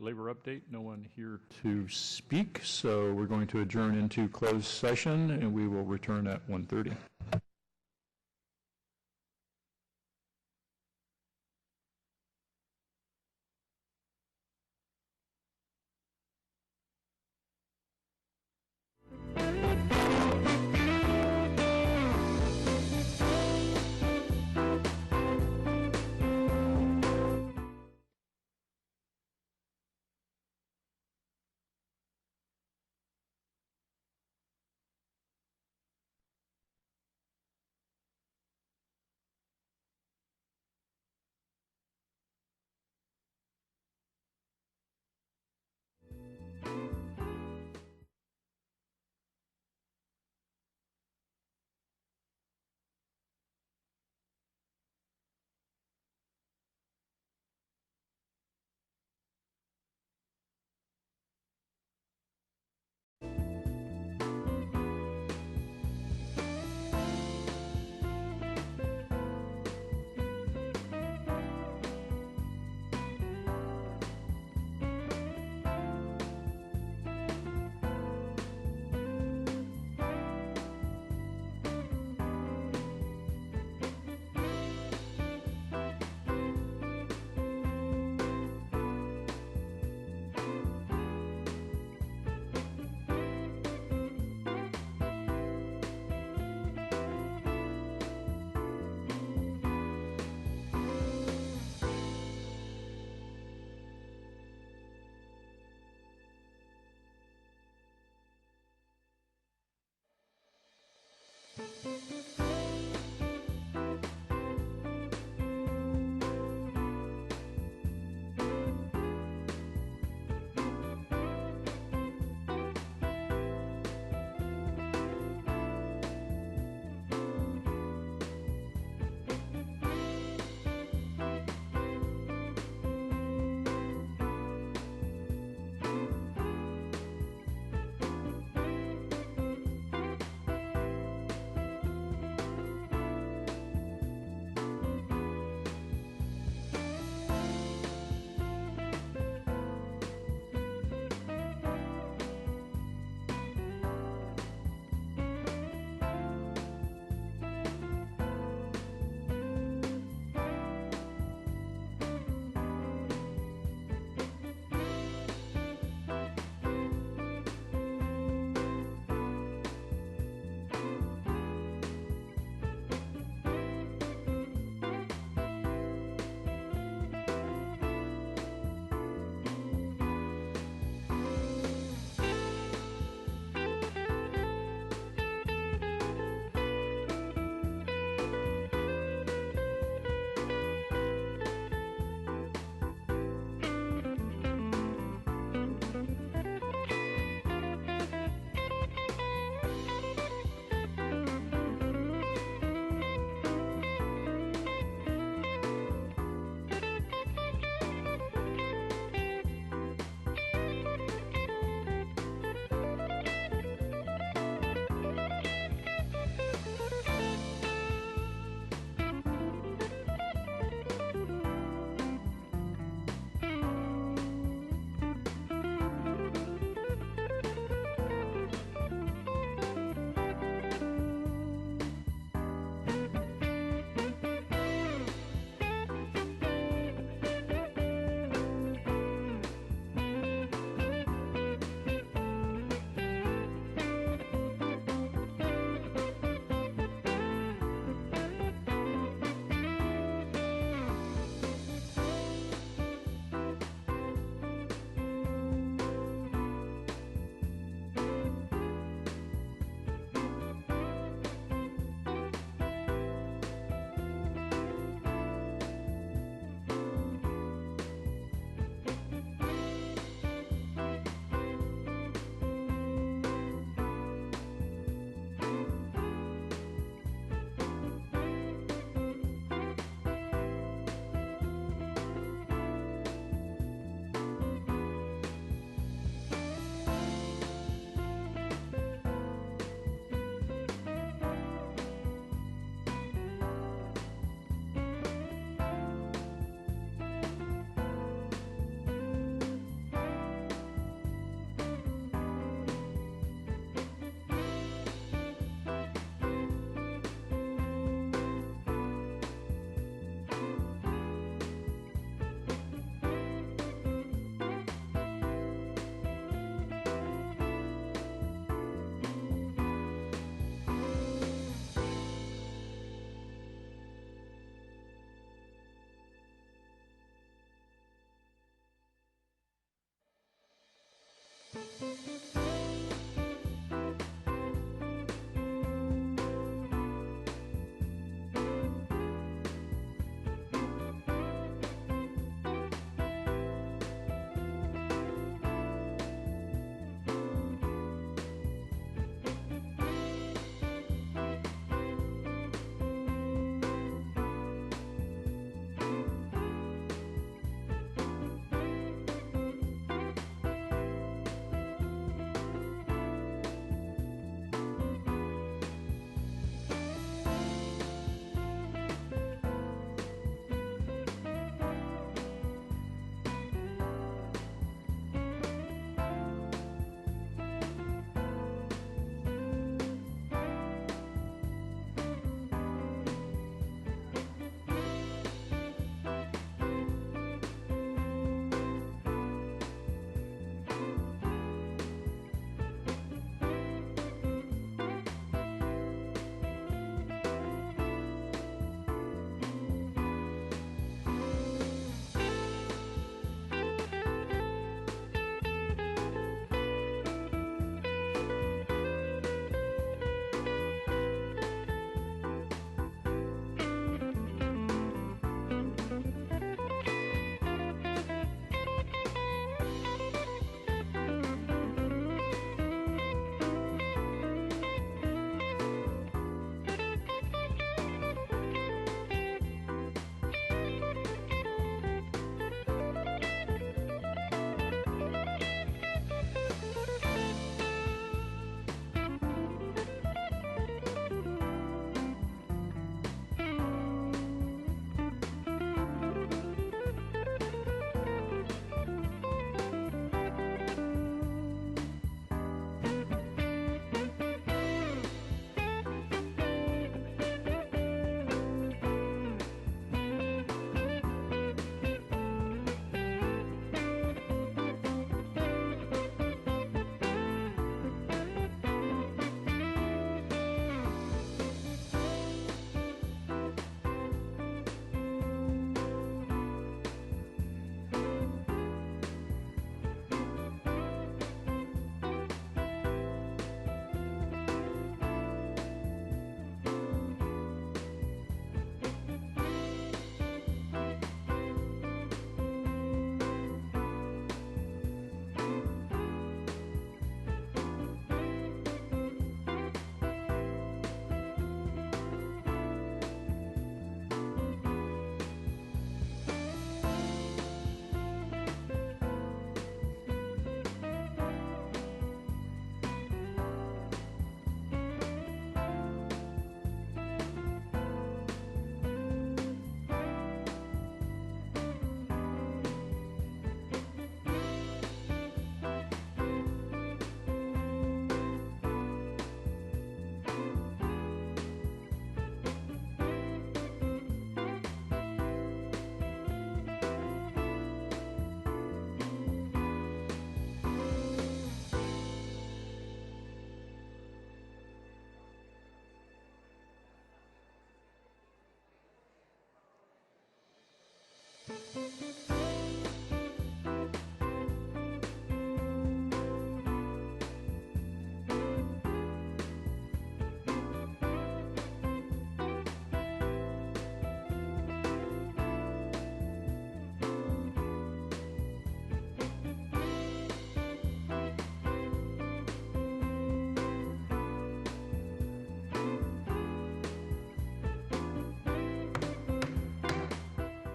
labor update. No one here to speak, so we're going to adjourn into closed session, and we will return at 1:30.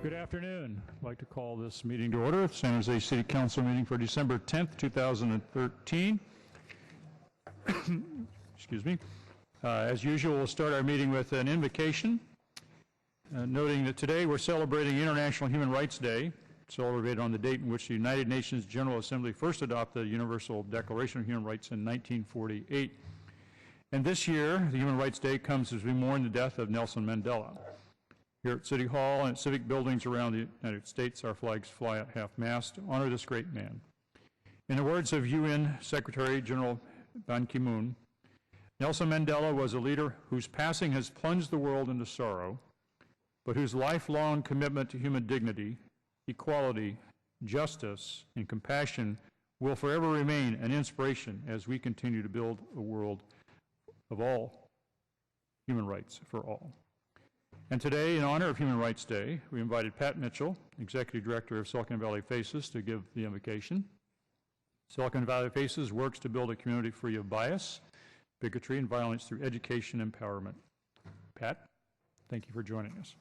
Good afternoon. I'd like to call this meeting to order, the San Jose City Council meeting for December 10th, 2013. Excuse me. As usual, we'll start our meeting with an invocation, noting that today we're celebrating International Human Rights Day, celebrated on the date in which the United Nations General Assembly first adopted the Universal Declaration of Human Rights in 1948. And this year, the Human Rights Day comes as we mourn the death of Nelson Mandela. Here at City Hall and at civic buildings around the United States, our flags fly at half-mast to honor this great man. In the words of UN Secretary General Ban Ki-moon, Nelson Mandela was a leader whose passing has plunged the world into sorrow, but whose lifelong commitment to human dignity, equality, justice, and compassion will forever remain an inspiration as we continue to build a world of all human rights for all. And today, in honor of Human Rights Day, we invited Pat Mitchell, Executive Director of Silicon Valley Faces, to give the invocation. Silicon Valley Faces works to build a community free of bias, bigotry, and violence through education and empowerment. Pat, thank you for joining us.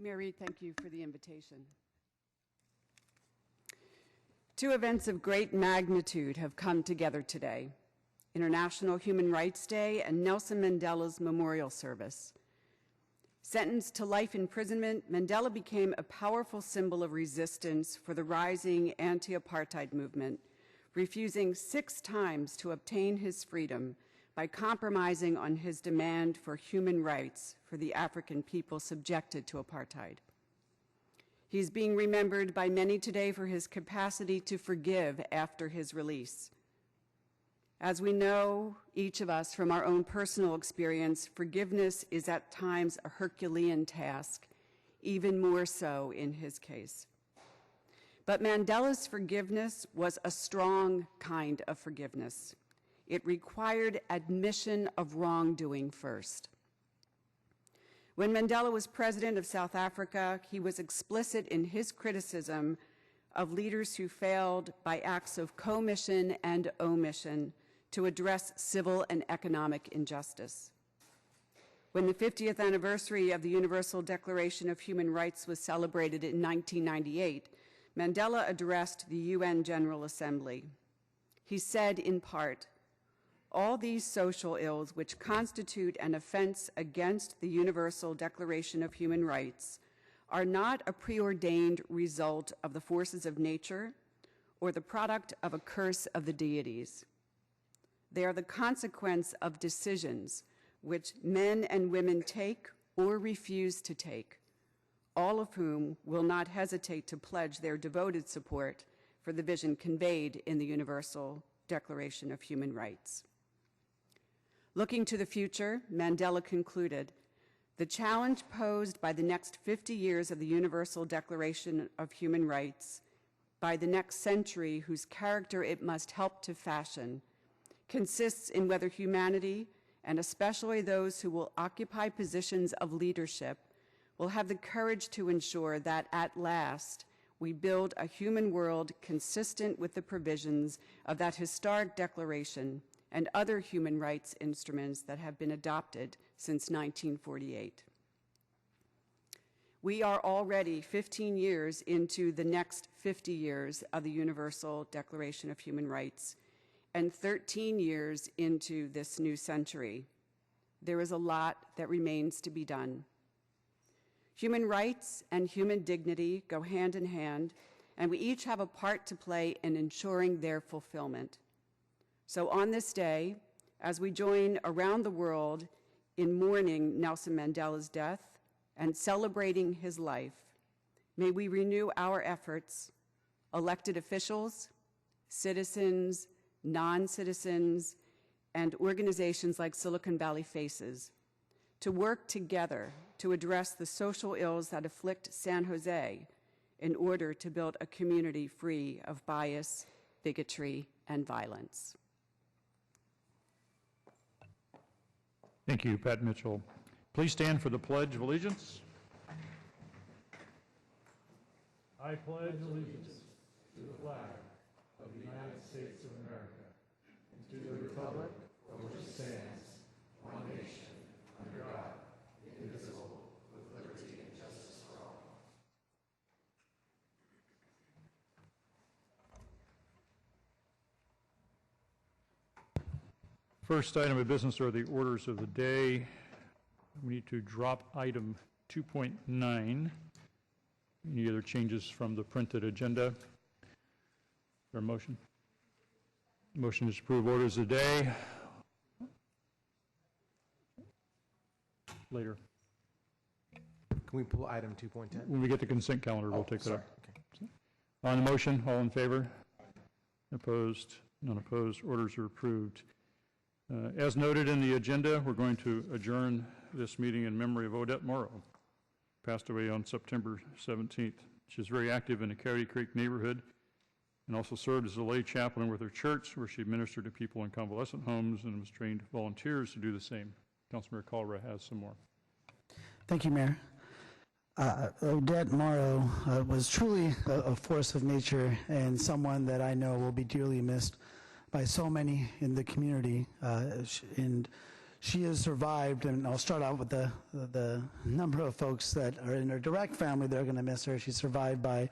Mary, thank you for the invitation. Two events of great magnitude have come together today: International Human Rights Day and Nelson Mandela's memorial service. Sentenced to life imprisonment, Mandela became a powerful symbol of resistance for the rising anti-apartheid movement, refusing 6 times to obtain his freedom by compromising on his demand for human rights for the African people subjected to apartheid. He's being remembered by many today for his capacity to forgive after his release. As we know, each of us from our own personal experience, forgiveness is at times a Herculean task, even more so in his case. But Mandela's forgiveness was a strong kind of forgiveness. It required admission of wrongdoing first. When Mandela was president of South Africa, he was explicit in his criticism of leaders who failed by acts of commission and omission to address civil and economic injustice. When the 50th anniversary of the Universal Declaration of Human Rights was celebrated in 1998, Mandela addressed the UN General Assembly. He said, in part, "All these social ills which constitute an offense against the Universal Declaration of Human Rights are not a preordained result of the forces of nature or the product of a curse of the deities. They are the consequence of decisions which men and women take or refuse to take, all of whom will not hesitate to pledge their devoted support for the vision conveyed in the Universal Declaration of Human Rights." Looking to the future, Mandela concluded, "The challenge posed by the next 50 years of the Universal Declaration of Human Rights, by the next century whose character it must help to fashion, consists in whether humanity, and especially those who will occupy positions of leadership, will have the courage to ensure that at last we build a human world consistent with the provisions of that historic declaration and other human rights instruments that have been adopted since 1948. We are already 15 years into the next 50 years of the Universal Declaration of Human Rights and 13 years into this new century. There is a lot that remains to be done. Human rights and human dignity go hand in hand, and we each have a part to play in ensuring their fulfillment. So on this day, as we join around the world in mourning Nelson Mandela's death and celebrating his life, may we renew our efforts, elected officials, citizens, non-citizens, and organizations like Silicon Valley Faces, to work together to address the social ills that afflict San Jose in order to build a community free of bias, bigotry, and violence. Thank you, Pat Mitchell. Please stand for the Pledge of Allegiance. I pledge allegiance to the flag of the United States of America, and to the republic for which it stands, one nation, under God, indivisible, with liberty and justice for all. First item of business are the orders of the day. We need to drop item 2.9. Any other changes from the printed agenda? Is there a motion? Motion is to approve orders of the day. Later. Can we pull item 2.10? When we get the consent calendar, we'll take that up. Okay. On the motion, all in favor? Opposed? None opposed. Orders are approved. As noted in the agenda, we're going to adjourn this meeting in memory of Odette Morrow, passed away on September 17th. She was very active in the Coyote Creek neighborhood and also served as a lay chaplain with her church, where she administered to people in convalescent homes and was trained volunteers to do the same. Councilmember KALRA has some more. Thank you, Mayor. Odette Morrow was truly a force of nature and someone that I know will be dearly missed by so many in the community. And she has survived, and I'll start out with the number of folks that are in her direct family that are going to miss her. She's survived by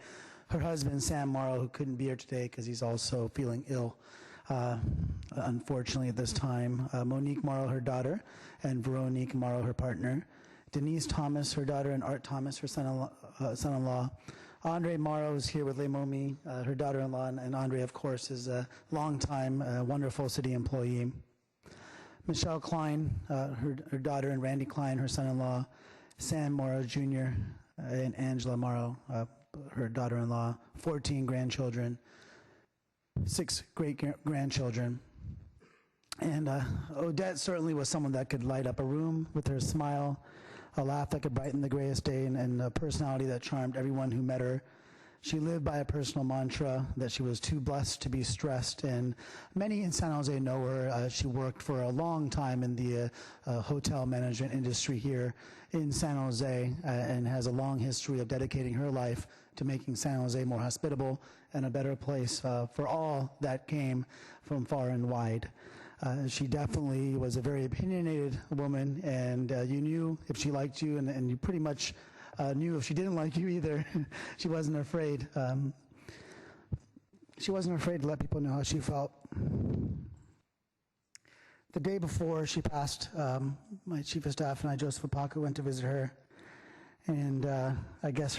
her husband, Sam Morrow, who couldn't be here today because he's also feeling ill, unfortunately, at this time. Monique Morrow, her daughter, and Veronique Morrow, her partner. Denise Thomas, her daughter, and Art Thomas, her son-in-law. Andre Morrow is here with Lemomi, her daughter-in-law, and Andre, of course, is a longtime, wonderful city employee. Michelle Klein, her daughter, and Randy Klein, her son-in-law. Sam Morrow Jr. And Angela Morrow, her daughter-in-law. 14 grandchildren, 6 great-grandchildren. And Odette certainly was someone that could light up a room with her smile, a laugh that could brighten the grayest day, and a personality that charmed everyone who met her. She lived by a personal mantra that she was too blessed to be stressed, and many in San Jose know her. She worked for a long time in the hotel management industry here in San Jose and has a long history of dedicating her life to making San Jose more hospitable and a better place for all that came from far and wide. She definitely was a very opinionated woman, and you knew if she liked you, and you pretty much knew if she didn't like you either. She wasn't afraid. She wasn't afraid to let people know how she felt. The day before she passed, my chief of staff and I, Joseph Apaka, went to visit her, and I guess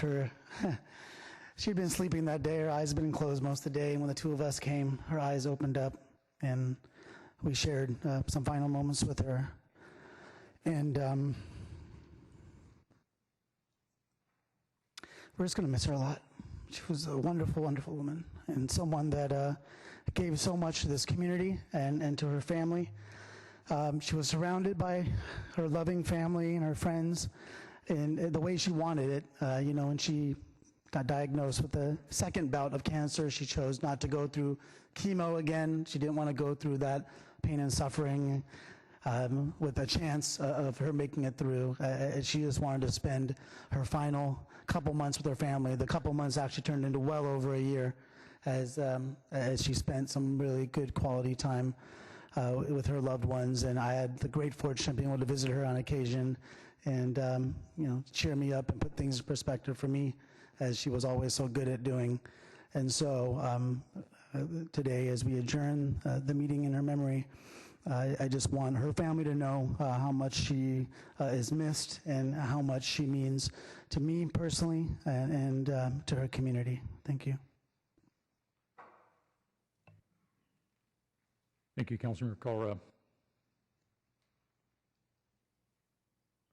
she'd been sleeping that day. Her eyes had been closed most of the day, and when the two of us came, her eyes opened up, and we shared some final moments with her. And we're just going to miss her a lot. She was a wonderful, wonderful woman, and someone that gave so much to this community and to her family. She was surrounded by her loving family and her friends in the way she wanted it. When she got diagnosed with the second bout of cancer, she chose not to go through chemo again. She didn't want to go through that pain and suffering with a chance of her making it through. She just wanted to spend her final couple months with her family. The couple months actually turned into well over a year as she spent some really good quality time with her loved ones. And I had the great fortune of being able to visit her on occasion and cheer me up and put things in perspective for me, as she was always so good at doing. And so today, as we adjourn the meeting in her memory, I just want her family to know how much she is missed and how much she means to me personally and to her community. Thank you. Thank you, Councilmember KALRA.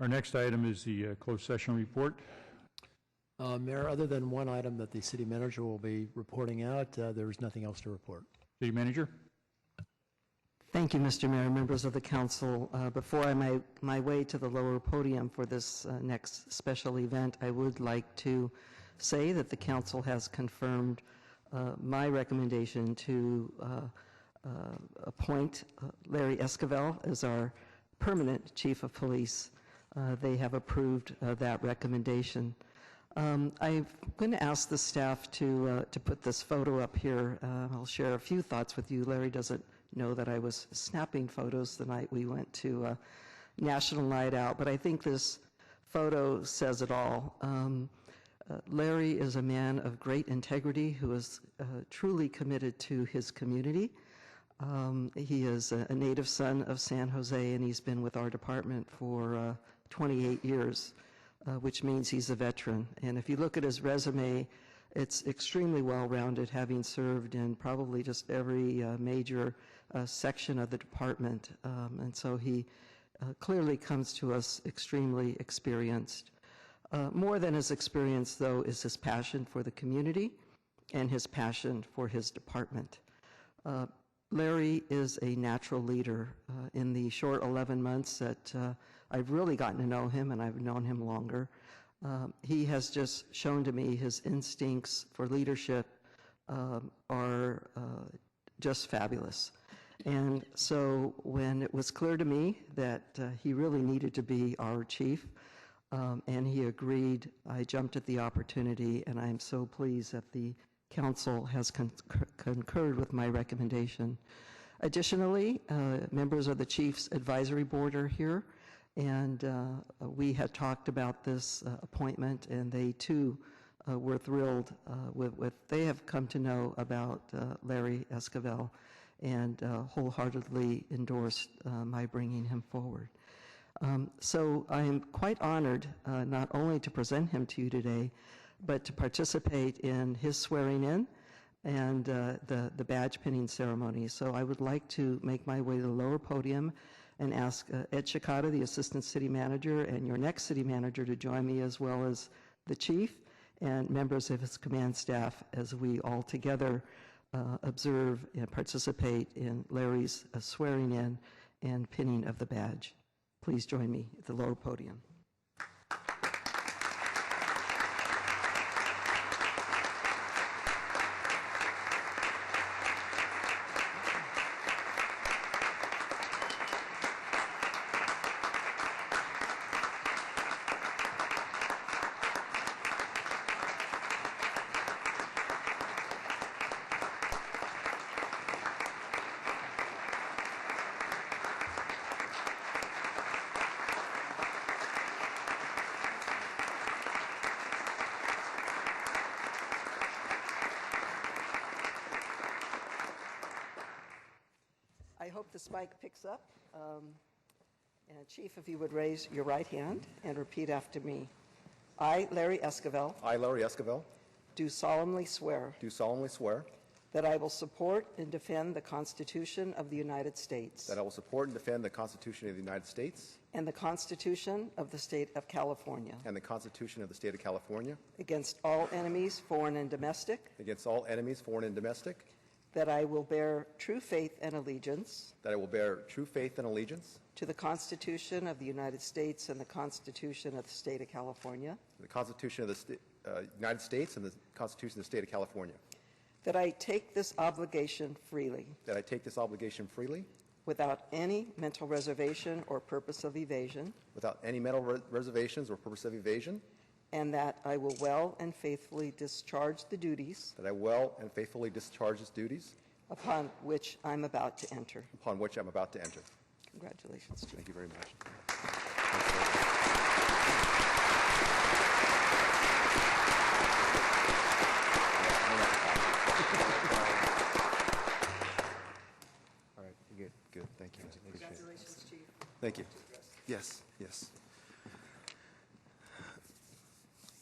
Our next item is the closed session report. Mayor, other than one item that the city manager will be reporting out, there is nothing else to report. City Manager. Thank you, Mr. Mayor, members of the council. Before I make my way to the lower podium for this next special event, I would like to say that the council has confirmed my recommendation to appoint Larry Esquivel as our permanent chief of police. They have approved that recommendation. I'm going to ask the staff to put this photo up here. I'll share a few thoughts with you. Larry doesn't know that I was snapping photos the night we went to National Night Out, but I think this photo says it all. Larry is a man of great integrity who is truly committed to his community. He is a native son of San Jose, and he's been with our department for 28 years. Which means he's a veteran. And if you look at his resume, it's extremely well-rounded, having served in probably just every major section of the department. And so he clearly comes to us extremely experienced. More than his experience, though, is his passion for the community and his passion for his department. Larry is a natural leader. In the short 11 months that I've really gotten to know him, and I've known him longer, He has just shown to me his instincts for leadership are just fabulous. And so when it was clear to me that he really needed to be our chief, and he agreed, I jumped at the opportunity, and I'm so pleased that the council has concurred with my recommendation. Additionally, members of the Chiefs Advisory Board are here, and we had talked about this appointment, and they too were thrilled with what they have come to know about Larry Esquivel, and wholeheartedly endorsed my bringing him forward. So I am quite honored not only to present him to you today, but to participate in his swearing in and the badge pinning ceremony. So I would like to make my way to the lower podium and ask Ed Chicata, the Assistant City Manager, and your next City Manager to join me, as well as the Chief and members of his command staff, as we all together observe and participate in Larry's swearing in and pinning of the badge. Please join me at the lower podium. I hope this mic picks up. And Chief, if you would raise your right hand and repeat after me. I, Larry Esquivel, I, Larry Esquivel, do solemnly swear do solemnly swear that I will support and defend the Constitution of the United States that I will support and defend the Constitution of the United States and the Constitution of the State of California and the Constitution of the State of California against all enemies, foreign and domestic, against all enemies, foreign and domestic, that I will bear true faith and allegiance that I will bear true faith and allegiance to the Constitution of the United States and the Constitution of the State of California, to the Constitution of the United States and the Constitution of the State of California, that I take this obligation freely, that I take this obligation freely without any mental reservation or purpose of evasion, without any mental reservations or purpose of evasion, and that I will well and faithfully discharge the duties that I will and faithfully discharge its duties upon which I'm about to enter. upon which I'm about to enter. Congratulations, Chief. Thank you very much. All right, good, good, thank you. Appreciate it. Congratulations, Chief. Thank you. Yes, yes.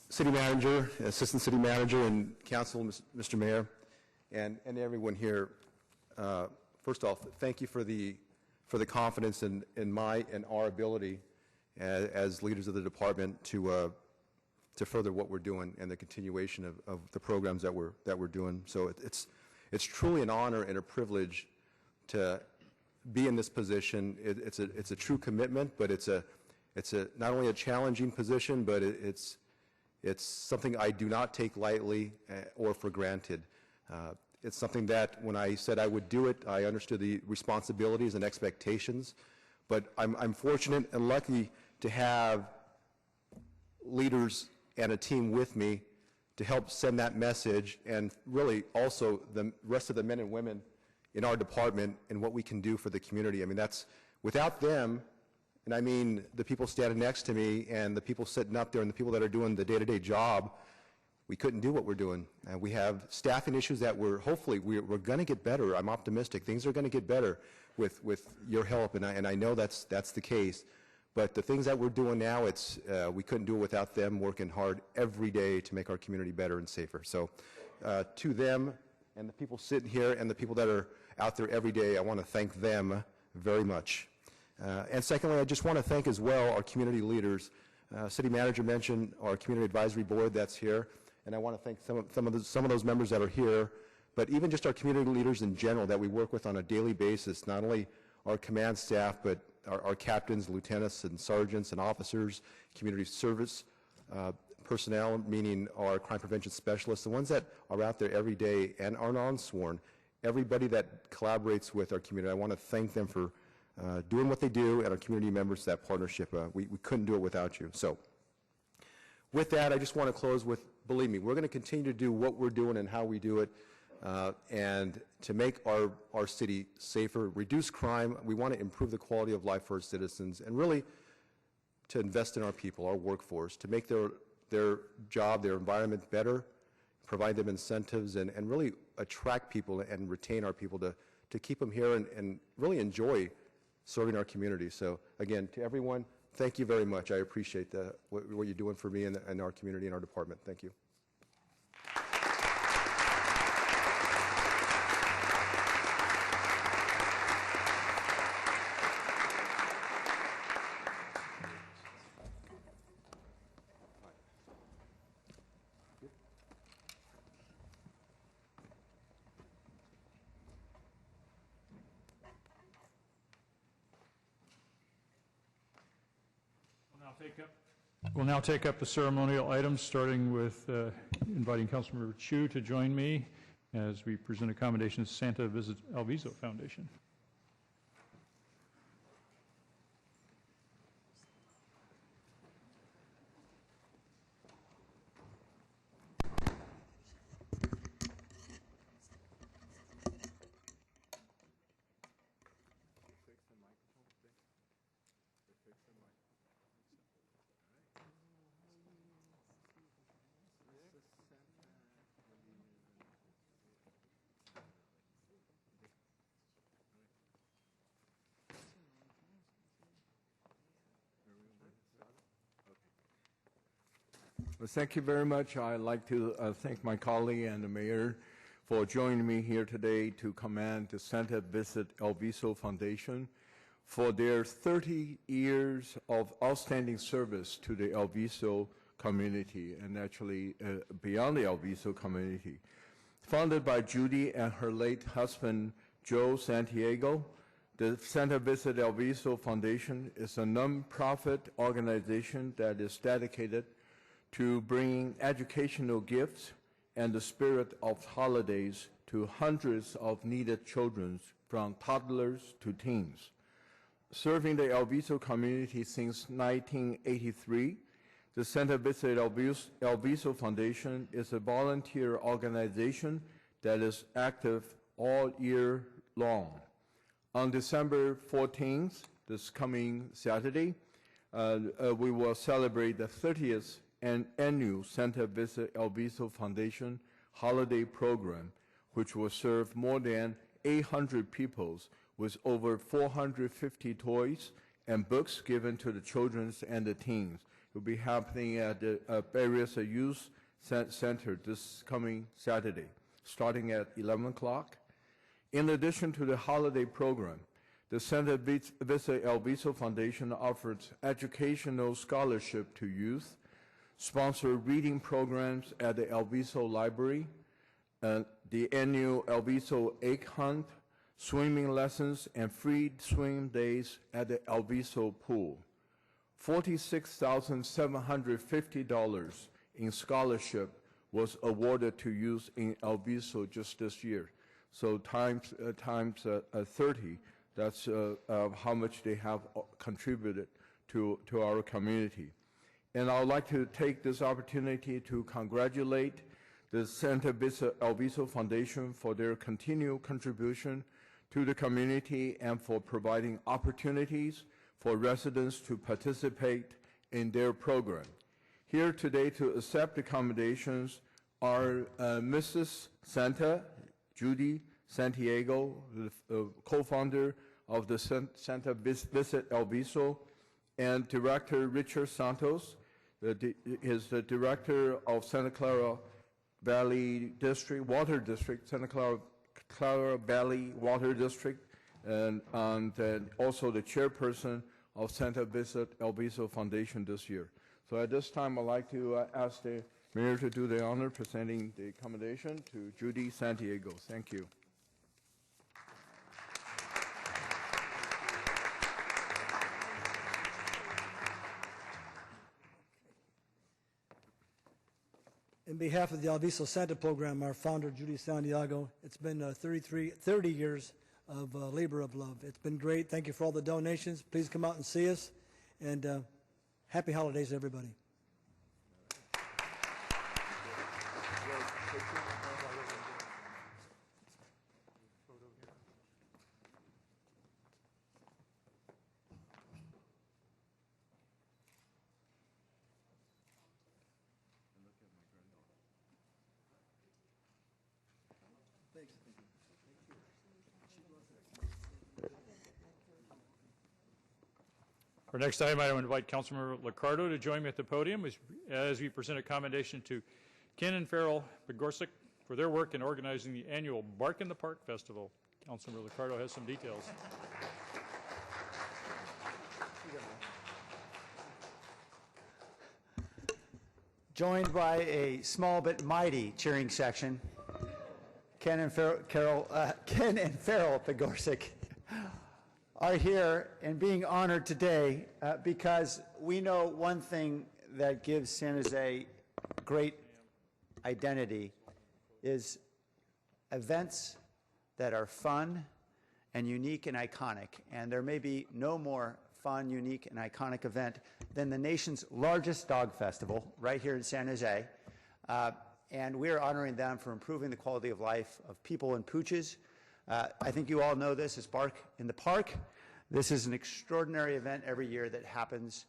City Manager, Assistant City Manager, and Council, Mr. Mayor, and everyone here, first off, thank you for the confidence in my and our ability as leaders of the department to further what we're doing and the continuation of the programs that we're doing. So it's truly an honor and a privilege to be in this position. It's a true commitment, but it's not only a challenging position, but it's something I do not take lightly or for granted. It's something that when I said I would do it, I understood the responsibilities and expectations, but I'm fortunate and lucky to have leaders and a team with me to help send that message, and really also the rest of the men and women in our department and what we can do for the community. I mean, that's, without them, and I mean the people standing next to me and the people sitting up there and the people that are doing the day-to-day job, we couldn't do what we're doing. And we have staffing issues that we're going to get better. I'm optimistic. Things are going to get better with your help, and I know that's the case. But the things that we're doing now, we couldn't do it without them working hard every day to make our community better and safer. So to them and the people sitting here and the people that are out there every day, I want to thank them very much. And secondly, I just want to thank as well our community leaders. City Manager mentioned our Community Advisory Board that's here, and I want to thank some of those members that are here, but even just our community leaders in general that we work with on a daily basis, not only our command staff, but our captains, lieutenants, and sergeants, and officers, community service personnel, meaning our crime prevention specialists, the ones that are out there every day and are non-sworn, everybody that collaborates with our community. I want to thank them for doing what they do, and our community members, that partnership. We couldn't do it without you. So with that, I just want to close with, believe me, we're going to continue to do what we're doing and how we do it, and to make our city safer, reduce crime. We want to improve the quality of life for our citizens, and really to invest in our people, our workforce, to make their job, their environment better, provide them incentives, and really attract people and retain our people to keep them here and really enjoy serving our community. So again, to everyone, thank you very much. I appreciate what you're doing for me and our community and our department. Thank you. We'll now take up the ceremonial items, starting with inviting Councilmember Chu to join me as we present accommodations to Santa Visit El Viso Foundation. Well, thank you very much. I'd like to thank my colleague and the mayor for joining me here today to commend the Santa Visit El Viso Foundation for their 30 years of outstanding service to the El Viso community, and actually beyond the El Viso community. Founded by Judy and her late husband, Joe Santiago, the Santa Visit El Viso Foundation is a nonprofit organization that is dedicated to bringing educational gifts and the spirit of holidays to hundreds of needed children, from toddlers to teens. Serving the El Viso community since 1983, the Santa Visit El Viso Foundation is a volunteer organization that is active all year long. On December 14th, this coming Saturday, we will celebrate the 30th annual Santa Visit El Viso Foundation holiday program, which will serve more than 800 people with over 450 toys and books given to the children and the teens. It will be happening at the various youth center this coming Saturday, starting at 11 o'clock. In addition to the holiday program, the Santa Visit El Viso Foundation offers educational scholarship to youth, sponsor reading programs at the El Viso Library, the annual El Viso egg hunt, swimming lessons, and free swim days at the El Viso pool. $46,750 in scholarship was awarded to youth in El Viso just this year. So times 30, that's how much they have contributed to our community. And I would like to take this opportunity to congratulate the Santa Visit El Viso Foundation for their continued contribution to the community and for providing opportunities for residents to participate in their program. Here today to accept accommodations are Mrs. Santa, Judy Santiago, the co-founder of the Santa Visit El Viso, and Director Richard Santos, is the director of Santa Clara Valley District, Water District, Santa Clara Valley Water District, and also the chairperson of Santa Visit El Viso Foundation this year. So at this time, I'd like to ask the mayor to do the honor presenting the accommodation to Judy Santiago. Thank you. in behalf of the Alviso Santa program, our founder, Judy Santiago, it's been 30 years of labor of love. It's been great. Thank you for all the donations. Please come out and see us. And happy holidays, everybody. For next item, I invite Councilmember Liccardo to join me at the podium as we present a commendation to Ken and Farrell Pogorsic for their work in organizing the annual Bark in the Park Festival. Councilmember Liccardo has some details. Joined by a small but mighty cheering section, Ken and Farrell Pogorsic are here and being honored today because we know one thing that gives San Jose great identity is events that are fun and unique and iconic. And there may be no more fun, unique, and iconic event than the nation's largest dog festival right here in San Jose. And we're honoring them for improving the quality of life of people and pooches. I think you all know this as Bark in the Park. This is an extraordinary event every year that happens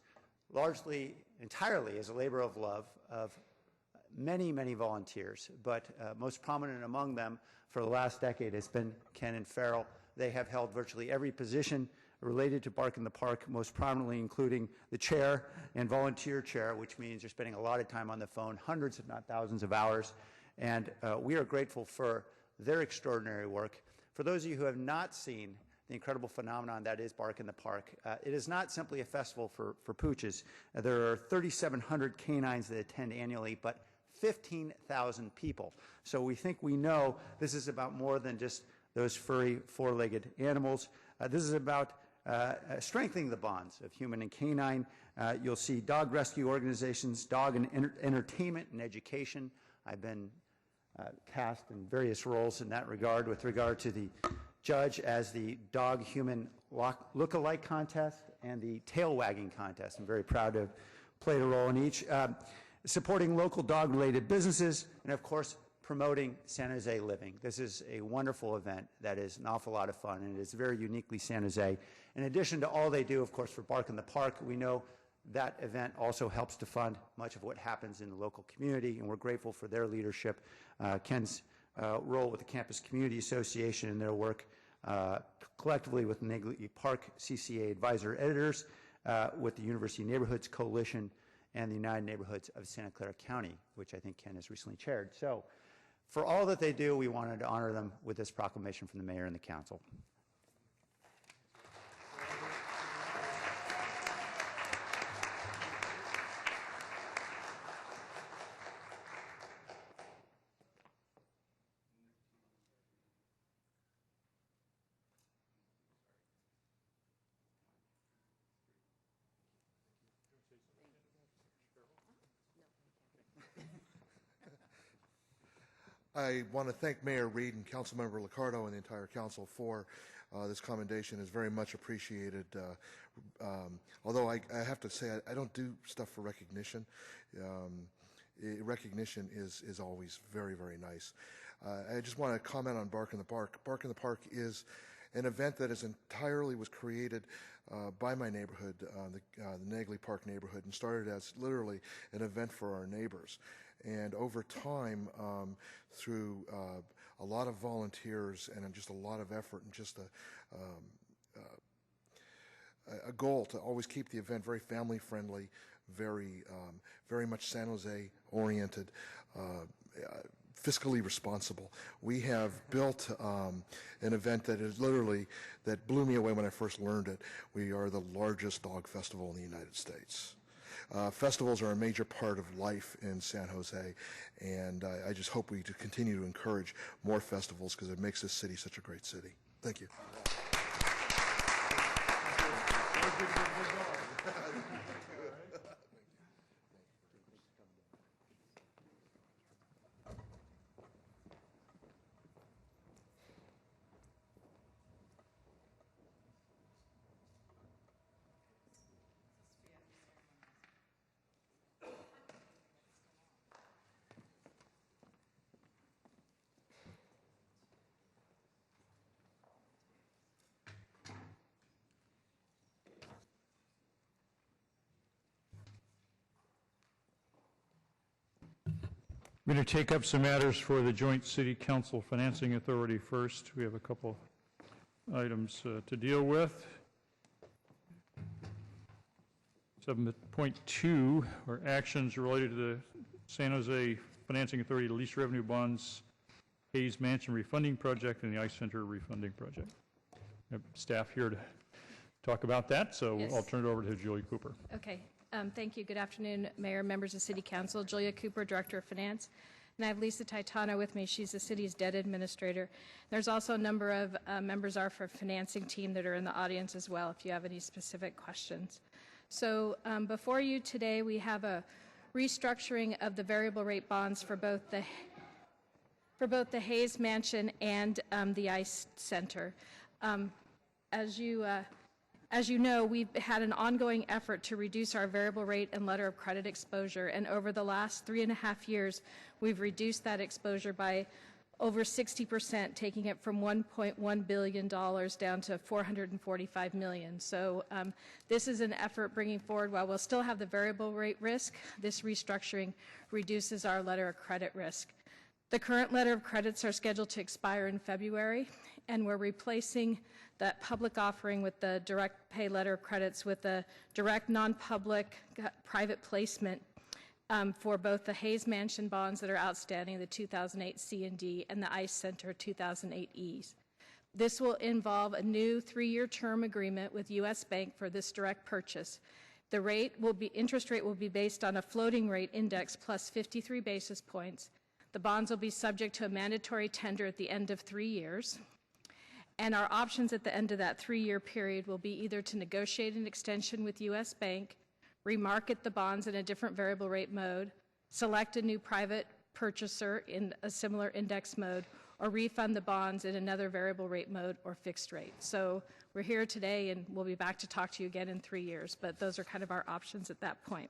largely, entirely as a labor of love of many, many volunteers, but most prominent among them for the last decade has been Ken and Farrell. They have held virtually every position related to Bark in the Park, most prominently including the chair and volunteer chair, which means they're spending a lot of time on the phone, hundreds if not thousands of hours, and we are grateful for their extraordinary work. For those of you who have not seen the incredible phenomenon that is Bark in the Park, it is not simply a festival for pooches. There are 3,700 canines that attend annually, but 15,000 people. So we think we know this is about more than just those furry, four-legged animals. This is about strengthening the bonds of human and canine. You'll see dog rescue organizations, dog and entertainment and education. I've been cast in various roles in that regard with regard to the judge as the dog-human look-alike contest and the tail-wagging contest. I'm very proud to have played a role in each. Supporting local dog-related businesses, and of course, promoting San Jose living. This is a wonderful event that is an awful lot of fun, and it is very uniquely San Jose. In addition to all they do, of course, for Bark in the Park, we know that event also helps to fund much of what happens in the local community, and we're grateful for their leadership. Ken's role with the Campus Community Association and their work collectively with Negley Park CCA advisor editors, with the University Neighborhoods Coalition, and the United Neighborhoods of Santa Clara County, which I think Ken has recently chaired. So for all that they do, we wanted to honor them with this proclamation from the mayor and the council. I want to thank Mayor Reed and Councilmember Liccardo and the entire council for this commendation. Is very much appreciated. Although I have to say I don't do stuff for recognition. Recognition is always very, very nice. I just want to comment on Bark in the Park. Bark in the Park is an event that is entirely was created by my neighborhood, the Negley Park neighborhood, and started as literally an event for our neighbors. And over time, through a lot of volunteers and just a lot of effort and just a goal to always keep the event very family friendly, very much San Jose oriented, fiscally responsible. We have built an event that is literally, that blew me away when I first learned it. We are the largest dog festival in the United States. Festivals are a major part of life in San Jose, and I just hope we continue to encourage more festivals because it makes this city such a great city. Thank you. I'm going to take up some matters for the Joint City Council Financing Authority first. We have a couple items to deal with. 7.2 are actions related to the San Jose Financing Authority lease revenue bonds, Hayes Mansion refunding project, and the Ice Center refunding project. I have staff here to talk about that, so Yes. I'll turn it over to Julia Cooper. Okay. Thank you. Good afternoon, Mayor, members of City Council. Julia Cooper, Director of Finance. And I have Lisa Titano with me. She's the city's debt administrator. There's also a number of members of our financing team that are in the audience as well, if you have any specific questions. So before you today, we have a restructuring of the variable rate bonds for both the Hayes Mansion and the Ice Center. As you know, we've had an ongoing effort to reduce our variable rate and letter of credit exposure, and over the last 3.5 years, we've reduced that exposure by over 60%, taking it from $1.1 billion down to $445 million. So this is an effort bringing forward, while we'll still have the variable rate risk, this restructuring reduces our letter of credit risk. The current letter of credits are scheduled to expire in February, and we're replacing that public offering with the direct pay letter of credits with the direct non-public private placement for both the Hayes Mansion bonds that are outstanding, the 2008 C and D, and the Ice Center 2008 E's. This will involve a new 3-year term agreement with U.S. Bank for this direct purchase. The interest rate will be based on a floating rate index plus 53 basis points. The bonds will be subject to a mandatory tender at the end of 3 years. And our options at the end of that 3-year period will be either to negotiate an extension with U.S. Bank, remarket the bonds in a different variable rate mode, select a new private purchaser in a similar index mode, or refund the bonds in another variable rate mode or fixed rate. So we're here today, and we'll be back to talk to you again in 3 years, but those are kind of our options at that point.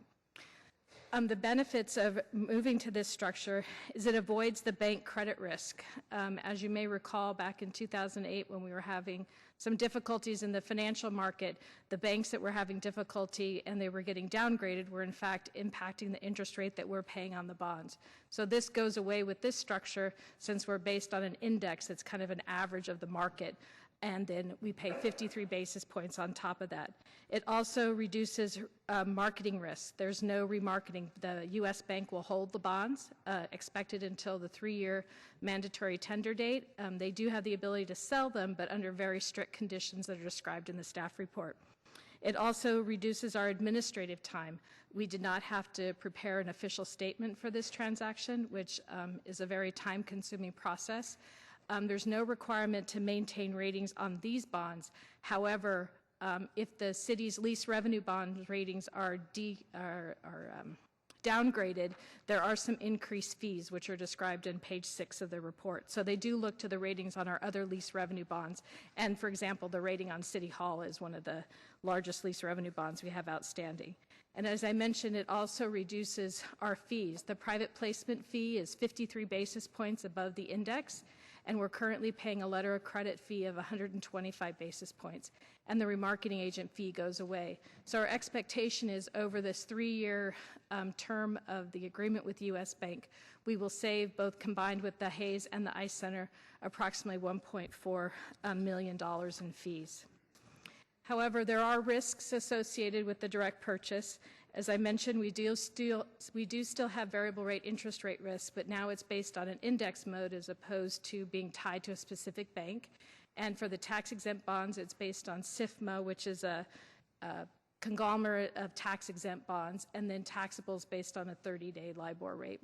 The benefits of moving to this structure is it avoids the bank credit risk. As you may recall, back in 2008 when we were having some difficulties in the financial market, the banks that were having difficulty and they were getting downgraded were in fact impacting the interest rate that we're paying on the bonds. So this goes away with this structure since we're based on an index that's kind of an average of the market, and then we pay 53 basis points on top of that. It also reduces marketing risk. There's no remarketing. The U.S. Bank will hold the bonds, expected until the 3-year mandatory tender date. They do have the ability to sell them, but under very strict conditions that are described in the staff report. It also reduces our administrative time. We did not have to prepare an official statement for this transaction, which is a very time-consuming process. There's no requirement to maintain ratings on these bonds. However, if the city's lease revenue bond ratings are downgraded, there are some increased fees, which are described in page 6 of the report. So they do look to the ratings on our other lease revenue bonds. And for example, the rating on City Hall is one of the largest lease revenue bonds we have outstanding. And as I mentioned, it also reduces our fees. The private placement fee is 53 basis points above the index, and we're currently paying a letter of credit fee of 125 basis points, and the remarketing agent fee goes away. So our expectation is over this 3-year term of the agreement with U.S. Bank, we will save, both combined with the Hayes and the Ice Center, approximately $1.4 million in fees. However, there are risks associated with the direct purchase. As I mentioned, we do still have variable rate interest rate risk, but now it's based on an index mode as opposed to being tied to a specific bank. And for the tax-exempt bonds, it's based on SIFMA, which is a conglomerate of tax-exempt bonds, and then taxables based on a 30-day LIBOR rate.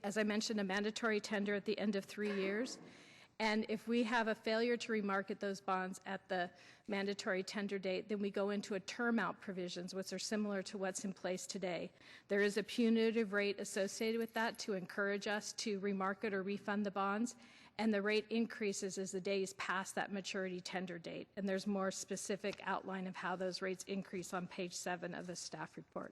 As I mentioned, a mandatory tender at the end of 3 years. And if we have a failure to remarket those bonds at the mandatory tender date, then we go into a term out provisions, which are similar to what's in place today. There is a punitive rate associated with that to encourage us to remarket or refund the bonds, and the rate increases as the days past that maturity tender date. And there's more specific outline of how those rates increase on page 7 of the staff report.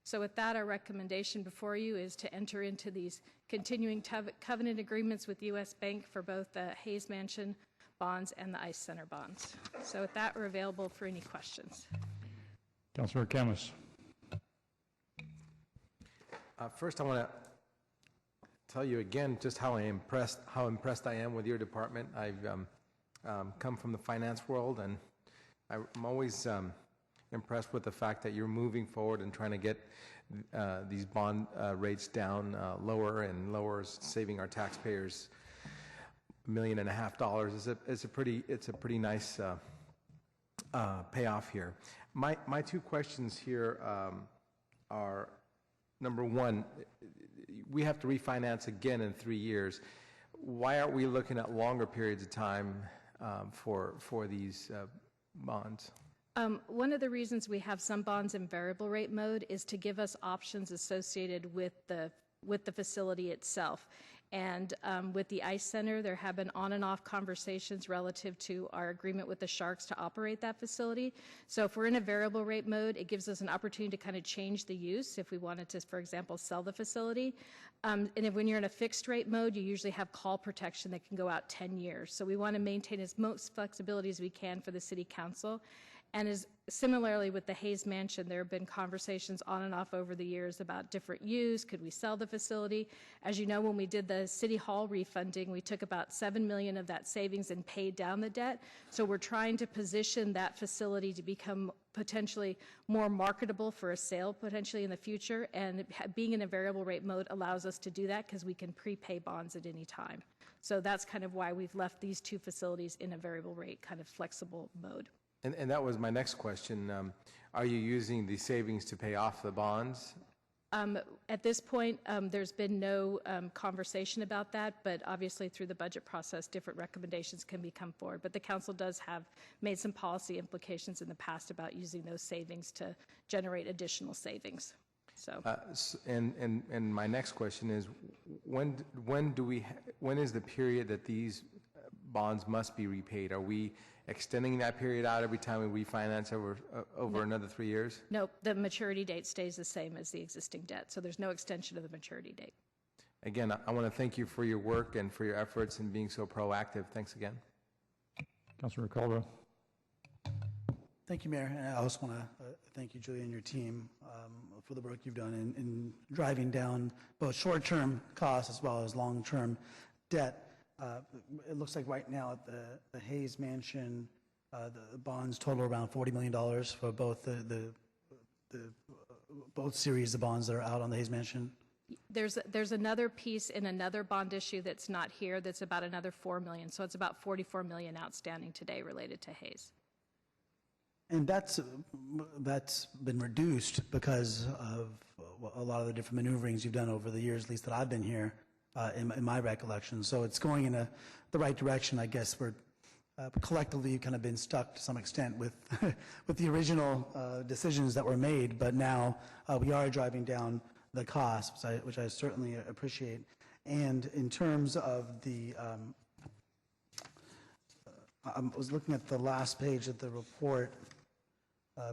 So with that, our recommendation before you is to enter into these continuing covenant agreements with U.S. Bank for both the Hayes Mansion bonds and the Ice Center bonds. So with that, we're available for any questions. Councilor KHAMIS. First, I want to tell you again just how impressed I am with your department. I've come from the finance world, and I'm always impressed with the fact that you're moving forward and trying to get these bond rates down lower and lower, saving our taxpayers $1.5 million. It's a pretty nice payoff here. My two questions here are, number one, we have to refinance again in 3 years. Why aren't we looking at longer periods of time for these bonds? One of the reasons we have some bonds in variable rate mode is to give us options associated with the facility itself. And with the ICE Center, there have been on and off conversations relative to our agreement with the Sharks to operate that facility. So if we're in a variable rate mode, it gives us an opportunity to kind of change the use if we wanted to, for example, sell the facility. And when you're in a fixed rate mode, you usually have call protection that can go out 10 years. So we want to maintain as much flexibility as we can for the City Council. And as similarly with the Hayes Mansion, there have been conversations on and off over the years about different use. Could we sell the facility? As you know, when we did the City Hall refunding, we took about $7 million of that savings and paid down the debt. So we're trying to position that facility to become potentially more marketable for a sale potentially in the future. And being in a variable rate mode allows us to do that because we can prepay bonds at any time. So that's kind of why we've left these two facilities in a variable rate kind of flexible mode. And that was my next question. Are you using the savings to pay off the bonds? At this point, there's been no conversation about that, but obviously through the budget process, different recommendations can come forward. But the council does have made some policy implications in the past about using those savings to generate additional savings. So, and my next question is, when is the period that these bonds must be repaid? Are we extending that period out every time we refinance over another 3 years? No, the maturity date stays the same as the existing debt, so there's no extension of the maturity date. Again, I want to thank you for your work and for your efforts and being so proactive. Thanks again. Councilor KALRA. Thank you, Mayor. And I also want to thank you, Julia, and your team for the work you've done in driving down both short-term costs as well as long-term debt. It looks like right now at the Hayes Mansion, the bonds total around $40 million for both both series of bonds that are out on the Hayes Mansion. There's another piece in another bond issue that's not here that's about another $4 million. So it's about $44 million outstanding today related to Hayes. And that's been reduced because of a lot of the different maneuverings you've done over the years, at least that I've been here. In my recollection. So it's going in the right direction. I guess we're collectively kind of been stuck to some extent with with the original decisions that were made, but now we are driving down the costs, which I certainly appreciate. And in terms of the, I was looking at the last page of the report,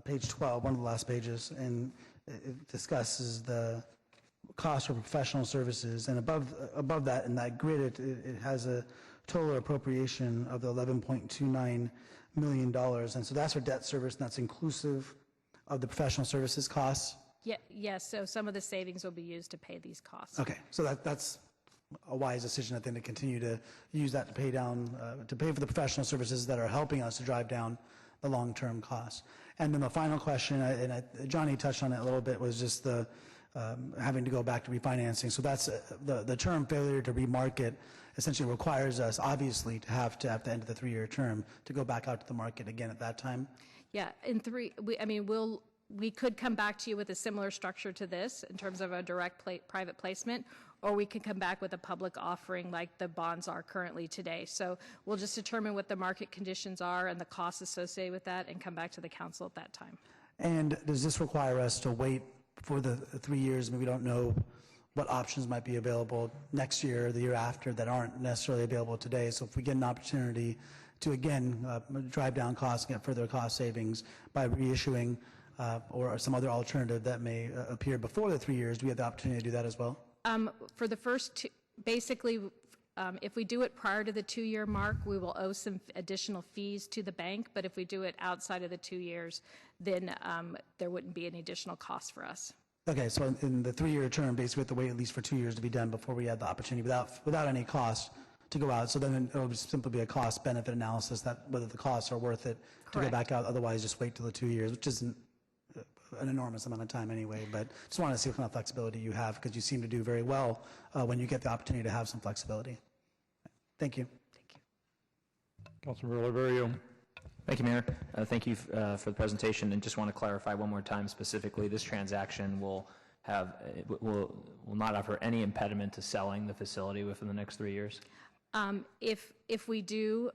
page 12, one of the last pages, and it discusses the cost for professional services, and above that in that grid it has a total appropriation of the $11.29 million, and so that's for debt service, and that's inclusive of the professional services costs. Yes, so some of the savings will be used to pay these costs. Okay, so that's a wise decision, I think, to continue to use that to pay down to pay for the professional services that are helping us to drive down the long-term costs. And then the final question, and Johnny touched on it a little bit, was just the having to go back to refinancing. So that's the term failure to remarket essentially requires us, obviously, to have to, at the end of the 3-year term, to go back out to the market again at that time. Yeah, we could come back to you with a similar structure to this in terms of a direct private placement, or we could come back with a public offering like the bonds are currently today. So we'll just determine what the market conditions are and the costs associated with that and come back to the council at that time. And does this require us to wait for the 3 years? I mean, we don't know what options might be available next year or the year after that aren't necessarily available today. So if we get an opportunity to, again, drive down costs, get further cost savings by reissuing or some other alternative that may appear before the 3 years, do we have the opportunity to do that as well? For the first two, basically, if we do it prior to the 2-year mark, we will owe some additional fees to the bank, but if we do it outside of the 2 years, then there wouldn't be any additional costs for us. Okay, so in the 3-year term, basically we have to wait at least for 2 years to be done before we had the opportunity without any cost to go out. So then it'll just simply be a cost-benefit analysis that whether the costs are worth it to go back out. Otherwise, just wait till the 2 years, which isn't an enormous amount of time anyway. But just want to see what kind of flexibility you have because you seem to do very well when you get the opportunity to have some flexibility. Thank you. Councilmember Oliverio. Thank you, Mayor. Thank you for the presentation, and just want to clarify one more time specifically, this transaction will not offer any impediment to selling the facility within the next 3 years? If we do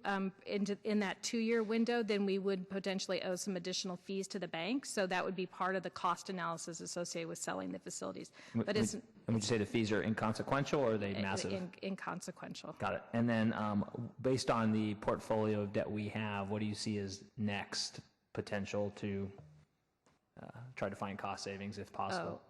in that 2-year window, then we would potentially owe some additional fees to the bank. So that would be part of the cost analysis associated with selling the facilities. But would you say the fees are inconsequential or are they massive? Inconsequential. Got it. And then based on the portfolio of debt we have, what do you see as next potential to try to find cost savings if possible?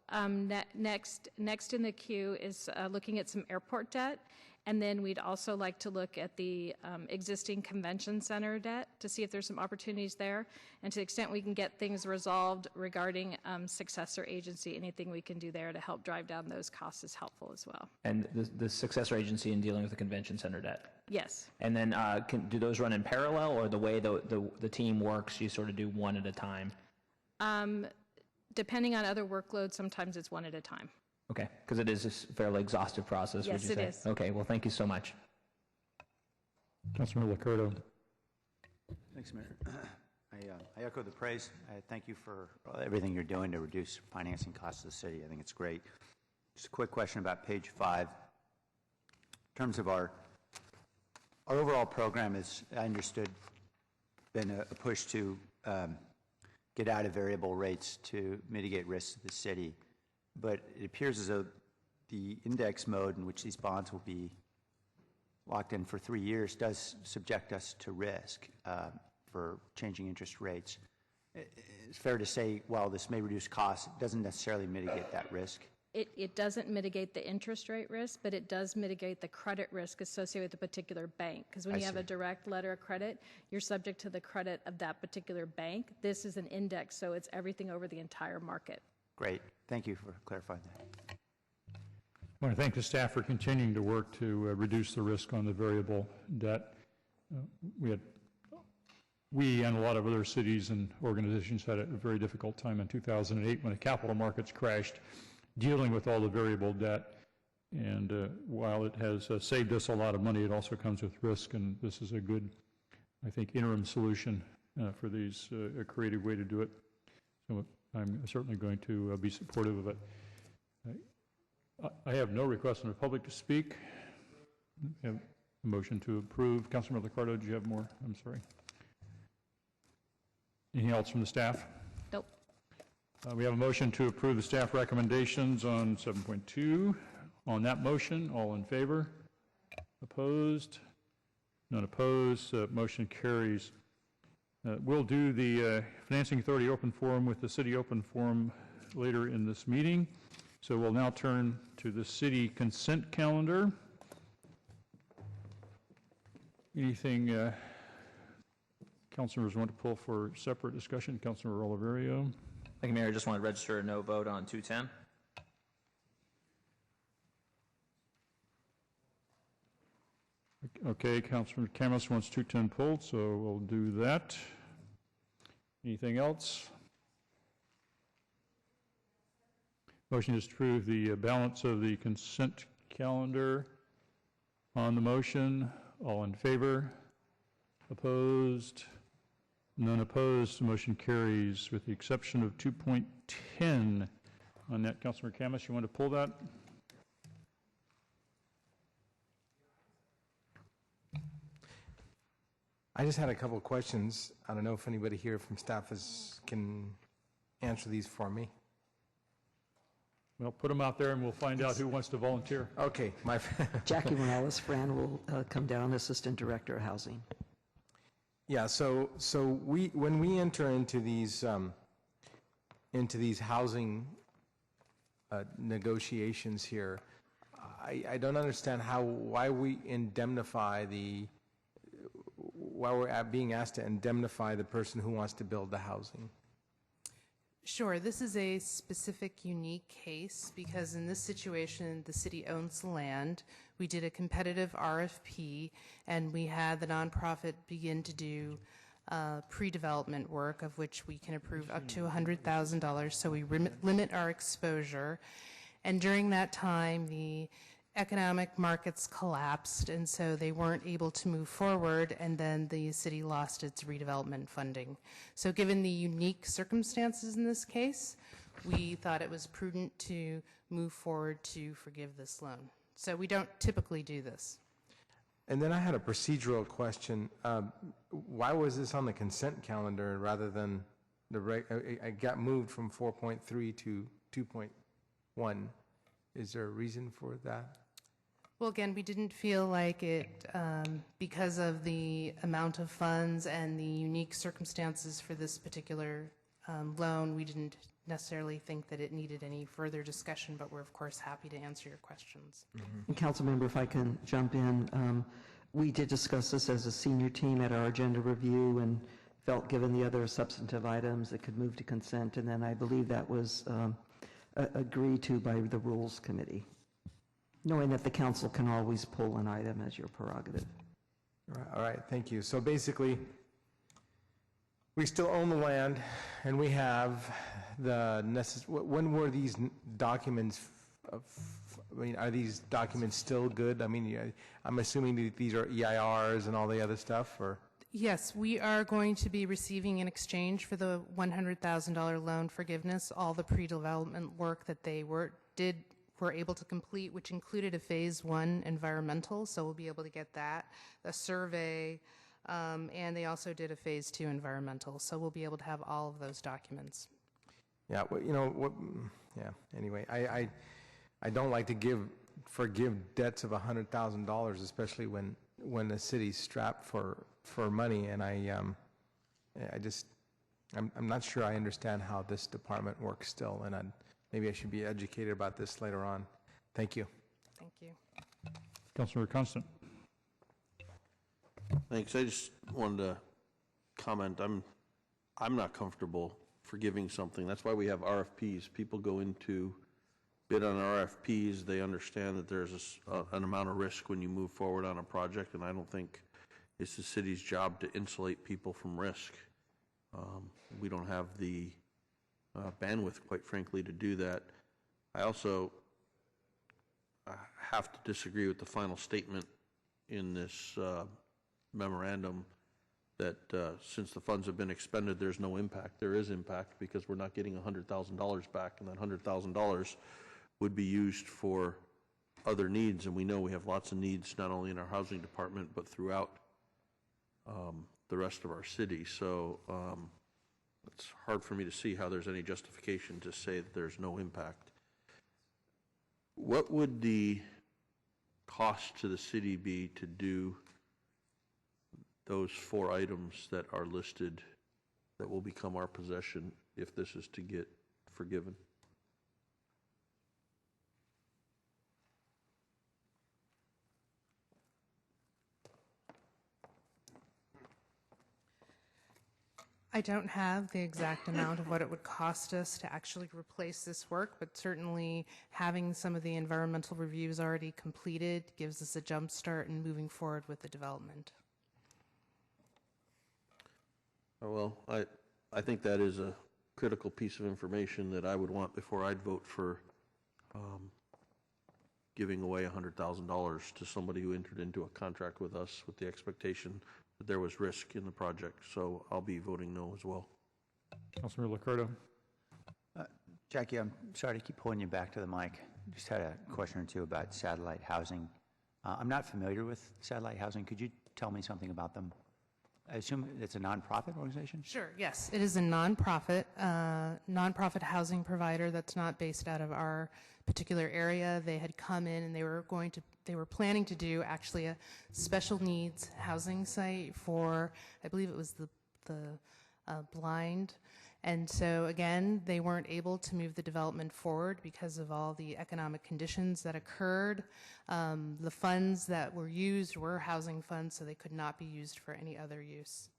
Next in the queue is looking at some airport debt. And then we'd also like to look at the existing convention center debt to see if there's some opportunities there. And to the extent we can get things resolved regarding successor agency, anything we can do there to help drive down those costs is helpful as well. And the successor agency in dealing with the convention center debt? Yes. And then do those run in parallel, or the way the team works, you sort of do one at a time? Depending on other workloads, sometimes it's one at a time. Okay, because it is a fairly exhaustive process, would you say? Yes, it is. Okay, well, thank you so much. Councilmember LICCARDO. Thanks, Mayor. I echo the praise. I thank you for everything you're doing to reduce financing costs of the city. I think it's great. Just a quick question about page 5. In terms of our overall program is, I understood, been a push to get out of variable rates to mitigate risks to the city. But it appears as though the index mode in which these bonds will be locked in for 3 years does subject us to risk for changing interest rates. It's fair to say, while this may reduce costs, it doesn't necessarily mitigate that risk. It doesn't mitigate the interest rate risk, but it does mitigate the credit risk associated with a particular bank. Because when you have a direct letter of credit, you're subject to the credit of that particular bank. This is an index, so it's everything over the entire market. Great. Thank you for clarifying that. I want to thank the staff for continuing to work to reduce the risk on the variable debt. We and a lot of other cities and organizations had a very difficult time in 2008 when the capital markets crashed, dealing with all the variable debt. And while it has saved us a lot of money, it also comes with risk, and this is a good, I think, interim solution for these, a creative way to do it. So I'm certainly going to be supportive of it. I have no request from the public to speak. I have a motion to approve. Councilmember LICCARDO, do you have more? I'm sorry. Anything else from the staff? Nope. We have a motion to approve the staff recommendations on 7.2. On that motion, all in favor? Opposed? None opposed. Motion carries. We'll do the Financing Authority open forum with the City open forum later in this meeting. So we'll now turn to the City consent calendar. Anything councilors want to pull for separate discussion? Councilmember Oliverio. Thank you, Mayor. I just want to register a no vote on 210. Okay, Councilman CAMIS wants 210 pulled, so we'll do that. Anything else? Motion is to approve the balance of the consent calendar. On the motion, all in favor? Opposed? None opposed. The motion carries with the exception of 2.10. On that, Councilor CAMIS, you want to pull that? I just had a couple of questions. I don't know if anybody here from staff can answer these for me. Well, put them out there and we'll find out who wants to volunteer. Okay. Jackie Morales, Fran, will come down, Assistant Director of Housing. Yeah, so when we enter into these housing negotiations here, I don't understand why we indemnify why we're being asked to indemnify the person who wants to build the housing. Sure. This is a specific, unique case because in this situation, the city owns the land. We did a competitive RFP, and we had the nonprofit begin to do pre-development work, of which we can approve up to $100,000, so we limit our exposure. And during that time, the economic markets collapsed, and so they weren't able to move forward, and then the city lost its redevelopment funding. So given the unique circumstances in this case, we thought it was prudent to move forward to forgive this loan. So we don't typically do this. And then I had a procedural question. Why was this on the consent calendar rather than I got moved from 4.3 to 2.1. Is there a reason for that? Well, again, we didn't feel like it, because of the amount of funds and the unique circumstances for this particular loan, we didn't necessarily think that it needed any further discussion, but we're of course happy to answer your questions. And Councilmember, if I can jump in, we did discuss this as a senior team at our agenda review and felt given the other substantive items that could move to consent, and then I believe that was agreed to by the Rules Committee, knowing that the council can always pull an item as your prerogative. All right, thank you. So basically, we still own the land, and we have the when were these documents, I mean, are these documents still good? I mean, I'm assuming that these are EIRs and all the other stuff, or? Yes, we are going to be receiving in exchange for the $100,000 loan forgiveness all the pre-development work that they were able to complete, which included a phase 1 environmental, so we'll be able to get that, a survey, and they also did a phase 2 environmental, so we'll be able to have all of those documents. Yeah, well, you know what? Yeah. Anyway, I don't like to forgive debts of $100,000, especially when the city's strapped for money, and I'm not sure I understand how this department works still, and maybe I should be educated about this later on. Thank you. Thank you. Councilor Constant. Thanks. I just wanted to comment. I'm not comfortable forgiving something. That's why we have RFPs. People go into bid on RFPs. They understand that there's an amount of risk when you move forward on a project, and I don't think it's the city's job to insulate people from risk. We don't have the bandwidth, quite frankly, to do that. I also have to disagree with the final statement in this memorandum that since the funds have been expended, there's no impact. There is impact because we're not getting $100,000 back, and that $100,000 would be used for other needs, and we know we have lots of needs not only in our housing department but throughout the rest of our city. So it's hard for me to see how there's any justification to say that there's no impact. What would the cost to the city be to do those 4 items that are listed that will become our possession if this is to get forgiven? I don't have the exact amount of what it would cost us to actually replace this work, but certainly having some of the environmental reviews already completed gives us a jump start in moving forward with the development. Well, I think that is a critical piece of information that I would want before I'd vote for giving away $100,000 to somebody who entered into a contract with us with the expectation that there was risk in the project. So I'll be voting no as well. Councilor LICCARDO. Jackie, I'm sorry to keep pulling you back to the mic. Just had a question or two about satellite housing. I'm not familiar with satellite housing. Could you tell me something about them? I assume it's a nonprofit organization? Sure, yes. It is a nonprofit housing provider that's not based out of our particular area. They had come in and they were planning to do actually a special needs housing site for, I believe it was the blind. And so again, they weren't able to move the development forward because of all the economic conditions that occurred. The funds that were used were housing funds, so they could not be used for any other use.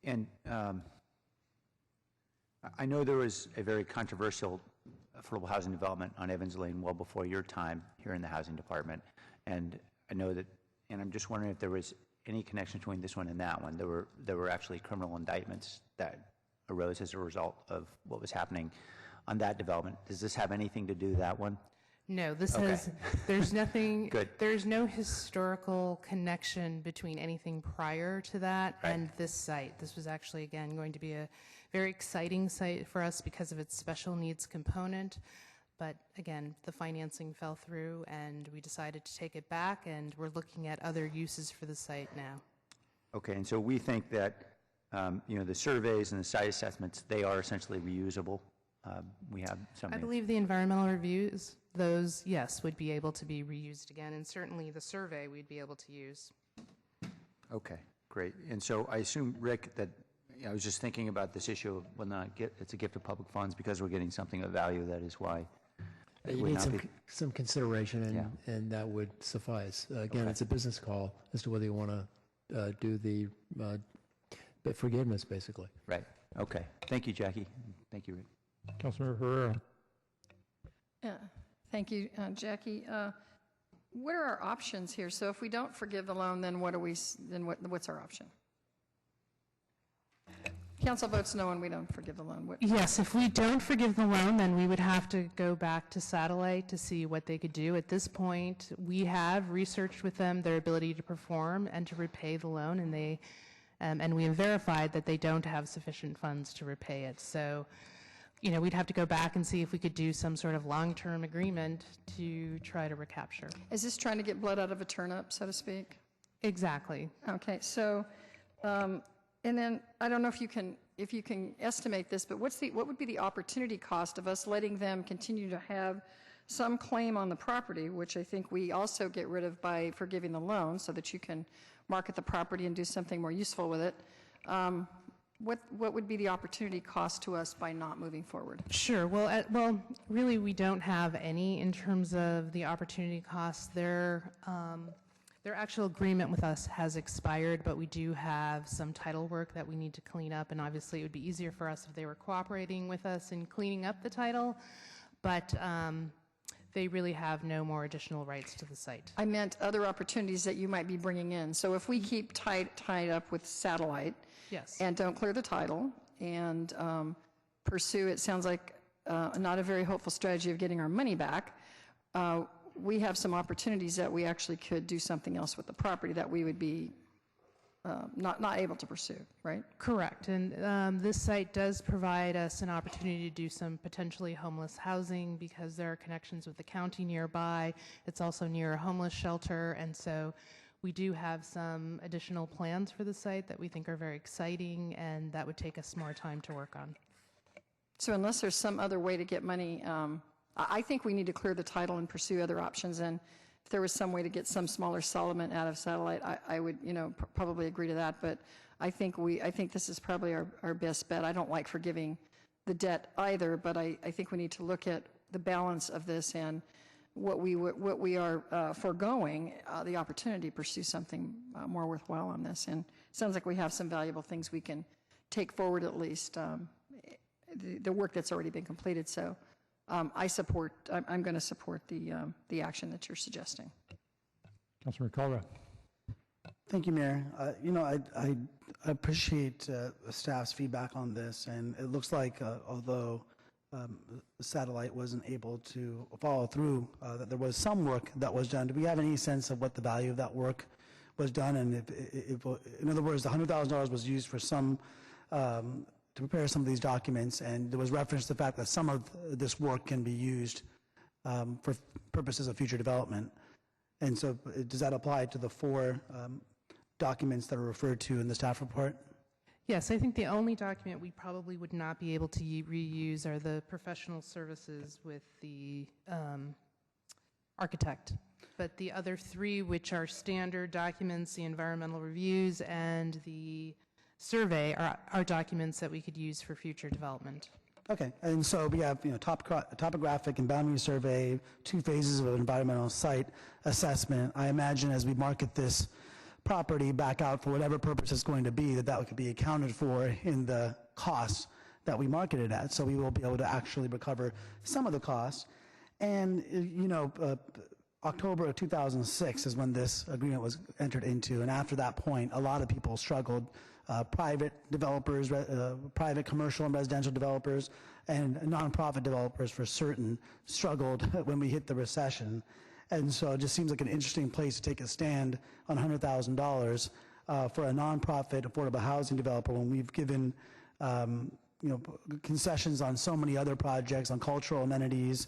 And I know there was a very controversial affordable housing development on Evans Lane well before your time here in the housing department, and I know that, and I'm just wondering if there was any connection between this one and that one. There were actually criminal indictments that arose as a result of what was happening on that development. Does this have anything to do with that one? No, this Okay. has, there's nothing, Good. there's no historical connection between anything prior to that and this site. This was actually, again, going to be a very exciting site for us because of its special needs component. But again, the financing fell through and we decided to take it back, and we're looking at other uses for the site now. Okay, and so we think that, the surveys and the site assessments, they are essentially reusable. We have something. I believe the environmental reviews, those, yes, would be able to be reused again, and certainly the survey we'd be able to use. Okay, great. And so I assume, Rick, that I was just thinking about this issue of whether or not it's a gift of public funds because we're getting something of value. That is why it You would need not be. some consideration, and that would suffice. Again, Okay. it's a business call as to whether you want to do the forgiveness, basically. Right. Okay. Thank you, Jackie. Thank you, Rick. Councilmember Herrera. Thank you, Jackie. What are our options here? So if we don't forgive the loan, then what's our option? Council votes no and we don't forgive the loan. Yes, if we don't forgive the loan, then we would have to go back to Satellite to see what they could do. At this point, we have researched with them their ability to perform and to repay the loan, and we have verified that they don't have sufficient funds to repay it. So, we'd have to go back and see if we could do some sort of long-term agreement to try to recapture. Is this trying to get blood out of a turnip, so to speak? Exactly. Okay, so, and then I don't know if you can estimate this, but what would be the opportunity cost of us letting them continue to have some claim on the property, which I think we also get rid of by forgiving the loan, so that you can market the property and do something more useful with it. What would be the opportunity cost to us by not moving forward? Sure. Well, really, we don't have any in terms of the opportunity costs. Their actual agreement with us has expired, but we do have some title work that we need to clean up, and obviously it would be easier for us if they were cooperating with us in cleaning up the title, but they really have no more additional rights to the site. I meant other opportunities that you might be bringing in. So if we keep tied up with Satellite, yes, and don't clear the title and pursue, it sounds like not a very hopeful strategy of getting our money back, we have some opportunities that we actually could do something else with the property that we would be not able to pursue, right? Correct. And this site does provide us an opportunity to do some potentially homeless housing because there are connections with the county nearby. It's also near a homeless shelter, and so we do have some additional plans for the site that we think are very exciting, and that would take us more time to work on. So unless there's some other way to get money, I think we need to clear the title and pursue other options, and if there was some way to get some smaller settlement out of Satellite, I would, probably agree to that, but I think this is probably our best bet. I don't like forgiving the debt either, but I think we need to look at the balance of this and what we are foregoing, the opportunity to pursue something more worthwhile on this. And it sounds like we have some valuable things we can take forward, at least the work that's already been completed. So I'm going to support the action that you're suggesting. Councilmember KALRA. Thank you, Mayor. I appreciate staff's feedback on this, and it looks like although Satellite wasn't able to follow through, that there was some work that was done. Do we have any sense of what the value of that work was done? And if in other words, the $100,000 was used for some to prepare some of these documents, and there was reference to the fact that some of this work can be used for purposes of future development. And so does that apply to the 4 documents that are referred to in the staff report? Yes, I think the only document we probably would not be able to reuse are the professional services with the architect. But the other 3, which are standard documents, the environmental reviews and the survey, are documents that we could use for future development. Okay, and so we have topographic and boundary survey, 2 phases of environmental site assessment. I imagine as we market this property back out for whatever purpose it's going to be, that could be accounted for in the costs that we market it at, so we will be able to actually recover some of the costs. And, October of 2006 is when this agreement was entered into, and after that point, a lot of people struggled. Private developers, private commercial and residential developers, and nonprofit developers for certain struggled when we hit the recession. And so it just seems like an interesting place to take a stand on $100,000 for a nonprofit affordable housing developer when we've given concessions on so many other projects, on cultural amenities,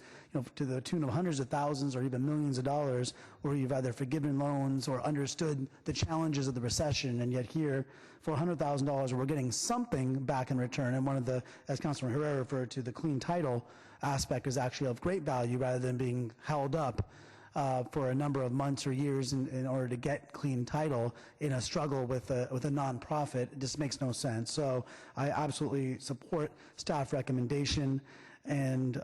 to the tune of hundreds of thousands or even millions of dollars, where you've either forgiven loans or understood the challenges of the recession, and yet here, for $100,000, we're getting something back in return. And one of the, as Councilman Herrera referred to, the clean title aspect is actually of great value rather than being held up for a number of months or years in order to get clean title in a struggle with a nonprofit. It just makes no sense. So I absolutely support staff recommendation, and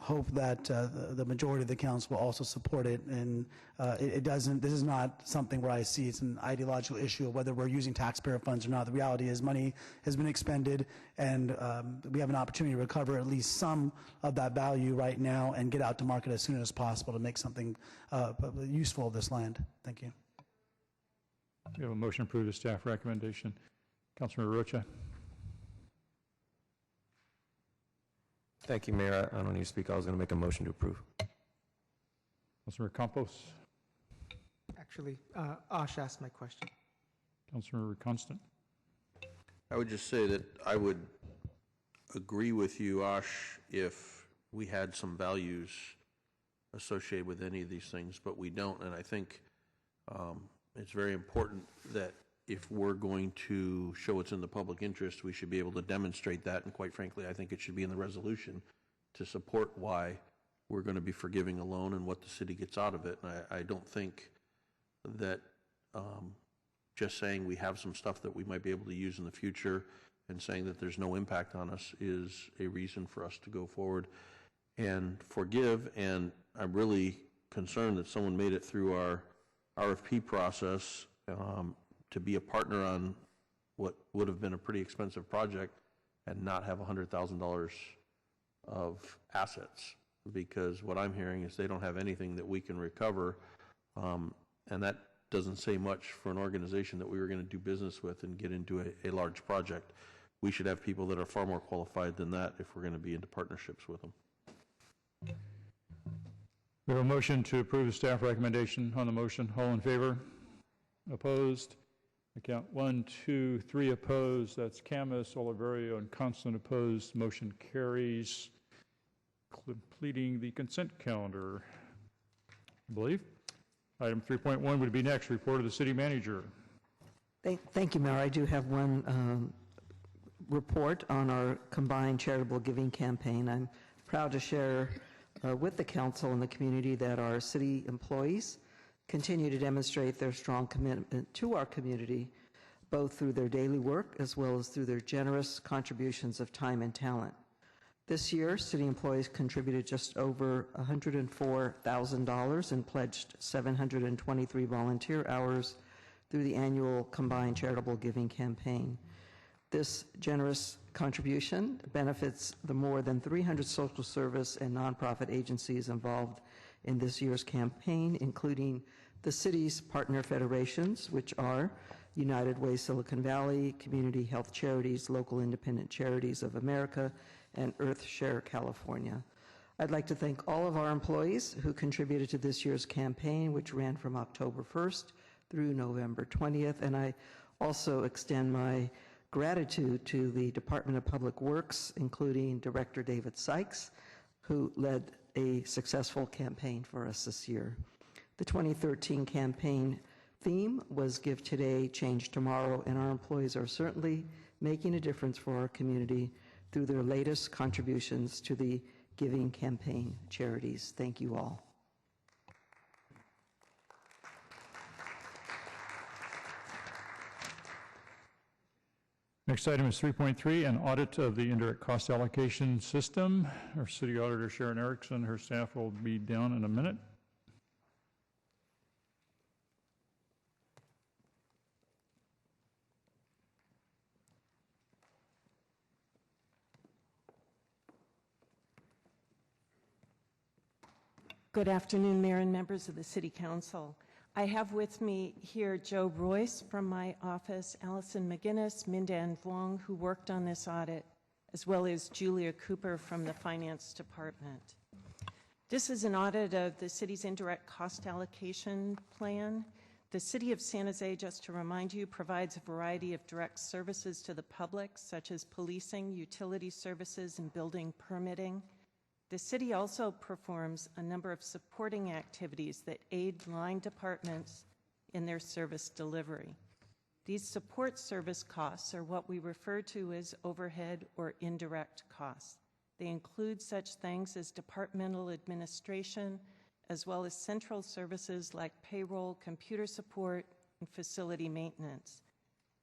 hope that the majority of the council will also support it. And this is not something where I see it's an ideological issue of whether we're using taxpayer funds or not. The reality is money has been expended, and we have an opportunity to recover at least some of that value right now and get out to market as soon as possible to make something useful of this land. Thank you. We have a motion to approve the staff recommendation. Councilor Rocha. Thank you, Mayor. I don't need to speak. I was going to make a motion to approve. Councilor Campos. Actually, Ash asked my question. Councilor Constant. I would just say that I would agree with you, Ash, if we had some values associated with any of these things, but we don't. And I think it's very important that if we're going to show it's in the public interest, we should be able to demonstrate that. And quite frankly, I think it should be in the resolution to support why we're going to be forgiving a loan and what the city gets out of it. And I don't think that just saying we have some stuff that we might be able to use in the future and saying that there's no impact on us is a reason for us to go forward and forgive. And I'm really concerned that someone made it through our RFP process to be a partner on what would have been a pretty expensive project and not have $100,000 of assets, because what I'm hearing is they don't have anything that we can recover, and that doesn't say much for an organization that we were going to do business with and get into a large project. We should have people that are far more qualified than that if we're going to be into partnerships with them. We have a motion to approve the staff recommendation. On the motion, all in favor? Opposed? I count 1, 2, 3 opposed. That's CAMIS, Oliverio, and Constant opposed. Motion carries. Completing the consent calendar, I believe. Item 3.1 would be next. Report of the city manager. Thank you, Mayor. I do have one report on our combined charitable giving campaign. I'm proud to share with the council and the community that our city employees continue to demonstrate their strong commitment to our community, both through their daily work as well as through their generous contributions of time and talent. This year, city employees contributed just over $104,000 and pledged 723 volunteer hours through the annual combined charitable giving campaign. This generous contribution benefits the more than 300 social service and nonprofit agencies involved in this year's campaign, including the city's partner federations, which are United Way Silicon Valley, Community Health Charities, Local Independent Charities of America, and EarthShare California. I'd like to thank all of our employees who contributed to this year's campaign, which ran from October 1st through November 20th, and I also extend my gratitude to the Department of Public Works, including Director David Sykes, who led a successful campaign for us this year. The 2013 campaign theme was Give Today, Change Tomorrow, and our employees are certainly making a difference for our community through their latest contributions to the giving campaign charities. Thank you all. Next item is 3.3, an audit of the indirect cost allocation system. Our city auditor, Sharon Erickson, her staff will be down in a minute. Good afternoon, Mayor and members of the City Council. I have with me here Joe Royce from my office, Allison McGinnis, Mindan Vuong, who worked on this audit, as well as Julia Cooper from the Finance Department. This is an audit of the city's indirect cost allocation plan. The City of San Jose, just to remind you, provides a variety of direct services to the public, such as policing, utility services, and building permitting. The city also performs a number of supporting activities that aid line departments in their service delivery. These support service costs are what we refer to as overhead or indirect costs. They include such things as departmental administration, as well as central services like payroll, computer support, and facility maintenance.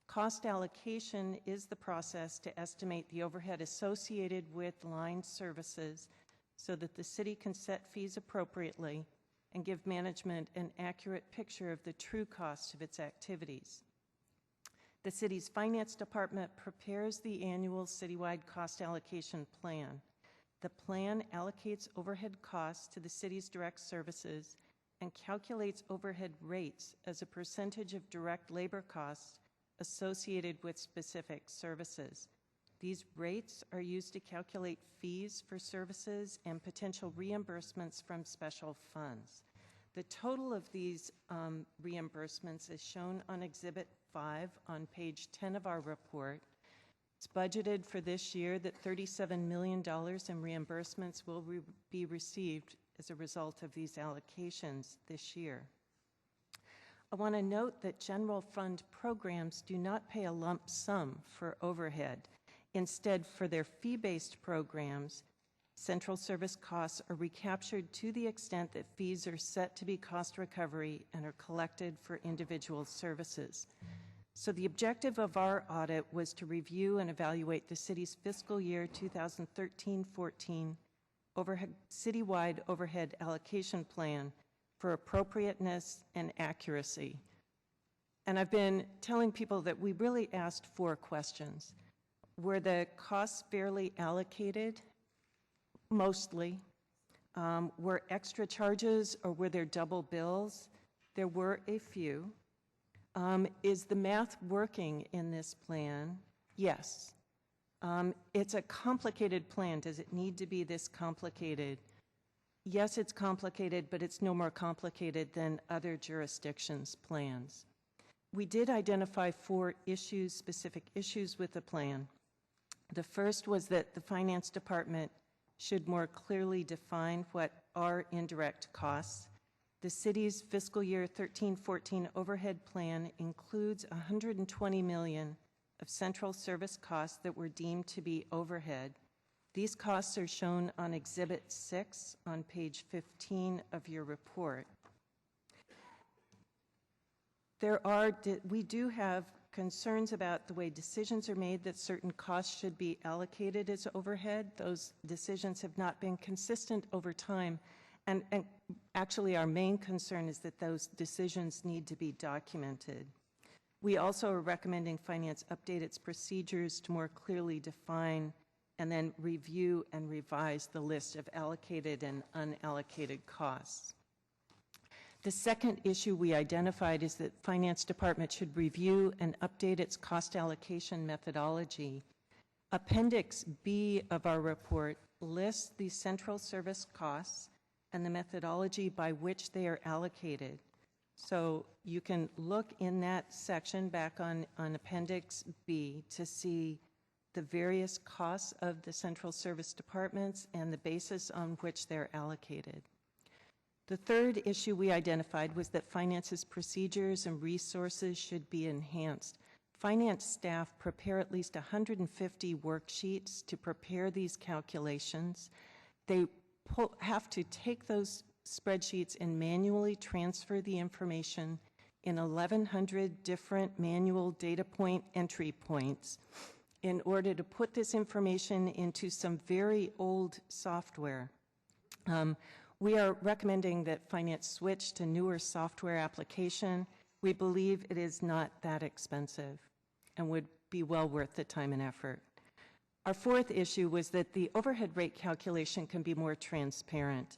Cost allocation is the process to estimate the overhead associated with line services so that the city can set fees appropriately and give management an accurate picture of the true cost of its activities. The city's finance department prepares the annual citywide cost allocation plan. The plan allocates overhead costs to the city's direct services and calculates overhead rates as a percentage of direct labor costs associated with specific services. These rates are used to calculate fees for services and potential reimbursements from special funds. The total of these reimbursements is shown on Exhibit 5 on page 10 of our report. It's budgeted for this year that $37 million in reimbursements will be received as a result of these allocations this year. I want to note that general fund programs do not pay a lump sum for overhead. Instead, for their fee-based programs, central service costs are recaptured to the extent that fees are set to be cost recovery and are collected for individual services. So the objective of our audit was to review and evaluate the city's fiscal year 2013-14 citywide overhead allocation plan for appropriateness and accuracy. And I've been telling people that we really asked 4 questions. Were the costs fairly allocated? Mostly. Were extra charges or were there double bills? There were a few. Is the math working in this plan? Yes. It's a complicated plan. Does it need to be this complicated? Yes, it's complicated, but it's no more complicated than other jurisdictions' plans. We did identify 4 issues, specific issues with the plan. The first was that the Finance Department should more clearly define what are indirect costs. The city's fiscal year 13-14 overhead plan includes $120 million of central service costs that were deemed to be overhead. These costs are shown on Exhibit 6 on page 15 of your report. We do have concerns about the way decisions are made that certain costs should be allocated as overhead. Those decisions have not been consistent over time. And actually, our main concern is that those decisions need to be documented. We also are recommending Finance update its procedures to more clearly define and then review and revise the list of allocated and unallocated costs. The second issue we identified is that Finance Department should review and update its cost allocation methodology. Appendix B of our report lists the central service costs and the methodology by which they are allocated. So you can look in that section back on Appendix B to see the various costs of the central service departments and the basis on which they're allocated. The third issue we identified was that Finance's procedures and resources should be enhanced. Finance staff prepare at least 150 worksheets to prepare these calculations. They have to take those spreadsheets and manually transfer the information in 1,100 different manual data point entry points in order to put this information into some very old software. We are recommending that Finance switch to newer software application. We believe it is not that expensive and would be well worth the time and effort. Our fourth issue was that the overhead rate calculation can be more transparent.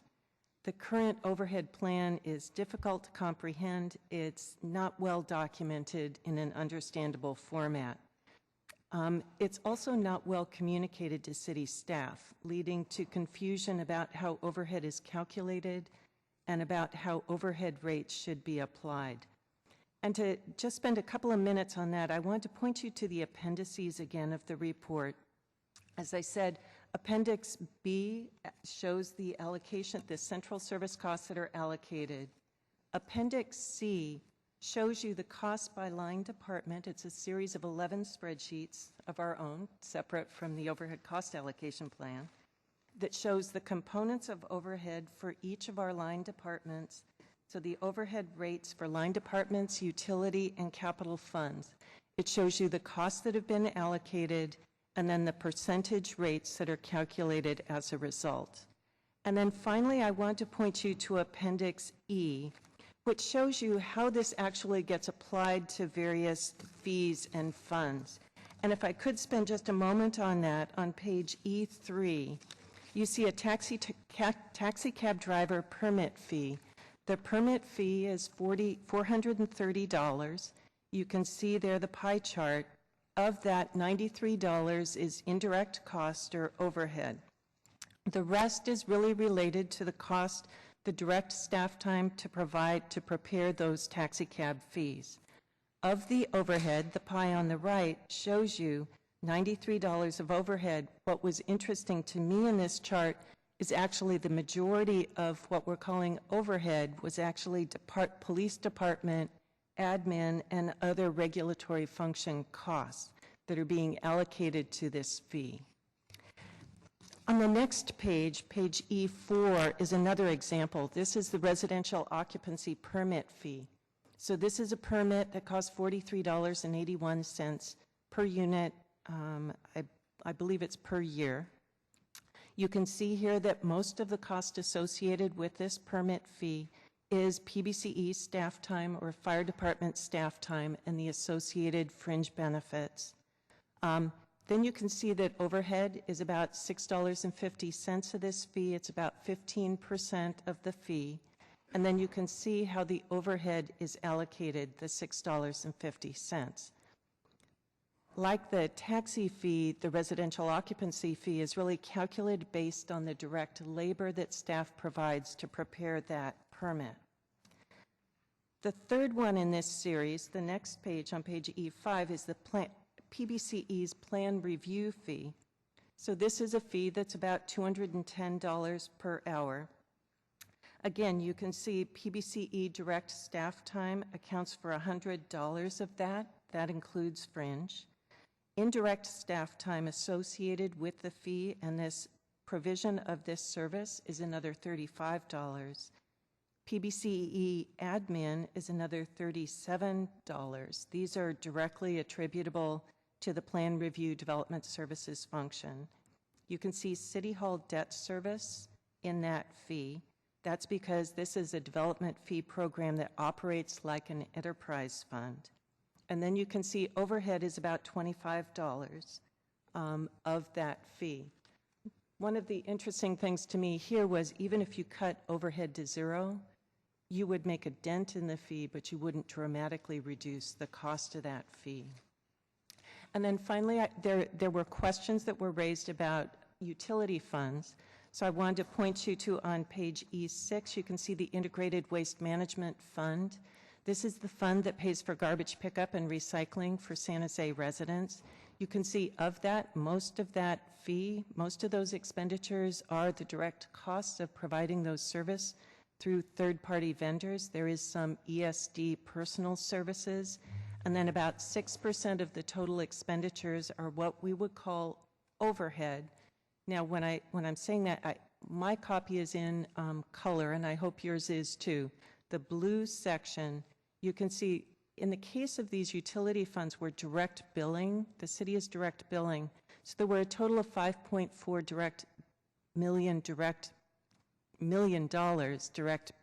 The current overhead plan is difficult to comprehend. It's not well documented in an understandable format. It's also not well communicated to city staff, leading to confusion about how overhead is calculated and about how overhead rates should be applied. And to just spend a couple of minutes on that, I want to point you to the appendices again of the report. As I said, Appendix B shows the allocation, the central service costs that are allocated. Appendix C shows you the cost by line department. It's a series of 11 spreadsheets of our own, separate from the overhead cost allocation plan, that shows the components of overhead for each of our line departments. So the overhead rates for line departments, utility, and capital funds. It shows you the costs that have been allocated and then the percentage rates that are calculated as a result. And then finally, I want to point you to Appendix E, which shows you how this actually gets applied to various fees and funds. And if I could spend just a moment on that, on page E3, you see a taxi cab driver permit fee. The permit fee is $430. You can see there the pie chart. Of that, $93 is indirect cost or overhead. The rest is really related to the cost, the direct staff time to prepare those taxi cab fees. Of the overhead, the pie on the right shows you $93 of overhead. What was interesting to me in this chart is actually the majority of what we're calling overhead was actually police department, admin, and other regulatory function costs that are being allocated to this fee. On the next page, page E4, is another example. This is the residential occupancy permit fee. So this is a permit that costs $43.81 per unit. I believe it's per year. You can see here that most of the cost associated with this permit fee is PBCE staff time or fire department staff time and the associated fringe benefits. Then you can see that overhead is about $6.50 of this fee. It's about 15% of the fee. And then you can see how the overhead is allocated, the $6.50. Like the taxi fee, the residential occupancy fee is really calculated based on the direct labor that staff provides to prepare that permit. The third one in this series, the next page on page E5, is the PBCE's plan review fee. So this is a fee that's about $210 per hour. Again, you can see PBCE direct staff time accounts for $100 of that. That includes fringe. Indirect staff time associated with the fee and this provision of this service is another $35. PBCE admin is another $37. These are directly attributable to the Plan Review Development Services function. You can see City Hall debt service in that fee. That's because this is a development fee program that operates like an enterprise fund. And then you can see overhead is about $25 of that fee. One of the interesting things to me here was even if you cut overhead to zero, you would make a dent in the fee, but you wouldn't dramatically reduce the cost of that fee. And then finally, there were questions that were raised about utility funds. So I wanted to point you to on page E6, you can see the Integrated Waste Management Fund. This is the fund that pays for garbage pickup and recycling for San Jose residents. You can see of that, most of that fee, most of those expenditures are the direct costs of providing those service through third-party vendors. There is some ESD personal services, and then about 6% of the total expenditures are what we would call overhead. Now, when I'm saying that, my copy is in color, and I hope yours is too. The blue section, you can see in the case of these utility funds, we're direct billing. The city is direct billing. So there were a total of $5.4 million direct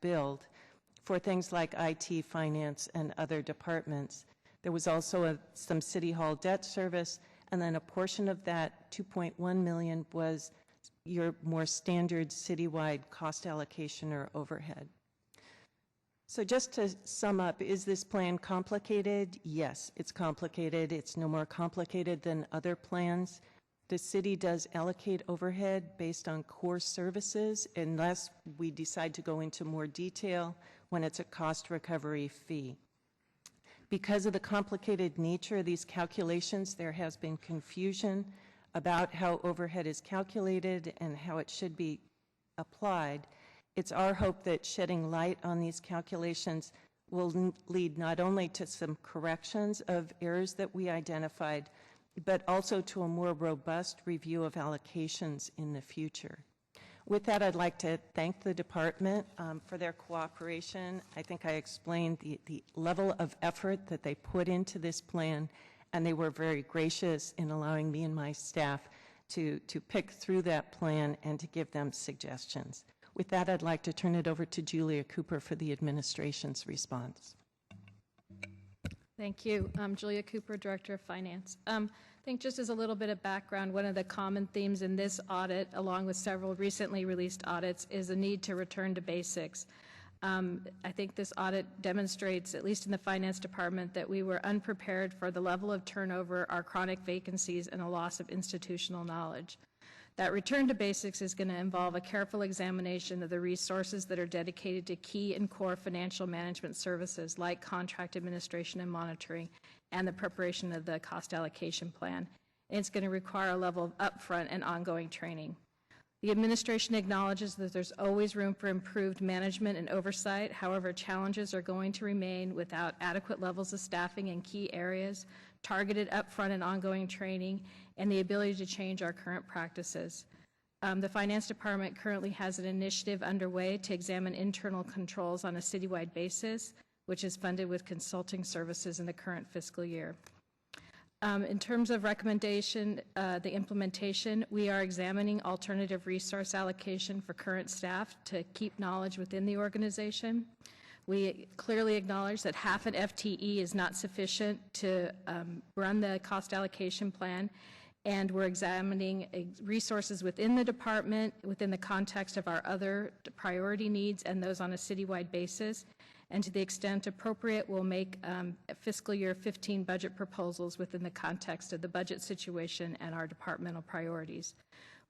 billed for things like IT, finance, and other departments. There was also some City Hall debt service, and then a portion of that $2.1 million was your more standard citywide cost allocation or overhead. So just to sum up, is this plan complicated? Yes, it's complicated. It's no more complicated than other plans. The city does allocate overhead based on core services unless we decide to go into more detail when it's a cost recovery fee. Because of the complicated nature of these calculations, there has been confusion about how overhead is calculated and how it should be applied. It's our hope that shedding light on these calculations will lead not only to some corrections of errors that we identified, but also to a more robust review of allocations in the future. With that, I'd like to thank the department for their cooperation. I think I explained the level of effort that they put into this plan, and they were very gracious in allowing me and my staff to pick through that plan and to give them suggestions. With that, I'd like to turn it over to Julia Cooper for the administration's response. Thank you. Julia Cooper, Director of Finance. I think just as a little bit of background, one of the common themes in this audit, along with several recently released audits, is a need to return to basics. I think this audit demonstrates, at least in the Finance Department, that we were unprepared for the level of turnover, our chronic vacancies, and a loss of institutional knowledge. That return to basics is going to involve a careful examination of the resources that are dedicated to key and core financial management services like contract administration and monitoring and the preparation of the cost allocation plan. And it's going to require a level of upfront and ongoing training. The administration acknowledges that there's always room for improved management and oversight. However, challenges are going to remain without adequate levels of staffing in key areas, targeted upfront and ongoing training, and the ability to change our current practices. The Finance Department currently has an initiative underway to examine internal controls on a citywide basis, which is funded with consulting services in the current fiscal year. In terms of recommendation, the implementation, we are examining alternative resource allocation for current staff to keep knowledge within the organization. We clearly acknowledge that half an FTE is not sufficient to run the cost allocation plan, and we're examining resources within the department within the context of our other priority needs and those on a citywide basis. And to the extent appropriate, we'll make fiscal year 15 budget proposals within the context of the budget situation and our departmental priorities.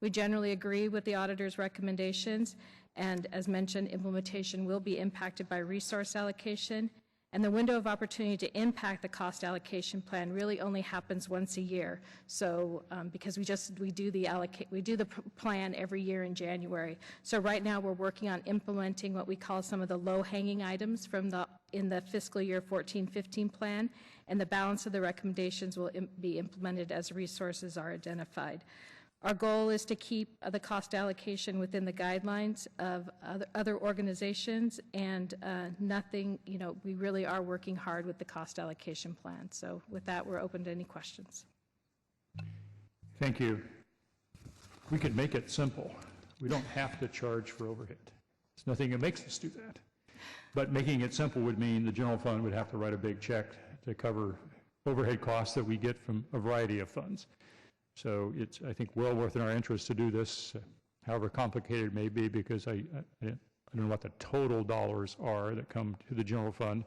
We generally agree with the auditor's recommendations, and as mentioned, implementation will be impacted by resource allocation, and the window of opportunity to impact the cost allocation plan really only happens once a year. So because we do the plan every year in January. So right now we're working on implementing what we call some of the low-hanging items in the fiscal year 14-15 plan, and the balance of the recommendations will be implemented as resources are identified. Our goal is to keep the cost allocation within the guidelines of other organizations, and nothing, we really are working hard with the cost allocation plan. So with that, we're open to any questions. Thank you. We could make it simple. We don't have to charge for overhead. There's nothing that makes us do that. But making it simple would mean the general fund would have to write a big check to cover overhead costs that we get from a variety of funds. So it's, I think, well worth in our interest to do this, however complicated it may be, because I don't know what the total dollars are that come to the general fund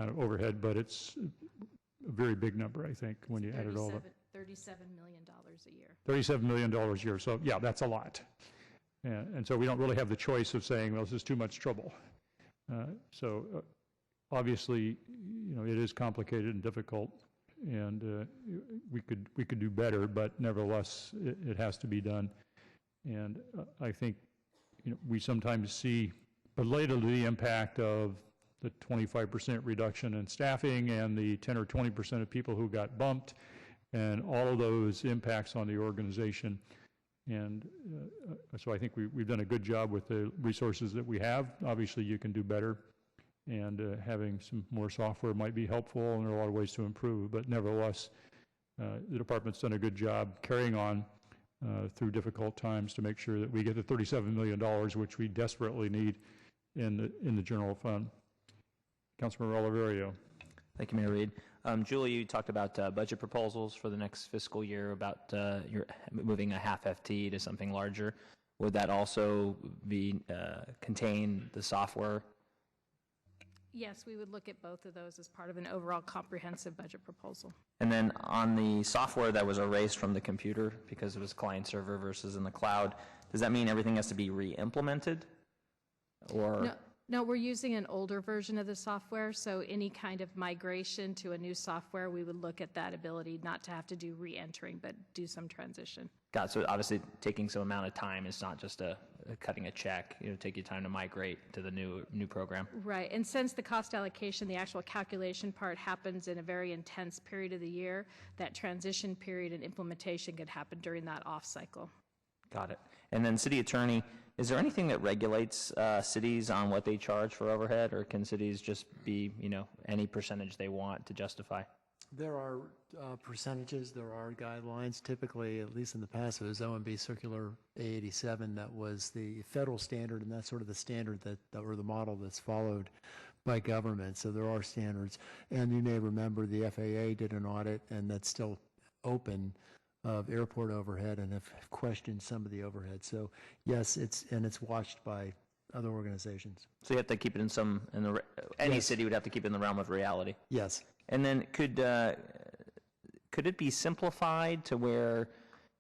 out of overhead, but it's a very big number, I think, when you add it all up. $37 million a year. $37 million a year. So, yeah, that's a lot. And so we don't really have the choice of saying, well, this is too much trouble. Obviously, it is complicated and difficult. And we could do better, but nevertheless, it has to be done. And I think we sometimes see belatedly the impact of the 25% reduction in staffing and the 10 or 20% of people who got bumped, and all of those impacts on the organization. And so I think we've done a good job with the resources that we have. Obviously, you can do better. And having some more software might be helpful, and there are a lot of ways to improve. But nevertheless, the department's done a good job carrying on through difficult times to make sure that we get the $37 million, which we desperately need in the general fund. Councilmember Oliverio. Thank you, Mayor Reed. Julie, you talked about budget proposals for the next fiscal year, about you're moving a half FT to something larger. Would that also be contain the software? Yes, we would look at both of those as part of an overall comprehensive budget proposal. And then on the software that was erased from the computer because it was client server versus in the cloud, does that mean everything has to be re-implemented? Or No, we're using an older version of the software, so any kind of migration to a new software, we would look at that ability not to have to do re-entering, but do some transition. Got it. So obviously taking some amount of time is not just cutting a check. Take your time to migrate to the new program. Right, and since the cost allocation, the actual calculation part happens in a very intense period of the year, that transition period and implementation could happen during that off cycle. Got it. And then city attorney, is there anything that regulates cities on what they charge for overhead, or can cities just be, any percentage they want to justify? There are percentages, there are guidelines. Typically, at least in the past, it was OMB Circular A87 that was the federal standard, and that's sort of the standard that or the model that's followed by government. So there are standards. And you may remember the FAA did an audit, and that's still open, of airport overhead, and have questioned some of the overhead. So yes, it's watched by other organizations. So you have to keep it any Yes. city would have to keep it in the realm of reality. Yes. And then could it be simplified to where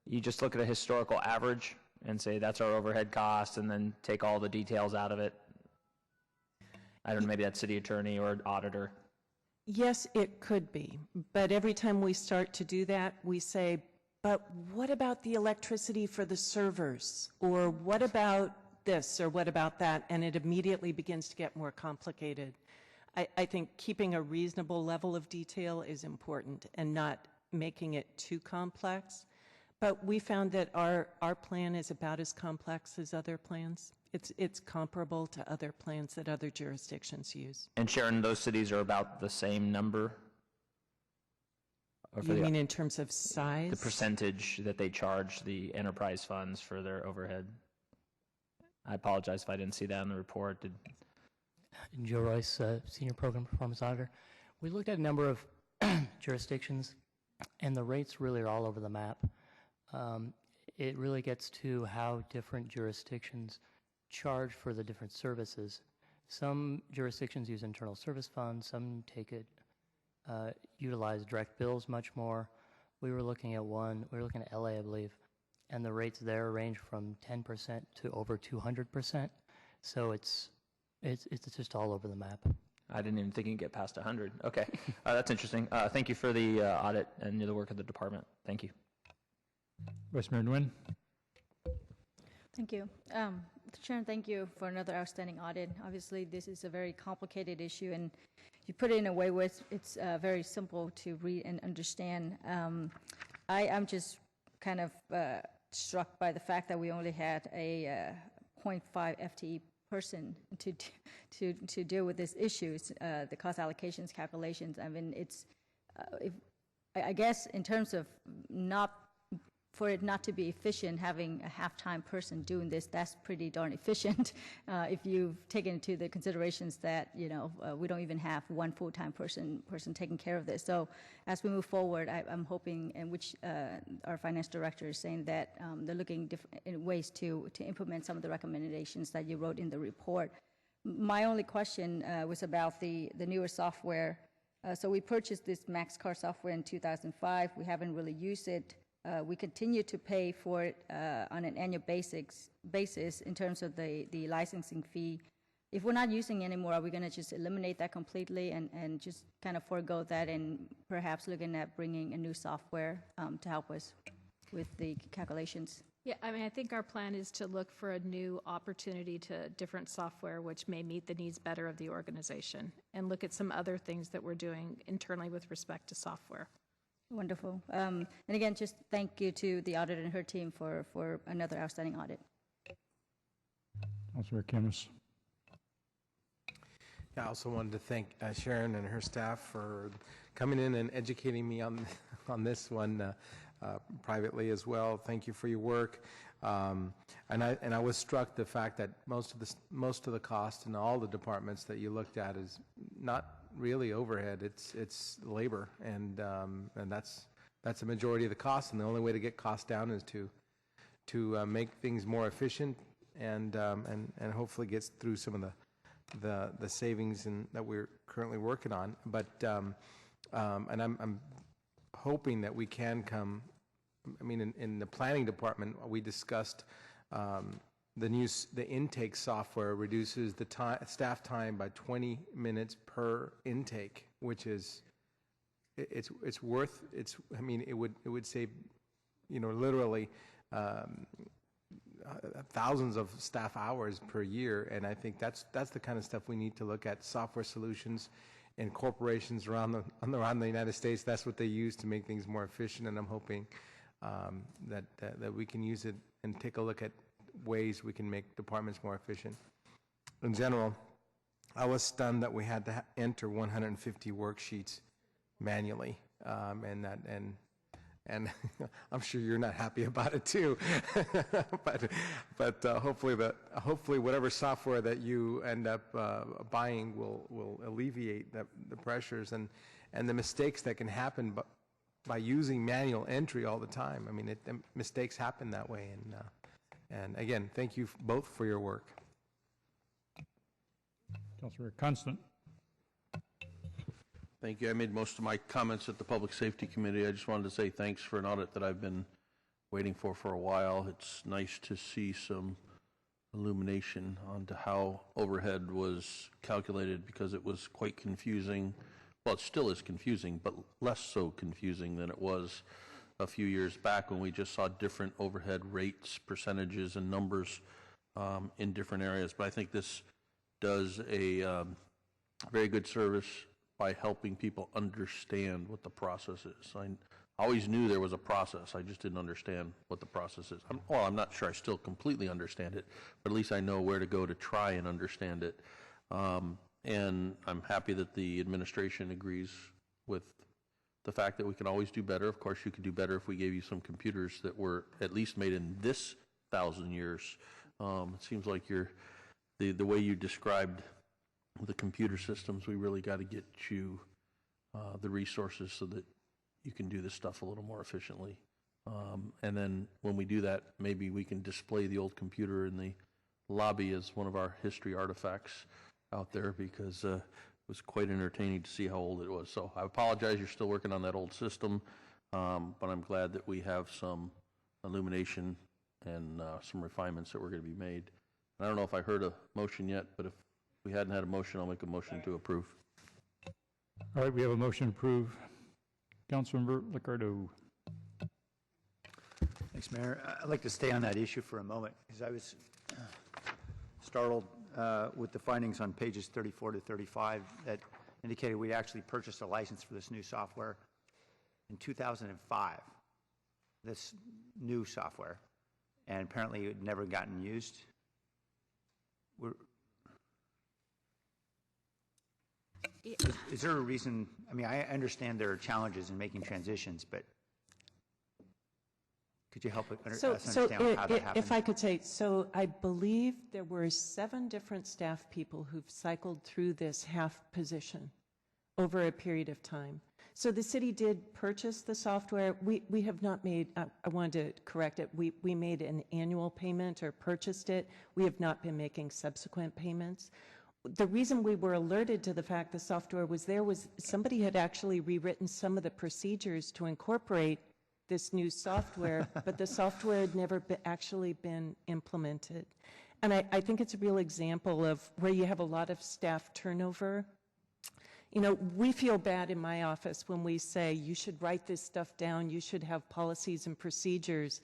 you just look at a historical average and say that's our overhead cost, and then take all the details out of it? I don't know, maybe that's city attorney or auditor. Yes, it could be. But every time we start to do that, we say, but what about the electricity for the servers? Or what about this? Or what about that? And it immediately begins to get more complicated. I think keeping a reasonable level of detail is important and not making it too complex. But we found that our plan is about as complex as other plans. It's comparable to other plans that other jurisdictions use. And Sharon, those cities are about the same number? You mean in terms of size? The percentage that they charge the enterprise funds for their overhead. I apologize if I didn't see that in the report. Joe Royce, Senior Program Performance Auditor. We looked at a number of jurisdictions, and the rates really are all over the map. It really gets to how different jurisdictions charge for the different services. Some jurisdictions use internal service funds, some utilize direct bills much more. We were looking at LA, I believe, and the rates there range from 10% to over 200%. So it's just all over the map. I didn't even think you could get past 100. Okay, that's interesting. Thank you for the audit and the work of the department. Thank you. Vice Mayor Nguyen. Thank you. Sharon, thank you for another outstanding audit. Obviously, this is a very complicated issue, and you put it in a way where it's very simple to read and understand. I'm just kind of struck by the fact that we only had a 0.5 FTE person to deal with these issues, the cost allocations calculations. I mean, I guess in terms of for it not to be efficient, having a half-time person doing this, that's pretty darn efficient. If you've taken into the considerations that we don't even have one full-time person taking care of this. So as we move forward, I'm hoping, and which our finance director is saying, that they're looking in ways to implement some of the recommendations that you wrote in the report. My only question was about the newer software. So we purchased this MaxCard software in 2005. We haven't really used it. We continue to pay for it on an annual basis in terms of the licensing fee. If we're not using it anymore, are we going to just eliminate that completely and just kind of forego that, and perhaps looking at bringing a new software to help us with the calculations? Yeah, I mean, I think our plan is to look for a new opportunity to different software which may meet the needs better of the organization, and look at some other things that we're doing internally with respect to software. Wonderful. And again, just thank you to the auditor and her team for another outstanding audit. Councilor KHAMIS. Yeah, I also wanted to thank Sharon and her staff for coming in and educating me on this one privately as well. Thank you for your work. And I was struck the fact that most of the cost in all the departments that you looked at is not really overhead. It's labor, and that's a majority of the cost. And the only way to get costs down is to make things more efficient, and hopefully get through some of the savings that we're currently working on. But and I'm hoping that we can come. I mean, in the planning department, we discussed the intake software reduces the staff time by 20 minutes per intake, which is it's worth. I mean, it would save, literally thousands of staff hours per year, and I think that's the kind of stuff we need to look at. Software solutions and corporations around the United States, that's what they use to make things more efficient, and I'm hoping that we can use it and take a look at ways we can make departments more efficient. In general, I was stunned that we had to enter 150 worksheets manually, and I'm sure you're not happy about it too. but hopefully whatever software that you end up buying will alleviate the pressures and the mistakes that can happen by using manual entry all the time. I mean, mistakes happen that way, and again, thank you both for your work. Councilor Constant. Thank you. I made most of my comments at the Public Safety Committee. I just wanted to say thanks for an audit that I've been waiting for a while. It's nice to see some illumination onto how overhead was calculated, because it was quite confusing. Well, it still is confusing, but less so confusing than it was a few years back when we just saw different overhead rates, percentages, and numbers in different areas. But I think this does a very good service by helping people understand what the process is. I always knew there was a process. I just didn't understand what the process is. I'm not sure I still completely understand it, but at least I know where to go to try and understand it. And I'm happy that the administration agrees with the fact that we can always do better. Of course, you could do better if we gave you some computers that were at least made in this 1,000 years. It seems like the way you described the computer systems, we really got to get you the resources so that you can do this stuff a little more efficiently. And then when we do that, maybe we can display the old computer in the lobby as one of our history artifacts out there, because it was quite entertaining to see how old it was. So I apologize, you're still working on that old system, but I'm glad that we have some illumination and some refinements that were going to be made. And I don't know if I heard a motion yet, but if we hadn't had a motion, I'll make a motion to approve. All right, we have a motion to approve. Councilmember LICCARDO. Thanks, Mayor. I'd like to stay on that issue for a moment, because I was startled with the findings on pages 34 to 35 that indicated we'd actually purchased a license for this new software in 2005, this new software, and apparently it had never gotten used. Is there a reason? I mean, I understand there are challenges in making transitions, but could you help us understand how that happened? If I could say, so I believe there were 7 different staff people who've cycled through this half position over a period of time. So the city did purchase the software. We have not made, I wanted to correct it, we made an annual payment or purchased it. We have not been making subsequent payments. The reason we were alerted to the fact the software was there was somebody had actually rewritten some of the procedures to incorporate this new software, but the software had never actually been implemented. And I think it's a real example of where you have a lot of staff turnover. You know, we feel bad in my office when we say you should write this stuff down, you should have policies and procedures.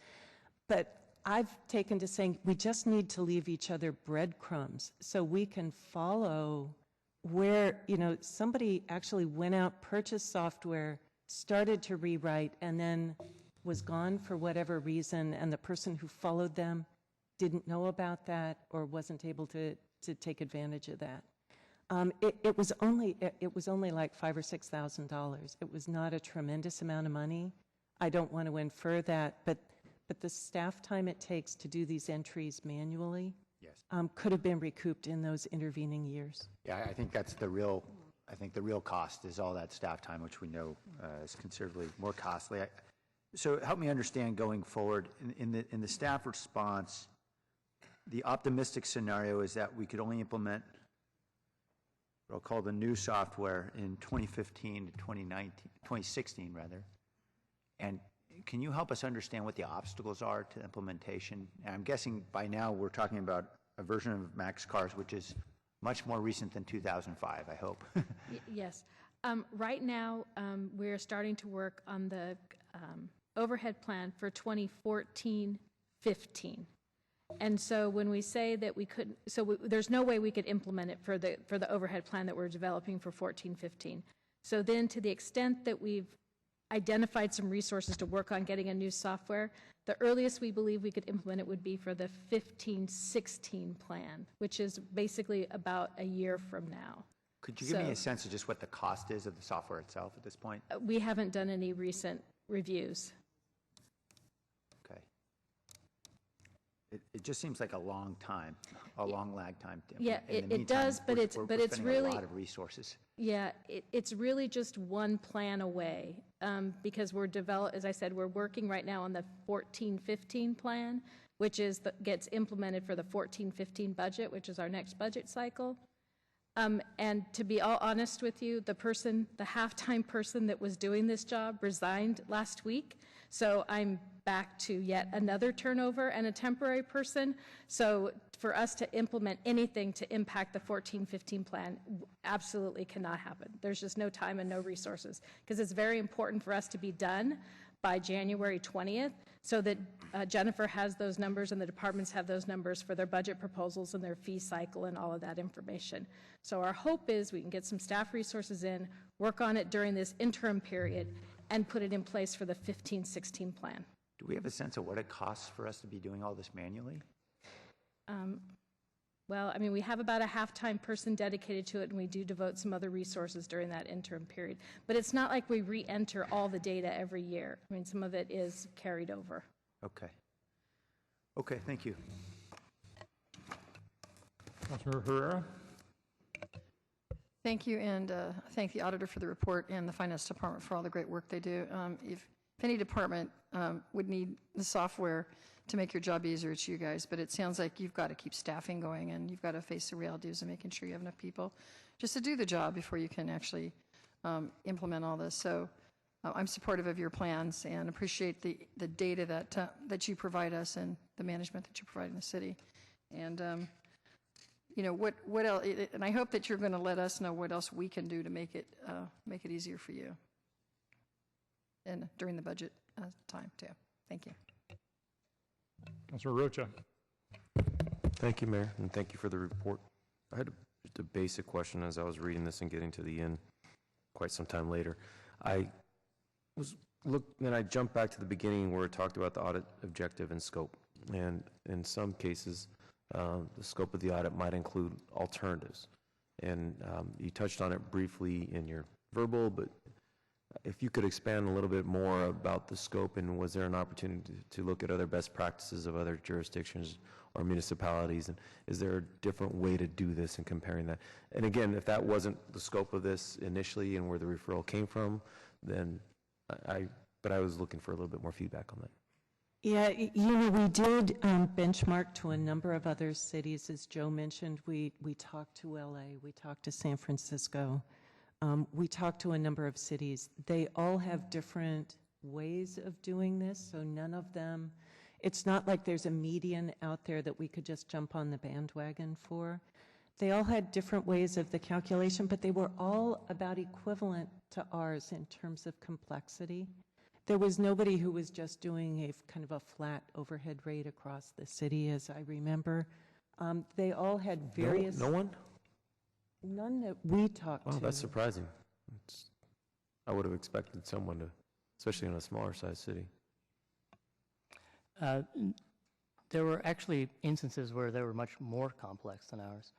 But I've taken to saying we just need to leave each other breadcrumbs so we can follow where, you know, somebody actually went out, purchased software, started to rewrite, and then was gone for whatever reason, and the person who followed them didn't know about that or wasn't able to take advantage of that. It was only like $5,000 or $6,000. It was not a tremendous amount of money. I don't want to infer that, but the staff time it takes to do these entries manually could have been recouped in those intervening years. Yeah, I think that's the real I think the real cost is all that staff time, which we know is considerably more costly. So help me understand going forward. In the staff response, the optimistic scenario is that we could only implement what I'll call the new software in 2015 to 2016 rather. And can you help us understand what the obstacles are to implementation? And I'm guessing by now we're talking about a version of MaxCars which is much more recent than 2005, I hope. Yes. Right now, we're starting to work on the overhead plan for 2014-15. And so when we say that we couldn't, there's no way we could implement it for the overhead plan that we're developing for 14-15. So then to the extent that we've identified some resources to work on getting a new software, the earliest we believe we could implement it would be for the 15-16 plan, which is basically about a year from now. Could you give me a sense of just what the cost is of the software itself at this point? We haven't done any recent reviews. Okay. It just seems like a long time, a long lag time. Yeah, In the it does, but it's spending really a lot of resources. Yeah, it's really just one plan away because as I said, we're working right now on the 14-15 plan, which gets implemented for the 14-15 budget, which is our next budget cycle. And to be all honest with you, the half-time person that was doing this job resigned last week. So I'm back to yet another turnover and a temporary person. So for us to implement anything to impact the 14-15 plan absolutely cannot happen. There's just no time and no resources because it's very important for us to be done by January 20th so that Jennifer has those numbers and the departments have those numbers for their budget proposals and their fee cycle and all of that information. So our hope is we can get some staff resources in, work on it during this interim period, and put it in place for the 15-16 plan. Do we have a sense of what it costs for us to be doing all this manually? Well, I mean, we have about a half-time person dedicated to it, and we do devote some other resources during that interim period. But it's not like we re-enter all the data every year. I mean, some of it is carried over. Okay. Okay, thank you. Councilor Herrera. Thank you, and thank the auditor for the report and the finance department for all the great work they do. If any department would need the software to make your job easier, it's you guys, but it sounds like you've got to keep staffing going and you've got to face the realities of making sure you have enough people just to do the job before you can actually implement all this. So I'm supportive of your plans and appreciate the data that you provide us and the management that you provide in the city. And you know, what else, and I hope that you're going to let us know what else we can do to make it easier for you and during the budget time too. Thank you. Councilor Rocha. Thank you, Mayor, and thank you for the report. I had just a basic question as I was reading this and getting to the end quite some time later. I jumped back to the beginning where it talked about the audit objective and scope. And in some cases, the scope of the audit might include alternatives. And you touched on it briefly in your verbal, but if you could expand a little bit more about the scope, and was there an opportunity to look at other best practices of other jurisdictions or municipalities, and is there a different way to do this and comparing that? And again, if that wasn't the scope of this initially and where the referral came from, then I was looking for a little bit more feedback on that. Yeah, you know, we did benchmark to a number of other cities. As Joe mentioned, we talked to LA, we talked to San Francisco. We talked to a number of cities. They all have different ways of doing this, so none of them, it's not like there's a median out there that we could just jump on the bandwagon for. They all had different ways of the calculation, but they were all about equivalent to ours in terms of complexity. There was nobody who was just doing a kind of a flat overhead rate across the city, as I remember. They all had various... No one? None that we talked to. Wow, that's surprising. I would have expected someone to, especially in a smaller size city. There were actually instances where they were much more complex than ours.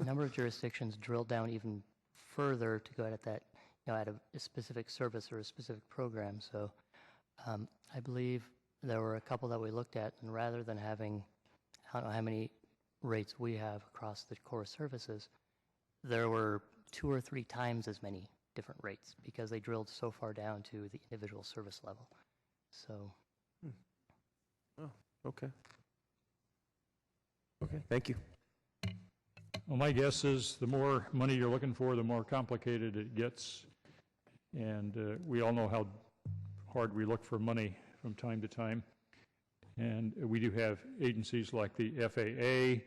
Number of jurisdictions drilled down even further to go at that, at a specific service or a specific program. So I believe there were a couple that we looked at, and rather than having, I don't know how many rates we have across the core services, there were 2 or 3 times as many different rates because they drilled so far down to the individual service level. So. Oh, okay. Okay, thank you. Well, my guess is the more money you're looking for, the more complicated it gets. And we all know how hard we look for money from time to time. And we do have agencies like the FAA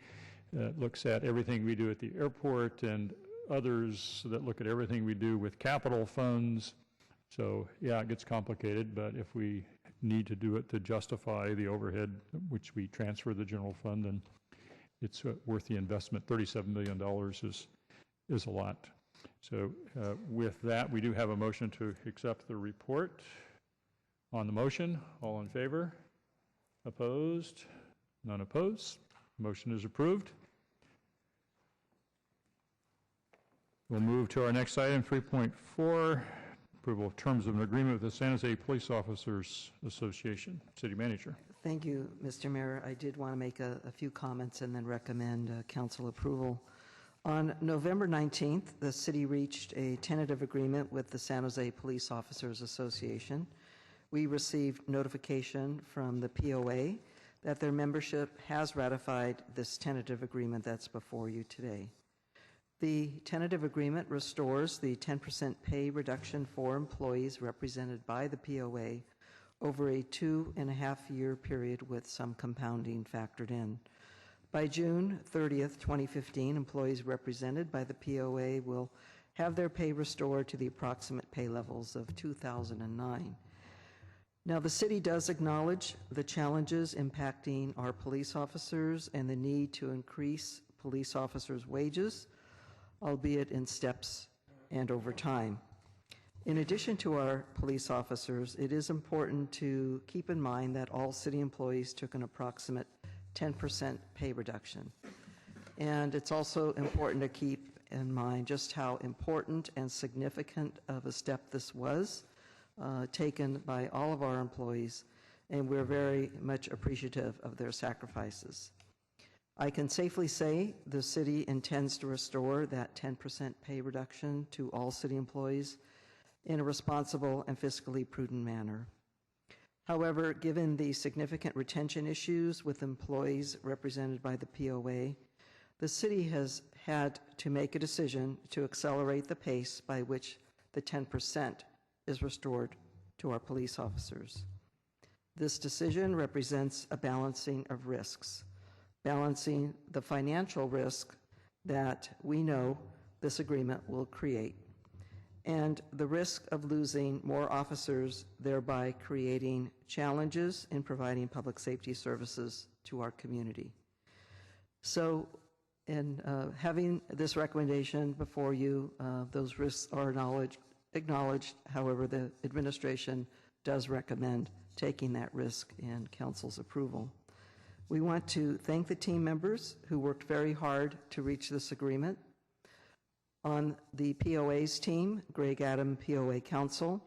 that looks at everything we do at the airport, and others that look at everything we do with capital funds. So, yeah, it gets complicated, but if we need to do it to justify the overhead, which we transfer the general fund, then it's worth the investment. $37 million is a lot. So with that, we do have a motion to accept the report. On the motion, all in favor? Opposed? None opposed. Motion is approved. We'll move to our next item, 3.4, approval of terms of an agreement with the San Jose Police Officers Association. City Manager. Thank you, Mr. Mayor. I did want to make a few comments and then recommend council approval. On November 19th, the city reached a tentative agreement with the San Jose Police Officers Association. We received notification from the POA that their membership has ratified this tentative agreement that's before you today. The tentative agreement restores the 10% pay reduction for employees represented by the POA over a 2.5-year period with some compounding factored in. By June 30th, 2015, employees represented by the POA will have their pay restored to the approximate pay levels of 2009. Now, the city does acknowledge the challenges impacting our police officers and the need to increase police officers' wages, albeit in steps and over time. In addition to our police officers, it is important to keep in mind that all city employees took an approximate 10% pay reduction. And it's also important to keep in mind just how important and significant of a step this was taken by all of our employees, and we're very much appreciative of their sacrifices. I can safely say the city intends to restore that 10% pay reduction to all city employees in a responsible and fiscally prudent manner. However, given the significant retention issues with employees represented by the POA, the city has had to make a decision to accelerate the pace by which the 10% is restored to our police officers. This decision represents a balancing of risks, balancing the financial risk that we know this agreement will create, and the risk of losing more officers, thereby creating challenges in providing public safety services to our community. So, in having this recommendation before you, those risks are acknowledged. However, the administration does recommend taking that risk and council's approval. We want to thank the team members who worked very hard to reach this agreement. On the POA's team, Greg Adam, POA Counsel,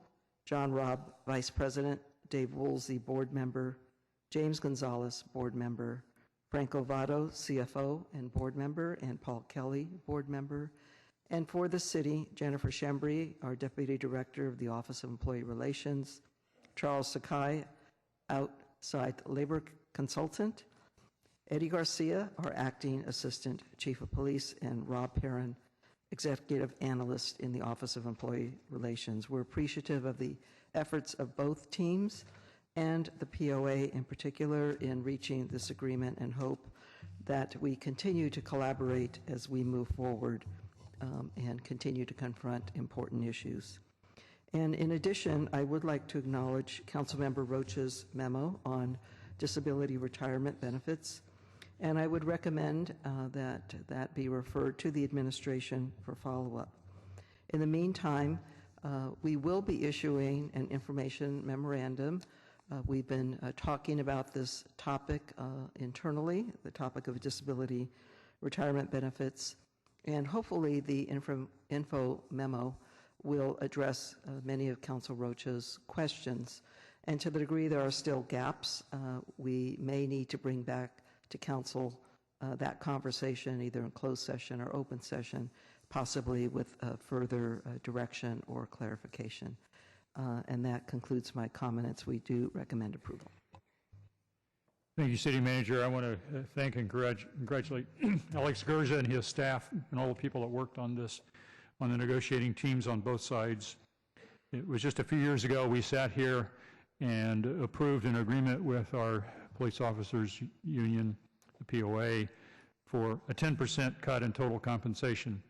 John Robb, Vice President, Dave Woolsey, Board Member, James Gonzalez, Board Member, Franco Votto, CFO and Board Member, and Paul Kelly, Board Member. And for the city, Jennifer Shembri, our Deputy Director of the Office of Employee Relations, Charles Sakai, Outside Labor Consultant, Eddie Garcia, our Acting Assistant Chief of Police, and Rob Perrin, Executive Analyst in the Office of Employee Relations. We're appreciative of the efforts of both teams and the POA in particular in reaching this agreement, and hope that we continue to collaborate as we move forward and continue to confront important issues. And in addition, I would like to acknowledge Councilmember Rocha's memo on disability retirement benefits, and I would recommend that be referred to the administration for follow-up. In the meantime, we will be issuing an information memorandum. We've been talking about this topic internally, the topic of disability retirement benefits, and hopefully the info memo will address many of Council Rocha's questions. And to the degree there are still gaps, we may need to bring back to Council that conversation either in closed session or open session. possibly with further direction or clarification. And that concludes my comments. We do recommend approval. Thank you, City Manager. I want to thank and congratulate Alex Gerza and his staff and all the people that worked on this, on the negotiating teams on both sides. It was just a few years ago we sat here and approved an agreement with our police officers union, the POA, for a 10% cut in total compensation.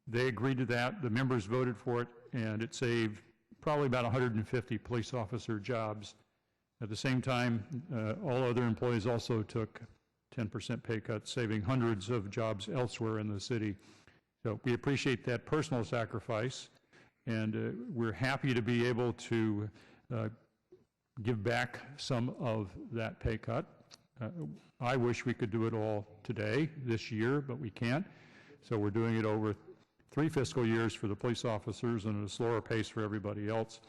They agreed to that, the members voted for it, and it saved probably about 150 police officer jobs. At the same time, all other employees also took 10% pay cuts, saving hundreds of jobs elsewhere in the city. So we appreciate that personal sacrifice, and we're happy to be able to give back some of that pay cut. I wish we could do it all today, this year, but we can't. So we're doing it over 3 fiscal years for the police officers and at a slower pace for everybody else.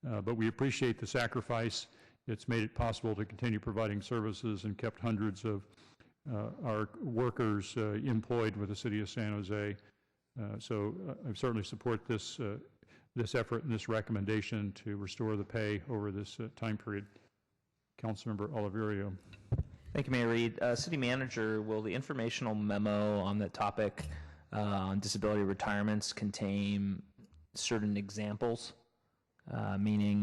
But we appreciate the sacrifice. It's made it possible to continue providing services and kept hundreds of our workers employed with the City of San Jose. So I certainly support this, this effort and this recommendation to restore the pay over this time period. Councilmember Oliverio. Thank you, Mayor Reed. City Manager, will the informational memo on that topic on disability retirements contain certain examples? Meaning,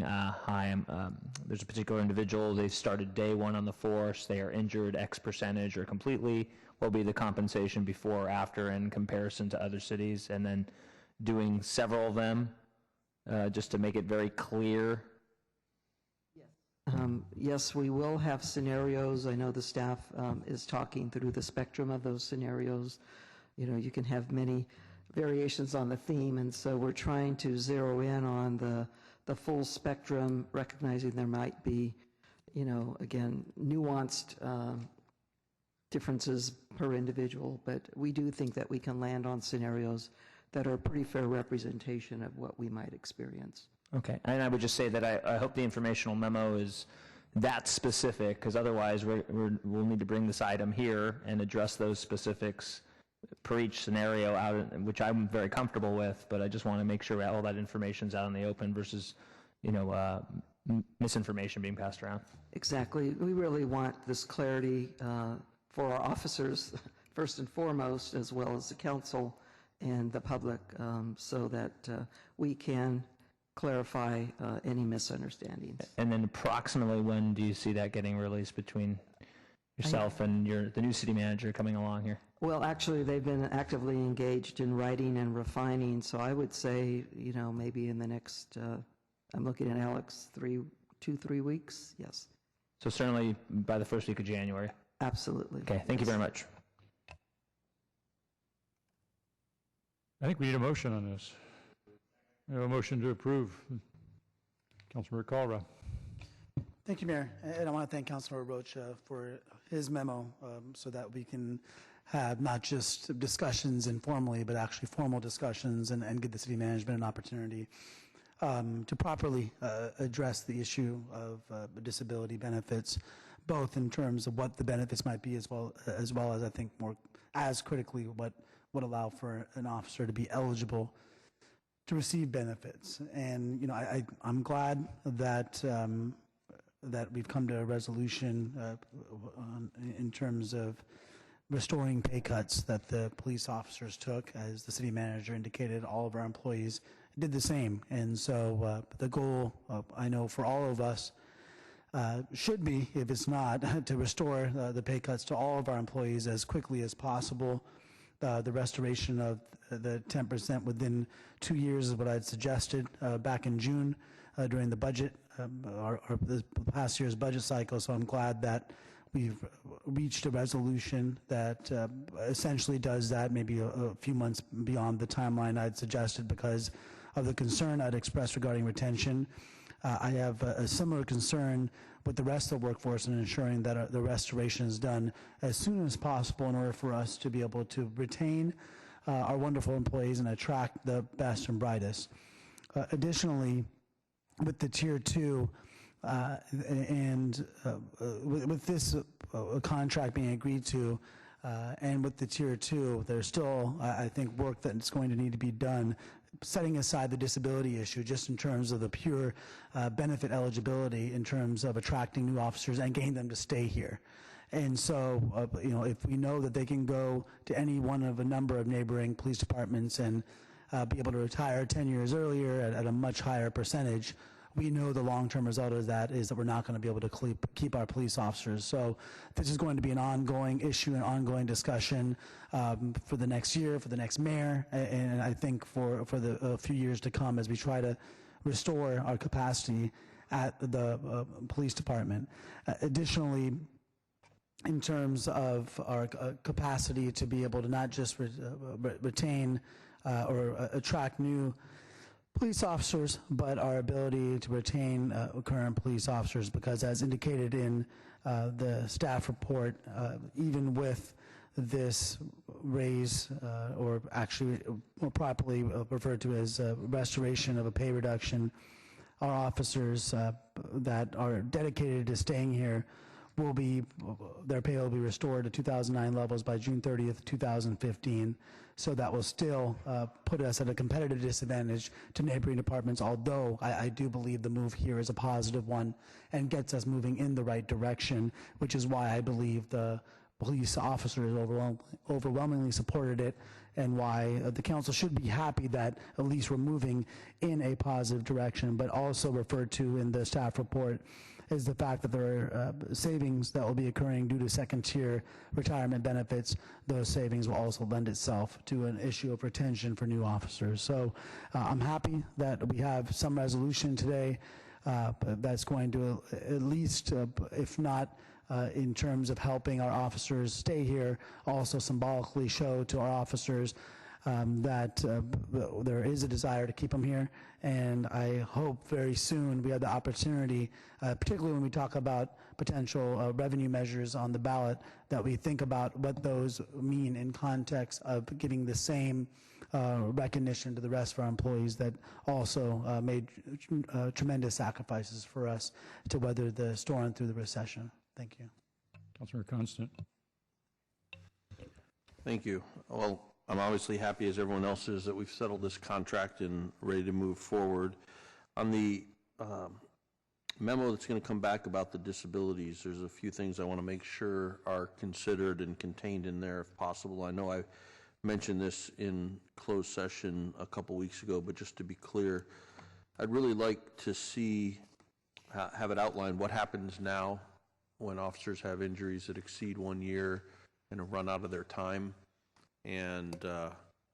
there's a particular individual, they started day 1 on the force, they are injured X percentage or completely, what will be the compensation before or after in comparison to other cities, and then doing several of them just to make it very clear? Yes, we will have scenarios. I know the staff is talking through the spectrum of those scenarios. You know, you can have many variations on the theme, and so we're trying to zero in on the full spectrum, recognizing there might be, you know, again, nuanced differences per individual, but we do think that we can land on scenarios that are a pretty fair representation of what we might experience. Okay, and I would just say that I hope the informational memo is that specific, because otherwise we'll need to bring this item here and address those specifics per each scenario out, which I'm very comfortable with, but I just want to make sure all that information's out in the open versus, you know, misinformation being passed around. Exactly. We really want this clarity for our officers, first and foremost, as well as the council and the public, so that we can clarify any misunderstandings. And then approximately when do you see that getting released between yourself and the new city manager coming along here? Well, actually, they've been actively engaged in writing and refining, so I would say, you know, maybe in the next, I'm looking at Alex, 2-3 weeks, yes. So certainly by the first week of January? Absolutely. Okay, thank you very much. I think we need a motion on this. We have a motion to approve. Councilmember KALRA. Thank you, Mayor. And I want to thank Councilmember Rocha for his memo so that we can have not just discussions informally, but actually formal discussions and give the city management an opportunity to properly address the issue of disability benefits, both in terms of what the benefits might be as well as I think more as critically what would allow for an officer to be eligible to receive benefits. And, you know, I'm glad that that we've come to a resolution in terms of restoring pay cuts that the police officers took. As the city manager indicated, all of our employees did the same. And so the goal, I know for all of us, should be, if it's not, to restore the pay cuts to all of our employees as quickly as possible. The restoration of the 10% within 2 years is what I had suggested back in June during the budget, the past year's budget cycle. So I'm glad that we've reached a resolution that essentially does that, maybe a few months beyond the timeline I'd suggested because of the concern I'd expressed regarding retention. I have a similar concern with the rest of the workforce in ensuring that the restoration is done as soon as possible in order for us to be able to retain our wonderful employees and attract the best and brightest. Additionally, with the Tier 2 and with this contract being agreed to, And with the Tier 2, there's still, I think, work that's going to need to be done, setting aside the disability issue, just in terms of the pure benefit eligibility, in terms of attracting new officers and getting them to stay here. And so, you know, if we know that they can go to any one of a number of neighboring police departments and be able to retire 10 years earlier at a much higher percentage, we know the long-term result of that is that we're not going to be able to keep our police officers. So this is going to be an ongoing issue, an ongoing discussion for the next year, for the next mayor, and I think for the few years to come as we try to restore our capacity at the police department. Additionally, in terms of our capacity to be able to not just retain or attract new police officers, but our ability to retain current police officers, because as indicated in the staff report, even with this raise, or actually more properly referred to as restoration of a pay reduction, our officers that are dedicated to staying here will be, their pay will be restored to 2009 levels by June 30th, 2015. So that will still put us at a competitive disadvantage to neighboring departments, although I do believe the move here is a positive one and gets us moving in the right direction, which is why I believe the police officers overwhelmingly supported it, and why the council should be happy that at least we're moving in a positive direction. But also referred to in the staff report is the fact that there are savings that will be occurring due to second-tier retirement benefits. Those savings will also lend itself to an issue of retention for new officers. So I'm happy that we have some resolution today that's going to at least, if not in terms of helping our officers stay here, also symbolically show to our officers that there is a desire to keep them here. And I hope very soon we have the opportunity, particularly when we talk about potential revenue measures on the ballot, that we think about what those mean in context of giving the same recognition to the rest of our employees that also made tremendous sacrifices for us to weather the storm through the recession. Thank you. Councilor Constant. Thank you. Well, I'm obviously happy, as everyone else is, that we've settled this contract and ready to move forward. On the memo that's going to come back about the disabilities, there's a few things I want to make sure are considered and contained in there if possible. I know I mentioned this in closed session a couple weeks ago, but just to be clear, I'd really like to see, have it outlined what happens now when officers have injuries that exceed 1 year and have run out of their time, and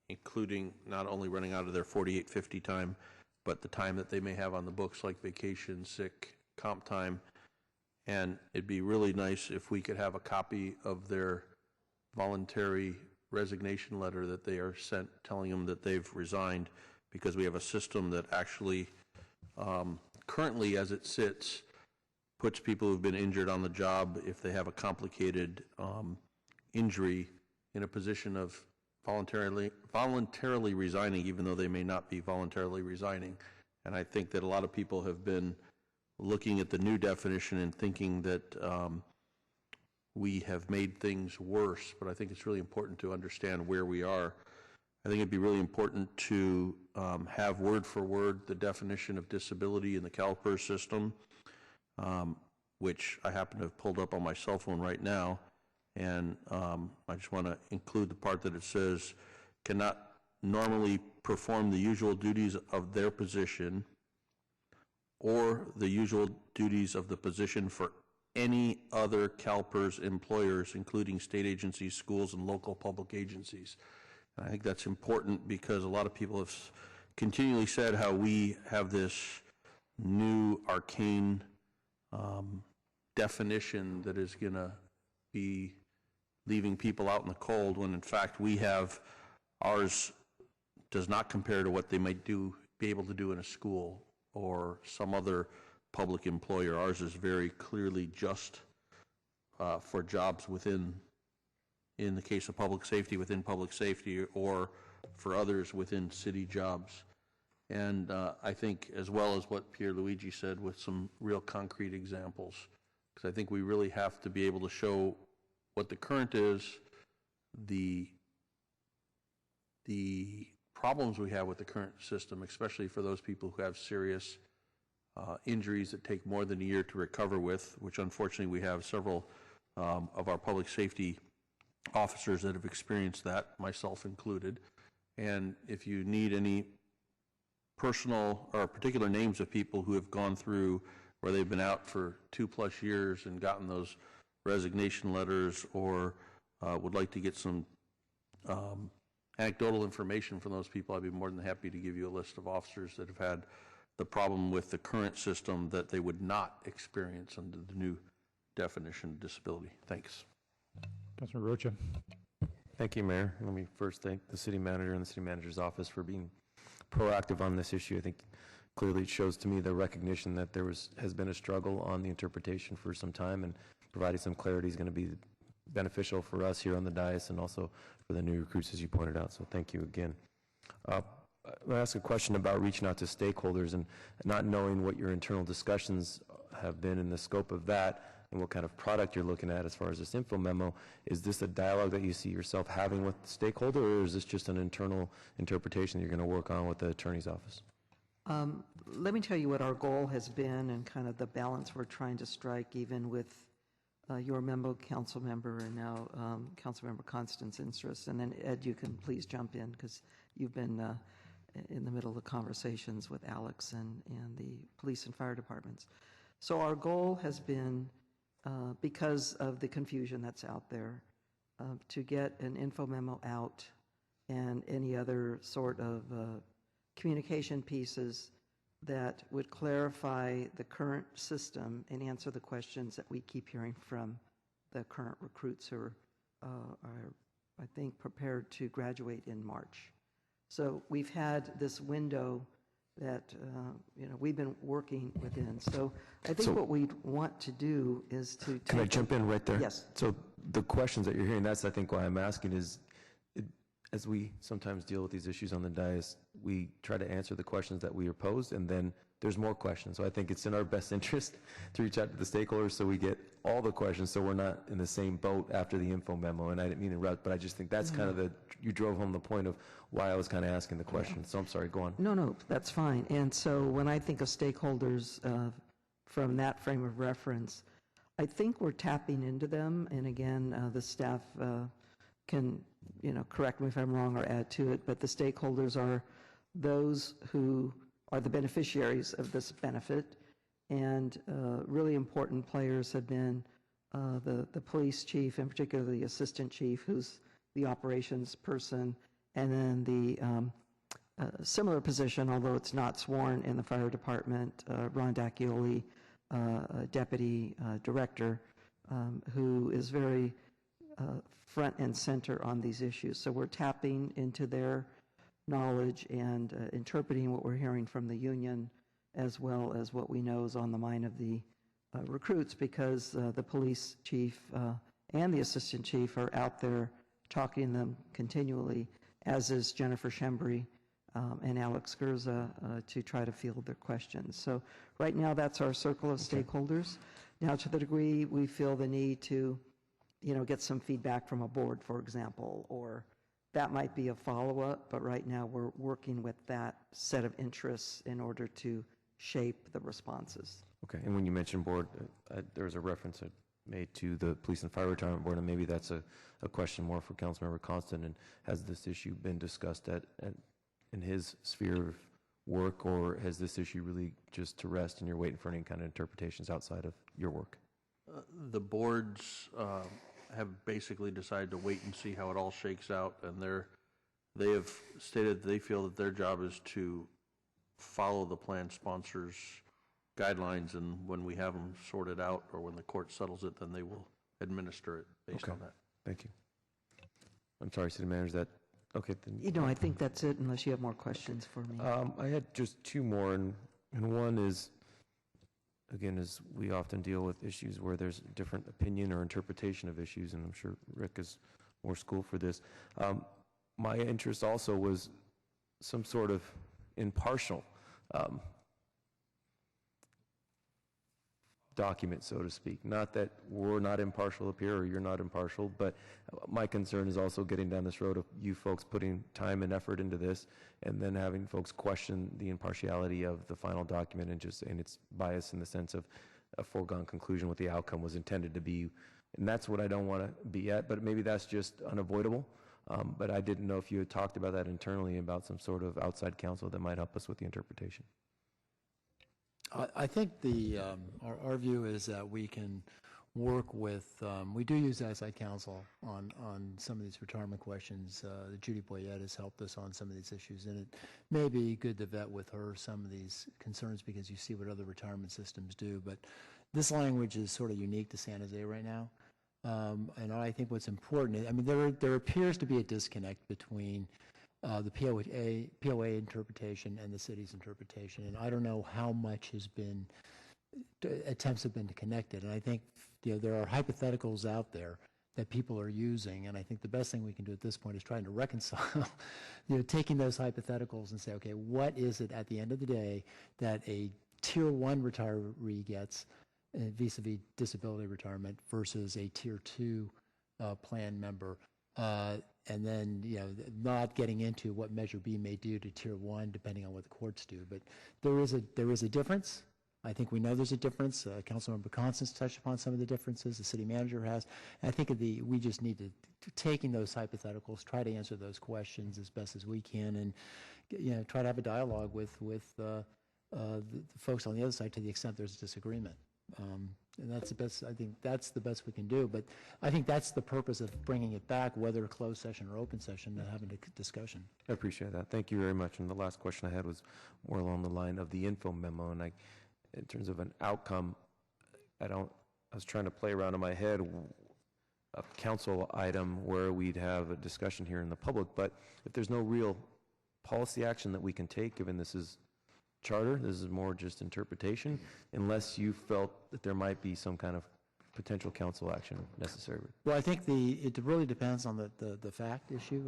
including not only running out of their 4850 time, but the time that they may have on the books, like vacation, sick, comp time. And it'd be really nice if we could have a copy of their voluntary resignation letter that they are sent telling them that they've resigned, because we have a system that actually currently, as it sits, puts people who've been injured on the job, if they have a complicated injury, in a position of voluntarily resigning, even though they may not be voluntarily resigning. And I think that a lot of people have been looking at the new definition and thinking that we have made things worse, but I think it's really important to understand where we are. I think it'd be really important to have word for word the definition of disability in the CalPERS system, which I happen to have pulled up on my cell phone right now. And I just want to include the part that it says, cannot normally perform the usual duties of their position or the usual duties of the position for any other CalPERS employers, including state agencies, schools, and local public agencies. And I think that's important because a lot of people have continually said how we have this new arcane definition that is going to be leaving people out in the cold, when in fact we have, ours does not compare to what they might be able to do in a school or some other public employer. Ours is very clearly just for jobs within, in the case of public safety, within public safety, or for others within city jobs. And I think, as well as what Pierluigi said, with some real concrete examples, because I think we really have to be able to show what the current is, the problems we have with the current system, especially for those people who have serious injuries that take more than a year to recover with, which unfortunately we have several of our public safety officers that have experienced that, myself included. And if you need any personal or particular names of people who have gone through where they've been out for 2+ years and gotten those resignation letters, or would like to get some anecdotal information from those people, I'd be more than happy to give you a list of officers that have had the problem with the current system that they would not experience under the new definition of disability. Thanks. Councilor Rocha. Thank you, Mayor. Let me first thank the city manager and the city manager's office for being proactive on this issue. I think clearly it shows to me the recognition that there has been a struggle on the interpretation for some time, and providing some clarity is going to be beneficial for us here on the dais and also for the new recruits, as you pointed out. So thank you again. I'm going to ask a question about reaching out to stakeholders and not knowing what your internal discussions have been in the scope of that and what kind of product you're looking at as far as this info memo. Is this a dialogue that you see yourself having with the stakeholder, or is this just an internal interpretation that you're going to work on with the attorney's office? Let me tell you what our goal has been and kind of the balance we're trying to strike, even with your council member, and now council member Constance interest. And then Ed, you can please jump in because you've been in the middle of the conversations with Alex and the police and fire departments. So our goal has been, because of the confusion that's out there, to get an info memo out and any other sort of communication pieces that would clarify the current system and answer the questions that we keep hearing from the current recruits who are, I think, prepared to graduate in March. So we've had this window that we've been working within. So I think what we want to do is to Can I jump in right there? Yes. So the questions that you're hearing, that's I think why I'm asking is, as we sometimes deal with these issues on the dais, we try to answer the questions that we are posed, and then there's more questions. So I think it's in our best interest to reach out to the stakeholders so we get all the questions, so we're not in the same boat after the info memo. And I didn't mean to interrupt, but I just think that's kind of you drove home the point of why I was kind of asking the question. So I'm sorry, go on. No, that's fine. And so when I think of stakeholders from that frame of reference, I think we're tapping into them. And again, the staff can correct me if I'm wrong or add to it, but the stakeholders are those who are the beneficiaries of this benefit. And really important players have been the police chief, and particularly the assistant chief, who's the operations person, and then the similar position, although it's not sworn, in the fire department, Ron Dacchioli, deputy director, who is very front and center on these issues. So we're tapping into their knowledge and interpreting what we're hearing from the union, as well as what we know is on the mind of the recruits, because the police chief and the assistant chief are out there talking to them continually, as is Jennifer Shembry and Alex Gerza, to try to field their questions. So right now that's our circle of stakeholders. Now, to the degree we feel the need to get some feedback from a board, for example, or that might be a follow-up, but right now we're working with that set of interests in order to shape the responses. Okay, and when you mentioned board, there was a reference made to the Police and Fire Retirement Board, and maybe that's a question more for Councilmember Constant. And has this issue been discussed in his sphere of work, or has this issue really just to rest and you're waiting for any kind of interpretations outside of your work? The boards have basically decided to wait and see how it all shakes out, and they have stated they feel that their job is to follow the plan sponsors' guidelines, and when we have them sorted out or when the court settles it, then they will administer it based on that. Thank you. I'm sorry, City Manager, that okay? Then, I think that's it, unless you have more questions for me. I had just two more, and one is, again, as we often deal with issues where there's different opinion or interpretation of issues, and I'm sure Rick is more schooled for this. My interest also was some sort of impartial document, so to speak. Not that we're not impartial up here or you're not impartial, but my concern is also getting down this road of you folks putting time and effort into this and then having folks question the impartiality of the final document and just saying it's biased in the sense of a foregone conclusion what the outcome was intended to be. And that's what I don't want to be at, but maybe that's just unavoidable. But I didn't know if you had talked about that internally, about some sort of outside counsel that might help us with the interpretation. I think our view is that we can work with, we do use outside counsel on some of these retirement questions. Judy Boyette has helped us on some of these issues, and it may be good to vet with her some of these concerns because you see what other retirement systems do. But this language is sort of unique to San Jose right now. And I think what's important, I mean, there appears to be a disconnect between the POA interpretation and the city's interpretation, and I don't know how much has been, attempts have been to connect it, and I think there are hypotheticals out there that people are using, and I think the best thing we can do at this point is trying to reconcile, taking those hypotheticals and say, okay, what is it at the end of the day that a Tier 1 retiree gets vis-a-vis disability retirement versus a Tier 2 plan member? And then, not getting into what Measure B may do to Tier 1, depending on what the courts do. But there is a difference. I think we know there's a difference. Councilmember Constance touched upon some of the differences. The city manager has. And I think we just need to, taking those hypotheticals, try to answer those questions as best as we can, and try to have a dialogue with the folks on the other side to the extent there's a disagreement. And that's the best, I think that's the best we can do. But I think that's the purpose of bringing it back, whether closed session or open session, and having a discussion. I appreciate that. Thank you very much. And the last question I had was more along the line of the info memo. And in terms of an outcome, I was trying to play around in my head a council item where we'd have a discussion here in the public. But if there's no real policy action that we can take, given this is charter, this is more just interpretation, unless you felt that there might be some kind of potential council action necessary. Well, I think it really depends on the fact issue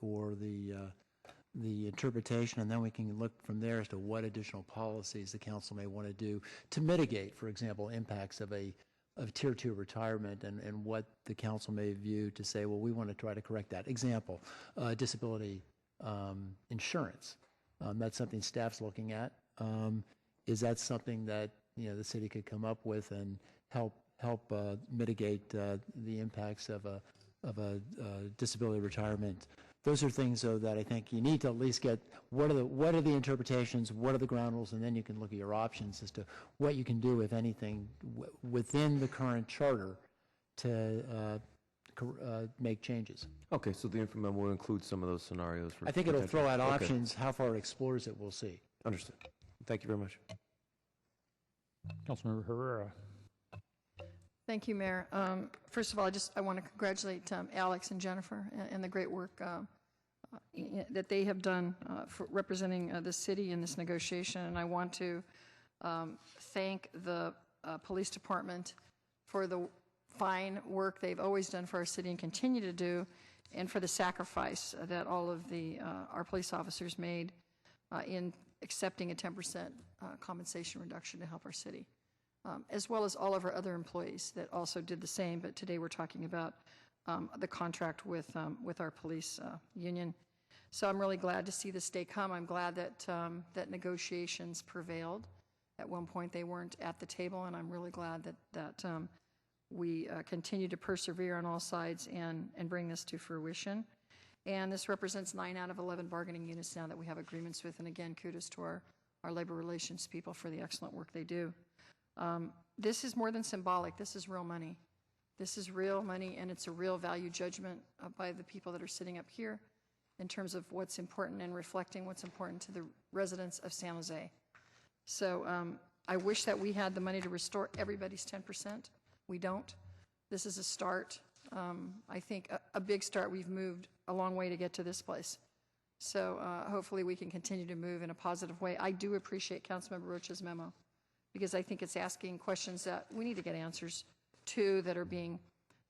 or the interpretation, and then we can look from there as to what additional policies the council may want to do to mitigate, for example, impacts of Tier 2 retirement, and what the council may view to say, well, we want to try to correct that. Example, disability insurance. That's something staff's looking at. Is that something that the city could come up with and help mitigate the impacts of a disability retirement? Those are things, though, that I think you need to at least get. What are the interpretations? What are the ground rules? And then you can look at your options as to what you can do, if anything, within the current charter to make changes. Okay, so the info memo will include some of those scenarios. I think it'll throw out options. How far it explores it, we'll see. Understood. Thank you very much. Councilmember Herrera. Thank you, Mayor. First of all, I want to congratulate Alex and Jennifer and the great work that they have done for representing the city in this negotiation. And I want to thank the police department for the fine work they've always done for our city and continue to do, and for the sacrifice that all of our police officers made in accepting a 10% compensation reduction to help our city, as well as all of our other employees that also did the same. But today we're talking about the contract with our police union. So I'm really glad to see this day come. I'm glad that negotiations prevailed. At one point they weren't at the table, and I'm really glad that we continue to persevere on all sides and bring this to fruition. And this represents 9 out of 11 bargaining units now that we have agreements with. And again, kudos to our labor relations people for the excellent work they do. This is more than symbolic. This is real money. This is real money, and it's a real value judgment by the people that are sitting up here in terms of what's important and reflecting what's important to the residents of San Jose. So I wish that we had the money to restore everybody's 10%. We don't. This is a start. I think a big start. We've moved a long way to get to this place. So hopefully we can continue to move in a positive way. I do appreciate Councilmember Rocha's memo, because I think it's asking questions that we need to get answers to that are being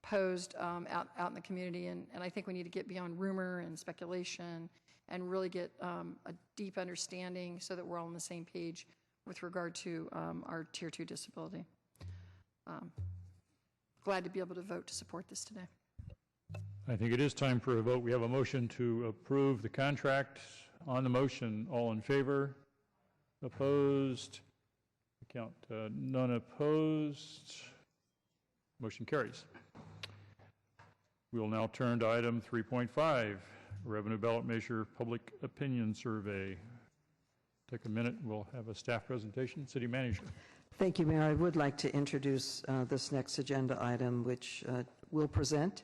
posed out in the community. And I think we need to get beyond rumor and speculation and really get a deep understanding so that we're all on the same page with regard to our Tier 2 disability. glad to be able to vote to support this today. I think it is time for a vote. We have a motion to approve the contract. On the motion, all in favor? Opposed? Count none opposed. Motion carries. We will now turn to item 3.5, Revenue Ballot Measure Public Opinion Survey. Take a minute. We'll have a staff presentation. City Manager. Thank you, Mayor. I would like to introduce this next agenda item, which will present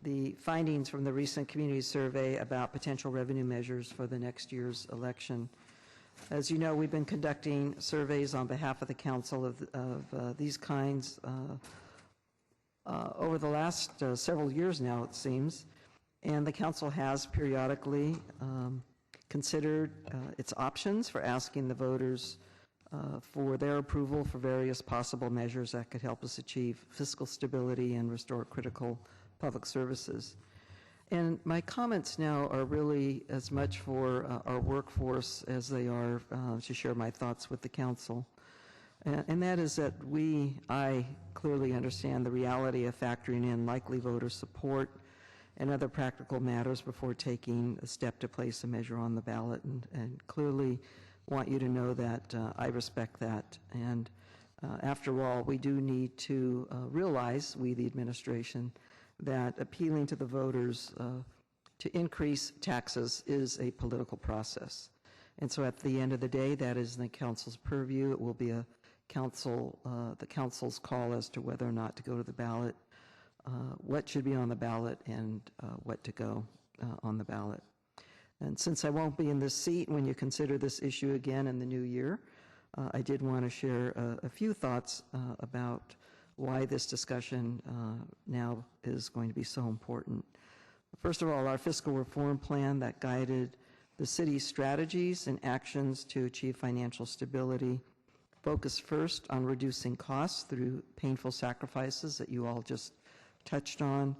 the findings from the recent community survey about potential revenue measures for the next year's election. As you know, we've been conducting surveys on behalf of the council of these kinds over the last several years now, it seems, and the council has periodically considered its options for asking the voters for their approval for various possible measures that could help us achieve fiscal stability and restore critical public services. And my comments now are really as much for our workforce as they are to share my thoughts with the council. And that is that I clearly understand the reality of factoring in likely voter support and other practical matters before taking a step to place a measure on the ballot, and clearly want you to know that I respect that. And after all, we do need to realize, we the administration, that appealing to the voters to increase taxes is a political process. And so at the end of the day, that is in the council's purview. It will be the council's call as to whether or not to go to the ballot, what should be on the ballot, and what to go on the ballot. And since I won't be in this seat when you consider this issue again in the new year, I did want to share a few thoughts about why this discussion now is going to be so important. First of all, our fiscal reform plan that guided the city's strategies and actions to achieve financial stability focused first on reducing costs through painful sacrifices that you all just touched on.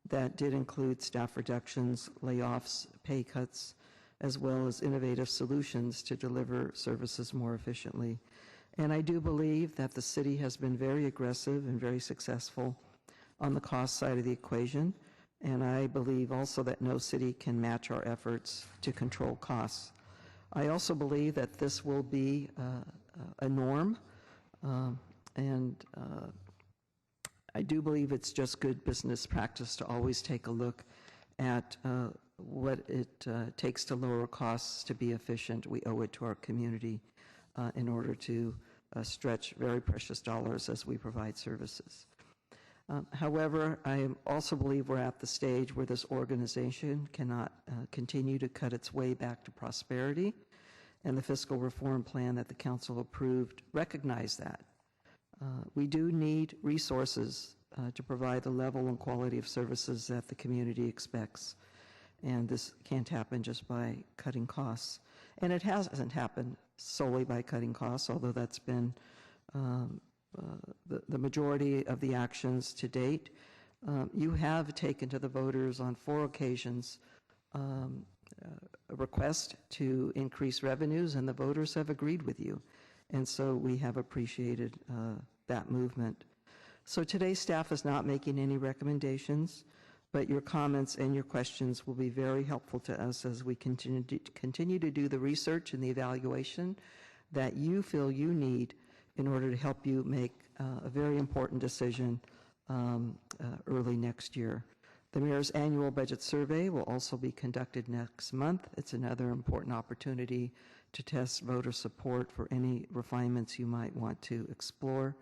That did include staff reductions, layoffs, pay cuts, as well as innovative solutions to deliver services more efficiently. And I do believe that the city has been very aggressive and very successful on the cost side of the equation. And I believe also that no city can match our efforts to control costs. I also believe that this will be a norm, and I do believe it's just good business practice to always take a look at what it takes to lower costs to be efficient. We owe it to our community in order to stretch very precious dollars as we provide services. However, I also believe we're at the stage where this organization cannot continue to cut its way back to prosperity, and the fiscal reform plan that the council approved recognized that. We do need resources to provide the level and quality of services that the community expects, and this can't happen just by cutting costs. And it hasn't happened solely by cutting costs, although that's been the majority of the actions to date. You have taken to the voters on 4 occasions a request to increase revenues, and the voters have agreed with you. And so we have appreciated that movement. So today staff is not making any recommendations, but your comments and your questions will be very helpful to us as we continue to do the research and the evaluation that you feel you need in order to help you make a very important decision early next year. The Mayor's annual budget survey will also be conducted next month. It's another important opportunity to test voter support for any refinements you might want to explore.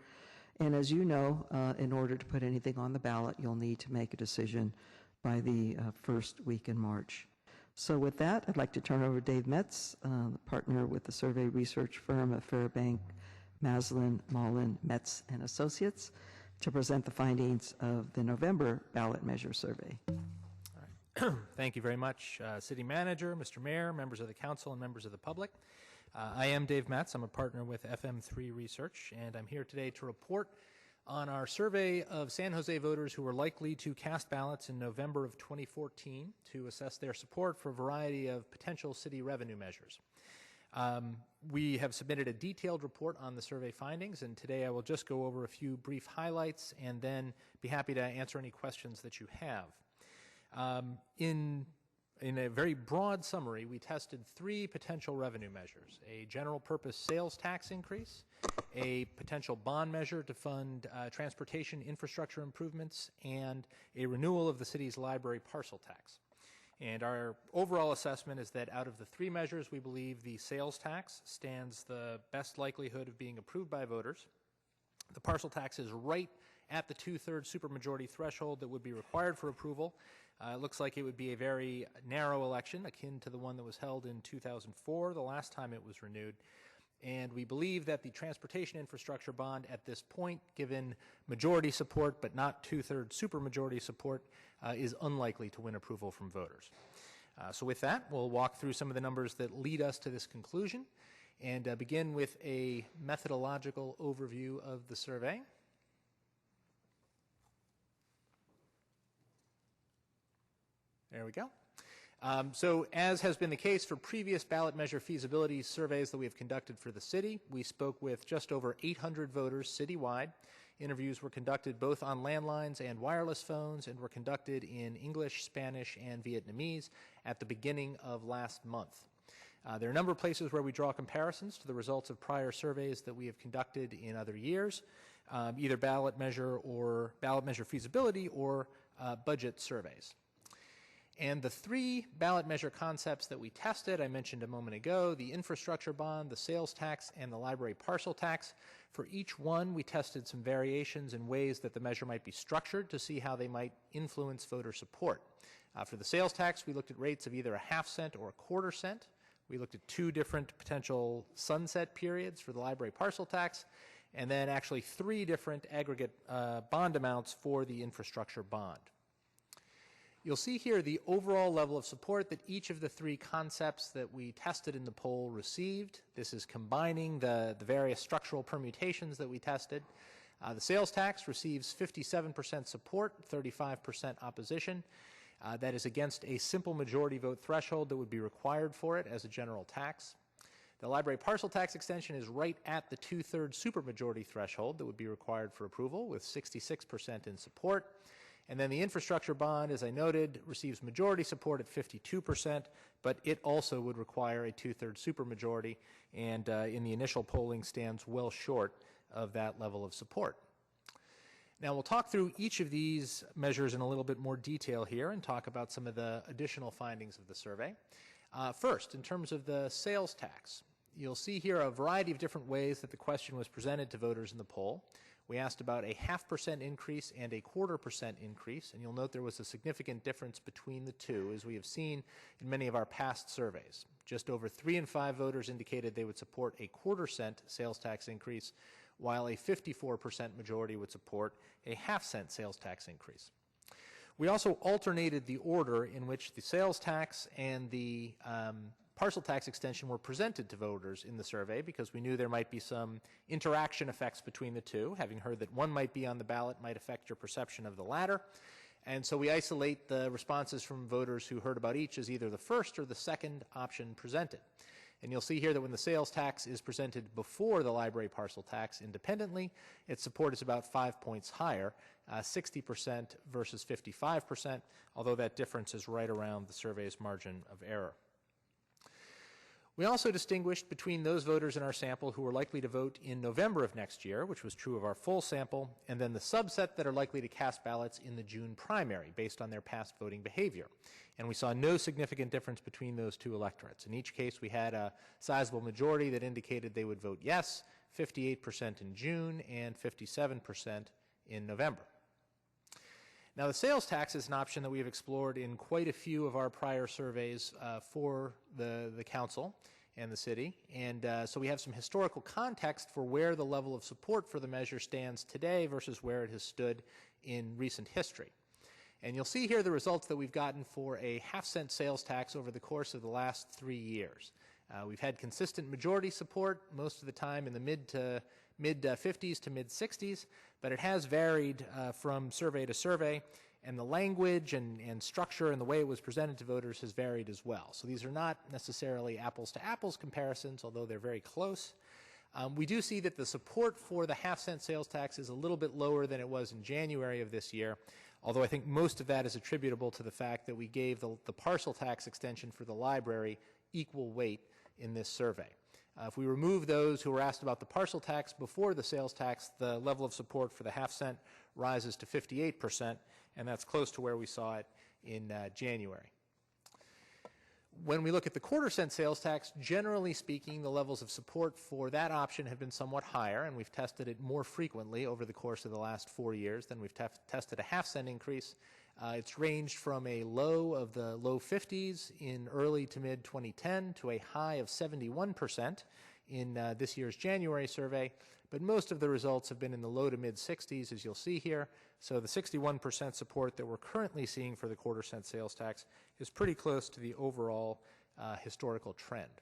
And as you know, in order to put anything on the ballot, you'll need to make a decision by the first week in March. So with that, I'd like to turn over to Dave Metz, partner with the survey research firm of Fairbank, Maslin, Mullen, Metz and Associates, to present the findings of the November ballot measure survey. All right. Thank you very much, City Manager, Mr. Mayor, members of the council, and members of the public. I am Dave Metz. I'm a partner with FM3 Research, and I'm here today to report on our survey of San Jose voters who were likely to cast ballots in November of 2014 to assess their support for a variety of potential city revenue measures. We have submitted a detailed report on the survey findings, and today I will just go over a few brief highlights and then be happy to answer any questions that you have. In a very broad summary, we tested 3 potential revenue measures: a general purpose sales tax increase, a potential bond measure to fund transportation infrastructure improvements, and a renewal of the city's library parcel tax. And our overall assessment is that out of the 3 measures, we believe the sales tax stands the best likelihood of being approved by voters. The parcel tax is right at the 2/3 supermajority threshold that would be required for approval. It looks like it would be a very narrow election, akin to the one that was held in 2004, the last time it was renewed. And we believe that the transportation infrastructure bond at this point, given majority support but not 2/3 supermajority support, is unlikely to win approval from voters. So with that, we'll walk through some of the numbers that lead us to this conclusion and begin with a methodological overview of the survey. There we go. So as has been the case for previous ballot measure feasibility surveys that we have conducted for the city, we spoke with just over 800 voters citywide. Interviews were conducted both on landlines and wireless phones and were conducted in English, Spanish, and Vietnamese at the beginning of last month. There are a number of places where we draw comparisons to the results of prior surveys that we have conducted in other years, either ballot measure feasibility or budget surveys. And the 3 ballot measure concepts that we tested, I mentioned a moment ago, the infrastructure bond, the sales tax, and the library parcel tax. For each one, we tested some variations in ways that the measure might be structured to see how they might influence voter support. For the sales tax, we looked at rates of either a ½ cent or a ¼ cent. We looked at 2 different potential sunset periods for the library parcel tax, and then actually 3 different aggregate bond amounts for the infrastructure bond. You'll see here the overall level of support that each of the 3 concepts that we tested in the poll received. This is combining the various structural permutations that we tested. The sales tax receives 57% support, 35% opposition. That is against a simple majority vote threshold that would be required for it as a general tax. The library parcel tax extension is right at the 2/3 supermajority threshold that would be required for approval, with 66% in support. And then the infrastructure bond, as I noted, receives majority support at 52%, but it also would require a 2/3 supermajority, and in the initial polling stands well short of that level of support. Now we'll talk through each of these measures in a little bit more detail here and talk about some of the additional findings of the survey. First, in terms of the sales tax, you'll see here a variety of different ways that the question was presented to voters in the poll. We asked about a ½ % increase and a ¼ % increase, and you'll note there was a significant difference between the 2, as we have seen in many of our past surveys. Just over 3 in 5 voters indicated they would support a ¼ cent sales tax increase, while a 54% majority would support a ½ cent sales tax increase. We also alternated the order in which the sales tax and the parcel tax extension were presented to voters in the survey, because we knew there might be some interaction effects between the 2. Having heard that one might be on the ballot might affect your perception of the latter. And so we isolate the responses from voters who heard about each as either the first or the second option presented. And you'll see here that when the sales tax is presented before the library parcel tax independently, its support is about 5 points higher, 60% versus 55%, although that difference is right around the survey's margin of error. We also distinguished between those voters in our sample who were likely to vote in November of next year, which was true of our full sample, and then the subset that are likely to cast ballots in the June primary based on their past voting behavior. And we saw no significant difference between those 2 electorates. In each case, we had a sizable majority that indicated they would vote yes, 58% in June and 57% in November. Now, the sales tax is an option that we have explored in quite a few of our prior surveys for the council and the city, and so we have some historical context for where the level of support for the measure stands today versus where it has stood in recent history. And you'll see here the results that we've gotten for a ½ cent sales tax over the course of the last 3 years. We've had consistent majority support most of the time in the mid 50s to mid 60s, but it has varied from survey to survey, and the language and structure and the way it was presented to voters has varied as well. So these are not necessarily apples to apples comparisons, although they're very close. We do see that the support for the half-cent sales tax is a little bit lower than it was in January of this year, although I think most of that is attributable to the fact that we gave the parcel tax extension for the library equal weight in this survey. If we remove those who were asked about the parcel tax before the sales tax, the level of support for the half-cent rises to 58%, and that's close to where we saw it in January. When we look at the quarter-cent sales tax, generally speaking, the levels of support for that option have been somewhat higher, and we've tested it more frequently over the course of the last 4 years than we've tested a half-cent increase. It's ranged from a low of the low 50s in early to mid 2010 to a high of 71% in this year's January survey, but most of the results have been in the low to mid 60s, as you'll see here. So the 61% support that we're currently seeing for the quarter-cent sales tax is pretty close to the overall historical trend.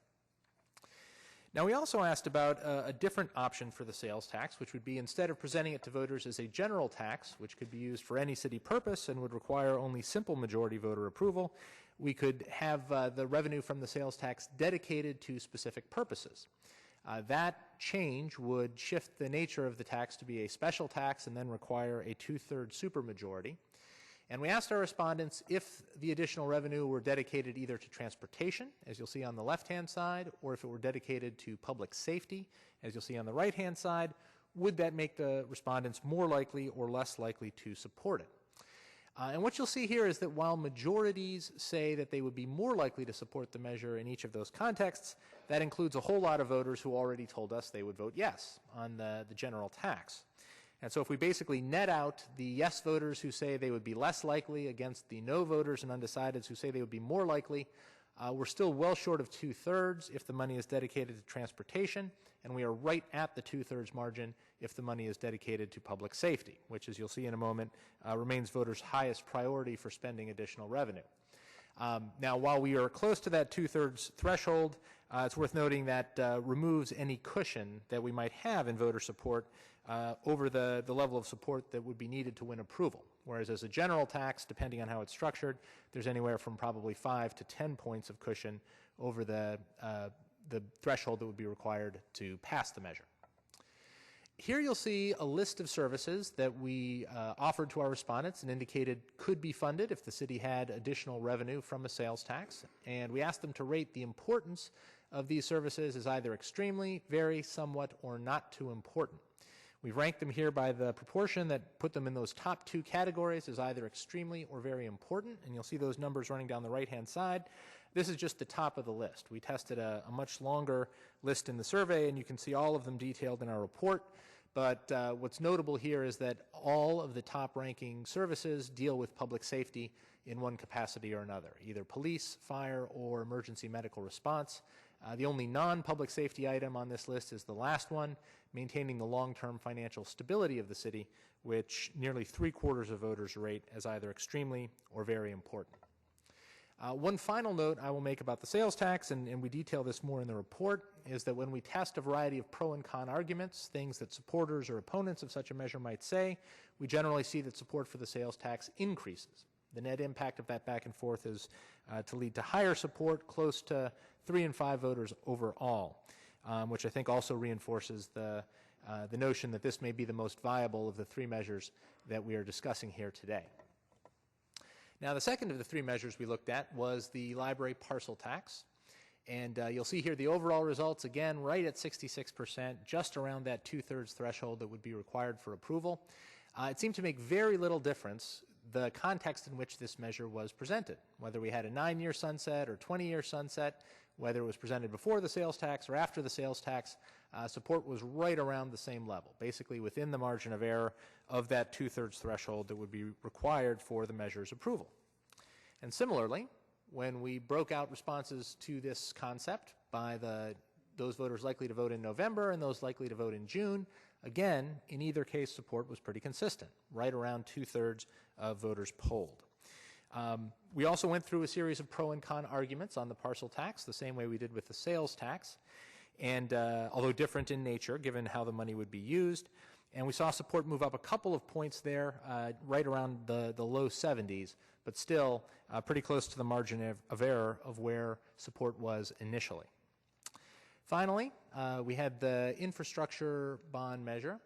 Now, we also asked about a different option for the sales tax, which would be, instead of presenting it to voters as a general tax, which could be used for any city purpose and would require only simple majority voter approval, we could have the revenue from the sales tax dedicated to specific purposes. That change would shift the nature of the tax to be a special tax and then require a 2/3 supermajority. And we asked our respondents if the additional revenue were dedicated either to transportation, as you'll see on the left-hand side, or if it were dedicated to public safety, as you'll see on the right-hand side, would that make the respondents more likely or less likely to support it? And what you'll see here is that while majorities say that they would be more likely to support the measure in each of those contexts, that includes a whole lot of voters who already told us they would vote yes on the general tax. And so if we basically net out the yes voters who say they would be less likely against the no voters and undecideds who say they would be more likely, we're still well short of 2/3 if the money is dedicated to transportation, and we are right at the 2/3 margin if the money is dedicated to public safety, which, as you'll see in a moment, remains voters' highest priority for spending additional revenue. Now, while we are close to that 2/3 threshold, it's worth noting that removes any cushion that we might have in voter support over the level of support that would be needed to win approval. Whereas as a general tax, depending on how it's structured, there's anywhere from probably 5 to 10 points of cushion over the threshold that would be required to pass the measure. Here you'll see a list of services that we offered to our respondents and indicated could be funded if the city had additional revenue from a sales tax. And we asked them to rate the importance of these services as either extremely, very, somewhat, or not too important. We've ranked them here by the proportion that put them in those top 2 categories as either extremely or very important, and you'll see those numbers running down the right-hand side. This is just the top of the list. We tested a much longer list in the survey, and you can see all of them detailed in our report. But what's notable here is that all of the top-ranking services deal with public safety in one capacity or another, either police, fire, or emergency medical response. The only non-public safety item on this list is the last one, maintaining the long-term financial stability of the city, which nearly 3/4 of voters rate as either extremely or very important. One final note I will make about the sales tax, and we detail this more in the report, is that when we test a variety of pro and con arguments, things that supporters or opponents of such a measure might say, we generally see that support for the sales tax increases. The net impact of that back and forth is to lead to higher support, close to 3 in 5 voters overall, which I think also reinforces the notion that this may be the most viable of the 3 measures that we are discussing here today. Now, the second of the 3 measures we looked at was the library parcel tax. And you'll see here the overall results, again, right at 66%, just around that 2/3 threshold that would be required for approval. It seemed to make very little difference the context in which this measure was presented, whether we had a 9-year sunset or 20-year sunset, whether it was presented before the sales tax or after the sales tax, support was right around the same level, basically within the margin of error of that 2/3 threshold that would be required for the measure's approval. And similarly, when we broke out responses to this concept by those voters likely to vote in November and those likely to vote in June, again, in either case, support was pretty consistent, right around 2/3 of voters polled. We also went through a series of pro and con arguments on the parcel tax, the same way we did with the sales tax. and although different in nature, given how the money would be used. And we saw support move up a couple of points there, right around the low 70s, but still pretty close to the margin of error of where support was initially. Finally, we had the infrastructure bond measure.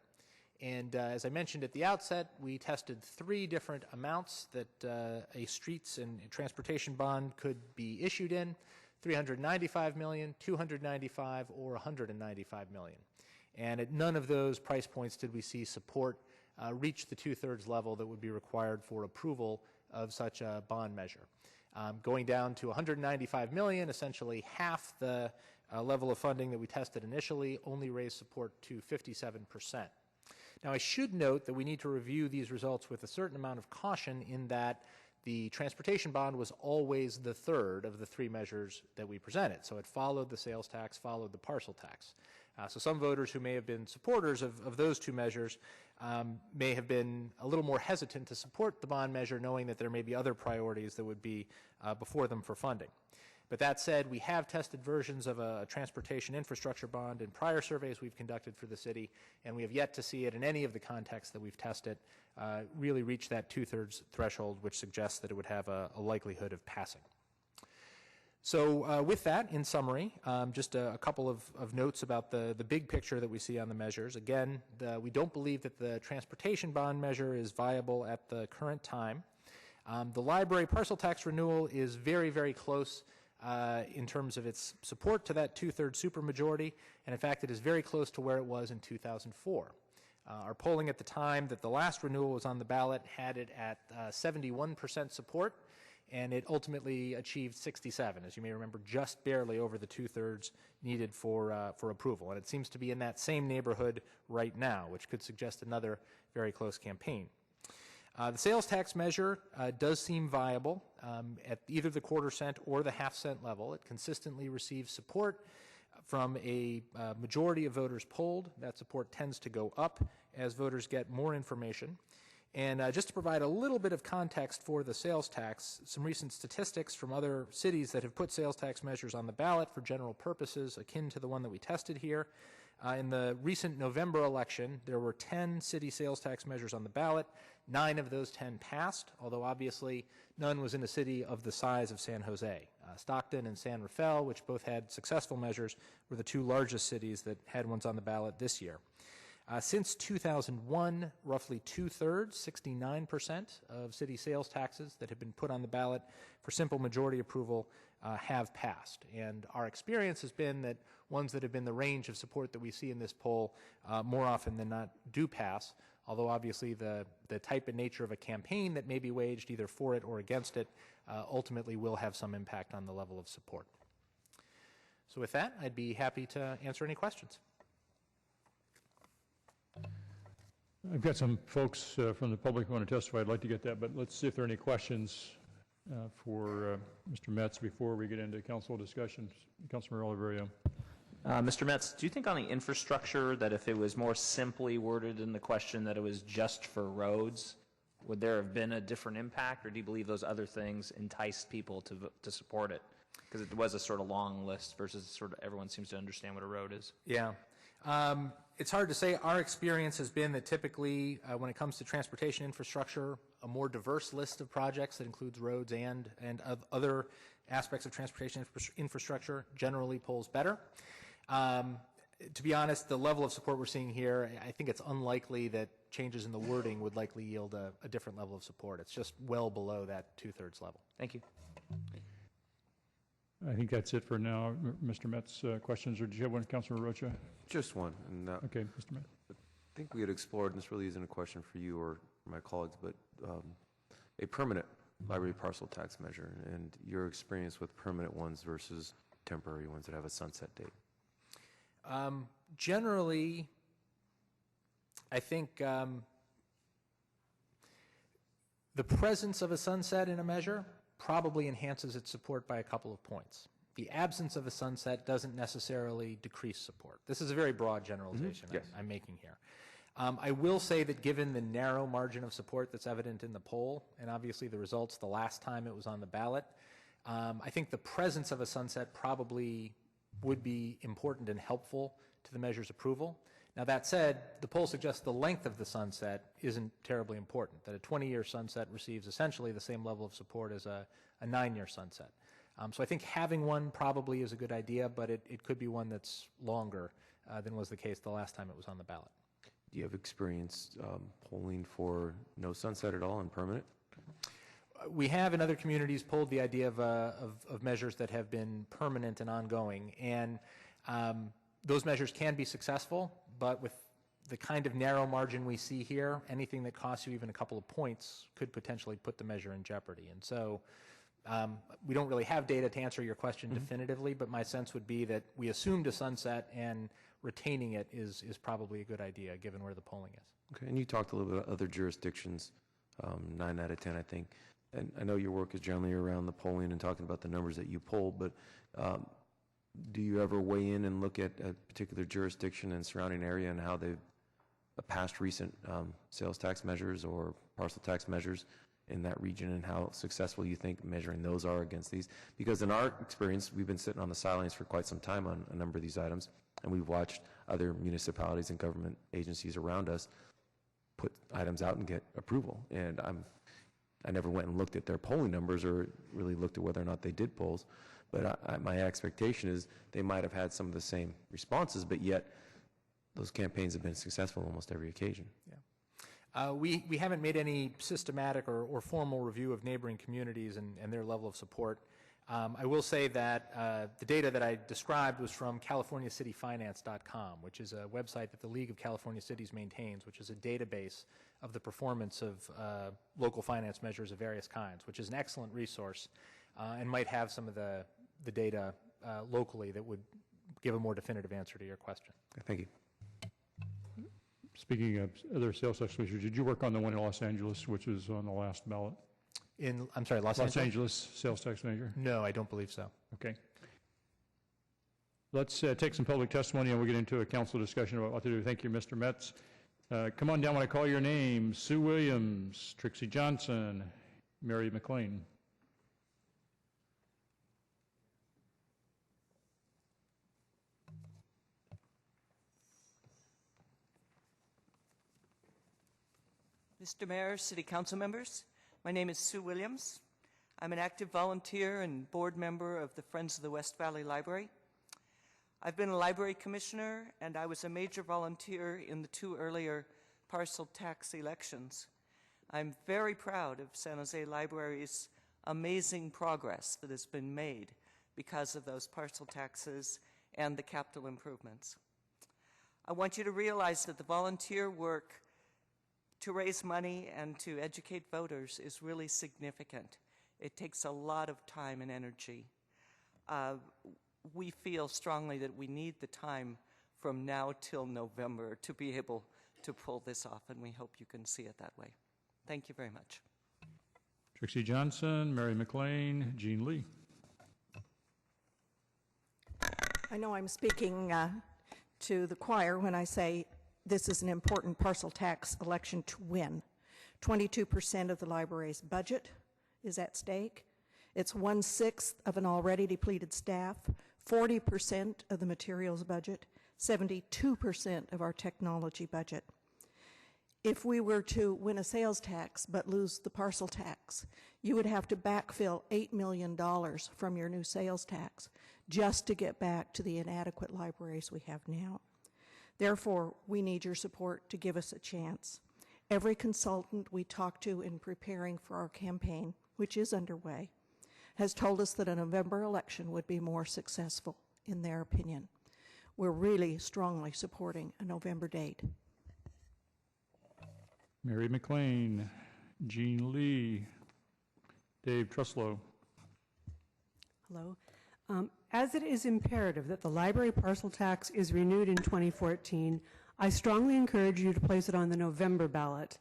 And as I mentioned at the outset, we tested 3 different amounts that a streets and transportation bond could be issued in: $395 million, $295, or $195 million. And at none of those price points did we see support reach the 2/3 level that would be required for approval of such a bond measure. Going down to $195 million, essentially half the level of funding that we tested initially, only raised support to 57%. Now, I should note that we need to review these results with a certain amount of caution, in that the transportation bond was always the third of the 3 measures that we presented. So it followed the sales tax, followed the parcel tax. So some voters who may have been supporters of those 2 measures may have been a little more hesitant to support the bond measure, knowing that there may be other priorities that would be before them for funding. But that said, we have tested versions of a transportation infrastructure bond in prior surveys we've conducted for the city, and we have yet to see it in any of the contexts that we've tested really reach that 2/3 threshold, which suggests that it would have a likelihood of passing. So with that, in summary, just a couple of notes about the big picture that we see on the measures. Again, we don't believe that the transportation bond measure is viable at the current time. The library parcel tax renewal is very, very close in terms of its support to that 2/3 supermajority, and in fact it is very close to where it was in 2004. Our polling at the time that the last renewal was on the ballot had it at 71% support, and it ultimately achieved 67, as you may remember, just barely over the 2/3 needed for approval. And it seems to be in that same neighborhood right now, which could suggest another very close campaign. The sales tax measure does seem viable at either the 1/4 cent or the 1/2 cent level. It consistently receives support from a majority of voters polled. That support tends to go up as voters get more information. And just to provide a little bit of context for the sales tax, some recent statistics from other cities that have put sales tax measures on the ballot for general purposes akin to the one that we tested here. In the recent November election, there were 10 city sales tax measures on the ballot. 9 of those 10 passed, although obviously none was in a city of the size of San Jose. Stockton and San Rafael, which both had successful measures, were the 2 largest cities that had ones on the ballot this year. Since 2001, roughly 2/3, 69% of city sales taxes that have been put on the ballot for simple majority approval have passed. And our experience has been that ones that have been the range of support that we see in this poll more often than not do pass, although obviously the type and nature of a campaign that may be waged either for it or against it ultimately will have some impact on the level of support. So with that, I'd be happy to answer any questions. I've got some folks from the public who want to testify. I'd like to get that, but let's see if there are any questions for Mr. Metz before we get into council discussions. Councilmember Oliverio. Mr. Metz, do you think on the infrastructure that if it was more simply worded in the question that it was just for roads, would there have been a different impact, or do you believe those other things enticed people to support it? Because it was a sort of long list versus sort of everyone seems to understand what a road is. Yeah. It's hard to say. Our experience has been that typically when it comes to transportation infrastructure, a more diverse list of projects that includes roads and other aspects of transportation infrastructure generally polls better. To be honest, the level of support we're seeing here, I think it's unlikely that changes in the wording would likely yield a different level of support. It's just well below that 2/3 level. Thank you. I think that's it for now. Mr. Metz, questions, or do you have one, Councilor Rocha? Just one. And, okay, Mr. Metz. I think we had explored, and this really isn't a question for you or my colleagues, but a permanent library parcel tax measure and your experience with permanent ones versus temporary ones that have a sunset date. Generally, I think the presence of a sunset in a measure probably enhances its support by a couple of points. The absence of a sunset doesn't necessarily decrease support. This is a very broad generalization I'm making here. I will say that given the narrow margin of support that's evident in the poll, and obviously the results the last time it was on the ballot, I think the presence of a sunset probably would be important and helpful to the measure's approval. Now, that said, the poll suggests the length of the sunset isn't terribly important, that a 20-year sunset receives essentially the same level of support as a 9-year sunset. So I think having one probably is a good idea, but it could be one that's longer than was the case the last time it was on the ballot. Do you have experience polling for no sunset at all and permanent? We have in other communities polled the idea of measures that have been permanent and ongoing, and those measures can be successful, but with the kind of narrow margin we see here, anything that costs you even a couple of points could potentially put the measure in jeopardy. And so we don't really have data to answer your question definitively, but my sense would be that we assumed a sunset, and retaining it is probably a good idea given where the polling is. Okay, and you talked a little bit about other jurisdictions, 9 out of 10, I think. And I know your work is generally around the polling and talking about the numbers that you poll, but do you ever weigh in and look at a particular jurisdiction and surrounding area and how they've passed recent sales tax measures or parcel tax measures in that region, and how successful you think measuring those are against these? Because in our experience, we've been sitting on the sidelines for quite some time on a number of these items, and we've watched other municipalities and government agencies around us put items out and get approval. And I never went and looked at their polling numbers or really looked at whether or not they did polls, but my expectation is they might have had some of the same responses, but yet those campaigns have been successful on almost every occasion. Yeah. We haven't made any systematic or formal review of neighboring communities and their level of support. I will say that the data that I described was from CaliforniaCityFinance.com, which is a website that the League of California Cities maintains, which is a database of the performance of local finance measures of various kinds, which is an excellent resource and might have some of the data locally that would give a more definitive answer to your question. Okay, thank you. Speaking of other sales tax measures, did you work on the one in Los Angeles, which was on the last ballot? I'm sorry, Los Angeles sales tax measure? No, I don't believe so. Okay. Let's take some public testimony, and we'll get into a council discussion about what to do. Thank you, Mr. Metz. Come on down when I call your name. Sue Williams, Trixie Johnson, Mary McLean. Mr. Mayor, City Council members, my name is Sue Williams. I'm an active volunteer and board member of the Friends of the West Valley Library. I've been a library commissioner, and I was a major volunteer in the 2 earlier parcel tax elections. I'm very proud of San Jose Library's amazing progress that has been made because of those parcel taxes and the capital improvements. I want you to realize that the volunteer work to raise money and to educate voters is really significant. It takes a lot of time and energy. We feel strongly that we need the time from now till November to be able to pull this off, and we hope you can see it that way. Thank you very much. Trixie Johnson, Mary McLean, Jean Lee. I know I'm speaking to the choir when I say this is an important parcel tax election to win. 22% of the library's budget is at stake. It's 1/6 of an already depleted staff, 40% of the materials budget, 72% of our technology budget. If we were to win a sales tax but lose the parcel tax, you would have to backfill $8 million from your new sales tax just to get back to the inadequate libraries we have now. Therefore, we need your support to give us a chance. Every consultant we talked to in preparing for our campaign, which is underway, has told us that a November election would be more successful, in their opinion. We're really strongly supporting a November date. Mary McLean, Jean Lee, Dave Truslow. Hello. As it is imperative that the library parcel tax is renewed in 2014, I strongly encourage you to place it on the November ballot.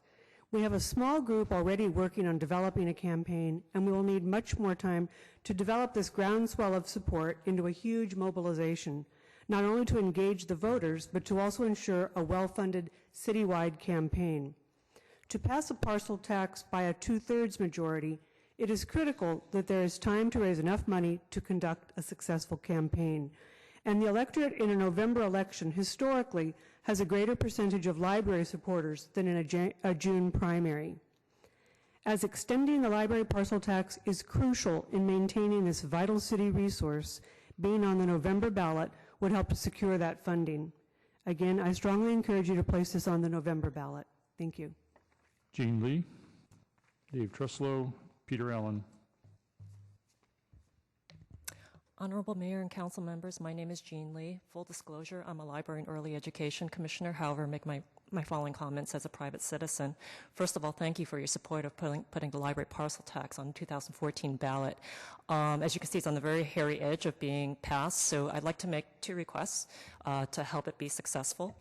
We have a small group already working on developing a campaign, and we will need much more time to develop this groundswell of support into a huge mobilization, not only to engage the voters, but to also ensure a well-funded citywide campaign. To pass a parcel tax by a 2/3 majority, it is critical that there is time to raise enough money to conduct a successful campaign. And the electorate in a November election historically has a greater percentage of library supporters than in a June primary. As extending the library parcel tax is crucial in maintaining this vital city resource, being on the November ballot would help to secure that funding. Again, I strongly encourage you to place this on the November ballot. Thank you. Jean Lee, Dave Truslow, Peter Allen. Honorable Mayor and Council members, my name is Jean Lee. Full disclosure, I'm a Library and Early Education Commissioner. However, make my following comments as a private citizen. First of all, thank you for your support of putting the library parcel tax on the 2014 ballot. As you can see, it's on the very hairy edge of being passed, so I'd like to make two requests to help it be successful.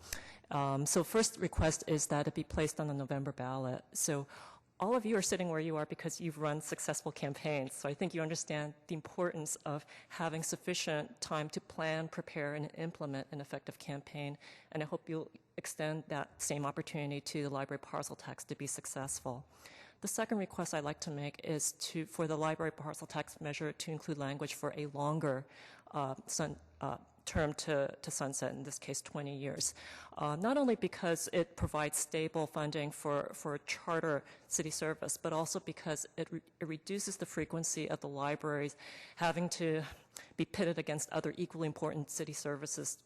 So first request is that it be placed on the November ballot. So all of you are sitting where you are because you've run successful campaigns. So I think you understand the importance of having sufficient time to plan, prepare, and implement an effective campaign. And I hope you'll extend that same opportunity to the library parcel tax to be successful. The second request I'd like to make is for the library parcel tax measure to include language for a longer term to sunset, in this case 20 years. Not only because it provides stable funding for charter city service, but also because it reduces the frequency of the libraries having to be pitted against other equally important city services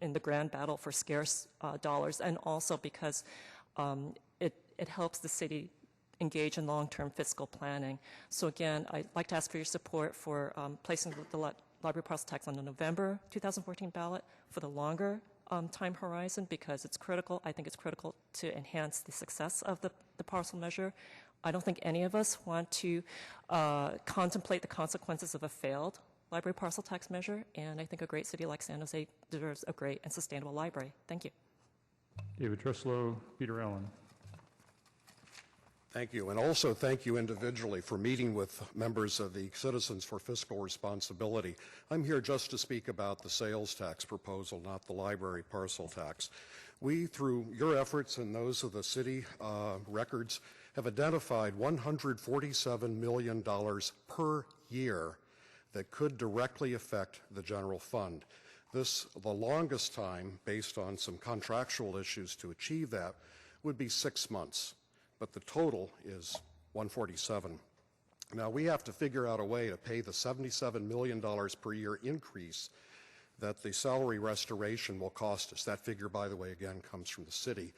in the grand battle for scarce dollars, and also because it helps the city engage in long-term fiscal planning. So again, I'd like to ask for your support for placing the library parcel tax on the November 2014 ballot for the longer time horizon, because it's critical. I think it's critical to enhance the success of the parcel measure. I don't think any of us want to contemplate the consequences of a failed library parcel tax measure, and I think a great city like San Jose deserves a great and sustainable library. Thank you. David Truslow, Peter Allen. Thank you, and also thank you individually for meeting with members of the Citizens for Fiscal Responsibility. I'm here just to speak about the sales tax proposal, not the library parcel tax. We, through your efforts and those of the city records, have identified $147 million per year that could directly affect the general fund. This, the longest time, based on some contractual issues to achieve that, would be 6 months. But the total is 147. Now we have to figure out a way to pay the $77 million per year increase that the salary restoration will cost us. That figure, by the way, again, comes from the city.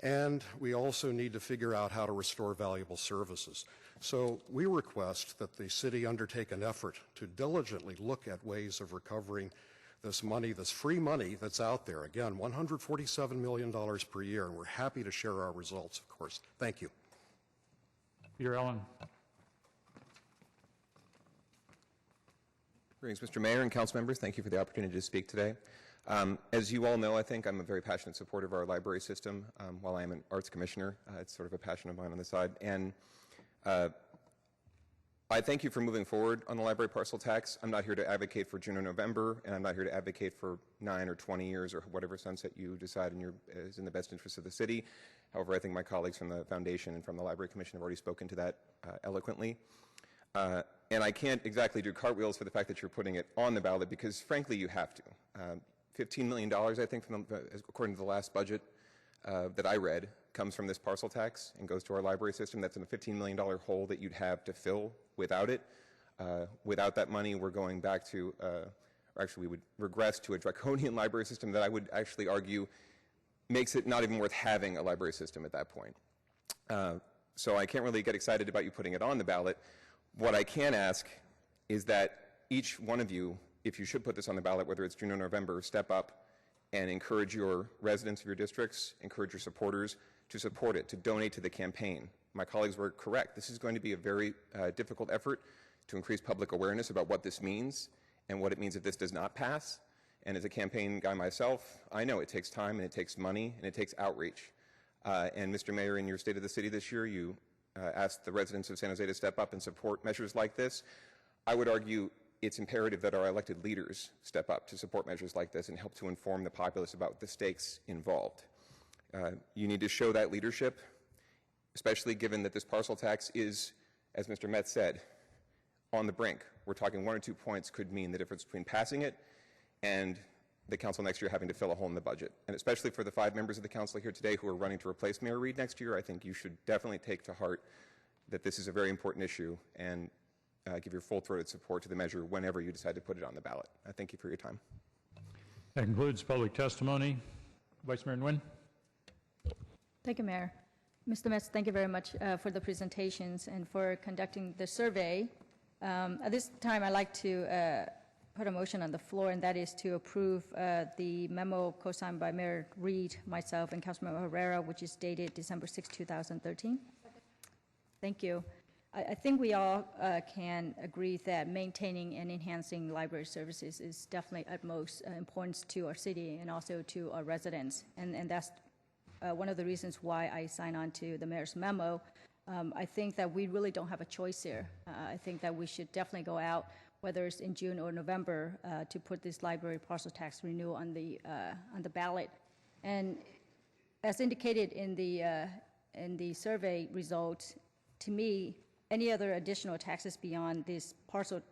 And we also need to figure out how to restore valuable services. So we request that the city undertake an effort to diligently look at ways of recovering this money, this free money that's out there. Again, $147 million per year, and we're happy to share our results, of course. Thank you. Peter Allen. Greetings, Mr. Mayor and council members. Thank you for the opportunity to speak today. As you all know, I think I'm a very passionate supporter of our library system. While I am an arts commissioner, it's sort of a passion of mine on the side. And I thank you for moving forward on the library parcel tax. I'm not here to advocate for June or November, and I'm not here to advocate for 9 or 20 years or whatever sunset you decide is in the best interest of the city. However, I think my colleagues from the Foundation and from the Library Commission have already spoken to that eloquently. And I can't exactly do cartwheels for the fact that you're putting it on the ballot, because frankly you have to. $15 million, I think, according to the last budget that I read, comes from this parcel tax and goes to our library system. That's in a $15 million hole that you'd have to fill without it. Without that money, we're going back to, or actually we would regress to a draconian library system that I would actually argue makes it not even worth having a library system at that point. So I can't really get excited about you putting it on the ballot. What I can ask is that each one of you, if you should put this on the ballot, whether it's June or November, step up and encourage your residents of your districts, encourage your supporters to support it, to donate to the campaign. My colleagues were correct. This is going to be a very difficult effort to increase public awareness about what this means and what it means if this does not pass. And as a campaign guy myself, I know it takes time and it takes money and it takes outreach. And Mr. Mayor, in your State of the City this year, you asked the residents of San Jose to step up and support measures like this. I would argue it's imperative that our elected leaders step up to support measures like this and help to inform the populace about the stakes involved. You need to show that leadership, especially given that this parcel tax is, as Mr. Metz said, on the brink. We're talking 1 or 2 points could mean the difference between passing it and the council next year having to fill a hole in the budget. And especially for the 5 members of the council here today who are running to replace Mayor Reed next year, I think you should definitely take to heart that this is a very important issue and give your full-throated support to the measure whenever you decide to put it on the ballot. I thank you for your time. That concludes public testimony. Vice Mayor Nguyen. Thank you, Mayor. Mr. Metz, thank you very much for the presentations and for conducting the survey. At this time, I'd like to put a motion on the floor, and that is to approve the memo co-signed by Mayor Reed, myself, and Councilmember Herrera, which is dated December 6, 2013. Thank you. I think we all can agree that maintaining and enhancing library services is definitely utmost importance to our city and also to our residents. And that's one of the reasons why I signed on to the mayor's memo. I think that we really don't have a choice here. I think that we should definitely go out, whether it's in June or November, to put this library parcel tax renewal on the ballot. And as indicated in the survey results, to me, any other additional taxes beyond this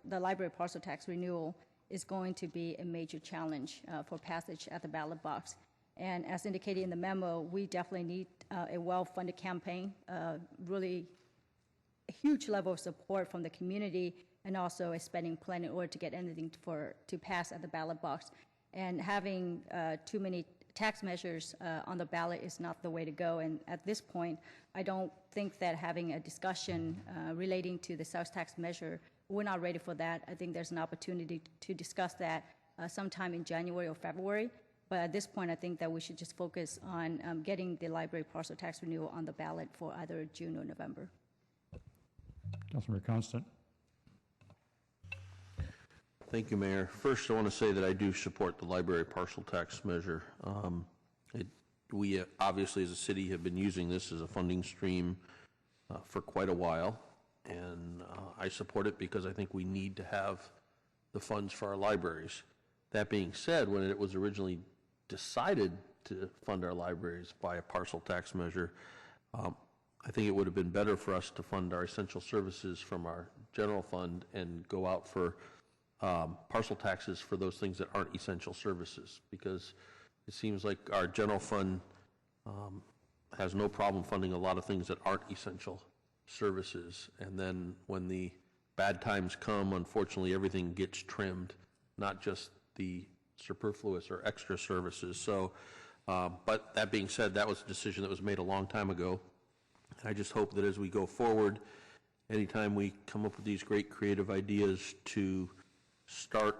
the library parcel tax renewal is going to be a major challenge for passage at the ballot box. And as indicated in the memo, we definitely need a well-funded campaign, really a huge level of support from the community, and also a spending plan in order to get anything to pass at the ballot box. And having too many tax measures on the ballot is not the way to go. And at this point, I don't think that having a discussion relating to the sales tax measure, we're not ready for that. I think there's an opportunity to discuss that sometime in January or February. But at this point, I think that we should just focus on getting the library parcel tax renewal on the ballot for either June or November. Councilmember Constant. Thank you, Mayor. First, I want to say that I do support the library parcel tax measure. We obviously, as a city, have been using this as a funding stream for quite a while, and I support it because I think we need to have the funds for our libraries. That being said, when it was originally decided to fund our libraries by a parcel tax measure, I think it would have been better for us to fund our essential services from our general fund and go out for parcel taxes for those things that aren't essential services, because it seems like our general fund has no problem funding a lot of things that aren't essential services, and then when the bad times come, unfortunately everything gets trimmed, not just the superfluous or extra services. So, but that being said, that was a decision that was made a long time ago, and I just hope that as we go forward, anytime we come up with these great creative ideas to start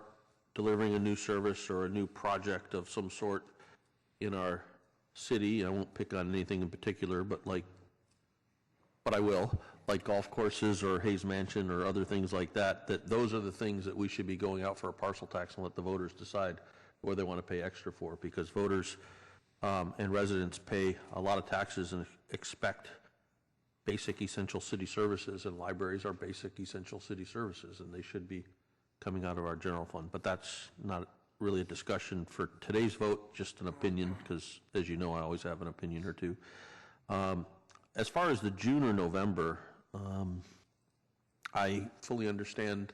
delivering a new service or a new project of some sort in our city, I won't pick on anything in particular, but I will, like golf courses or Hayes Mansion or other things like that, that those are the things that we should be going out for a parcel tax and let the voters decide where they want to pay extra for, because voters and residents pay a lot of taxes and expect basic essential city services, and libraries are basic essential city services, and they should be coming out of our general fund. But that's not really a discussion for today's vote, just an opinion, because as you know, I always have an opinion or two. As far as the June or November, I fully understand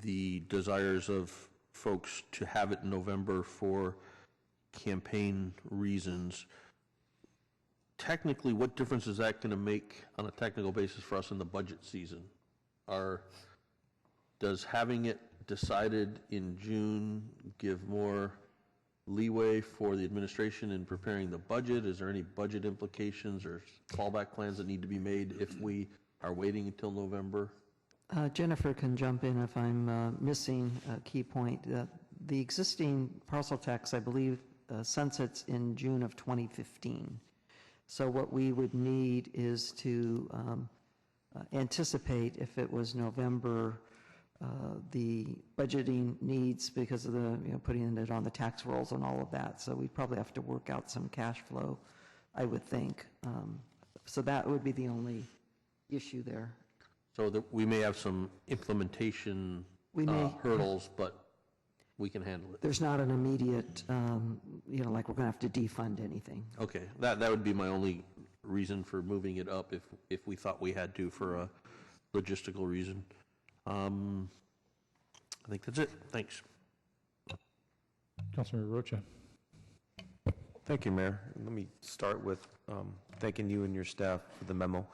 the desires of folks to have it in November for campaign reasons. Technically, what difference is that going to make on a technical basis for us in the budget season? Does having it decided in June give more leeway for the administration in preparing the budget? Is there any budget implications or fallback plans that need to be made if we are waiting until November? Jennifer can jump in if I'm missing a key point. The existing parcel tax, I believe, sunsets in June of 2015. So what we would need is to anticipate, if it was November, the budgeting needs because of the, putting it on the tax rolls and all of that. So we'd probably have to work out some cash flow, I would think. So that would be the only issue there. So that we may have some implementation hurdles, but we can handle it. There's not an immediate, like we're going to have to defund anything. Okay, that would be my only reason for moving it up if we thought we had to for a logistical reason. I think that's it. Thanks. Councilmember Rocha. Thank you, Mayor. Let me start with thanking you and your staff for the memo.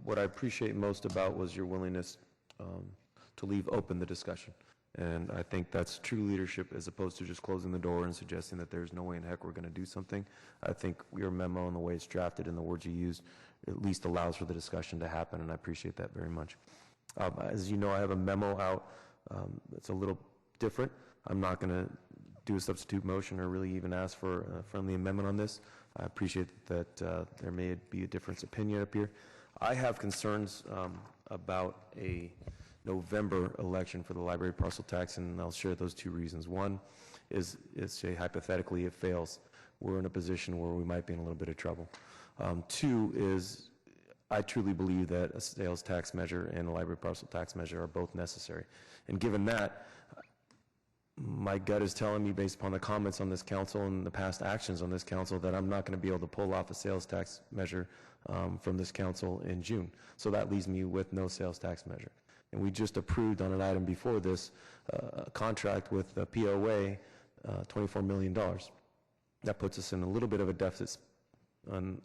What I appreciate most about was your willingness to leave open the discussion. And I think that's true leadership as opposed to just closing the door and suggesting that there's no way in heck we're going to do something. I think your memo and the way it's drafted and the words you used at least allows for the discussion to happen, and I appreciate that very much. As you know, I have a memo out that's a little different. I'm not going to do a substitute motion or really even ask for a friendly amendment on this. I appreciate that there may be a difference of opinion up here. I have concerns about a November election for the library parcel tax, and I'll share those two reasons. One is say hypothetically it fails, we're in a position where we might be in a little bit of trouble. Two is I truly believe that a sales tax measure and a library parcel tax measure are both necessary. And given that, my gut is telling me, based upon the comments on this council and the past actions on this council, that I'm not going to be able to pull off a sales tax measure from this council in June. So that leaves me with no sales tax measure. And we just approved on an item before this a contract with the POA, $24 million. That puts us in a little bit of a deficit on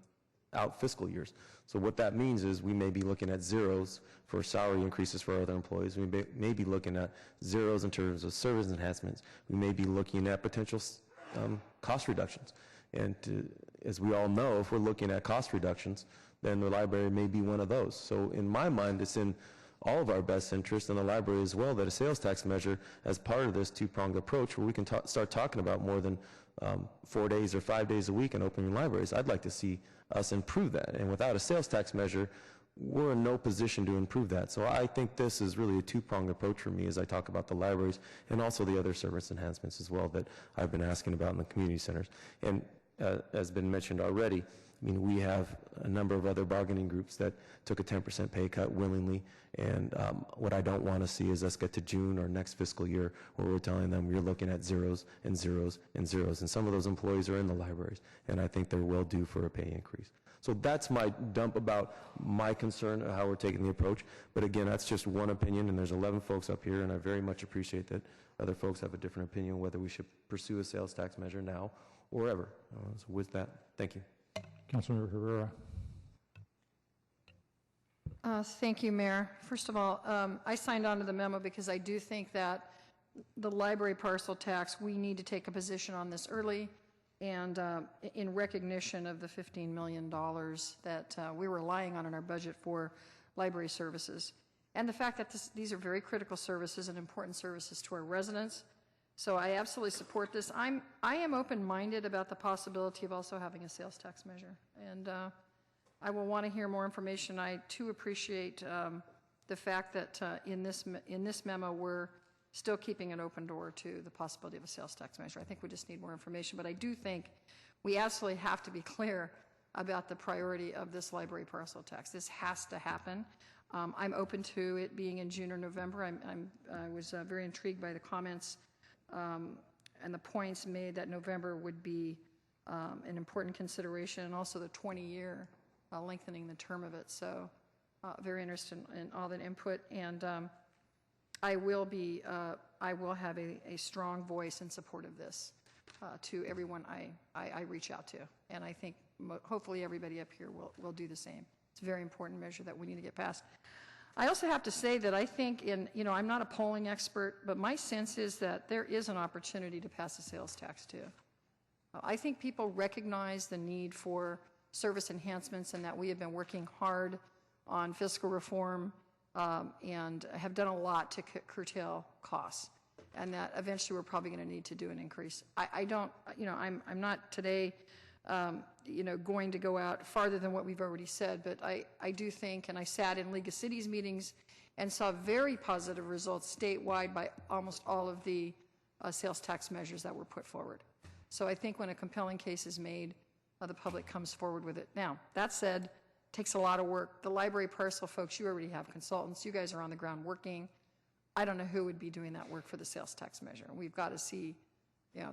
out fiscal years. So what that means is we may be looking at zeros for salary increases for other employees. We may be looking at zeros in terms of service enhancements. We may be looking at potential cost reductions. And as we all know, if we're looking at cost reductions, then the library may be one of those. So in my mind, it's in all of our best interest, and the library as well, that a sales tax measure as part of this two-pronged approach where we can start talking about more than 4 days or 5 days a week in opening libraries. I'd like to see us improve that. And without a sales tax measure, we're in no position to improve that. So I think this is really a two-pronged approach for me as I talk about the libraries and also the other service enhancements as well that I've been asking about in the community centers. And as been mentioned already, I mean, we have a number of other bargaining groups that took a 10% pay cut willingly, and what I don't want to see is us get to June or next fiscal year where we're telling them you're looking at zeros and zeros and zeros, and some of those employees are in the libraries, and I think they're well due for a pay increase. So that's my dump about my concern of how we're taking the approach, but again, that's just one opinion, and there's 11 folks up here, and I very much appreciate that other folks have a different opinion whether we should pursue a sales tax measure now or ever. So with that, thank you. Councilmember Herrera. Thank you, Mayor. First of all, I signed on to the memo because I do think that the library parcel tax, we need to take a position on this early, and in recognition of the $15 million that we were relying on in our budget for library services, and the fact that these are very critical services and important services to our residents. So I absolutely support this. I am open-minded about the possibility of also having a sales tax measure, and I will want to hear more information. I too appreciate the fact that in this memo we're still keeping an open door to the possibility of a sales tax measure. I think we just need more information, but I do think we absolutely have to be clear about the priority of this library parcel tax. This has to happen. I'm open to it being in June or November. I was very intrigued by the comments and the points made that November would be an important consideration, and also the 20-year lengthening the term of it. So very interested in all that input, and I will have a strong voice in support of this to everyone I reach out to, and I think hopefully everybody up here will do the same. It's a very important measure that we need to get passed. I also have to say that I think I'm not a polling expert, but my sense is that there is an opportunity to pass a sales tax too. I think people recognize the need for service enhancements and that we have been working hard on fiscal reform and have done a lot to curtail costs, and that eventually we're probably going to need to do an increase. I'm not today going to go out farther than what we've already said, but I do think, and I sat in League of Cities meetings and saw very positive results statewide by almost all of the sales tax measures that were put forward. So I think when a compelling case is made, the public comes forward with it. Now, that said, it takes a lot of work. The library parcel folks, you already have consultants. You guys are on the ground working. I don't know who would be doing that work for the sales tax measure. We've got to see,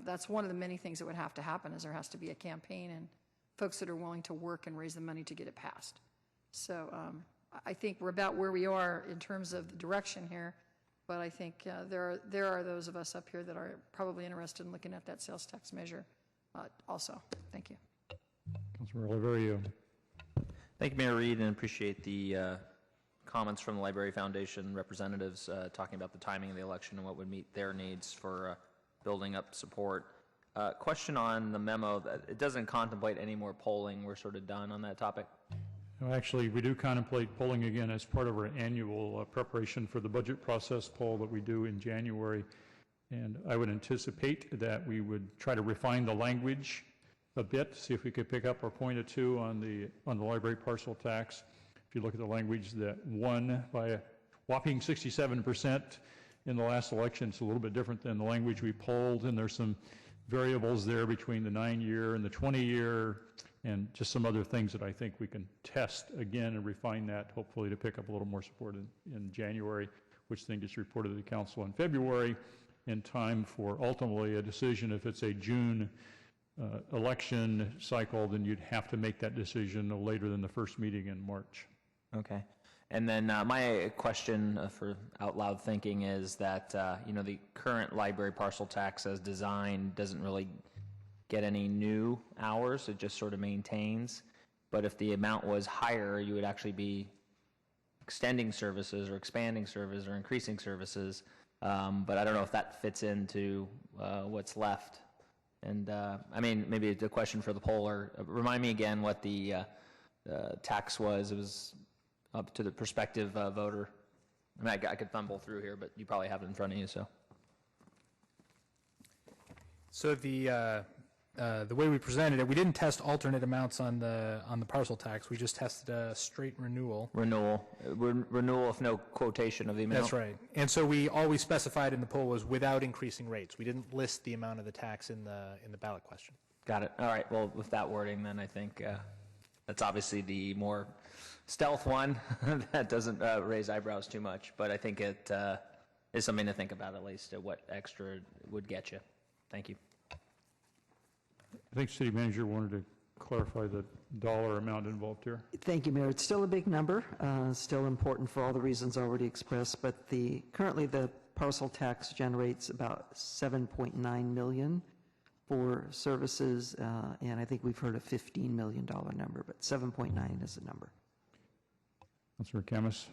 that's one of the many things that would have to happen, is there has to be a campaign and folks that are willing to work and raise the money to get it passed. So I think we're about where we are in terms of the direction here. but I think there are those of us up here that are probably interested in looking at that sales tax measure also. Thank you. Councilor Oliverio. Thank you, Mayor Reed, and appreciate the comments from the Library Foundation representatives talking about the timing of the election and what would meet their needs for building up support. Question on the memo, that it doesn't contemplate any more polling. We're sort of done on that topic. Well, actually, we do contemplate polling again as part of our annual preparation for the budget process poll that we do in January. And I would anticipate that we would try to refine the language a bit, see if we could pick up a point or two on the library parcel tax. If you look at the language that won by a whopping 67% in the last election, it's a little bit different than the language we polled, and there's some variables there between the 9-year and the 20-year, and just some other things that I think we can test again and refine that, hopefully to pick up a little more support in January, which then gets reported to the council in February, in time for ultimately a decision. If it's a June election cycle, then you'd have to make that decision no later than the first meeting in March. Okay. And then my question for out loud thinking is that, the current library parcel tax as designed doesn't really get any new hours. It just sort of maintains. But if the amount was higher, you would actually be extending services or expanding services or increasing services. But I don't know if that fits into what's left. And maybe the question for the poller, remind me again what the tax was. It was up to the prospective voter. I could fumble through here, but you probably have it in front of you. So the way we presented it, we didn't test alternate amounts on the parcel tax. We just tested a straight renewal. Renewal with no quotation of the amount. That's right. And so all we specified in the poll was without increasing rates. We didn't list the amount of the tax in the ballot question. Got it. All right. Well, with that wording, then I think that's obviously the more stealth one that doesn't raise eyebrows too much. But I think it is something to think about, at least, at what extra would get you. Thank you. I think City Manager wanted to clarify the dollar amount involved here. Thank you, Mayor. It's still a big number, still important for all the reasons already expressed, but currently the parcel tax generates about $7.9 million for services, and I think we've heard a $15 million number, but 7.9 is the number. Councilor KHAMIS.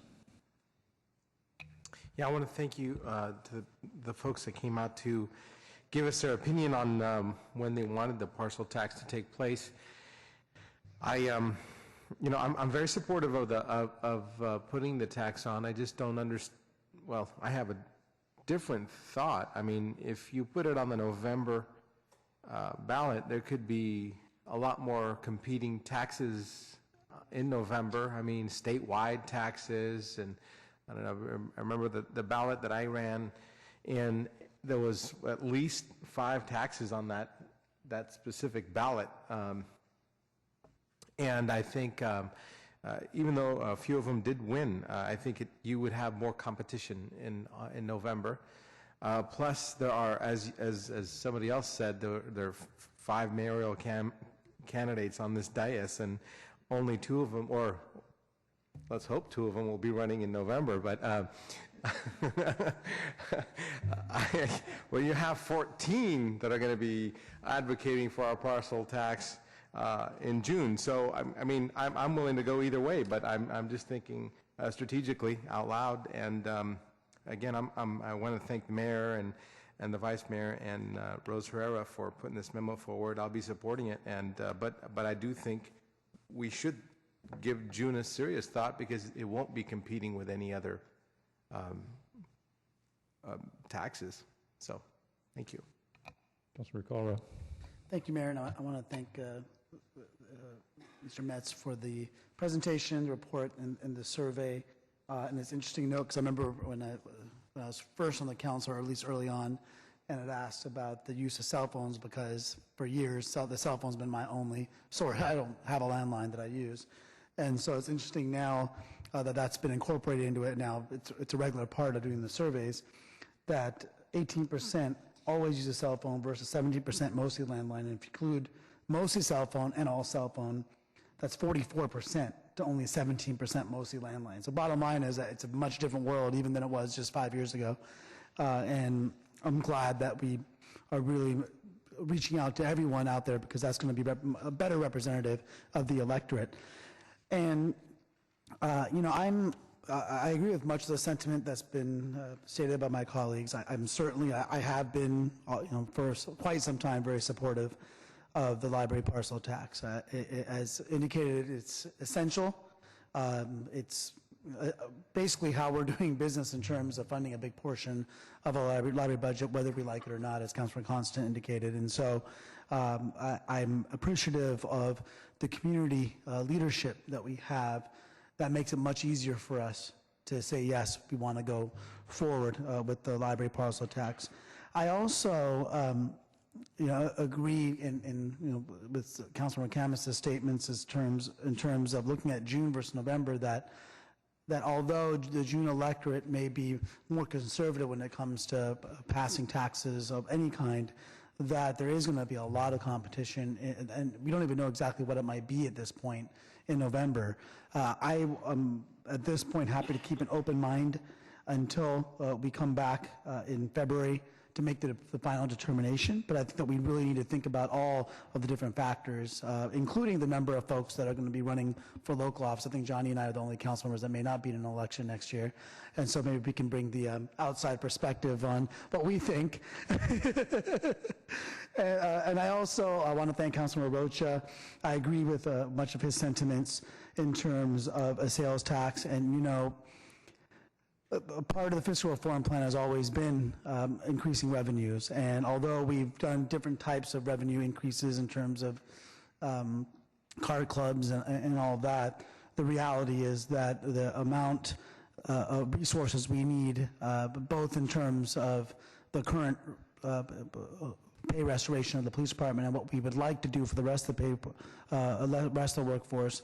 Yeah, I want to thank you to the folks that came out to give us their opinion on when they wanted the parcel tax to take place. I'm very supportive of putting the tax on. I just don't understand. Well, I have a different thought. I mean, if you put it on the November ballot, there could be a lot more competing taxes in November. I mean, statewide taxes, and I don't know. I remember the ballot that I ran, and there was at least 5 taxes on that specific ballot, and I think even though a few of them did win, I think you would have more competition in November. Plus, there are, as somebody else said, there are 5 mayoral candidates on this dais, and only 2 of them, or let's hope 2 of them, will be running in November. But well, you have 14 that are going to be advocating for our parcel tax in June. So I'm willing to go either way, but I'm just thinking strategically out loud. And again, I want to thank the mayor and the vice mayor and Rose Herrera for putting this memo forward. I'll be supporting it, and but I do think we should give June a serious thought, because it won't be competing with any other taxes. So, thank you. Councilor KALRA. Thank you, Mayor. And I want to thank Mr. Metz for the presentation, the report, and the survey. And it's interesting to note, because I remember when I was first on the council, or at least early on, and it asked about the use of cell phones, because for years the cell phone's been my only source. I don't have a landline that I use. And so it's interesting now that's been incorporated into it. Now it's a regular part of doing the surveys, that 18% always use a cell phone versus 17% mostly landline. And if you include mostly cell phone and all cell phone, that's 44% to only 17% mostly landline. So bottom line is that it's a much different world even than it was just 5 years ago. And I'm glad that we are really reaching out to everyone out there, because that's going to be a better representative of the electorate. And, you know, I agree with much of the sentiment that's been stated by my colleagues. I have been, you know, for quite some time very supportive of the library parcel tax. As indicated, it's essential. It's basically how we're doing business in terms of funding a big portion of a library budget, whether we like it or not, as Councilor Constant indicated. And so I'm appreciative of the community leadership that we have that makes it much easier for us to say, yes, we want to go forward with the library parcel tax. I also you know, agree with Councilor KHAMIS' statements in terms of looking at June versus November, that although the June electorate may be more conservative when it comes to passing taxes of any kind, that there is going to be a lot of competition, and we don't even know exactly what it might be at this point in November. I am at this point happy to keep an open mind until we come back in February to make the final determination, but I think that we really need to think about all of the different factors, including the number of folks that are going to be running for local office. I think Johnny and I are the only council members that may not be in an election next year, and so maybe we can bring the outside perspective on what we think. And I also want to thank Councilor Rocha. I agree with much of his sentiments in terms of a sales tax, and you know, a part of the fiscal reform plan has always been increasing revenues, and although we've done different types of revenue increases in terms of card clubs and all of that, the reality is that the amount of resources we need, both in terms of the current pay restoration of the police department and what we would like to do for the rest of the rest of the workforce,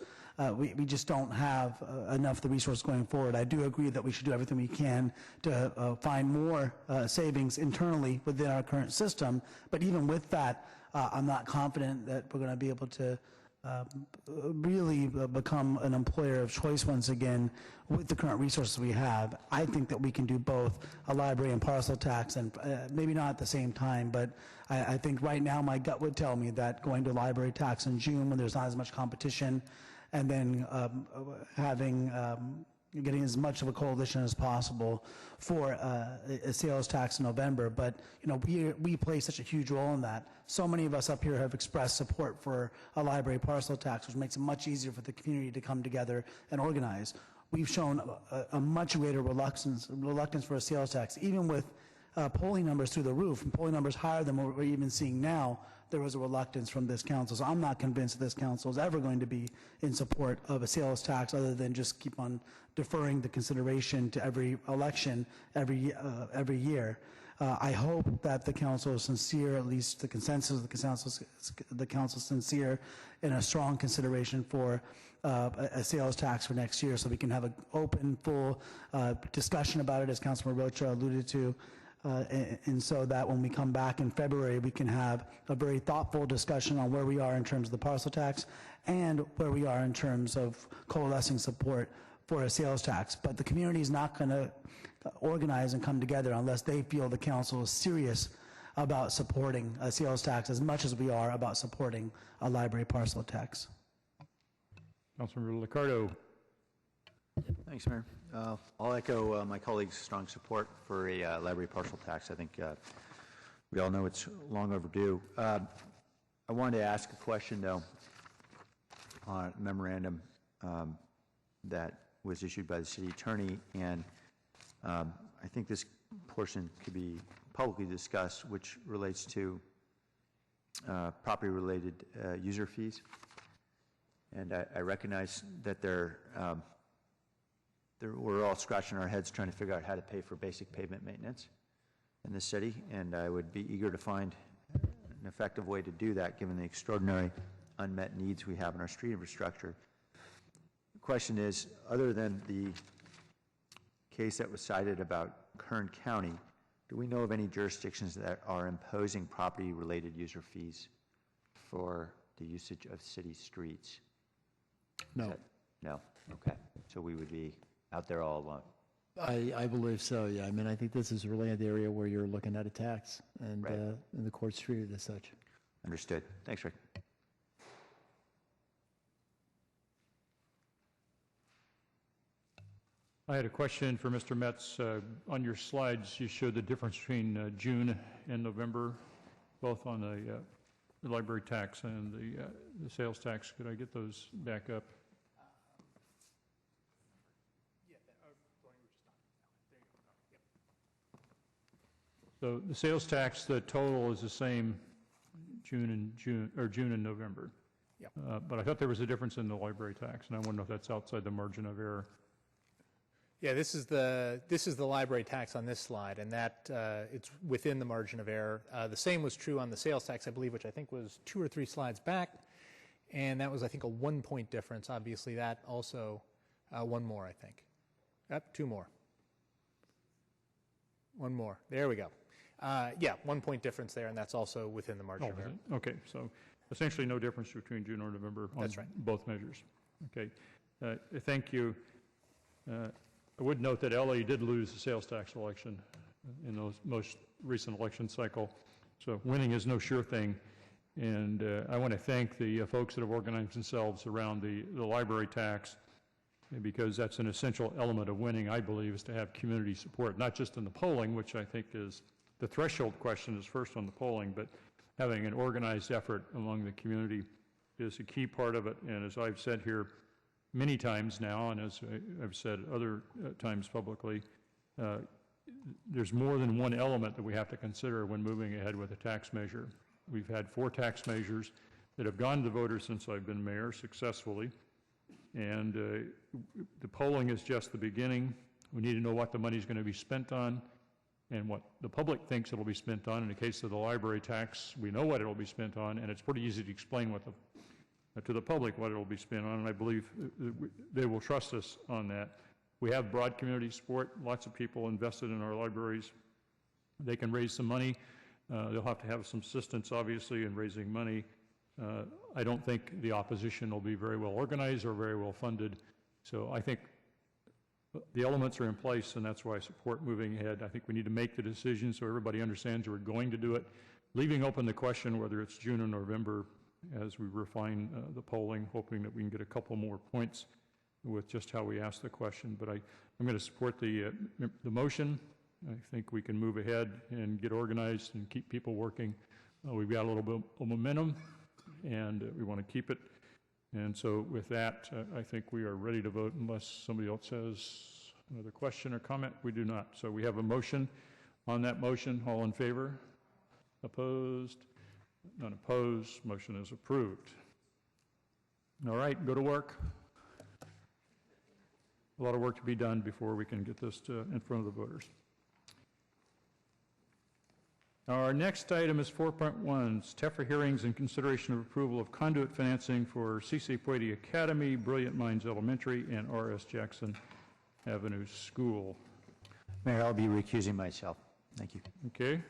we just don't have enough of the resources going forward. I do agree that we should do everything we can to find more savings internally within our current system, but even with that, I'm not confident that we're going to be able to really become an employer of choice once again with the current resources we have. I think that we can do both a library and parcel tax, and maybe not at the same time, but I think right now my gut would tell me that going to library tax in June when there's not as much competition, and then getting as much of a coalition as possible for a sales tax in November. But you know, we play such a huge role in that. So many of us up here have expressed support for a library parcel tax, which makes it much easier for the community to come together and organize. We've shown a much greater reluctance for a sales tax, even with polling numbers through the roof, and polling numbers higher than what we're even seeing now. There was a reluctance from this council, so I'm not convinced that this council is ever going to be in support of a sales tax, other than just keep on deferring the consideration to every election every year. I hope that the council is sincere, at least the consensus of the council is sincere in a strong consideration for a sales tax for next year, so we can have an open, full discussion about it, as Councilor Rocha alluded to. And so that when we come back in February, we can have a very thoughtful discussion on where we are in terms of the parcel tax and where we are in terms of coalescing support for a sales tax. But the community is not going to organize and come together unless they feel the council is serious about supporting a sales tax as much as we are about supporting a library parcel tax. Councilmember Liccardo. Thanks, Mayor. I'll echo my colleagues' strong support for a library parcel tax. I think we all know it's long overdue. I wanted to ask a question, though, on a memorandum that was issued by the city attorney, and I think this portion could be publicly discussed, which relates to property-related user fees. And I recognize that we're all scratching our heads trying to figure out how to pay for basic pavement maintenance in the city, and I would be eager to find an effective way to do that given the extraordinary unmet needs we have in our street infrastructure. The question is, other than the case that was cited about Kern County, do we know of any jurisdictions that are imposing property-related user fees for the usage of city streets? No. No? Okay. So we would be out there all alone. I believe so, yeah. I mean, I think this is really the area where you're looking at a tax, and, and the court's treated as such. Understood. Thanks, Rick. I had a question for Mr. Metz. On your slides, you showed the difference between June and November, both on the library tax and the sales tax. Could I get those back up? So the sales tax, the total is the same June and November. Yep. But I thought there was a difference in the library tax, and I wonder if that's outside the margin of error. Yeah, this is the library tax on this slide, and that it's within the margin of error. The same was true on the sales tax, I believe, which I think was 2 or 3 slides back, and that was, I think, a 1-point difference. Obviously, that also 1 more, I think. Yep, 2 more. 1 more. There we go. Yeah, 1-point difference there, and that's also within the margin of error. Okay, so essentially no difference between June or November on both measures. Okay, thank you. I would note that LA did lose the sales tax election in those most recent election cycle, so winning is no sure thing. And I want to thank the folks that have organized themselves around the library tax, because that's an essential element of winning, I believe, is to have community support, not just in the polling, which I think is the threshold question is first on the polling, but having an organized effort among the community is a key part of it. And as I've said here many times now, and as I've said other times publicly, there's more than one element that we have to consider when moving ahead with a tax measure. We've had 4 tax measures that have gone to the voters since I've been mayor successfully, and the polling is just the beginning. We need to know what the money is going to be spent on and what the public thinks it'll be spent on. In the case of the library tax, we know what it'll be spent on, and it's pretty easy to explain what to the public what it'll be spent on, and I believe they will trust us on that. We have broad community support, lots of people invested in our libraries. They can raise some money. They'll have to have some assistance, obviously, in raising money. I don't think the opposition will be very well organized or very well funded, so I think the elements are in place, and that's why I support moving ahead. I think we need to make the decision so everybody understands we're going to do it, leaving open the question whether it's June or November as we refine the polling, hoping that we can get a couple more points with just how we ask the question. But I'm going to support the motion. I think we can move ahead and get organized and keep people working. We've got a little bit of momentum, and we want to keep it. And so with that, I think we are ready to vote unless somebody else has another question or comment. We do not. So we have a motion. On that motion, all in favor? Opposed? None opposed. Motion is approved. All right, go to work. A lot of work to be done before we can get this in front of the voters. Our next item is 4.1, TEFRA hearings and consideration of approval of conduit financing for C.C. Puede Academy, Brilliant Minds Elementary, and R.S. Jackson Avenue School. Mayor, I'll be recusing myself. Thank you. Okay.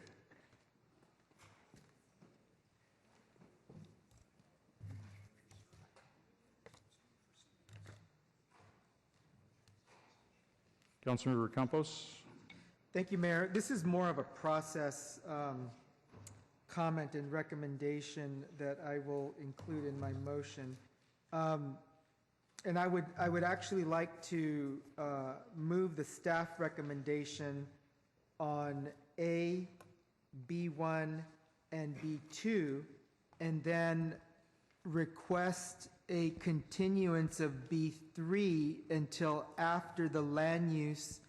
Councilmember Campos. Thank you, Mayor. This is more of a process comment and recommendation that I will include in my motion. And I would actually like to move the staff recommendation on A, B1, and B2, and then request a continuance of B3 until after the land use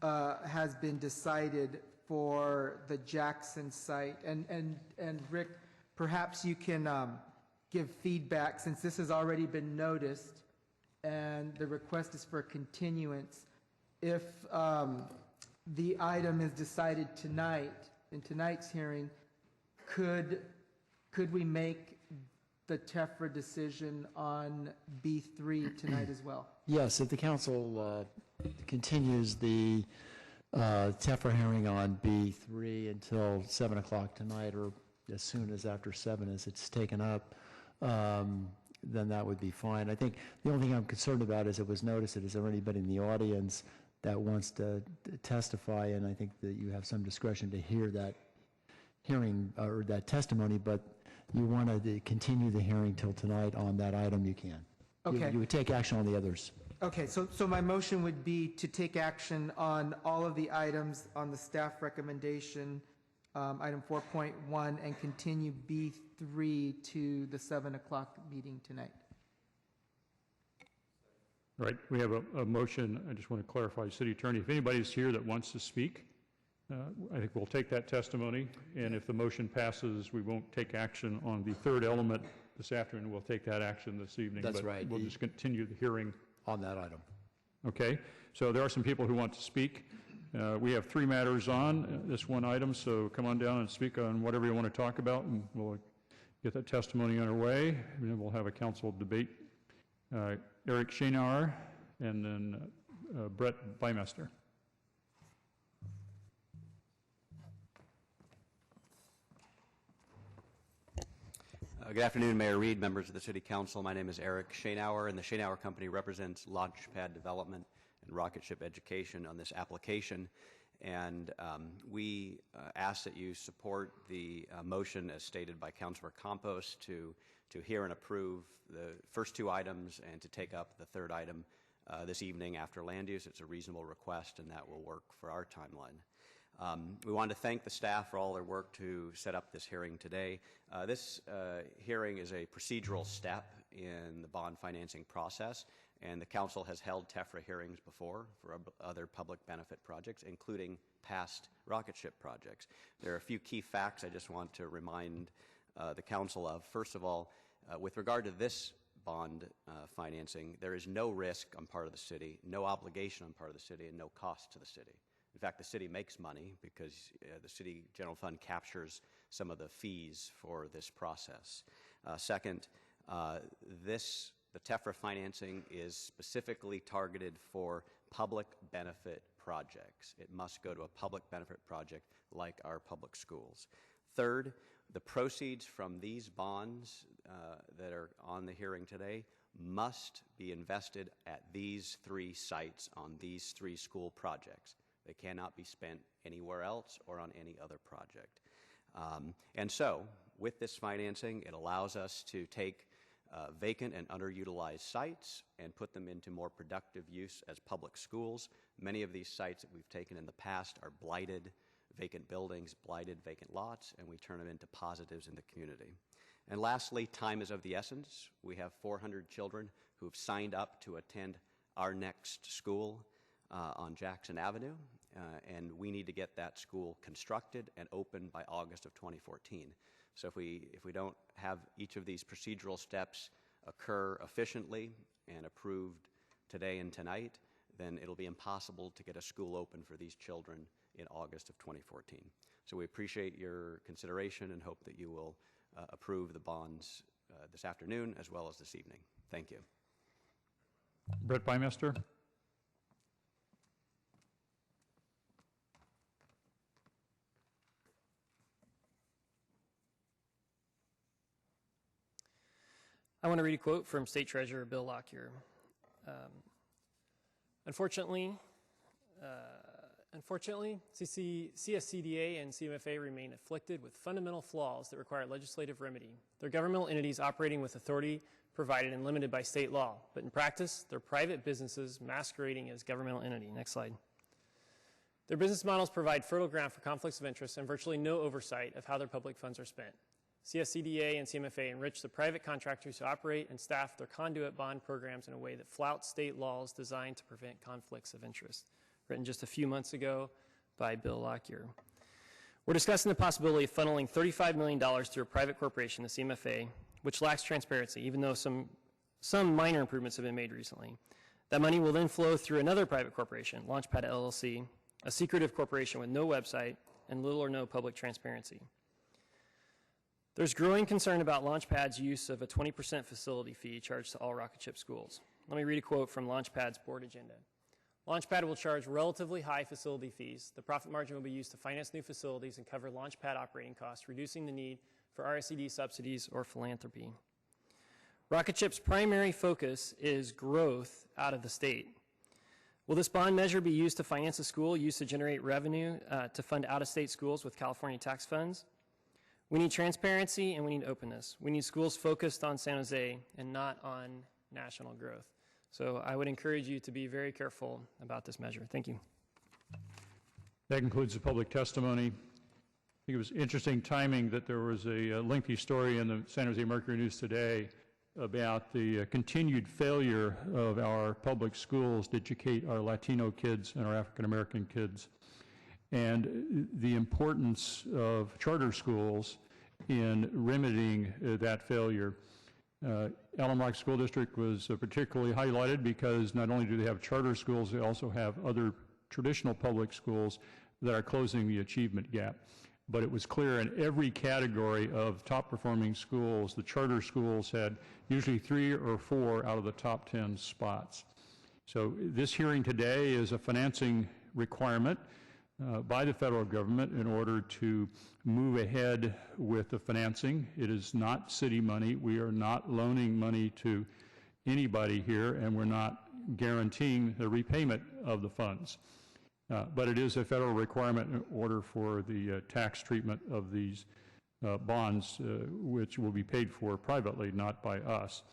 has been decided for the Jackson site. And Rick, perhaps you can give feedback, since this has already been noticed and the request is for continuance. If the item is decided tonight, in tonight's hearing, could we make the TEFRA decision on B3 tonight as well? Yes, if the council continues the TEFRA hearing on B3 until 7 o'clock tonight, or as soon as after 7 as it's taken up, then that would be fine. I think the only thing I'm concerned about is it was noticed that is there anybody in the audience that wants to testify, and I think that you have some discretion to hear that hearing or that testimony, but you want to continue the hearing till tonight on that item, you can. Okay. You would take action on the others. Okay, so my motion would be to take action on all of the items on the staff recommendation, item 4.1, and continue B3 to the 7 o'clock meeting tonight. Right, we have a motion. I just want to clarify, City Attorney, if anybody's here that wants to speak, I think we'll take that testimony, and if the motion passes, we won't take action on the third element this afternoon. We'll take that action this evening. That's but right. We'll just continue the hearing on that item. Okay, so there are some people who want to speak. We have 3 matters on this one item, so come on down and speak on whatever you want to talk about, and we'll get that testimony underway, and then we'll have a council debate. Eric Schoenauer and then Brett Bymester. Good afternoon, Mayor Reed, members of the City Council. My name is Eric Schoenauer, and the Schoenauer Company represents Launchpad Development and Rocket Ship Education on this application. And we ask that you support the motion as stated by Councilor Campos to hear and approve the first 2 items and to take up the third item this evening after land use. It's a reasonable request, and that will work for our timeline. We want to thank the staff for all their work to set up this hearing today. This hearing is a procedural step in the bond financing process, and the Council has held TEFRA hearings before for other public benefit projects, including past rocket ship projects. There are a few key facts I just want to remind the Council of. First of all, with regard to this bond financing, there is no risk on part of the city, no obligation on part of the city, and no cost to the city. In fact, the city makes money because the city general fund captures some of the fees for this process. Second, the TEFRA financing is specifically targeted for public benefit projects. It must go to a public benefit project like our public schools. Third, the proceeds from these bonds that are on the hearing today must be invested at these 3 sites on these 3 school projects. They cannot be spent anywhere else or on any other project. And so, with this financing, it allows us to take vacant and underutilized sites and put them into more productive use as public schools. Many of these sites that we've taken in the past are blighted vacant buildings, blighted vacant lots, and we turn them into positives in the community. And lastly, time is of the essence. We have 400 children who have signed up to attend our next school on Jackson Avenue, and we need to get that school constructed and open by August of 2014. So if we don't have each of these procedural steps occur efficiently and approved today and tonight, then it'll be impossible to get a school open for these children in August of 2014. So we appreciate your consideration and hope that you will approve the bonds this afternoon as well as this evening. Thank you. Brett Bymester. I want to read a quote from State Treasurer Bill Lockyer. Unfortunately, CSCDA and CMFA remain afflicted with fundamental flaws that require legislative remedy. They're governmental entities operating with authority provided and limited by state law, but in practice, they're private businesses masquerading as governmental entity. Next slide. Their business models provide fertile ground for conflicts of interest and virtually no oversight of how their public funds are spent. CSCDA and CMFA enrich the private contractors who operate and staff their conduit bond programs in a way that flouts state laws designed to prevent conflicts of interest. Written just a few months ago by Bill Lockyer. We're discussing the possibility of funneling $35 million through a private corporation, the CMFA, which lacks transparency, even though some minor improvements have been made recently. That money will then flow through another private corporation, Launchpad LLC, a secretive corporation with no website and little or no public transparency. There's growing concern about Launchpad's use of a 20% facility fee charged to all rocket ship schools. Let me read a quote from Launchpad's board agenda. Launchpad will charge relatively high facility fees. The profit margin will be used to finance new facilities and cover Launchpad operating costs, reducing the need for RSED subsidies or philanthropy. Rocket Ship's primary focus is growth out of the state. Will this bond measure be used to finance a school, used to generate revenue to fund out-of-state schools with California tax funds? We need transparency and we need openness. We need schools focused on San Jose and not on national growth. So I would encourage you to be very careful about this measure. Thank you. That concludes the public testimony. I think it was interesting timing that there was a lengthy story in the San Jose Mercury News today about the continued failure of our public schools to educate our Latino kids and our African American kids, and the importance of charter schools in remedying that failure. Alum Rock School District was particularly highlighted because not only do they have charter schools, they also have other traditional public schools that are closing the achievement gap. But it was clear in every category of top performing schools, the charter schools had usually 3 or 4 out of the top 10 spots. So this hearing today is a financing requirement by the federal government in order to move ahead with the financing. It is not city money. We are not loaning money to anybody here, and we're not guaranteeing the repayment of the funds. But it is a federal requirement in order for the tax treatment of these bonds, which will be paid for privately, not by us.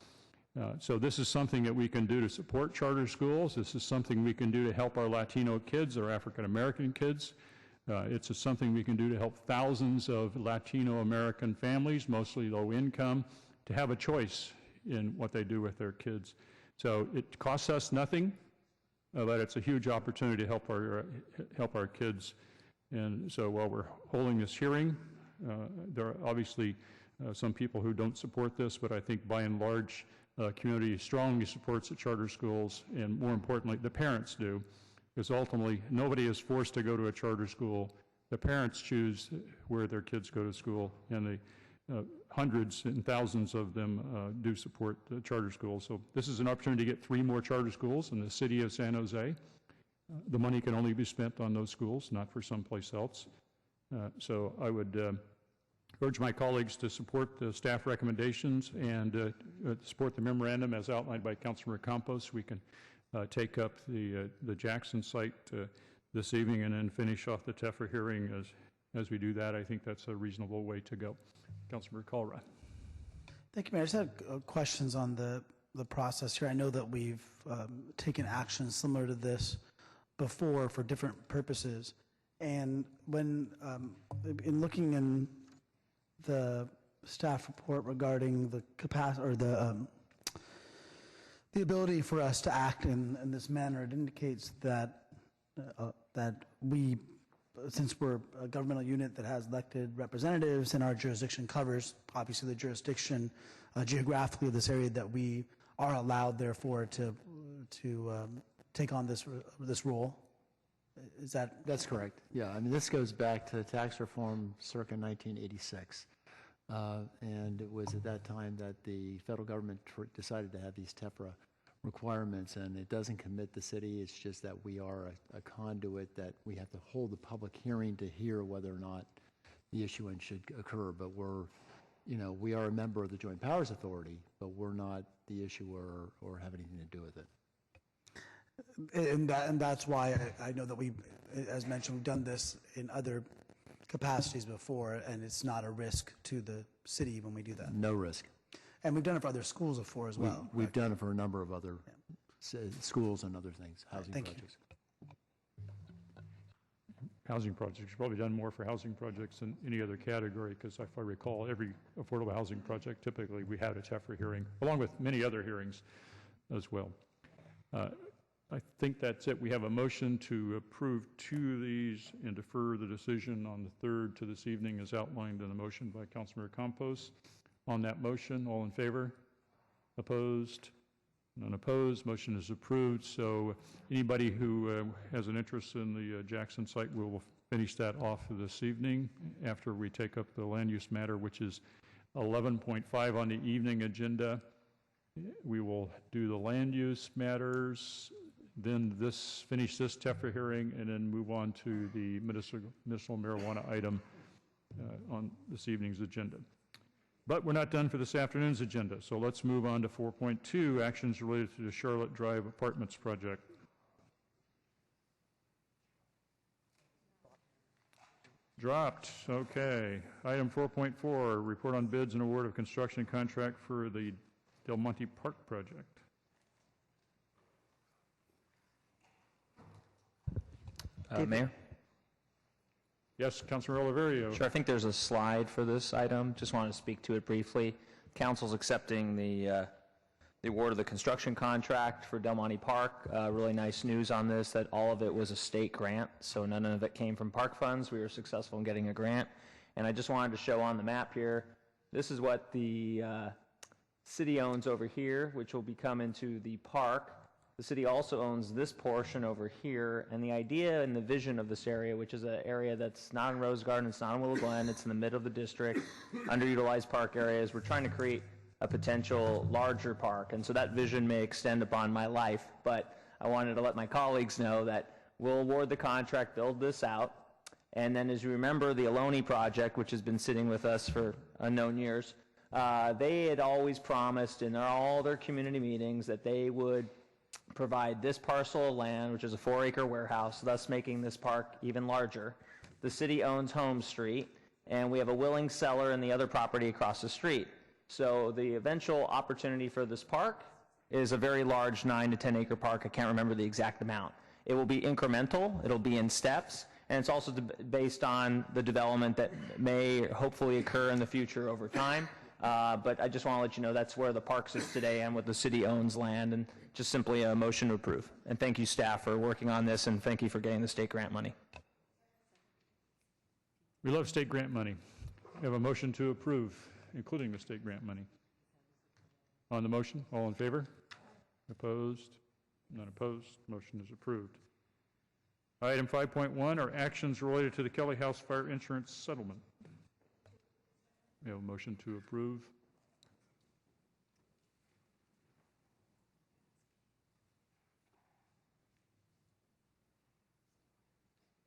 So this is something that we can do to support charter schools. This is something we can do to help our Latino kids, our African American kids. It's something we can do to help thousands of Latino American families, mostly low income, to have a choice in what they do with their kids. So it costs us nothing, but it's a huge opportunity to help our kids. And so while we're holding this hearing, there are obviously some people who don't support this, but I think by and large, community strongly supports the charter schools, and more importantly, the parents do, because ultimately nobody is forced to go to a charter school. The parents choose where their kids go to school, and the hundreds and thousands of them do support the charter schools. So this is an opportunity to get 3 more charter schools in the city of San Jose. The money can only be spent on those schools, not for someplace else. So I would urge my colleagues to support the staff recommendations and support the memorandum as outlined by Councilmember Campos. We can take up the Jackson site this evening and then finish off the TEFRA hearing. As we do that, I think that's a reasonable way to go. Councilmember KALRA. Thank you, Mayor. I just had questions on the process here. I know that we've taken action similar to this before for different purposes. And when, in looking in the staff report regarding the capacity or the ability for us to act in this manner, it indicates that that we, since we're a governmental unit that has elected representatives and our jurisdiction covers obviously the jurisdiction geographically of this area, that we are allowed therefore to take on this role. Is that? That's correct. Yeah, I mean, this goes back to tax reform circa 1986. And it was at that time that the federal government decided to have these TEFRA requirements, and it doesn't commit the city. It's just that we are a conduit that we have to hold a public hearing to hear whether or not the issuance should occur. But we are a member of the Joint Powers Authority, but we're not the issuer or have anything to do with it. And that's why I know that we, as mentioned, we've done this in other capacities before, and it's not a risk to the city when we do that. No risk. And we've done it for other schools before as well. We've done it for a number of other schools and other things, housing projects. Housing projects. You've probably done more for housing projects than any other category, because if I recall, every affordable housing project, typically we had a TEFRA hearing, along with many other hearings as well. I think that's it. We have a motion to approve 2 of these and defer the decision on the 3rd to this evening as outlined in the motion by Councilmember Campos. On that motion, all in favor? Opposed? None opposed. Motion is approved. So anybody who has an interest in the Jackson site, we'll finish that off this evening after we take up the land use matter, which is 11.5 on the evening agenda. We will do the land use matters, then finish this TEFRA hearing, and then move on to the medicinal marijuana item on this evening's agenda. But we're not done for this afternoon's agenda, so let's move on to 4.2, actions related to the Charlotte Drive Apartments project. Dropped. Okay. Item 4.4, report on bids and award of construction contract for the Del Monte Park project. Mayor? Yes, Councilor Oliverio. Sure, I think there's a slide for this item. Just wanted to speak to it briefly. Council's accepting the award of the construction contract for Del Monte Park. Really nice news on this, that all of it was a state grant, so none of it came from park funds. We were successful in getting a grant. And I just wanted to show on the map here, this is what the city owns over here, which will become into the park. The city also owns this portion over here, and the idea and the vision of this area, which is an area that's not in Rose Garden, it's not in Willow Glen, it's in the middle of the district, underutilized park areas. We're trying to create a potential larger park, and so that vision may extend upon my life, but I wanted to let my colleagues know that we'll award the contract, build this out, and then as you remember, the Aloni project, which has been sitting with us for unknown years, they had always promised in all their community meetings that they would provide this parcel of land, which is a 4-acre warehouse, thus making this park even larger. The city owns Home Street, and we have a willing seller in the other property across the street. So the eventual opportunity for this park is a very large 9 to 10 acre park. I can't remember the exact amount. It will be incremental, it'll be in steps, and it's also based on the development that may hopefully occur in the future over time. But I just want to let you know that's where the park sits today and what the city owns land, and just simply a motion to approve. And thank you, staff, for working on this, and thank you for getting the state grant money. We love state grant money. We have a motion to approve, including the state grant money. On the motion, all in favor? Opposed? None opposed. Motion is approved. Item 5.1 are actions related to the Kelly House Fire Insurance Settlement. We have a motion to approve.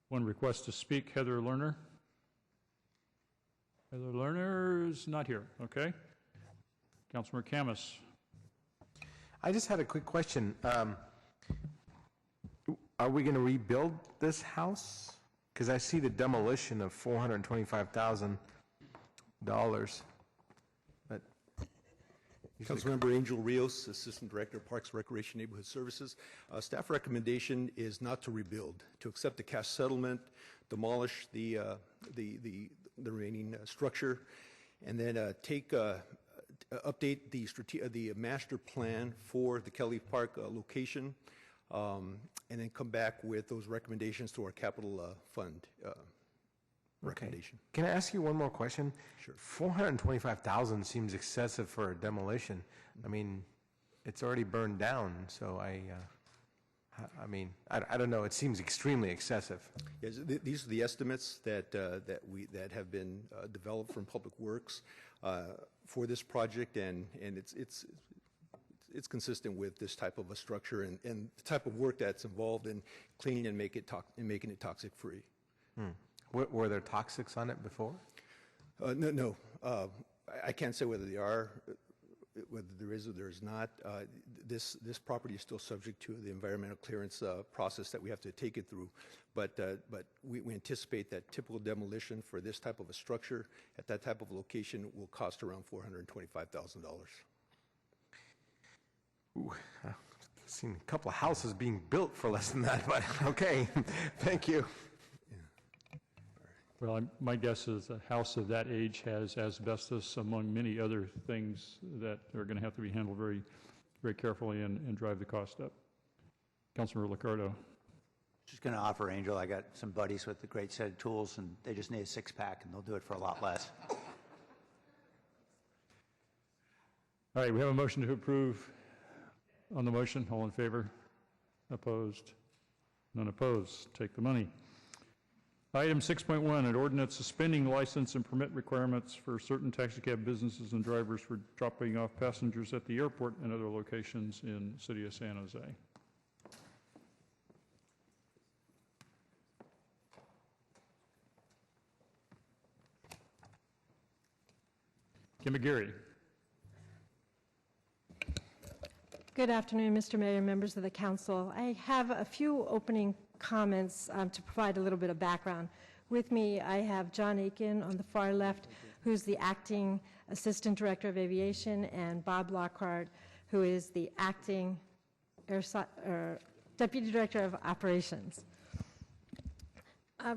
One request to speak, Heather Lerner. Heather Lerner is not here. Okay. Councilor KHAMIS. I just had a quick question. Are we going to rebuild this house? Because I see the demolition of $425,000. But Councilmember Angel Rios, Assistant Director of Parks, Recreation, Neighborhood Services. Staff recommendation is not to rebuild, to accept the cash settlement, demolish the remaining structure, and then update the master plan for the Kelly Park location, and then come back with those recommendations to our capital fund recommendation. Can I ask you one more question? Sure. $425,000 seems excessive for a demolition. I mean, it's already burned down, so I don't know. It seems extremely excessive. Yes, these are the estimates that have been developed from Public Works for this project, and it's consistent with this type of a structure and the type of work that's involved in cleaning and making it toxic free. Were there toxics on it before? No. I can't say whether they are, whether there is or there is not. This property is still subject to the environmental clearance process that we have to take it through. But we anticipate that typical demolition for this type of a structure at that type of location will cost around $425,000. I've seen a couple of houses being built for less than that, but okay. Thank you. Well, my guess is a house of that age has asbestos among many other things that are going to have to be handled very, very carefully and drive the cost up. Councilor LICCARDO. Just going to offer Angel, I got some buddies with a great set of tools, and they just need a 6-pack, and they'll do it for a lot less. All right, we have a motion to approve. On the motion, all in favor? Opposed? None opposed. Take the money. Item 6.1, an ordinance suspending license and permit requirements for certain taxicab businesses and drivers for dropping off passengers at the airport and other locations in the city of San Jose. Kim McGarry. Good afternoon, Mr. Mayor, members of the council. I have a few opening comments to provide a little bit of background. With me, I have John Aiken on the far left, who's the acting Assistant Director of Aviation, and Bob Lockhart, who is the acting Deputy Director of Operations.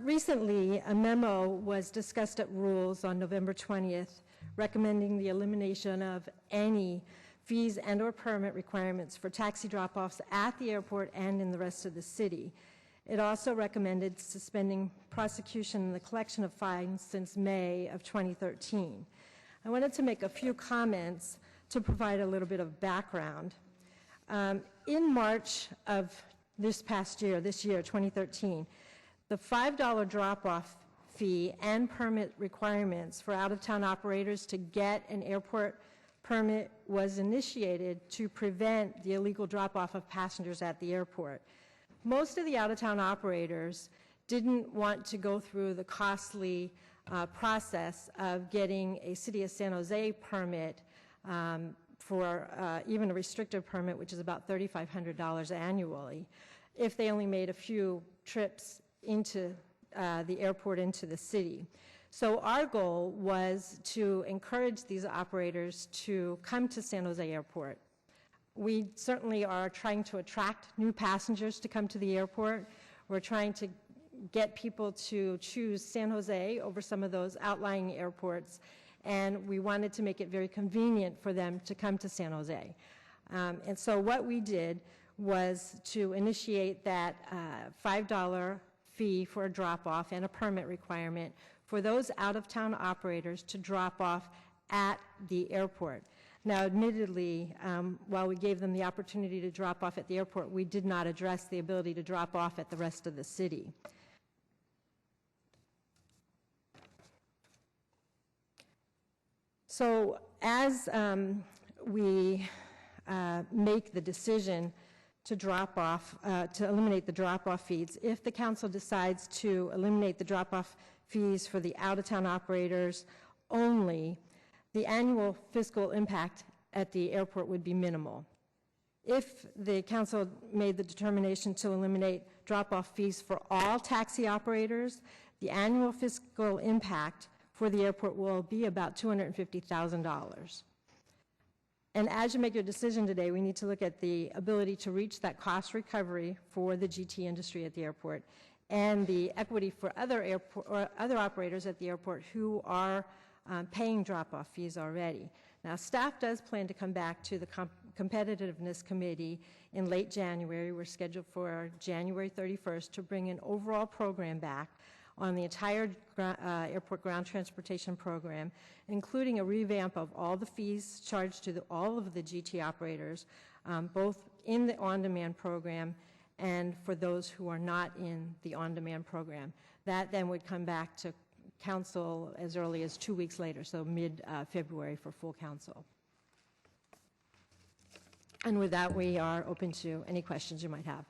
Recently, a memo was discussed at Rules on November 20th, recommending the elimination of any fees and or permit requirements for taxi drop-offs at the airport and in the rest of the city. It also recommended suspending prosecution and the collection of fines since May of 2013. I wanted to make a few comments to provide a little bit of background. In March of this year, 2013, the $5 drop-off fee and permit requirements for out-of-town operators to get an airport permit was initiated to prevent the illegal drop-off of passengers at the airport. Most of the out-of-town operators didn't want to go through the costly process of getting a City of San Jose permit for even a restricted permit, which is about $3,500 annually, if they only made a few trips into the airport, into the city. So our goal was to encourage these operators to come to San Jose Airport. We certainly are trying to attract new passengers to come to the airport. We're trying to get people to choose San Jose over some of those outlying airports, and we wanted to make it very convenient for them to come to San Jose. And so what we did was to initiate that $5 fee for a drop-off and a permit requirement for those out-of-town operators to drop off at the airport. Now, admittedly, while we gave them the opportunity to drop off at the airport, we did not address the ability to drop off at the rest of the city. So as we make the decision to drop off, to eliminate the drop-off fees, if the council decides to eliminate the drop-off fees for the out-of-town operators only, the annual fiscal impact at the airport would be minimal. If the council made the determination to eliminate drop-off fees for all taxi operators, the annual fiscal impact for the airport will be about $250,000. And as you make your decision today, we need to look at the ability to reach that cost recovery for the GT industry at the airport and the equity for other operators at the airport who are paying drop-off fees already. Now, staff does plan to come back to the Competitiveness Committee in late January. We're scheduled for January 31st to bring an overall program back on the entire airport ground transportation program, including a revamp of all the fees charged to all of the GT operators, both in the on-demand program and for those who are not in the on-demand program. That then would come back to council as early as 2 weeks later, so mid-February for full council. And with that, we are open to any questions you might have.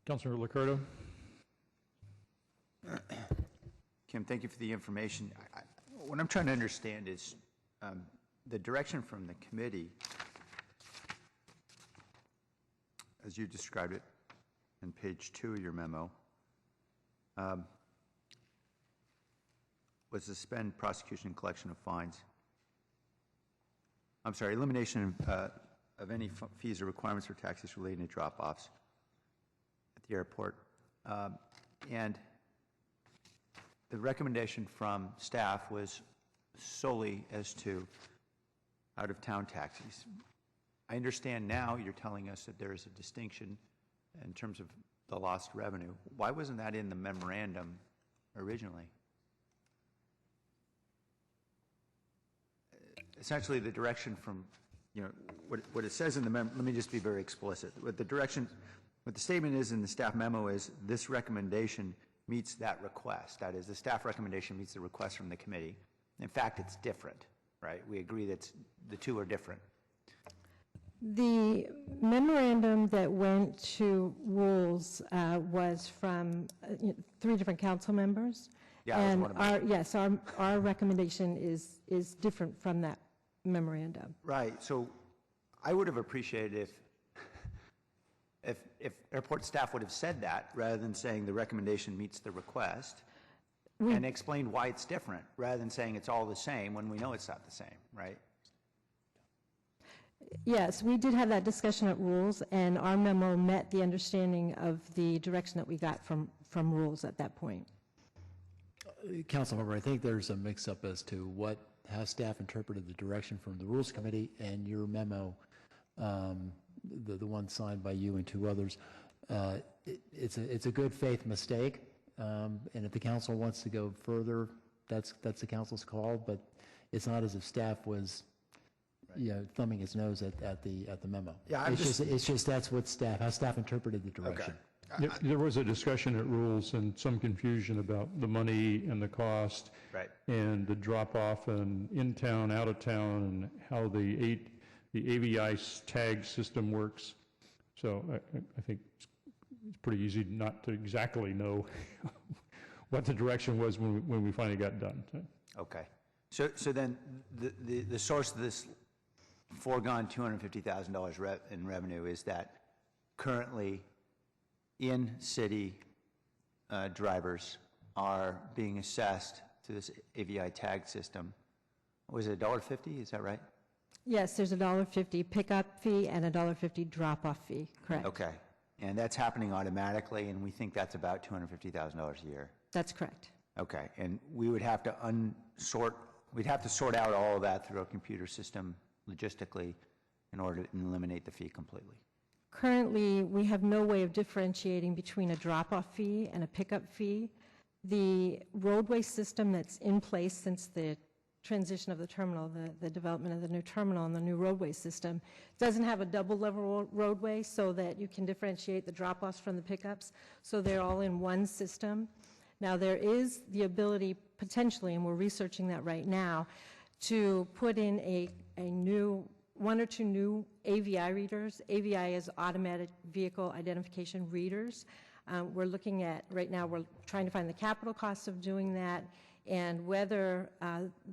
Councilor LICCARDO. Kim, thank you for the information. What I'm trying to understand is the direction from the committee, as you described it on page 2 of your memo, was suspend prosecution and collection of fines. I'm sorry, elimination of any fees or requirements for taxis relating to drop-offs at the airport. And the recommendation from staff was solely as to out-of-town taxis. I understand now you're telling us that there is a distinction in terms of the lost revenue. Why wasn't that in the memorandum originally? Essentially, the direction from, what it says in the memo, let me just be very explicit. What the statement is in the staff memo is this recommendation meets that request. That is, the staff recommendation meets the request from the committee. In fact, it's different, right? We agree that the two are different. The memorandum that went to rules was from 3 different council members. Yeah, that was and one of mine. yes, our recommendation is different from that memorandum. Right. So I would have appreciated if airport staff would have said that rather than saying the recommendation meets the request and explained why it's different rather than saying it's all the same when we know it's not the same, right? Yes, we did have that discussion at rules, and our memo met the understanding of the direction that we got from rules at that point. Councilmember, I think there's a mix-up as to how staff interpreted the direction from the Rules Committee and your memo, the one signed by you and 2 others. It's a good faith mistake, and if the council wants to go further, that's the council's call. But it's not as if staff was, thumbing its nose at the memo. Yeah, it's just that's what how staff interpreted the direction. Okay. There was a discussion at rules and some confusion about the money and the cost. Right. And the drop-off and in-town, out-of-town, and how the AVI tag system works. So I think it's pretty easy not to exactly know what the direction was when we finally got done. Okay. So then the source of this foregone $250,000 in revenue is that currently in-city drivers are being assessed to this AVI tag system. Was it $1.50? Is that right? Yes, there's a $1.50 pickup fee and a $1.50 drop-off fee, correct? Okay. And that's happening automatically, and we think that's about $250,000 a year. That's correct. Okay. And we would have to we'd have to sort out all of that through a computer system logistically in order to eliminate the fee completely. Currently, we have no way of differentiating between a drop-off fee and a pickup fee. The roadway system that's in place since the transition of the terminal, the development of the new terminal and the new roadway system, doesn't have a double-level roadway so that you can differentiate the drop-offs from the pickups, so they're all in one system. Now, there is the ability, potentially, and we're researching that right now, to put in a new 1 or 2 new AVI readers. AVI is automatic vehicle identification readers. We're looking at, right now, we're trying to find the capital costs of doing that and whether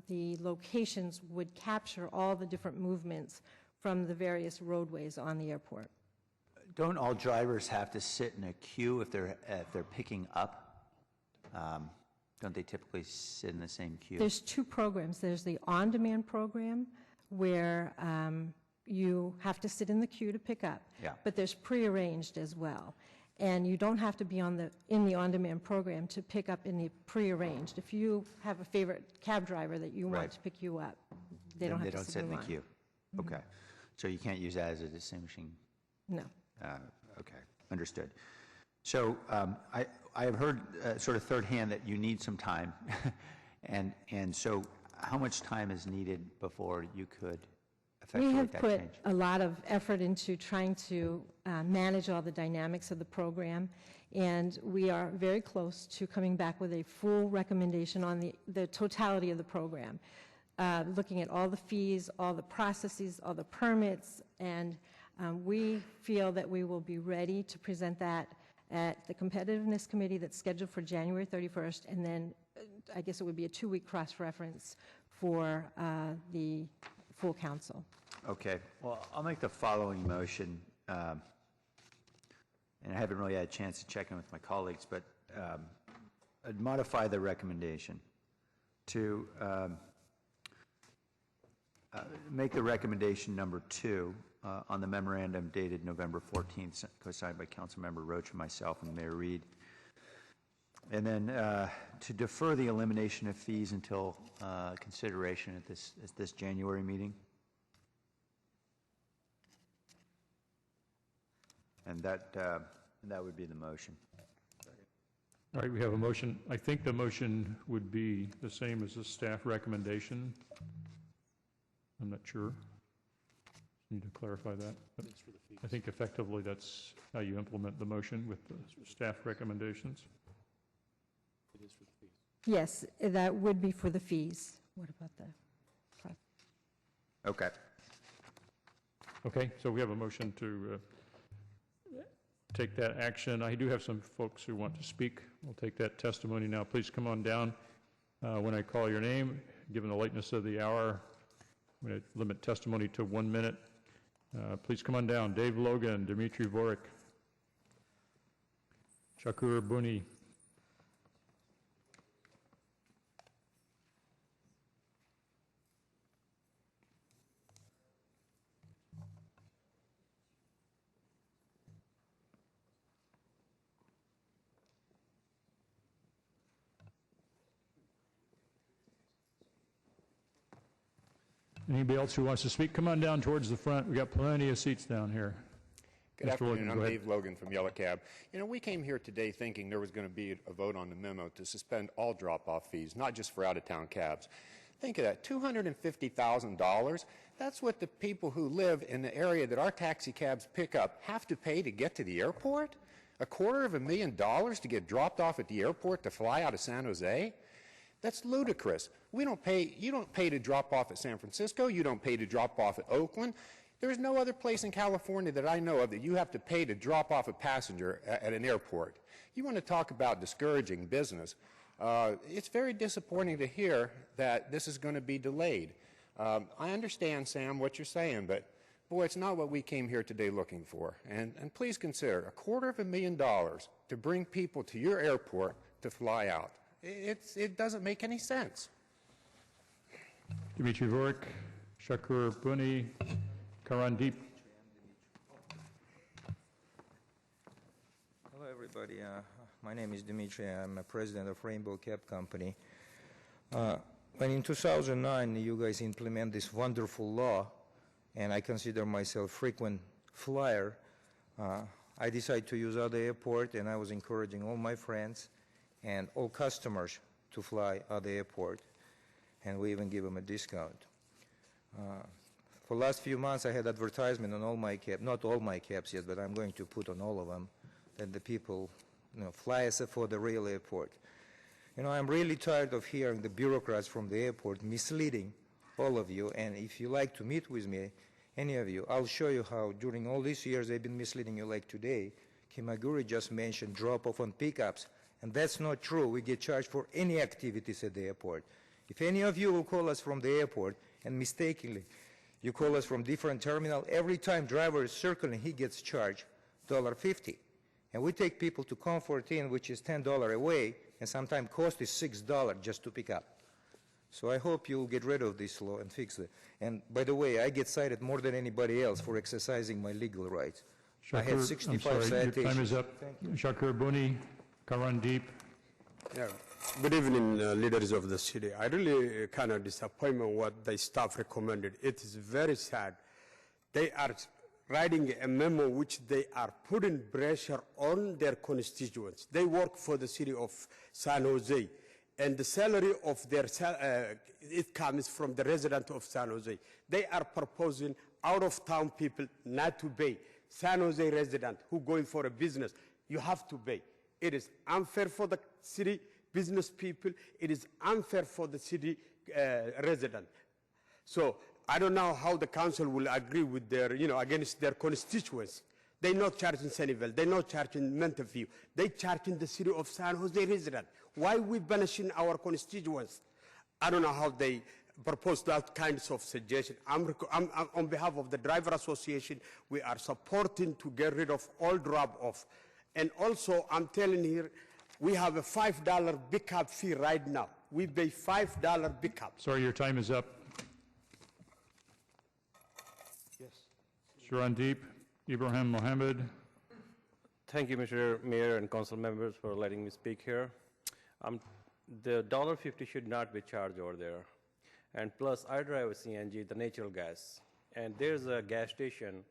the locations would capture all the different movements from the various roadways on the airport. Don't all drivers have to sit in a queue if they're picking up? Don't they typically sit in the same queue? There's 2 programs. There's the on-demand program, where you have to sit in the queue to pick up. Yeah. But there's prearranged as well. And you don't have to be in the on-demand program to pick up in the prearranged. If you have a favorite cab driver that you want to pick you up, they don't have to sit in the queue. Okay. So you can't use that as a distinguishing? No. Okay, understood. So I have heard sort of third hand that you need some time. and so how much time is needed before you could effectuate that change? We have put a lot of effort into trying to manage all the dynamics of the program, and we are very close to coming back with a full recommendation on the totality of the program, looking at all the fees, all the processes, all the permits, and we feel that we will be ready to present that at the Competitiveness Committee that's scheduled for January 31st, and then I guess it would be a 2-week cross-reference for the full council. Okay. Well, I'll make the following motion, and I haven't really had a chance to check in with my colleagues, but I'd modify the recommendation to make the recommendation number 2 on the memorandum dated November 14th, co-signed by Councilmember Rocha, myself, and Mayor Reed. And then to defer the elimination of fees until consideration at this January meeting. And that would be the motion. All right, we have a motion. I think the motion would be the same as the staff recommendation. I'm not sure. Need to clarify that. But I think effectively that's how you implement the motion with the staff recommendations. It is for the fees. Yes, that would be for the fees. What about the? Okay. Okay, so we have a motion to take that action. I do have some folks who want to speak. We'll take that testimony now. Please come on down when I call your name. Given the lateness of the hour, I'm going to limit testimony to 1 minute. Please come on down. Dave Logan, Dmitry Vorik, Shakur Buni. Anybody else who wants to speak, come on down towards the front. We've got plenty of seats down here. Good afternoon. I'm Dave Logan from Yellow Cab. You know, we came here today thinking there was going to be a vote on the memo to suspend all drop-off fees, not just for out-of-town cabs. Think of that, $250,000. That's what the people who live in the area that our taxi cabs pick up have to pay to get to the airport? $250,000 to get dropped off at the airport to fly out of San Jose? That's ludicrous. We don't pay, you don't pay to drop off at San Francisco. You don't pay to drop off at Oakland. There's no other place in California that I know of that you have to pay to drop off a passenger at an airport. You want to talk about discouraging business. It's very disappointing to hear that this is going to be delayed. I understand, Sam, what you're saying, but boy, it's not what we came here today looking for. And please consider $250,000 to bring people to your airport to fly out. It doesn't make any sense. Dmitry Vorik, Shakur Buni, Karandeep. Hello, everybody. My name is Dmitry. I'm a president of Rainbow Cab Company. When in 2009 you guys implement this wonderful law, and I consider myself frequent flyer, I decided to use other airport, and I was encouraging all my friends and all customers to fly other airport, and we even give them a discount. For the last few months, I had advertisement on all my cabs, not all my cabs yet, but I'm going to put on all of them, that the people, fly us for the real airport. I'm really tired of hearing the bureaucrats from the airport misleading all of you, and if you like to meet with me, any of you, I'll show you how during all these years they've been misleading you like today. Kimaguri just mentioned drop-off on pickups, and that's not true. We get charged for any activities at the airport. If any of you will call us from the airport, and mistakenly you call us from different terminal, every time driver is circling, he gets charged $1.50. And we take people to Comfort Inn, which is $10 away, and sometimes cost is $6 just to pick up. So I hope you'll get rid of this law and fix it. And by the way, I get cited more than anybody else for exercising my legal rights. I had 65 citations. Your time is up. Shakur Buni, Karandeep. Yeah. Good evening, leaders of the city. I really kind of disappointed what the staff recommended. It is very sad. They are writing a memo which they are putting pressure on their constituents. They work for the city of San Jose, and the salary of their it comes from the resident of San Jose. They are proposing out-of-town people not to pay. San Jose resident who going for a business, you have to pay. It is unfair for the city business people. It is unfair for the city resident. So I don't know how the council will agree with their, against their constituents. They're not charging Sunnyvale. They're not charging Montevideo. They're charging the city of San Jose resident. Why we banishing our constituents? I don't know how they propose that kinds of suggestion. I'm on behalf of the Driver Association, we are supporting to get rid of all drop-off. And also, I'm telling you, we have a $5 pickup fee right now. We pay $5 pickup. Sorry, your time is up. Yes. Sharandeep, Ibrahim Mohammed. Thank you, Mr. Mayor and council members, for letting me speak here. The $1.50 should not be charged over there. And plus, I drive a CNG, the natural gas. And there's a gas station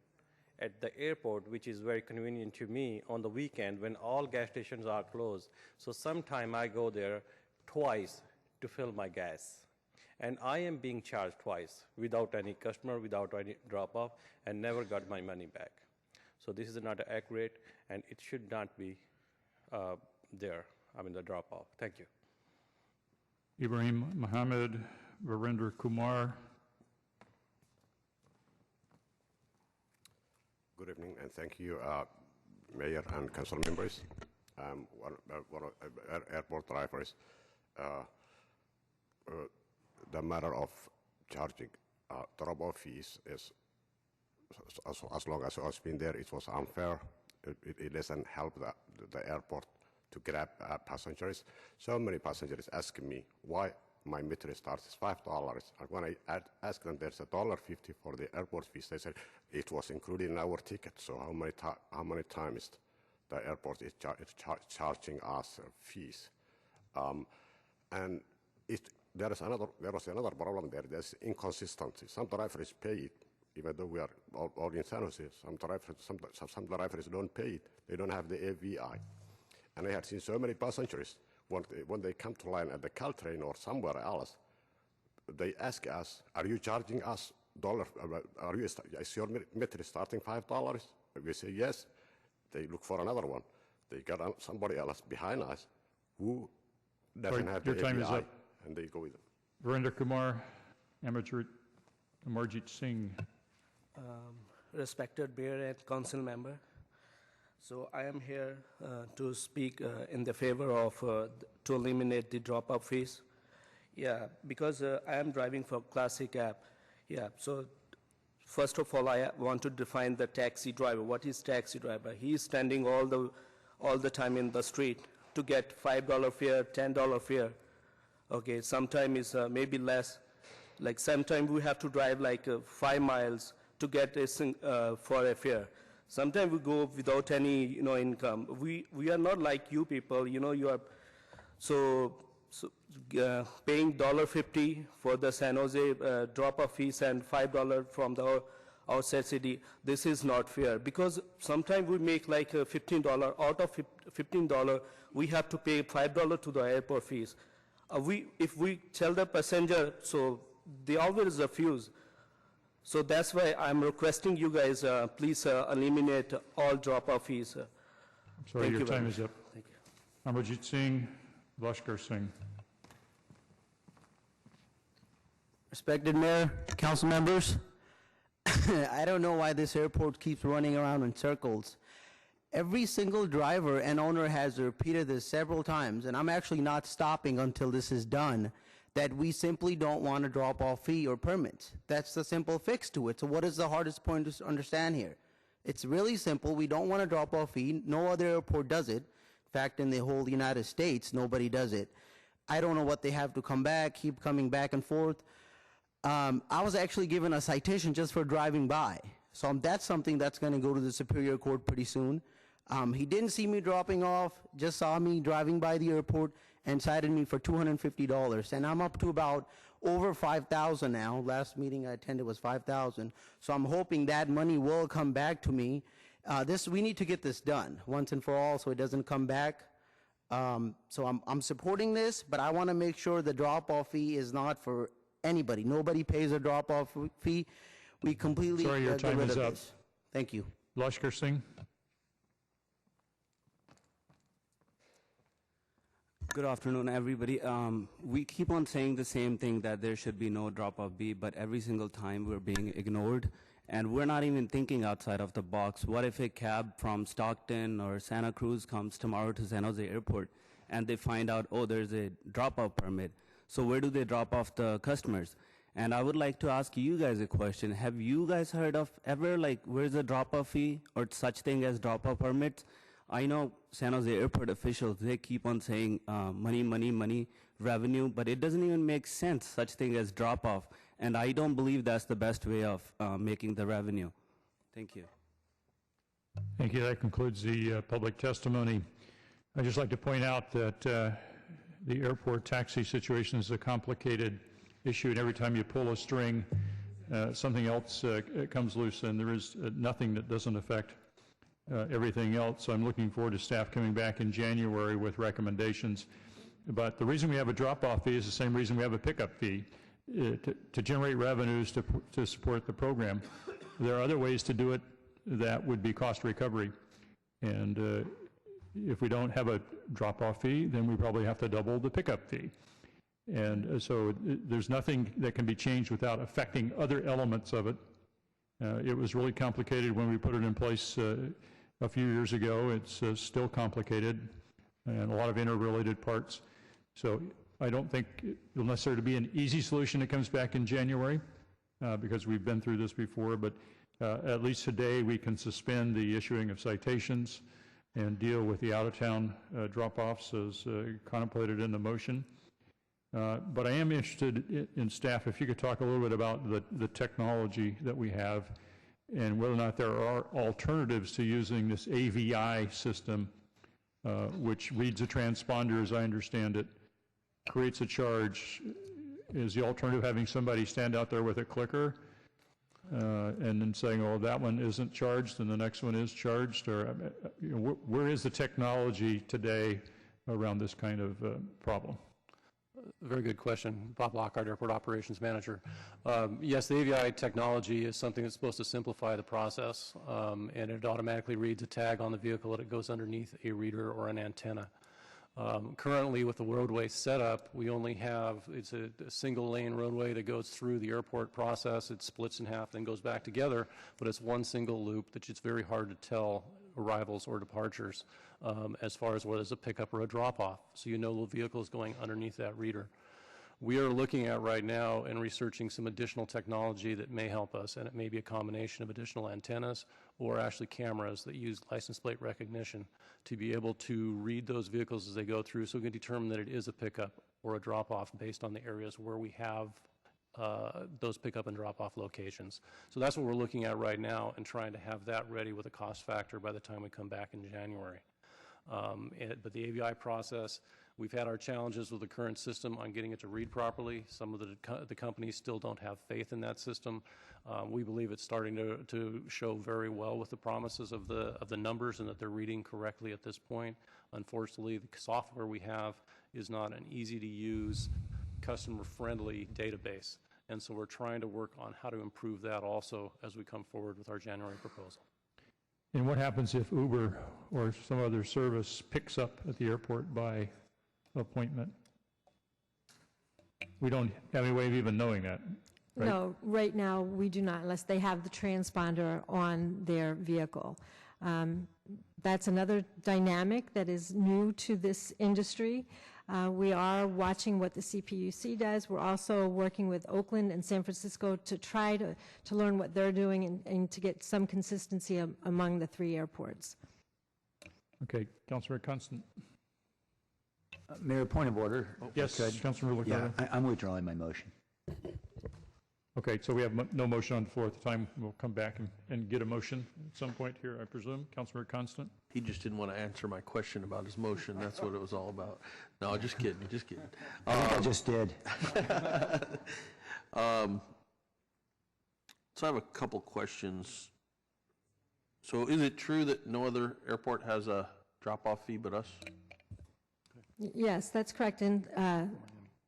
at the airport, which is very convenient to me on the weekend when all gas stations are closed. So sometime I go there twice to fill my gas. And I am being charged twice without any customer, without any drop-off, and never got my money back. So this is not accurate, and it should not be there, the drop-off. Thank you. Ibrahim Mohammed, Virendra Kumar. Good evening, and thank you, Mayor and Council members. One of airport drivers. The matter of charging drop-off fees is, as long as I've been there, it was unfair. It doesn't help the airport to grab passengers. So many passengers ask me why my meter starts $5, and when I ask them, there's $1.50 for the airport fees. They said it was included in our ticket. So how many times the airport is charging us fees? And there was another problem there. There's inconsistency. Some drivers pay it, even though we are all in San Jose. Some drivers don't pay it. They don't have the AVI. And I have seen so many passengers, when they come to line at the Caltrain or somewhere else, they ask us, are you charging us is your meter starting $5? We say yes. They look for another one. They got somebody else behind us who doesn't have the your time API, is up. and they go with them. Virender Kumar, Amateur Amarjit Singh. Respected Mayor and Council member, so I am here to speak in the favor of to eliminate the drop-off fees. Yeah, because I am driving for Classic app. Yeah, so first of all, I want to define the taxi driver. What is taxi driver? He is standing all the time in the street to get $5 fare, $10 fare. Okay, sometimes is maybe less. Like sometimes we have to drive like 5 miles to get for a fare. Sometimes we go without any income. We are not like you people. You are paying $1.50 for the San Jose drop-off fees and $5 from the outside city. This is not fair because sometimes we make like $15. Out of $15, we have to pay $5 to the airport fees. If we tell the passenger, so they always refuse. So that's why I'm requesting you guys, please eliminate all drop-off fees. I'm sorry, your time is up. Thank you. Amarjit Singh, Lashkar Singh. Respected Mayor, council members, I don't know why this airport keeps running around in circles. Every single driver and owner has repeated this several times, and I'm actually not stopping until this is done, that we simply don't want a drop-off fee or permits. That's the simple fix to it. So what is the hardest point to understand here? It's really simple. We don't want a drop-off fee. No other airport does it. In fact, in the whole United States, nobody does it. I don't know what they have to keep coming back and forth. I was actually given a citation just for driving by. So that's something that's going to go to the Superior Court pretty soon. He didn't see me dropping off, just saw me driving by the airport and cited me for $250. And I'm up to about over $5,000 now. Last meeting I attended was $5,000. So I'm hoping that money will come back to me. We need to get this done once and for all so it doesn't come back. So I'm supporting this, but I want to make sure the drop-off fee is not for anybody. Nobody pays a drop-off fee. We completely Sorry, your time is up. This. Thank you. Lashkar Singh. Good afternoon, everybody. We keep on saying the same thing, that there should be no drop-off fee, but every single time we're being ignored, and we're not even thinking outside of the box. What if a cab from Stockton or Santa Cruz comes tomorrow to San Jose Airport, and they find out, oh, there's a drop-off permit? So where do they drop off the customers? And I would like to ask you guys a question. Have you guys heard of ever, like, where's the drop-off fee or such thing as drop-off permits? I know San Jose Airport officials, they keep on saying money, money, money, revenue, but it doesn't even make sense, such thing as drop-off. And I don't believe that's the best way of making the revenue. Thank you. Thank you. That concludes the public testimony. I'd just like to point out that the airport taxi situation is a complicated issue, and every time you pull a string, something else comes loose, and there is nothing that doesn't affect everything else. So I'm looking forward to staff coming back in January with recommendations. But the reason we have a drop-off fee is the same reason we have a pickup fee, to generate revenues to support the program. There are other ways to do it that would be cost recovery. And if we don't have a drop-off fee, then we probably have to double the pickup fee. And so there's nothing that can be changed without affecting other elements of it. It was really complicated when we put it in place a few years ago. It's still complicated and a lot of interrelated parts. So I don't think it'll necessarily be an easy solution that comes back in January because we've been through this before, but at least today we can suspend the issuing of citations and deal with the out-of-town drop-offs as contemplated in the motion. But I am interested in staff, if you could talk a little bit about the technology that we have and whether or not there are alternatives to using this AVI system, which reads a transponder, as I understand it, creates a charge. Is the alternative having somebody stand out there with a clicker and then saying, oh, that one isn't charged and the next one is charged? Or where is the technology today around this kind of problem? Very good question. Bob Lockhart, Airport Operations Manager. Yes, the AVI technology is something that's supposed to simplify the process, and it automatically reads a tag on the vehicle that it goes underneath a reader or an antenna. Currently, with the roadway setup, we only have, it's a single lane roadway that goes through the airport process. It splits in half, then goes back together, but it's one single loop that it's very hard to tell arrivals or departures as far as whether it's a pickup or a drop-off. So you know the vehicle is going underneath that reader. We are looking at right now and researching some additional technology that may help us, and it may be a combination of additional antennas or actually cameras that use license plate recognition to be able to read those vehicles as they go through, so we can determine that it is a pickup or a drop-off based on the areas where we have those pickup and drop-off locations. So that's what we're looking at right now and trying to have that ready with a cost factor by the time we come back in January. But the AVI process, we've had our challenges with the current system on getting it to read properly. Some of the companies still don't have faith in that system. We believe it's starting to show very well with the promises of the numbers and that they're reading correctly at this point. Unfortunately, the software we have is not an easy-to-use, customer-friendly database. And so we're trying to work on how to improve that also as we come forward with our January proposal. And what happens if Uber or some other service picks up at the airport by appointment? We don't have any way of even knowing that, right? No, right now we do not, unless they have the transponder on their vehicle. That's another dynamic that is new to this industry. We are watching what the CPUC does. We're also working with Oakland and San Francisco to try to learn what they're doing and to get some consistency among the three airports. Okay, Councilor Constant. Mayor, point of order. Yes, Councilor LICCARDO. Yeah, I'm withdrawing my motion. Okay, so we have no motion on the floor at the time. We'll come back and get a motion at some point here, I presume. Councilor Constant? He just didn't want to answer my question about his motion. That's what it was all about. No, just kidding, just kidding. I think I just did. So I have a couple questions. So is it true that no other airport has a drop-off fee but us? Yes, that's correct. And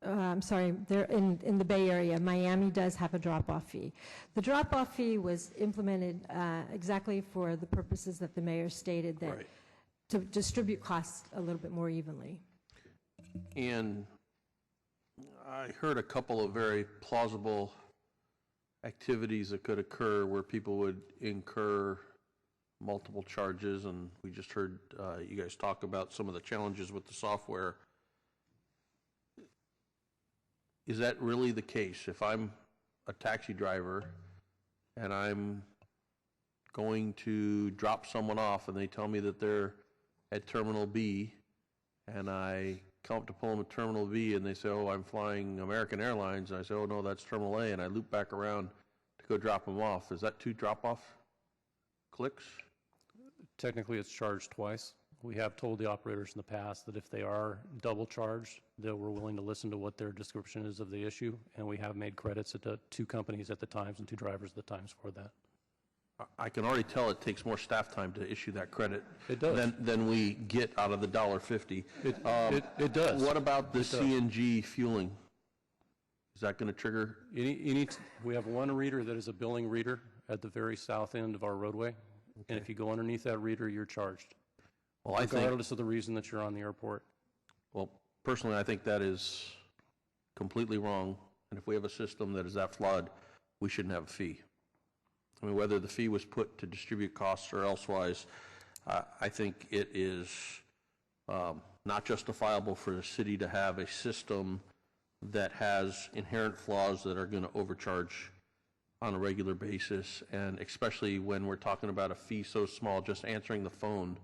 I'm sorry, they're in the Bay Area. Miami does have a drop-off fee. The drop-off fee was implemented exactly for the purposes that the mayor stated, that Right. to distribute costs a little bit more evenly. And I heard a couple of very plausible activities that could occur where people would incur multiple charges, and we just heard you guys talk about some of the challenges with the software. Is that really the case? If I'm a taxi driver and I'm going to drop someone off and they tell me that they're at Terminal B, and I come up to pull them at Terminal B and they say, oh, I'm flying American Airlines, and I say, oh, no, that's Terminal A, and I loop back around to go drop them off, is that 2 drop-off clicks? Technically, it's charged twice. We have told the operators in the past that if they are double charged, that we're willing to listen to what their description is of the issue, and we have made credits at the 2 companies at the times and 2 drivers at the times for that. I can already tell it takes more staff time to issue that credit It does. than we get out of the $1.50. It does. What about the It does. CNG fueling? Is that going to trigger? We have one reader that is a billing reader at the very south end of our roadway, and if you go underneath that reader, you're charged. Well, I think, regardless of the reason that you're on the airport. well, personally, I think that is completely wrong, and if we have a system that is that flawed, we shouldn't have a fee. I mean, whether the fee was put to distribute costs or elsewise, I think it is not justifiable for the city to have a system that has inherent flaws that are going to overcharge on a regular basis, and especially when we're talking about a fee so small, just answering the phone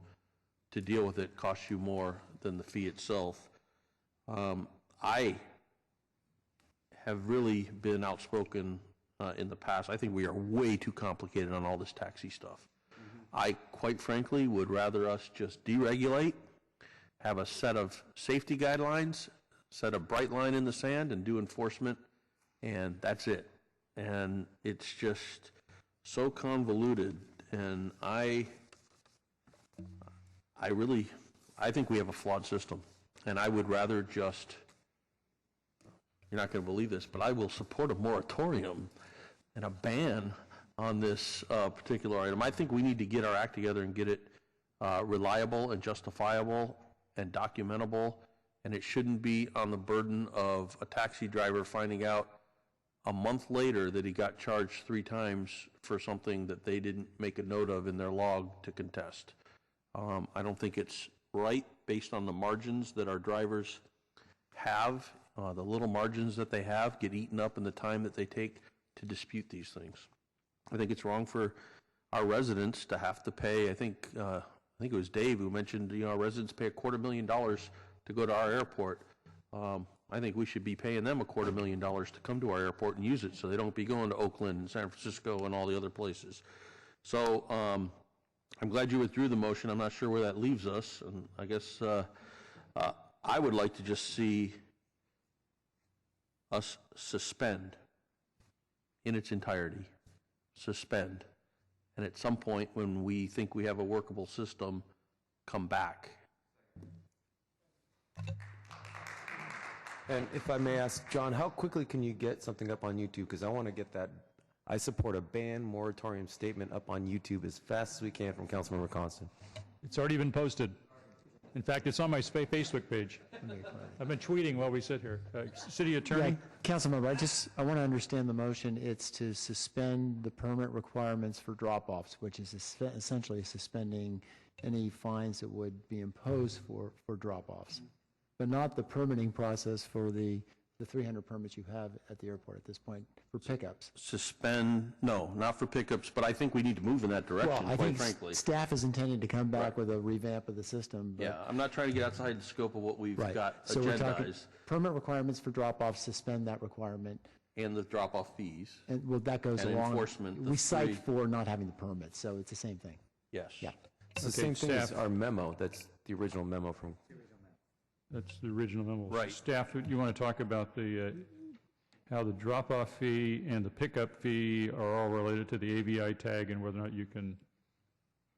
to deal with it costs you more than the fee itself. I have really been outspoken in the past. I think we are way too complicated on all this taxi stuff. I, quite frankly, would rather us just deregulate, have a set of safety guidelines, set a bright line in the sand, and do enforcement, and that's it. And it's just so convoluted, and I think we have a flawed system, and I would rather just, you're not going to believe this, but I will support a moratorium and a ban on this particular item. I think we need to get our act together and get it reliable and justifiable and documentable, and it shouldn't be on the burden of a taxi driver finding out a month later that he got charged 3 times for something that they didn't make a note of in their log to contest. I don't think it's right based on the margins that our drivers have. The little margins that they have get eaten up in the time that they take to dispute these things. I think it's wrong for our residents to have to pay. I think it was Dave who mentioned, our residents pay $250,000 to go to our airport. I think we should be paying them $250,000 to come to our airport and use it, so they don't be going to Oakland and San Francisco and all the other places. So I'm glad you withdrew the motion. I'm not sure where that leaves us, and I guess I would like to just see us suspend in its entirety, suspend, and at some point when we think we have a workable system, come back. And if I may ask, John, how quickly can you get something up on YouTube? Because I want to get that. I support a ban moratorium statement up on YouTube as fast as we can from Councilmember Constant. It's already been posted. In fact, it's on my Facebook page. I've been tweeting while we sit here. City Attorney? Yeah, Councilmember, I want to understand the motion. It's to suspend the permit requirements for drop-offs, which is essentially suspending any fines that would be imposed for drop-offs, but not the permitting process for the 300 permits you have at the airport at this point for pickups. Suspend, no, not for pickups, but I think we need to move in that direction, Well, I quite think frankly. staff is intended to come back with a revamp of the system. But Yeah, I'm not trying to get outside the scope of what we've got So we're talking agendized. permit requirements for drop-offs, suspend that requirement. And the drop-off fees. And well, that goes And along. enforcement, the We cite 3. for not having the permit, so it's the same thing. Yes. Yeah. It's the same thing as our memo. That's the original memo from. That's the original memo. Right. Staff, you want to talk about how the drop-off fee and the pickup fee are all related to the AVI tag and whether or not you can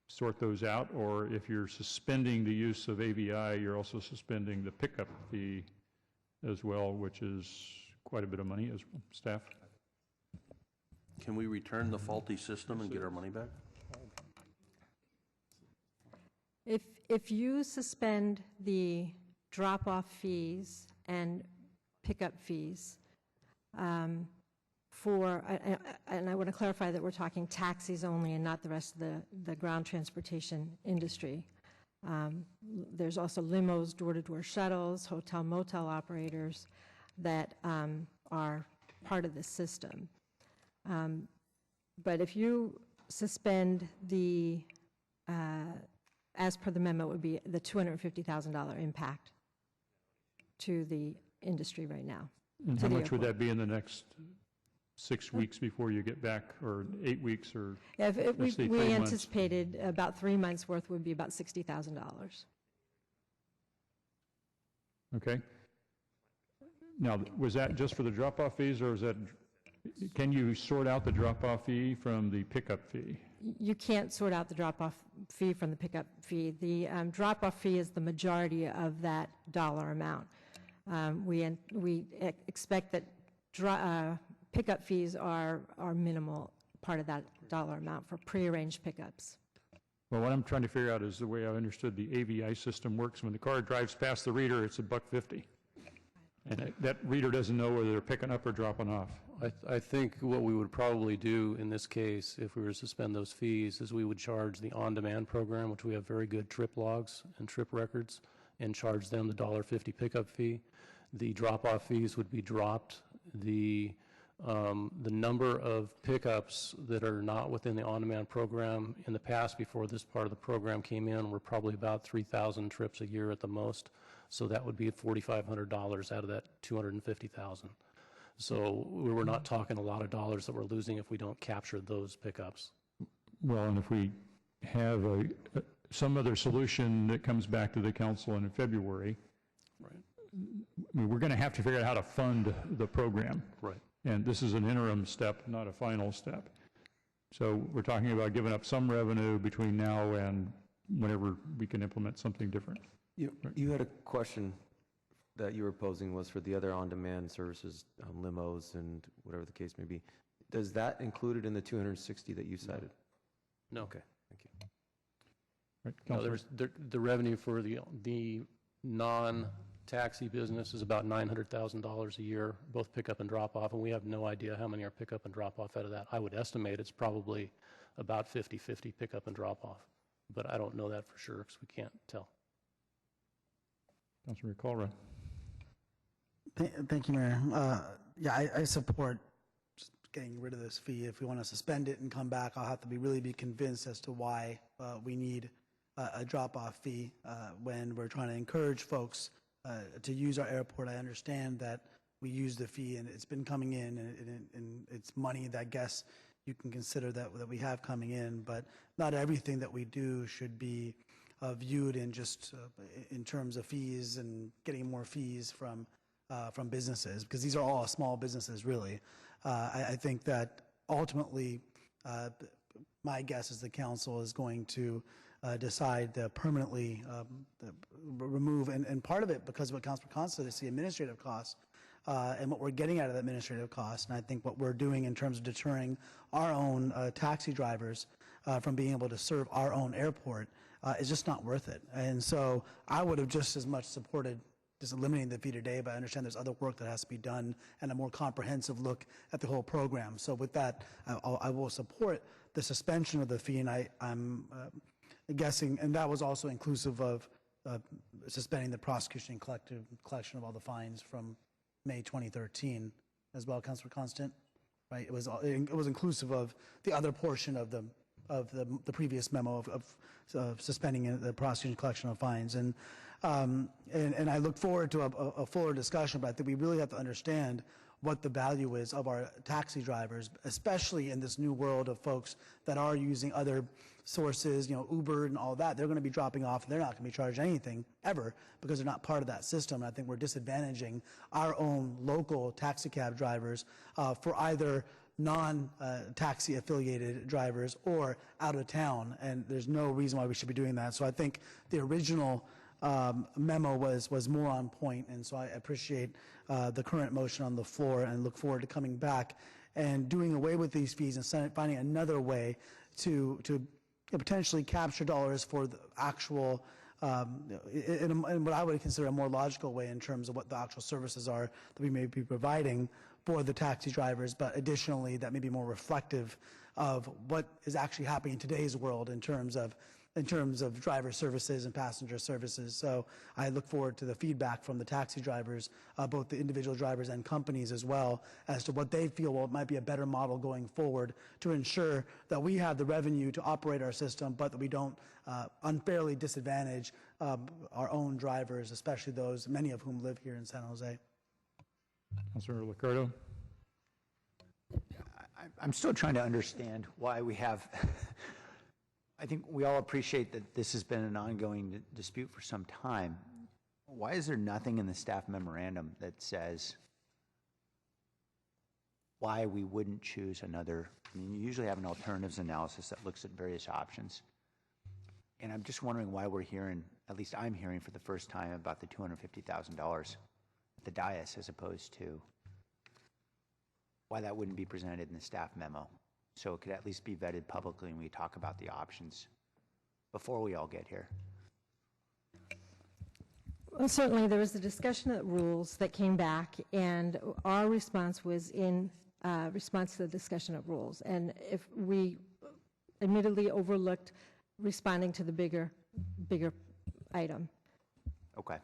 sort those out, or if you're suspending the use of AVI, you're also suspending the pickup fee as well, which is quite a bit of money as well. Staff? Can we return the faulty system and get our money back? If you suspend the drop-off fees and pickup fees and I want to clarify that we're talking taxis only and not the rest of the ground transportation industry. There's also limos, door-to-door shuttles, hotel motel operators that are part of the system. But if you suspend the, as per the memo, it would be the $250,000 impact to the industry right now. And how much would that be in the next 6 weeks before you get back, or 8 weeks, or Yeah, let's say we 3 months? anticipated about 3 months' worth would be about $60,000. Okay. Now, was that just for the drop-off fees, or is that, can you sort out the drop-off fee from the pickup fee? You can't sort out the drop-off fee from the pickup fee. The drop-off fee is the majority of that dollar amount. We expect that pickup fees are minimal part of that dollar amount for prearranged pickups. Well, what I'm trying to figure out is the way I understood the AVI system works. When the car drives past the reader, it's $1.50. And that reader doesn't know whether they're picking up or dropping off. I think what we would probably do in this case, if we were to suspend those fees, is we would charge the on-demand program, which we have very good trip logs and trip records, and charge them the $1.50 pickup fee. The drop-off fees would be dropped. The number of pickups that are not within the on-demand program in the past, before this part of the program came in, were probably about 3,000 trips a year at the most. So that would be $4,500 out of that $250,000. So we're not talking a lot of dollars that we're losing if we don't capture those pickups. Well, and if we have some other solution that comes back to the council in February, right? I mean, we're going to have to figure out how to fund the program. Right. And this is an interim step, not a final step. So we're talking about giving up some revenue between now and whenever we can implement something different. You had a question that you were posing was for the other on-demand services, limos and whatever the case may be. Does that included in the 260 that you cited? No. Okay, thank you. Right, no, there's the revenue for the non-taxi business is about $900,000 a year, both pickup and drop-off, and we have no idea how many are pickup and drop-off out of that. I would estimate it's probably about 50-50 pickup and drop-off, but I don't know that for sure because we can't tell. Councilor KALRA. Thank you, Mayor. Yeah, I support just getting rid of this fee. If we want to suspend it and come back, I'll have to really be convinced as to why we need a drop-off fee when we're trying to encourage folks to use our airport. I understand that we use the fee and it's been coming in and it's money that I guess you can consider that we have coming in, but not everything that we do should be viewed in just in terms of fees and getting more fees from businesses, because these are all small businesses, really. I think that ultimately, my guess is the council is going to decide to permanently remove, and part of it, because of what Councilor Constance said, is the administrative costs and what we're getting out of the administrative costs. And I think what we're doing in terms of deterring our own taxi drivers from being able to serve our own airport is just not worth it. And so I would have just as much supported just eliminating the fee today, but I understand there's other work that has to be done and a more comprehensive look at the whole program. So with that, I will support the suspension of the fee, and I'm guessing, and that was also inclusive of suspending the prosecution and collection of all the fines from May 2013 as well, Councilor Constant, right? It was inclusive of the other portion of the previous memo of suspending the prosecution and collection of fines. And I look forward to a fuller discussion, but I think we really have to understand what the value is of our taxi drivers, especially in this new world of folks that are using other sources, Uber and all that. They're going to be dropping off, and they're not going to be charged anything ever because they're not part of that system. And I think we're disadvantaging our own local taxi cab drivers for either non-taxi affiliated drivers or out of town, and there's no reason why we should be doing that. So I think the original memo was more on point, and so I appreciate the current motion on the floor and look forward to coming back and doing away with these fees and finding another way to potentially capture dollars for the actual in what I would consider a more logical way in terms of what the actual services are that we may be providing for the taxi drivers, but additionally that may be more reflective of what is actually happening in today's world in terms of driver services and passenger services. So I look forward to the feedback from the taxi drivers, both the individual drivers and companies as well, as to what they feel might be a better model going forward to ensure that we have the revenue to operate our system, but that we don't unfairly disadvantage our own drivers, especially those, many of whom live here in San Jose. Councilor Liccardo. I'm still trying to understand why we have I think we all appreciate that this has been an ongoing dispute for some time. Why is there nothing in the staff memorandum that says why we wouldn't choose another? I mean, you usually have an alternatives analysis that looks at various options. And I'm just wondering why we're hearing, at least I'm hearing for the first time, about the $250,000 at the dais as opposed to why that wouldn't be presented in the staff memo. So it could at least be vetted publicly and we talk about the options before we all get here. Well, certainly there was a discussion of rules that came back, and our response was in response to the discussion of rules. And if we admittedly overlooked responding to the bigger item. Okay.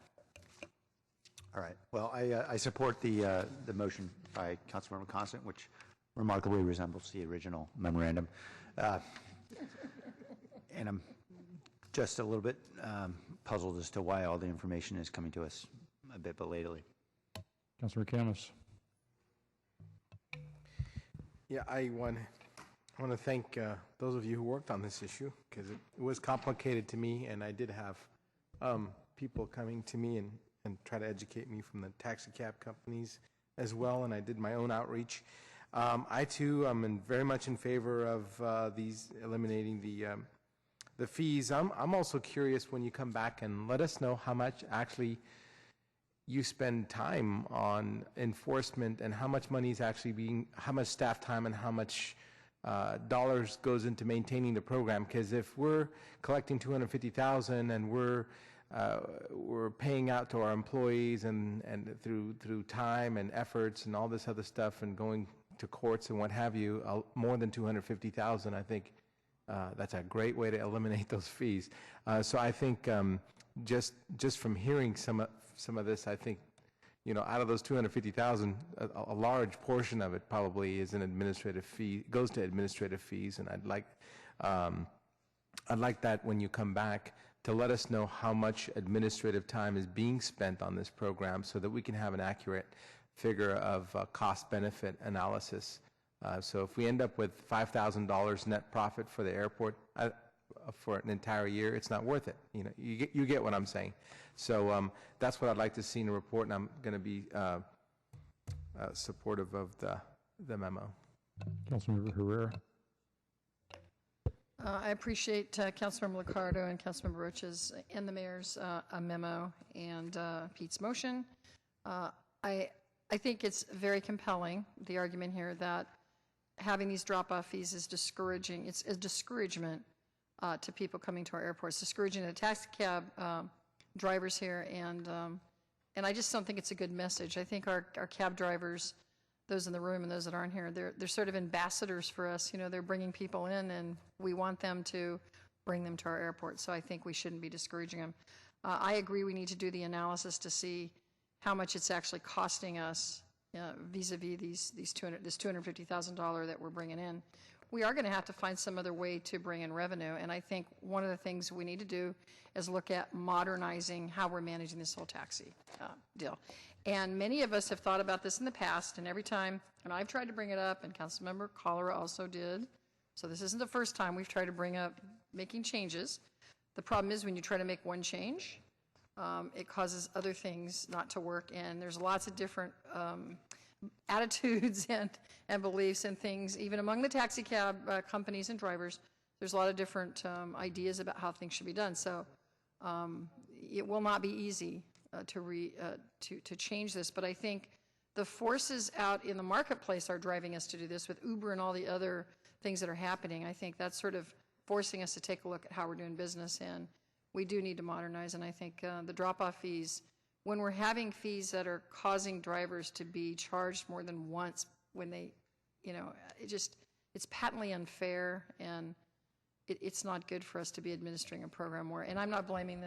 All right. Well, I support the motion by Councilmember Kansen, which remarkably resembles the original memorandum. And I'm just a little bit puzzled as to why all the information is coming to us a bit belatedly. Councilor KHAMIS. Yeah, I want to thank those of you who worked on this issue, because it was complicated to me, and I did have people coming to me and try to educate me from the taxi cab companies as well, and I did my own outreach. I too am very much in favor of these eliminating the fees. I'm also curious when you come back and let us know how much actually you spend time on enforcement and how much money is actually how much staff time and how much dollars goes into maintaining the program. Because if we're collecting $250,000 and we're paying out to our employees and through time and efforts and all this other stuff and going to courts and what have you, more than $250,000, I think that's a great way to eliminate those fees. So I think just from hearing some of this, I think, out of those $250,000, a large portion of it probably is an administrative fee, goes to administrative fees, and I'd like that when you come back to let us know how much administrative time is being spent on this program so that we can have an accurate figure of cost-benefit analysis. So if we end up with $5,000 net profit for the airport for an entire year, it's not worth it. You get what I'm saying. So that's what I'd like to see in a report, and I'm going to be supportive of the memo. Councilmember Herrera. I appreciate Councilmember LICCARDO and Councilmember Rocha's and the mayor's memo and Pete's motion. I think it's very compelling, the argument here that having these drop-off fees is discouraging. It's a discouragement to people coming to our airports, discouraging the taxi cab drivers here, and I just don't think it's a good message. I think our cab drivers, those in the room and those that aren't here, they're sort of ambassadors for us. They're bringing people in, and we want them to bring them to our airport. So I think we shouldn't be discouraging them. I agree we need to do the analysis to see how much it's actually costing us vis-a-vis this $250,000 that we're bringing in. We are going to have to find some other way to bring in revenue, and I think one of the things we need to do is look at modernizing how we're managing this whole taxi deal. And many of us have thought about this in the past, and every time, and I've tried to bring it up, and Councilmember KALRA also did, so this isn't the first time we've tried to bring up making changes. The problem is when you try to make one change, it causes other things not to work, and there's lots of different attitudes and beliefs and things, even among the taxi cab companies and drivers. There's a lot of different ideas about how things should be done. So it will not be easy to change this, but I think the forces out in the marketplace are driving us to do this with Uber and all the other things that are happening. I think that's sort of forcing us to take a look at how we're doing business, and we do need to modernize. And I think the drop-off fees, when we're having fees that are causing drivers to be charged more than once when they, it's patently unfair, and it's not good for us to be administering a program where, and I'm not blaming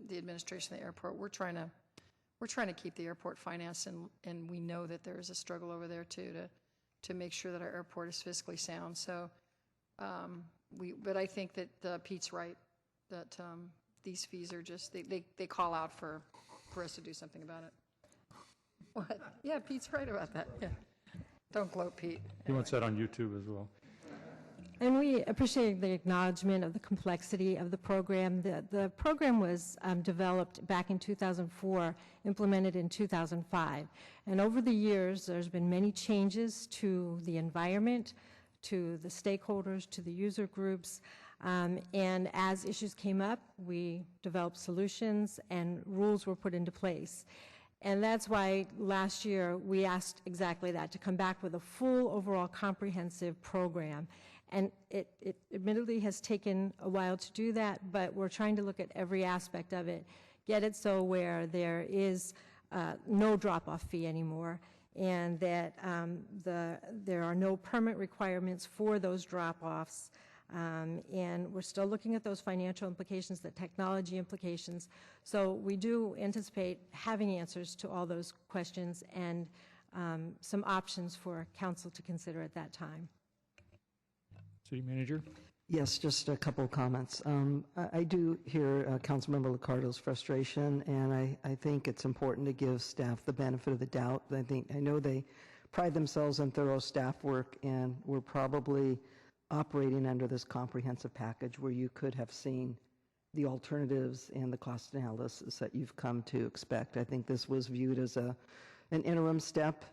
the administration of the airport. We're trying to keep the airport financed, and we know that there is a struggle over there too to make sure that our airport is fiscally sound. So, but I think that Pete's right, that these fees are just, they call out for us to do something about it. What? Yeah, Pete's right about that. Yeah. Don't gloat, Pete. He wants that on YouTube as well. And we appreciate the acknowledgement of the complexity of the program. The program was developed back in 2004, implemented in 2005. And over the years, there's been many changes to the environment, to the stakeholders, to the user groups. And as issues came up, we developed solutions and rules were put into place. And that's why last year we asked exactly that, to come back with a full overall comprehensive program. And it admittedly has taken a while to do that, but we're trying to look at every aspect of it, get it so where there is no drop-off fee anymore, and that there are no permit requirements for those drop-offs. And we're still looking at those financial implications, the technology implications. So we do anticipate having answers to all those questions and some options for council to consider at that time. City Manager? Yes, just a couple of comments. I do hear Councilmember Liccardo's frustration, and I think it's important to give staff the benefit of the doubt. I know they pride themselves on thorough staff work, and we're probably operating under this comprehensive package where you could have seen the alternatives and the cost analysis that you've come to expect. I think this was viewed as an interim step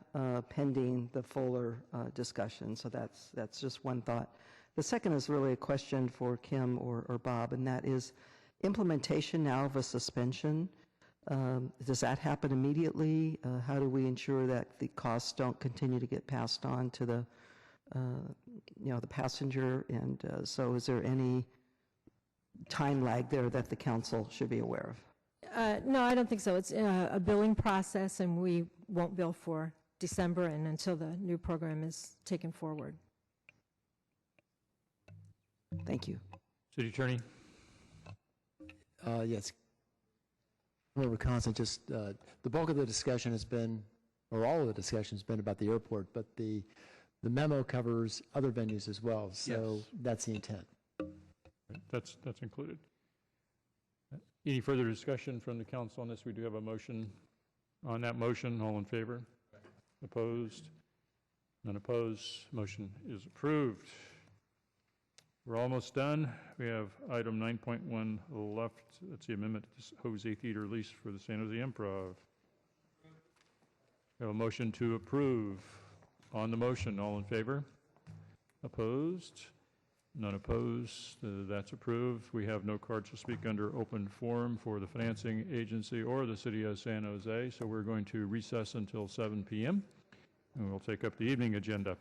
pending the fuller discussion. So that's just one thought. The second is really a question for Kim or Bob, and that is implementation now of a suspension. Does that happen immediately? How do we ensure that the costs don't continue to get passed on to the the passenger? And so is there any time lag there that the council should be aware of? No, I don't think so. It's a billing process, and we won't bill for December and until the new program is taken forward. Thank you. City Attorney? Yes. Member Kansen, just the bulk of the discussion has been, or all of the discussion has been about the airport, but the memo covers other venues as well, so Yes. that's the intent. That's included. Any further discussion from the council on this? We do have a motion. On that motion, all in favor? Opposed? None opposed. Motion is approved. We're almost done. We have item 9.1 left. That's the amendment to Jose Theater lease for the San Jose Improv. We have a motion to approve. On the motion, all in favor? Opposed? None opposed. That's approved. We have no cards to speak under open forum for the financing agency or the city of San Jose, so we're going to recess until 7 p.m. and we'll take up the evening agenda.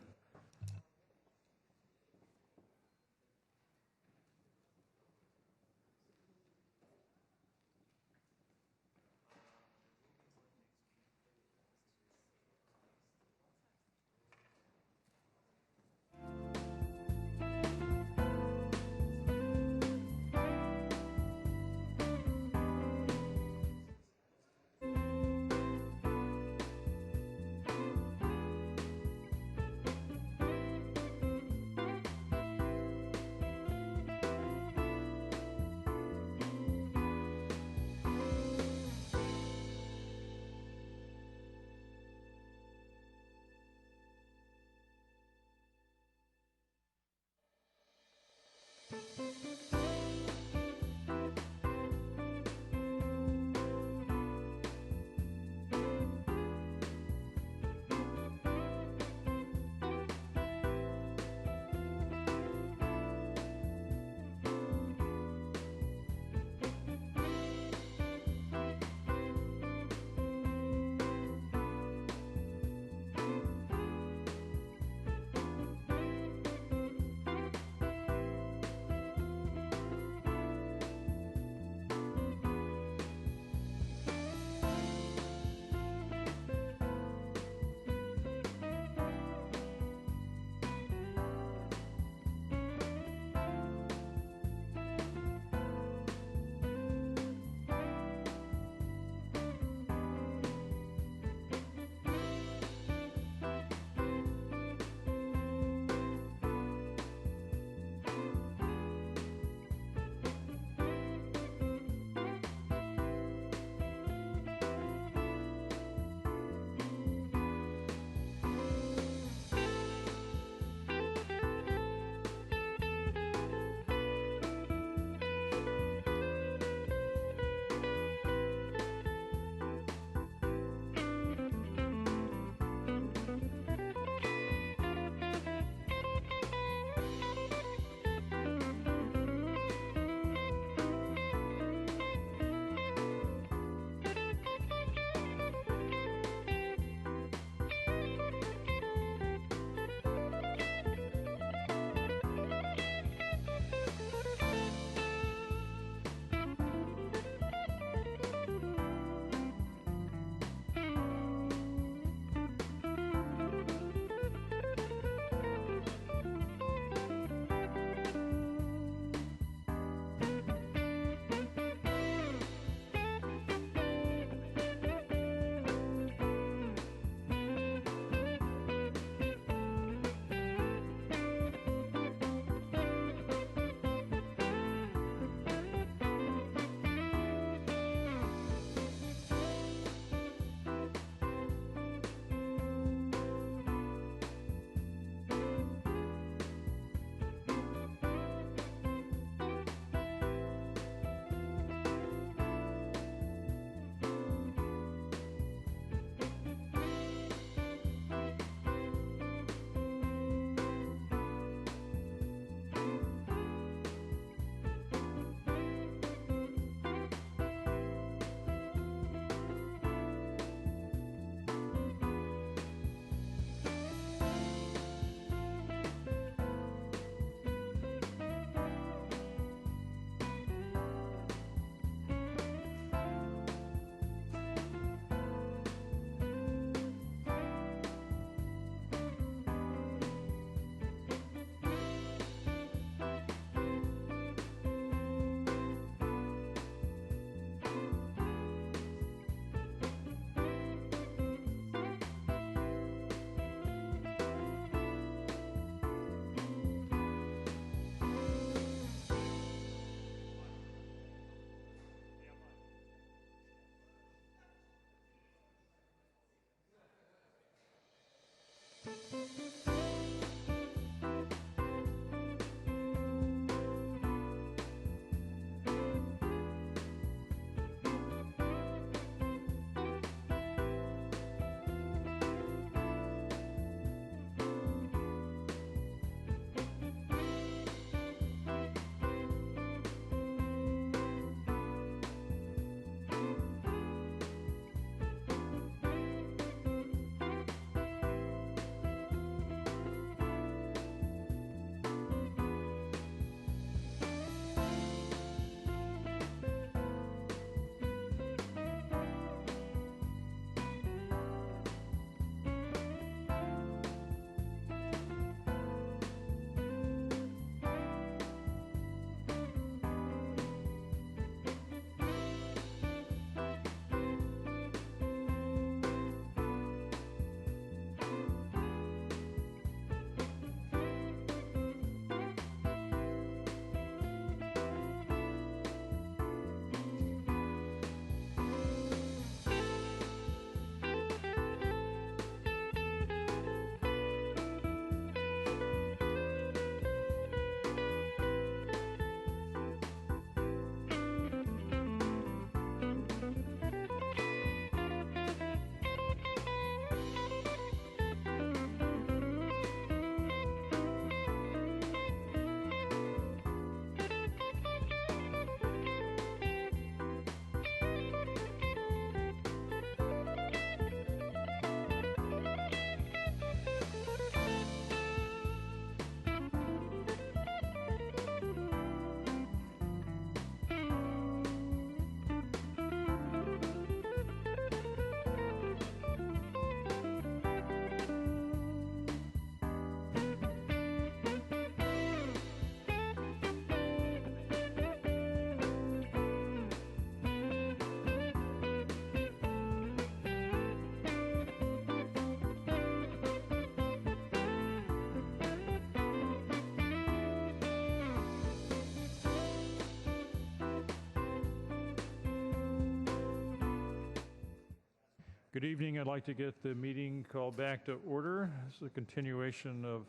Good evening. I'd like to get the meeting called back to order. This is a continuation of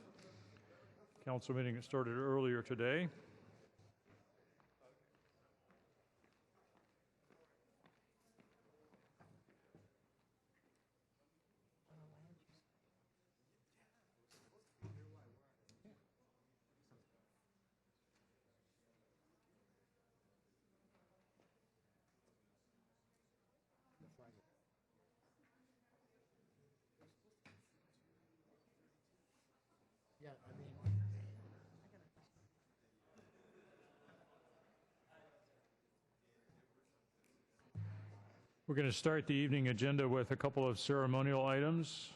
council meeting that started earlier today. We're going to start the evening agenda with a couple of ceremonial items.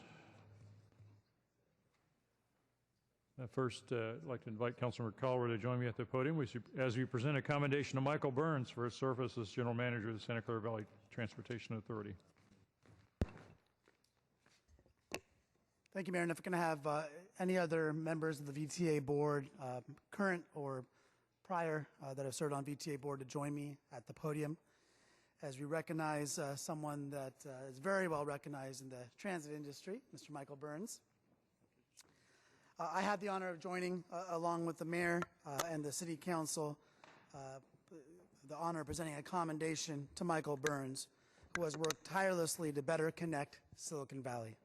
First, I'd like to invite Councilmember KALRA to join me at the podium as we present a commendation to Michael Burns for his service as General Manager of the Santa Clara Valley Transportation Authority. Thank you, Mayor. And if we're going to have any other members of the VTA board, current or prior, that have served on VTA board to join me at the podium as we recognize someone that is very well recognized in the transit industry, Mr. Michael Burns. I had the honor of joining, along with the mayor and the city council, the honor of presenting a commendation to Michael Burns, who has worked tirelessly to better connect Silicon Valley.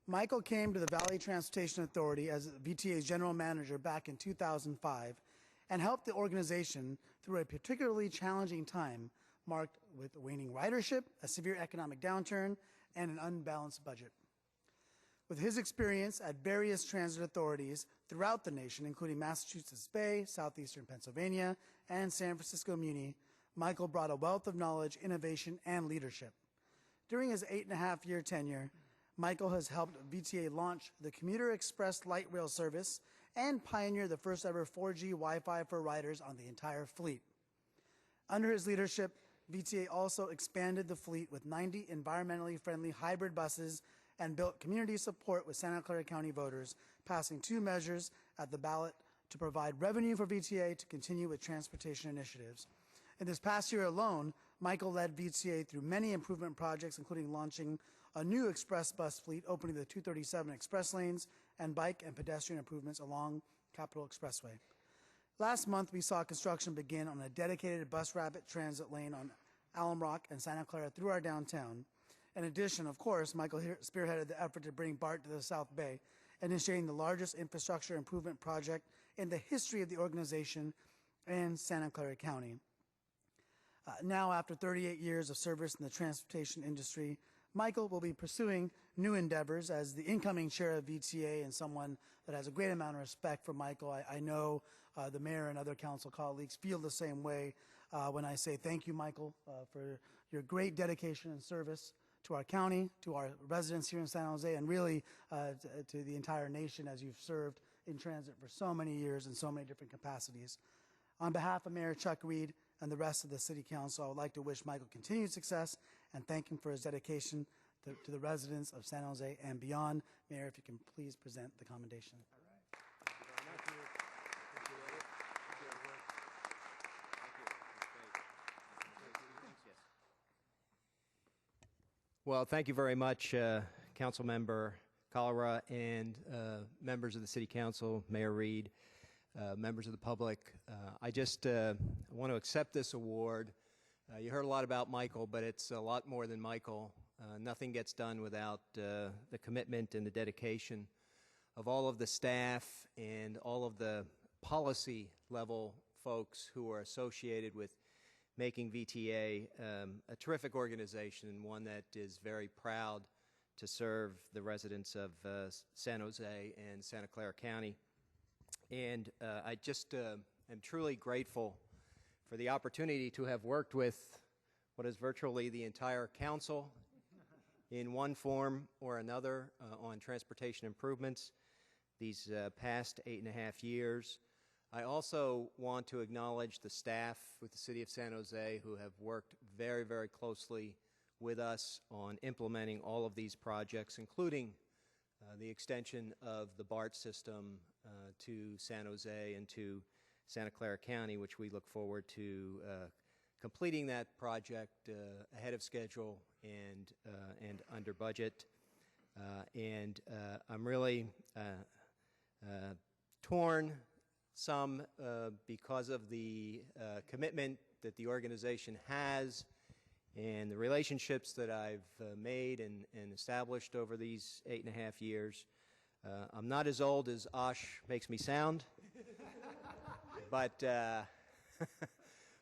Michael came to the Valley Transportation Authority as VTA's general manager back in 2005 and helped the organization through a particularly challenging time marked with waning ridership, a severe economic downturn, and an unbalanced budget. With his experience at various transit authorities throughout the nation, including Massachusetts Bay, Southeastern Pennsylvania, and San Francisco Muni, Michael brought a wealth of knowledge, innovation, and leadership. During his 8.5-year tenure, Michael has helped VTA launch the Commuter Express light rail service and pioneer the first ever 4G Wi-Fi for riders on the entire fleet. Under his leadership, VTA also expanded the fleet with 90 environmentally friendly hybrid buses and built community support with Santa Clara County voters, passing 2 measures at the ballot to provide revenue for VTA to continue with transportation initiatives. In this past year alone, Michael led VTA through many improvement projects, including launching a new express bus fleet, opening the 237 express lanes, and bike and pedestrian improvements along Capitol Expressway. Last month, we saw construction begin on a dedicated bus rapid transit lane on Alum Rock and Santa Clara through our downtown. In addition, of course, Michael spearheaded the effort to bring BART to the South Bay, initiating the largest infrastructure improvement project in the history of the organization and Santa Clara County. Now, after 38 years of service in the transportation industry, Michael will be pursuing new endeavors as the incoming chair of VTA and someone that has a great amount of respect for Michael. I know the mayor and other council colleagues feel the same way when I say thank you, Michael, for your great dedication and service to our county, to our residents here in San Jose, and really to the entire nation as you've served in transit for so many years in so many different capacities. On behalf of Mayor Chuck Reed and the rest of the City Council, I would like to wish Michael continued success and thank him for his dedication to the residents of San Jose and beyond. Mayor, if you can please present the commendation. Well, thank you very much, Councilmember KALRA and members of the City Council, Mayor Reed, members of the public. I just want to accept this award. You heard a lot about Michael, but it's a lot more than Michael. Nothing gets done without the commitment and the dedication of all of the staff and all of the policy level folks who are associated with making VTA a terrific organization and one that is very proud to serve the residents of San Jose and Santa Clara County. And I just am truly grateful for the opportunity to have worked with what is virtually the entire council in one form or another on transportation improvements these past 8.5 years. I also want to acknowledge the staff with the City of San Jose who have worked very, very closely with us on implementing all of these projects, including the extension of the BART system to San Jose and to Santa Clara County, which we look forward to completing that project ahead of schedule and under budget. I'm really torn, some because of the commitment that the organization has and the relationships that I've made and established over these 8.5 years. I'm not as old as Osh makes me sound, but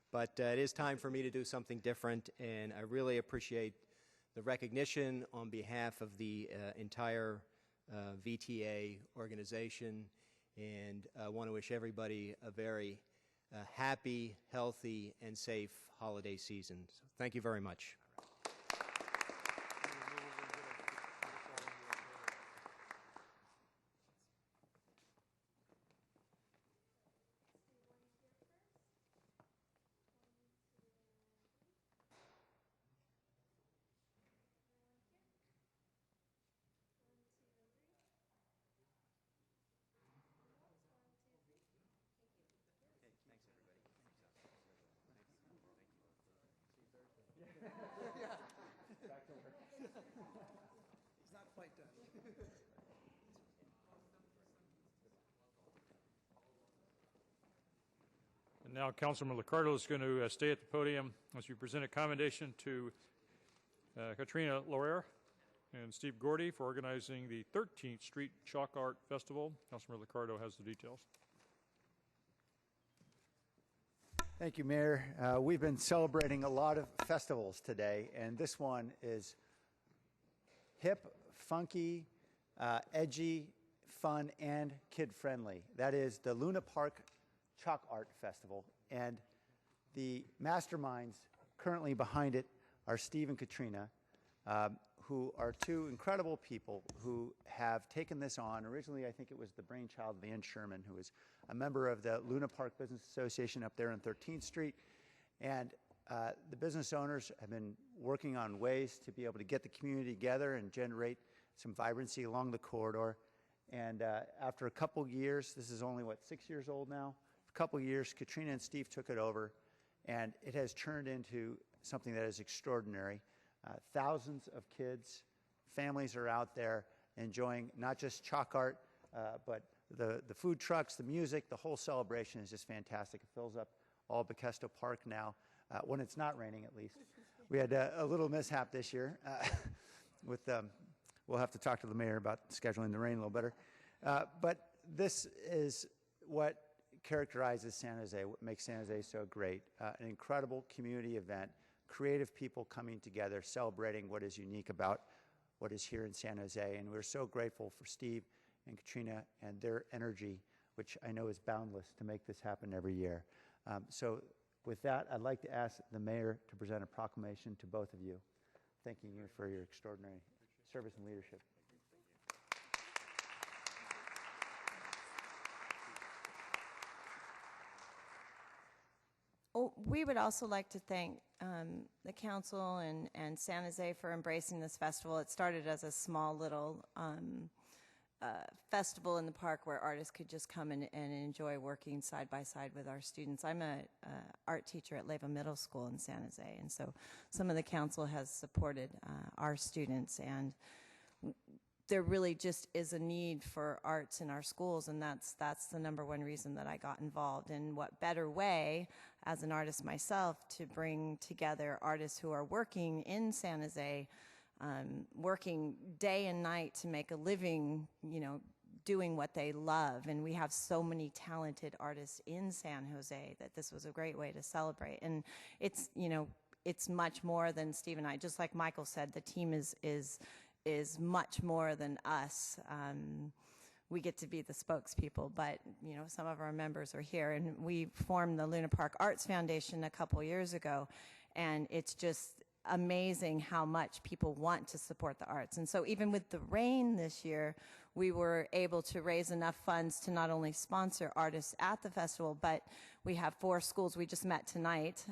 but it is time for me to do something different, and I really appreciate the recognition on behalf of the entire VTA organization, and I want to wish everybody a very happy, healthy, and safe holiday season. So thank you very much. He's not quite done. And now Councilman Liccardo is going to stay at the podium as we present a commendation to Katrina Lorer and Steve Gordy for organizing the 13th Street Chalk Art Festival. Councilman Liccardo has the details. Thank you, Mayor. We've been celebrating a lot of festivals today, and this one is hip, funky, edgy, fun, and kid-friendly. That is the Luna Park Chalk Art Festival, and the masterminds currently behind it are Steve and Katrina, who are two incredible people who have taken this on. Originally, I think it was the brainchild of Ann Sherman, who is a member of the Luna Park Business Association up there on 13th Street. And the business owners have been working on ways to be able to get the community together and generate some vibrancy along the corridor. And after a couple years, this is only, what, 6 years old now? A couple years, Katrina and Steve took it over, and it has turned into something that is extraordinary. Thousands of kids, families are out there enjoying not just chalk art, but the food trucks, the music, the whole celebration is just fantastic. It fills up all Bekesto Park now, when it's not raining at least. We had a little mishap this year. We'll have to talk to the mayor about scheduling the rain a little better. But this is what characterizes San Jose, what makes San Jose so great. An incredible community event, creative people coming together, celebrating what is unique about what is here in San Jose. And we're so grateful for Steve and Katrina and their energy, which I know is boundless, to make this happen every year. So with that, I'd like to ask the mayor to present a proclamation to both of you, thanking you for your extraordinary service and leadership. We would also like to thank the council and San Jose for embracing this festival. It started as a small little festival in the park where artists could just come and enjoy working side by side with our students. I'm an art teacher at Leyva Middle School in San Jose, and so some of the council has supported our students, and there really just is a need for arts in our schools, and that's the #1 reason that I got involved. And what better way, as an artist myself, to bring together artists who are working in San Jose, working day and night to make a living, you know, doing what they love. And we have so many talented artists in San Jose that this was a great way to celebrate. And it's, you know, it's much more than Steve and I. Just like Michael said, the team is much more than us. We get to be the spokespeople, but you know, some of our members are here, and we formed the Luna Park Arts Foundation a couple years ago, and it's just amazing how much people want to support the arts. And so even with the rain this year, we were able to raise enough funds to not only sponsor artists at the festival, but we have 4 schools. We just met tonight,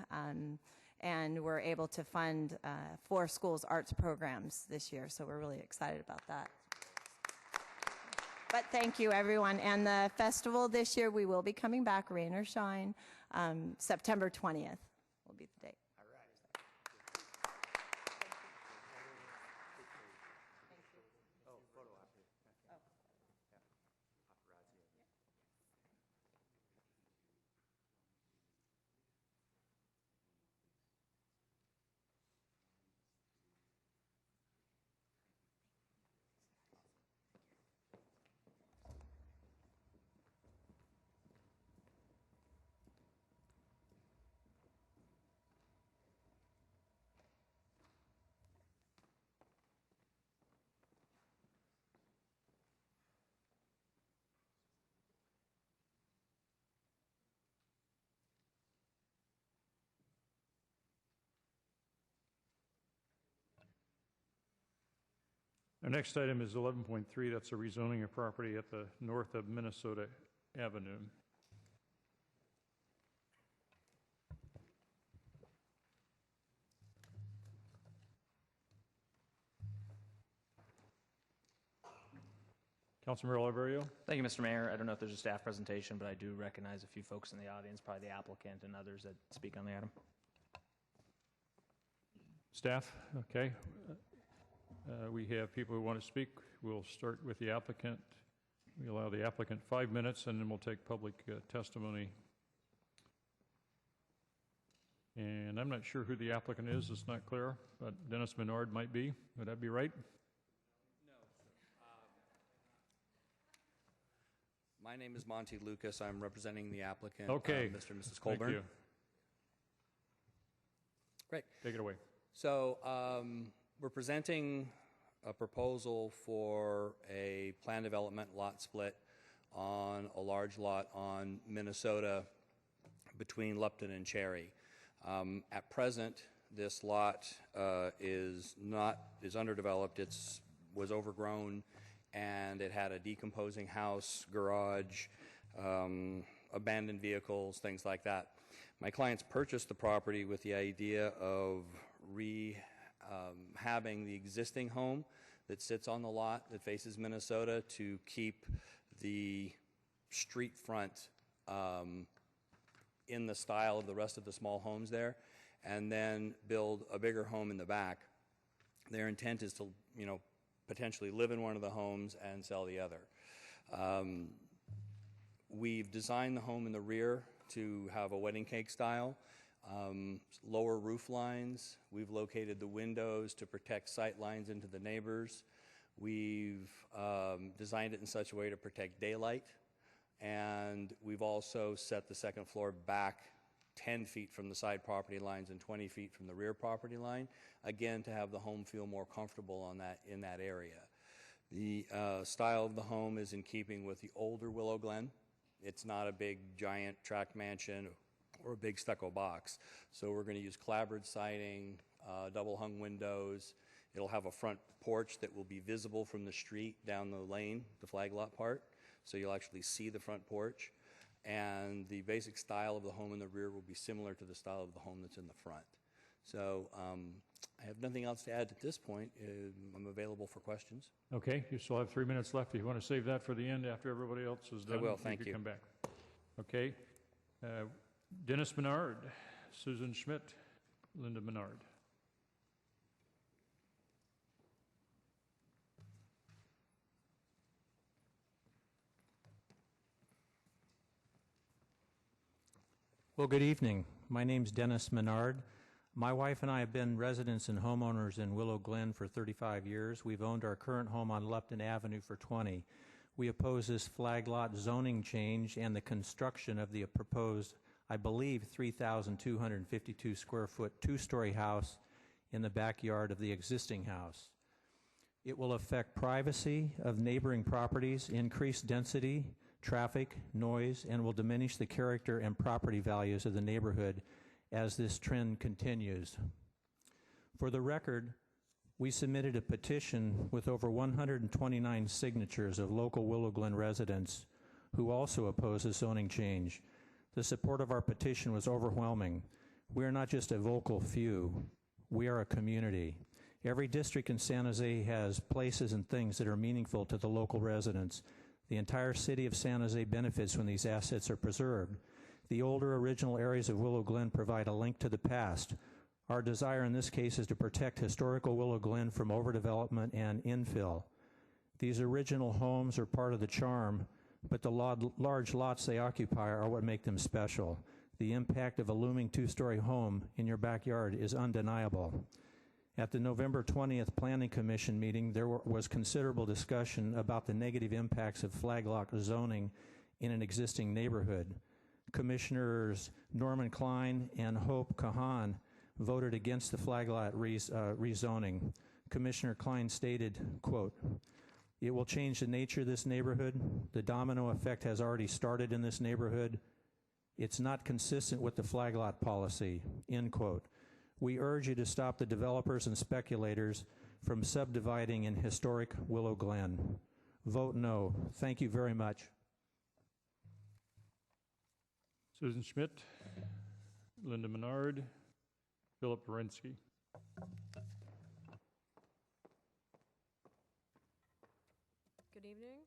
and we're able to fund 4 schools' arts programs this year, so we're really excited about that. But thank you, everyone. And the festival this year, we will be coming back, rain or shine, September 20th. We'll will be the date. Our next item is 11.3. That's a rezoning of property at the north of Minnesota Avenue. Councilmember Oliverio. Thank you, Mr. Mayor. I don't know if there's a staff presentation, but I do recognize a few folks in the audience, probably the applicant and others that speak on the item. Staff, okay. We have people who want to speak. We'll start with the applicant. We allow the applicant 5 minutes, and then we'll take public testimony. And I'm not sure who the applicant is. It's not clear, but Dennis Menard might be. Would that be right? My name is Monty Lucas. I'm representing the applicant, okay. Mr. and Mrs. Colburn. Thank you. Great. Take it away. So we're presenting a proposal for a plan development lot split on a large lot on Minnesota between Lupton and Cherry. At present, this lot is underdeveloped. It was overgrown, and it had a decomposing house, garage, abandoned vehicles, things like that. My clients purchased the property with the idea of rehabbing the existing home that sits on the lot that faces Minnesota to keep the street front in the style of the rest of the small homes there, and then build a bigger home in the back. Their intent is to, potentially live in one of the homes and sell the other. We've designed the home in the rear to have a wedding cake style, lower roof lines. We've located the windows to protect sight lines into the neighbors. We've designed it in such a way to protect daylight, and we've also set the second floor back 10 feet from the side property lines and 20 feet from the rear property line, again, to have the home feel more comfortable in that area. The style of the home is in keeping with the older Willow Glen. It's not a big, giant tract mansion or a big stucco box. So we're going to use clapboard siding, double hung windows. It'll have a front porch that will be visible from the street down the lane, the flag lot part, so you'll actually see the front porch. And the basic style of the home in the rear will be similar to the style of the home that's in the front. So I have nothing else to add at this point. I'm available for questions. Okay, you still have 3 minutes left. If you want to save that for the end after everybody else is done, I will, thank you. Come back. Okay, Dennis Menard, Susan Schmidt, Linda Menard. Well, good evening. My name's Dennis Menard. My wife and I have been residents and homeowners in Willow Glen for 35 years. We've owned our current home on Lupton Avenue for 20. We oppose this flag lot zoning change and the construction of the proposed, I believe, 3,252 square foot two-story house in the backyard of the existing house. It will affect privacy of neighboring properties, increase density, traffic, noise, and will diminish the character and property values of the neighborhood as this trend continues. For the record, we submitted a petition with over 129 signatures of local Willow Glen residents who also oppose the zoning change. The support of our petition was overwhelming. We are not just a vocal few, we are a community. Every district in San Jose has places and things that are meaningful to the local residents. The entire city of San Jose benefits when these assets are preserved. The older original areas of Willow Glen provide a link to the past. Our desire in this case is to protect historical Willow Glen from overdevelopment and infill. These original homes are part of the charm, but the large lots they occupy are what make them special. The impact of a looming two-story home in your backyard is undeniable. At the November 20th Planning Commission meeting, there was considerable discussion about the negative impacts of flag lot zoning in an existing neighborhood. Commissioners Norman Klein and Hope Kahan voted against the flag lot rezoning. Commissioner Klein stated, quote, "It will change the nature of this neighborhood. The domino effect has already started in this neighborhood. It's not consistent with the flag lot policy," end quote. We urge you to stop the developers and speculators from subdividing in historic Willow Glen. Vote no. Thank you very much. Susan Schmidt, Linda Menard, Philip Wierenski. Good evening.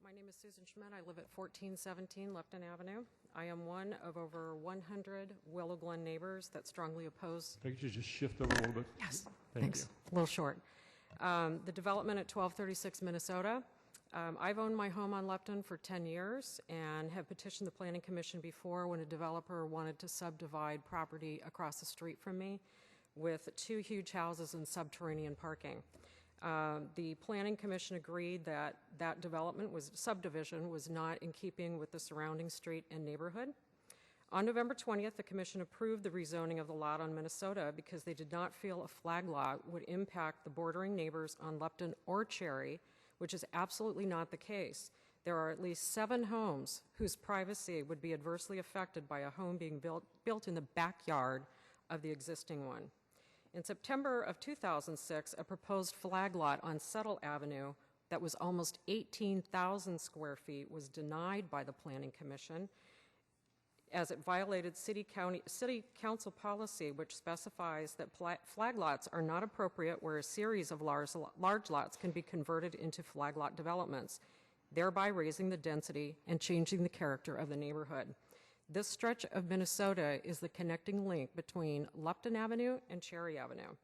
My name is Susan Schmidt. I live at 1417 Lupton Avenue. I am one of over 100 Willow Glen neighbors that strongly oppose. If I could just shift over a little bit. Yes, Thanks. thanks. A little short. The development at 1236 Minnesota. I've owned my home on Lupton for 10 years and have petitioned the Planning Commission before when a developer wanted to subdivide property across the street from me with 2 huge houses and subterranean parking. The Planning Commission agreed that that subdivision was not in keeping with the surrounding street and neighborhood. On November 20th, the Commission approved the rezoning of the lot on Minnesota because they did not feel a flag lot would impact the bordering neighbors on Lupton or Cherry, which is absolutely not the case. There are at least 7 homes whose privacy would be adversely affected by a home being built in the backyard of the existing one. In September of 2006, a proposed flag lot on Settle Avenue that was almost 18,000 square feet was denied by the Planning Commission as it violated city council policy, which specifies that flag lots are not appropriate where a series of large lots can be converted into flag lot developments, thereby raising the density and changing the character of the neighborhood. This stretch of Minnesota is the connecting link between Lupton Avenue and Cherry Avenue.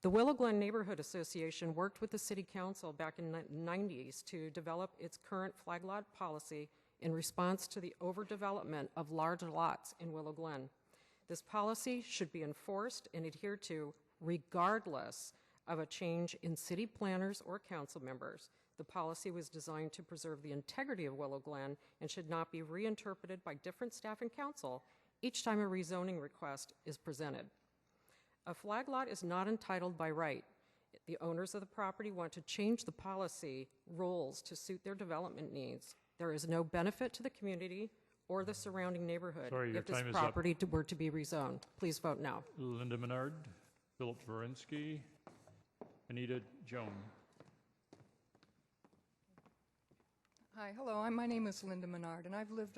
The Willow Glen Neighborhood Association worked with the City Council back in the 90s to develop its current flag lot policy in response to the overdevelopment of large lots in Willow Glen. This policy should be enforced and adhered to regardless of a change in city planners or council members. The policy was designed to preserve the integrity of Willow Glen and should not be reinterpreted by different staff and council each time a rezoning request is presented. A flag lot is not entitled by right. The owners of the property want to change the policy rules to suit their development needs. There is no benefit to the community or the surrounding neighborhood if this property were to be rezoned. Please vote no. Linda Menard, Philip Wierenski, Anita Joan. Hi, hello. My name is Linda Menard, and I've lived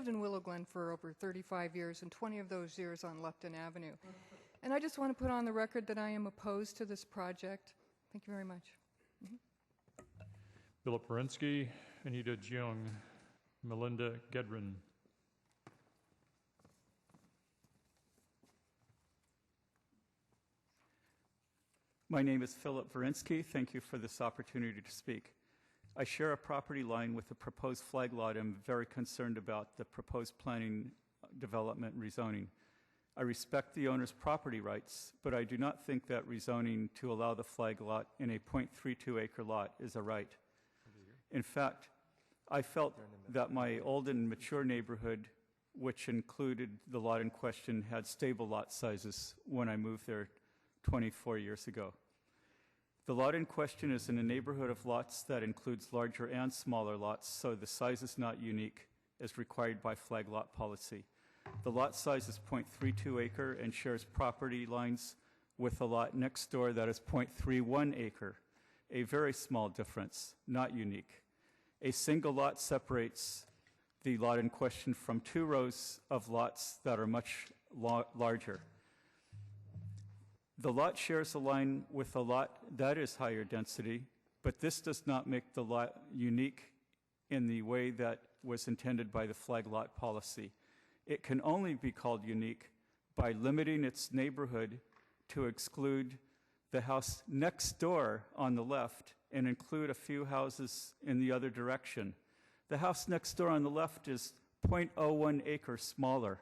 in Willow Glen for over 35 years, and 20 of those years on Lupton Avenue. And I just want to put on the record that I am opposed to this project. Thank you very much. Philip Wierenski, Anita Jung, Melinda Gedrin. My name is Philip Wierenski. Thank you for this opportunity to speak. I share a property line with the proposed flag lot. I'm very concerned about the proposed planning, development, and rezoning. I respect the owner's property rights, but I do not think that rezoning to allow the flag lot in a 0.32 acre lot is a right. In fact, I felt that my old and mature neighborhood, which included the lot in question, had stable lot sizes when I moved there 24 years ago. The lot in question is in a neighborhood of lots that includes larger and smaller lots, so the size is not unique as required by flag lot policy. The lot size is 0.32 acre and shares property lines with a lot next door that is 0.31 acre, a very small difference, not unique. A single lot separates the lot in question from 2 rows of lots that are much larger. The lot shares a line with a lot that is higher density, but this does not make the lot unique in the way that was intended by the flag lot policy. It can only be called unique by limiting its neighborhood to exclude the house next door on the left and include a few houses in the other direction. The house next door on the left is 0.01 acres smaller.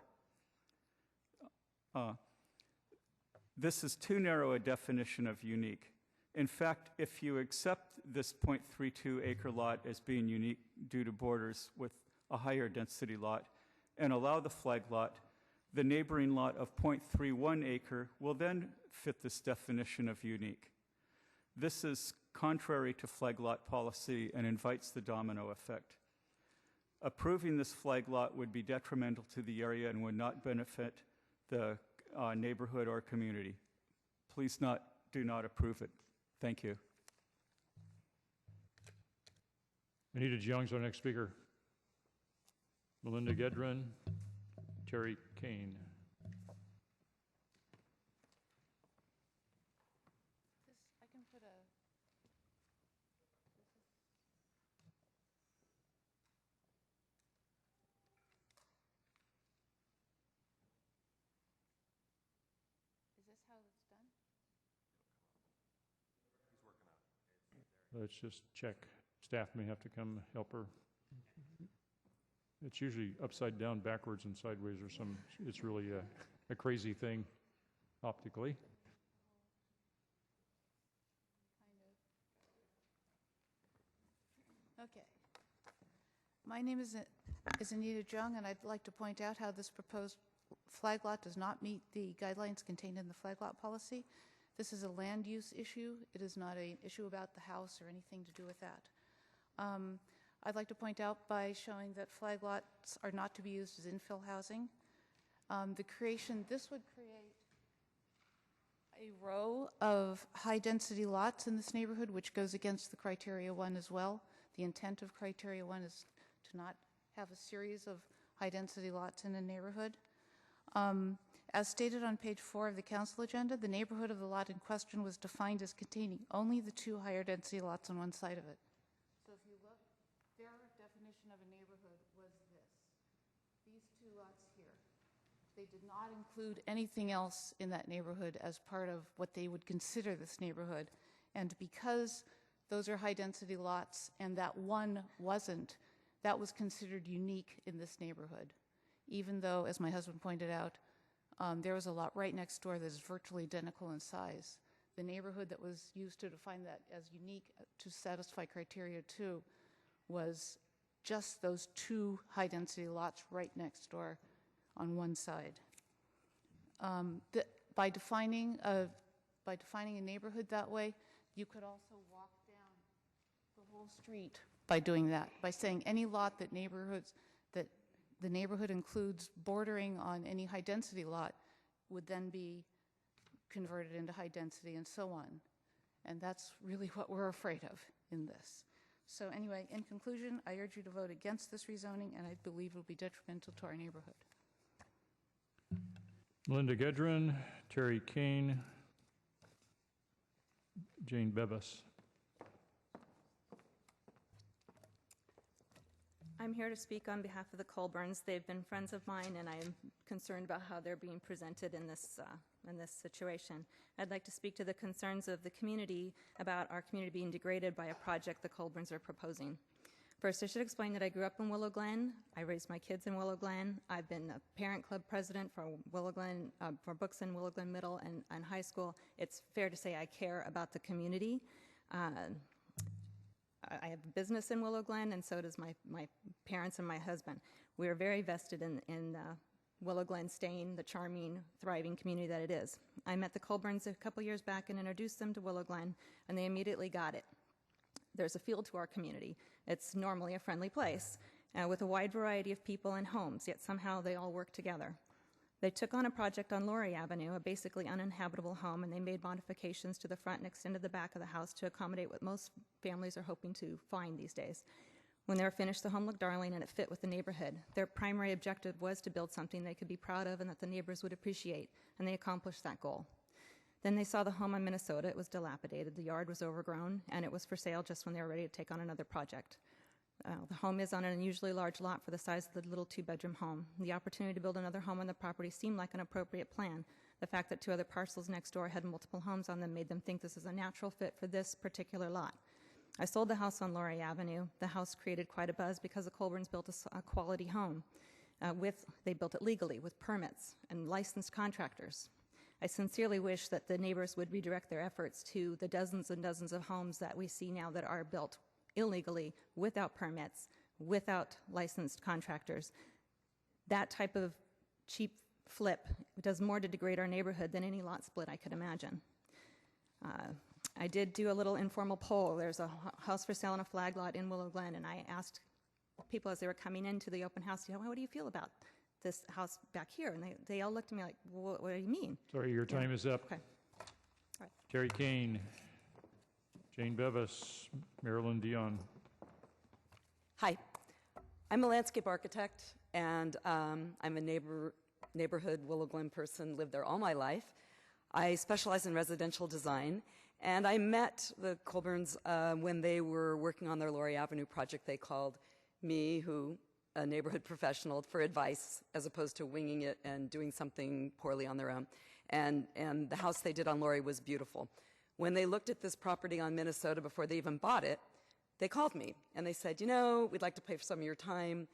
This is too narrow a definition of unique. In fact, if you accept this 0.32 acre lot as being unique due to borders with a higher density lot and allow the flag lot, the neighboring lot of 0.31 acre will then fit this definition of unique. This is contrary to flag lot policy and invites the domino effect. Approving this flag lot would be detrimental to the area and would not benefit the neighborhood or community. Please do not approve it. Thank you. Anita Jones, our next speaker. Melinda Gedrin, Terry Kane. I can put a... Is this how it's done? He's working on it. Let's just check. Staff may have to come help her. It's usually upside down, backwards, and sideways or some, it's really a crazy thing optically. Okay. My name is Anita Jung, and I'd like to point out how this proposed flag lot does not meet the guidelines contained in the flag lot policy. This is a land use issue. It is not an issue about the house or anything to do with that. I'd like to point out by showing that flag lots are not to be used as infill housing. This would create a row of high-density lots in this neighborhood, which goes against the Criteria 1 as well. The intent of Criteria 1 is to not have a series of high-density lots in a neighborhood. As stated on page 4 of the council agenda, the neighborhood of the lot in question was defined as containing only the 2 higher-density lots on one side of it. So if you look, their definition of a neighborhood was this. These 2 lots here. They did not include anything else in that neighborhood as part of what they would consider this neighborhood. And because those are high-density lots and that one wasn't, that was considered unique in this neighborhood. Even though, as my husband pointed out, there was a lot right next door that is virtually identical in size. The neighborhood that was used to define that as unique to satisfy Criteria 2 was just those 2 high-density lots right next door on one side. By defining a neighborhood that way, you could also walk down the whole street by doing that, by saying any lot that the neighborhood includes bordering on any high-density lot would then be converted into high density and so on. And that's really what we're afraid of in this. So anyway, in conclusion, I urge you to vote against this rezoning, and I believe it will be detrimental to our neighborhood. Melinda Gedrin, Terry Kane, Jane Bevis. I'm here to speak on behalf of the Colburns. They've been friends of mine, and I am concerned about how they're being presented in this situation. I'd like to speak to the concerns of the community about our community being degraded by a project the Colburns are proposing. First, I should explain that I grew up in Willow Glen. I raised my kids in Willow Glen. I've been a parent club president for Willow Glen, for books in Willow Glen Middle and High School. It's fair to say I care about the community. I have a business in Willow Glen, and so does my parents and my husband. We are very vested in Willow Glen staying the charming, thriving community that it is. I met the Colburns a couple years back and introduced them to Willow Glen, and they immediately got it. There's a feel to our community. It's normally a friendly place with a wide variety of people and homes, yet somehow they all work together. They took on a project on Laurie Avenue, a basically uninhabitable home, and they made modifications to the front and extended the back of the house to accommodate what most families are hoping to find these days. When they were finished, the home looked darling and it fit with the neighborhood. Their primary objective was to build something they could be proud of and that the neighbors would appreciate, and they accomplished that goal. Then they saw the home in Minnesota. It was dilapidated, the yard was overgrown, and it was for sale just when they were ready to take on another project. The home is on an unusually large lot for the size of the little two-bedroom home. The opportunity to build another home on the property seemed like an appropriate plan. The fact that 2 other parcels next door had multiple homes on them made them think this is a natural fit for this particular lot. I sold the house on Laurie Avenue. The house created quite a buzz because the Colburns built a quality home. They built it legally with permits and licensed contractors. I sincerely wish that the neighbors would redirect their efforts to the dozens and dozens of homes that we see now that are built illegally, without permits, without licensed contractors. That type of cheap flip does more to degrade our neighborhood than any lot split I could imagine. I did do a little informal poll. There's a house for sale on a flag lot in Willow Glen, and I asked people as they were coming into the open house, what do you feel about this house back here? And they all looked at me like, what do you mean? Sorry, your time is up. Okay. All right. Terry Kane, Jane Bevis, Marilyn Dion. Hi, I'm a landscape architect, and I'm a neighborhood Willow Glen person, lived there all my life. I specialize in residential design, and I met the Colburns when they were working on their Laurie Avenue project. They called me, a neighborhood professional, for advice as opposed to winging it and doing something poorly on their own. And the house they did on Laurie was beautiful. When they looked at this property on Minnesota before they even bought it, they called me and they said, we'd like to pay for some of your time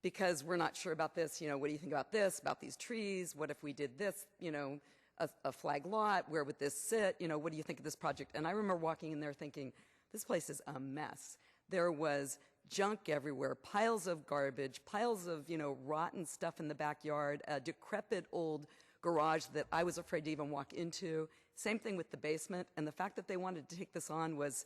because we're not sure about this. What do you think about this, about these trees? What if we did this, a flag lot? Where would this sit? What do you think of this project? And I remember walking in there thinking, this place is a mess. There was junk everywhere, piles of garbage, piles of, rotten stuff in the backyard, a decrepit old garage that I was afraid to even walk into. Same thing with the basement. And the fact that they wanted to take this on was,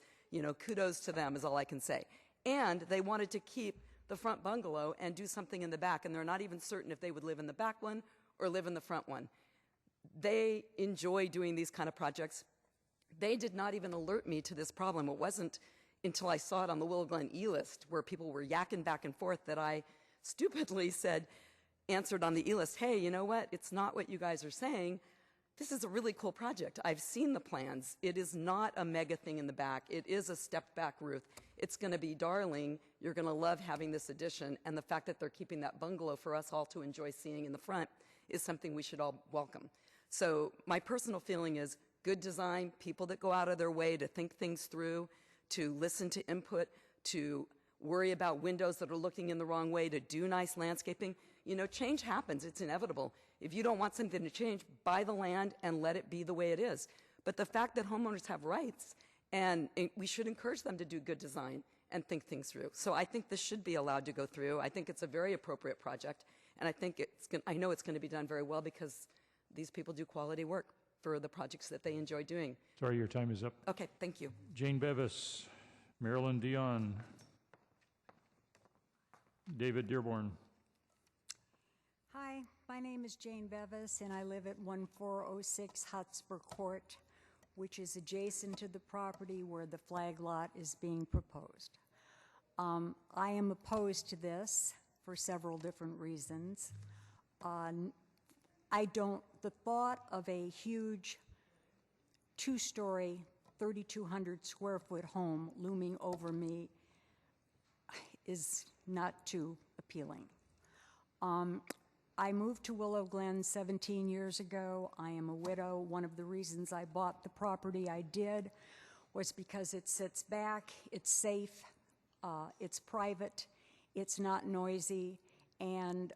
kudos to them is all I can say. And they wanted to keep the front bungalow and do something in the back. And they're not even certain if they would live in the back one or live in the front one. They enjoy doing these kind of projects. They did not even alert me to this problem. It wasn't until I saw it on the Willow Glen E-list where people were yakking back and forth that I stupidly answered on the E-list, hey, you know what? It's not what you guys are saying. This is a really cool project. I've seen the plans. It is not a mega thing in the back. It is a stepped back roof. It's going to be darling. You're going to love having this addition. And the fact that they're keeping that bungalow for us all to enjoy seeing in the front is something we should all welcome. So my personal feeling is good design, people that go out of their way to think things through, to listen to input, to worry about windows that are looking in the wrong way, to do nice landscaping. Change happens. It's inevitable. If you don't want something to change, buy the land and let it be the way it is. But the fact that homeowners have rights, and we should encourage them to do good design and think things through. So I think this should be allowed to go through. I think it's a very appropriate project, and I know it's going to be done very well because these people do quality work for the projects that they enjoy doing. Sorry, your time is up. Okay, thank you. Jane Bevis, Marilyn Dion, David Dearborn. Hi, my name is Jane Bevis, and I live at 1406 Hotspur Court, which is adjacent to the property where the flag lot is being proposed. I am opposed to this for several different reasons. The thought of a huge two-story, 3,200 square foot home looming over me is not too appealing. I moved to Willow Glen 17 years ago. I am a widow. One of the reasons I bought the property I did was because it sits back, it's safe, it's private, it's not noisy, and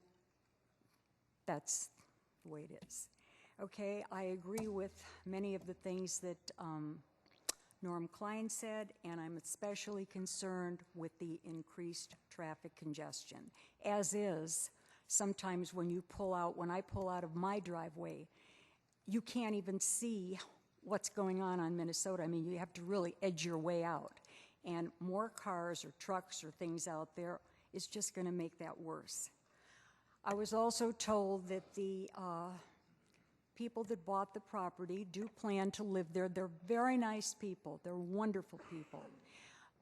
that's the way it is. Okay, I agree with many of the things that Norm Klein said, and I'm especially concerned with the increased traffic congestion, as is sometimes when I pull out of my driveway, you can't even see what's going on Minnesota. I mean, you have to really edge your way out. And more cars or trucks or things out there is just going to make that worse. I was also told that the people that bought the property do plan to live there. They're very nice people. They're wonderful people.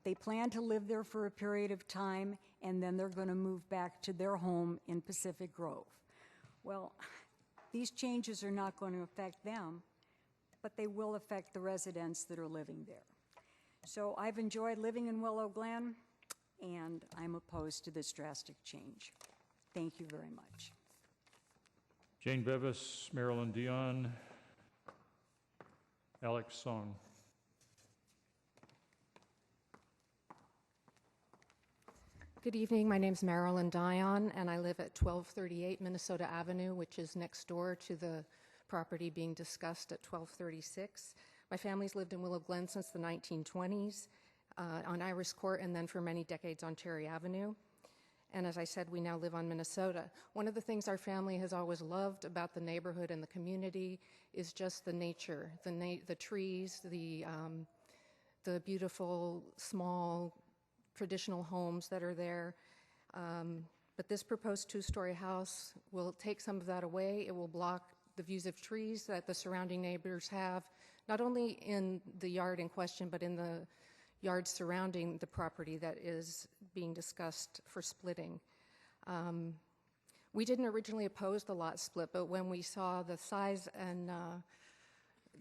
They plan to live there for a period of time, and then they're going to move back to their home in Pacific Grove. Well, these changes are not going to affect them, but they will affect the residents that are living there. So I've enjoyed living in Willow Glen. and I'm opposed to this drastic change. Thank you very much. Jane Bevis, Marilyn Dion, Alex Song. Good evening. My name's Marilyn Dion, and I live at 1238 Minnesota Avenue, which is next door to the property being discussed at 1236. My family's lived in Willow Glen since the 1920s, on Iris Court, and then for many decades on Cherry Avenue. And as I said, we now live on Minnesota. One of the things our family has always loved about the neighborhood and the community is just the nature, the trees, the beautiful, small, traditional homes that are there. But this proposed two-story house will take some of that away. It will block the views of trees that the surrounding neighbors have, not only in the yard in question, but in the yards surrounding the property that is being discussed for splitting. We didn't originally oppose the lot split, but when we saw the size and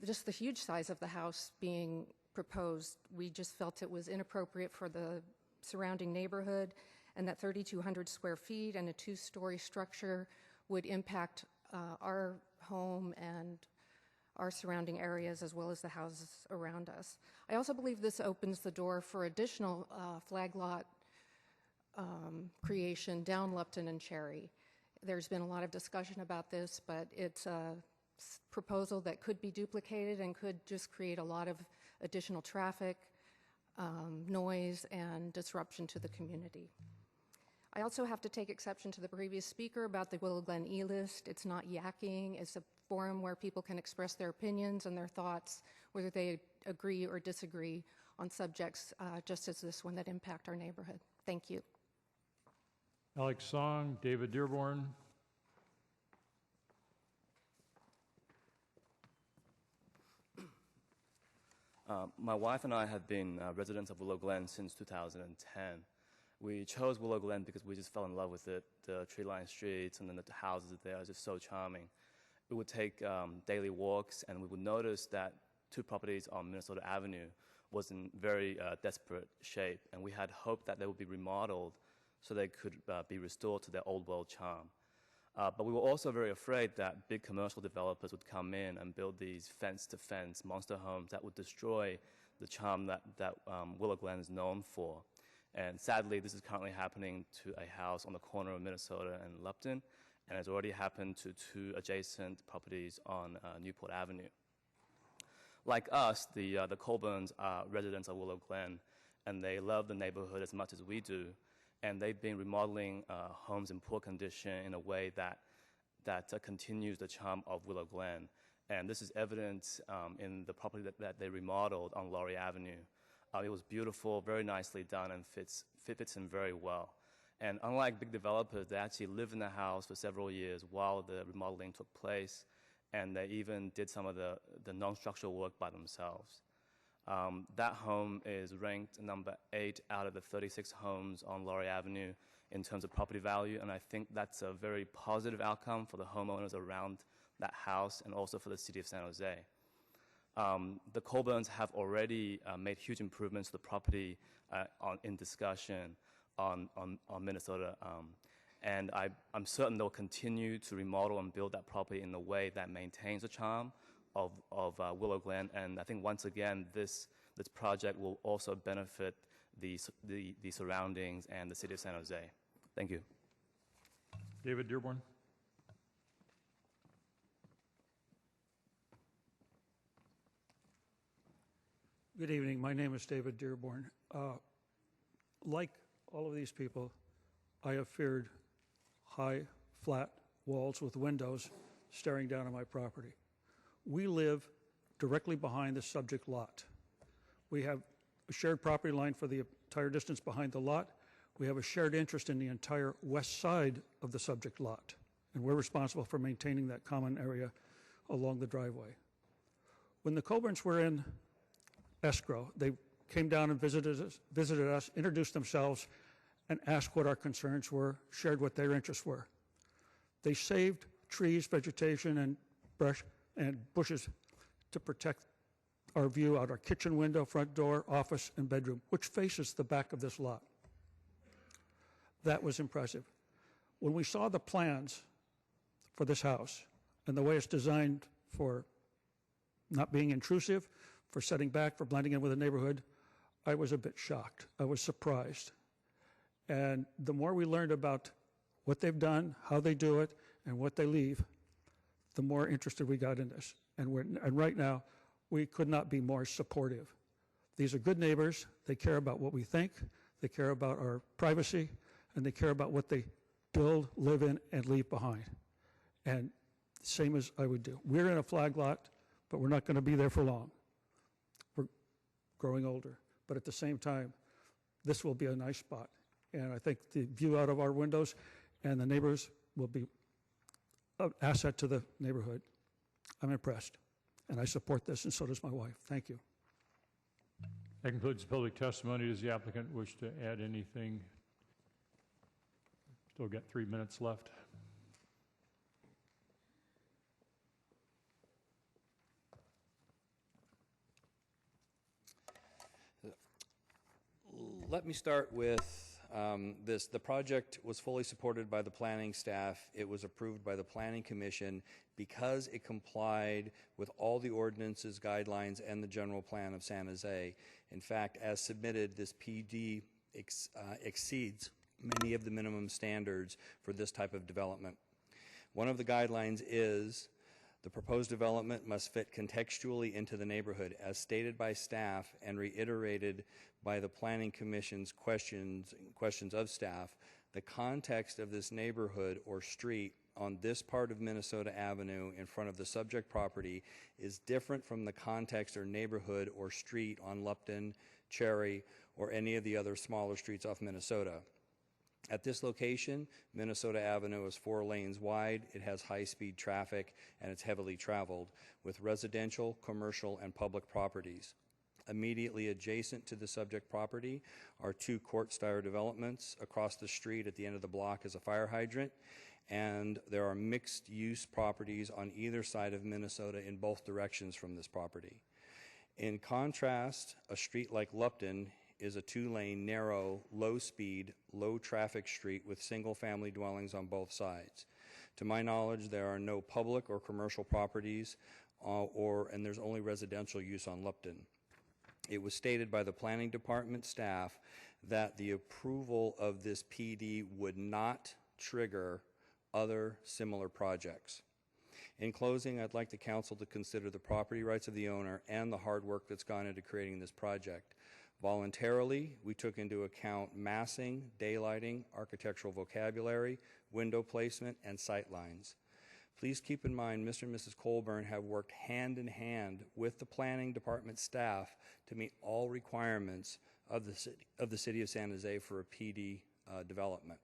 just the huge size of the house being proposed, we just felt it was inappropriate for the surrounding neighborhood, and that 3,200 square feet and a two-story structure would impact our home and our surrounding areas as well as the houses around us. I also believe this opens the door for additional flag lot creation down Lupton and Cherry. There's been a lot of discussion about this, but it's a proposal that could be duplicated and could just create a lot of additional traffic, noise, and disruption to the community. I also have to take exception to the previous speaker about the Willow Glen E-list. It's not yakking. It's a forum where people can express their opinions and their thoughts, whether they agree or disagree on subjects just as this one that impact our neighborhood. Thank you. Alex Song, David Dearborn. My wife and I have been residents of Willow Glen since 2010. We chose Willow Glen because we just fell in love with it. The tree-lined streets and then the houses there are just so charming. We would take daily walks, and we would notice that two properties on Minnesota Avenue was in very desperate shape, and we had hoped that they would be remodeled so they could be restored to their old world charm. But we were also very afraid that big commercial developers would come in and build these fence-to-fence monster homes that would destroy the charm that Willow Glen is known for. And sadly, this is currently happening to a house on the corner of Minnesota and Lupton, and has already happened to two adjacent properties on Newport Avenue. Like us, the Colburns are residents of Willow Glen, and they love the neighborhood as much as we do. And they've been remodeling homes in poor condition in a way that continues the charm of Willow Glen. And this is evident in the property that they remodeled on Laurie Avenue. It was beautiful, very nicely done, and fits in very well. And unlike big developers, they actually lived in the house for several years while the remodeling took place, and they even did some of the non-structural work by themselves. That home is ranked number 8 out of the 36 homes on Laurie Avenue in terms of property value, and I think that's a very positive outcome for the homeowners around that house and also for the city of San Jose. The Colburns have already made huge improvements to the property in discussion on Minnesota, and I'm certain they'll continue to remodel and build that property in a way that maintains the charm of Willow Glen. And I think once again, this project will also benefit the surroundings and the city of San Jose. Thank you. David Dearborn. Good evening. My name is David Dearborn. Like all of these people, I have feared high, flat walls with windows staring down on my property. We live directly behind the subject lot. We have a shared property line for the entire distance behind the lot. We have a shared interest in the entire west side of the subject lot, and we're responsible for maintaining that common area along the driveway. When the Colburns were in escrow, they came down and visited us, introduced themselves, and asked what our concerns were, shared what their interests were. They saved trees, vegetation, and brush and bushes to protect our view out our kitchen window, front door, office, and bedroom, which faces the back of this lot. That was impressive. When we saw the plans for this house and the way it's designed for not being intrusive, for setting back, for blending in with the neighborhood, I was a bit shocked. I was surprised. And the more we learned about what they've done, how they do it, and what they leave, the more interested we got in this. And right now, we could not be more supportive. These are good neighbors. They care about what we think. They care about our privacy, and they care about what they build, live in, and leave behind. And same as I would do. We're in a flag lot, but we're not going to be there for long. We're growing older. But at the same time, this will be a nice spot. And I think the view out of our windows and the neighbors will be an asset to the neighborhood. I'm impressed. And I support this, and so does my wife. Thank you. That concludes public testimony. Does the applicant wish to add anything? Still got 3 minutes left. Let me start with this. The project was fully supported by the planning staff. It was approved by the Planning Commission because it complied with all the ordinances, guidelines, and the general plan of San Jose. In fact, as submitted, this PD exceeds many of the minimum standards for this type of development. One of the guidelines is the proposed development must fit contextually into the neighborhood, as stated by staff and reiterated by the Planning Commission's questions of staff. The context of this neighborhood or street on this part of Minnesota Avenue in front of the subject property is different from the context or neighborhood or street on Lupton, Cherry, or any of the other smaller streets off Minnesota. At this location, Minnesota Avenue is 4 lanes wide, it has high-speed traffic, and it's heavily traveled, with residential, commercial, and public properties. Immediately adjacent to the subject property are 2 court-style developments. Across the street at the end of the block is a fire hydrant, and there are mixed-use properties on either side of Minnesota in both directions from this property. In contrast, a street like Lupton is a 2-lane, narrow, low-speed, low-traffic street with single-family dwellings on both sides. To my knowledge, there are no public or commercial properties, and there's only residential use on Lupton. It was stated by the Planning Department staff that the approval of this PD would not trigger other similar projects. In closing, I'd like the council to consider the property rights of the owner and the hard work that's gone into creating this project. Voluntarily, we took into account massing, daylighting, architectural vocabulary, window placement, and sight lines. Please keep in mind, Mr. and Mrs. Colburn have worked hand in hand with the Planning Department staff to meet all requirements of the City of San Jose for a PD development.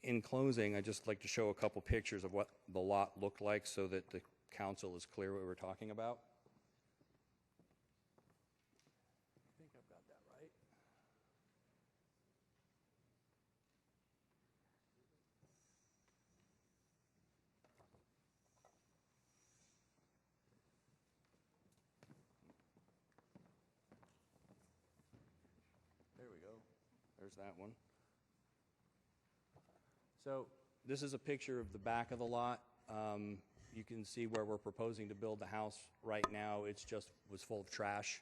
In closing, I'd just like to show a couple pictures of what the lot looked like so that the council is clear what we're talking about. I think I've got that right. There we go. There's that one. So this is a picture of the back of the lot. You can see where we're proposing to build the house right now. It's just was full of trash.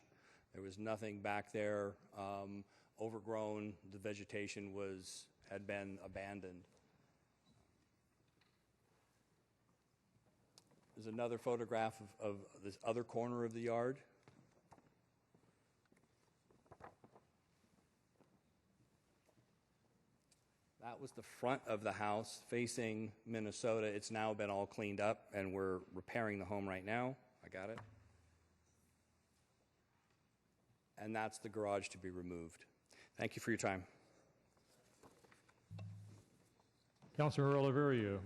There was nothing back there, overgrown. The vegetation had been abandoned. There's another photograph of this other corner of the yard. That was the front of the house facing Minnesota. It's now been all cleaned up, and we're repairing the home right now. I got it. And that's the garage to be removed. Thank you for your time. Councilor Oliverio.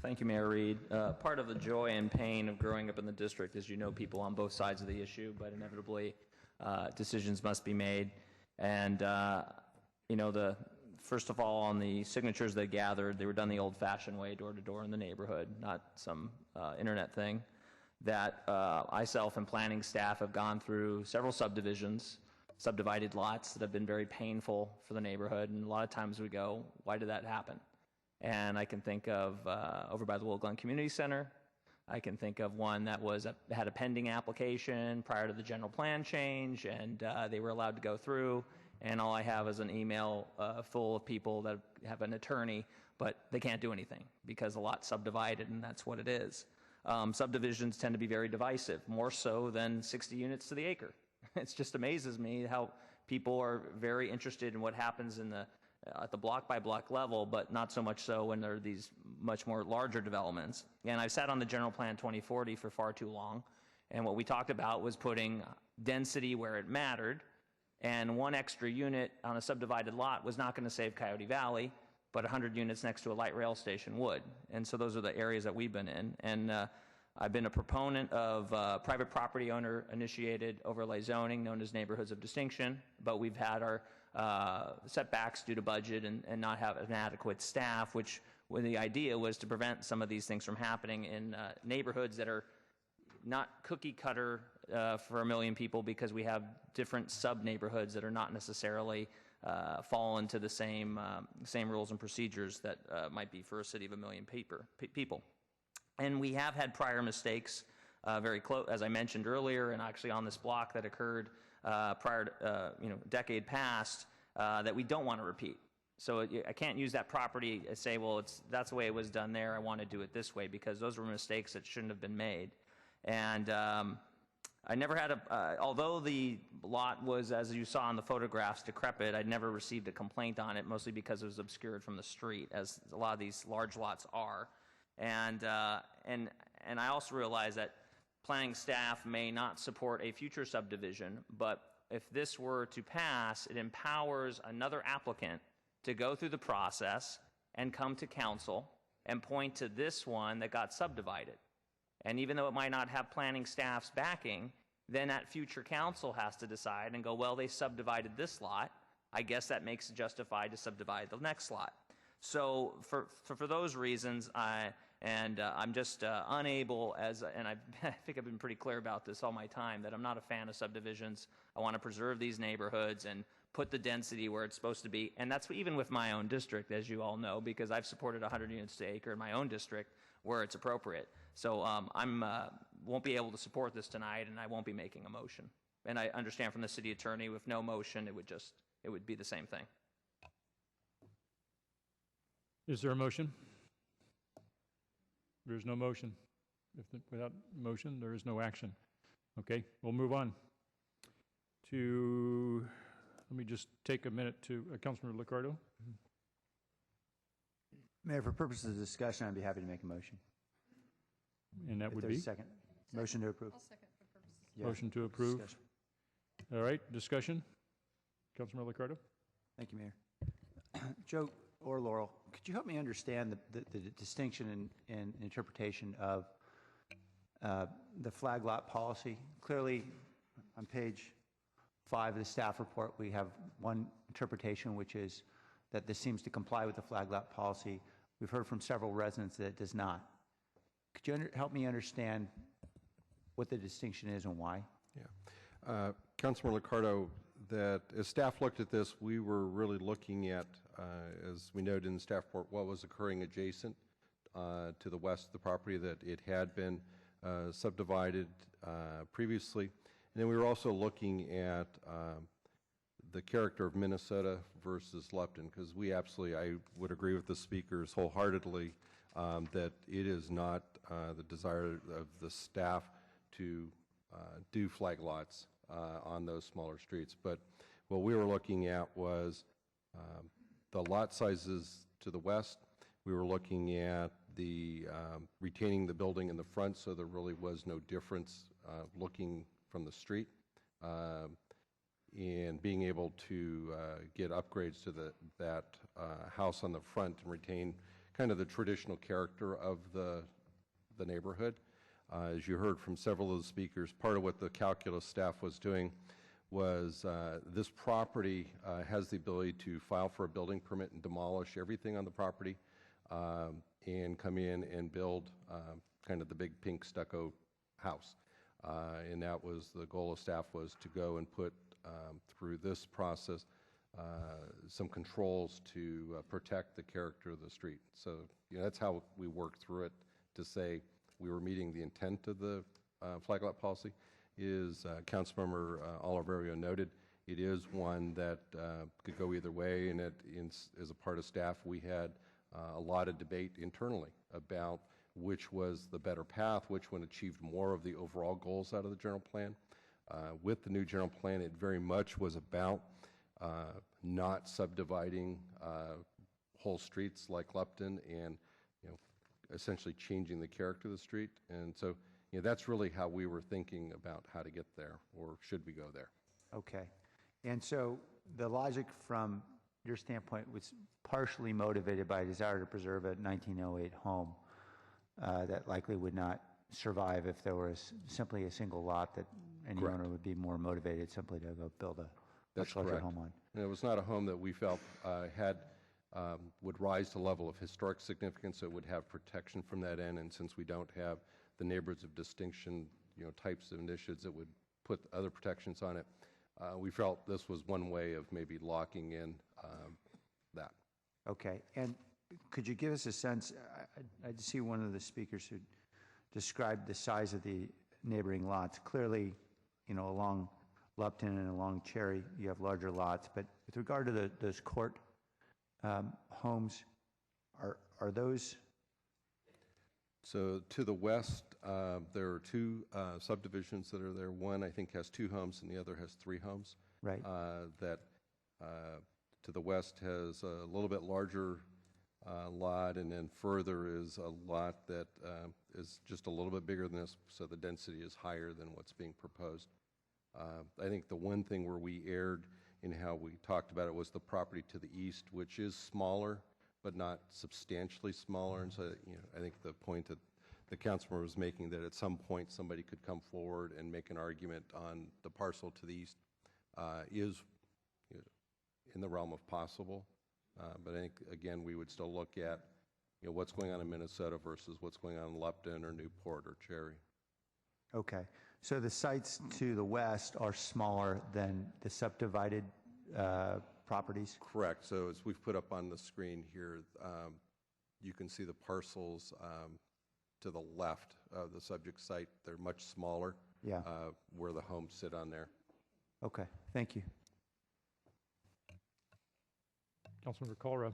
Thank you, Mayor Reed. Part of the joy and pain of growing up in the district is you know people on both sides of the issue, but inevitably decisions must be made. And, first of all, on the signatures they gathered, they were done the old-fashioned way, door-to-door in the neighborhood, not some internet thing. That I, self, and planning staff have gone through several subdivisions, subdivided lots that have been very painful for the neighborhood, and a lot of times we go, why did that happen? And I can think of over by the Willow Glen Community Center. I can think of one that had a pending application prior to the general plan change, and they were allowed to go through, and all I have is an email full of people that have an attorney, but they can't do anything because the lot's subdivided, and that's what it is. Subdivisions tend to be very divisive, more so than 60 units to the acre. It just amazes me how people are very interested in what happens at the block-by-block level, but not so much so when there are these much more larger developments. And I've sat on the General Plan 2040 for far too long, and what we talked about was putting density where it mattered, and one extra unit on a subdivided lot was not going to save Coyote Valley, but 100 units next to a light rail station would. And so those are the areas that we've been in. And I've been a proponent of private property owner initiated overlay zoning known as neighborhoods of distinction, but we've had our setbacks due to budget and not have an adequate staff, which when the idea was to prevent some of these things from happening in neighborhoods that are not cookie cutter for 1 million people, because we have different sub-neighborhoods that are not necessarily fall into the same rules and procedures that might be for a city of 1 million people. And we have had prior mistakes very close, as I mentioned earlier, and actually on this block that occurred prior to, decade past, that we don't want to repeat. So I can't use that property and say, well, that's the way it was done there, I want to do it this way, because those were mistakes that shouldn't have been made. And I never had although the lot was, as you saw in the photographs, decrepit, I'd never received a complaint on it, mostly because it was obscured from the street, as a lot of these large lots are. And I also realize that planning staff may not support a future subdivision, but if this were to pass, it empowers another applicant to go through the process and come to council and point to this one that got subdivided. And even though it might not have planning staff's backing, then that future council has to decide and go, well, they subdivided this lot, I guess that makes it justified to subdivide the next lot. So for those reasons, I'm just unable, and I think I've been pretty clear about this all my time, that I'm not a fan of subdivisions. I want to preserve these neighborhoods and put the density where it's supposed to be. And that's even with my own district, as you all know, because I've supported 100 units to acre in my own district where it's appropriate. So I won't be able to support this tonight, and I won't be making a motion. And I understand from the city attorney, with no motion, it would be the same thing. Is there a motion? There is no motion. Without motion, there is no action. Okay, we'll move on to, let me just take a minute to Councilmember Liccardo. Mayor, for purposes of discussion, I'd be happy to make a motion. And that If would there's be? a second. Motion to approve. I'll second for purposes. Yeah. Motion to approve. Discussion. All right, discussion. Councilmember Liccardo. Thank you, Mayor. Joe or Laurel, could you help me understand the distinction and interpretation of the flag lot policy? Clearly, on page 5 of the staff report, we have one interpretation, which is that this seems to comply with the flag lot policy. We've heard from several residents that it does not. Could you help me understand what the distinction is and why? Yeah. Councilman Liccardo, that as staff looked at this, we were really looking at, as we noted in the staff report, what was occurring adjacent to the west of the property, that it had been subdivided previously. And then we were also looking at the character of Minnesota versus Lupton, because I would agree with the speakers wholeheartedly that it is not the desire of the staff to do flag lots on those smaller streets. But what we were looking at was the lot sizes to the west. We were looking at the retaining the building in the front, so there really was no difference looking from the street, and being able to get upgrades to that house on the front and retain kind of the traditional character of the neighborhood. As you heard from several of the speakers, part of what the calculus staff was doing was this property has the ability to file for a building permit and demolish everything on the property and come in and build kind of the big pink stucco house. And that was the goal of staff, was to go and put through this process some controls to protect the character of the street. So that's how we worked through it to say we were meeting the intent of the flag lot policy. Is Councilmember Oliverio noted, it is one that could go either way, and as a part of staff, we had a lot of debate internally about which was the better path, which one achieved more of the overall goals out of the general plan. With the new general plan, it very much was about not subdividing whole streets like Lupton and essentially changing the character of the street. And so that's really how we were thinking about how to get there, or should we go there. Okay. And so the logic from your standpoint was partially motivated by a desire to preserve a 1908 home that likely would not survive if there was simply a single lot that any owner would be more motivated simply to go build a much larger home on. And it was not a home that we felt would rise to the level of historic significance, so it would have protection from that end. And since we don't have the neighborhoods of distinction, types of initiatives that would put other protections on it, we felt this was one way of maybe locking in that. Okay. And could you give us a sense? I see one of the speakers who described the size of the neighboring lots. Clearly, along Lupton and along Cherry, you have larger lots. But with regard to those court homes, are those? So to the west, there are two subdivisions that are there. One, I think, has 2 homes, and the other has 3 homes. Right. That to the west has a little bit larger lot, and then further is a lot that is just a little bit bigger than this, so the density is higher than what's being proposed. I think the one thing where we erred in how we talked about it was the property to the east, which is smaller, but not substantially smaller. And so, I think the point that the councilman was making, that at some point somebody could come forward and make an argument on the parcel to the east, is in the realm of possible. But I think, again, we would still look at what's going on in Minnesota versus what's going on in Lupton or Newport or Cherry. Okay. So the sites to the west are smaller than the subdivided properties? Correct. So as we've put up on the screen here, you can see the parcels to the left of the subject site. They're much smaller. Yeah. Where the homes sit on there. Okay. Thank you. Councilmember KALRA.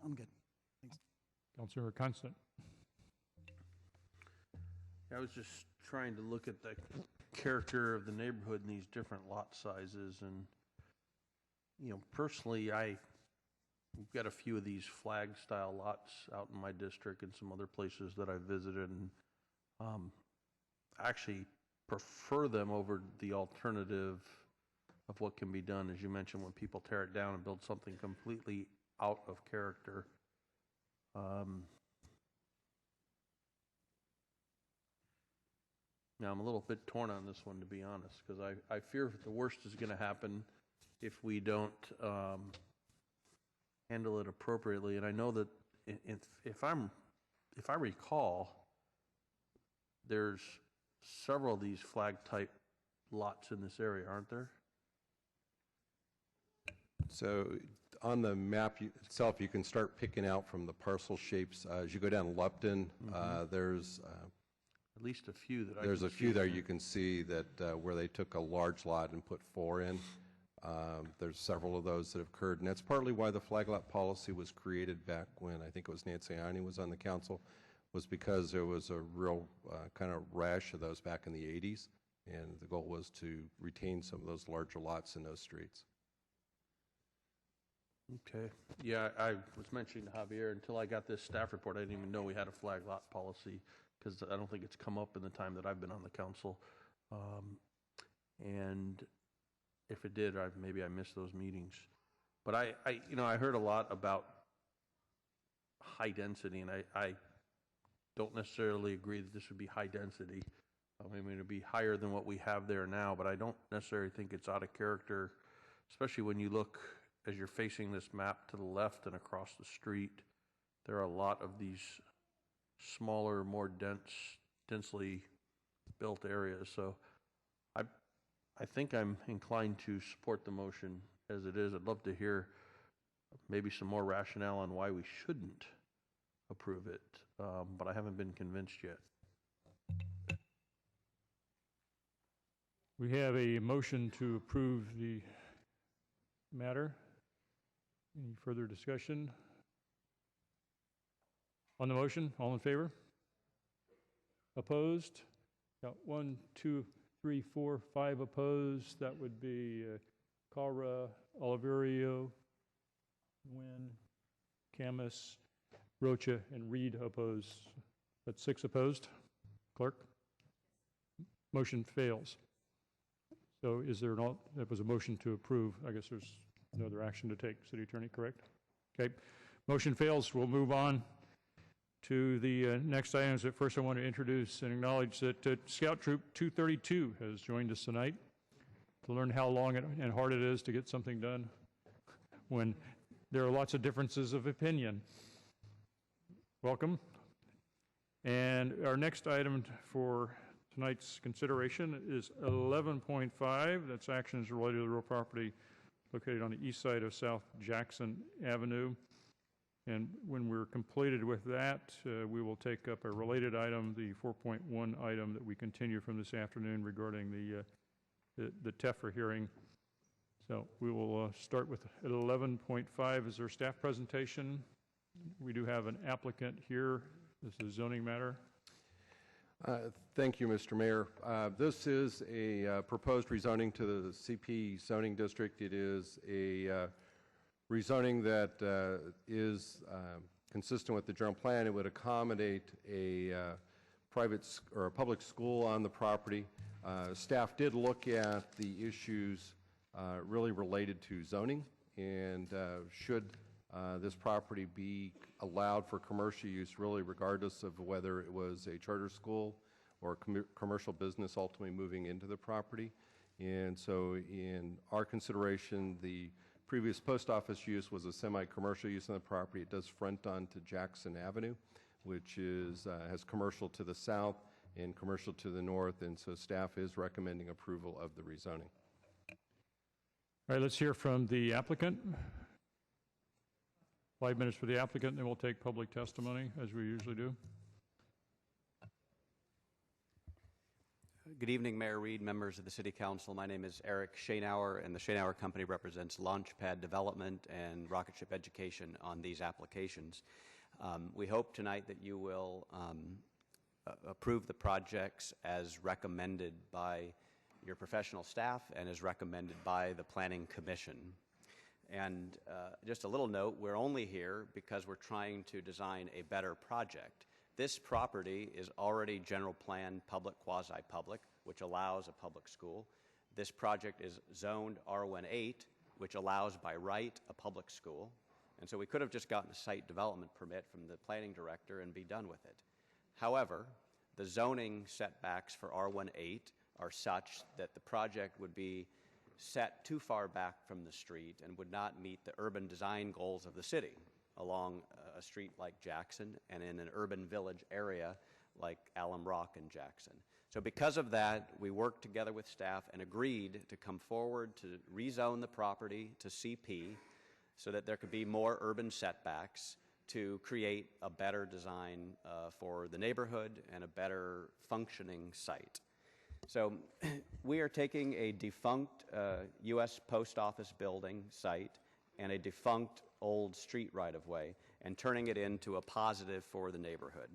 I'm good. Thanks. Councilmember KANSEN. I was just trying to look at the character of the neighborhood in these different lot sizes, and personally, we've got a few of these flag style lots out in my district and some other places that I've visited, and actually prefer them over the alternative of what can be done, as you mentioned, when people tear it down and build something completely out of character. Now, I'm a little bit torn on this one, to be honest, because I fear the worst is going to happen if we don't handle it appropriately. And I know that if I recall, there's several of these flag type lots in this area, aren't there? So on the map itself, you can start picking out from the parcel shapes. As you go down Lupton, there's at least a few that there's a few there you can see that where they took a large lot and put 4 in. There's several of those that have occurred, and that's partly why the flag lot policy was created back when I think it was Nancy Heine was on the council, was because there was a real kind of rash of those back in the 80s, and the goal was to retain some of those larger lots in those streets. Okay. Yeah, I was mentioning to Javier, until I got this staff report, I didn't even know we had a flag lot policy, because I don't think it's come up in the time that I've been on the council. And if it did, maybe I missed those meetings. But I heard a lot about high density, and I don't necessarily agree that this would be high density. I mean, it would be higher than what we have there now, but I don't necessarily think it's out of character, especially when you look, as you're facing this map to the left and across the street, there are a lot of these smaller, more dense densely built areas. So I think I'm inclined to support the motion as it is. I'd love to hear maybe some more rationale on why we shouldn't approve it, but I haven't been convinced yet. We have a motion to approve the matter. Any further discussion? On the motion, all in favor? Opposed? Got 1, 2, 3, 4, 5 opposed. That would be KALRA, Oliverio, NGUYEN, CAMIS, ROCHA, and Reed opposed. That's 6 opposed. Clerk? Motion fails. So is there not, that was a motion to approve. I guess there's no other action to take. City Attorney, correct? Okay. Motion fails. We'll move on to the next items. At first, I want to introduce and acknowledge that Scout Troop 232 has joined us tonight to learn how long and hard it is to get something done when there are lots of differences of opinion. Welcome. And our next item for tonight's consideration is 11.5. That's actions related to the real property located on the east side of South Jackson Avenue. And when we're completed with that, we will take up a related item, the 4.1 item that we continue from this afternoon regarding the TEFRA hearing. So we will start with 11.5 as our staff presentation. We do have an applicant here. This is a zoning matter. Thank you, Mr. Mayor. This is a proposed rezoning to the CP zoning district. It is a rezoning that is consistent with the general plan. It would accommodate a private or a public school on the property. Staff did look at the issues really related to zoning, and should this property be allowed for commercial use, really regardless of whether it was a charter school or commercial business ultimately moving into the property. And so in our consideration, the previous post office use was a semi-commercial use on the property. It does front onto Jackson Avenue, which is has commercial to the south and commercial to the north, and so staff is recommending approval of the rezoning. All right, let's hear from the applicant. 5 minutes for the applicant, then we'll take public testimony, as we usually do. Good evening, Mayor Reed, members of the City Council. My name is Eric Schoenauer, and the Schoenauer Company represents Launchpad Development and Rocket Ship Education on these applications. We hope tonight that you will approve the projects as recommended by your professional staff and as recommended by the Planning Commission. And just a little note, we're only here because we're trying to design a better project. This property is already general plan public, quasi-public, which allows a public school. This project is zoned R18, which allows by right a public school. And so we could have just gotten a site development permit from the planning director and be done with it. However, the zoning setbacks for R18 are such that the project would be set too far back from the street and would not meet the urban design goals of the city along a street like Jackson and in an urban village area like Alum Rock and Jackson. So because of that, we worked together with staff and agreed to come forward to rezone the property to CP so that there could be more urban setbacks to create a better design for the neighborhood and a better functioning site. So we are taking a defunct U.S. Post Office building site and a defunct old street right-of-way and turning it into a positive for the neighborhood.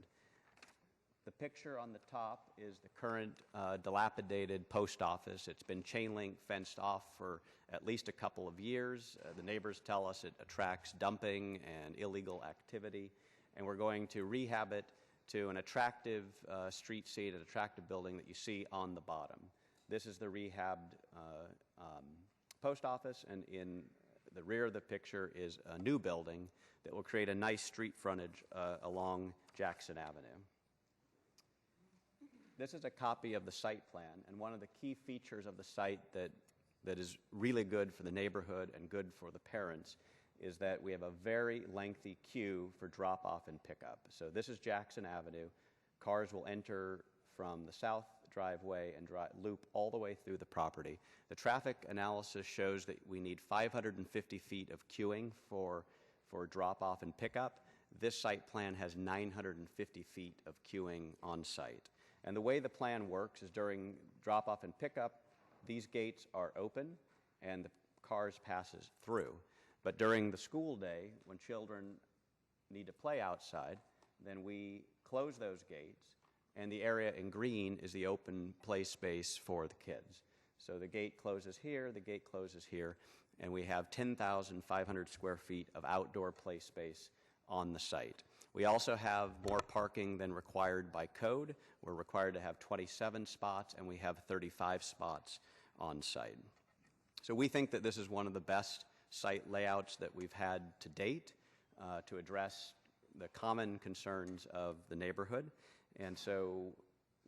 The picture on the top is the current dilapidated post office. It's been chain link fenced off for at least a couple of years. The neighbors tell us it attracts dumping and illegal activity, and we're going to rehab it to an attractive street seat, an attractive building that you see on the bottom. This is the rehabbed post office, and in the rear of the picture is a new building that will create a nice street frontage along Jackson Avenue. This is a copy of the site plan, and one of the key features of the site that is really good for the neighborhood and good for the parents is that we have a very lengthy queue for drop-off and pickup. So this is Jackson Avenue. Cars will enter from the south driveway and loop all the way through the property. The traffic analysis shows that we need 550 feet of queuing for drop-off and pickup. This site plan has 950 feet of queuing on site. And the way the plan works is during drop-off and pickup, these gates are open and the cars passes through. But during the school day, when children need to play outside, then we close those gates, and the area in green is the open play space for the kids. So the gate closes here, the gate closes here, and we have 10,500 square feet of outdoor play space on the site. We also have more parking than required by code. We're required to have 27 spots, and we have 35 spots on site. So we think that this is one of the best site layouts that we've had to date to address the common concerns of the neighborhood. And so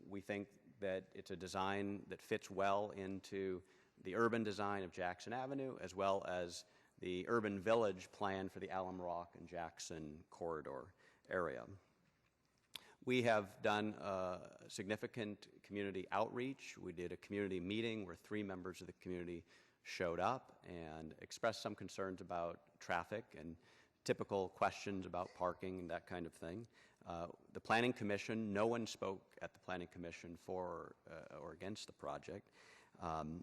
we think that it's a design that fits well into the urban design of Jackson Avenue, as well as the urban village plan for the Alum Rock and Jackson corridor area. We have done significant community outreach. We did a community meeting where 3 members of the community showed up and expressed some concerns about traffic and typical questions about parking and that kind of thing. The Planning Commission, no one spoke at the Planning Commission for or against the project.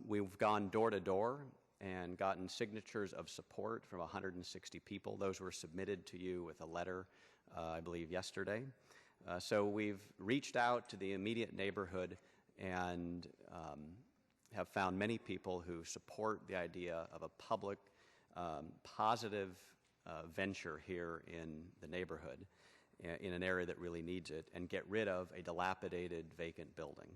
We've gone door to door and gotten signatures of support from 160 people. Those were submitted to you with a letter, I believe, yesterday. So we've reached out to the immediate neighborhood and have found many people who support the idea of a public, positive venture here in the neighborhood, in an area that really needs it, and get rid of a dilapidated vacant building.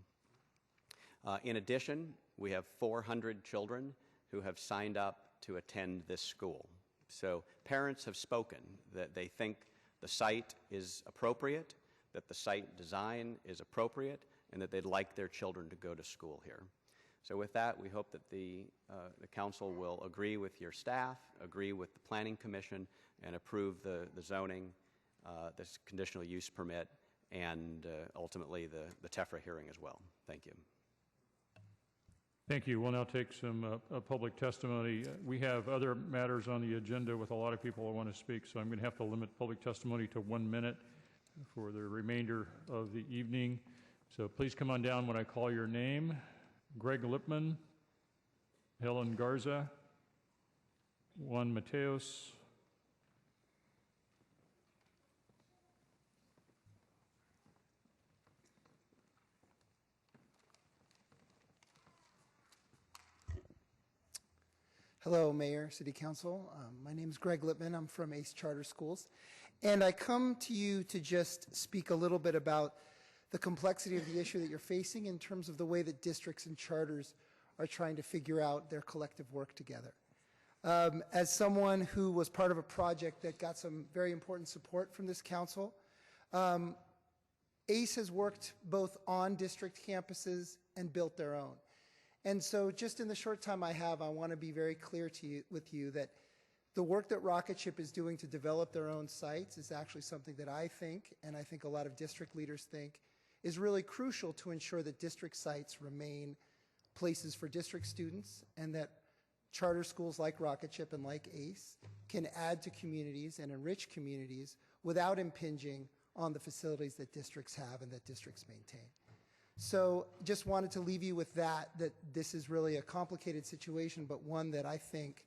In addition, we have 400 children who have signed up to attend this school. So parents have spoken that they think the site is appropriate, that the site design is appropriate, and that they'd like their children to go to school here. So with that, we hope that the council will agree with your staff, agree with the Planning Commission, and approve the zoning, this conditional use permit, and ultimately the TEFRA hearing as well. Thank you. Thank you. We'll now take some public testimony. We have other matters on the agenda with a lot of people who want to speak, so I'm going to have to limit public testimony to 1 minute for the remainder of the evening. So please come on down when I call your name. Greg Lipman, Helen Garza, Juan Mateos, Hello, Mayor, City Council. My name is Greg Lippman. I'm from ACE Charter Schools. And I come to you to just speak a little bit about the complexity of the issue that you're facing in terms of the way that districts and charters are trying to figure out their collective work together. As someone who was part of a project that got some very important support from this council, ACE has worked both on district campuses and built their own. And so just in the short time I have, I want to be very clear with you that the work that Rocket Ship is doing to develop their own sites is actually something that I think, and I think a lot of district leaders think, is really crucial to ensure that district sites remain places for district students, and that charter schools like Rocket Ship and like ACE can add to communities and enrich communities without impinging on the facilities that districts have and that districts maintain. So just wanted to leave you with that this is really a complicated situation, but one that I think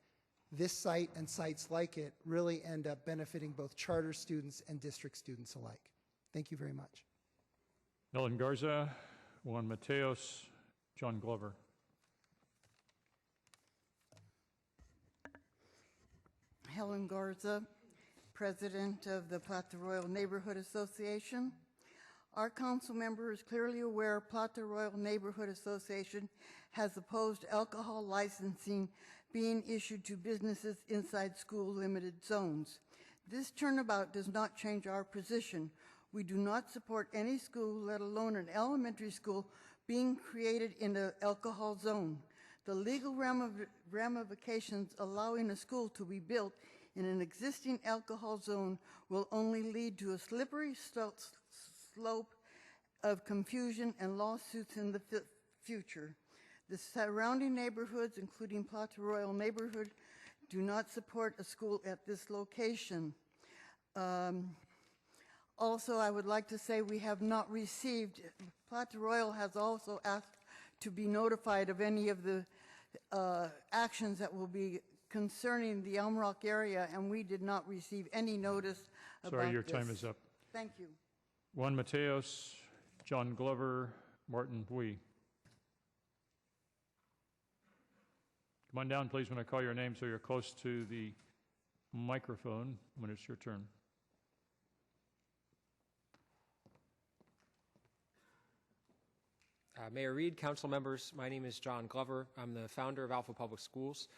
this site and sites like it really end up benefiting both charter students and district students alike. Thank you very much. Helen Garza, Juan Mateos, John Glover. Helen Garza, President of the Plata Royal Neighborhood Association. Our council member is clearly aware Plata Royal Neighborhood Association has opposed alcohol licensing being issued to businesses inside school limited zones. This turnabout does not change our position. We do not support any school, let alone an elementary school, being created in an alcohol zone. The legal ramifications allowing a school to be built in an existing alcohol zone will only lead to a slippery slope of confusion and lawsuits in the future. The surrounding neighborhoods, including Platte Royal neighborhood, do not support a school at this location. Also, I would like to say we have not received, Platte Royal has also asked to be notified of any of the actions that will be concerning the Elm Rock area, and we did not receive any notice about this. Sorry, your time is up. Thank you. Juan Mateos, John Glover, Martin Bui. Come on down, please, when I call your name so you're close to the microphone when it's your turn. Mayor Reed, council members, my name is John Glover. I'm the founder of Alpha Public Schools.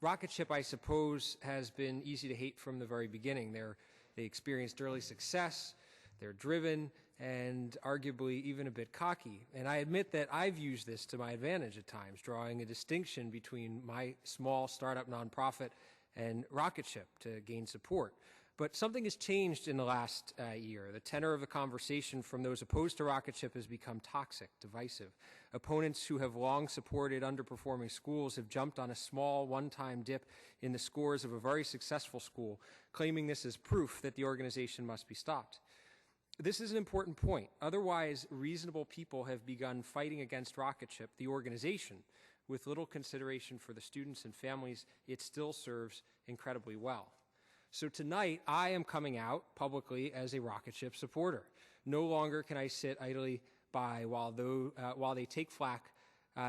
Rocket Ship, I suppose, has been easy to hate from the very beginning. They experienced early success, they're driven, and arguably even a bit cocky. And I admit that I've used this to my advantage at times, drawing a distinction between my small startup nonprofit and Rocket Ship to gain support. But something has changed in the last year. The tenor of the conversation from those opposed to Rocket Ship has become toxic, divisive. Opponents who have long supported underperforming schools have jumped on a small one-time dip in the scores of a very successful school, claiming this as proof that the organization must be stopped. This is an important point. Otherwise, reasonable people have begun fighting against Rocket Ship, the organization, with little consideration for the students and families it still serves incredibly well. So tonight, I am coming out publicly as a Rocket Ship supporter. No longer can I sit idly by while they take flack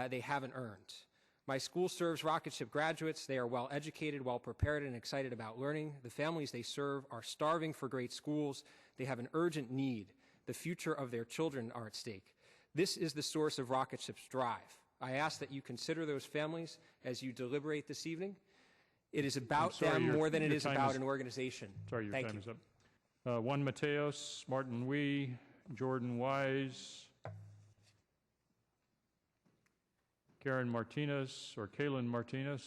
they haven't earned. My school serves Rocket Ship graduates. They are well educated, well prepared, and excited about learning. The families they serve are starving for great schools. They have an urgent need. The future of their children are at stake. This is the source of Rocket Ship's drive. I ask that you consider those families as you deliberate this evening. It is about them more than it is about an organization. Sorry, your Thank time you. is up. Juan Mateos, Martin Wee, Jordan Wise, Karen Martinez, or Kaylin Martinez,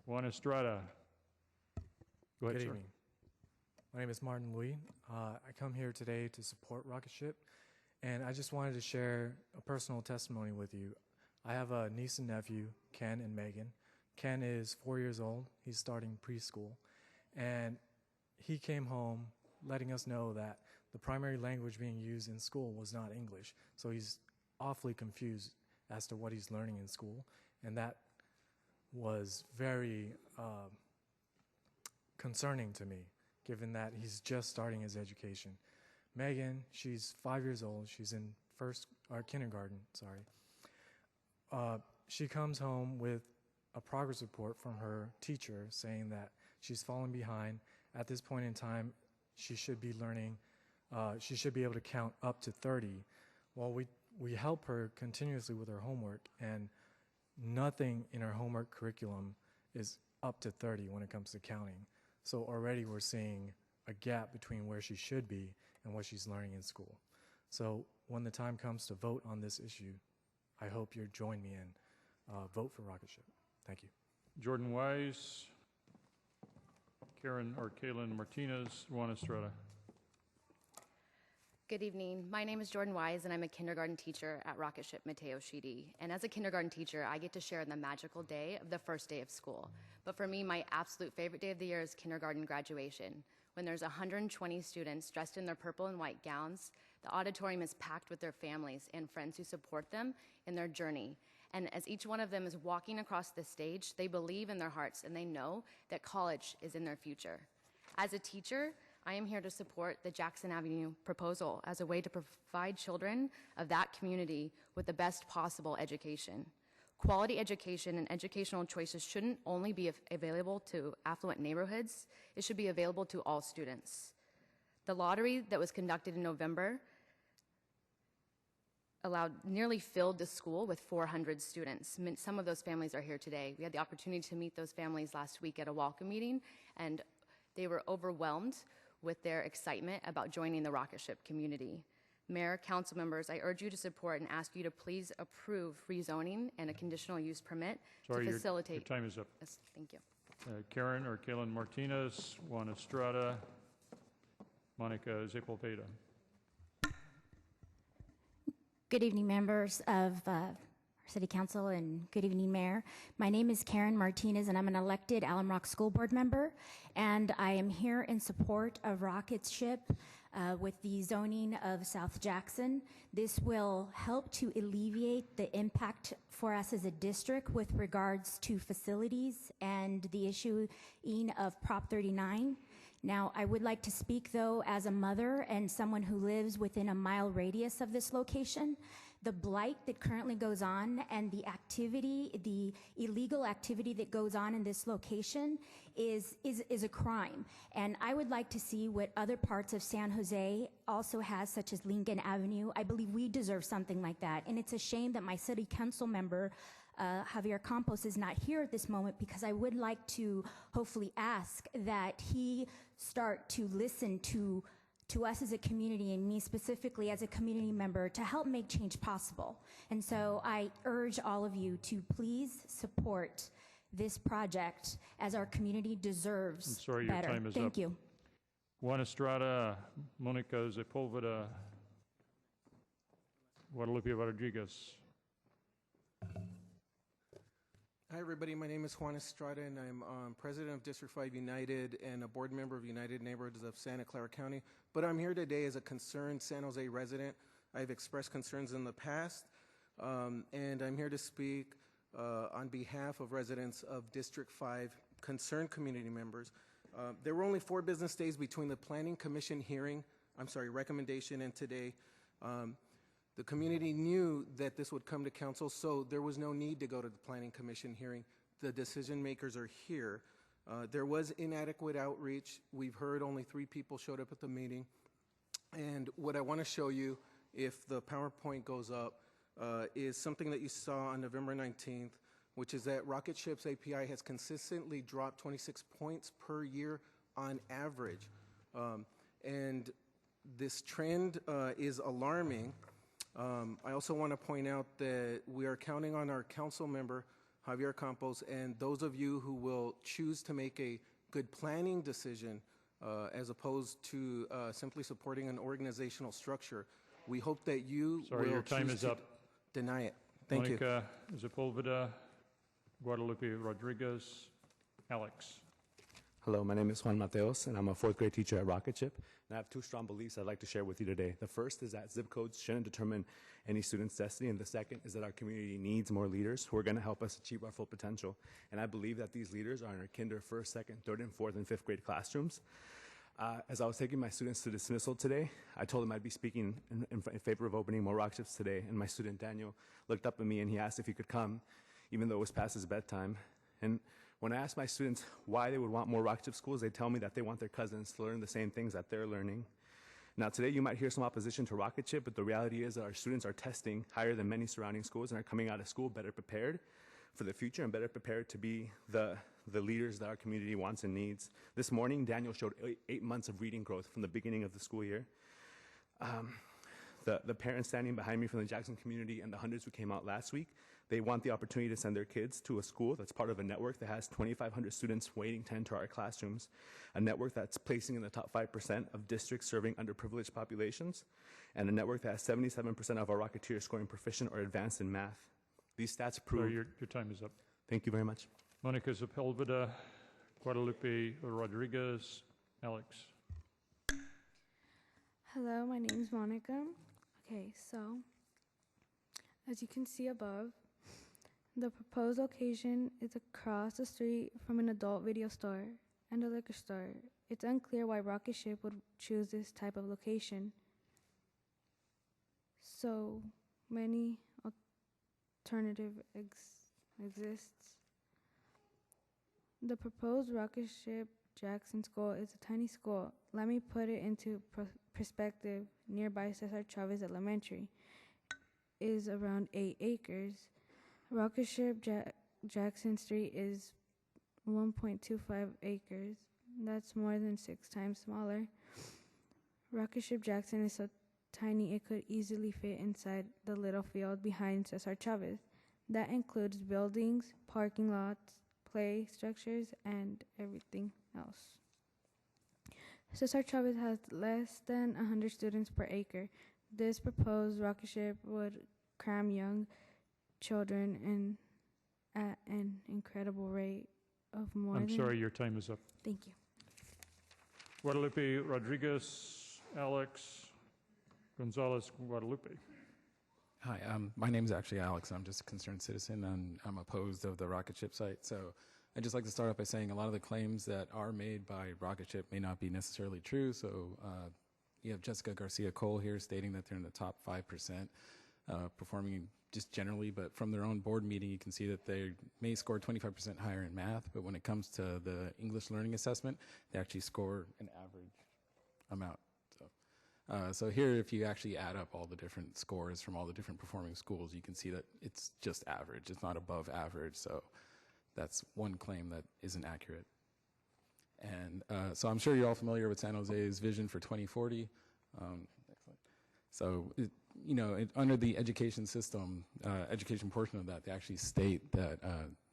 Juan Estrada. Go ahead, Good sir. evening. My name is Martin Lee. I come here today to support Rocket Ship, and I just wanted to share a personal testimony with you. I have a niece and nephew, Ken and Megan. Ken is 4 years old. He's starting preschool, and he came home letting us know that the primary language being used in school was not English, so he's awfully confused as to what he's learning in school, and that was very concerning to me, given that he's just starting his education. Megan, she's 5 years old. She's in kindergarten, sorry. She comes home with a progress report from her teacher saying that she's fallen behind. At this point in time, she should be learning, she should be able to count up to 30. Well, we help her continuously with her homework, and nothing in her homework curriculum is up to 30 when it comes to counting. So already we're seeing a gap between where she should be and what she's learning in school. So when the time comes to vote on this issue, I hope you'll join me in vote for Rocket Ship. Thank you. Jordan Wise, Karen or Kaylin Martinez, Juan Estrada. Good evening. My name is Jordan Wise, and I'm a kindergarten teacher at Rocket Ship Mateo Shidi. And as a kindergarten teacher, I get to share in the magical day of the first day of school. But for me, my absolute favorite day of the year is kindergarten graduation, when there's 120 students dressed in their purple and white gowns. The auditorium is packed with their families and friends who support them in their journey. And as each one of them is walking across the stage, they believe in their hearts and they know that college is in their future. As a teacher, I am here to support the Jackson Avenue proposal as a way to provide children of that community with the best possible education. Quality education and educational choices shouldn't only be available to affluent neighborhoods, it should be available to all students. The lottery that was conducted in November nearly filled the school with 400 students. Some of those families are here today. We had the opportunity to meet those families last week at a welcome meeting, and they were overwhelmed with their excitement about joining the Rocket Ship community. Mayor, council members, I urge you to support and ask you to please approve rezoning and a conditional use permit to facilitate. Your time is up. Yes, thank you. Karen or Kaylin Martinez, Juan Estrada, Monica Sepulveda. Good evening, members of our City Council, and good evening, Mayor. My name is Karen Martinez, and I'm an elected Alum Rock School Board member, and I am here in support of Rocketship with the zoning of South Jackson. This will help to alleviate the impact for us as a district with regards to facilities and the issuing of Prop 39. Now, I would like to speak, though, as a mother and someone who lives within a mile radius of this location. The blight that currently goes on and the activity, the illegal activity that goes on in this location is a crime. And I would like to see what other parts of San Jose also has, such as Lincoln Avenue. I believe we deserve something like that. And it's a shame that my city council member, Javier Campos, is not here at this moment, because I would like to hopefully ask that he start to listen to us as a community, and me specifically as a community member, to help make change possible. And so I urge all of you to please support this project, as our community deserves I'm sorry, better. your time is Thank up. you. Juan Estrada, Monica Sepulveda, Guadalupe Rodriguez. Hi, everybody. My name is Juan Estrada, and I'm president of District 5 United and a board member of United Neighborhoods of Santa Clara County. But I'm here today as a concerned San Jose resident. I've expressed concerns in the past, and I'm here to speak on behalf of residents of District 5, concerned community members. There were only 4 business days between the Planning Commission recommendation, and today. The community knew that this would come to council, so there was no need to go to the Planning Commission hearing. The decision makers are here. There was inadequate outreach. We've heard only 3 people showed up at the meeting. And what I want to show you, if the PowerPoint goes up, is something that you saw on November 19th, which is that Rocketship's API has consistently dropped 26 points per year on average. And this trend is alarming. I also want to point out that we are counting on our council member, Javier Campos, and those of you who will choose to make a good planning decision as opposed to simply supporting an organizational structure. We hope that you Sorry, will your time choose is to up. deny it. Thank you. Monica Sepulveda, Guadalupe Rodriguez, Alex. Hello, my name is Juan Mateos, and I'm a 4th grade teacher at Rocketship. And I have 2 strong beliefs I'd like to share with you today. The first is that zip codes shouldn't determine any student's destiny, and the second is that our community needs more leaders who are going to help us achieve our full potential. And I believe that these leaders are in our kinder, 1st, 2nd, 3rd, and 4th, and 5th grade classrooms. As I was taking my students to dismissal today, I told them I'd be speaking in favor of opening more Rocketships today, and my student Daniel looked up at me and he asked if he could come, even though it was past his bedtime. And when I ask my students why they would want more Rocketship schools, they tell me that they want their cousins to learn the same things that they're learning. Now, today you might hear some opposition to Rocketship, but the reality is that our students are testing higher than many surrounding schools and are coming out of school better prepared for the future and better prepared to be the leaders that our community wants and needs. This morning, Daniel showed 8 months of reading growth from the beginning of the school year. The parents standing behind me from the Jackson community and the hundreds who came out last week, they want the opportunity to send their kids to a school that's part of a network that has 2,500 students waiting to enter our classrooms, a network that's placing in the top 5% of districts serving underprivileged populations, and a network that has 77% of our Rocketeers scoring proficient or advanced in math. These stats prove... Sorry, your time is up. Thank you very much. Monica Sepulveda, Guadalupe Rodriguez, Alex. Hello, my name is Monica. Okay, so as you can see above, the proposed location is across the street from an adult video store and a liquor store. It's unclear why Rocketship would choose this type of location. So many alternative exists. The proposed Rocketship Jackson School is a tiny school. Let me put it into perspective. Nearby Cesar Chavez Elementary is around 8 acres. Rocketship Jackson Street is 1.25 acres. That's more than 6 times smaller. Rocketship Jackson is so tiny it could easily fit inside the little field behind Cesar Chavez. That includes buildings, parking lots, play structures, and everything else. Cesar Chavez has less than 100 students per acre. This proposed rocket ship would cram young children in at an incredible rate of more I'm than... sorry, your time is up. Thank you. Guadalupe Rodriguez, Alex Gonzalez Guadalupe. Hi, my name is actually Alex. I'm just a concerned citizen, and I'm opposed of the rocket ship site. So I'd just like to start off by saying a lot of the claims that are made by rocket ship may not be necessarily true. So you have Jessica Garcia Cole here stating that they're in the top 5% performing just generally, but from their own board meeting, you can see that they may score 25% higher in math, but when it comes to the English learning assessment, they actually score an average amount. So here, if you actually add up all the different scores from all the different performing schools, you can see that it's just average. It's not above average. So that's one claim that isn't accurate. And so I'm sure you're all familiar with San Jose's vision for 2040. So, under the education system, education portion of that, they actually state that,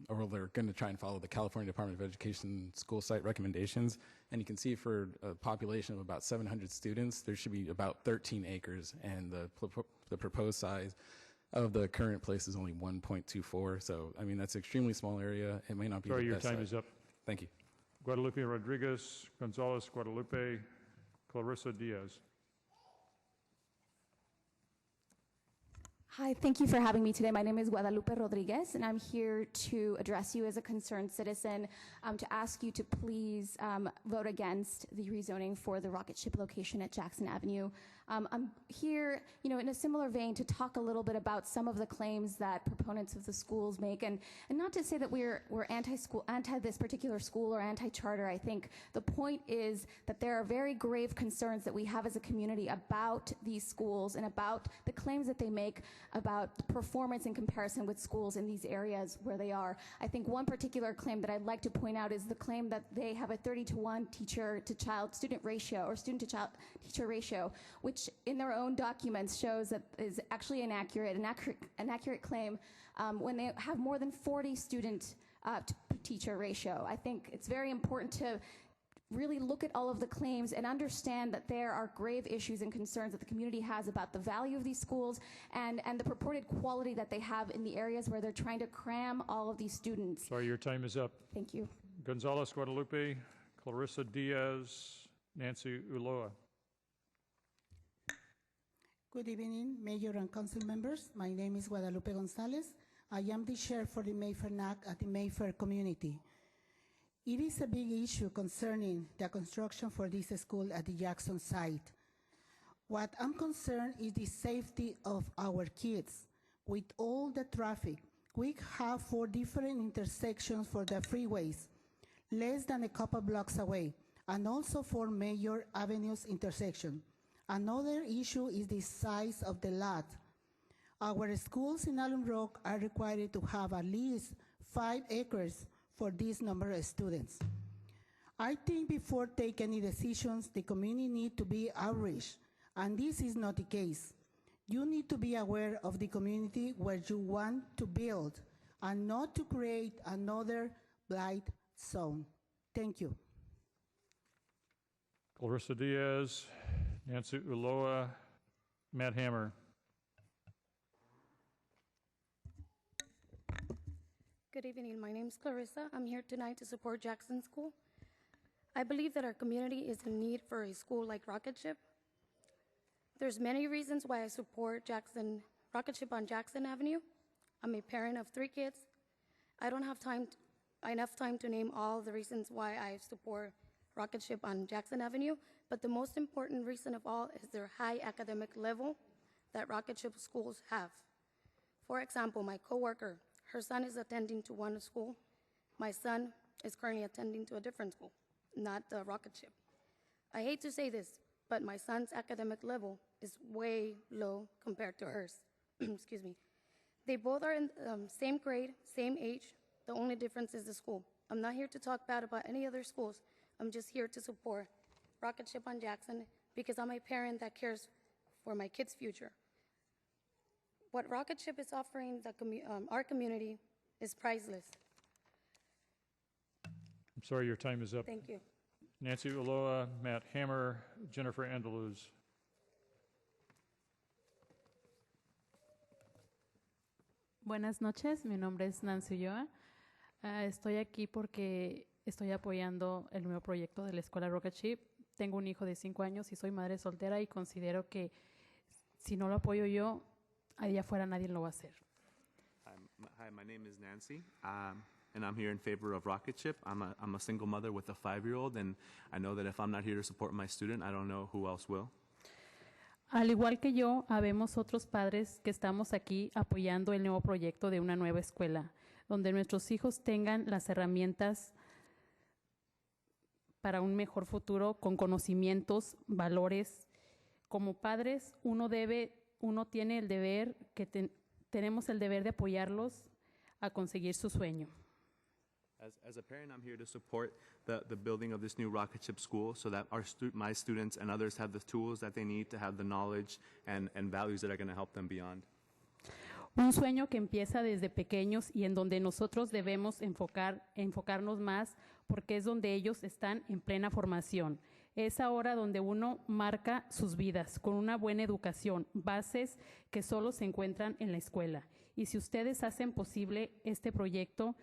or they're going to try and follow the California Department of Education school site recommendations. And you can see for a population of about 700 students, there should be about 13 acres, and the proposed size of the current place is only 1.24. So, I mean, that's an extremely small area. It may not be Sorry, the your best time site. is up. Thank you. Guadalupe Rodriguez, Gonzalez Guadalupe, Clarissa Diaz. Hi, thank you for having me today. My name is Guadalupe Rodriguez, and I'm here to address you as a concerned citizen to ask you to please vote against the rezoning for the rocket ship location at Jackson Avenue. I'm here, in a similar vein to talk a little bit about some of the claims that proponents of the schools make, and not to say that we're anti-school, anti this particular school or anti-charter. I think the point is that there are very grave concerns that we have as a community about these schools and about the claims that they make about performance in comparison with schools in these areas where they are. I think one particular claim that I'd like to point out is the claim that they have a 30-to-1 teacher-to-child student ratio, or student-to-child teacher ratio, which in their own documents shows that is actually an accurate claim when they have more than 40 student teacher ratio. I think it's very important to really look at all of the claims and understand that there are grave issues and concerns that the community has about the value of these schools and the purported quality that they have in the areas where they're trying to cram all of these students. Sorry, your time is up. Thank you. Gonzalez Guadalupe, Clarissa Diaz, Nancy Ulloa. Good evening, Mayor and Council members. My name is Guadalupe Gonzalez. I am the chair for the Mayfair NAC at the Mayfair community. It is a big issue concerning the construction for this school at the Jackson site. What I'm concerned is the safety of our kids. With all the traffic, we have 4 different intersections for the freeways, less than a couple blocks away, and also 4 major avenues intersection. Another issue is the size of the lot. Our schools in Alum Rock are required to have at least 5 acres for this number of students. I think before taking any decisions, the community needs to be outraged, and this is not the case. You need to be aware of the community where you want to build and not to create another blight zone. Thank you. Clarissa Diaz, Nancy Ulloa, Matt Hammer. Good evening. My name is Clarissa. I'm here tonight to support Jackson School. I believe that our community is in need for a school like Rocket Ship. There's many reasons why I support Rocket Ship on Jackson Avenue. I'm a parent of 3 kids. I don't have enough time to name all the reasons why I support Rocket Ship on Jackson Avenue, but the most important reason of all is their high academic level that Rocket Ship schools have. For example, my coworker, her son is attending to one school. My son is currently attending to a different school, not the Rocket Ship. I hate to say this, but my son's academic level is way low compared to hers. Excuse me. They both are in same grade, same age. The only difference is the school. I'm not here to talk bad about any other schools. I'm just here to support Rocket Ship on Jackson because I'm a parent that cares for my kids' future. What Rocket Ship is offering our community is priceless. I'm sorry, your time is up. Thank you. Nancy Ulloa, Matt Hammer, Jennifer Andaluz. Buenas noches, mi nombre es Nancy Ulloa. Estoy aquí porque estoy apoyando el nuevo proyecto de la escuela Rocket Ship. Tengo un hijo de 5 años y soy madre soltera y considero que si no lo apoyo yo, allá afuera nadie lo va a hacer. Hi, my name is Nancy, and I'm here in favor of Rocket Ship. I'm a single mother with a 5-year-old, and I know that if I'm not here to support my student, I don't know who else will. Al igual que yo, habemos otros padres que estamos aquí apoyando el nuevo proyecto de una nueva escuela, donde nuestros hijos tengan las herramientas para un mejor futuro, con conocimientos, valores. Como padres, uno tiene el deber, tenemos el deber de apoyarlos a conseguir su sueño. As a parent, I'm here to support the building of this new Rocket Ship school so that my students and others have the tools that they need to have the knowledge and values that are going to help them beyond. Un sueño que empieza desde pequeños y en donde nosotros debemos enfocarnos más porque es donde ellos están en plena formación. Es ahora donde uno marca sus vidas con una buena educación, bases que solo se encuentran en la escuela. Y si ustedes hacen posible este proyecto,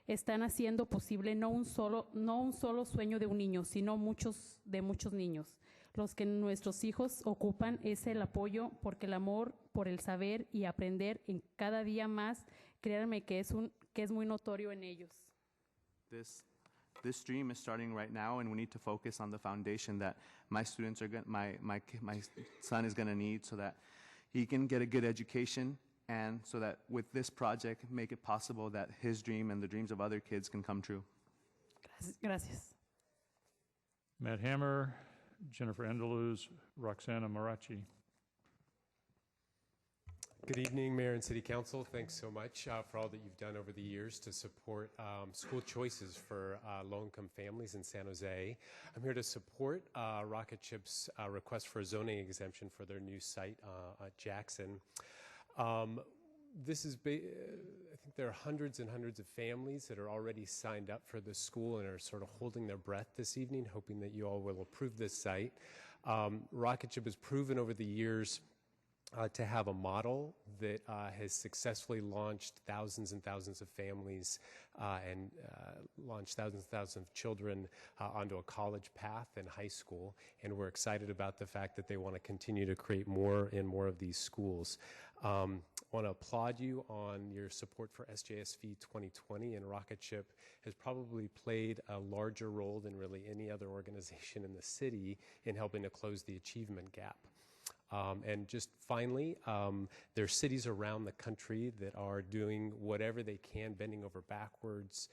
están haciendo posible no un solo sueño de un niño, sino de muchos niños. Los que nuestros hijos ocupan es el apoyo, porque el amor por el saber y aprender en cada día más, créanme que es muy notorio en ellos. This dream is starting right now, and we need to focus on the foundation that my students are my son is going to need, so that he can get a good education, and so that with this project, make it possible that his dream and the dreams of other kids can come true. Gracias. Matt Hammer, Jennifer Andaluz, Roxana Marachi. Good evening, Mayor and City Council. Thanks so much for all that you've done over the years to support school choices for low-income families in San Jose. I'm here to support Rocket Ship's request for a zoning exemption for their new site at Jackson. I think there are hundreds and hundreds of families that are already signed up for this school and are sort of holding their breath this evening, hoping that you all will approve this site. Rocket Ship has proven over the years to have a model that has successfully launched thousands and thousands of families and launched thousands and thousands of children onto a college path and high school. And we're excited about the fact that they want to continue to create more and more of these schools. I want to applaud you on your support for SJSV 2020, and Rocket Ship has probably played a larger role than really any other organization in the city in helping to close the achievement gap. And just finally, there are cities around the country that are doing whatever they can, bending over backwards,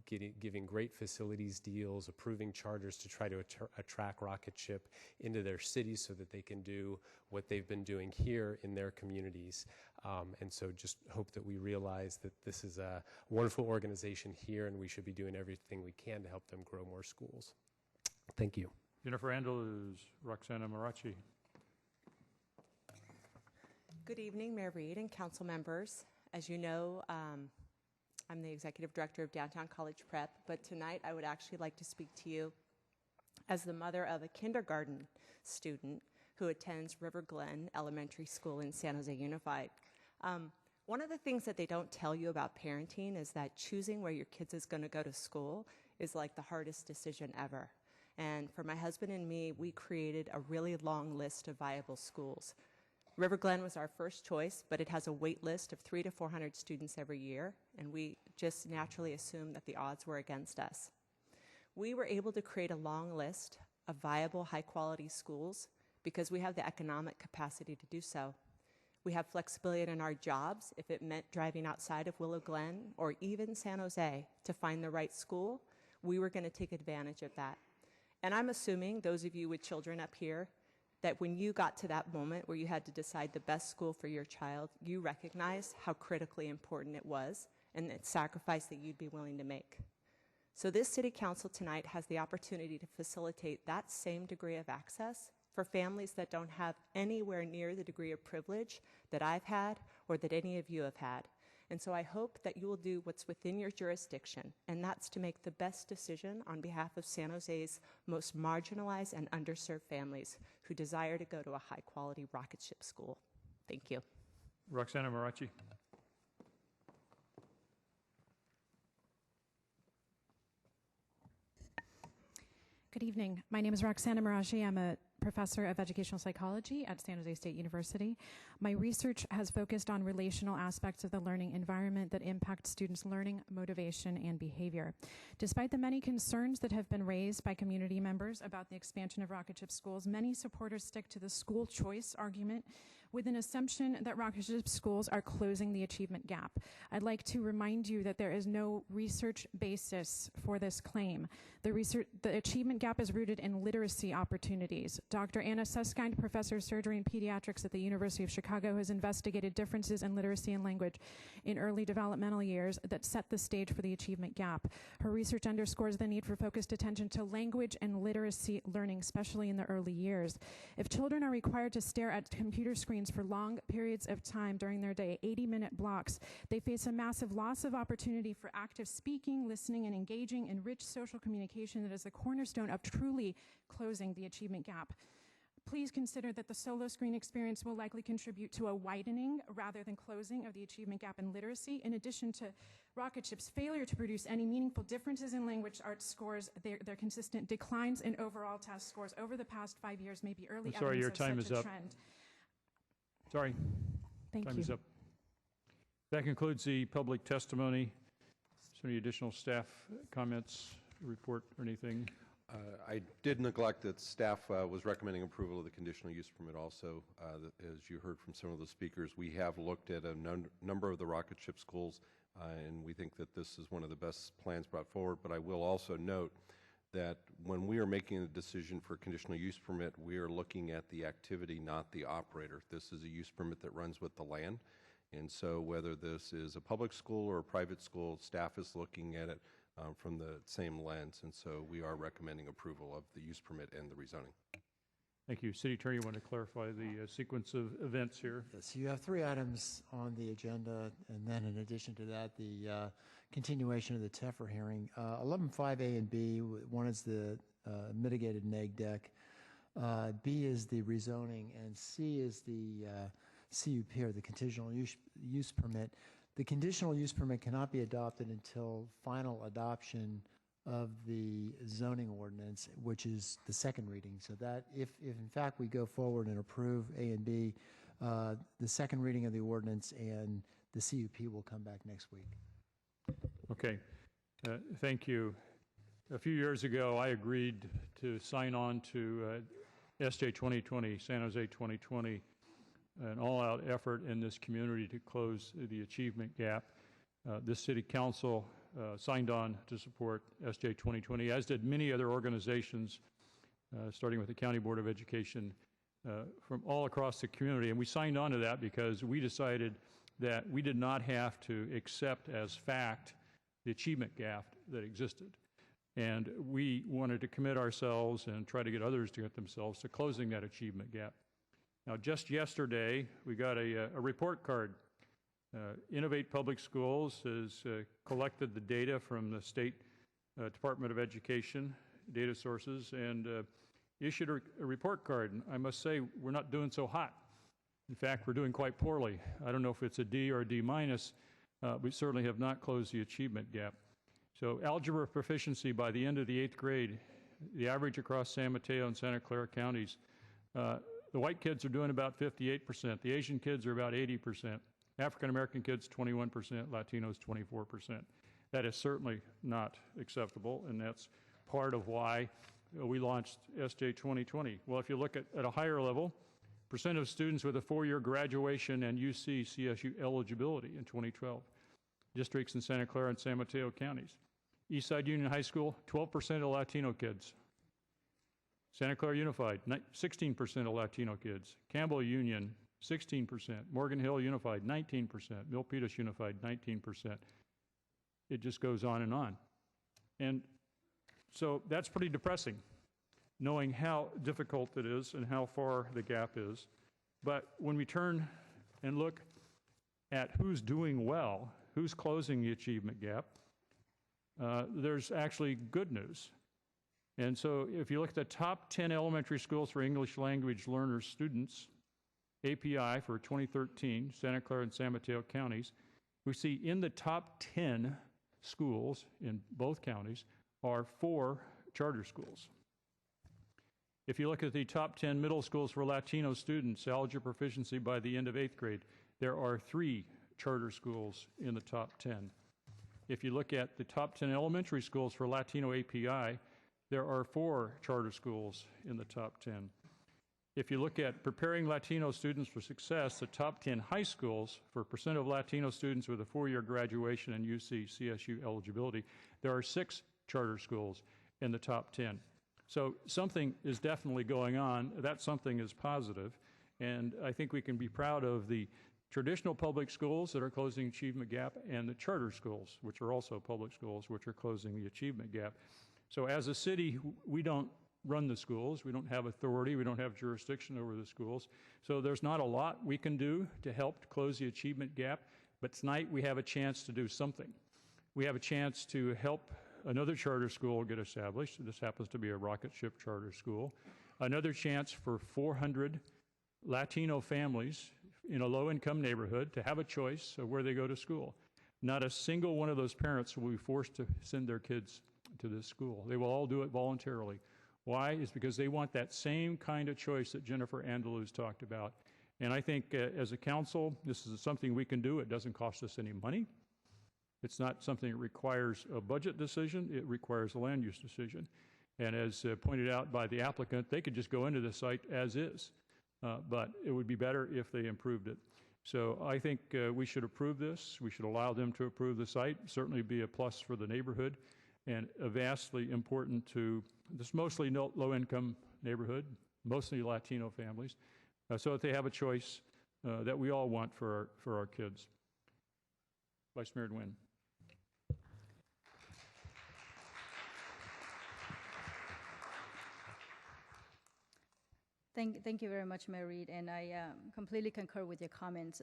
giving great facilities deals, approving charters to try to attract Rocket Ship into their cities so that they can do what they've been doing here in their communities. And so just hope that we realize that this is a wonderful organization here, and we should be doing everything we can to help them grow more schools. Thank you. Jennifer Andaluz, Roxana Marachi. Good evening, Mayor Reed and council members. As you know, I'm the executive director of Downtown College Prep, but tonight I would actually like to speak to you as the mother of a kindergarten student who attends River Glen Elementary School in San Jose Unified. One of the things that they don't tell you about parenting is that choosing where your kids is going to go to school is like the hardest decision ever. And for my husband and me, we created a really long list of viable schools. River Glen was our first choice, but it has a wait list of 300 to 400 students every year, and we just naturally assumed that the odds were against us. We were able to create a long list of viable, high-quality schools because we have the economic capacity to do so. We have flexibility in our jobs. If it meant driving outside of Willow Glen or even San Jose to find the right school, we were going to take advantage of that. And I'm assuming, those of you with children up here, that when you got to that moment where you had to decide the best school for your child, you recognized how critically important it was and the sacrifice that you'd be willing to make. So this city council tonight has the opportunity to facilitate that same degree of access for families that don't have anywhere near the degree of privilege that I've had or that any of you have had. And so I hope that you will do what's within your jurisdiction, and that's to make the best decision on behalf of San Jose's most marginalized and underserved families who desire to go to a high-quality rocket ship school. Thank you. Roxana Marachi. Good evening. My name is Roxana Marashi. I'm a professor of educational psychology at San Jose State University. My research has focused on relational aspects of the learning environment that impact students' learning, motivation, and behavior. Despite the many concerns that have been raised by community members about the expansion of rocket ship schools, many supporters stick to the school choice argument with an assumption that rocket ship schools are closing the achievement gap. I'd like to remind you that there is no research basis for this claim. The achievement gap is rooted in literacy opportunities. Dr. Anna Suskind, professor of surgery and pediatrics at the University of Chicago, has investigated differences in literacy and language in early developmental years that set the stage for the achievement gap. Her research underscores the need for focused attention to language and literacy learning, especially in the early years. If children are required to stare at computer screens for long periods of time during their day, 80-minute blocks, they face a massive loss of opportunity for active speaking, listening, and engaging in rich social communication that is the cornerstone of truly closing the achievement gap. Please consider that the solo screen experience will likely contribute to a widening rather than closing of the achievement gap in literacy. In addition to rocket ship's failure to produce any meaningful differences in language arts scores, their consistent declines in overall test scores over the past 5 years may be early Sorry, your evidence time of such is a up. trend. Sorry. Thank Time you. is up. That concludes the public testimony. Is there any additional staff comments, report, or anything? I did neglect that staff was recommending approval of the conditional use permit also. As you heard from some of the speakers, we have looked at a number of the rocket ship schools, and we think that this is one of the best plans brought forward. But I will also note that when we are making a decision for conditional use permit, we are looking at the activity, not the operator. This is a use permit that runs with the land. And so whether this is a public school or a private school, staff is looking at it from the same lens. And so we are recommending approval of the use permit and the rezoning. Thank you. City Attorney, you want to clarify the sequence of events here? Yes, you have 3 items on the agenda, and then in addition to that, the continuation of the TEFRA hearing. 11.5A and B, one is the mitigated neg deck, B is the rezoning, and C is the CUP, or the conditional use permit. The conditional use permit cannot be adopted until final adoption of the zoning ordinance, which is the second reading. So that if in fact we go forward and approve A and B, the second reading of the ordinance and the CUP will come back next week. Okay. Thank you. A few years ago, I agreed to sign on to SJ 2020, San Jose 2020, an all-out effort in this community to close the achievement gap. This city council signed on to support SJ 2020, as did many other organizations, starting with the County Board of Education, from all across the community. And we signed on to that because we decided that we did not have to accept as fact the achievement gap that existed. And we wanted to commit ourselves and try to get others to get themselves to closing that achievement gap. Now, just yesterday, we got a report card. Innovate Public Schools has collected the data from the State Department of Education, data sources, and issued a report card. And I must say, we're not doing so hot. In fact, we're doing quite poorly. I don't know if it's a D or a D minus. We certainly have not closed the achievement gap. So algebra proficiency by the end of the 8th grade, the average across San Mateo and Santa Clara counties, the white kids are doing about 58%. The Asian kids are about 80%. African-American kids, 21%. Latinos, 24%. That is certainly not acceptable, and that's part of why we launched SJ 2020. Well, if you look at a higher level, percent of students with a 4-year graduation and UC CSU eligibility in 2012. Districts in Santa Clara and San Mateo counties. Eastside Union High School, 12% of Latino kids. Santa Clara Unified, 16% of Latino kids. Campbell Union, 16%. Morgan Hill Unified, 19%. Milpitas Unified, 19%. It just goes on and on. And so that's pretty depressing, knowing how difficult it is and how far the gap is. But when we turn and look at who's doing well who's closing the achievement gap, there's actually good news. And so if you look at the top 10 elementary schools for English language learners students, API for 2013, Santa Clara and San Mateo counties, we see in the top 10 schools in both counties are 4 charter schools. If you look at the top 10 middle schools for Latino students, algebra proficiency by the end of 8th grade, there are 3 charter schools in the top 10. If you look at the top 10 elementary schools for Latino API, there are 4 charter schools in the top 10. If you look at preparing Latino students for success, the top 10 high schools for percent of Latino students with a 4-year graduation and UC CSU eligibility, there are 6 charter schools in the top 10. So something is definitely going on. That something is positive. And I think we can be proud of the traditional public schools that are closing the achievement gap and the charter schools, which are also public schools, which are closing the achievement gap. So as a city, we don't run the schools. We don't have authority. We don't have jurisdiction over the schools. So there's not a lot we can do to help close the achievement gap. But tonight we have a chance to do something. We have a chance to help another charter school get established. This happens to be a rocket ship charter school. Another chance for 400 Latino families in a low-income neighborhood to have a choice of where they go to school. Not a single one of those parents will be forced to send their kids to this school. They will all do it voluntarily. Why? Is because they want that same kind of choice that Jennifer Andaluz talked about. And I think as a council, this is something we can do. It doesn't cost us any money. It's not something that requires a budget decision. It requires a land use decision. And as pointed out by the applicant, they could just go into the site as is. But it would be better if they improved it. So I think we should approve this. We should allow them to approve the site. Certainly be a plus for the neighborhood and vastly important to this mostly low-income neighborhood, mostly Latino families, so that they have a choice that we all want for our kids. Vice Mayor Nguyen. Thank you very much, Mayor Reed, and I completely concur with your comments.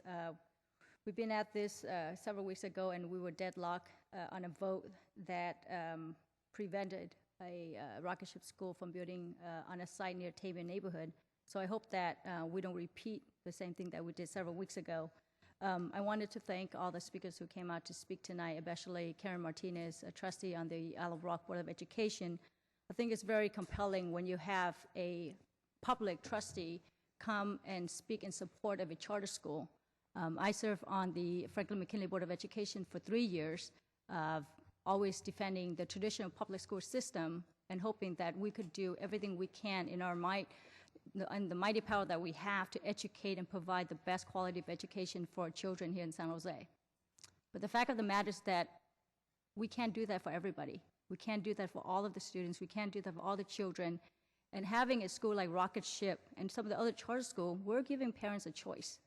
We've been at this several weeks ago, and we were deadlocked on a vote that prevented a rocket ship school from building on a site near Tavia neighborhood. So I hope that we don't repeat the same thing that we did several weeks ago. I wanted to thank all the speakers who came out to speak tonight, especially Karen Martinez, a trustee on the Isle Rock Board of Education. I think it's very compelling when you have a public trustee come and speak in support of a charter school. I served on the Franklin McKinley Board of Education for 3 years, always defending the traditional public school system and hoping that we could do everything we can in our might and the mighty power that we have to educate and provide the best quality of education for our children here in San Jose. But the fact of the matter is that we can't do that for everybody. We can't do that for all of the students. We can't do that for all the children. And having a school like Rocket Ship and some of the other charter schools, we're giving parents a choice.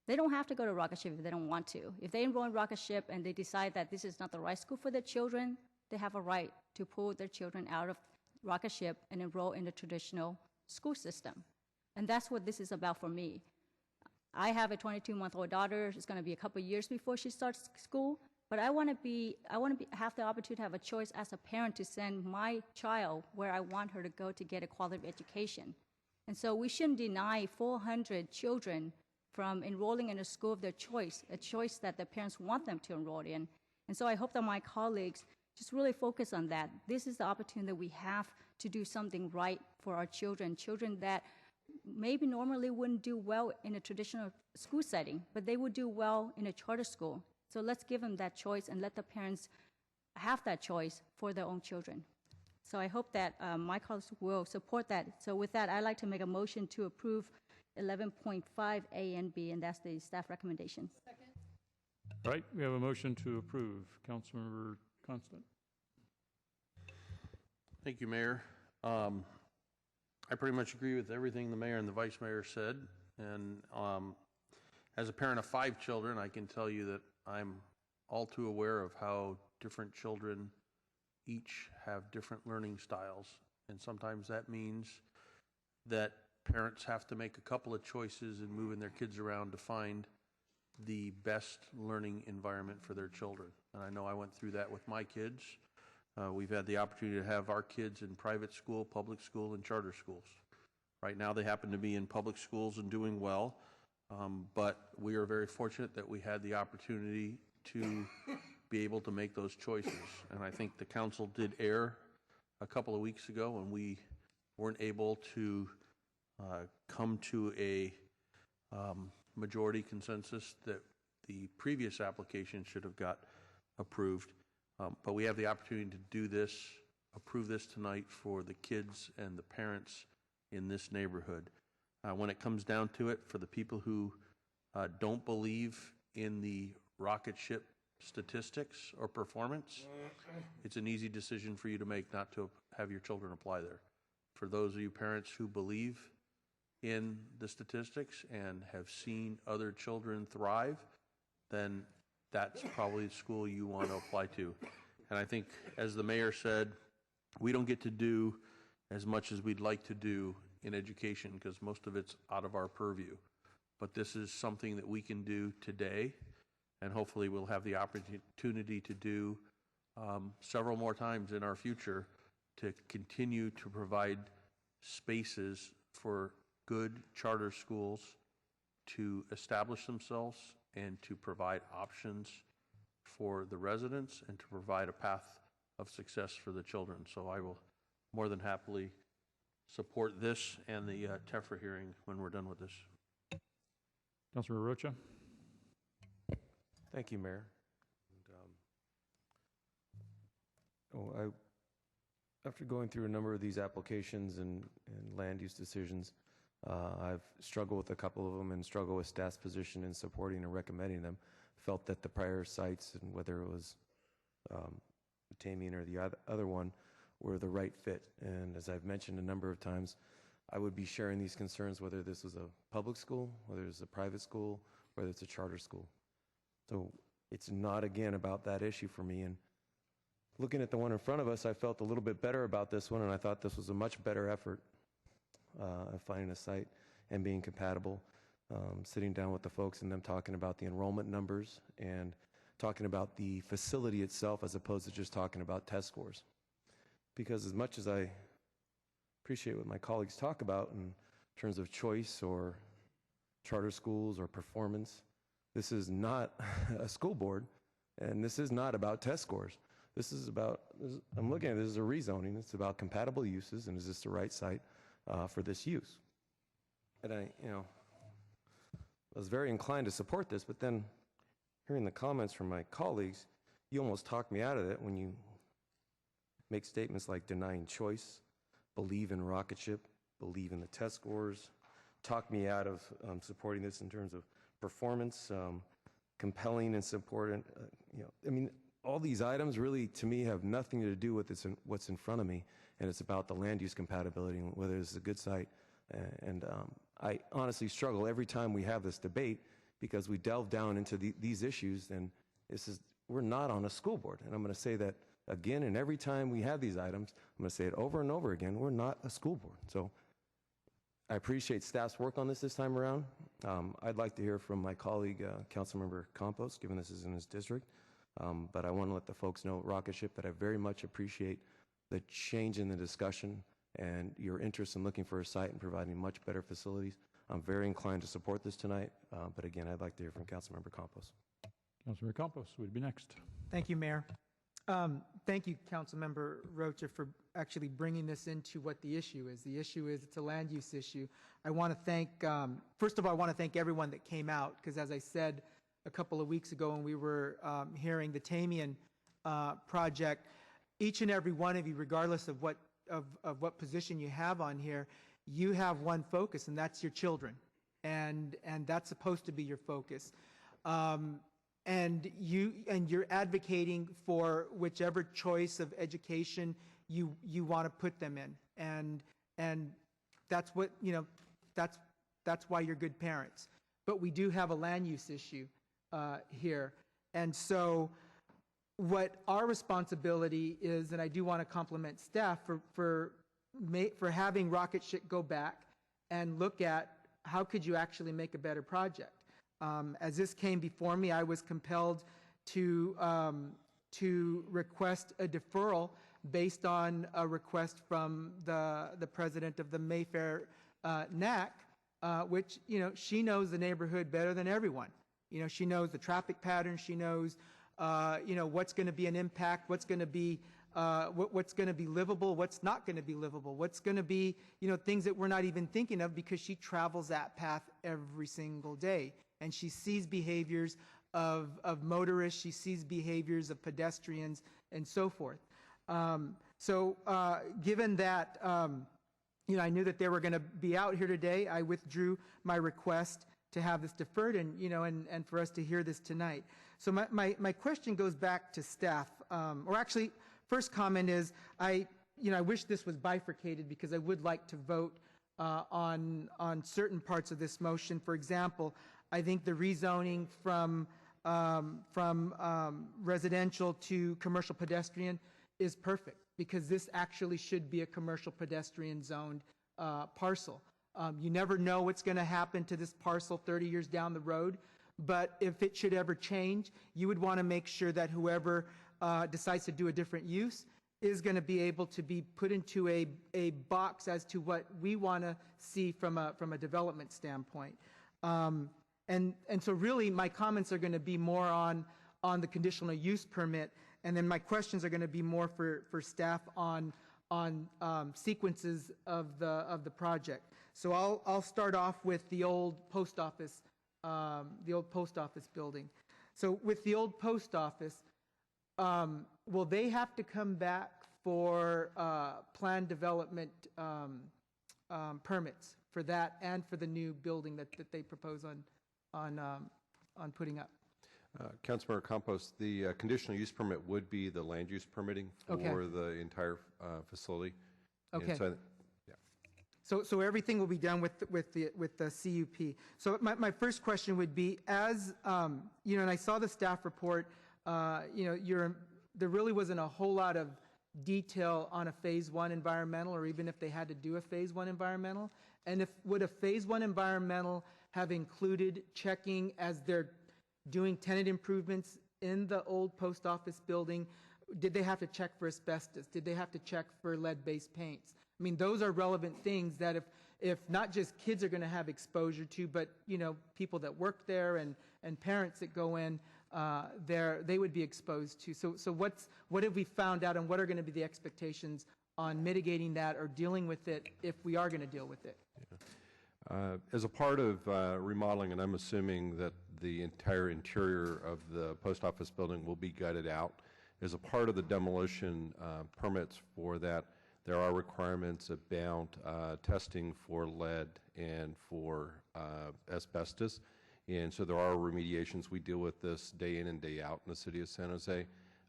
They don't have to go to Rocket Ship if they don't want to. If they enroll in Rocket Ship and they decide that this is not the right school for their children, they have a right to pull their children out of Rocket Ship and enroll in the traditional school system. And that's what this is about for me. I have a 22-month-old daughter. It's going to be a couple of years before she starts school. But I want to have the opportunity to have a choice as a parent to send my child where I want her to go to get a quality education. And so we shouldn't deny 400 children from enrolling in a school of their choice, a choice that the parents want them to enroll in. And so I hope that my colleagues just really focus on that. This is the opportunity that we have to do something right for our children, children that maybe normally wouldn't do well in a traditional school setting, but they would do well in a charter school. So let's give them that choice and let the parents have that choice for their own children. So I hope that my colleagues will support that. So with that, I'd like to make a motion to approve 11.5 A and B, and that's the staff recommendation. Second. All right, we have a motion to approve. Councilmember Constant. Thank you, Mayor. I pretty much agree with everything the mayor and the vice mayor said. And as a parent of 5 children, I can tell you that I'm all too aware of how different children each have different learning styles. And sometimes that means that parents have to make a couple of choices in moving their kids around to find the best learning environment for their children. And I know I went through that with my kids. We've had the opportunity to have our kids in private school, public school, and charter schools. Right now they happen to be in public schools and doing well, but we are very fortunate that we had the opportunity to be able to make those choices. And I think the council did err a couple of weeks ago, and we weren't able to come to a majority consensus that the previous application should have got approved. But we have the opportunity to do this, approve this tonight for the kids and the parents in this neighborhood. When it comes down to it, for the people who don't believe in the rocket ship statistics or performance, it's an easy decision for you to make not to have your children apply there. For those of you parents who believe in the statistics and have seen other children thrive, then that's probably the school you want to apply to. And I think, as the mayor said, we don't get to do as much as we'd like to do in education because most of it's out of our purview. But this is something that we can do today, and hopefully we'll have the opportunity to do several more times in our future to continue to provide spaces for good charter schools to establish themselves and to provide options for the residents and to provide a path of success for the children. So I will more than happily support this and the TEFRA hearing when we're done with this. Councilor Rocha. Thank you, Mayor. And, after going through a number of these applications and land use decisions, I've struggled with a couple of them and struggled with staff's position in supporting and recommending them. Felt that the prior sites, and whether it was Tamian or the other one, were the right fit. And as I've mentioned a number of times, I would be sharing these concerns whether this was a public school, whether it's a private school, whether it's a charter school. So it's not, again, about that issue for me. And looking at the one in front of us, I felt a little bit better about this one, and I thought this was a much better effort of finding a site and being compatible. Sitting down with the folks and them talking about the enrollment numbers and talking about the facility itself as opposed to just talking about test scores. Because as much as I appreciate what my colleagues talk about in terms of choice or charter schools or performance, this is not a school board, and this is not about test scores. This is about, I'm looking at this as a rezoning. It's about compatible uses, and is this the right site for this use? And I was very inclined to support this, but then hearing the comments from my colleagues, you almost talked me out of it when you make statements like denying choice, believe in rocket ship, believe in the test scores, talk me out of supporting this in terms of performance, compelling and supporting. I mean, all these items really, to me, have nothing to do with what's in front of me, and it's about the land use compatibility and whether this is a good site. And I honestly struggle every time we have this debate because we delve down into these issues, and we're not on a school board. And I'm going to say that again, and every time we have these items, I'm going to say it over and over again, we're not a school board. So I appreciate staff's work on this time around. I'd like to hear from my colleague, Councilmember Campos, given this is in his district. But I want to let the folks know at Rocket Ship that I very much appreciate the change in the discussion and your interest in looking for a site and providing much better facilities. I'm very inclined to support this tonight, but again, I'd like to hear from Councilmember Campos. Councilmember Campos would be next. Thank you, Mayor. Thank you, Councilmember Rocha, for actually bringing this into what the issue is. The issue is it's a land use issue. I want to thank, first of all, I want to thank everyone that came out, because as I said a couple of weeks ago when we were hearing the Tamian project, each and every one of you, regardless of what position you have on here, you have one focus, and that's your children, and that's supposed to be your focus. And you're advocating for whichever choice of education you want to put them in, and that's what that's why you're good parents. But we do have a land use issue here, and so what our responsibility is, and I do want to compliment staff for having Rocket Ship go back and look at how could you actually make a better project. As this came before me, I was compelled to request a deferral based on a request from the president of the Mayfair NAC, which, she knows the neighborhood better than everyone. She knows the traffic patterns. She knows, what's going to be an impact, what's going to be livable, what's not going to be livable, what's going to be, things that we're not even thinking of, because she travels that path every single day. And she sees behaviors of motorists, she sees behaviors of pedestrians, and so forth. Given that, I knew that they were going to be out here today, I withdrew my request to have this deferred and, and for us to hear this tonight. So my question goes back to staff, or actually, first comment is, I wish this was bifurcated, because I would like to vote on certain parts of this motion. For example, I think the rezoning from residential to commercial pedestrian is perfect, because this actually should be a commercial pedestrian zoned parcel. You never know what's going to happen to this parcel 30 years down the road, but if it should ever change, you would want to make sure that whoever decides to do a different use is going to be able to be put into a box as to what we want to see from a development standpoint. And so really my comments are going to be more on the conditional use permit, and then my questions are going to be more for staff on sequences of the project. So I'll start off with the old post office building. So with the old post office, will they have to come back for planned development permits for that and for the new building that they propose on putting up? Councilmember Campos, the conditional use permit would be the land use permitting for the entire facility. Okay. And so, yeah. So everything will be done with the CUP. So my first question would be, as and I saw the staff report, there really wasn't a whole lot of detail on a phase 1 environmental, or even if they had to do a phase 1 environmental. And would a phase 1 environmental have included checking, as they're doing tenant improvements in the old post office building? Did they have to check for asbestos? Did they have to check for lead-based paints? I mean, those are relevant things that if not just kids are going to have exposure to, but people that work there and parents that go in there, they would be exposed to. So what have we found out, and what are going to be the expectations on mitigating that or dealing with it if we are going to deal with it? Yeah. As a part of remodeling, and I'm assuming that the entire interior of the post office building will be gutted out, as a part of the demolition permits for that, there are requirements about testing for lead and for asbestos. And so there are remediations. We deal with this day in and day out in the city of San Jose.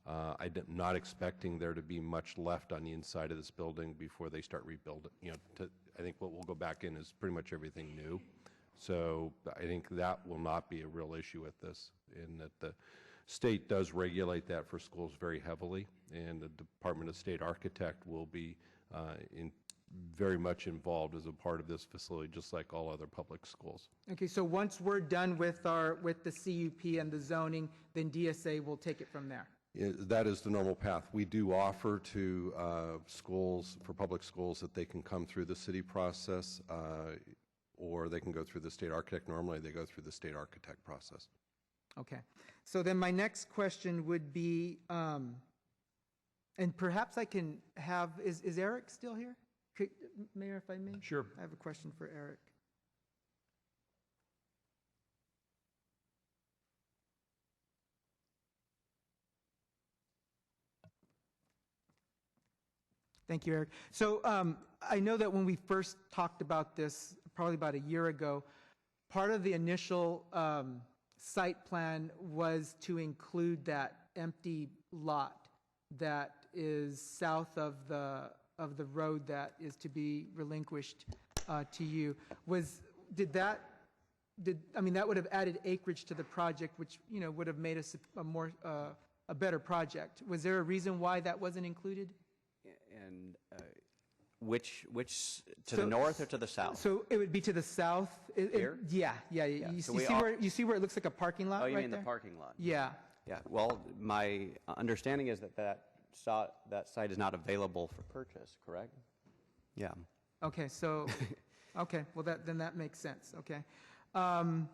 I'm not expecting there to be much left on the inside of this building before they start rebuilding. I think what will go back in is pretty much everything new. So I think that will not be a real issue with this, in that the state does regulate that for schools very heavily, and the Department of State architect will be very much involved as a part of this facility, just like all other public schools. Okay, so once we're done with the CUP and the zoning, then DSA will take it from there. That is the normal path. We do offer to schools, for public schools, that they can come through the city process, or they can go through the state architect. Normally they go through the state architect process. Okay, so then my next question would be, and perhaps I can have, is Eric still here? Mayor, if I may? Sure. I have a question for Eric. Thank you, Eric. So I know that when we first talked about this, probably about a year ago, part of the initial site plan was to include that empty lot that is south of the road that is to be relinquished to you. That would have added acreage to the project, which would have made us a better project. Was there a reason why that wasn't included? And Which to the north or to the south? So it would be to the south. Here? Yeah. So You see where it looks like a parking lot? Oh, you right mean there? the parking lot? Yeah. Yeah. Well, my understanding is that site is not available for purchase. Correct? Yeah. Okay. So, okay. Well, then that makes sense. Okay. And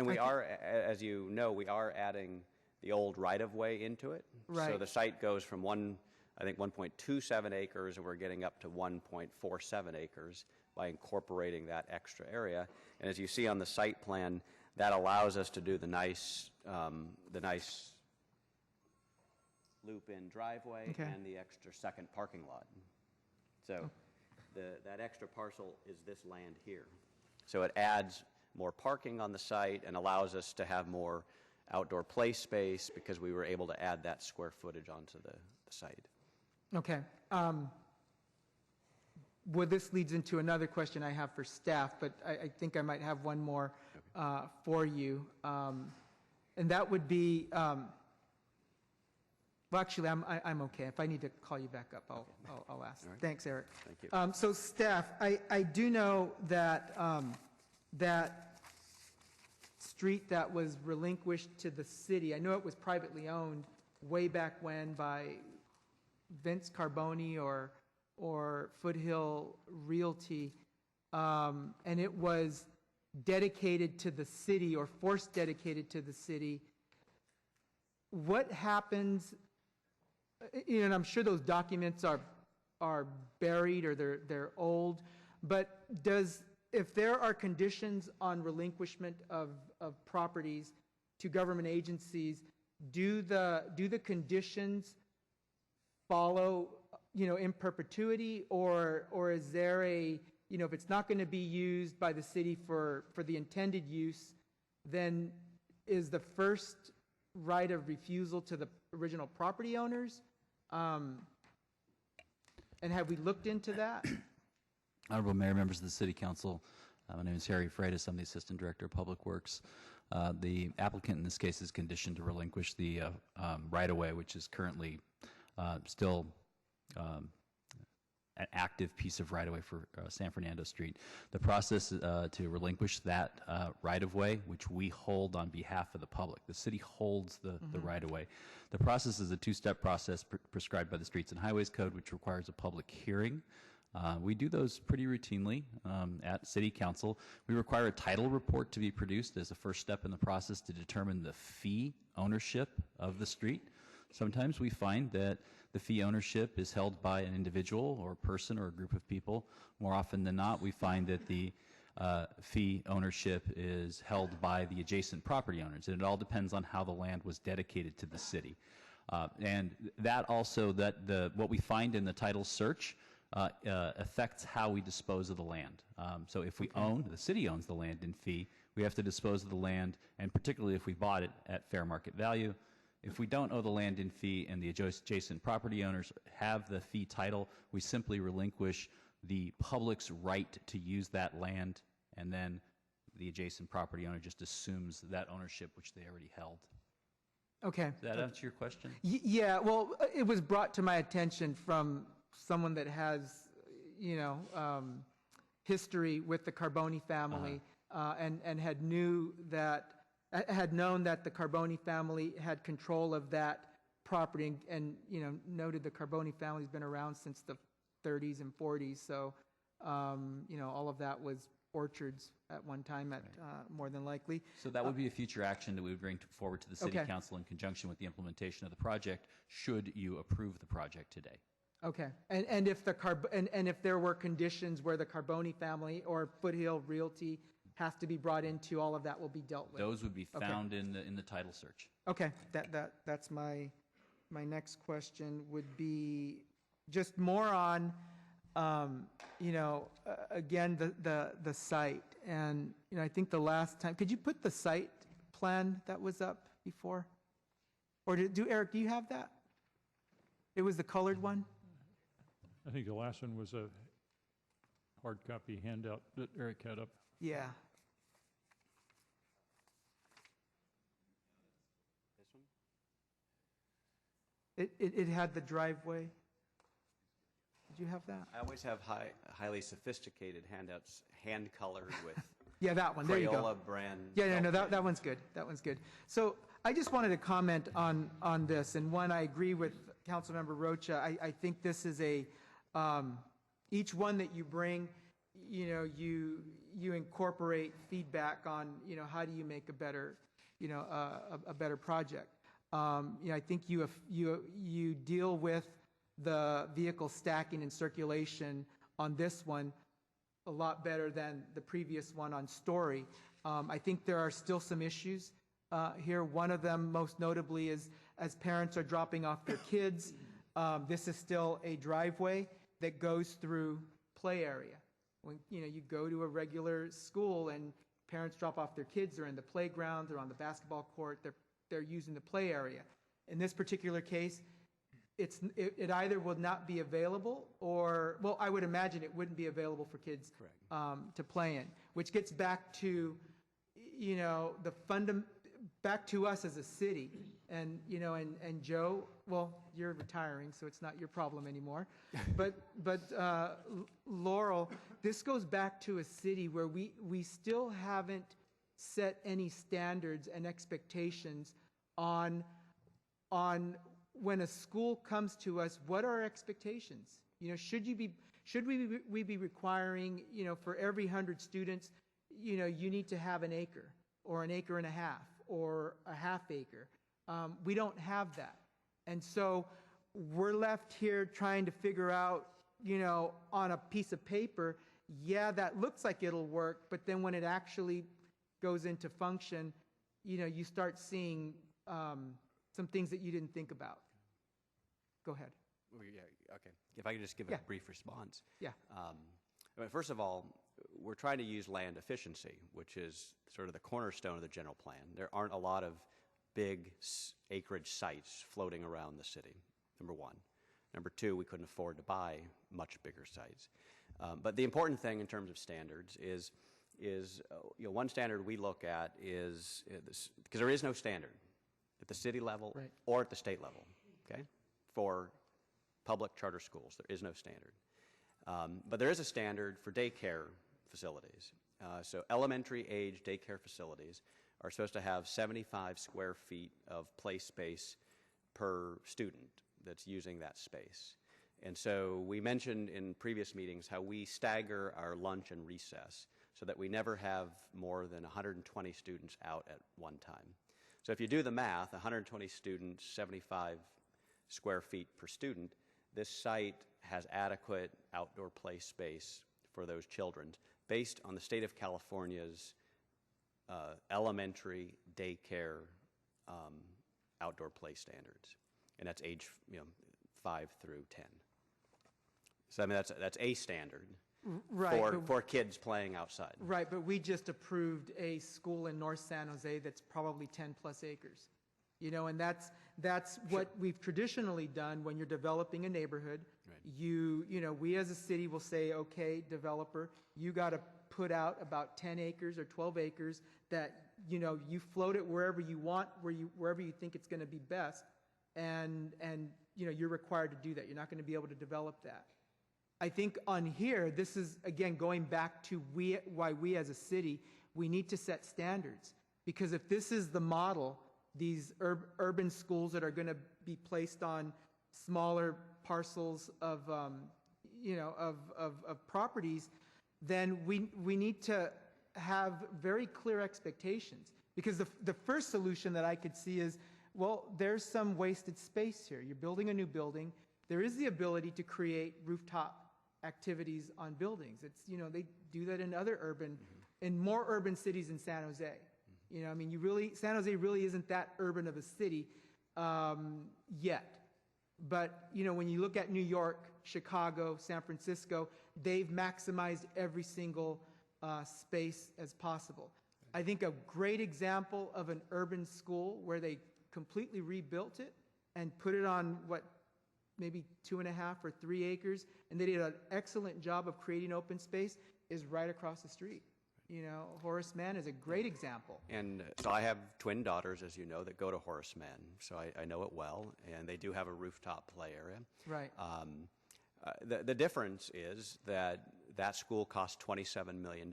we are, as you know, we are adding the old right-of-way into it. Right. So the site goes from 1.27 acres, and we're getting up to 1.47 acres by incorporating that extra area. And as you see on the site plan, that allows us to do the nice loop-in driveway and the extra second parking lot. So that extra parcel is this land here. So it adds more parking on the site and allows us to have more outdoor play space because we were able to add that square footage onto the site. Okay. Well, this leads into another question I have for staff, but I think I might have one more for you. And that would be, well, actually, I'm okay. If I need to call you back up, I'll ask. Right. Thanks, Eric. Thank you. So staff, I do know that that street that was relinquished to the city, I know it was privately owned way back when by Vince Carboni or Foothill Realty, and it was dedicated to the city or forced dedicated to the city. What happens, and I'm sure those documents are buried or they're old, but if there are conditions on relinquishment of properties to government agencies, do the conditions follow, in perpetuity, or is there a, if it's not going to be used by the city for the intended use, then is the first right of refusal to the original property owners? And have we looked into that? Honorable Mayor, members of the City Council, my name is Harry Freitas. I'm the Assistant Director of Public Works. The applicant in this case is conditioned to relinquish the right-of-way, which is currently still an active piece of right-of-way for San Fernando Street. The process to relinquish that right-of-way, which we hold on behalf of the public, the city holds the right-of-way. The process is a two-step process prescribed by the Streets and Highways Code, which requires a public hearing. We do those pretty routinely at City Council. We require a title report to be produced as a first step in the process to determine the fee ownership of the street. Sometimes we find that the fee ownership is held by an individual or person or a group of people. More often than not, we find that the fee ownership is held by the adjacent property owners, and it all depends on how the land was dedicated to the city. And that also, what we find in the title search affects how we dispose of the land. So if we the city owns the land in fee, we have to dispose of the land, and particularly if we bought it at fair market value. If we don't owe the land in fee and the adjacent property owners have the fee title, we simply relinquish the public's right to use that land, and then the adjacent property owner just assumes that ownership which they already held. Okay. Does that answer your question? Yeah, well, it was brought to my attention from someone that has, history with the Carboni family, and had known that the Carboni family had control of that property, and noted the Carboni family's been around since the 30s and 40s, so all of that was orchards at one time, more than likely. So that would be a future action that we would bring forward to the City Council in conjunction with the implementation of the project, should you approve the project today. Okay, and if if there were conditions where the Carboni family or Foothill Realty has to be brought into, all of that will be dealt with. Those would be found in the title search. Okay, that's my next question would be just more on, again, the site, and I think the last time, could you put the site plan that was up before, or Eric, do you have that? It was the colored one. I think the last one was a hard copy handout that Eric had up. Yeah. This one? It had the driveway. Did you have that? I always have highly sophisticated handouts, hand-colored with Yeah, that one. There you go. Crayola brand. Yeah, no, that one's good. That one's good. So I just wanted to comment on this. And one, I agree with Councilmember Rocha. I think this is each one that you bring, you incorporate feedback on, how do you make a better, a better project. I think you deal with the vehicle stacking and circulation on this one a lot better than the previous one on Story. I think there are still some issues here. One of them, most notably, is as parents are dropping off their kids, this is still a driveway that goes through play area. When you go to a regular school and parents drop off their kids, they're in the playground, they're on the basketball court, they're using the play area. In this particular case, it either will not be available or, well, I would imagine it wouldn't be available for kids to play in, which gets back to, back to us as a city. And, and Joe, well, you're retiring, so it's not your problem anymore. But Laurel, this goes back to a city where we still haven't set any standards and expectations on when a school comes to us, what are our expectations? Should we be requiring, for every 100 students, you need to have an acre or an acre and a half or a half acre? We don't have that. And so we're left here trying to figure out, on a piece of paper, yeah, that looks like it'll work, but then when it actually goes into function, you start seeing some things that you didn't think about. Go ahead. Well, yeah, okay. If I could just give a brief response. Yeah. First of all, we're trying to use land efficiency, which is sort of the cornerstone of the general plan. There aren't a lot of big acreage sites floating around the city, number one. Number two, we couldn't afford to buy much bigger sites. But the important thing in terms of standards is one standard we look at is, because there is no standard at the city level or at the state level, okay? For public charter schools, there is no standard. But there is a standard for daycare facilities. So elementary age daycare facilities are supposed to have 75 square feet of play space per student that's using that space. And so we mentioned in previous meetings how we stagger our lunch and recess so that we never have more than 120 students out at one time. So if you do the math, 120 students, 75 square feet per student, this site has adequate outdoor play space for those children based on the state of California's elementary daycare outdoor play standards, and that's age 5 through 10. So I mean that's a standard for kids playing outside. Right, but we just approved a school in North San Jose that's probably 10 plus acres. And that's what we've traditionally done when you're developing a neighborhood. Right. We as a city will say, okay, developer, you got to put out about 10 acres or 12 acres that, you float it wherever you want, wherever you think it's going to be best. And you're required to do that. You're not going to be able to develop that. I think on here, this is, again, going back to why we as a city, we need to set standards. Because if this is the model, these urban schools that are going to be placed on smaller parcels of properties, then we need to have very clear expectations. Because the first solution that I could see is, well, there's some wasted space here. You're building a new building. There is the ability to create rooftop activities on buildings. It's, they do that in other in more urban cities in San Jose. San Jose really isn't that urban of a city yet. But, when you look at New York, Chicago, San Francisco, they've maximized every single space as possible. I think a great example of an urban school where they completely rebuilt it and put it on maybe 2.5 or 3 acres, and they did an excellent job of creating open space, is right across the street. Horace Mann is a great example. And so I have twin daughters, as you know, that go to Horace Mann, so I know it well, and they do have a rooftop play area. Right. The difference is that that school cost $27 million,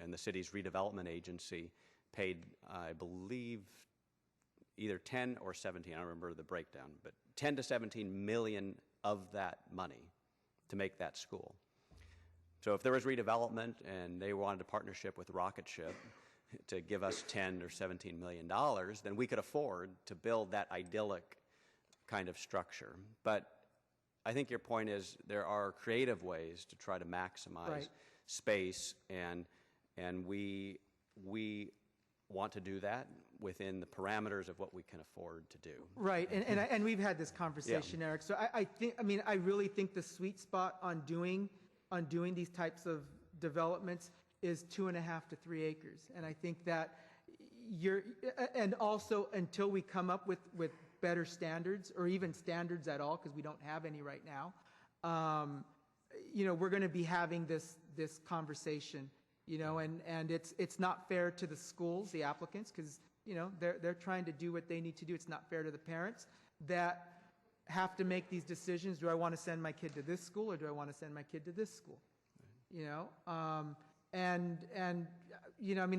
and the city's redevelopment agency paid, I believe, either 10 or 17, I don't remember the breakdown, but 10 to 17 million of that money to make that school. So if there was redevelopment and they wanted a partnership with Rocket Ship to give us 10 or 17 million dollars, then we could afford to build that idyllic kind of structure. But I think your point is there are creative ways to try to maximize space, and we want to do that within the parameters of what we can afford to do. Right, and we've had this conversation, Eric. So I really think the sweet spot on doing these types of developments is 2.5 to 3 acres, and I think that and also until we come up with better standards, or even standards at all, because we don't have any right now, we're going to be having this conversation, and it's not fair to the schools, the applicants, because they're trying to do what they need to do. It's not fair to the parents that have to make these decisions. Do I want to send my kid to this school, or do I want to send my kid to this school?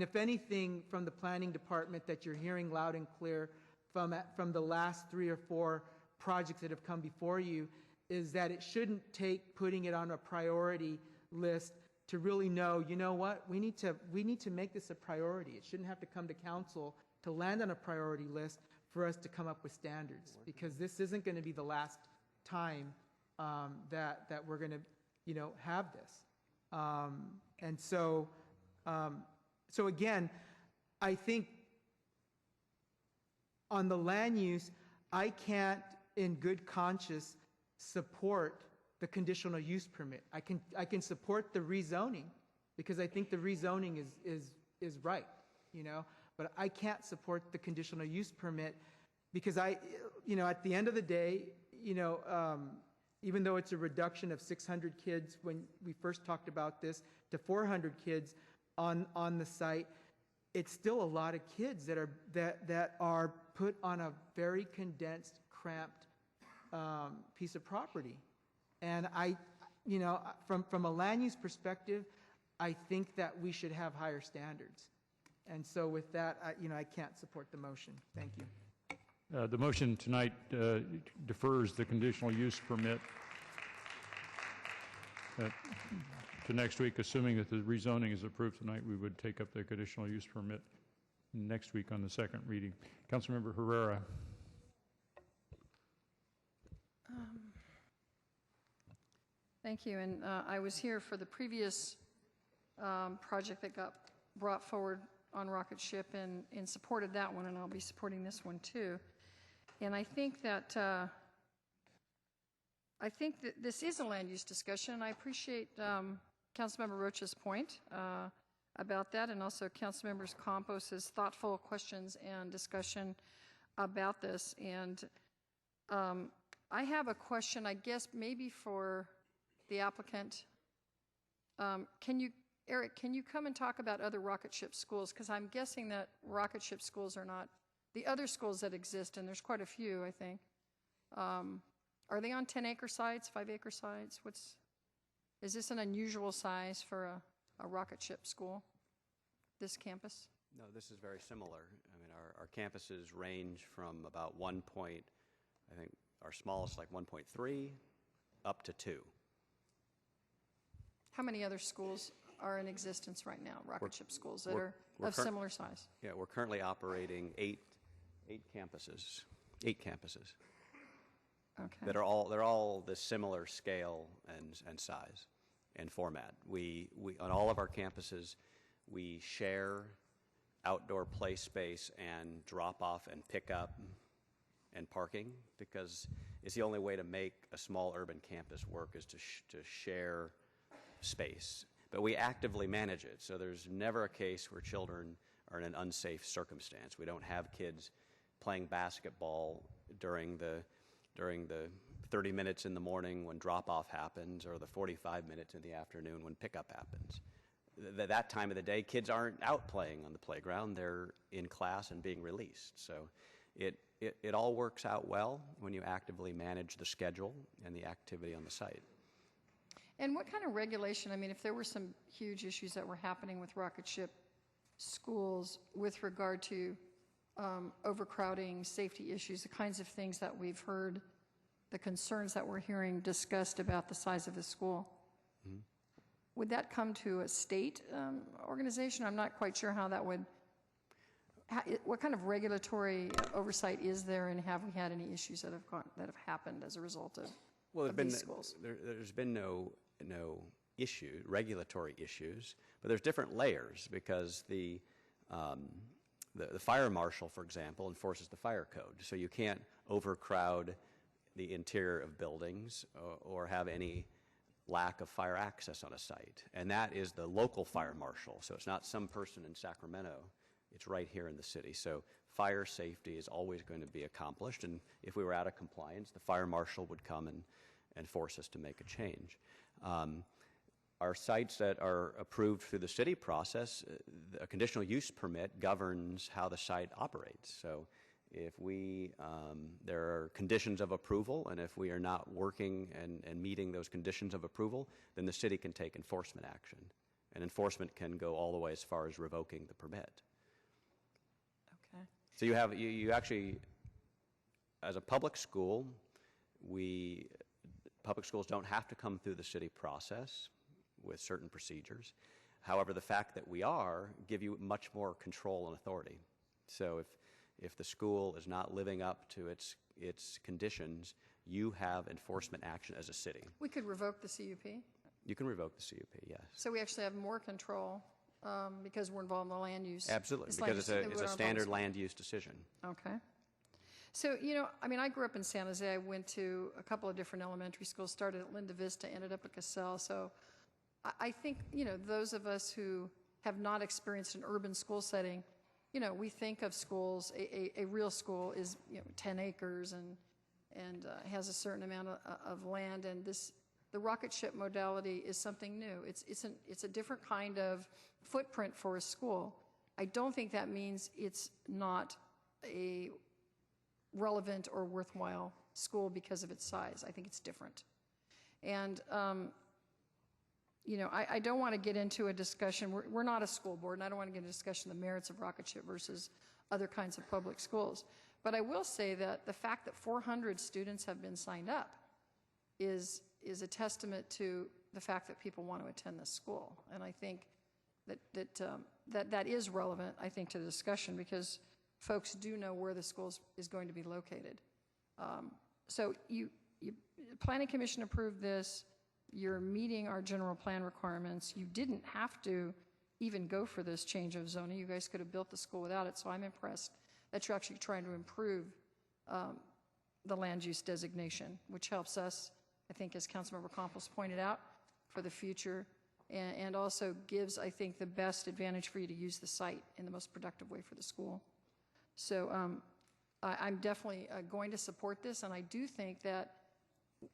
If anything from the planning department that you're hearing loud and clear from the last 3 or 4 projects that have come before you, is that it shouldn't take putting it on a priority list to really know, what, we need to make this a priority. It shouldn't have to come to council to land on a priority list for us to come up with standards, because this isn't going to be the last time that we're going to have this. So again, I think on the land use, I can't in good conscience support the conditional use permit. I can support the rezoning, because I think the rezoning is right, but I can't support the conditional use permit, because at the end of the day, even though it's a reduction of 600 kids when we first talked about this to 400 kids on the site, it's still a lot of kids that are put on a very condensed, cramped piece of property. And from a land use perspective, I think that we should have higher standards. And so with that, I can't support the motion. Thank you. The motion tonight defers the conditional use permit to next week. Assuming that the rezoning is approved tonight, we would take up the conditional use permit next week on the second reading. Councilmember Herrera. Thank you. And I was here for the previous project that got brought forward on Rocket Ship and supported that one, and I'll be supporting this one too. And I think that this is a land use discussion. I appreciate Councilmember Rocha's point about that, and also Councilmember Campos' thoughtful questions and discussion about this. And I have a question, I guess, maybe for the applicant. Eric, can you come and talk about other Rocket Ship schools? Because I'm guessing that Rocket Ship schools are not the other schools that exist, and there's quite a few, I think. Are they on 10-acre sites, 5-acre sites? Is this an unusual size for a Rocket Ship school, this campus? No, this is very similar. I mean, our campuses range from about I think our smallest like 1.3 up to 2. How many other schools are in existence right now, Rocket Ship schools that are of similar size? Yeah, we're currently operating 8 campuses. 8 campuses. Okay. They're all the similar scale and size and format. We on all of our campuses, we share outdoor play space and drop off and pick up and parking, because it's the only way to make a small urban campus work is to share space. But we actively manage it, so there's never a case where children are in an unsafe circumstance. We don't have kids playing basketball during the 30 minutes in the morning when drop-off happens, or the 45 minutes in the afternoon when pickup happens. That time of the day, kids aren't out playing on the playground. They're in class and being released. So it all works out well when you actively manage the schedule and the activity on the site. And what kind of regulation, I mean, if there were some huge issues that were happening with rocket ship schools with regard to overcrowding, safety issues, the kinds of things that we've heard, the concerns that we're hearing discussed about the size of the school, would that come to a state organization? I'm not quite sure how that would, what kind of regulatory oversight is there, and have we had any issues that have happened as a result of, these schools? There's been no regulatory issues, but there's different layers because the fire marshal, for example, enforces the fire code. So you can't overcrowd the interior of buildings or have any lack of fire access on a site. And that is the local fire marshal. So it's not some person in Sacramento. It's right here in the city. So fire safety is always going to be accomplished. And if we were out of compliance, the fire marshal would come and force us to make a change. Our sites that are approved through the city process, a conditional use permit governs how the site operates. So if there are conditions of approval, and if we are not working and meeting those conditions of approval, then the city can take enforcement action. And enforcement can go all the way as far as revoking the permit. Okay. So you actually, as a public school, public schools don't have to come through the city process with certain procedures. However, the fact that we give you much more control and authority. So if the school is not living up to its conditions, you have enforcement action as a city. We could revoke the CUP? You can revoke the CUP, yes. So we actually have more control because we're involved in the land use? Absolutely, because it's a standard land use decision. Okay. So, I mean, I grew up in San Jose. I went to a couple of different elementary schools, started at Linda Vista, ended up at Cassell. So I think, those of us who have not experienced an urban school setting, we think of schools, a real school is 10 acres and has a certain amount of land, and the rocket ship modality is something new. It's a different kind of footprint for a school. I don't think that means it's not a relevant or worthwhile school because of its size. I think it's different. And I don't want to get into a discussion. We're not a school board, and I don't want to get into a discussion of the merits of rocket ship versus other kinds of public schools. But I will say that the fact that 400 students have been signed up is a testament to the fact that people want to attend this school. And I think that is relevant, I think, to the discussion because folks do know where the school is going to be located. So Planning Commission approved this. You're meeting our general plan requirements. You didn't have to even go for this change of zoning. You guys could have built the school without it, so I'm impressed that you're actually trying to improve the land use designation, which helps us, I think, as Councilmember Campos pointed out, for the future, and also gives, I think, the best advantage for you to use the site in the most productive way for the school. So I'm definitely going to support this, and I do think that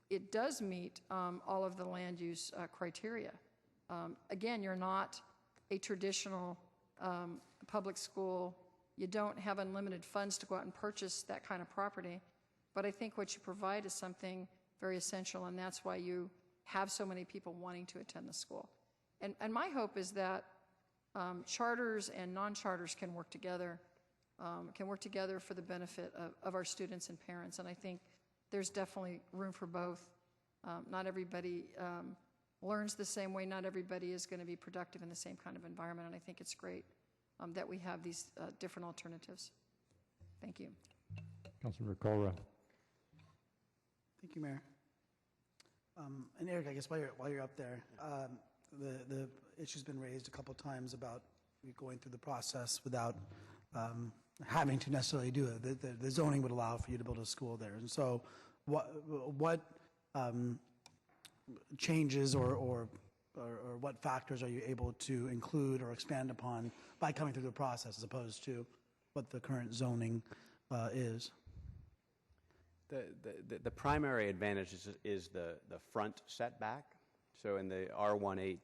it does meet all of the land use criteria. Again, you're not a traditional public school. You don't have unlimited funds to go out and purchase that kind of property. But I think what you provide is something very essential, and that's why you have so many people wanting to attend the school. And my hope is that charters and non-charters can work together for the benefit of our students and parents. And I think there's definitely room for both. Not everybody learns the same way. Not everybody is going to be productive in the same kind of environment. And I think it's great that we have these different alternatives. Thank you. Councilmember KALRA. Thank you, Mayor. And Eric, I guess while you're up there, the issue's been raised a couple times about going through the process without having to necessarily do it. The zoning would allow for you to build a school there. And so what changes or what factors are you able to include or expand upon by coming through the process as opposed to what the current zoning is? The primary advantage is the front setback. So in the R18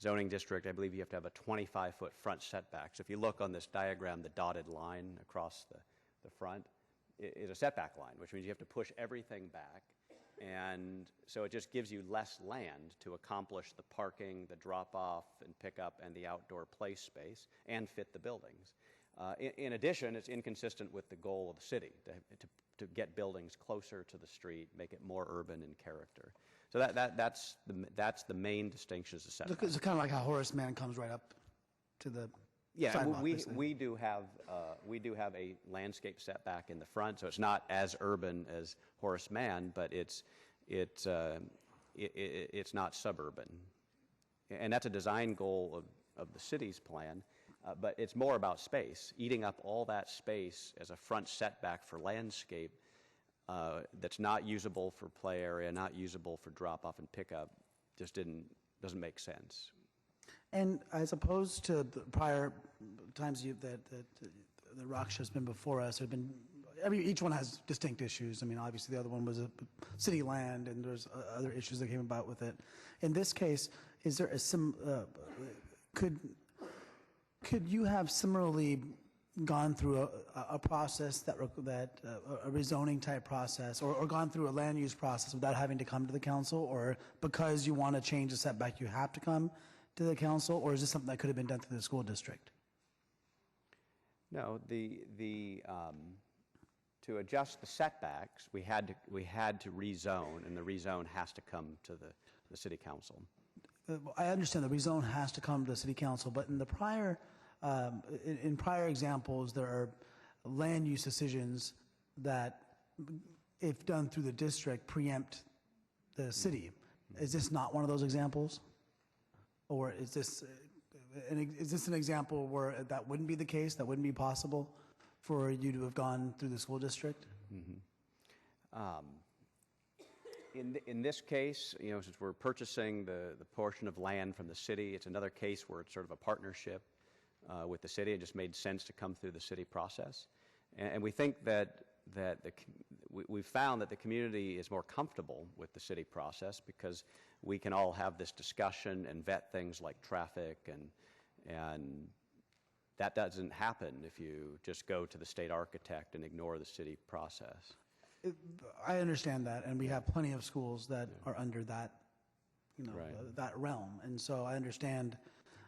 zoning district, I believe you have to have a 25-foot front setback. So if you look on this diagram, the dotted line across the front is a setback line, which means you have to push everything back. And so it just gives you less land to accomplish the parking, the drop-off and pickup, and the outdoor play space, and fit the buildings. In addition, it's inconsistent with the goal of the city to get buildings closer to the street, make it more urban in character. So that's the main distinction as a setback. It's kind of like how Horace Mann comes right up to the sidewalk. We do have a landscape setback in the front, so it's not as urban as Horace Mann, but it's not suburban, and that's a design goal of the city's plan. But it's more about space. Eating up all that space as a front setback for landscape that's not usable for play area, not usable for drop-off and pickup, just doesn't make sense. And as opposed to the prior times that the ROCHA has been before us, each one has distinct issues. I mean, obviously the other one was a city land, and there's other issues that came about with it. In this case, is there could you have similarly gone through a process a rezoning type process, or gone through a land use process without having to come to the council, or because you want to change the setback you have to come to the council, or is this something that could have been done through the school district? No, to adjust the setbacks, we had to rezone, and the rezone has to come to the city council. I understand the rezone has to come to the city council, but in the prior examples, there are land use decisions that, if done through the district, preempt the city. Is this not one of those examples? Or is this an example where that wouldn't be the case, that wouldn't be possible for you to have gone through the school district? In this case, since we're purchasing the portion of land from the city, it's another case where it's sort of a partnership with the city. It just made sense to come through the city process. And we think that we've found that the community is more comfortable with the city process because we can all have this discussion and vet things like traffic, and that doesn't happen if you just go to the state architect and ignore the city process. I understand that, and we have plenty of schools that are under that, that realm, and so I understand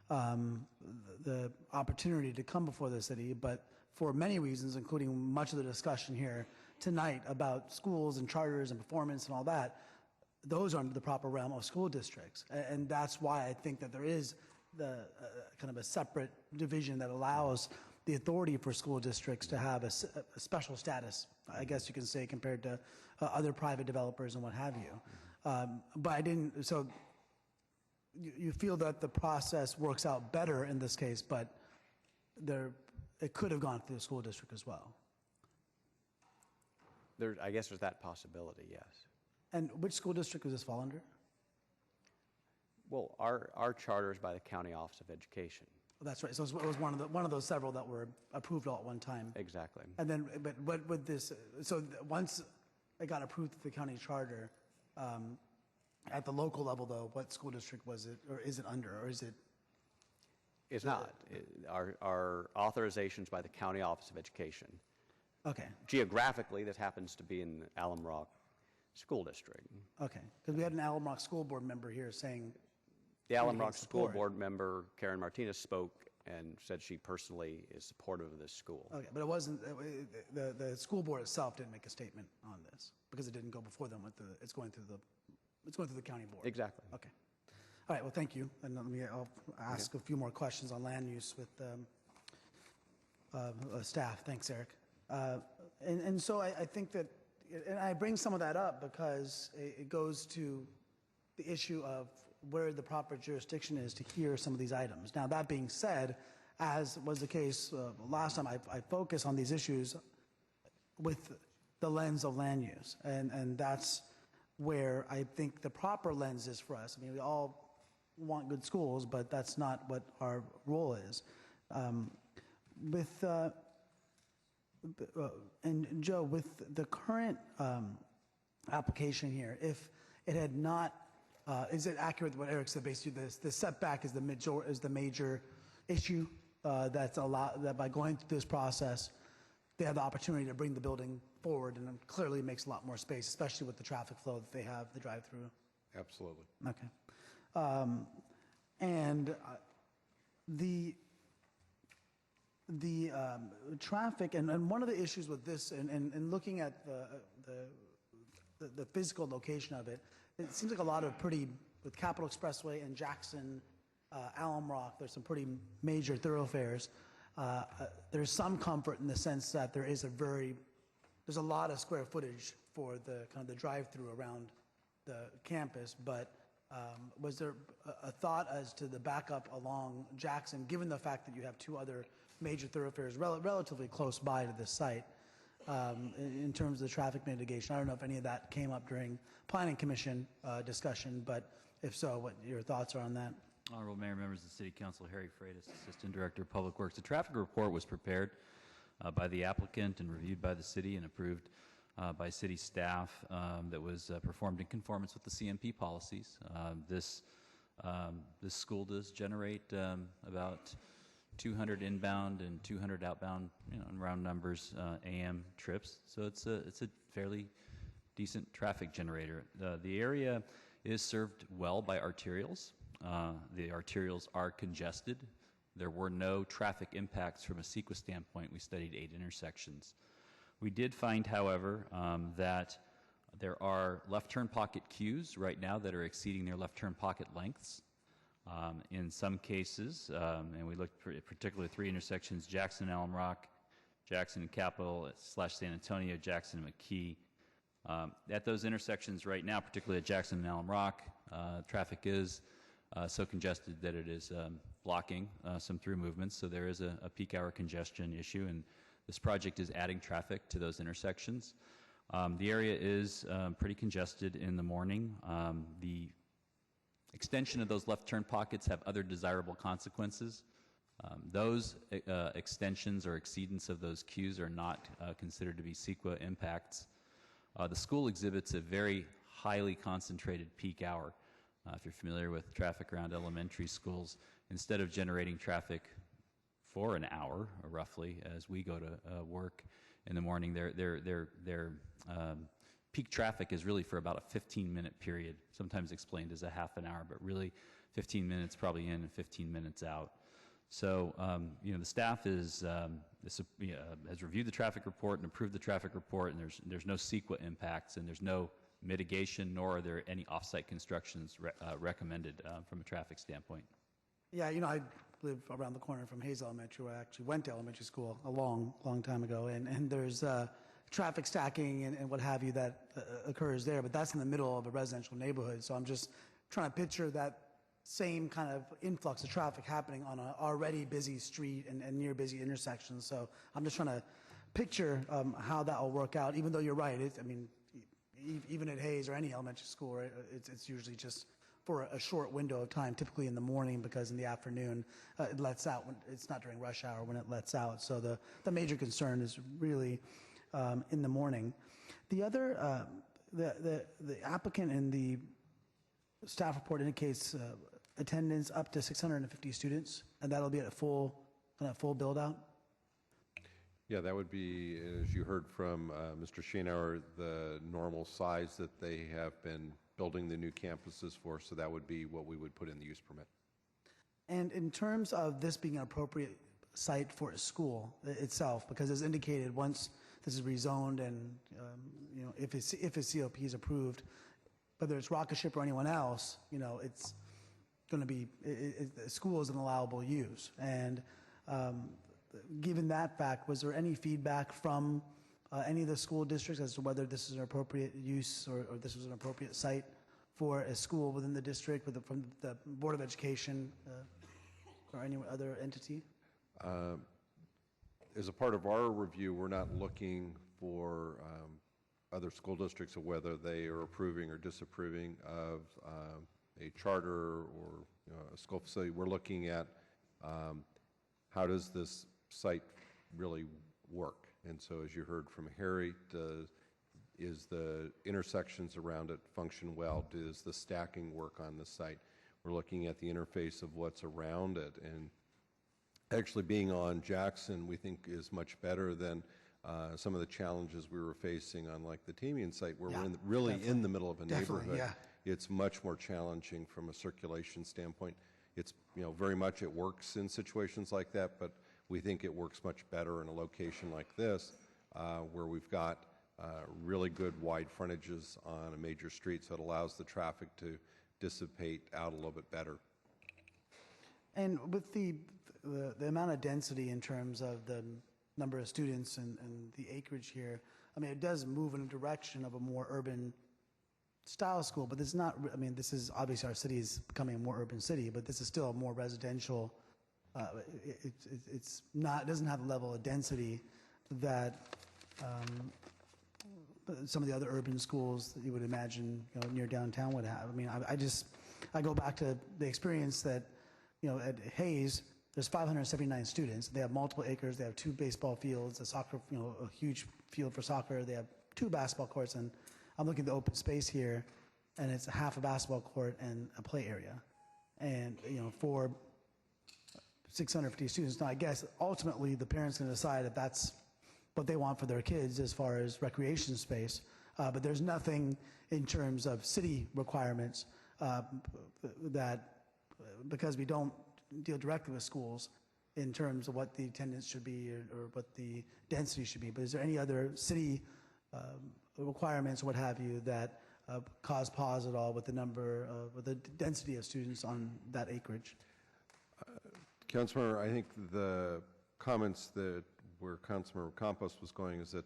the opportunity to come before the city, but for many reasons, including much of the discussion here tonight about schools and charters and performance and all that, those are under the proper realm of school districts, and that's why I think that there is the kind of a separate division that allows the authority for school districts to have a special status, I guess you can say, compared to other private developers and what have you. But so you feel that the process works out better in this case, but it could have gone through the school district as well. I guess there's that possibility, yes. And which school district does this fall under? Well, our charter is by the County Office of Education. That's right. So it was one of those several that were approved all at one time. Exactly. And then, but with this, so once it got approved at the county charter, at the local level, though, what school district was it, or is it under, or is it? It's not. Our authorization's by the County Office of Education. Okay. Geographically, this happens to be in the Alum Rock School District. Okay. Because we had an Alum Rock School Board member here saying. The Alum Rock School Board member, Karen Martinez, spoke and said she personally is supportive of this school. Okay, but it wasn't, the school board itself didn't make a statement on this because it didn't go before them with it's going through the county board. Exactly. Okay. All right, well, thank you. And I'll ask a few more questions on land use with staff. Thanks, Eric. And so I think that, and I bring some of that up because it goes to the issue of where the proper jurisdiction is to hear some of these items. Now, that being said, as was the case last time, I focus on these issues with the lens of land use, and that's where I think the proper lens is for us. I mean, we all want good schools, but that's not what our role is. And Joe, with the current application here, if it had not, is it accurate what Eric said? Basically, the setback is the major issue that's allowed, that by going through this process, they have the opportunity to bring the building forward, and it clearly makes a lot more space, especially with the traffic flow that they have, the drive-through. Absolutely. Okay. And the traffic, and one of the issues with this, and looking at the physical location of it, it seems like a lot of with Capitol Expressway and Jackson, Alum Rock, there's some pretty major thoroughfares. There's some comfort in the sense that there's a lot of square footage for the kind of the drive-through around the campus, but was there a thought as to the backup along Jackson, given the fact that you have two other major thoroughfares relatively close by to this site, in terms of the traffic mitigation? I don't know if any of that came up during Planning Commission discussion, but if so, what your thoughts are on that? Honorable Mayor, members of the City Council, Harry Freitas, Assistant Director of Public Works. The traffic report was prepared by the applicant and reviewed by the city and approved by city staff, that was performed in conformance with the CMP policies. This school does generate about 200 inbound and 200 outbound, in round numbers, AM trips. So it's a fairly decent traffic generator. The area is served well by arterials. The arterials are congested. There were no traffic impacts from a CEQA standpoint. We studied 8 intersections. We did find, however, that there are left turn pocket queues right now that are exceeding their left turn pocket lengths. In some cases, and we looked particularly at 3 intersections, Jackson and Alum Rock, Jackson and Capitol / San Antonio, Jackson and McKee. At those intersections right now, particularly at Jackson and Alum Rock, traffic is so congested that it is blocking some through movements, so there is a peak hour congestion issue, and this project is adding traffic to those intersections. The area is pretty congested in the morning. The extension of those left turn pockets have other desirable consequences. Those extensions or exceedance of those queues are not considered to be CEQA impacts. The school exhibits a very highly concentrated peak hour. If you're familiar with traffic around elementary schools, instead of generating traffic for an hour, roughly, as we go to work in the morning, their peak traffic is really for about a 15-minute period, sometimes explained as a half an hour, but really 15 minutes probably in and 15 minutes out. So, the staff has reviewed the traffic report and approved the traffic report, and there's no CEQA impacts, and there's no mitigation, nor are there any off-site constructions recommended from a traffic standpoint. Yeah, I live around the corner from Hayes Elementary, where I actually went to elementary school a long time ago, and there's traffic stacking and what have you that occurs there, but that's in the middle of a residential neighborhood, so I'm just trying to picture that same kind of influx of traffic happening on an already busy street and near busy intersections. So I'm just trying to picture how that will work out, even though you're right. Even at Hayes or any elementary school, right, it's usually just for a short window of time, typically in the morning, because in the afternoon it lets out. It's not during rush hour when it lets out. So the major concern is really in the morning. The other, the applicant in the staff report indicates attendance up to 650 students, and that'll be at a full build out. Yeah, that would be, as you heard from Mr. Schoenauer, the normal size that they have been building the new campuses for, so that would be what we would put in the use permit. And in terms of this being an appropriate site for a school itself, because as indicated, once this is rezoned and if a COP is approved, whether it's Rocket Ship or anyone else, it's going to be, school is an allowable use. And given that fact, was there any feedback from any of the school districts as to whether this is an appropriate use or this was an appropriate site for a school within the district, from the Board of Education or any other entity? As a part of our review, we're not looking for other school districts of whether they are approving or disapproving of a charter or a school facility. We're looking at how does this site really work. And so as you heard from Harry, is the intersections around it function well? Does the stacking work on the site? We're looking at the interface of what's around it. And actually being on Jackson, we think, is much better than some of the challenges we were facing on like the Tamian site, where Yeah, we're really definitely. in the middle of a Definitely, neighborhood. yeah. It's much more challenging from a circulation standpoint. It's, very much it works in situations like that, but we think it works much better in a location like this, where we've got really good wide frontages on a major street, so it allows the traffic to dissipate out a little bit better. And with the amount of density in terms of the number of students and the acreage here, I mean, it does move in a direction of a more urban style school, but this is not, I mean, this is obviously our city is becoming a more urban city, but this is still a more residential, it's not, it doesn't have the level of density that some of the other urban schools that you would imagine, near downtown would have. I mean, I go back to the experience that, at Hayes, there's 579 students. They have multiple acres. They have 2 baseball fields, a soccer, a huge field for soccer. They have 2 basketball courts, and I'm looking at the open space here, and it's half a basketball court and a play area. And, for 650 students. Now, I guess ultimately the parents can decide if that's what they want for their kids as far as recreation space, but there's nothing in terms of city requirements that, because we don't deal directly with schools in terms of what the attendance should be or what the density should be. But is there any other city requirements or what have you that cause pause at all with the number with the density of students on that acreage? Councilmember, I think the comments that where Councilmember Campos was going is that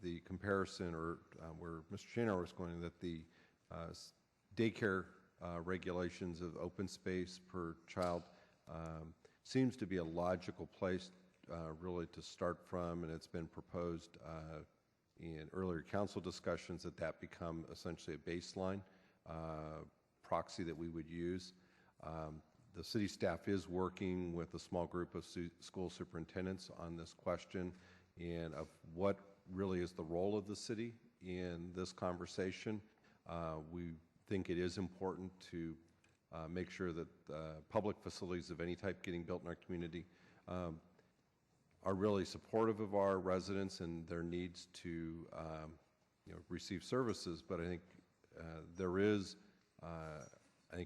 the comparison, or where Mr. Shanower was going, that the daycare regulations of open space per child seems to be a logical place really to start from, and it's been proposed in earlier council discussions that become essentially a baseline proxy that we would use. The city staff is working with a small group of school superintendents on this question and of what really is the role of the city in this conversation. We think it is important to make sure that public facilities of any type getting built in our community are really supportive of our residents and their needs to receive services. But I think there is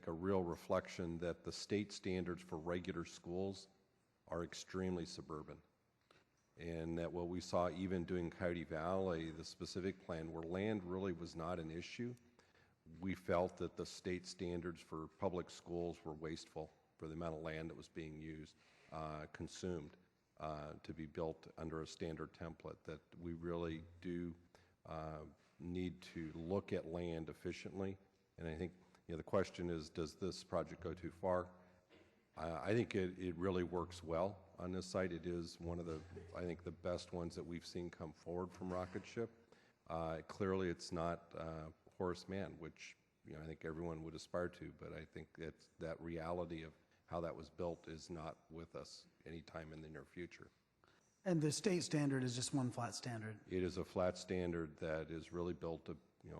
a real reflection that the state standards for regular schools are extremely suburban. And that what we saw even doing Coyote Valley, the specific plan where land really was not an issue, we felt that the state standards for public schools were wasteful for the amount of land that was being used, consumed to be built under a standard template, that we really do need to look at land efficiently. And I think the question is, does this project go too far? I think it really works well on this site. It is one of the, I think, the best ones that we've seen come forward from rocket ship. Clearly, it's not Horace Mann, which I think everyone would aspire to, but I think that reality of how that was built is not with us anytime in the near future. And the state standard is just one flat standard? It is a flat standard that is really built to,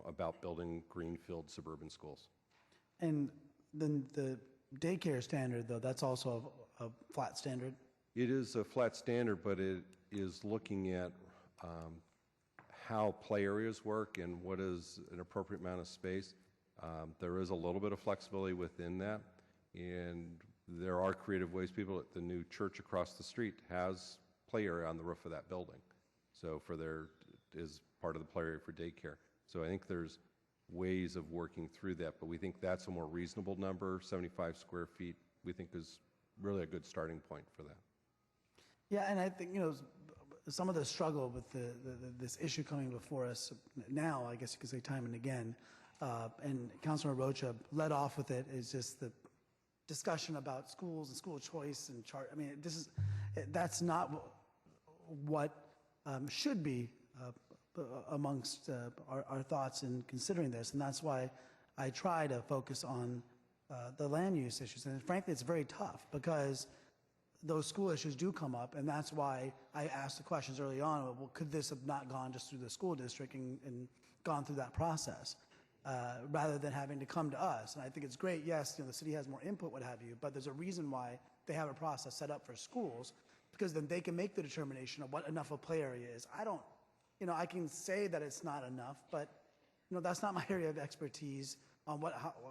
about building greenfield suburban schools. And then the daycare standard, though, that's also a flat standard? It is a flat standard, but it is looking at how play areas work and what is an appropriate amount of space. There is a little bit of flexibility within that, and there are creative ways. People at the new church across the street has play area on the roof of that building, so for their is part of the play area for daycare. So I think there's ways of working through that, but we think that's a more reasonable number. 75 square feet we think is really a good starting point for that. Yeah, and I think some of the struggle with this issue coming before us now, I guess you could say time and again, and Councilor Rocha led off with it, is just the discussion about schools and school choice and chart. I mean, that's not what should be amongst our thoughts in considering this, and that's why I try to focus on the land use issues. And frankly, it's very tough because those school issues do come up, and that's why I asked the questions early on, well, could this have not gone just through the school district and gone through that process rather than having to come to us? And I think it's great, yes, the city has more input, what have you, but there's a reason why they have a process set up for schools because then they can make the determination of what enough of play area is. I don't, I can say that it's not enough, but, that's not my area of expertise on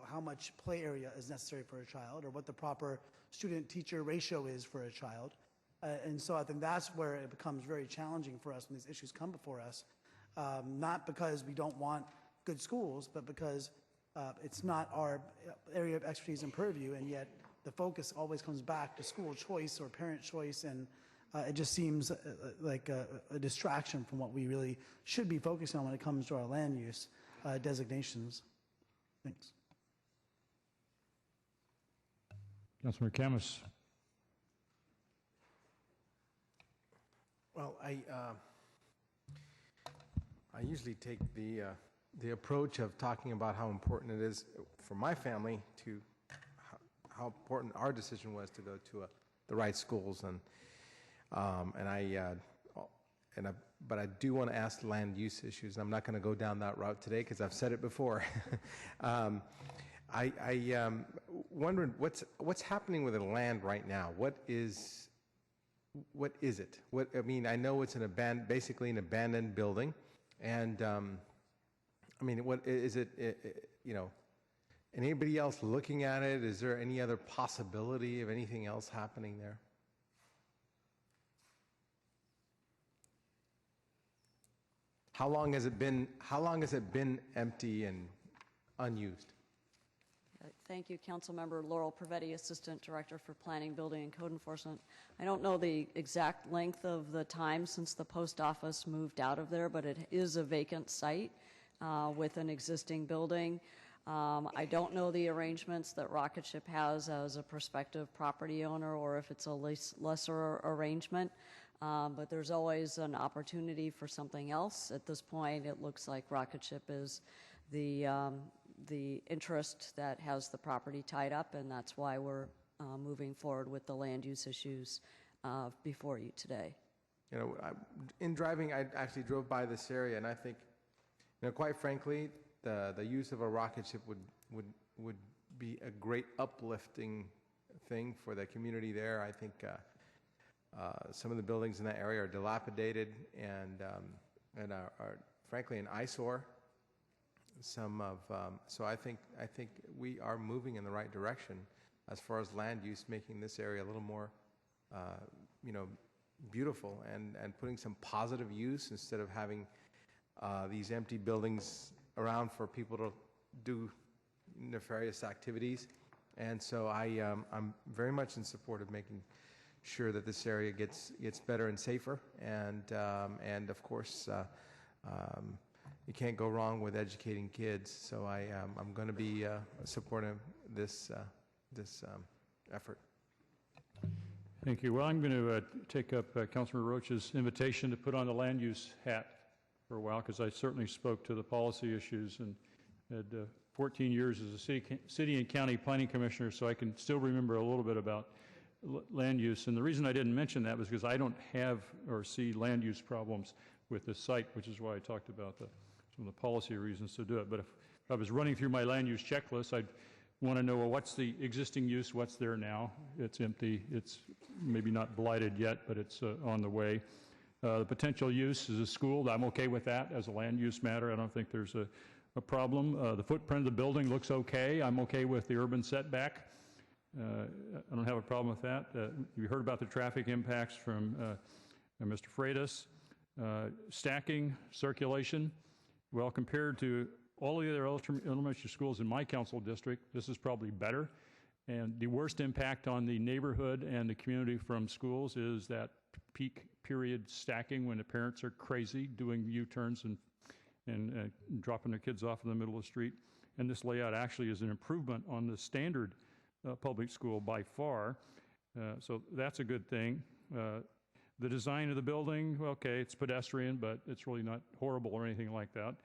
how much play area is necessary for a child or what the proper student-teacher ratio is for a child. And so I think that's where it becomes very challenging for us when these issues come before us, not because we don't want good schools, but because it's not our area of expertise and purview, and yet the focus always comes back to school choice or parent choice, and it just seems like a distraction from what we really should be focusing on when it comes to our land use designations. Thanks. Councilmember KHAMIS. Well, I usually take the approach of talking about how important it is for my family to how important our decision was to go to the right schools, but I do want to ask land use issues. I'm not going to go down that route today because I've said it before. I wondering what's happening with the land right now. What is it? I know it's basically an abandoned building, and what is it? Anybody else looking at it? Is there any other possibility of anything else happening there? How long has it been empty and unused? Thank you, Councilmember Laurel Prevetti, Assistant Director for Planning, Building, and Code Enforcement. I don't know the exact length of the time since the post office moved out of there, but it is a vacant site with an existing building. I don't know the arrangements that Rocket Ship has as a prospective property owner, or if it's a lesser arrangement. But there's always an opportunity for something else. At this point, it looks like Rocket Ship is the interest that has the property tied up, and that's why we're moving forward with the land use issues before you today. In driving, I actually drove by this area, and I think, quite frankly, the use of a rocket ship would be a great uplifting thing for the community there. I think some of the buildings in that area are dilapidated and are frankly an eyesore. So I think we are moving in the right direction as far as land use, making this area a little more, beautiful and putting some positive use instead of having these empty buildings around for people to do nefarious activities. And so I'm very much in support of making sure that this area gets better and safer. And of course, you can't go wrong with educating kids. So I'm going to be supporting this effort. Thank you. Well, I'm going to take up Councilmember Rocha's invitation to put on the land use hat for a while, because I certainly spoke to the policy issues and had 14 years as a city and county planning commissioner, so I can still remember a little bit about land use. And the reason I didn't mention that was because I don't have or see land use problems with this site, which is why I talked about some of the policy reasons to do it. But if I was running through my land use checklist, I'd want to know, well, what's the existing use, what's there now? It's empty, it's maybe not blighted yet, but it's on the way. The potential use is a school. I'm okay with that as a land use matter. I don't think there's a problem. The footprint of the building looks okay. I'm okay with the urban setback. I don't have a problem with that. You heard about the traffic impacts from Mr. Freitas. Stacking, circulation. Well, compared to all the other elementary schools in my council district, this is probably better. And the worst impact on the neighborhood and the community from schools is that peak period stacking when the parents are crazy doing U-turns and dropping their kids off in the middle of the street. And this layout actually is an improvement on the standard public school by far. So that's a good thing. The design of the building, okay, it's pedestrian, but it's really not horrible or anything like that.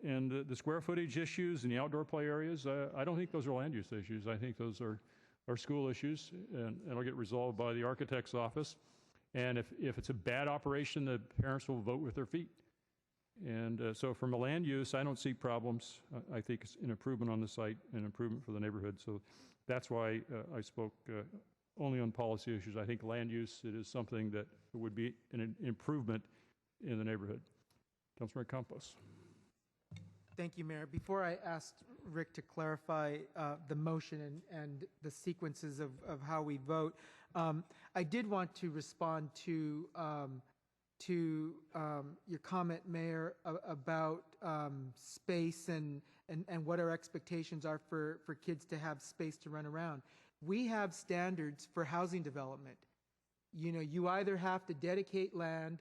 And the square footage issues and the outdoor play areas, I don't think those are land use issues. I think those are school issues, and it'll get resolved by the architect's office. And if it's a bad operation, the parents will vote with their feet. And so from a land use, I don't see problems. I think it's an improvement on the site, an improvement for the neighborhood. So that's why I spoke only on policy issues. I think land use, it is something that would be an improvement in the neighborhood. Councilmember Campos. Thank you, Mayor. Before I asked Rick to clarify the motion and the sequences of how we vote, I did want to respond to your comment, Mayor, about space and what our expectations are for kids to have space to run around. We have standards for housing development. You know, you either have to dedicate land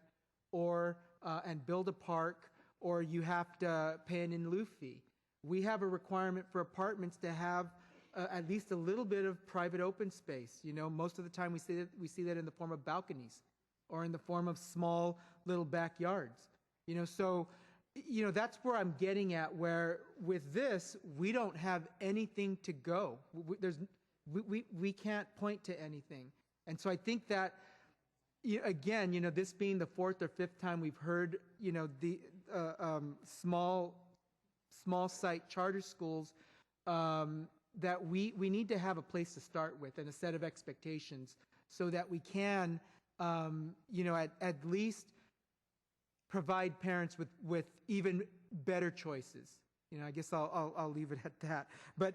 or and build a park, or you have to pay an in lieu fee. We have a requirement for apartments to have at least a little bit of private open space. You know, most of the time we see that in the form of balconies or in the form of small little backyards. You know, so, you know, that's where I'm getting at, where with this, we don't have anything to go. We can't point to anything. And so I think that, again, you know, this being the fourth or fifth time we've heard, you know, the small site charter schools, that we need to have a place to start with and a set of expectations so that we can, you know, at least provide parents with even better choices. You know, I guess I'll leave it at that. But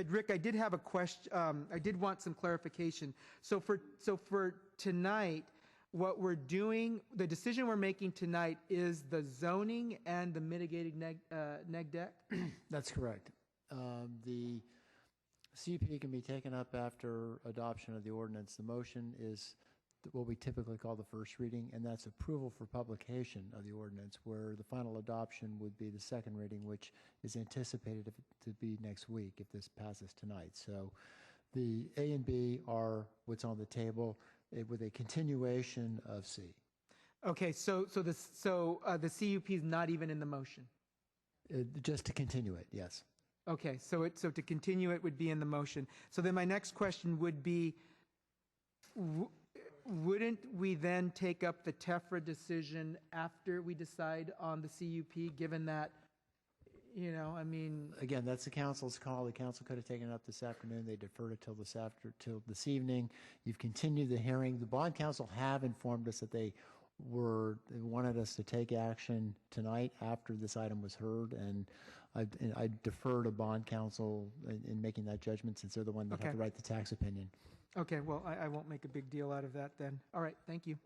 Rick, I did have a question. I did want some clarification. So for tonight, what we're doing, the decision we're making tonight is the zoning and the mitigated neg deck? That's correct. The CUP can be taken up after adoption of the ordinance. The motion is what we typically call the first reading, and that's approval for publication of the ordinance, where the final adoption would be the second reading, which is anticipated to be next week if this passes tonight. So the A and B are what's on the table, with a continuation of C. Okay, so the CUP is not even in the motion? Just to continue it, yes. Okay, so to continue it would be in the motion. So then my next question would be, wouldn't we then take up the TEFRA decision after we decide on the CUP, given that, you know, I mean... Again, that's the council's call. The council could have taken it up this afternoon. They deferred it till this evening. You've continued the hearing. The bond council have informed us that they wanted us to take action tonight after this item was heard, and I defer to bond council in making that judgment, since they're the one that have to write the tax opinion. Okay, well, I won't make a big deal out of that then. All right, thank you.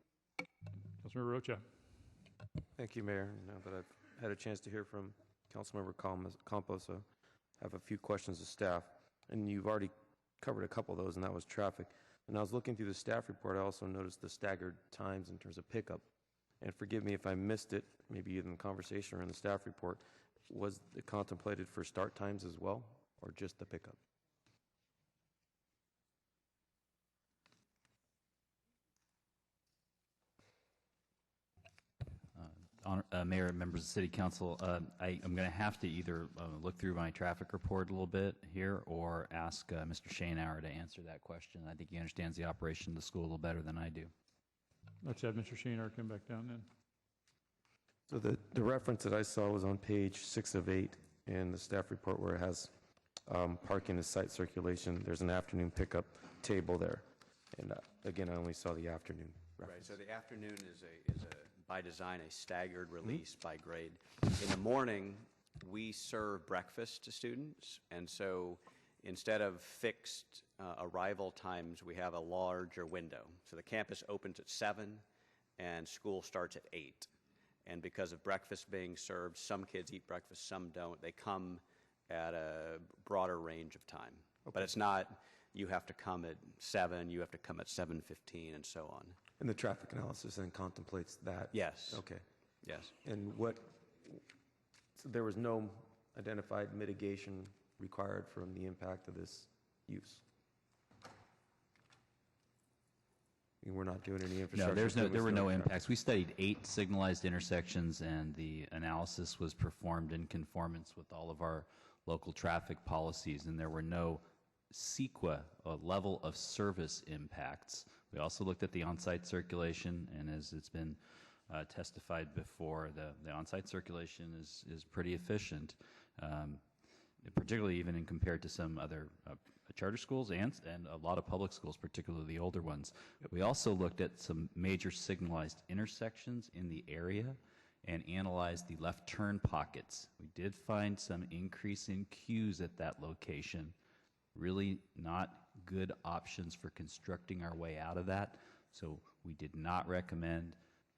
Councilmember Rocha. Thank you, Mayor. Now that I've had a chance to hear from Councilmember Campos, I have a few questions to staff. And you've already covered a couple of those, and that was traffic. And I was looking through the staff report. I also noticed the staggered times in terms of pickup. And forgive me if I missed it, maybe in the conversation or in the staff report. Was it contemplated for start times as well, or just the pickup? Mayor and members of the City Council, I'm going to have to either look through my traffic report a little bit here or ask Mr. Shanehour to answer that question. I think he understands the operation of the school a little better than I do. Let's have Mr. Shanehour come back down then. So the reference that I saw was on page 6 of 8 in the staff report, where it has parking and site circulation. There's an afternoon pickup table there. And again, I only saw the afternoon reference. Right, so the afternoon is by design, a staggered release by grade. In the morning, we serve breakfast to students, and so instead of fixed arrival times, we have a larger window. So the campus opens at 7, and school starts at 8. And because of breakfast being served, some kids eat breakfast, some don't. They come at a broader range of time. Okay. But it's not, you have to come at 7, you have to come at 7:15, and so on. And the traffic analysis then contemplates that? Yes. Okay. Yes. And so there was no identified mitigation required from the impact of this use? I mean, we're not doing any infrastructure? No, there were no impacts. We studied 8 signalized intersections, and the analysis was performed in conformance with all of our local traffic policies, and there were no CEQA, level of service impacts. We also looked at the on-site circulation, and as it's been testified before, the on-site circulation is pretty efficient, particularly even in compared to some other charter schools and a lot of public schools, particularly the older ones. We also looked at some major signalized intersections in the area and analyzed the left turn pockets. We did find some increase in queues at that location. Really not good options for constructing our way out of that. So we did not recommend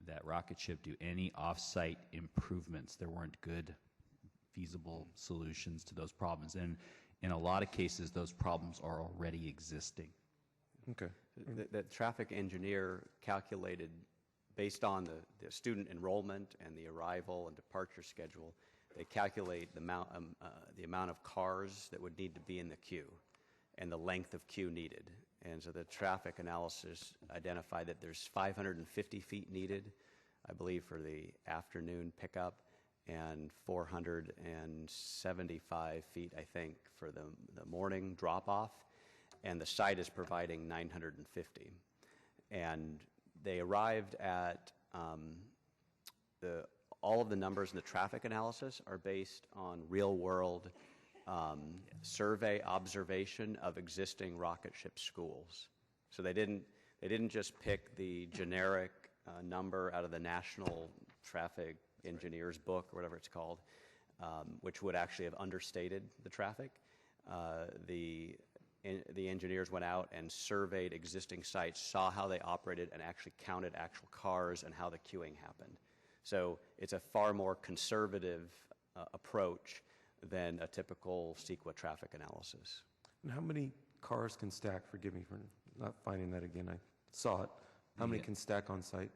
that Rocket Ship do any off-site improvements. There weren't good, feasible solutions to those problems. And in a lot of cases, those problems are already existing. Okay. The traffic engineer calculated, based on the student enrollment and the arrival and departure schedule, they calculate the amount of cars that would need to be in the queue and the length of queue needed. And so the traffic analysis identified that there's 550 feet needed, I believe, for the afternoon pickup, and 475 feet, I think, for the morning drop-off. And the site is providing 950. And they arrived at all of the numbers in the traffic analysis are based on real-world survey observation of existing Rocket Ship schools. So they didn't just pick the generic number out of the National Traffic Engineers book, or whatever it's called, which would actually have understated the traffic. The engineers went out and surveyed existing sites, saw how they operated, and actually counted actual cars and how the queuing happened. So it's a far more conservative approach than a typical CEQA traffic analysis. And how many cars can stack? Forgive me for not finding that again. I saw it. How many can stack on site?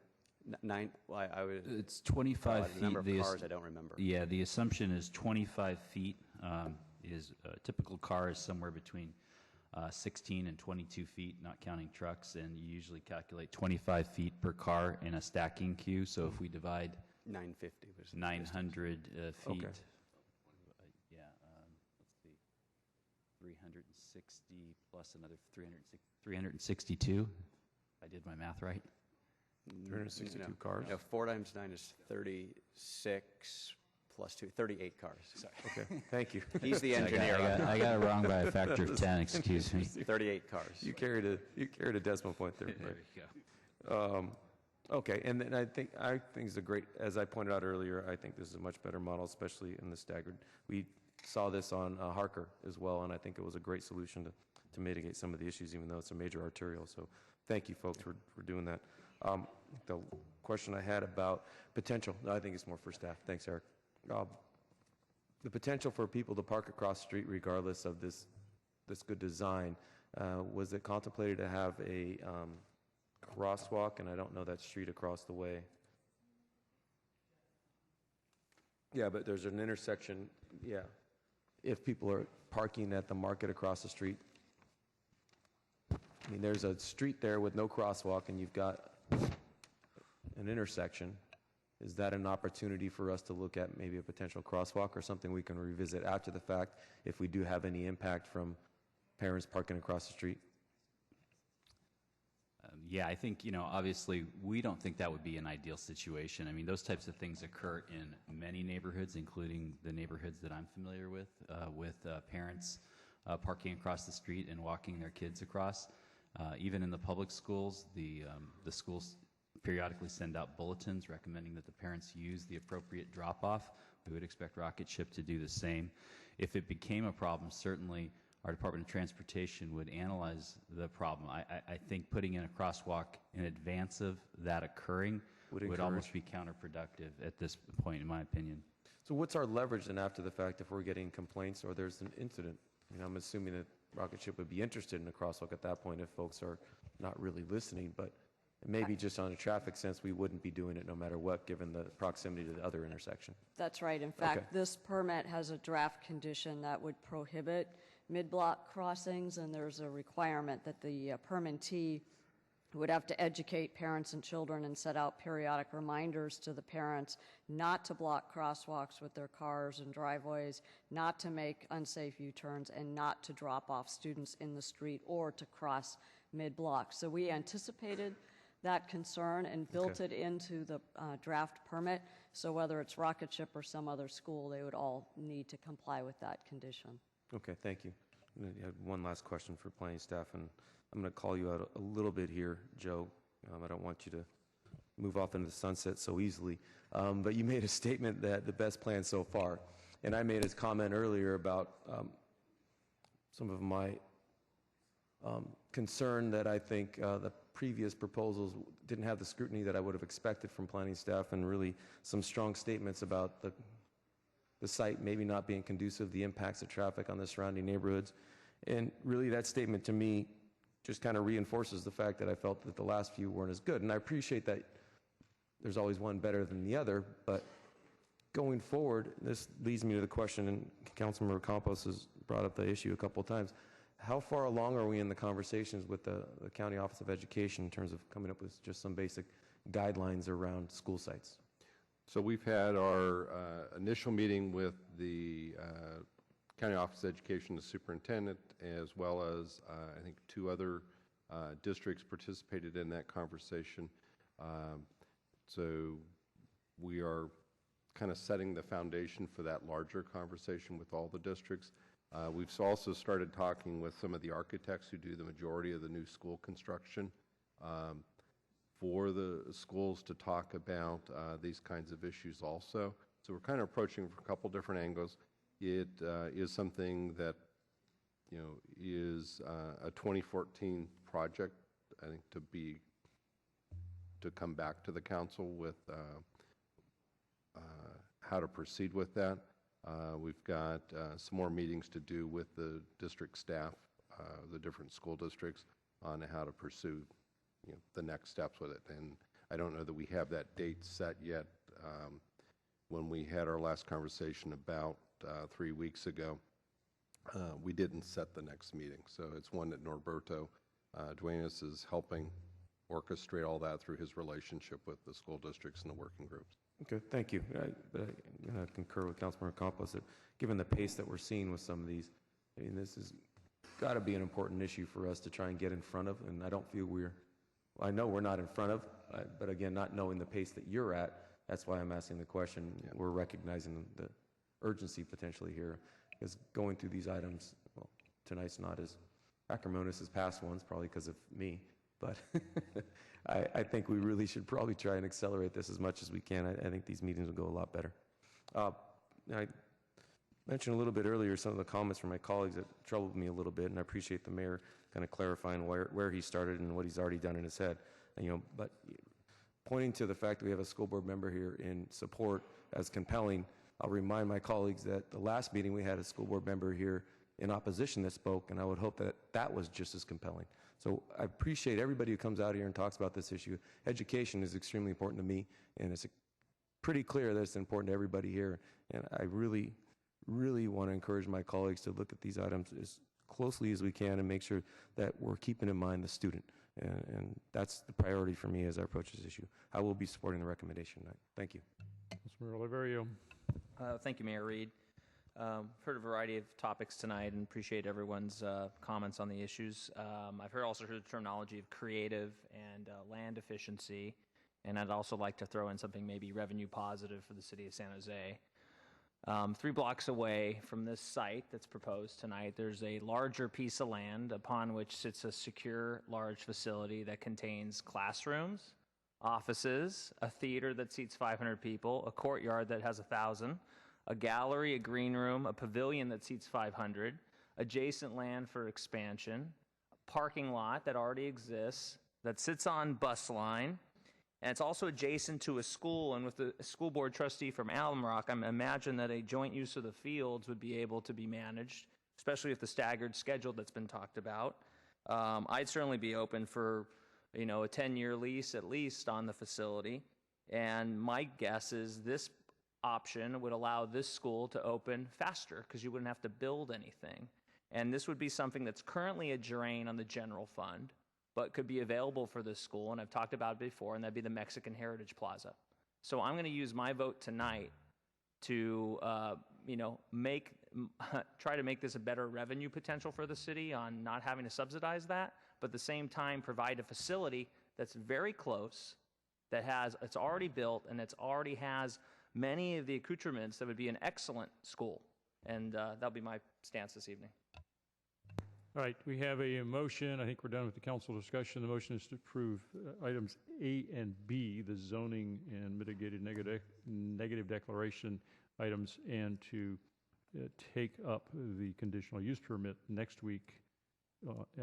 Nine. Well, It's 25 feet. The number of cars, I don't remember. Yeah, the assumption is 25 feet. Is a typical car is somewhere between 16 and 22 feet, not counting trucks, and you usually calculate 25 feet per car in a stacking queue. So if we divide 950 was 900 feet. Okay. Yeah, let's see, 360 plus another 362. I did my math right. 362 cars? No, 4 times 9 is 36 plus 2, 38 cars. Sorry. Okay, thank you. He's the engineer. I got it wrong by a factor of 10, excuse me. 38 cars. You carried a decimal point there. There we go. Okay, and then I think it's a great, as I pointed out earlier, I think this is a much better model, especially in the staggered. We saw this on Harker as well, and I think it was a great solution to mitigate some of the issues, even though it's a major arterial. So thank you, folks, for doing that. The question I had about potential, no, I think it's more for staff. Thanks, Eric. The potential for people to park across the street regardless of this good design, was it contemplated to have a crosswalk? And I don't know that street across the way. Yeah, but there's an intersection, yeah. If people are parking at the market across the street, I mean, there's a street there with no crosswalk and you've got an intersection. Is that an opportunity for us to look at maybe a potential crosswalk or something we can revisit after the fact if we do have any impact from parents parking across the street? Yeah, I think, obviously, we don't think that would be an ideal situation. I mean, those types of things occur in many neighborhoods, including the neighborhoods that I'm familiar with parents parking across the street and walking their kids across. Even in the public schools, the schools periodically send out bulletins recommending that the parents use the appropriate drop-off. We would expect Rocket Ship to do the same. If it became a problem, certainly our Department of Transportation would analyze the problem. I think putting in a crosswalk in advance of that occurring would almost be counterproductive at this point, in my opinion. So what's our leverage then after the fact if we're getting complaints or there's an incident? I'm assuming that Rocket Ship would be interested in a crosswalk at that point if folks are not really listening, but maybe just on a traffic sense, we wouldn't be doing it no matter what, given the proximity to the other intersection. That's right. In fact, this permit has a draft condition that would prohibit mid-block crossings, and there's a requirement that the permittee would have to educate parents and children and set out periodic reminders to the parents not to block crosswalks with their cars and driveways, not to make unsafe U-turns, and not to drop off students in the street or to cross mid-block. So we anticipated that concern and built it into the draft permit. So whether it's Rocket Ship or some other school, they would all need to comply with that condition. Okay, thank you. I had one last question for planning staff, and I'm going to call you out a little bit here, Joe. I don't want you to move off into the sunset so easily. But you made a statement that the best plan so far. And I made a comment earlier about some of my concern that I think the previous proposals didn't have the scrutiny that I would have expected from planning staff, and really some strong statements about the site maybe not being conducive, the impacts of traffic on the surrounding neighborhoods. And really that statement to me just kind of reinforces the fact that I felt that the last few weren't as good. And I appreciate that there's always one better than the other, but going forward, this leads me to the question, and Councilmember Campos has brought up the issue a couple of times. How far along are we in the conversations with the County Office of Education in terms of coming up with just some basic guidelines around school sites? So we've had our initial meeting with the County Office of Education, the superintendent, as well as I think 2 other districts participated in that conversation. So we are kind of setting the foundation for that larger conversation with all the districts. We've also started talking with some of the architects who do the majority of the new school construction for the schools to talk about these kinds of issues also. So we're kind of approaching from a couple different angles. It is something that, you know, is a 2014 project, I think, to come back to the council with how to proceed with that. We've got some more meetings to do with the district staff, the different school districts, on how to pursue, you know, the next steps with it. And I don't know that we have that date set yet. When we had our last conversation about 3 weeks ago, we didn't set the next meeting. So it's one that Norberto Duenas is helping orchestrate all that through his relationship with the school districts and the working groups. Okay, thank you. But I'm going to concur with Councilmember Campos that given the pace that we're seeing with some of these, I mean, this has got to be an important issue for us to try and get in front of, and I don't feel I know we're not in front of, but again, not knowing the pace that you're at, that's why I'm asking the question. Yeah. We're recognizing the urgency potentially here, because going through these items, well, tonight's not as acrimonious as past ones, probably because of me, but I think we really should probably try and accelerate this as much as we can. I think these meetings will go a lot better. I mentioned a little bit earlier some of the comments from my colleagues that troubled me a little bit, and I appreciate the mayor kind of clarifying where he started and what he's already done in his head. And, you know, but pointing to the fact that we have a school board member here in support as compelling, I'll remind my colleagues that the last meeting we had a school board member here in opposition that spoke, and I would hope that that was just as compelling. So I appreciate everybody who comes out here and talks about this issue. Education is extremely important to me, and it's pretty clear that it's important to everybody here. And I really, really want to encourage my colleagues to look at these items as closely as we can and make sure that we're keeping in mind the student. And that's the priority for me as I approach this issue. I will be supporting the recommendation tonight. Thank you. Mr. Oliverio. Thank you, Mayor Reed. Heard a variety of topics tonight and appreciate everyone's comments on the issues. I've also heard the terminology of creative and land efficiency, and I'd also like to throw in something maybe revenue positive for the city of San Jose. 3 blocks away from this site that's proposed tonight, there's a larger piece of land upon which sits a secure, large facility that contains classrooms, offices, a theater that seats 500 people, a courtyard that has 1,000, a gallery, a green room, a pavilion that seats 500, adjacent land for expansion, a parking lot that already exists, that sits on bus line, and it's also adjacent to a school, and with the school board trustee from Alum Rock, I imagine that a joint use of the fields would be able to be managed, especially with the staggered schedule that's been talked about. I'd certainly be open for, you know, a 10-year lease at least on the facility, and my guess is this option would allow this school to open faster because you wouldn't have to build anything. And this would be something that's currently a drain on the general fund, but could be available for this school, and I've talked about it before, and that'd be the Mexican Heritage Plaza. So I'm going to use my vote tonight to, you know, try to make this a better revenue potential for the city on not having to subsidize that, but at the same time provide a facility that's very close, it's already built, and it's already has many of the accoutrements that would be an excellent school. And that'll be my stance this evening. All right, we have a motion. I think we're done with the council discussion. The motion is to approve items A and B, the zoning and mitigated negative declaration items, and to take up the conditional use permit next week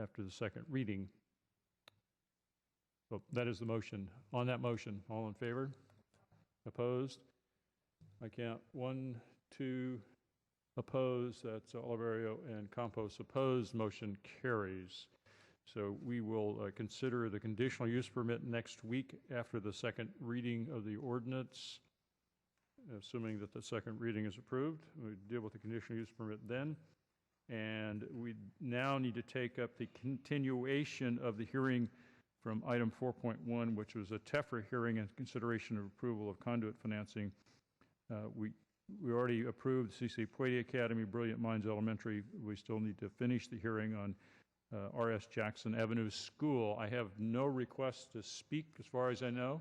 after the second reading. So that is the motion. On that motion, all in favor? Opposed? I count 1, 2, opposed. That's Oliverio and Campos opposed. Motion carries. So we will consider the conditional use permit next week after the second reading of the ordinance. Assuming that the second reading is approved, we deal with the conditional use permit then. And we now need to take up the continuation of the hearing from item 4.1, which was a TEFRA hearing and consideration of approval of conduit financing. We already approved C.C. Poitier Academy, Brilliant Minds Elementary. We still need to finish the hearing on R.S. Jackson Avenue School. I have no requests to speak as far as I know.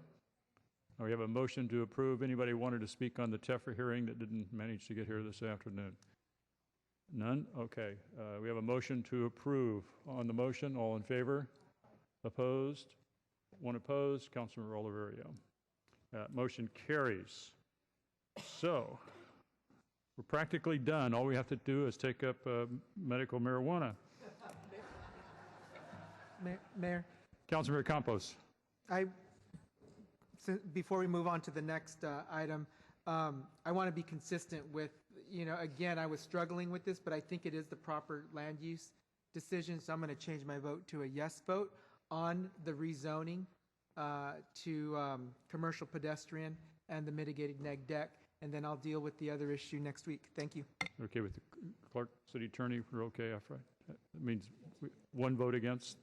We have a motion to approve. Anybody wanted to speak on the TEFRA hearing that didn't manage to get here this afternoon? None? Okay. We have a motion to approve. On the motion, all in favor? Opposed? One opposed. Councilmember Oliverio. Motion carries. So, we're practically done. All we have to do is take up medical marijuana. Mayor? Councilmember Campos. Before we move on to the next item, I want to be consistent with, again, I was struggling with this, but I think it is the proper land use decision, so I'm going to change my vote to a yes vote on the rezoning to commercial pedestrian and the mitigated neg deck, and then I'll deal with the other issue next week. Thank you. Okay with the clerk, city attorney, we're okay after that means one vote against,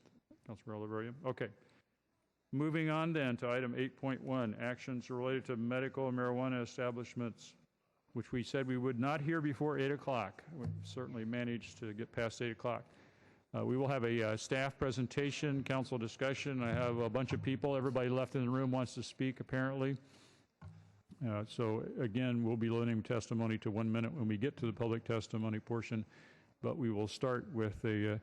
Councilor Oliverio. Okay. Moving on then to item 8.1, actions related to medical marijuana establishments, which we said we would not hear before 8 o'clock. We certainly managed to get past 8 o'clock. We will have a staff presentation, council discussion. I have a bunch of people. Everybody left in the room wants to speak, apparently. So again, we'll be limiting testimony to 1 minute when we get to the public testimony portion, but we will start with a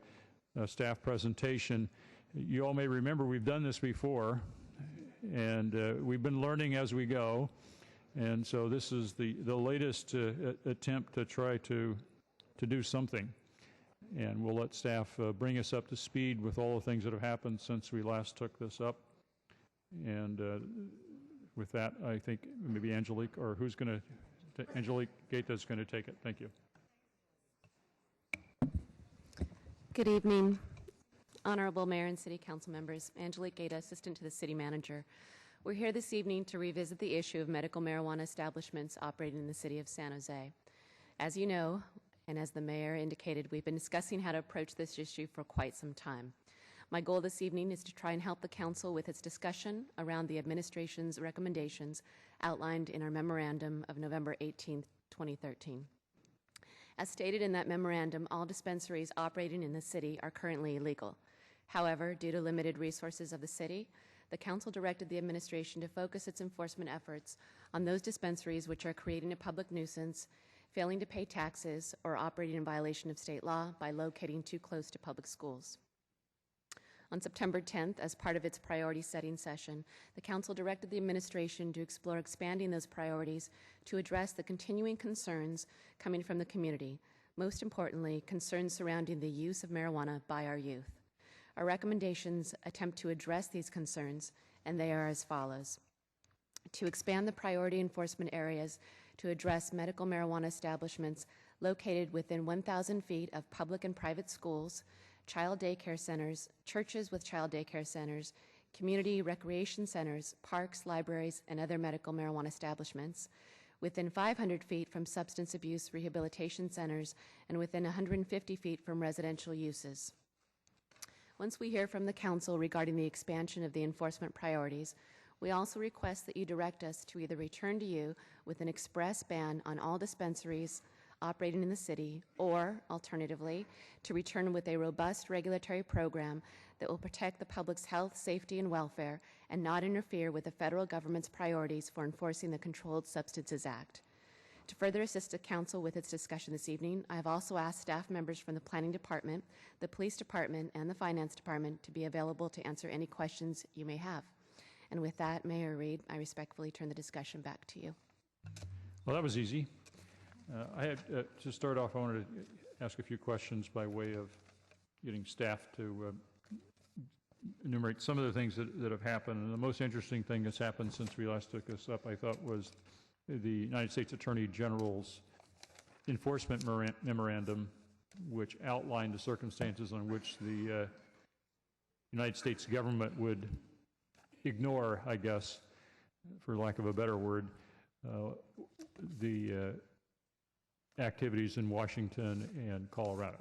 staff presentation. You all may remember we've done this before, and we've been learning as we go, and so this is the latest attempt to try to do something, and we'll let staff bring us up to speed with all the things that have happened since we last took this up. And with that, I think maybe Angelique, or who's going to, Angelique Gaeta's going to take it. Thank you. Good evening. Honorable Mayor and City Council members, Angelique Gaeta, Assistant to the City Manager. We're here this evening to revisit the issue of medical marijuana establishments operating in the City of San Jose. As you know, and as the Mayor indicated, we've been discussing how to approach this issue for quite some time. My goal this evening is to try and help the Council with its discussion around the administration's recommendations outlined in our memorandum of November 18, 2013. As stated in that memorandum, all dispensaries operating in the city are currently illegal. However, due to limited resources of the city, the Council directed the administration to focus its enforcement efforts on those dispensaries which are creating a public nuisance, failing to pay taxes, or operating in violation of state law by locating too close to public schools. On September 10th, as part of its priority setting session, the Council directed the administration to explore expanding those priorities to address the continuing concerns coming from the community, most importantly, concerns surrounding the use of marijuana by our youth. Our recommendations attempt to address these concerns, and they are as follows. To expand the priority enforcement areas to address medical marijuana establishments located within 1,000 feet of public and private schools, child daycare centers, churches with child daycare centers, community recreation centers, parks, libraries, and other medical marijuana establishments, within 500 feet from substance abuse rehabilitation centers, and within 150 feet from residential uses. Once we hear from the Council regarding the expansion of the enforcement priorities, we also request that you direct us to either return to you with an express ban on all dispensaries operating in the city, or, alternatively, to return with a robust regulatory program that will protect the public's health, safety, and welfare and not interfere with the federal government's priorities for enforcing the Controlled Substances Act. To further assist the council with its discussion this evening, I have also asked staff members from the Planning Department, the Police Department, and the Finance Department to be available to answer any questions you may have. And with that, Mayor Reed, I respectfully turn the discussion back to you. Well, that was easy. I had, to start off, I wanted to ask a few questions by way of getting staff to enumerate some of the things that have happened. And the most interesting thing that's happened since we last took this up, I thought, was the United States Attorney General's enforcement memorandum, which outlined the circumstances on which the United States government would ignore, I guess, for lack of a better word, the activities in Washington and Colorado.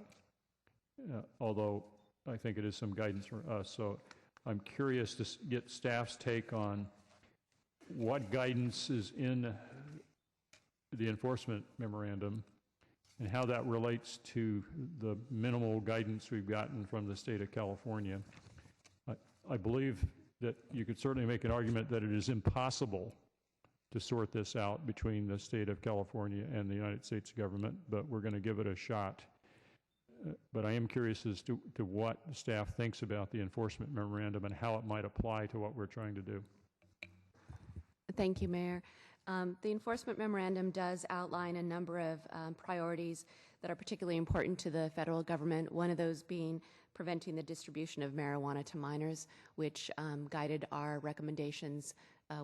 Although I think it is some guidance for us. So I'm curious to get staff's take on what guidance is in the enforcement memorandum and how that relates to the minimal guidance we've gotten from the state of California. I believe that you could certainly make an argument that it is impossible to sort this out between the state of California and the United States government, but we're going to give it a shot. But I am curious as to what staff thinks about the enforcement memorandum and how it might apply to what we're trying to do. Thank you, Mayor. The enforcement memorandum does outline a number of priorities that are particularly important to the federal government, one of those being preventing the distribution of marijuana to minors, which guided our recommendations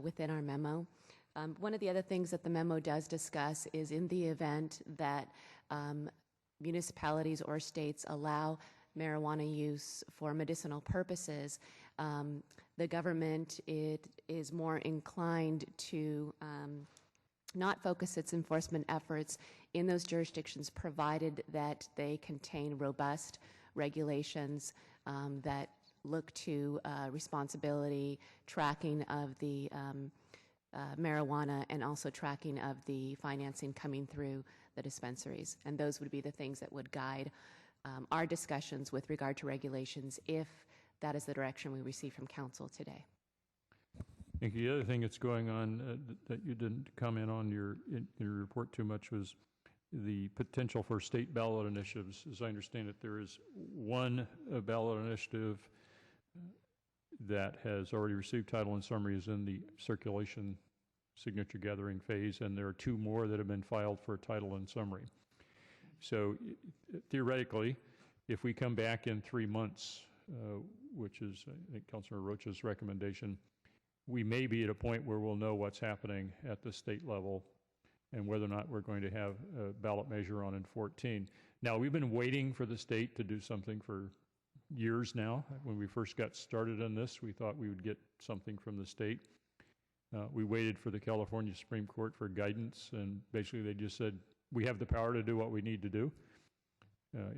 within our memo. One of the other things that the memo does discuss is in the event that municipalities or states allow marijuana use for medicinal purposes, the government is more inclined to not focus its enforcement efforts in those jurisdictions, provided that they contain robust regulations that look to responsibility, tracking of the marijuana, and also tracking of the financing coming through the dispensaries. And those would be the things that would guide our discussions with regard to regulations if that is the direction we receive from council today. I think the other thing that's going on that you didn't comment on in your report too much was the potential for state ballot initiatives. As I understand it, there is one ballot initiative that has already received title and summary, is in the circulation signature gathering phase, and there are two more that have been filed for title and summary. So theoretically, if we come back in 3 months, which is, I think, Councilor Rocha's recommendation, we may be at a point where we'll know what's happening at the state level and whether or not we're going to have a ballot measure on in 14. Now, we've been waiting for the state to do something for years now. When we first got started on this, we thought we would get something from the state. We waited for the California Supreme Court for guidance, and basically they just said, we have the power to do what we need to do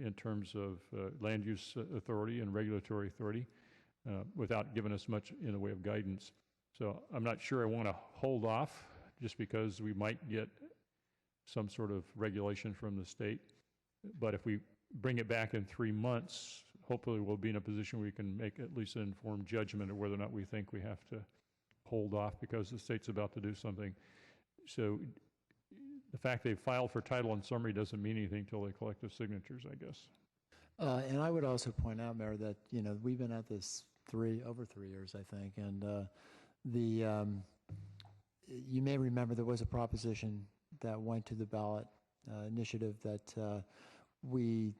in terms of land use authority and regulatory authority without giving us much in the way of guidance. So I'm not sure I want to hold off just because we might get some sort of regulation from the state. But if we bring it back in 3 months, hopefully we'll be in a position where we can make at least an informed judgment of whether or not we think we have to hold off because the state's about to do something. So the fact they filed for title and summary doesn't mean anything until they collect the signatures, I guess. And I would also point out, Mayor, that we've been at this over 3 years, I think, and you may remember there was a proposition that went to the ballot initiative that we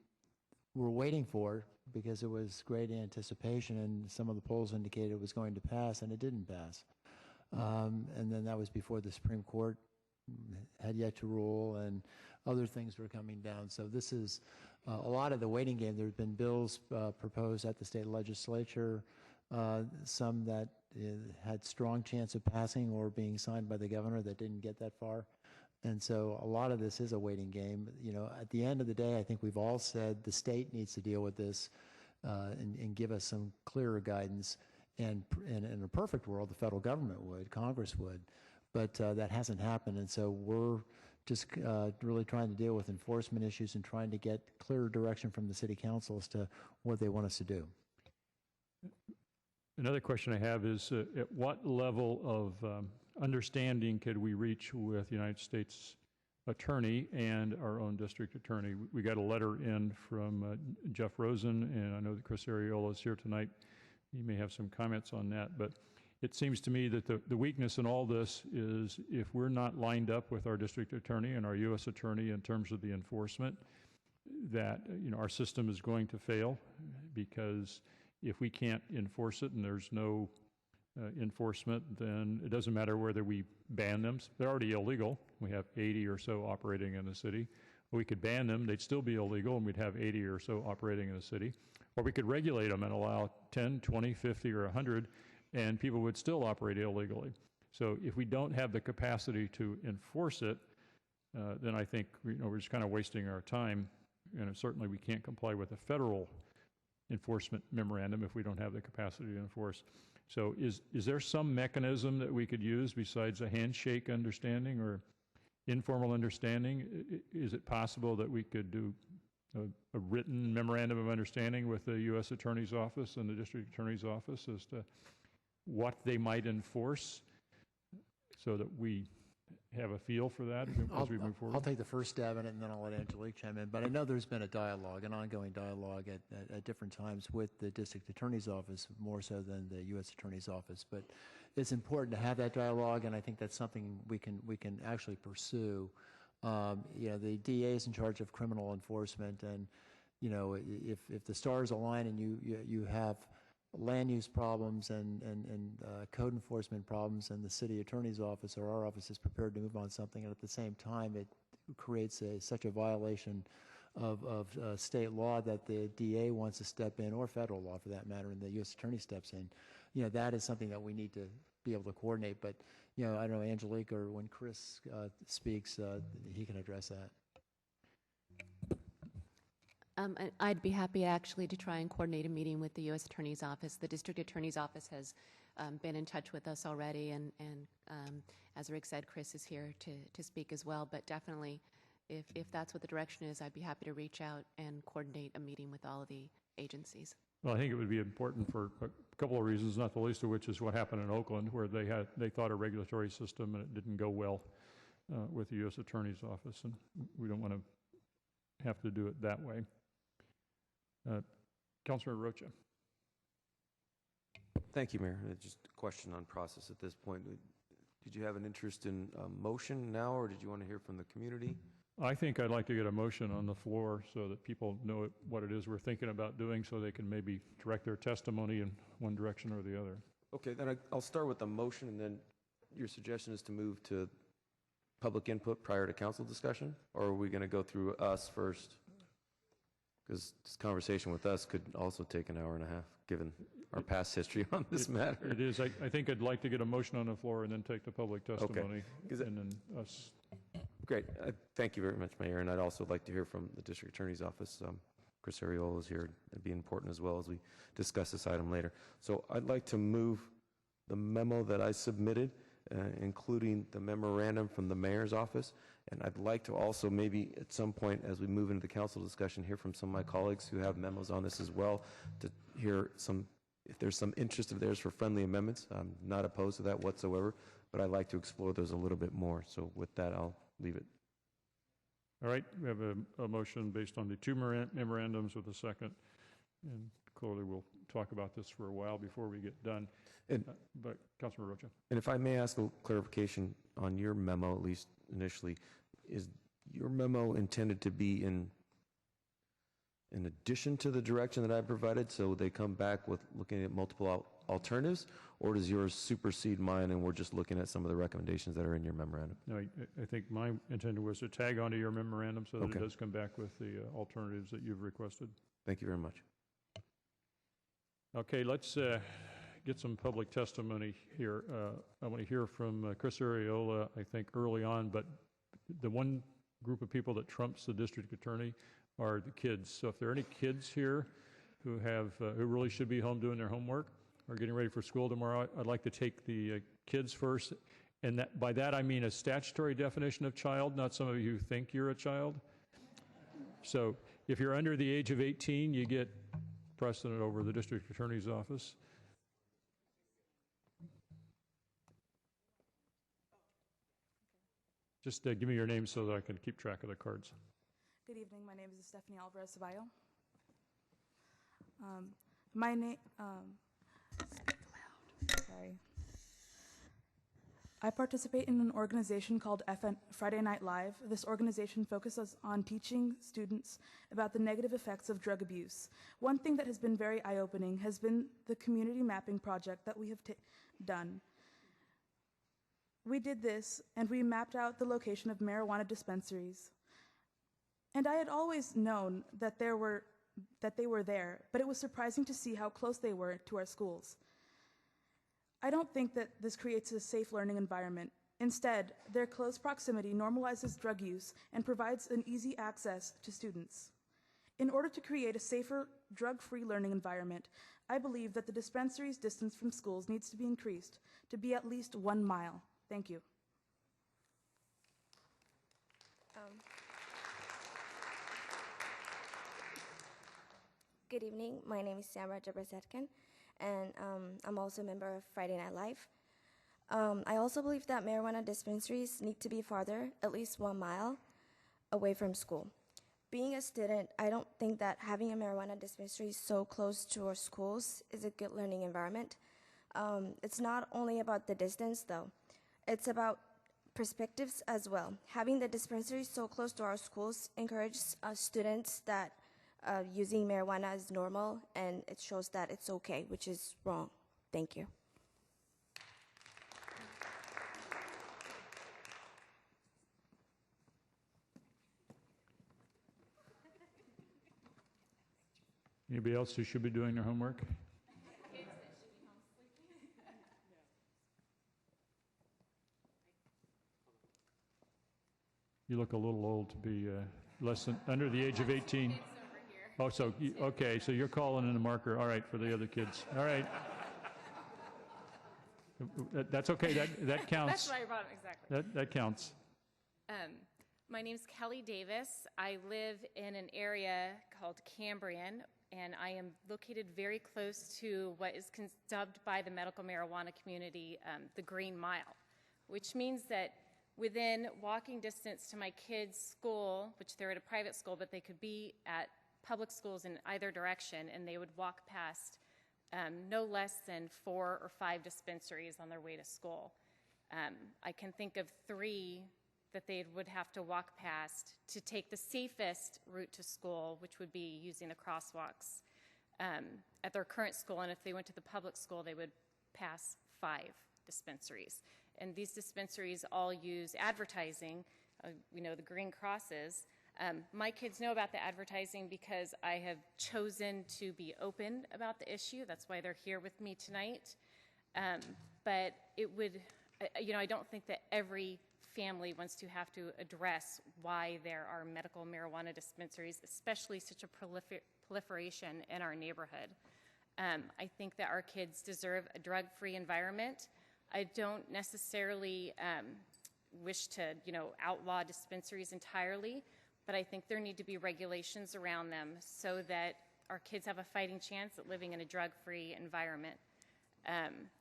were waiting for because it was great anticipation, and some of the polls indicated it was going to pass, and it didn't pass. And then that was before the Supreme Court had yet to rule, and other things were coming down. So this is a lot of the waiting game. There have been bills proposed at the state legislature, some that had strong chance of passing or being signed by the governor that didn't get that far. And so a lot of this is a waiting game. At the end of the day, I think we've all said the state needs to deal with this and give us some clearer guidance. And in a perfect world, the federal government would, Congress would. But that hasn't happened. And so we're just really trying to deal with enforcement issues and trying to get clearer direction from the city council as to what they want us to do. Another question I have is at what level of understanding could we reach with the United States attorney and our own district attorney. We got a letter in from Jeff Rosen, and I know that Chris Ariola is here tonight. He may have some comments on that, but it seems to me that the weakness in all this is if we're not lined up with our district attorney and our U.S. attorney in terms of the enforcement, that our system is going to fail, because if we can't enforce it and there's no enforcement, then it doesn't matter whether we ban them. They're already illegal. We have 80 or so operating in the city. We could ban them, they'd still be illegal, and we'd have 80 or so operating in the city. Or we could regulate them and allow 10, 20, 50, or 100, and people would still operate illegally. So if we don't have the capacity to enforce it, then I think we're just kind of wasting our time, and certainly we can't comply with a federal enforcement memorandum if we don't have the capacity to enforce. So is there some mechanism that we could use besides a handshake understanding or informal understanding? Is it possible that we could do a written memorandum of understanding with the U.S. Attorney's Office and the District Attorney's Office as to what they might enforce, so that we have a feel for that as we move forward? I'll take the first stab at it, and then I'll let Angelique chime in. But I know there's been a dialogue, an ongoing dialogue at different times with the District Attorney's Office, more so than the U.S. Attorney's Office. But it's important to have that dialogue, and I think that's something we can actually pursue. The DA is in charge of criminal enforcement, and if the stars align and you have land use problems and code enforcement problems, and the city attorney's office or our office is prepared to move on something, and at the same time it creates such a violation of state law that the DA wants to step in, or federal law for that matter, and the U.S. attorney steps in, that is something that we need to be able to coordinate. But I don't know, Angelique, or when Chris speaks, he can address that. I'd be happy actually to try and coordinate a meeting with the U.S. Attorney's Office. The District Attorney's Office has been in touch with us already, and as Rick said, Chris is here to speak as well. But definitely, if that's what the direction is, I'd be happy to reach out and coordinate a meeting with all of the agencies. Well, I think it would be important for a couple of reasons, not the least of which is what happened in Oakland, where they thought a regulatory system, and it didn't go well with the U.S. Attorney's Office, and we don't want to have to do it that way. Councilor Rocha. Thank you, Mayor. Just a question on process at this point. Did you have an interest in motion now, or did you want to hear from the community? I think I'd like to get a motion on the floor so that people know what it is we're thinking about doing, so they can maybe direct their testimony in one direction or the other. Okay, then I'll start with the motion, and then your suggestion is to move to public input prior to council discussion, or are we going to go through us first? Because this conversation with us could also take an hour and a half, given our past history on this matter. It is. I think I'd like to get a motion on the floor and then take the public testimony, and then us. Great. Thank you very much, Mayor. And I'd also like to hear from the District Attorney's Office. Chris Ariola is here. It'd be important as well as we discuss this item later. So I'd like to move the memo that I submitted, including the memorandum from the Mayor's Office. And I'd like to also maybe at some point as we move into the council discussion hear from some of my colleagues who have memos on this as well, to hear if there's some interest of theirs for friendly amendments. I'm not opposed to that whatsoever, but I'd like to explore those a little bit more. So with that, I'll leave it. All right, we have a motion based on the two memorandums with a second, and clearly we'll talk about this for a while before we get done. But Councilor Rocha. And if I may ask a clarification on your memo, at least initially, is your memo intended to be in addition to the direction that I provided, so they come back with looking at multiple alternatives, or does yours supersede mine and we're just looking at some of the recommendations that are in your memorandum? No, I think my intent was to tag onto your memorandum so that it does come back with the alternatives that you've requested. Thank you very much. Okay, let's get some public testimony here. I want to hear from Chris Ariola, I think, early on, but the one group of people that trumps the district attorney are the kids. So if there are any kids here who really should be home doing their homework or getting ready for school tomorrow, I'd like to take the kids first. And by that I mean a statutory definition of child, not some of you who think you're a child. So if you're under the age of 18, you get precedent over the district attorney's office. Just give me your name so that I can keep track of the cards. Good evening. My name is Stephanie Alvarez Ceballo. My name. Speak loud. Sorry. I participate in an organization called Friday Night Live. This organization focuses on teaching students about the negative effects of drug abuse. One thing that has been very eye-opening has been the community mapping project that we have done. We did this, and we mapped out the location of marijuana dispensaries. And I had always known that they were there, but it was surprising to see how close they were to our schools. I don't think that this creates a safe learning environment. Instead, their close proximity normalizes drug use and provides an easy access to students. In order to create a safer, drug-free learning environment, I believe that the dispensary's distance from schools needs to be increased to be at least 1 mile. Thank you. Good evening. My name is Samra Jabrazetkin, and I'm also a member of Friday Night Live. I also believe that marijuana dispensaries need to be farther, at least 1 mile, away from school. Being a student, I don't think that having a marijuana dispensary so close to our schools is a good learning environment. It's not only about the distance, though. It's about perspectives as well. Having the dispensary so close to our schools encourages students that using marijuana is normal, and it shows that it's okay, which is wrong. Thank you. Anybody else who should be doing their homework? You look a little old to be under the age of 18. Oh, so, okay, so you're calling in a marker. All right, for the other kids. All right. That's okay, that counts. That's why I brought it, exactly. That counts. My name's Kelly Davis. I live in an area called Cambrian, and I am located very close to what is dubbed by the medical marijuana community the Green Mile, which means that within walking distance to my kids' school, which they're at a private school, but they could be at public schools in either direction, and they would walk past no less than 4 or 5 dispensaries on their way to school. I can think of 3 that they would have to walk past to take the safest route to school, which would be using the crosswalks at their current school, and if they went to the public school, they would pass 5 dispensaries. And these dispensaries all use advertising. We know the green crosses. My kids know about the advertising because I have chosen to be open about the issue. That's why they're here with me tonight. But it would, I don't think that every family wants to have to address why there are medical marijuana dispensaries, especially such a proliferation in our neighborhood. I think that our kids deserve a drug-free environment. I don't necessarily wish to, outlaw dispensaries entirely, but I think there need to be regulations around them so that our kids have a fighting chance at living in a drug-free environment.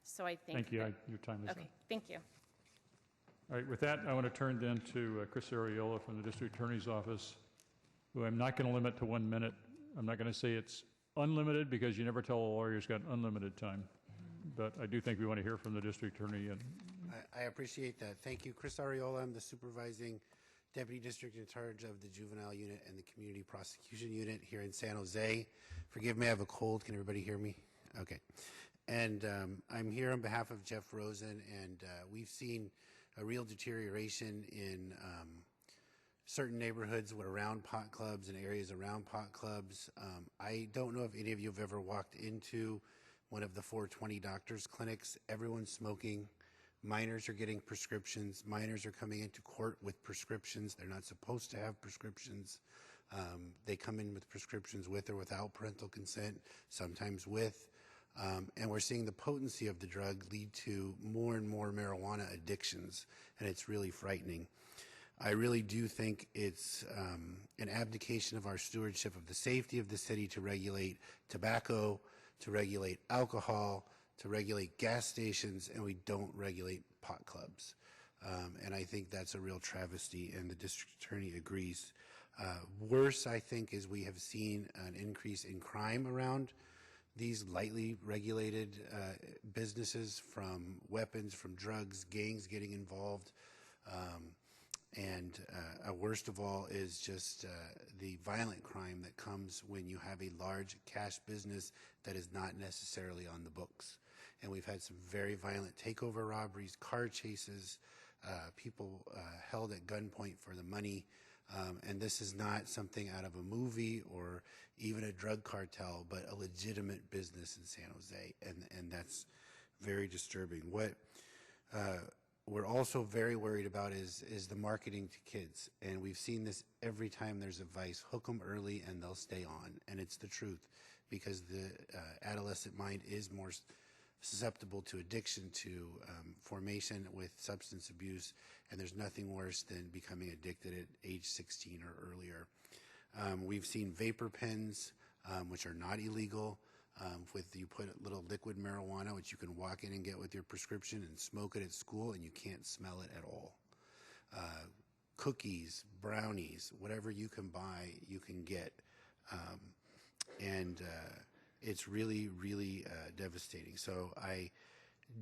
So I think. Thank you. Your time is up. Okay. Thank you. All right. With that, I want to turn then to Chris Ariola from the District Attorney's Office, who I'm not going to limit to 1 minute. I'm not going to say it's unlimited because you never tell a lawyer he's got unlimited time. But I do think we want to hear from the district attorney. And I appreciate that. Thank you. Chris Ariola. I'm the supervising deputy district in charge of the juvenile unit and the community prosecution unit here in San Jose. Forgive me, I have a cold. Can everybody hear me? Okay. And I'm here on behalf of Jeff Rosen, and we've seen a real deterioration in certain neighborhoods around pot clubs and areas around pot clubs. I don't know if any of you have ever walked into one of the 420 doctors' clinics. Everyone's smoking. Minors are getting prescriptions. Minors are coming into court with prescriptions. They're not supposed to have prescriptions. They come in with prescriptions with or without parental consent, sometimes with. And we're seeing the potency of the drug lead to more and more marijuana addictions, and it's really frightening. I really do think it's an abdication of our stewardship of the safety of the city to regulate tobacco, to regulate alcohol, to regulate gas stations, and we don't regulate pot clubs. And I think that's a real travesty, and the district attorney agrees. Worse, I think, is we have seen an increase in crime around these lightly regulated businesses, from weapons, from drugs, gangs getting involved. And worst of all is just the violent crime that comes when you have a large cash business that is not necessarily on the books. And we've had some very violent takeover robberies, car chases, people held at gunpoint for the money. And this is not something out of a movie or even a drug cartel, but a legitimate business in San Jose. And that's very disturbing. What we're also very worried about is the marketing to kids. And we've seen this every time there's a vice. Hook them early and they'll stay on. And it's the truth, because the adolescent mind is more susceptible to addiction, to formation with substance abuse, and there's nothing worse than becoming addicted at age 16 or earlier. We've seen vapor pens, which are not illegal. You put a little liquid marijuana, which you can walk in and get with your prescription and smoke it at school, and you can't smell it at all. Cookies, brownies, whatever you can buy, you can get. It's really, really devastating. So I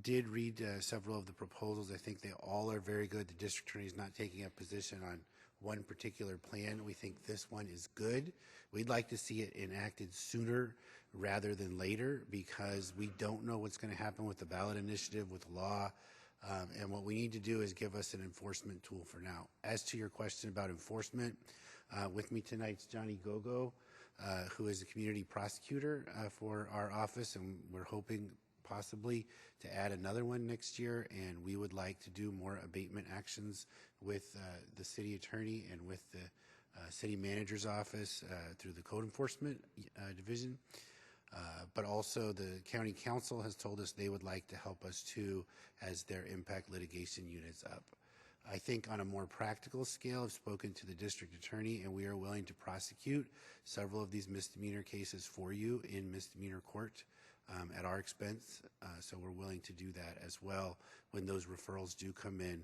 did read several of the proposals. I think they all are very good. The district attorney is not taking a position on one particular plan. We think this one is good. We'd like to see it enacted sooner rather than later, because we don't know what's going to happen with the ballot initiative, with law. And what we need to do is give us an enforcement tool for now. As to your question about enforcement, with me tonight's Johnny Gogo, who is a community prosecutor for our office, and we're hoping possibly to add another one next year. And we would like to do more abatement actions with the city attorney and with the city manager's office through the code enforcement division. But also the county council has told us they would like to help us too, as their impact litigation units up. I think on a more practical scale, I've spoken to the district attorney, and we are willing to prosecute several of these misdemeanor cases for you in misdemeanor court at our expense. So we're willing to do that as well when those referrals do come in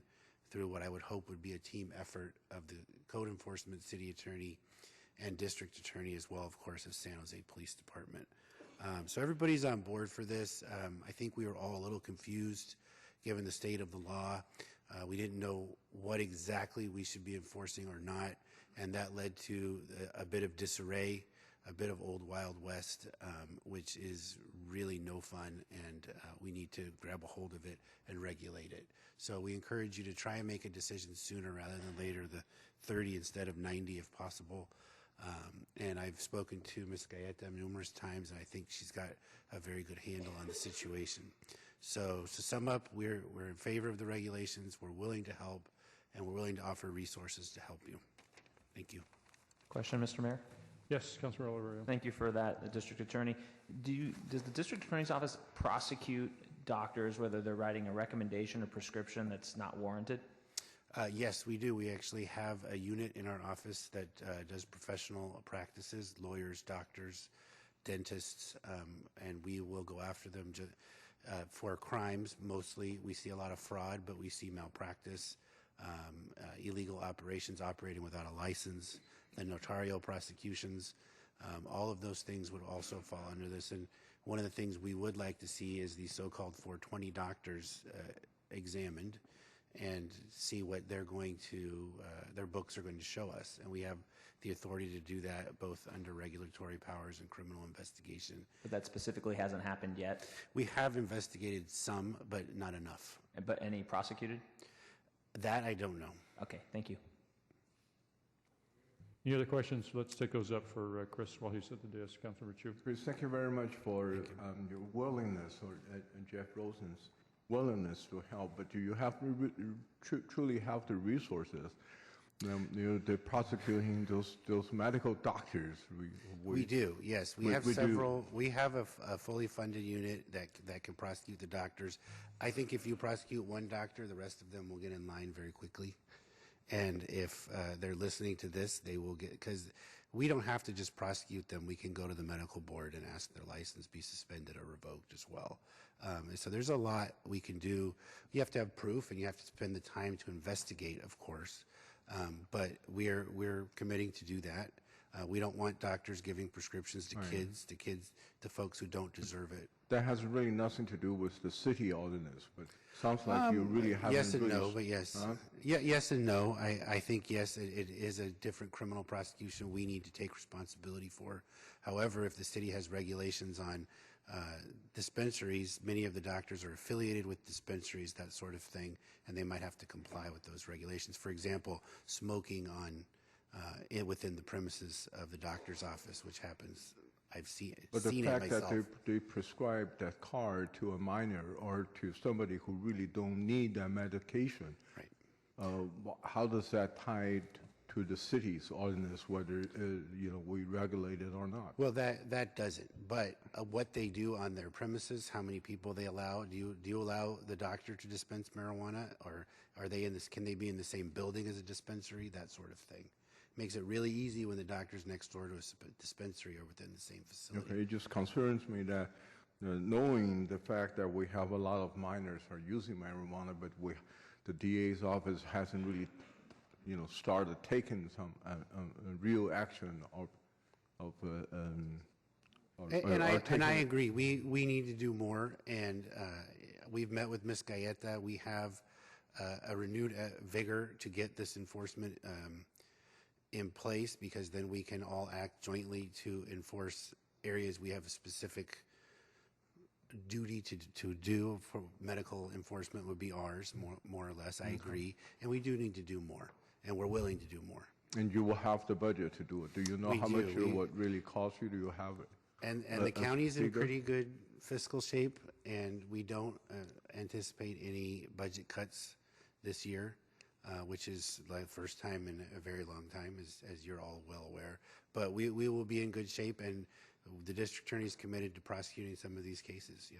through what I would hope would be a team effort of the code enforcement, city attorney, and district attorney, as well, of course, as San Jose Police Department. So everybody's on board for this. I think we were all a little confused given the state of the law. We didn't know what exactly we should be enforcing or not, and that led to a bit of disarray, a bit of old Wild West, which is really no fun, and we need to grab a hold of it and regulate it. So we encourage you to try and make a decision sooner rather than later, the 30 instead of 90 if possible. And I've spoken to Ms. Gaeta numerous times, and I think she's got a very good handle on the situation. So to sum up, we're in favor of the regulations, we're willing to help, and we're willing to offer resources to help you. Thank you. Question, Mr. Mayor? Yes, Councilor Oliverio. Thank you for that, District Attorney. Does the District Attorney's Office prosecute doctors whether they're writing a recommendation or prescription that's not warranted? Yes, we do. We actually have a unit in our office that does professional practices, lawyers, doctors, dentists, and we will go after them for crimes. Mostly we see a lot of fraud, but we see malpractice, illegal operations, operating without a license, the notarial prosecutions. All of those things would also fall under this. And one of the things we would like to see is the so-called 420 doctors examined and see what they're going to, their books are going to show us. And we have the authority to do that both under regulatory powers and criminal investigation. But that specifically hasn't happened yet? We have investigated some, but not enough. But any prosecuted? That I don't know. Okay, thank you. Any other questions? Let's take those up for Chris while he's at the desk. Councilor Chu. Chris, thank you very much for your willingness, and Jeff Rosen's willingness to help, but do you have to truly have the resources? The prosecuting those medical doctors. We do, yes. We have several. We have a fully funded unit that can prosecute the doctors. I think if you prosecute one doctor, the rest of them will get in line very quickly. And if they're listening to this, they will get, because we don't have to just prosecute them. We can go to the medical board and ask their license be suspended or revoked as well. And so there's a lot we can do. You have to have proof, and you have to spend the time to investigate, of course. But we're committing to do that. We don't want doctors giving prescriptions to to folks who don't deserve it. That has really nothing to do with the city ordinance, but sounds like you really haven't. Yes and really no, but yes. Huh? Yes and no. I think, yes, it is a different criminal prosecution we need to take responsibility for. However, if the city has regulations on dispensaries, many of the doctors are affiliated with dispensaries, that sort of thing, and they might have to comply with those regulations. For example, smoking on within the premises of the doctor's office, which happens. I've seen it. But the seen fact it that myself. they prescribe that card to a minor or to somebody who really don't need that medication, how does that tie to the city's ordinance, whether we regulate it or not? Well, that doesn't. But what they do on their premises, how many people they allow? Do you allow the doctor to dispense marijuana, or are they in this? Can they be in the same building as a dispensary? That sort of thing. Makes it really easy when the doctor's next door to a dispensary or within the same facility. Okay, it just concerns me that knowing the fact that we have a lot of minors are using marijuana, but the DA's office hasn't really, started taking some real action And I agree. We need to do more, and we've met with Ms. Galleta. We have a renewed vigor to get this enforcement in place, because then we can all act jointly to enforce areas we have a specific duty to do. For medical enforcement would be ours, more or less. I agree, and we do need to do more, and we're willing to do more. And you will have the budget to do it. Do you know how much it would really cost you? Do you have it? And the county's in pretty good fiscal shape, and we don't anticipate any budget cuts this year. Which is the first time in a very long time, as you're all well aware. But we will be in good shape, and the district attorney is committed to prosecuting some of these cases,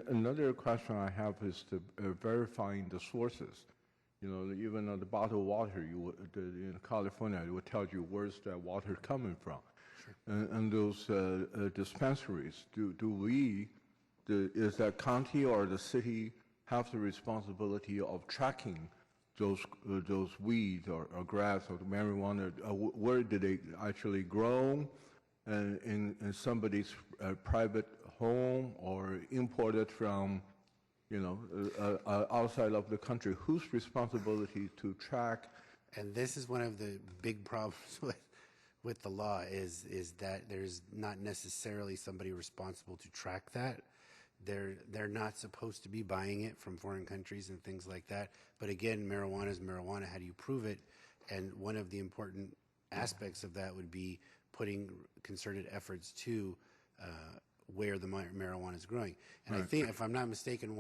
Another question I have is to verifying the sources. Even on the bottled water, in California, it will tell you where's that water coming from. Sure. And those dispensaries, is that county or the city have the responsibility of tracking those weeds or grass or marijuana? Where did they actually grow? In somebody's private home, or imported from, outside of the country? Whose responsibility to track? And this is one of the big problems with the law is that there's not necessarily somebody responsible to track that. They're not supposed to be buying it from foreign countries and things like that. But again, marijuana is marijuana. How do you prove it? And one of the important aspects of that would be putting concerted efforts to where the marijuana is growing. And I think, if I'm not mistaken,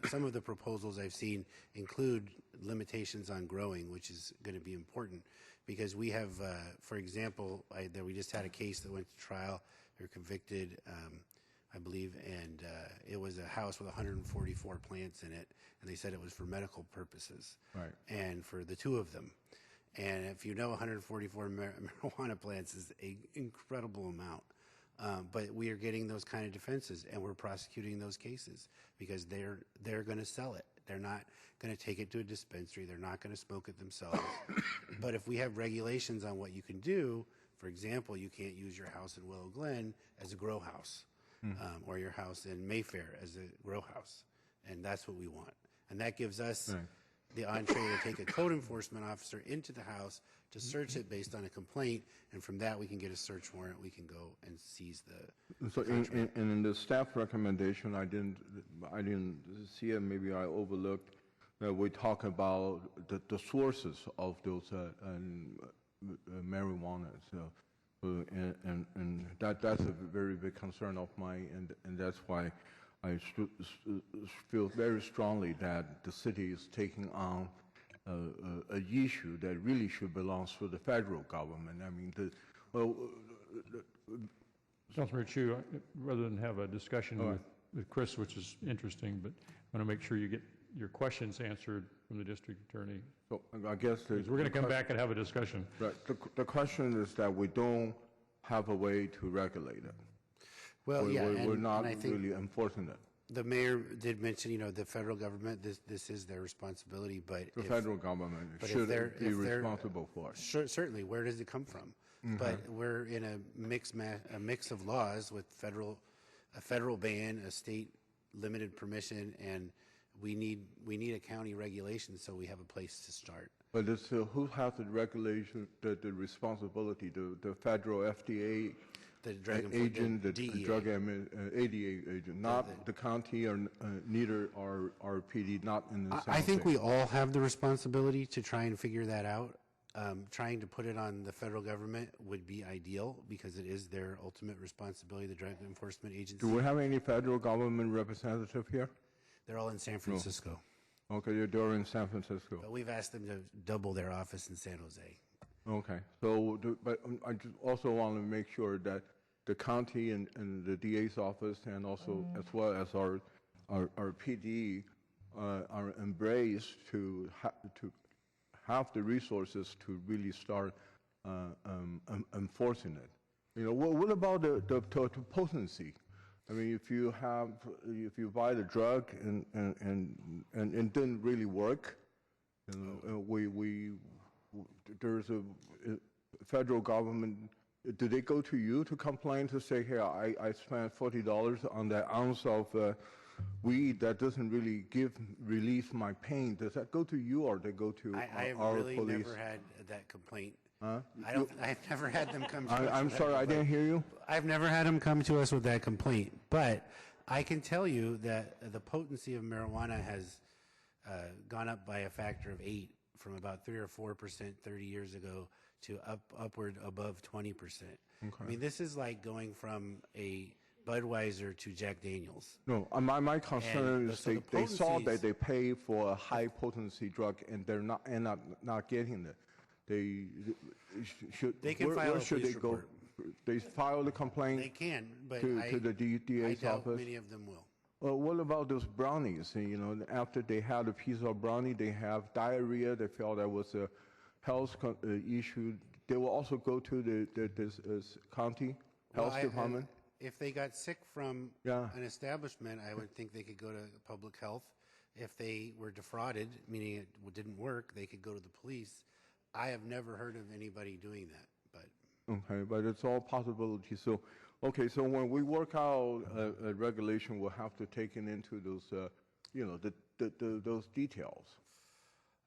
some of the proposals I've seen include limitations on growing, which is going to be important, because we have, for example, we just had a case that went to trial. They were convicted, I believe, and it was a house with 144 plants in it, and they said it was for medical purposes, and for the two of them. And if you know, 144 marijuana plants is an incredible amount. But we are getting those kind of defenses, and we're prosecuting those cases because they're going to sell it. They're not going to take it to a dispensary. They're not going to smoke it themselves. But if we have regulations on what you can do, for example, you can't use your house in Willow Glen as a grow house, or your house in Mayfair as a grow house, and that's what we want. And that gives us the entree to take a code enforcement officer into the house to search it based on a complaint, and from that we can get a search warrant. We can go and seize the. So in the staff recommendation, I didn't see it. Maybe I overlooked. We talk about the sources of those marijuana. And that's a very big concern of mine, and that's why I feel very strongly that the city is taking on an issue that really should belong to the federal government. I mean, Councilmember Chu, rather than have a discussion with Chris, which is interesting, but I want to make sure you get your questions answered from the district attorney. So I guess We're going to come back and have a discussion. Right. The question is that we don't have a way to regulate it. Well, we're not and I think really enforcing it. the mayor did mention, the federal government, this is their responsibility, but The federal government should be responsible for it. Certainly, where does it come from? But we're in a mix of laws with a federal ban, a state limited permission, and we need a county regulation so we have a place to start. But it's, who has the regulation, the responsibility? The federal FDA The drug agent, the DEA. drug ADA agent, not the county or neither our PD, not in the same I think thing. we all have the responsibility to try and figure that out. Trying to put it on the federal government would be ideal because it is their ultimate responsibility, the Drug Enforcement Agency. Do we have any federal government representative here? They're all in San Francisco. No. Okay, they're in San Francisco. But we've asked them to double their office in San Jose. Okay, so, but I just also want to make sure that the county and the DA's office and also as well as our PD are embraced to have the resources to really start enforcing it. What about the potency? I mean, if you buy the drug and it didn't really work, there's a federal government. Do they go to you to complain to say, "Hey, I spent $40 on that ounce of weed that doesn't really relieve my pain"? Does that go to you or they go to I have our really police? never had that complaint. Huh? I've never had them come to us. I'm with that sorry, I didn't complaint. hear you. I've never had them come to us with that complaint, but I can tell you that the potency of marijuana has gone up by a factor of 8 from about 3 or 4% 30 years ago to upward above 20%. Okay. I mean, this is like going from a Budweiser to Jack Daniels. No, my concern is so they saw that potencies- they pay for a high potency drug and they're not getting it. They can file where a should they police go? report. They file the complaint. They can, but to the I DA's doubt office. many of them will. Well, what about those brownies? After they had a piece of brownie, they have diarrhea. They felt that was a health issue. They will also go to this county health department. If they got sick from an establishment, I would think they could go to public health. If they were defrauded, meaning it didn't work, they could go to the police. I have never heard of anybody doing that, but Okay, but it's all possibilities. So, okay, so when we work out a regulation, we'll have to take it into those, those details.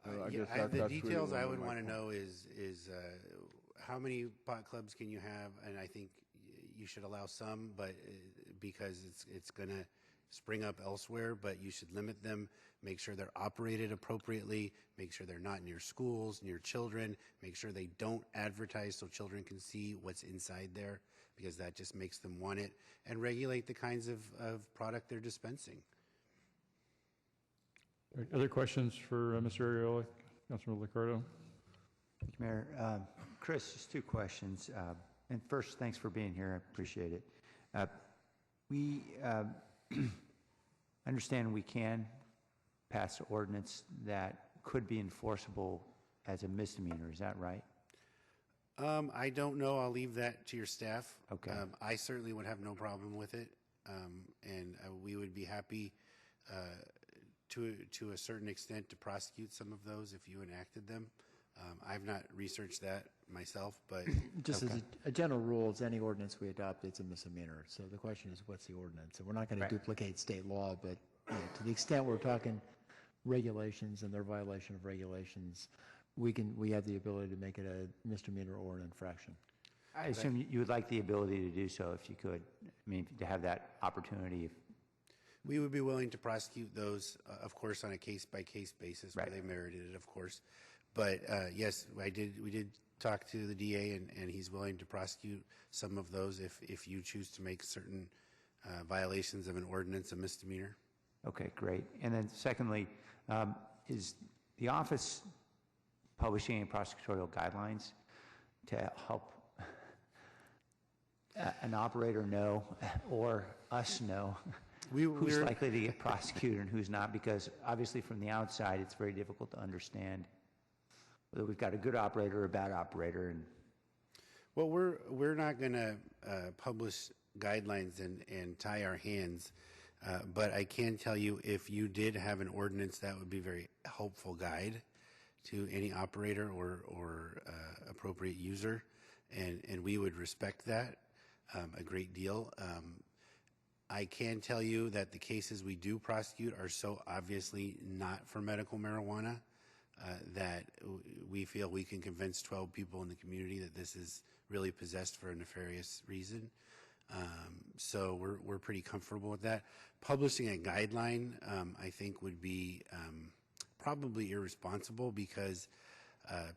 I guess the that's really details one I of would my want to points. know is how many pot clubs can you have, and I think you should allow some, but because it's going to spring up elsewhere, but you should limit them, make sure they're operated appropriately, make sure they're not near schools, near children, make sure they don't advertise so children can see what's inside there, because that just makes them want it, and regulate the kinds of product they're dispensing. Other questions for Mr. Arreola? Councilor Liccardo? Thank you, Mayor. Chris, just 2 questions. And first, thanks for being here. I appreciate it. We understand we can pass an ordinance that could be enforceable as a misdemeanor. Is that right? I don't know. I'll leave that to your staff. Okay. I certainly would have no problem with it, and we would be happy to a certain extent to prosecute some of those if you enacted them. I've not researched that myself, but just as a general rule, it's any ordinance we adopt, it's a misdemeanor. So the question is, what's the ordinance? And we're not going to duplicate state law, but to the extent we're talking regulations and their violation of regulations, we have the ability to make it a misdemeanor or an infraction. I assume you would like the ability to do so if you could. I mean, to have that opportunity. We would be willing to prosecute those, of course, on a case-by-case basis where they merited it, of course. But yes, we did talk to the DA, and he's willing to prosecute some of those if you choose to make certain violations of an ordinance a misdemeanor. Okay, great. And then secondly, is the office publishing any prosecutorial guidelines to help an operator know or us know who's likely to get prosecuted and who's not, because obviously from the outside, it's very difficult to understand whether we've got a good operator or a bad operator. And well, we're not going to publish guidelines and tie our hands, but I can tell you, if you did have an ordinance, that would be a very helpful guide to any operator or appropriate user, and we would respect that a great deal. I can tell you that the cases we do prosecute are so obviously not for medical marijuana that we feel we can convince 12 people in the community that this is really possessed for a nefarious reason. So we're pretty comfortable with that. Publishing a guideline, I think, would be probably irresponsible, because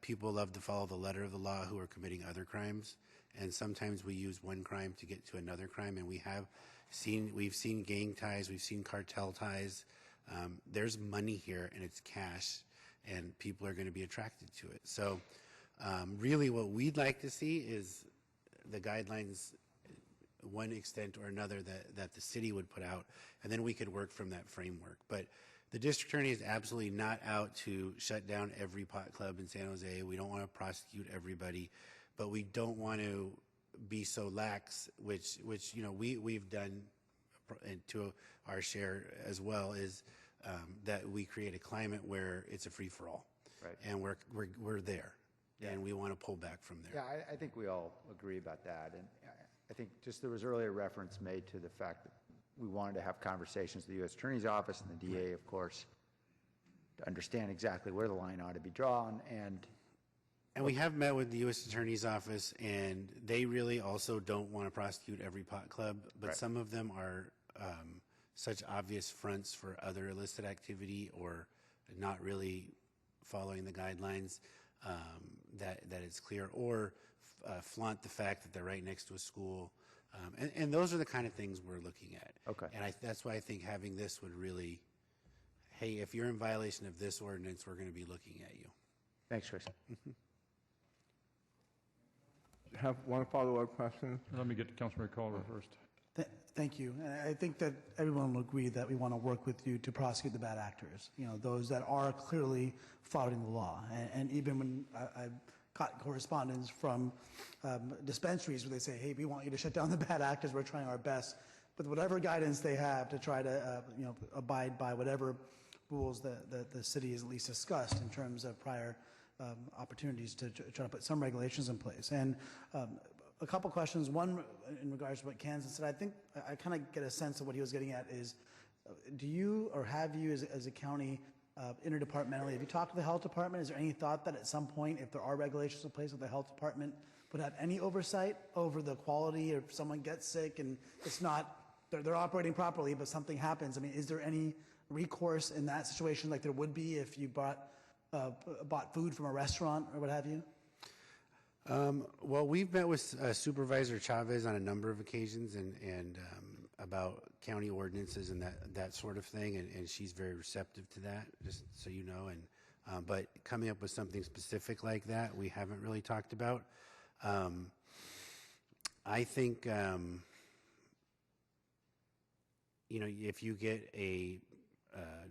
people love to follow the letter of the law who are committing other crimes, and sometimes we use one crime to get to another crime, and we've seen gang ties, we've seen cartel ties. There's money here, and it's cash, and people are going to be attracted to it. So really what we'd like to see is the guidelines, one extent or another, that the city would put out, and then we could work from that framework. But the district attorney is absolutely not out to shut down every pot club in San Jose. We don't want to prosecute everybody, but we don't want to be so lax, which we've done to our share as well, is that we create a climate where it's a free-for-all, right? And we're there, and we want to pull back from there. yeah, I think we all agree about that. And I think just there was earlier reference made to the fact that we wanted to have conversations with the U.S. Attorney's Office and the DA, of course, to understand exactly where the line ought to be drawn. And we have met with the U.S. Attorney's Office, and they really also don't want to prosecute every pot club, but right. Some of them are such obvious fronts for other illicit activity or not really following the guidelines that it's clear, or flaunt the fact that they're right next to a school. And those are the kind of things we're looking at. Okay. And that's why I think having this would really, hey, if you're in violation of this ordinance, we're going to be looking at you. Thanks, Chris. Have one follow-up question? Let me get to Councilmember KALRA first. Thank you. And I think that everyone will agree that we want to work with you to prosecute the bad actors, those that are clearly flouting the law. And even when I've got correspondence from dispensaries where they say, hey, we want you to shut down the bad actors, we're trying our best. But whatever guidance they have to try to abide by whatever rules that the city has at least discussed in terms of prior opportunities to try to put some regulations in place. And a couple questions. One, in regards to what Kansen said, I think I kind of get a sense of what he was getting at is, do you or have you as a county interdepartmentally, have you talked to the health department? Is there any thought that at some point, if there are regulations in place, that the health department would have any oversight over the quality, or if someone gets sick and it's not, they're operating properly, but something happens? I mean, is there any recourse in that situation like there would be if you bought food from a restaurant or what have you? Well, we've met with Supervisor Chavez on a number of occasions and about county ordinances and that sort of thing, and she's very receptive to that, just so you know. And but coming up with something specific like that, we haven't really talked about. I think if you get a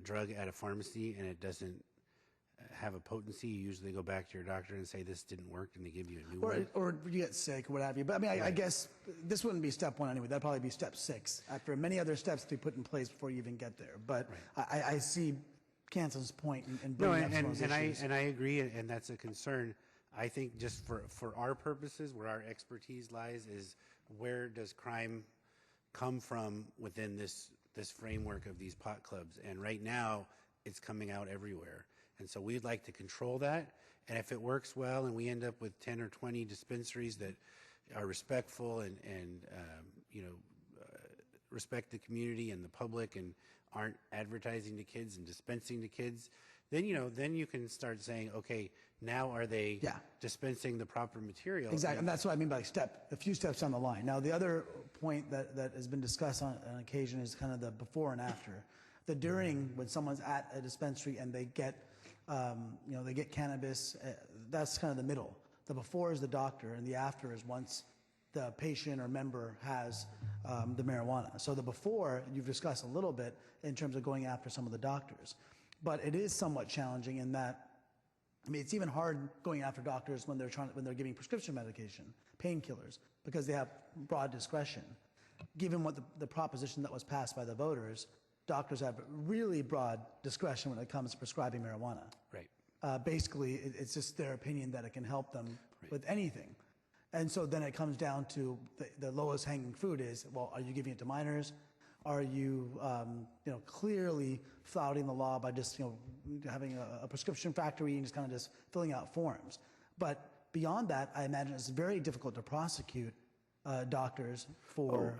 drug at a pharmacy and it doesn't have a potency, you usually go back to your doctor and say this didn't work, and they give you a new one. Or you get sick or what have you. But I mean, I guess this wouldn't be step one anyway. That'd probably be step 6 after many other steps to be put in place before you even get there. But I see Kansen's point in bringing up some of those issues. And I agree, and that's a concern. I think just for our purposes, where our expertise lies is where does crime come from within this framework of these pot clubs. And right now, it's coming out everywhere. And so we'd like to control that. And if it works well and we end up with 10 or 20 dispensaries that are respectful and respect the community and the public and aren't advertising to kids and dispensing to kids, then you can start saying, okay, now are they dispensing the proper material? Exactly, and that's what I mean by a few steps on the line. Now, the other point that has been discussed on occasion is kind of the before and after. The during, when someone's at a dispensary and they get cannabis, that's kind of the middle. The before is the doctor, and the after is once the patient or member has the marijuana. So the before, you've discussed a little bit in terms of going after some of the doctors. But it is somewhat challenging in that, I mean, it's even hard going after doctors when they're giving prescription medication, painkillers, because they have broad discretion. Given what the proposition that was passed by the voters, doctors have really broad discretion when it comes to prescribing marijuana. Right. Basically, it's just their opinion that it can help them with anything. And so then it comes down to the lowest hanging fruit is, well, are you giving it to minors? Are you, clearly flouting the law by just, having a prescription factory and just kind of just filling out forms? But beyond that, I imagine it's very difficult to prosecute doctors for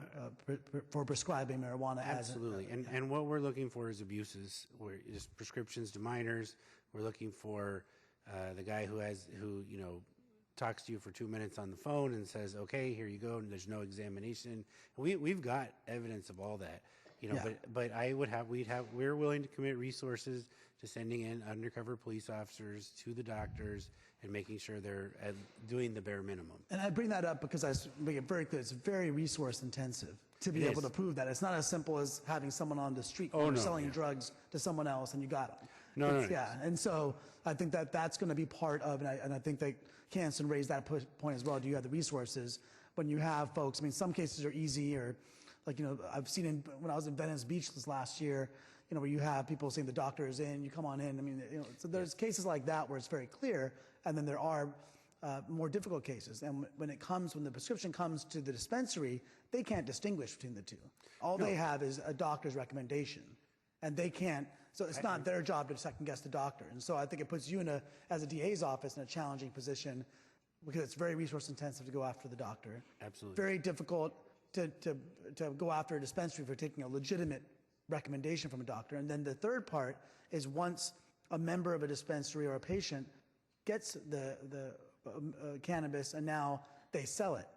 prescribing marijuana. Absolutely. And what we're looking for is abuses, just prescriptions to minors. We're looking for the guy who talks to you for 2 minutes on the phone and says, okay, here you go, and there's no examination. We've got evidence of all that, but we're willing to commit resources to sending in undercover police officers to the doctors and making sure they're doing the bare minimum. And I bring that up because I make it very clear, it's very resource intensive to be able to prove that. It's not as simple as having someone on the street selling drugs to someone else and you got them. No. Yeah, and so I think that's going to be part of, and I think that KANSEN raised that point as well. Do you have the resources when you have folks? I mean, some cases are easy, or I've seen when I was in Venice Beach this last year, where you have people saying the doctor is in, you come on in. I mean, so there's cases like that where it's very clear, and then there are more difficult cases. And when the prescription comes to the dispensary, they can't distinguish between the two. All they have is a doctor's recommendation, and they can't. So it's not their job to second guess the doctor. And so I think it puts you as a DA's office in a challenging position because it's very resource intensive to go after the doctor. Absolutely. Very difficult to go after a dispensary for taking a legitimate recommendation from a doctor. And then the third part is once a member of a dispensary or a patient gets the cannabis and now they sell it.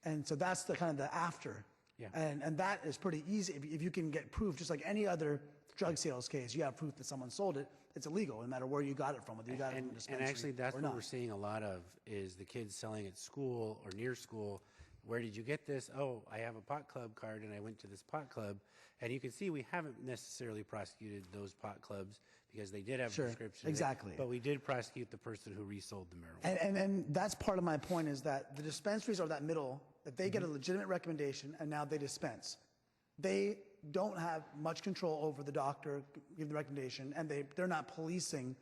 And so that's the kind of the after. Yeah. And that is pretty easy. If you can get proof, just like any other drug sales case, you have proof that someone sold it, it's illegal no matter where you got it from, whether you got it from a dispensary and actually, that's what not. we're seeing a lot of is the kids selling at school or near school. Where did you get this? Oh, I have a pot club card and I went to this pot club. And you can see we haven't necessarily prosecuted those pot clubs because they did have a prescription. Exactly. But we did prosecute the person who resold the marijuana. And that's part of my point is that the dispensaries are that middle, that they get a legitimate recommendation and now they dispense. They don't have much control over the doctor giving the recommendation, and they're not policing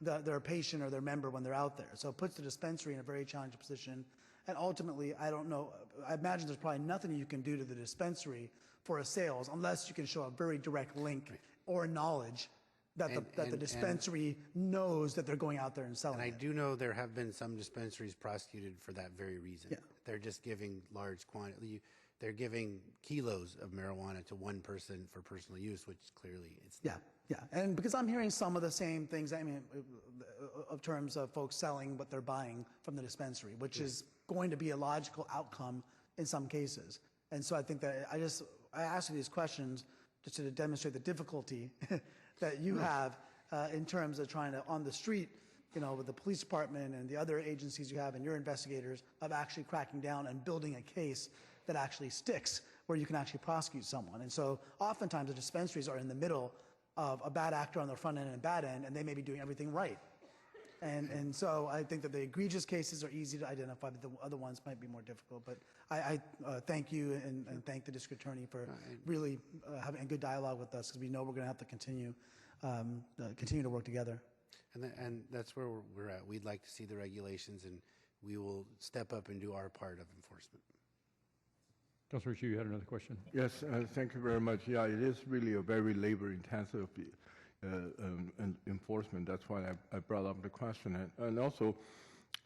their patient or their member when they're out there. So it puts the dispensary in a very challenging position. And ultimately, I don't know, I imagine there's probably nothing you can do to the dispensary for a sales unless you can show a very direct link or knowledge that the dispensary knows that they're going out there and selling it. And I do know there have been some dispensaries prosecuted for that very reason. Yeah. They're just giving large quantity. They're giving kilos of marijuana to one person for personal use, which clearly it's not. Yeah, and because I'm hearing some of the same things, I mean, of terms of folks selling what they're buying from the dispensary, which is going to be a logical outcome in some cases. And so I think that I ask you these questions just to demonstrate the difficulty that you have in terms of trying to, on the street, with the police department and the other agencies you have and your investigators, of actually cracking down and building a case that actually sticks where you can actually prosecute someone. And so oftentimes the dispensaries are in the middle of a bad actor on the front end and a bad end, and they may be doing everything right. And so I think that the egregious cases are easy to identify, but the other ones might be more difficult. But I thank you and thank the district attorney for really having a good dialogue with us, because we know we're going to have to continue to work together. And that's where we're at. We'd like to see the regulations, and we will step up and do our part of enforcement. Councilor Chu, you had another question? Yes, thank you very much. Yeah, it is really a very labor-intensive enforcement. That's why I brought up the question. And also,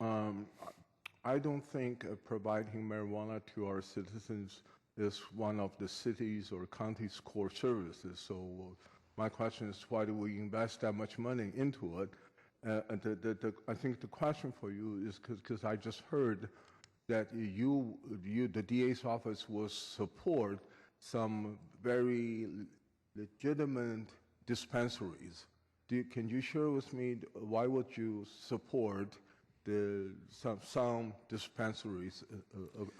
I don't think providing marijuana to our citizens is one of the city's or county's core services. So my question is, why do we invest that much money into it? I think the question for you is because I just heard that the DA's office will support some very legitimate dispensaries. Can you share with me why would you support some dispensaries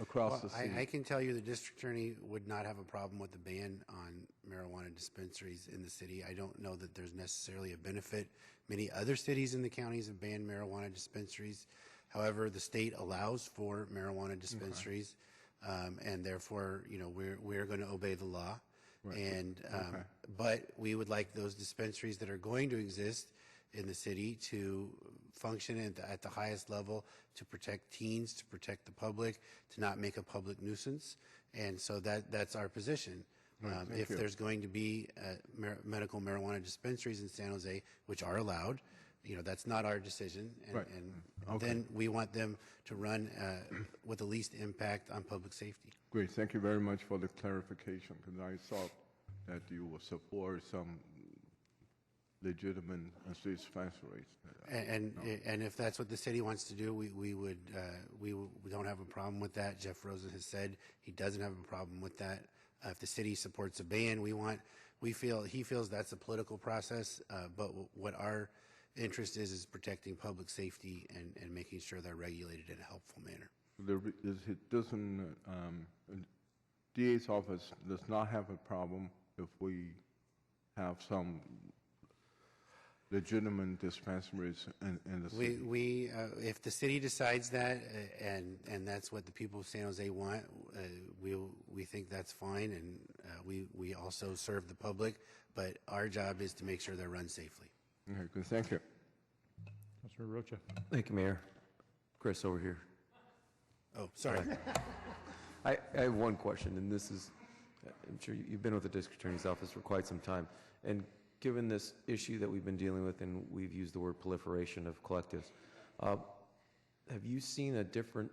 across the city. I can tell you the district attorney would not have a problem with the ban on marijuana dispensaries in the city. I don't know that there's necessarily a benefit. Many other cities in the counties have banned marijuana dispensaries. However, the state allows for marijuana dispensaries, and therefore, you know, we're going to obey the law. Right. And but we would like those dispensaries that are going to exist in the city to function at the highest level, to protect teens, to protect the public, to not make a public nuisance. And so that's our position. If there's going to be medical marijuana dispensaries in San Jose, which are allowed, you know, that's not our decision. And then we want them to run with the least impact on public safety. Great, thank you very much for the clarification, because I thought that you would support some legitimate dispensaries. And if that's what the city wants to do, we don't have a problem with that. Jeff Rosen has said he doesn't have a problem with that. If the city supports a ban, he feels that's a political process. But what our interest is protecting public safety and making sure they're regulated in a helpful manner. DA's office does not have a problem if we have some legitimate dispensaries in the city. If the city decides that, and that's what the people of San Jose want, we think that's fine, and we also serve the public, but our job is to make sure they're run safely. Okay, good, thank you. Councilor Rocha. Thank you, Mayor. Chris, over here. Oh, sorry. I have one question, and this is, I'm sure you've been with the district attorney's office for quite some time, and given this issue that we've been dealing with, and we've used the word proliferation of collectives, have you seen a different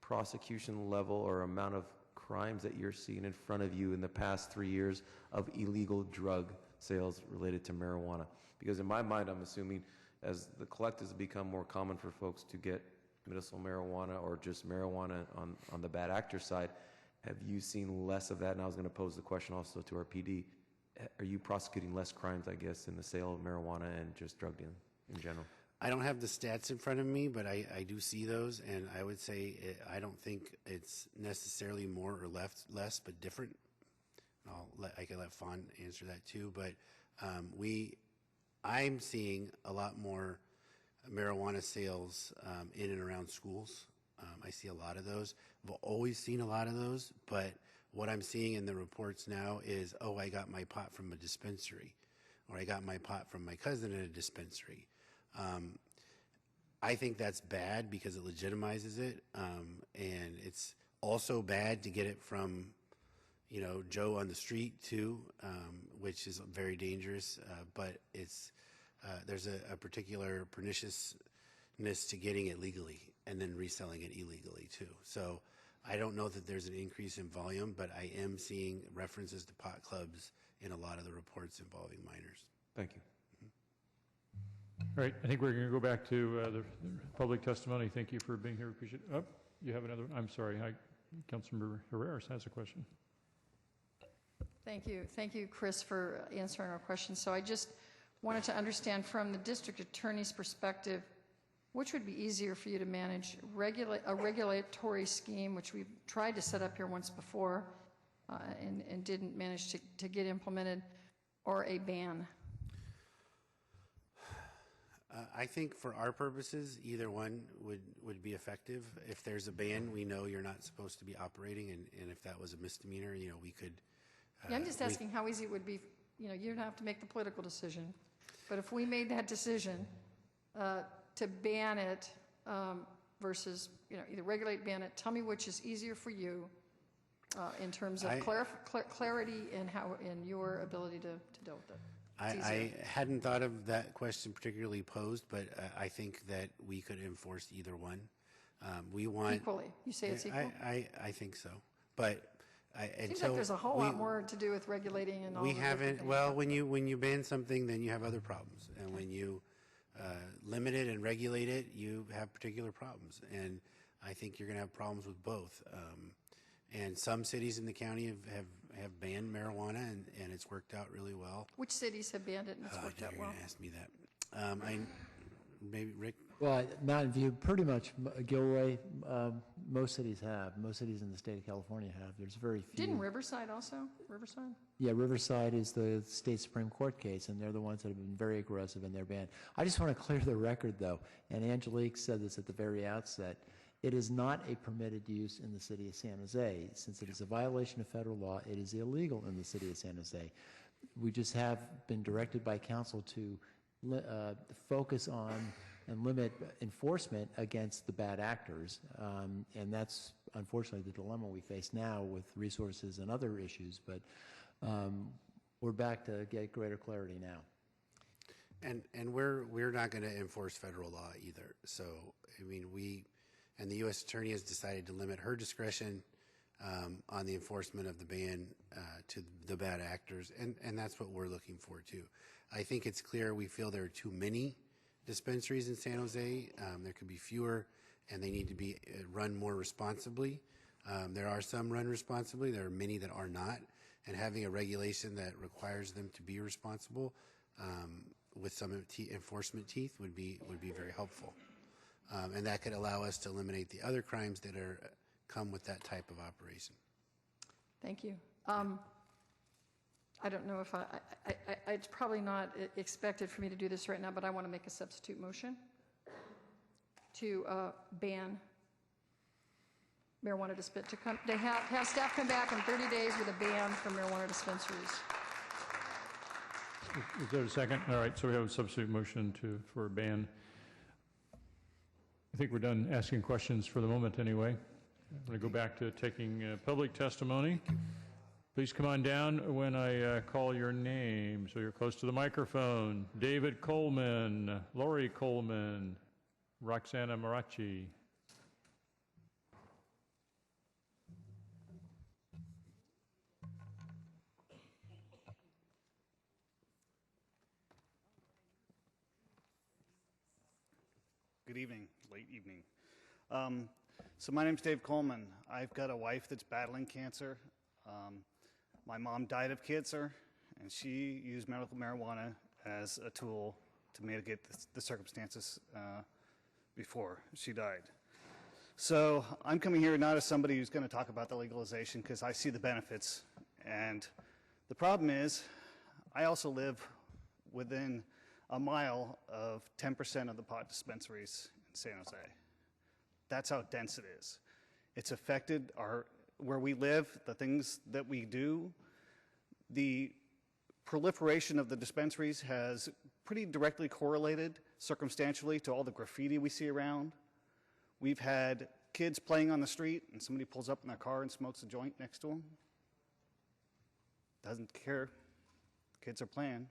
prosecution level or amount of crimes that you're seeing in front of you in the past 3 years of illegal drug sales related to marijuana? Because in my mind, I'm assuming as the collectives become more common for folks to get medicinal marijuana or just marijuana on the bad actor side, have you seen less of that? And I was going to pose the question also to our PD. Are you prosecuting less crimes, I guess, in the sale of marijuana and just drug dealing in general? I don't have the stats in front of me, but I do see those, and I would say I don't think it's necessarily more or less, but different. I can let Fawn answer that too, but I'm seeing a lot more marijuana sales in and around schools. I see a lot of those. I've always seen a lot of those, but what I'm seeing in the reports now is, oh, I got my pot from a dispensary, or I got my pot from my cousin at a dispensary. I think that's bad because it legitimizes it, and it's also bad to get it from, you know, Joe on the street too, which is very dangerous. But it's there's a particular perniciousness to getting it legally and then reselling it illegally too. So I don't know that there's an increase in volume, but I am seeing references to pot clubs in a lot of the reports involving minors. Thank you. All right, I think we're going to go back to the public testimony. Thank you for being here. Appreciate it. Oh, you have another. I'm sorry. Councilmember Herrera has a question. Thank you, Chris, for answering our questions. So I just wanted to understand from the district attorney's perspective, which would be easier for you to manage, a regulatory scheme, which we've tried to set up here once before and didn't manage to get implemented, or a ban? I think for our purposes, either one would be effective. If there's a ban, we know you're not supposed to be operating, and if that was a misdemeanor, you know, we could... Yeah, I'm just asking how easy it would be. You know, you don't have to make the political decision, but if we made that decision to ban it versus, you know, either regulate, ban it, tell me which is easier for you in terms of clarity and how in your ability to deal with it. I hadn't thought of that question particularly posed, but I think that we could enforce either one. We want equally. You say it's equal? I think so, but seems like there's a whole lot more to do with regulating and all. We haven't. Well, when you ban something, then you have other problems, and when you limit it and regulate it, you have particular problems, and I think you're going to have problems with both. And some cities in the county have banned marijuana, and it's worked out really well. Which cities have banned it and it's worked out well? You're going to ask me that. maybe Rick? Well, Mountain View, pretty much, Gilroy, most cities have. Most cities in the state of California have. There's very few. Didn't Riverside also? Riverside? Yeah, Riverside is the state Supreme Court case, and they're the ones that have been very aggressive in their ban. I just want to clear the record, though, and Angelique said this at the very outset. It is not a permitted use in the city of San Jose. Since it is a violation of federal law, it is illegal in the city of San Jose. We just have been directed by council to focus on and limit enforcement against the bad actors, and that's unfortunately the dilemma we face now with resources and other issues, but we're back to get greater clarity now. And we're not going to enforce federal law either. So, I mean, the U.S. Attorney has decided to limit her discretion on the enforcement of the ban to the bad actors, and that's what we're looking for too. I think it's clear we feel there are too many dispensaries in San Jose. There could be fewer, and they need to be run more responsibly. There are some run responsibly. There are many that are not, and having a regulation that requires them to be responsible with some enforcement teeth would be very helpful, and that could allow us to eliminate the other crimes that come with that type of operation. Thank you. I don't know if it's probably not expected for me to do this right now, but I want to make a substitute motion to ban marijuana dispensaries. They have staff come back in 30 days with a ban for marijuana dispensaries. Is there a second? All right, so we have a substitute motion for a ban. I think we're done asking questions for the moment anyway. I'm going to go back to taking public testimony. Please come on down when I call your name, so you're close to the microphone. David Coleman, Lori Coleman, Roxana Marachi. Good evening, late evening. So my name's Dave Coleman. I've got a wife that's battling cancer. My mom died of cancer, and she used medical marijuana as a tool to mitigate the circumstances before she died. So I'm coming here not as somebody who's going to talk about the legalization, because I see the benefits. And the problem is, I also live within a mile of 10% of the pot dispensaries in San Jose. That's how dense it is. It's affected where we live, the things that we do. The proliferation of the dispensaries has pretty directly correlated circumstantially to all the graffiti we see around. We've had kids playing on the street and somebody pulls up in their car and smokes a joint next to them. Doesn't care. Kids are playing.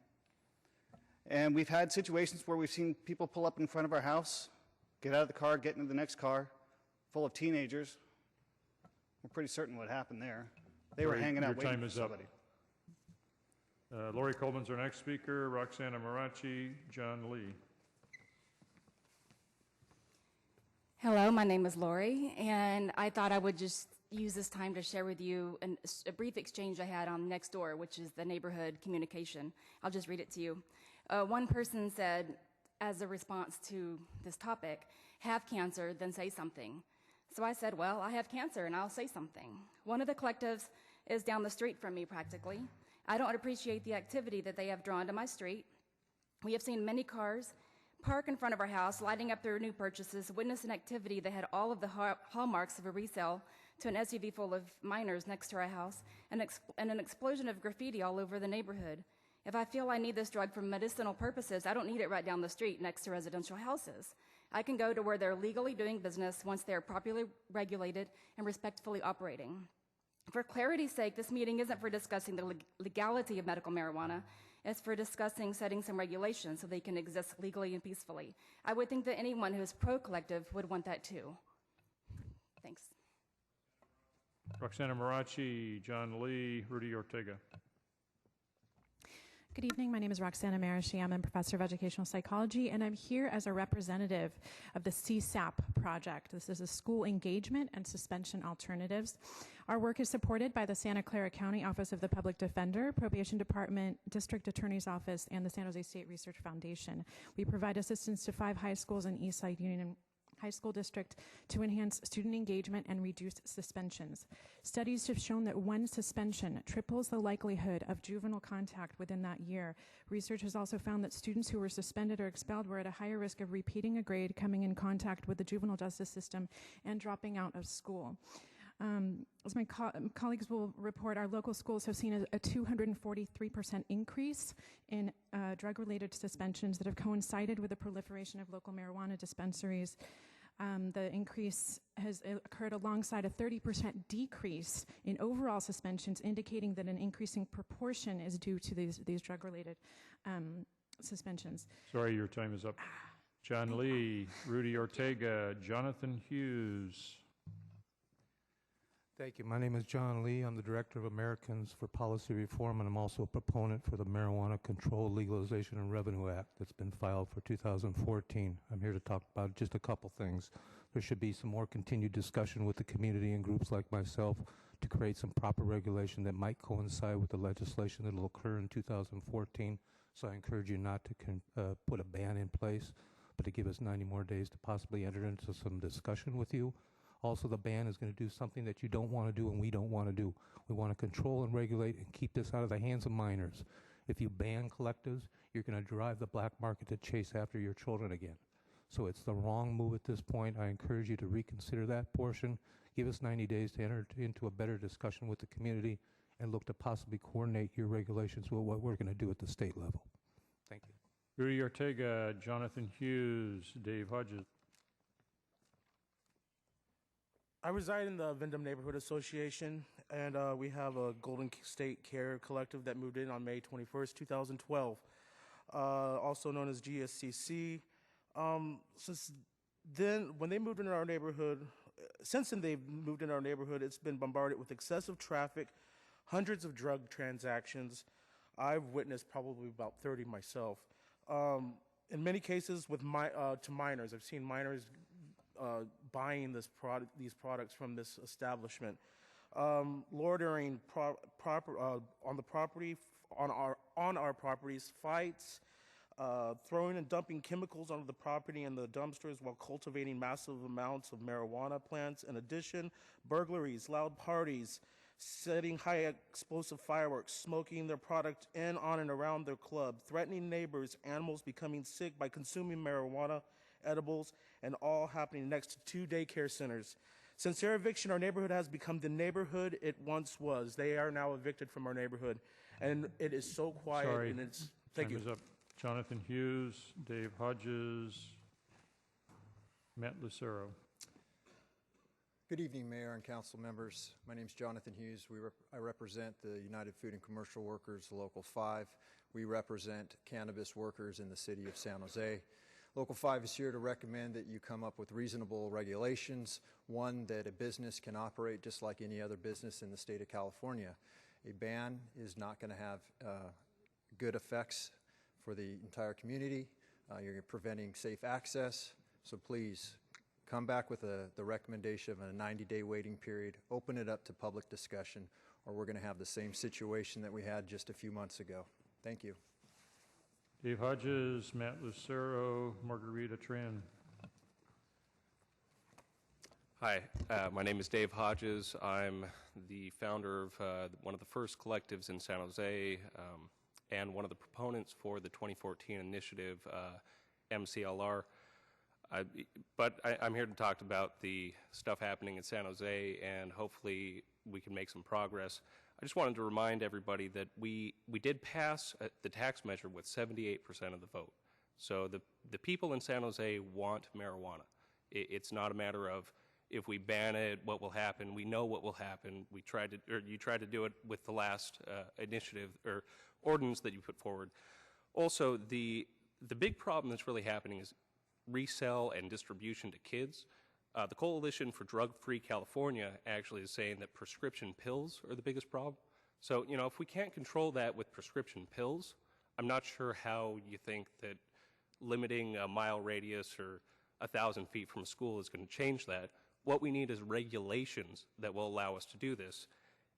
And we've had situations where we've seen people pull up in front of our house, get out of the car, get into the next car, full of teenagers. We're pretty certain what happened there. They were hanging out waiting for somebody. Lori Coleman's our next speaker, Roxana Marachi, John Lee. Hello, my name is Lori, and I thought I would just use this time to share with you a brief exchange I had on Nextdoor, which is the neighborhood communication. I'll just read it to you. One person said, as a response to this topic, have cancer, then say something. So I said, well, I have cancer and I'll say something. One of the collectives is down the street from me practically. I don't appreciate the activity that they have drawn to my street. We have seen many cars park in front of our house, lighting up their new purchases, witness an activity that had all of the hallmarks of a resale to an SUV full of minors next to our house, and an explosion of graffiti all over the neighborhood. If I feel I need this drug for medicinal purposes, I don't need it right down the street next to residential houses. I can go to where they're legally doing business once they're properly regulated and respectfully operating. For clarity's sake, this meeting isn't for discussing the legality of medical marijuana. It's for discussing setting some regulations so they can exist legally and peacefully. I would think that anyone who is pro-collective would want that too. Thanks. Roxana Marachi, John Lee, Rudy Ortega. Good evening. My name is Roxana Marishi. I'm a professor of educational psychology, and I'm here as a representative of the CSAP project. This is a school engagement and suspension alternatives. Our work is supported by the Santa Clara County Office of the Public Defender, Probation Department, District Attorney's Office, and the San Jose State Research Foundation. We provide assistance to 5 high schools in Eastside Union High School District to enhance student engagement and reduce suspensions. Studies have shown that one suspension triples the likelihood of juvenile contact within that year. Research has also found that students who were suspended or expelled were at a higher risk of repeating a grade, coming in contact with the juvenile justice system, and dropping out of school. As my colleagues will report, our local schools have seen a 243% increase in drug-related suspensions that have coincided with the proliferation of local marijuana dispensaries. The increase has occurred alongside a 30% decrease in overall suspensions, indicating that an increasing proportion is due to these drug-related suspensions. Sorry, your time is up. John Lee, Rudy Ortega, Jonathan Hughes. Thank you. My name is John Lee. I'm the Director of Americans for Policy Reform, and I'm also a proponent for the Marijuana Control, Legalization, and Revenue Act that's been filed for 2014. I'm here to talk about just a couple things. There should be some more continued discussion with the community and groups like myself to create some proper regulation that might coincide with the legislation that will occur in 2014. So I encourage you not to put a ban in place, but to give us 90 more days to possibly enter into some discussion with you. Also, the ban is going to do something that you don't want to do and we don't want to do. We want to control and regulate and keep this out of the hands of minors. If you ban collectives, you're going to drive the black market to chase after your children again. So it's the wrong move at this point. I encourage you to reconsider that portion. Give us 90 days to enter into a better discussion with the community and look to possibly coordinate your regulations with what we're going to do at the state level. Thank you. Rudy Ortega, Jonathan Hughes, Dave Hodges. I reside in the Wyndham Neighborhood Association, and we have a Golden State Care Collective that moved in on May 21st, 2012, also known as GSCC. Since then, when they moved into our neighborhood, since then they've moved into our neighborhood, it's been bombarded with excessive traffic, hundreds of drug transactions. I've witnessed probably about 30 myself. In many cases with to minors. I've seen minors buying these products from this establishment, loitering on the property, on our properties, fights, throwing and dumping chemicals onto the property and the dumpsters while cultivating massive amounts of marijuana plants. In addition, burglaries, loud parties, setting high explosive fireworks, smoking their product in, on, and around their club, threatening neighbors, animals becoming sick by consuming marijuana, edibles, and all happening next to 2 daycare centers. Since their eviction, our neighborhood has become the neighborhood it once was. They are now evicted from our neighborhood, and it is so quiet. Sorry. And it's thank Time you. is up. Jonathan Hughes, Dave Hodges, Matt Lucero. Good evening, Mayor and council members. My name is Jonathan Hughes. I represent the United Food and Commercial Workers, Local 5. We represent cannabis workers in the city of San Jose. Local 5 is here to recommend that you come up with reasonable regulations, one, that a business can operate just like any other business in the state of California. A ban is not going to have good effects for the entire community. You're preventing safe access, so please come back with the recommendation of a 90-day waiting period, open it up to public discussion, or we're going to have the same situation that we had just a few months ago. Thank you. Dave Hodges, Matt Lucero, Margarita Tran. Hi, my name is Dave Hodges. I'm the founder of one of the first collectives in San Jose and one of the proponents for the 2014 initiative, MCLR. I'm here to talk about the stuff happening in San Jose, and hopefully we can make some progress. I just wanted to remind everybody that we did pass the tax measure with 78% of the vote. So the people in San Jose want marijuana. It's not a matter of if we ban it, what will happen. We know what will happen. You tried to do it with the last initiative or ordinance that you put forward. Also, the big problem that's really happening is resale and distribution to kids. The Coalition for Drug-Free California actually is saying that prescription pills are the biggest problem. So, if we can't control that with prescription pills, I'm not sure how you think that limiting a mile radius or 1,000 feet from a school is going to change that. What we need is regulations that will allow us to do this.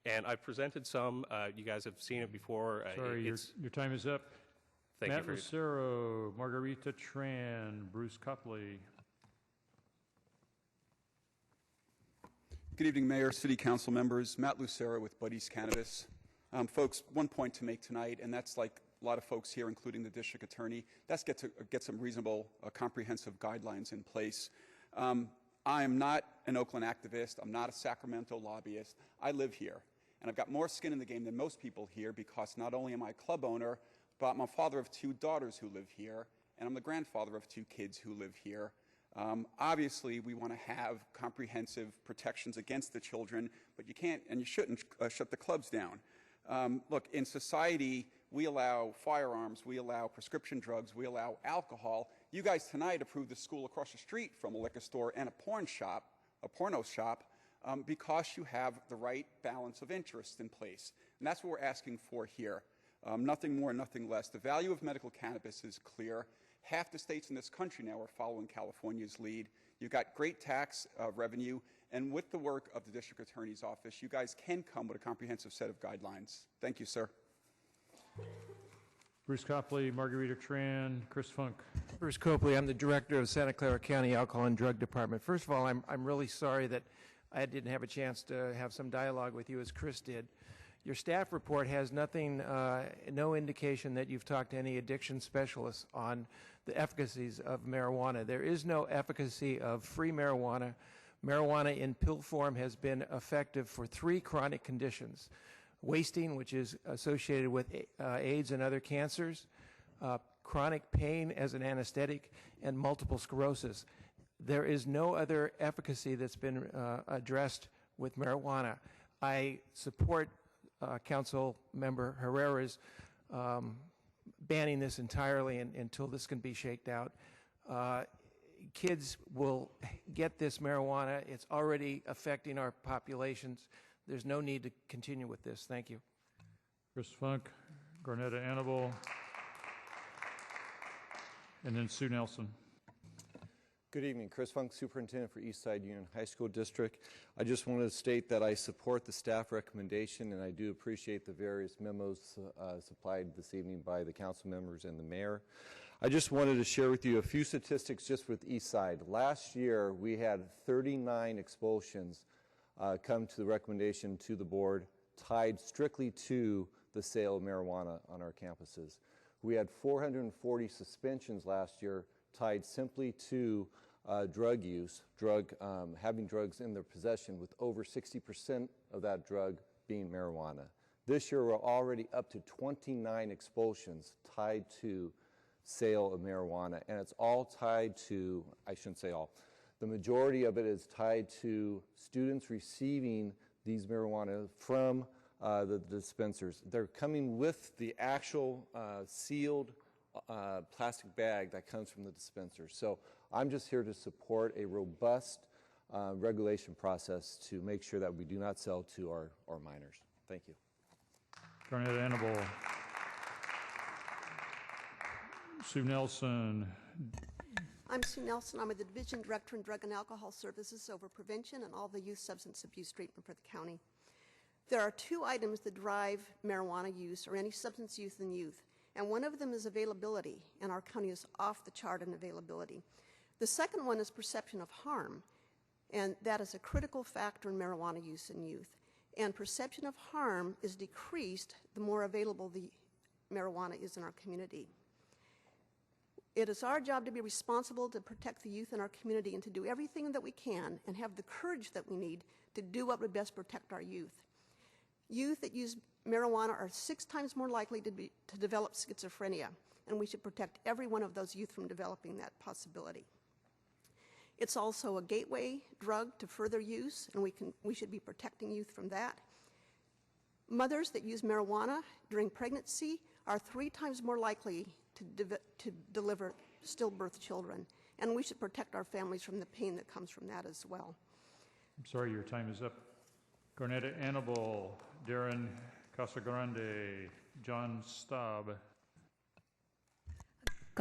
And I've presented some. You guys have seen it before. Sorry, your time is up. Thank Matt you for Lucero, Margarita Tran, Bruce Copley. Good evening, Mayor, City Council members. Matt Lucero with Buddy's Cannabis. Folks, one point to make tonight, and that's like a lot of folks here, including the district attorney, that's get some reasonable, comprehensive guidelines in place. I am not an Oakland activist. I'm not a Sacramento lobbyist. I live here, and I've got more skin in the game than most people here because not only am I a club owner, but I'm a father of 2 daughters who live here, and I'm the grandfather of 2 kids who live here. Obviously, we want to have comprehensive protections against the children, but you can't and you shouldn't shut the clubs down. Look, in society, we allow firearms, we allow prescription drugs, we allow alcohol. You guys tonight approved the school across the street from a liquor store and a porno shop, because you have the right balance of interest in place. And that's what we're asking for here. Nothing more, nothing less. The value of medical cannabis is clear. Half the states in this country now are following California's lead. You've got great tax revenue, and with the work of the District Attorney's Office, you guys can come with a comprehensive set of guidelines. Thank you, sir. Bruce Copley, Margarita Tran, Chris Funk. Bruce Copley, I'm the Director of Santa Clara County Alcohol and Drug Department. First of all, I'm really sorry that I didn't have a chance to have some dialogue with you as Chris did. Your staff report has nothing, no indication that you've talked to any addiction specialists on the efficacies of marijuana. There is no efficacy of free marijuana. Marijuana in pill form has been effective for 3 chronic conditions: wasting, which is associated with AIDS and other cancers, chronic pain as an anesthetic, and multiple sclerosis. There is no other efficacy that's been addressed with marijuana. I support Council Member Herrera's banning this entirely until this can be shaked out. Kids will get this marijuana. It's already affecting our populations. There's no need to continue with this. Thank you. Chris Funk, Garnetta Annable, and then Sue Nelson. Good evening. Chris Funk, Superintendent for Eastside Union High School District. I just wanted to state that I support the staff recommendation, and I do appreciate the various memos supplied this evening by the council members and the mayor. I just wanted to share with you a few statistics just with Eastside. Last year, we had 39 expulsions come to the recommendation to the board tied strictly to the sale of marijuana on our campuses. We had 440 suspensions last year tied simply to drug use, having drugs in their possession, with over 60% of that drug being marijuana. This year, we're already up to 29 expulsions tied to sale of marijuana, and it's all tied to, I shouldn't say all, the majority of it is tied to students receiving these marijuana from the dispensers. They're coming with the actual sealed plastic bag that comes from the dispenser. So I'm just here to support a robust regulation process to make sure that we do not sell to our minors. Thank you. Garnett Annable. Sue Nelson. I'm Sue Nelson. I'm the Division Director in Drug and Alcohol Services over prevention and all the youth substance abuse treatment for the county. There are 2 items that drive marijuana use or any substance use in youth, and one of them is availability, and our county is off the chart in availability. The second one is perception of harm, and that is a critical factor in marijuana use in youth. And perception of harm is decreased the more available the marijuana is in our community. It is our job to be responsible to protect the youth in our community and to do everything that we can and have the courage that we need to do what would best protect our youth. Youth that use marijuana are 6 times more likely to develop schizophrenia, and we should protect every one of those youth from developing that possibility. It's also a gateway drug to further use, and we should be protecting youth from that. Mothers that use marijuana during pregnancy are 3 times more likely to deliver stillbirth children, and we should protect our families from the pain that comes from that as well. I'm sorry, your time is up. Garnetta Annable, Darren Casagrande, John Staub.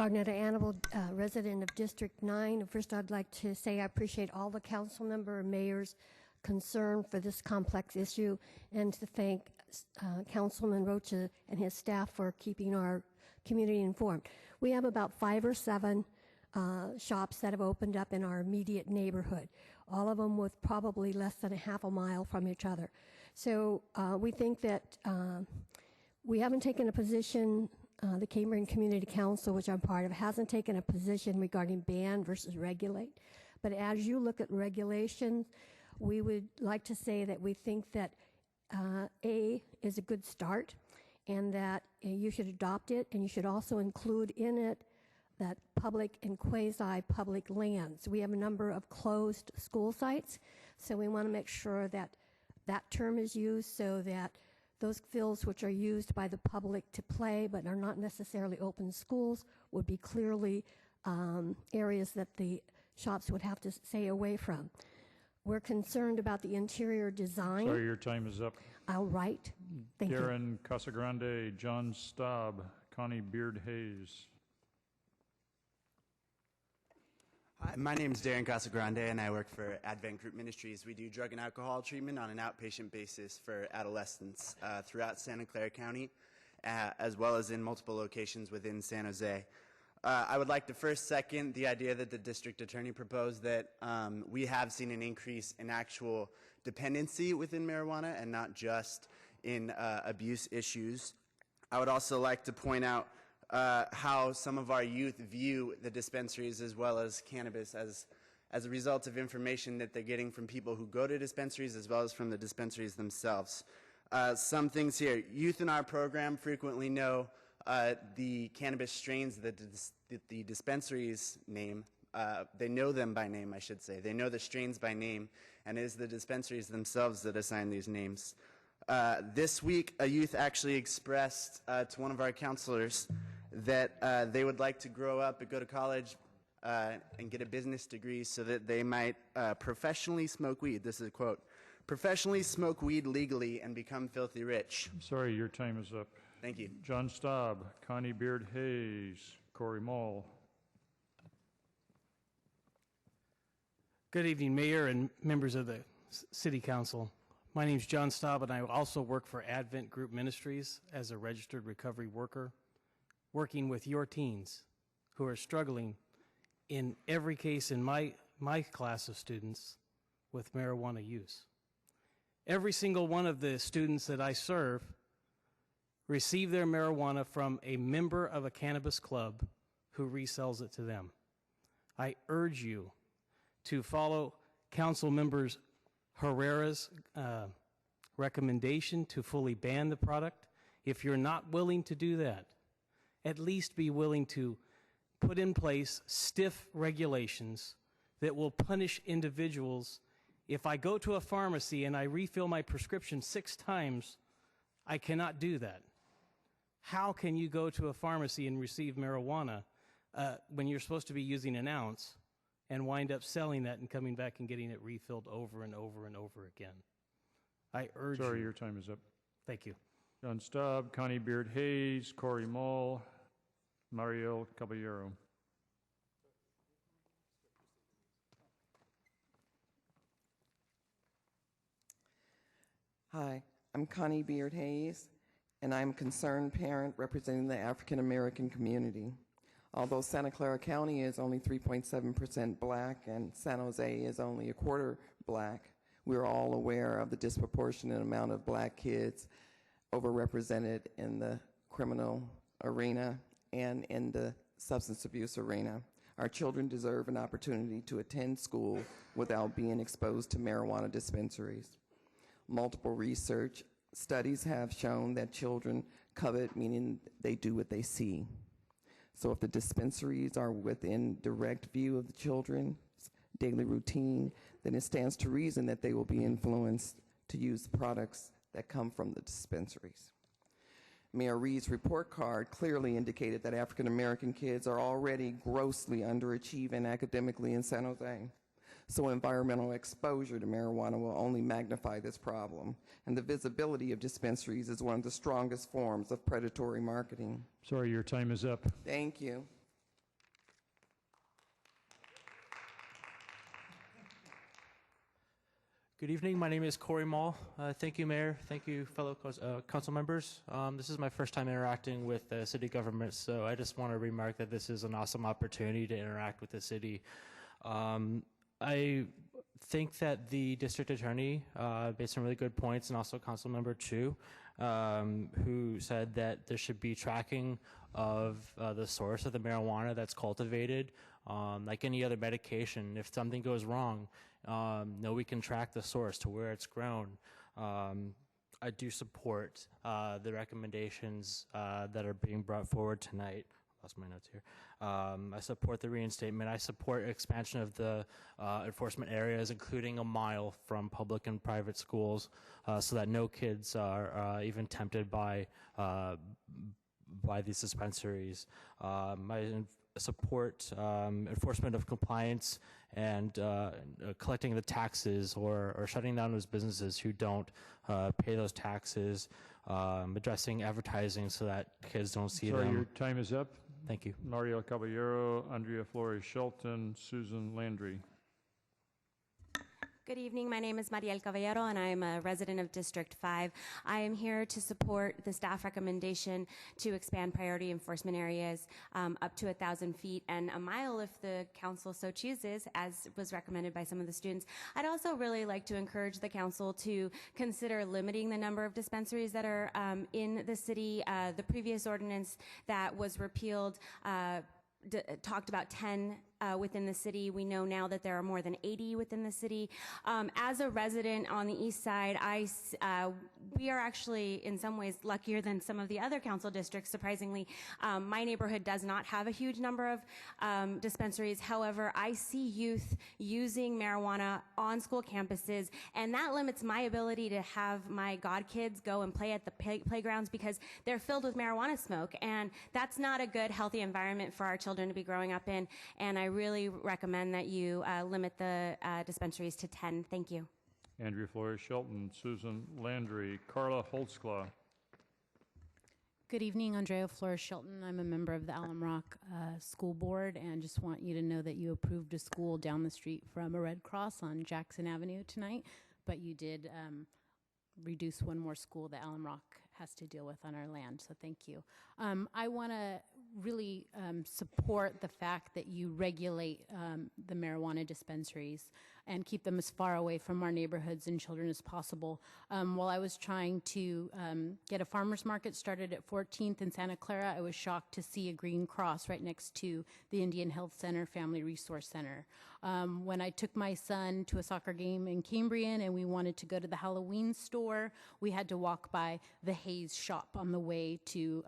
Garnetta Annable, resident of District 9. First, I'd like to say I appreciate all the council member and mayors' concern for this complex issue, and to thank Councilman Rocha and his staff for keeping our community informed. We have about 5 or 7 shops that have opened up in our immediate neighborhood, all of them with probably less than a half a mile from each other. So we think that we haven't taken a position, the Cambrian Community Council, which I'm part of, hasn't taken a position regarding ban versus regulate. But as you look at regulations, we would like to say that we think that A is a good start, and that you should adopt it, and you should also include in it that public and quasi-public lands. We have a number of closed school sites, so we want to make sure that that term is used so that those fields which are used by the public to play but are not necessarily open schools would be clearly areas that the shops would have to stay away from. We're concerned about the interior design. Sorry, your time is up. All right. Thank you. Darren Casagrande, John Staub, Connie Beard-Hayes. Hi, my name is Darren Casagrande, and I work for Advent Group Ministries. We do drug and alcohol treatment on an outpatient basis for adolescents throughout Santa Clara County, as well as in multiple locations within San Jose. I would like to first second the idea that the district attorney proposed, that we have seen an increase in actual dependency within marijuana and not just in abuse issues. I would also like to point out how some of our youth view the dispensaries as well as cannabis as a result of information that they're getting from people who go to dispensaries as well as from the dispensaries themselves. Some things here. Youth in our program frequently know the cannabis strains that the dispensaries name. They know them by name, I should say. They know the strains by name, and it is the dispensaries themselves that assign these names. This week, a youth actually expressed to one of our counselors that they would like to grow up and go to college and get a business degree so that they might professionally smoke weed. This is a quote. Professionally smoke weed legally and become filthy rich. I'm sorry, your time is up. Thank you. John Staub, Connie Beard-Hayes, Corey Mall. Good evening, Mayor and members of the City Council. My name is John Staub, and I also work for Advent Group Ministries as a registered recovery worker, working with your teens who are struggling, in every case in my class of students, with marijuana use. Every single one of the students that I serve receive their marijuana from a member of a cannabis club who resells it to them. I urge you to follow Council Members Herrera's recommendation to fully ban the product. If you're not willing to do that, at least be willing to put in place stiff regulations that will punish individuals. If I go to a pharmacy and I refill my prescription 6 times, I cannot do that. How can you go to a pharmacy and receive marijuana when you're supposed to be using an ounce and wind up selling that and coming back and getting it refilled over and over and over again? I urge you. Sorry, your time is up. Thank you. John Staub, Connie Beard-Hayes, Corey Mall, Mariel Caballero. Hi, I'm Connie Beard-Hayes, and I'm a concerned parent representing the African American community. Although Santa Clara County is only 3.7% black and San Jose is only a quarter black, we're all aware of the disproportionate amount of black kids overrepresented in the criminal arena and in the substance abuse arena. Our children deserve an opportunity to attend school without being exposed to marijuana dispensaries. Multiple research studies have shown that children covet, meaning they do what they see. So if the dispensaries are within direct view of the children's daily routine, then it stands to reason that they will be influenced to use products that come from the dispensaries. Mayor Reed's report card clearly indicated that African American kids are already grossly underachieving academically in San Jose. So environmental exposure to marijuana will only magnify this problem. And the visibility of dispensaries is one of the strongest forms of predatory marketing. Sorry, your time is up. Thank you. Good evening. My name is Corey Mall. Thank you, Mayor. Thank you, fellow council members. This is my first time interacting with city government, so I just want to remark that this is an awesome opportunity to interact with the city. I think that the district attorney made some really good points, and also council member Chu, who said that there should be tracking of the source of the marijuana that's cultivated. Like any other medication, if something goes wrong, we can track the source to where it's grown. I do support the recommendations that are being brought forward tonight. Lost my notes here. I support the reinstatement. I support expansion of the enforcement areas, including a mile from public and private schools, so that no kids are even tempted by these dispensaries. I support enforcement of compliance and collecting the taxes or shutting down those businesses who don't pay those taxes, addressing advertising so that kids don't see them. Your time is up. Thank you. Mario Caballero, Andrea Flores Shelton, Susan Landry. Good evening. My name is Mariel Caballero, and I'm a resident of District 5. I am here to support the staff recommendation to expand priority enforcement areas up to 1,000 feet and a mile if the council so chooses, as was recommended by some of the students. I'd also really like to encourage the council to consider limiting the number of dispensaries that are in the city. The previous ordinance that was repealed talked about 10 within the city. We know now that there are more than 80 within the city. As a resident on the east side, we are actually in some ways luckier than some of the other council districts, surprisingly. My neighborhood does not have a huge number of dispensaries. However, I see youth using marijuana on school campuses, and that limits my ability to have my godkids go and play at the playgrounds because they're filled with marijuana smoke, and that's not a good, healthy environment for our children to be growing up in, and I really recommend that you limit the dispensaries to 10. Thank you. Andrea Flores Shelton, Susan Landry, Carla Holtzclaw. Good evening, Andrea Flores Shelton. I'm a member of the Alum Rock School Board, and just want you to know that you approved a school down the street from a Red Cross on Jackson Avenue tonight, but you did reduce one more school that Alum Rock has to deal with on our land, so thank you. I want to really support the fact that you regulate the marijuana dispensaries and keep them as far away from our neighborhoods and children as possible. While I was trying to get a farmer's market started at 14th in Santa Clara, I was shocked to see a green cross right next to the Indian Health Center Family Resource Center. When I took my son to a soccer game in Cambrian and we wanted to go to the Halloween store, we had to walk by the Hayes shop on the way to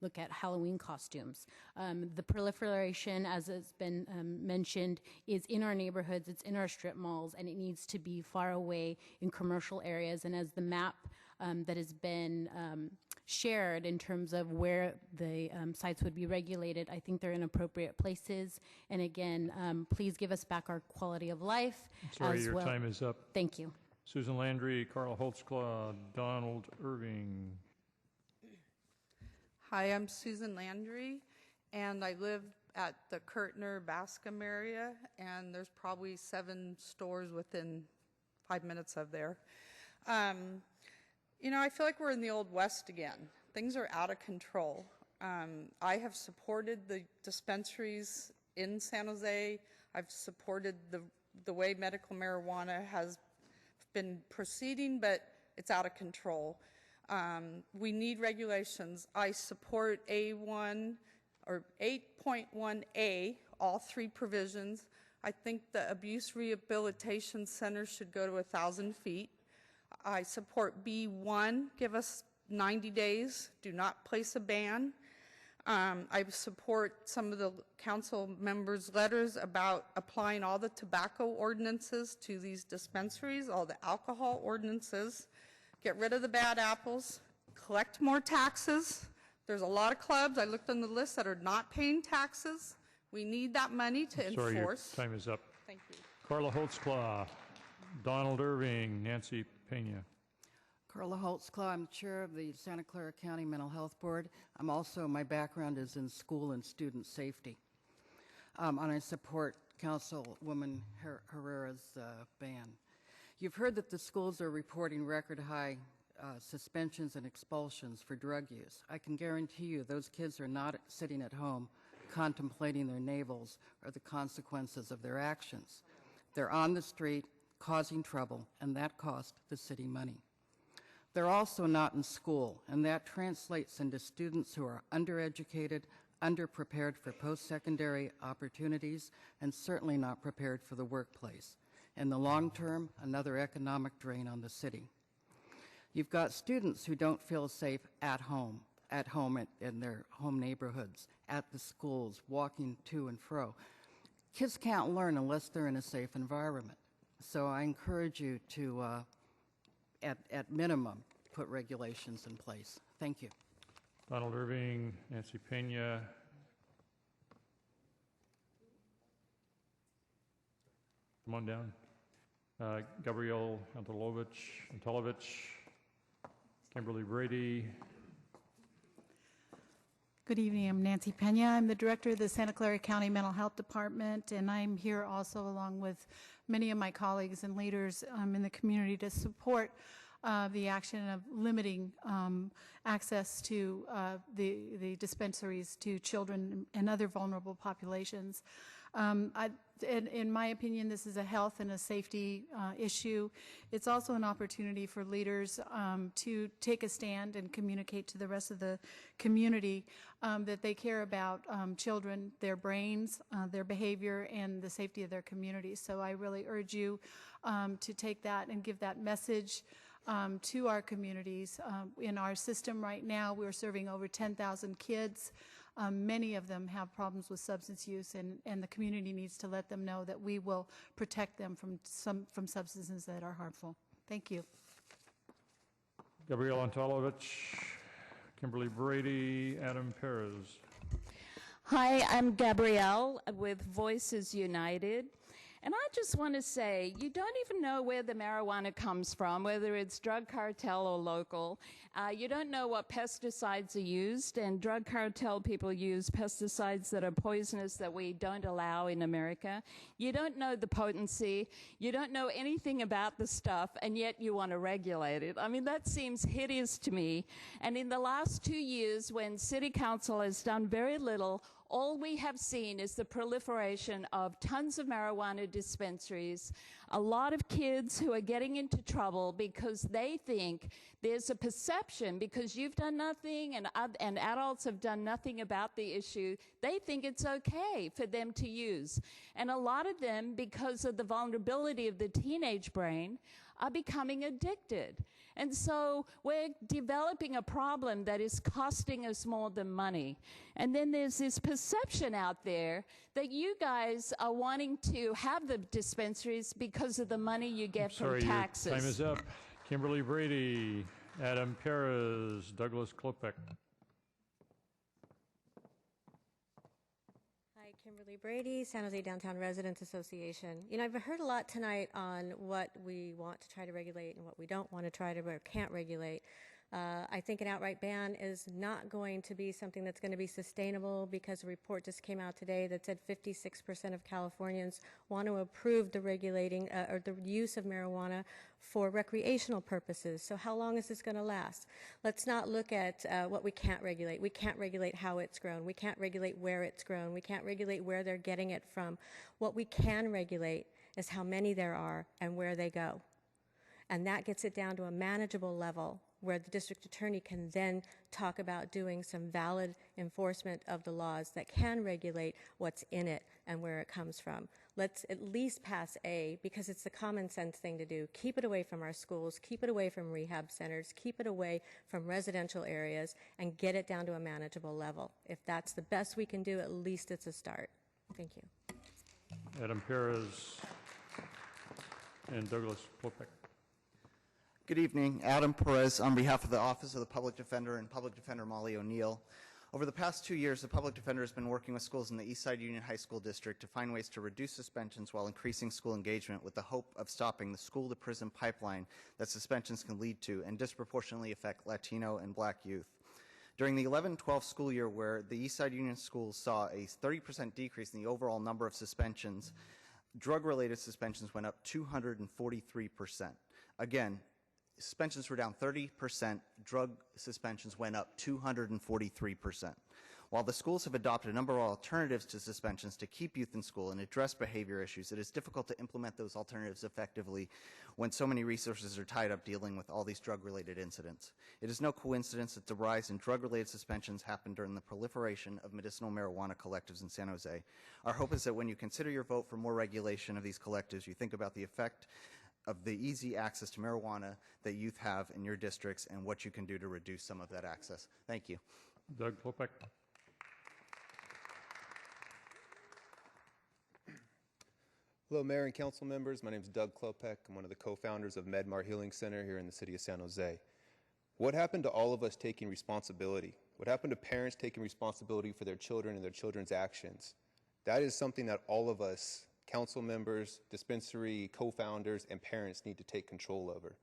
look at Halloween costumes. The proliferation, as has been mentioned, is in our neighborhoods, it's in our strip malls, and it needs to be far away in commercial areas. And as the map that has been shared in terms of where the sites would be regulated, I think they're in appropriate places. And again, please give us back our quality of life. Sorry, your time is up. Thank you. Susan Landry, Carla Holtzclaw, Donald Irving. Hi, I'm Susan Landry, and I live at the Kirtner-Bascom area, and there's probably 7 stores within 5 minutes of there. You know, I feel like we're in the Old West again. Things are out of control. I have supported the dispensaries in San Jose. I've supported the way medical marijuana has been proceeding, but it's out of control. We need regulations. I support A1 or 8.1A, all 3 provisions. I think the abuse rehabilitation center should go to 1,000 feet. I support B1, give us 90 days, do not place a ban. I support some of the council members' letters about applying all the tobacco ordinances to these dispensaries, all the alcohol ordinances. Get rid of the bad apples, collect more taxes. There's a lot of clubs, I looked on the list, that are not paying taxes. We need that money to enforce. Sorry, your time is up. Thank you. Carla Holtzclaw, Donald Irving, Nancy Pena. Carla Holtzclaw, I'm chair of the Santa Clara County Mental Health Board. I'm also, my background is in school and student safety. And I support Councilwoman Herrera's ban. You've heard that the schools are reporting record high suspensions and expulsions for drug use. I can guarantee you those kids are not sitting at home contemplating their navels or the consequences of their actions. They're on the street causing trouble, and that costs the city money. They're also not in school, and that translates into students who are undereducated, underprepared for post-secondary opportunities, and certainly not prepared for the workplace. In the long term, another economic drain on the city. You've got students who don't feel safe at home in their home neighborhoods, at the schools, walking to and fro. Kids can't learn unless they're in a safe environment. So I encourage you to, at minimum, put regulations in place. Thank you. Donald Irving, Nancy Pena. Come on down. Gabrielle Antolovich, Kimberly Brady. Good evening. I'm Nancy Pena. I'm the director of the Santa Clara County Mental Health Department, and I'm here also along with many of my colleagues and leaders in the community to support the action of limiting access to the dispensaries to children and other vulnerable populations. In my opinion, this is a health and a safety issue. It's also an opportunity for leaders to take a stand and communicate to the rest of the community that they care about children, their brains, their behavior, and the safety of their community. So I really urge you to take that and give that message to our communities. In our system right now, we're serving over 10,000 kids. Many of them have problems with substance use, and the community needs to let them know that we will protect them from substances that are harmful. Thank you. Gabrielle Antolovich, Kimberly Brady, Adam Perez. Hi, I'm Gabrielle with Voices United. And I just want to say, you don't even know where the marijuana comes from, whether it's drug cartel or local. You don't know what pesticides are used, and drug cartel people use pesticides that are poisonous that we don't allow in America. You don't know the potency. You don't know anything about the stuff, and yet you want to regulate it. I mean, that seems hideous to me. And in the last 2 years, when City Council has done very little, all we have seen is the proliferation of tons of marijuana dispensaries, a lot of kids who are getting into trouble because they think there's a perception, because you've done nothing and adults have done nothing about the issue, they think it's okay for them to use. And a lot of them, because of the vulnerability of the teenage brain, are becoming addicted. And so we're developing a problem that is costing us more than money. And then there's this perception out there that you guys are wanting to have the dispensaries because of the money you get from taxes. Your time is up. Kimberly Brady, Adam Perez, Douglas Klopek. Kimberly Brady, San Jose Downtown Residents Association. You know, I've heard a lot tonight on what we want to try to regulate and what we don't want to try to or can't regulate. I think an outright ban is not going to be something that's going to be sustainable, because a report just came out today that said 56% of Californians want to approve the regulating or the use of marijuana for recreational purposes. So how long is this going to last? Let's not look at what we can't regulate. We can't regulate how it's grown. We can't regulate where it's grown. We can't regulate where they're getting it from. What we can regulate is how many there are and where they go. And that gets it down to a manageable level where the district attorney can then talk about doing some valid enforcement of the laws that can regulate what's in it and where it comes from. Let's at least pass A, because it's the common sense thing to do. Keep it away from our schools, keep it away from rehab centers, keep it away from residential areas, and get it down to a manageable level. If that's the best we can do, at least it's a start. Thank you. Adam Perez and Douglas Klopek. Good evening. Adam Perez on behalf of the Office of the Public Defender and Public Defender Molly O'Neill. Over the past 2 years, the Public Defender has been working with schools in the Eastside Union High School District to find ways to reduce suspensions while increasing school engagement, with the hope of stopping the school-to-prison pipeline that suspensions can lead to and disproportionately affect Latino and Black youth. During the 11-12 school year, where the Eastside Union schools saw a 30% decrease in the overall number of suspensions, Drug-related suspensions went up 243%. Again, suspensions were down 30%, drug suspensions went up 243%. While the schools have adopted a number of alternatives to suspensions to keep youth in school and address behavior issues, it is difficult to implement those alternatives effectively when so many resources are tied up dealing with all these drug-related incidents. It is no coincidence that the rise in drug-related suspensions happened during the proliferation of medicinal marijuana collectives in San Jose. Our hope is that when you consider your vote for more regulation of these collectives, you think about the effect of the easy access to marijuana that youth have in your districts and what you can do to reduce some of that access. Thank you. Doug Klopek. Hello, Mayor and Council members. My name is Doug Klopek. I'm one of the co-founders of MedMar Healing Center here in the city of San Jose. What happened to all of us taking responsibility? What happened to parents taking responsibility for their children and their children's actions? That is something that all of us, council members, dispensary co-founders, and parents need to take control over.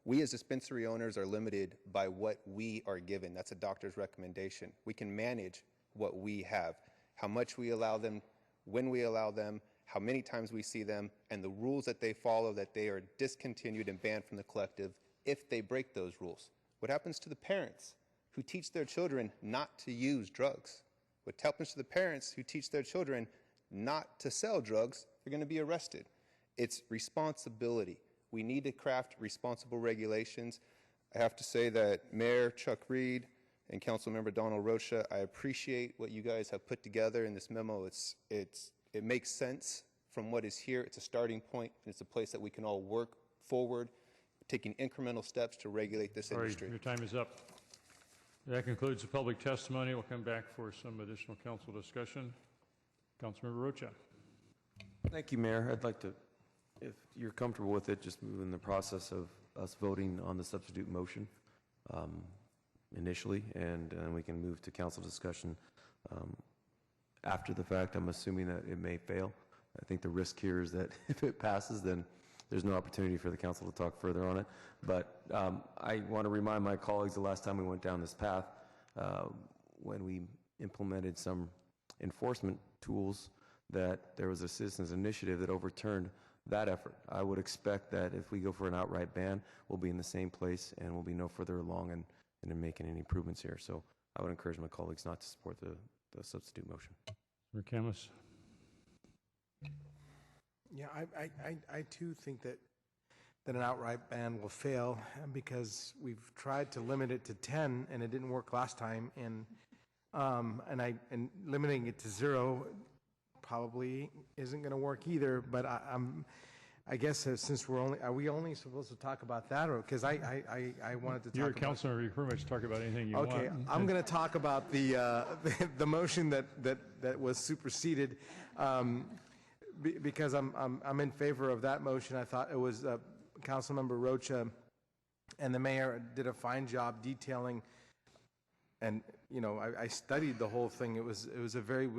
We as dispensary owners are limited by what we are given. That's a doctor's recommendation. We can manage what we have, how much we allow them, when we allow them, how many times we see them, and the rules that they follow, that they are discontinued and banned from the collective if they break those rules. What happens to the parents who teach their children not to use drugs? What happens to the parents who teach their children not to sell drugs? They're going to be arrested. It's responsibility. We need to craft responsible regulations. I have to say that Mayor Chuck Reed and Councilmember Donald Rocha, I appreciate what you guys have put together in this memo. It makes sense from what is here. It's a starting point, and it's a place that we can all work forward, taking incremental steps to regulate this industry. Your time is up. That concludes the public testimony. We'll come back for some additional council discussion. Councilmember Rocha. Thank you, Mayor. I'd like to, if you're comfortable with it, just move in the process of us voting on the substitute motion initially, and we can move to council discussion after the fact. I'm assuming that it may fail. I think the risk here is that if it passes, then there's no opportunity for the council to talk further on it. But I want to remind my colleagues the last time we went down this path, when we implemented some enforcement tools, that there was a citizens initiative that overturned that effort. I would expect that if we go for an outright ban, we'll be in the same place and we'll be no further along in making any improvements here. So I would encourage my colleagues not to support the substitute motion. CAMIS. Yeah, I too think that an outright ban will fail because we've tried to limit it to 10 and it didn't work last time, and limiting it to 0 probably isn't going to work either. But I guess since are we only supposed to talk about that, or because I wanted to talk. You're a councilor. You pretty much talk about anything you want. Okay, I'm going to talk about the motion that was superseded, because I'm in favor of that motion. I thought it was Councilmember Rocha and the mayor did a fine job detailing, and I studied the whole thing. It was a very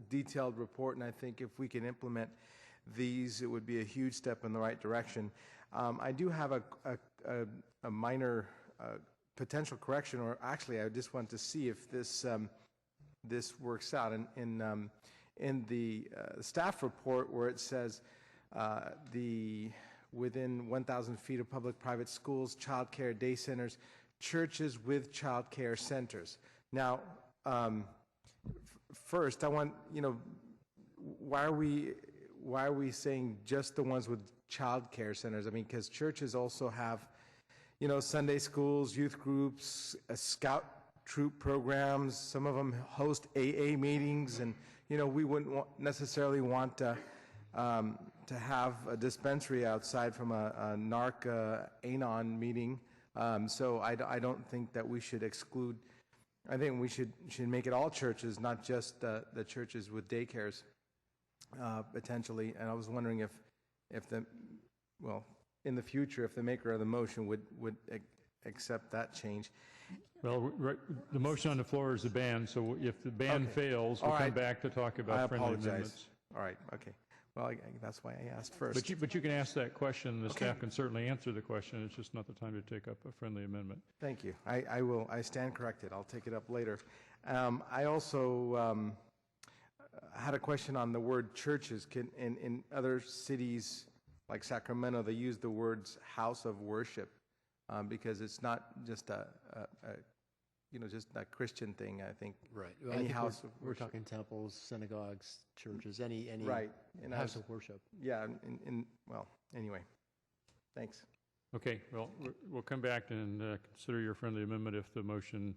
detailed report, and I think if we can implement these, it would be a huge step in the right direction. I do have a minor potential correction, or actually I just want to see if this works out. In the staff report where it says within 1,000 feet of public-private schools, child care day centers, churches with child care centers. Now, first I want, why are we saying just the ones with child care centers? I mean, because churches also have, Sunday schools, youth groups, scout troop programs. Some of them host AA meetings, and we wouldn't necessarily want to have a dispensary outside from a NARC-ANON meeting. So I don't think that we should exclude. I think we should make it all churches, not just the churches with daycares. Potentially, and I was wondering if in the future, if the maker of the motion would accept that change. Well, the motion on the floor is a ban, so if the ban fails, we'll come back to talk about friendly amendments. All right, okay. Well, that's why I asked first. But you can ask that question, the staff can certainly answer the question. It's just not the time to take up a friendly amendment. Thank you. I stand corrected. I'll take it up later. I also I had a question on the word churches. In other cities like Sacramento, they use the words house of worship because it's not just just a Christian thing, I think. Right. Well, Any I think house of we're worship. talking temples, synagogues, churches, any Right. And house of worship. Yeah. Well, anyway, thanks. Okay, well, we'll come back and consider your friendly amendment if the motion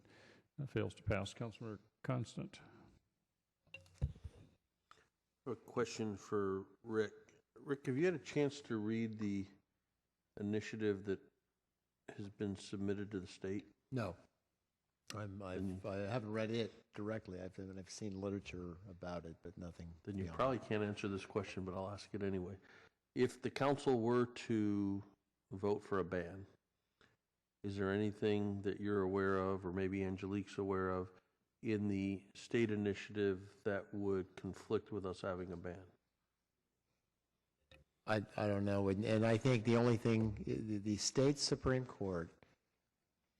fails to pass. Councilor Constant. A question for Rick. Rick, have you had a chance to read the initiative that has been submitted to the state? No. I haven't read it directly. I've seen literature about it, but nothing. Then you beyond probably can't answer this question, but I'll ask it anyway. If the council were to vote for a ban, is there anything that you're aware of, or maybe Angelique's aware of, in the state initiative that would conflict with us having a ban? I don't know. And I think the only thing, the state Supreme Court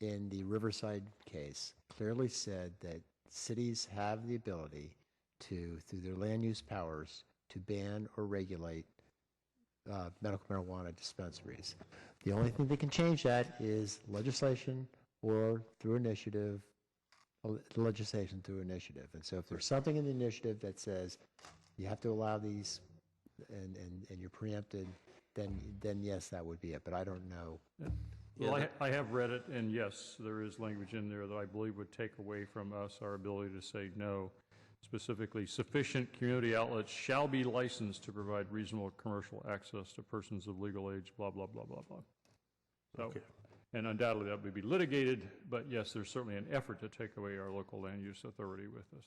in the Riverside case clearly said that cities have the ability to, through their land use powers, to ban or regulate medical marijuana dispensaries. The only thing that can change that is legislation or through initiative, legislation through initiative. And so if there's something in the initiative that says you have to allow these and you're preempted, then yes, that would be it. But I don't know. Well, I have read it, and yes, there is language in there that I believe would take away from us our ability to say no. Specifically, sufficient community outlets shall be licensed to provide reasonable commercial access to persons of legal age, blah, blah, blah, blah, blah. So, Okay. And undoubtedly that would be litigated, but yes, there's certainly an effort to take away our local land use authority with this.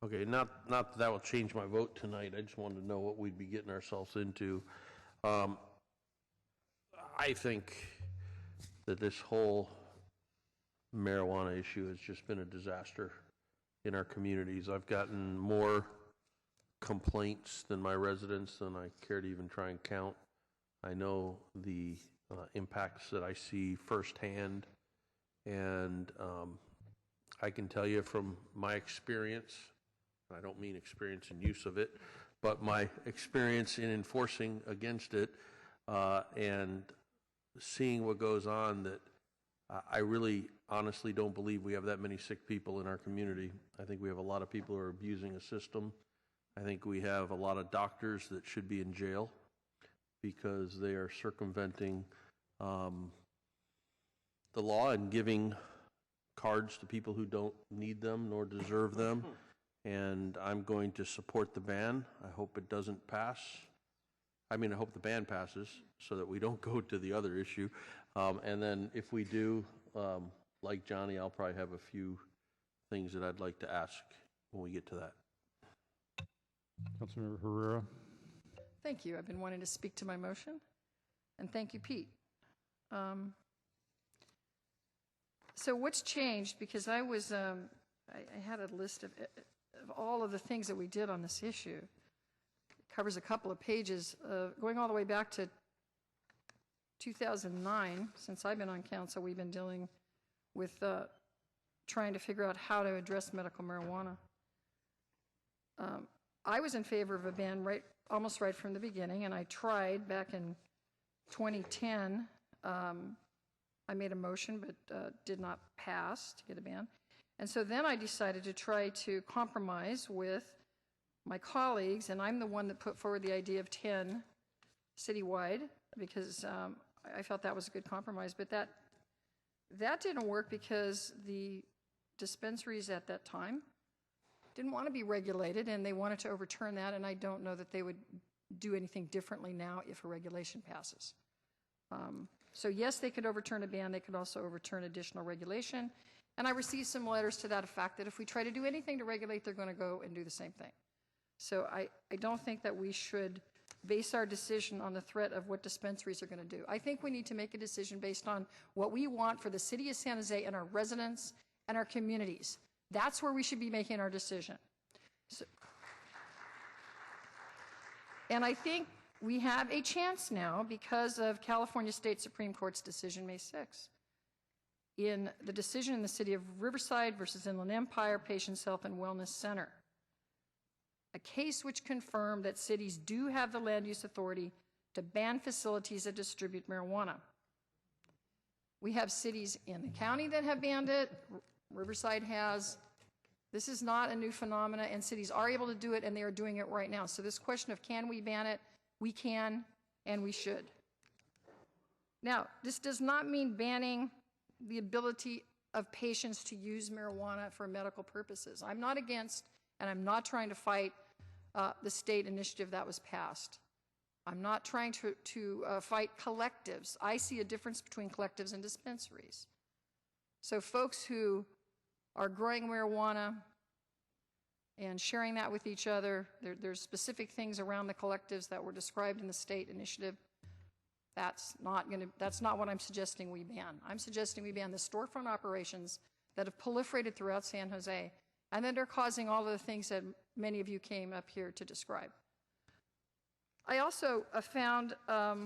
Okay, not that will change my vote tonight. I just wanted to know what we'd be getting ourselves into. I think that this whole marijuana issue has just been a disaster in our communities. I've gotten more complaints than my residents than I care to even try and count. I know the impacts that I see firsthand, and I can tell you from my experience, I don't mean experience in use of it, but my experience in enforcing against it and seeing what goes on, that I really honestly don't believe we have that many sick people in our community. I think we have a lot of people who are abusing a system. I think we have a lot of doctors that should be in jail because they are circumventing the law and giving cards to people who don't need them nor deserve them. And I'm going to support the ban. I hope it doesn't pass. I mean, I hope the ban passes so that we don't go to the other issue. And then if we do, like Johnny, I'll probably have a few things that I'd like to ask when we get to that. Councilmember Herrera. Thank you. I've been wanting to speak to my motion. And thank you, Pete. So what's changed? Because I was, I had a list of all of the things that we did on this issue. It covers a couple of pages, going all the way back to 2009. Since I've been on council, we've been dealing with trying to figure out how to address medical marijuana. I was in favor of a ban almost right from the beginning, and I tried back in 2010. I made a motion, but did not pass to get a ban. And so then I decided to try to compromise with my colleagues, and I'm the one that put forward the idea of 10 citywide, because I felt that was a good compromise. But that didn't work because the dispensaries at that time didn't want to be regulated, and they wanted to overturn that, and I don't know that they would do anything differently now if a regulation passes. So yes, they could overturn a ban. They could also overturn additional regulation. And I received some letters to that effect, that if we try to do anything to regulate, they're going to go and do the same thing. So I don't think that we should base our decision on the threat of what dispensaries are going to do. I think we need to make a decision based on what we want for the city of San Jose and our residents and our communities. That's where we should be making our decision. So, and I think we have a chance now because of California State Supreme Court's decision May 6th. In the decision in the city of Riverside versus Inland Empire Patients Health and Wellness Center. a case which confirmed that cities do have the land use authority to ban facilities that distribute marijuana. We have cities in the county that have banned it. Riverside has. This is not a new phenomena, and cities are able to do it, and they are doing it right now. So this question of can we ban it, we can and we should. Now, this does not mean banning the ability of patients to use marijuana for medical purposes. I'm not against, and I'm not trying to fight the state initiative that was passed. I'm not trying to fight collectives. I see a difference between collectives and dispensaries. So folks who are growing marijuana and sharing that with each other, there's specific things around the collectives that were described in the state initiative. That's not what I'm suggesting we ban. I'm suggesting we ban the storefront operations that have proliferated throughout San Jose and that are causing all of the things that many of you came up here to describe. I also found a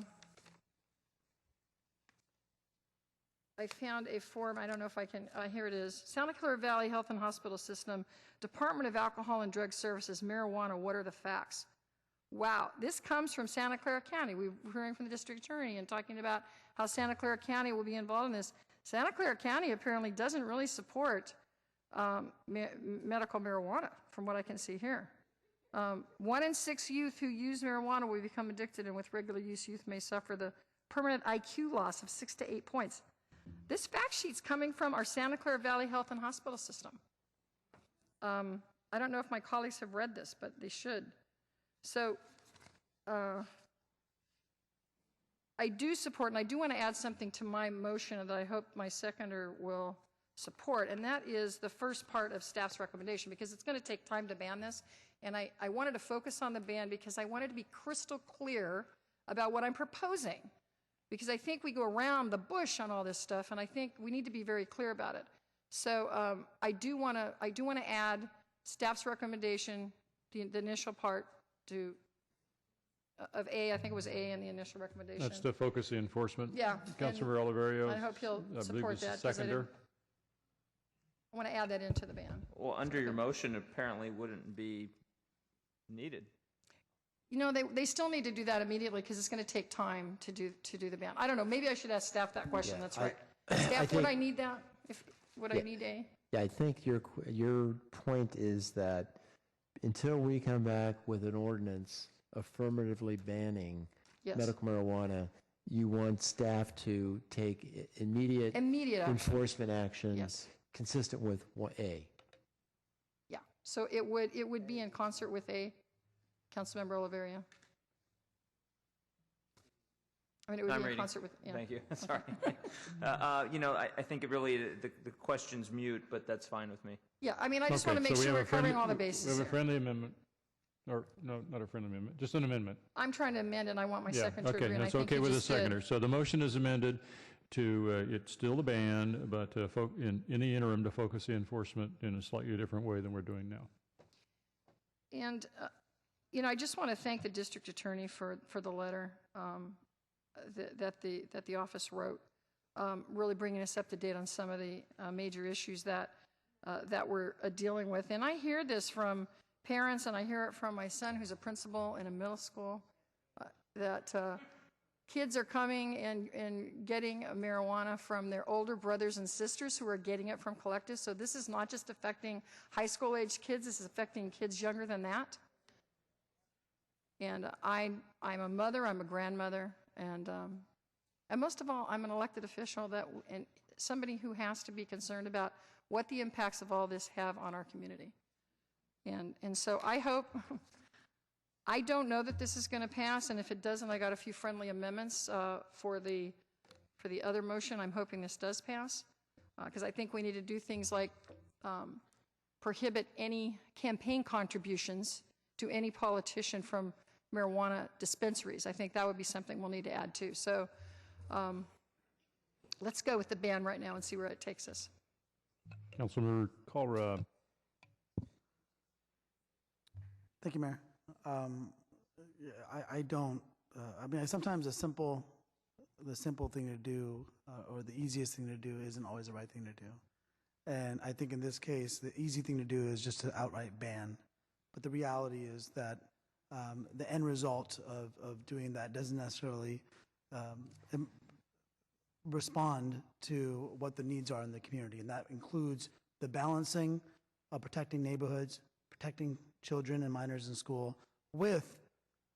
form, I don't know if I can, here it is. Santa Clara Valley Health and Hospital System, Department of Alcohol and Drug Services, marijuana, what are the facts? Wow, this comes from Santa Clara County. We were hearing from the district attorney and talking about how Santa Clara County will be involved in this. Santa Clara County apparently doesn't really support medical marijuana, from what I can see here. 1 in 6 youth who use marijuana will become addicted, and with regular use, youth may suffer the permanent IQ loss of 6 to 8 points. This fact sheet's coming from our Santa Clara Valley Health and Hospital System. I don't know if my colleagues have read this, but they should. So I do support, and I do want to add something to my motion that I hope my seconder will support, and that is the first part of staff's recommendation, because it's going to take time to ban this. And I wanted to focus on the ban because I wanted to be crystal clear about what I'm proposing, because I think we go around the bush on all this stuff, and I think we need to be very clear about it. So I do want to add staff's recommendation, the initial part of A. I think it was A in the initial recommendation. That's to focus the enforcement. Yeah. Councilor Oliverio. I hope he'll support that. Seconder. I want to add that into the ban. Well, under your motion, apparently wouldn't be needed. You know, they still need to do that immediately because it's going to take time to do the ban. I don't know. Maybe I should ask staff that question. Yeah, That's right. Staff, would I need that? Would I need A? Yeah, I think your point is that until we come back with an ordinance affirmatively banning medical marijuana, you want staff to take immediate enforcement actions consistent with A. Yeah. So it would be in concert with A, Councilmember Oliverio. I mean, it would be in concert with. Yeah. Thank you. Sorry. You know, I think it really the question's mute, but that's fine with me. Yeah. I mean, I just want to make sure we're covering all the bases. We have a friendly amendment. Or, no, not a friendly amendment, just an amendment. I'm trying to amend, and I want my secretary to agree. Okay, that's okay with the seconder. So the motion is amended to, it's still a ban, but in the interim to focus the enforcement in a slightly different way than we're doing now. And, you know, I just want to thank the district attorney for the letter that the office wrote, really bringing us up to date on some of the major issues that we're dealing with. And I hear this from parents, and I hear it from my son, who's a principal in a middle school, that kids are coming and getting marijuana from their older brothers and sisters who are getting it from collectives. So this is not just affecting high school age kids, this is affecting kids younger than that. And I'm a mother, I'm a grandmother, and most of all, I'm an elected official and somebody who has to be concerned about what the impacts of all this have on our community. And so I hope, I don't know that this is going to pass, and if it doesn't, I got a few friendly amendments for the other motion. I'm hoping this does pass, because I think we need to do things like prohibit any campaign contributions to any politician from marijuana dispensaries. I think that would be something we'll need to add too. So let's go with the ban right now and see where it takes us. Councilmember KALRA. Thank you, Mayor. I don't. I mean, sometimes the simple thing to do or the easiest thing to do isn't always the right thing to do. And I think in this case, the easy thing to do is just to outright ban But the reality is that the end result of doing that doesn't necessarily respond to what the needs are in the community. And that includes the balancing of protecting neighborhoods, protecting children and minors in school, with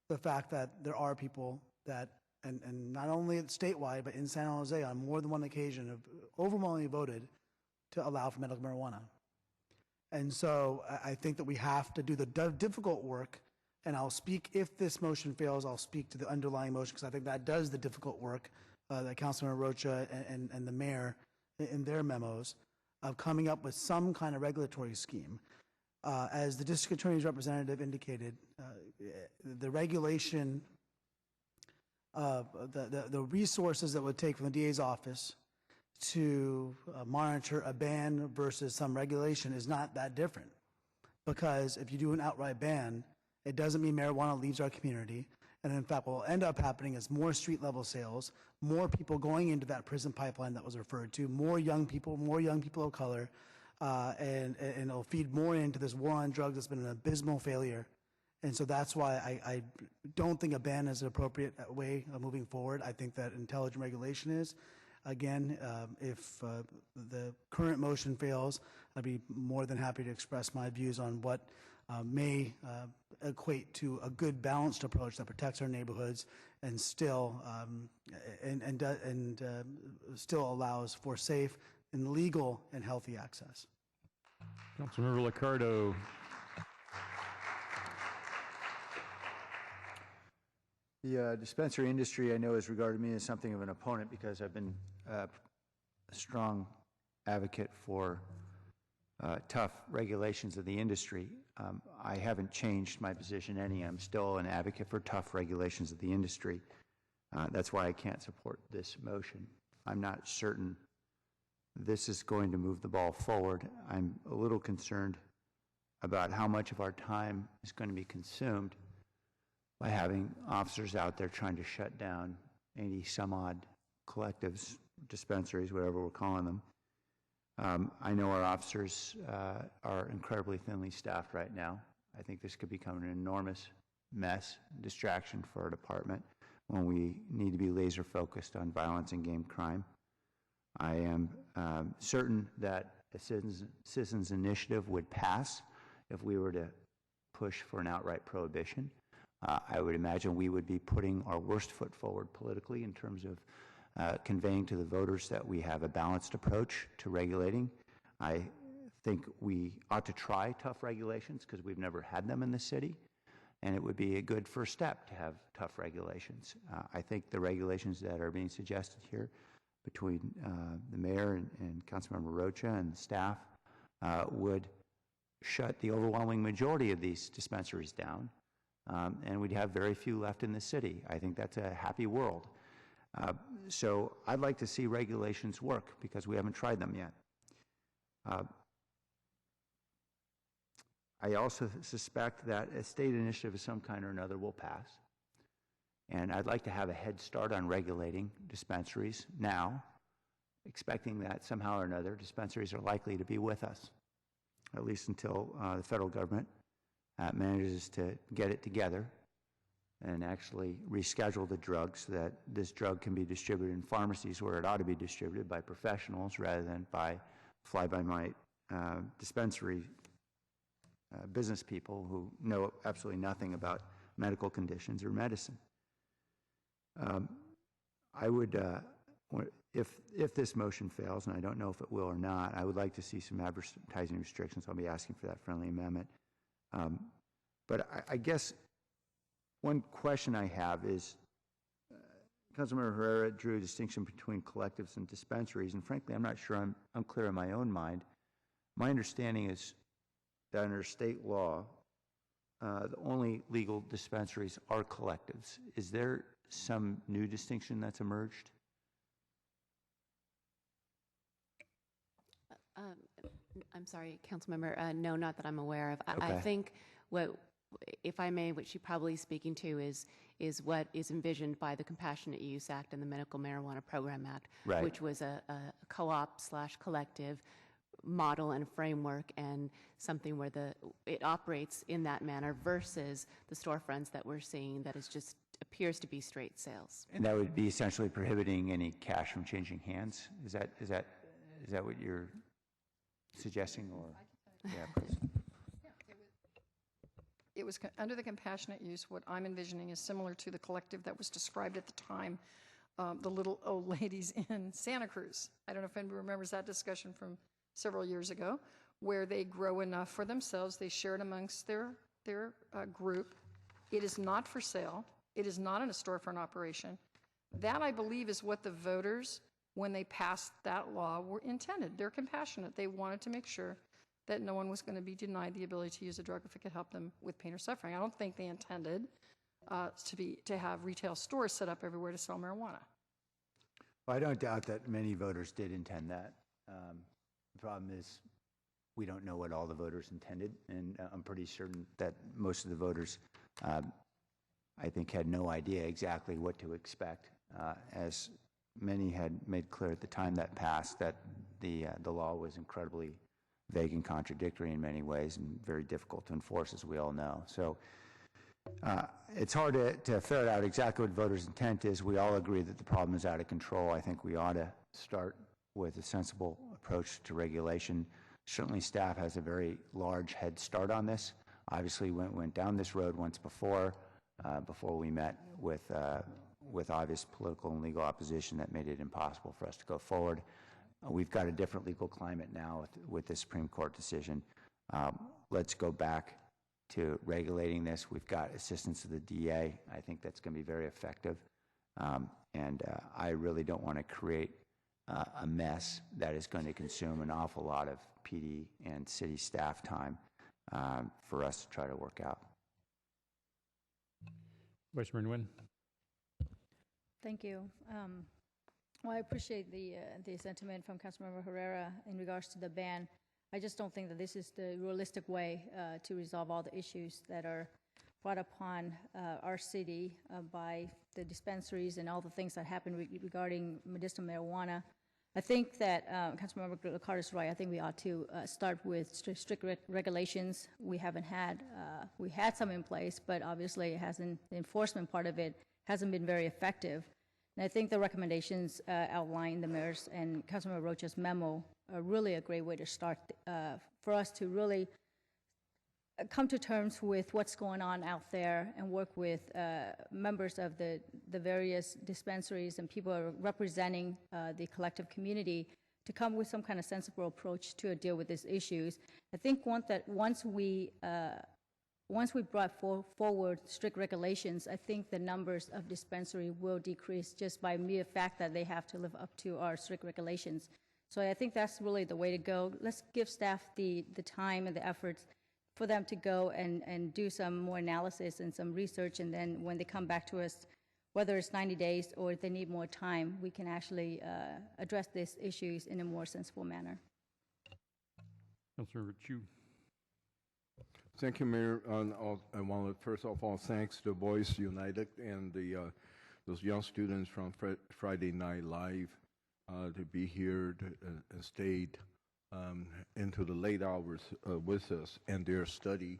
the fact that there are people that, and not only statewide, but in San Jose on more than one occasion have overwhelmingly voted to allow for medical marijuana. And so I think that we have to do the difficult work, and I'll speak, if this motion fails, I'll speak to the underlying motion, because I think that does the difficult work that Councilmember Rocha and the mayor in their memos of coming up with some kind of regulatory scheme. As the district attorney's representative indicated, the regulation, the resources that would take from the DA's office to monitor a ban versus some regulation is not that different. Because if you do an outright ban, it doesn't mean marijuana leaves our community. And in fact, what will end up happening is more street-level sales, more people going into that prison pipeline that was referred to, more young people of color, and it'll feed more into this war on drugs that's been an abysmal failure. And so that's why I don't think a ban is an appropriate way of moving forward. I think that intelligent regulation is. Again, if the current motion fails, I'd be more than happy to express my views on what may equate to a good balanced approach that protects our neighborhoods and still still allows for safe and legal and healthy access. Councilmember Liccardo. The dispensary industry, I know, has regarded me as something of an opponent because I've been a strong advocate for tough regulations of the industry. I haven't changed my position any. I'm still an advocate for tough regulations of the industry. That's why I can't support this motion. I'm not certain this is going to move the ball forward. I'm a little concerned about how much of our time is going to be consumed by having officers out there trying to shut down 80 some odd collectives, dispensaries, whatever we're calling them. I know our officers are incredibly thinly staffed right now. I think this could become an enormous mess, distraction for our department when we need to be laser focused on violence and game crime. I am certain that a citizens initiative would pass if we were to push for an outright prohibition. I would imagine we would be putting our worst foot forward politically in terms of conveying to the voters that we have a balanced approach to regulating. I think we ought to try tough regulations because we've never had them in the city, and it would be a good first step to have tough regulations. I think the regulations that are being suggested here between the mayor and Councilmember Rocha and the staff would shut the overwhelming majority of these dispensaries down, and we'd have very few left in the city. I think that's a happy world. So I'd like to see regulations work because we haven't tried them yet. I also suspect that a state initiative of some kind or another will pass. And I'd like to have a head start on regulating dispensaries now, expecting that somehow or another dispensaries are likely to be with us, at least until the federal government manages to get it together and actually reschedule the drug so that this drug can be distributed in pharmacies where it ought to be distributed by professionals rather than by fly-by-night dispensary business people who know absolutely nothing about medical conditions or medicine. I would, if this motion fails, and I don't know if it will or not, I would like to see some advertising restrictions. I'll be asking for that friendly amendment. But I guess one question I have is, Councilmember Herrera drew a distinction between collectives and dispensaries, and frankly, I'm not sure I'm clear in my own mind. My understanding is that under state law, the only legal dispensaries are collectives. Is there some new distinction that's emerged? I'm sorry, Councilmember. No, not that I'm aware of. Okay. I think what, if I may, what she's probably speaking to is what is envisioned by the Compassionate Use Act and the Medical Marijuana Program Act, Right. which was a co-op / collective model and framework and something where it operates in that manner versus the storefronts that we're seeing that is just appears to be straight sales. And that would be essentially prohibiting any cash from changing hands? Is that what you're suggesting, or? Yeah, please. It was under the compassionate use. What I'm envisioning is similar to the collective that was described at the time, the little old ladies in Santa Cruz. I don't know if anybody remembers that discussion from several years ago, where they grow enough for themselves, they share it amongst their group. It is not for sale. It is not in a storefront operation. That, I believe, is what the voters, when they passed that law, were intended. They're compassionate. They wanted to make sure that no one was going to be denied the ability to use a drug if it could help them with pain or suffering. I don't think they intended to have retail stores set up everywhere to sell marijuana. Well, I don't doubt that many voters did intend that. The problem is we don't know what all the voters intended, and I'm pretty certain that most of the voters, I think, had no idea exactly what to expect, as many had made clear at the time that passed that the law was incredibly vague and contradictory in many ways and very difficult to enforce, as we all know. So it's hard to ferret out exactly what voters' intent is. We all agree that the problem is out of control. I think we ought to start with a sensible approach to regulation. Certainly staff has a very large head start on this. Obviously went down this road once before we met with obvious political and legal opposition that made it impossible for us to go forward. We've got a different legal climate now with the Supreme Court decision. Let's go back to regulating this. We've got assistance of the DA. I think that's going to be very effective. And I really don't want to create a mess that is going to consume an awful lot of PD and city staff time for us to try to work out. Vice Mayor Nguyen. Thank you. Well, I appreciate the sentiment from Councilmember Herrera in regards to the ban. I just don't think that this is the realistic way to resolve all the issues that are brought upon our city by the dispensaries and all the things that happen regarding medicinal marijuana. I think that Councilmember LICCARDO is right. I think we ought to start with strict regulations. We haven't had, we had some in place, but obviously it hasn't, the enforcement part of it hasn't been very effective. And I think the recommendations outlined in the mayor's and Councilmember Rocha's memo are really a great way to start for us to really come to terms with what's going on out there and work with members of the various dispensaries and people representing the collective community to come with some kind of sensible approach to deal with these issues. I think once we brought forward strict regulations, I think the numbers of dispensary will decrease just by mere fact that they have to live up to our strict regulations. So I think that's really the way to go. Let's give staff the time and the efforts for them to go and do some more analysis and some research, and then when they come back to us, whether it's 90 days or if they need more time, we can actually address these issues in a more sensible manner. Councilor Chu. Thank you, Mayor. I want to first of all thanks the Boys United and those young students from Friday Night Live to be here and stayed into the late hours with us and their study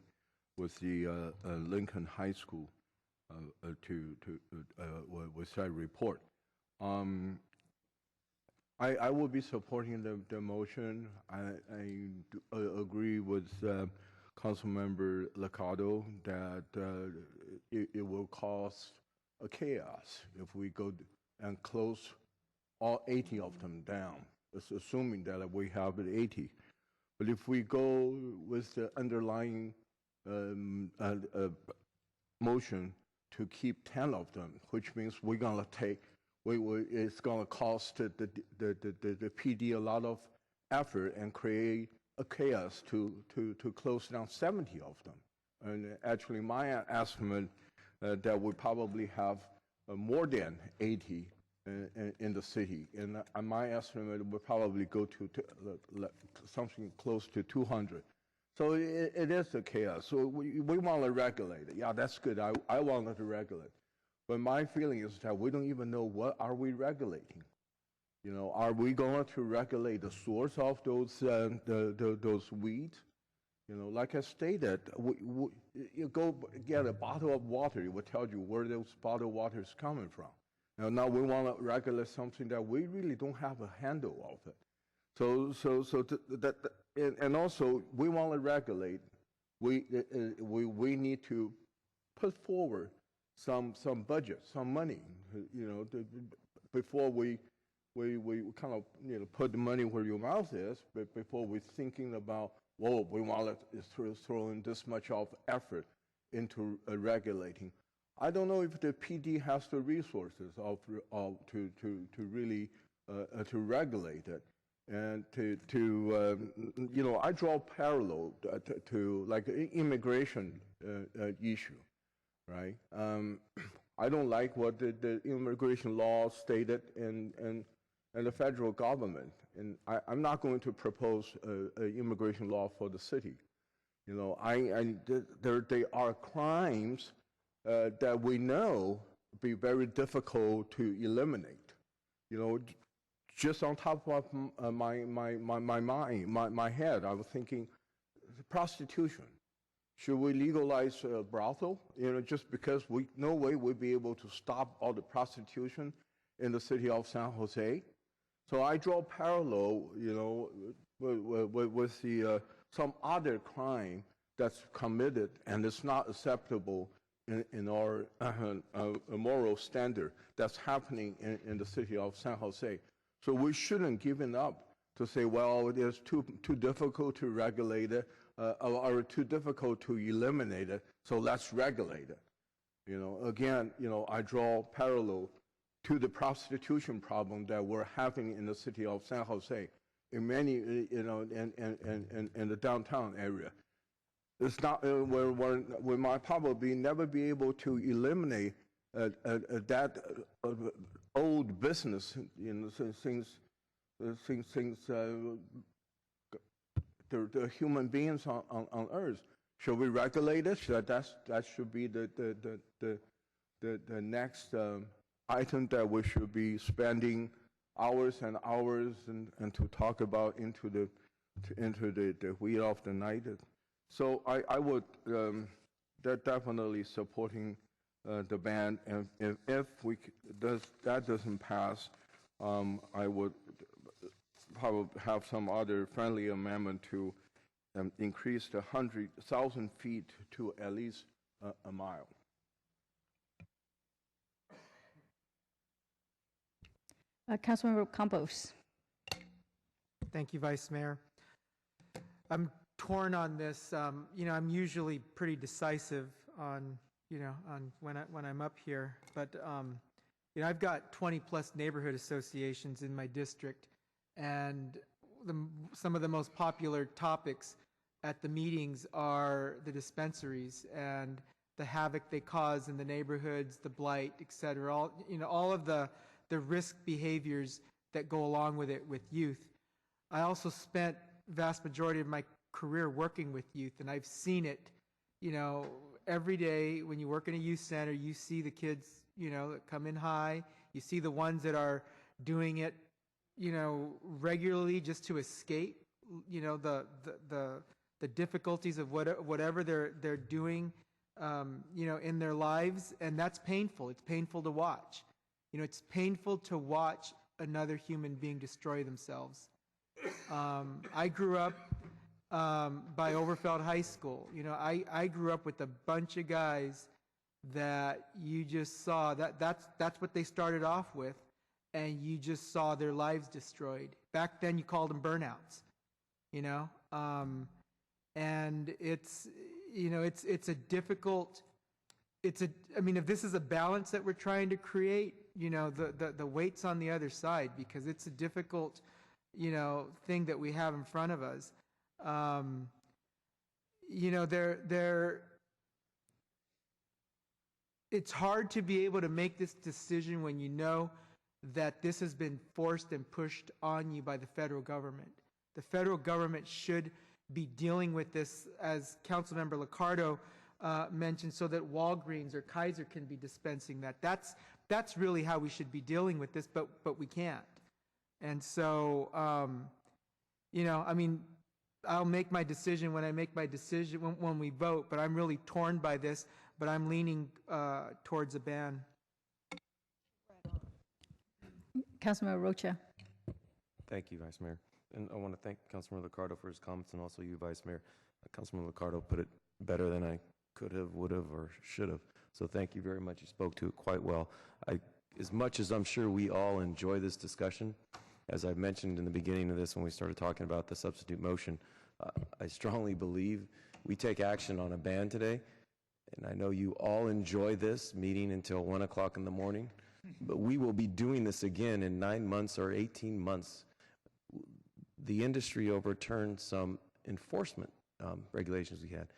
with the Lincoln High School with that report. I will be supporting the motion. I agree with Councilmember LICCARDO that it will cause a chaos if we go and close all 80 of them down. It's assuming that we have 80. But if we go with the underlying motion to keep 10 of them, which means we're going to take, it's going to cost the PD a lot of effort and create a chaos to close down 70 of them. And actually my estimate that we probably have more than 80 in the city, and my estimate will probably go to something close to 200. So it is a chaos. So we want to regulate it. Yeah, that's good. I wanted to regulate. But my feeling is that we don't even know what are we regulating. You know, are we going to regulate the source of those weeds? You know, like I stated, you go get a bottle of water, it will tell you where those bottled water is coming from. Now we want to regulate something that we really don't have a handle of it. And also we want to regulate. We need to put forward some budget, some money, you know, before we kind of, you know, put the money where your mouth is, but before we're thinking about, whoa, we want to throw in this much of effort into regulating. I don't know if the PD has the resources to really to regulate it, and you know, I draw parallel to like immigration issue, right? I don't like what the immigration law stated in the federal government, and I'm not going to propose an immigration law for the city. You know, there are crimes that we know be very difficult to eliminate. You know, just on top of my mind, my head, I was thinking prostitution. Should we legalize brothel? You know, just because no way we'll be able to stop all the prostitution in the city of San Jose. So I draw parallel, you know, with the some other crime that's committed and it's not acceptable in our moral standard that's happening in the city of San Jose. So we shouldn't give it up to say, well, it is too difficult to regulate it or too difficult to eliminate it, so let's regulate it. You know, again, you know, I draw parallel to the prostitution problem that we're having in the city of San Jose, in many, you know, in the downtown area. It's not, we might probably never be able to eliminate that old business, you know, since the human beings on Earth. Should we regulate it? That should be the next item that we should be spending hours and hours and to talk about into the wheel of the night. So I would definitely supporting the ban, and if that doesn't pass, I would probably have some other friendly amendment to increase the 100,000 feet to at least a mile. Councilmember Campos. Thank you, Vice Mayor. I'm torn on this. You know, I'm usually pretty decisive on, you know, on when I'm up here, but you know, I've got 20 plus neighborhood associations in my district, and some of the most popular topics at the meetings are the dispensaries and the havoc they cause in the neighborhoods, the blight, et cetera, all of the risk behaviors that go along with it with youth. I also spent vast majority of my career working with youth, and I've seen it, you know, every day when you work in a youth center, you see the kids, you know, that come in high, you see the ones that are doing it, you know, regularly just to escape, you know, the difficulties of whatever they're doing, you know, in their lives, and that's painful. It's painful to watch. You know, it's painful to watch another human being destroy themselves. I grew up by Overfeld High School. You know, I grew up with a bunch of guys that you just saw, that's what they started off with, and you just saw their lives destroyed. Back then you called them burnouts, you know, and it's, you know, it's a difficult, I mean, if this is a balance that we're trying to create, you know, the weight's on the other side, because it's a difficult, you know, thing that we have in front of us. You know, it's hard to be able to make this decision when you know that this has been forced and pushed on you by the federal government. The federal government should be dealing with this, as Councilmember Liccardo mentioned, so that Walgreens or Kaiser can be dispensing that. That's really how we should be dealing with this, but we can't. And so, I mean, I'll make my decision when I make my decision, when we vote, but I'm really torn by this, but I'm leaning towards a ban. Councilmember Rocha. Thank you, Vice Mayor. And I want to thank Councilmember LICCARDO for his comments, and also you, Vice Mayor. Councilmember LICCARDO put it better than I could have, would have, or should have. So thank you very much. You spoke to it quite well. As much as I'm sure we all enjoy this discussion, as I mentioned in the beginning of this when we started talking about the substitute motion, I strongly believe we take action on a ban today. And I know you all enjoy this meeting until 1 o'clock in the morning, but we will be doing this again in 9 months or 18 months. The industry overturned some enforcement regulations we had.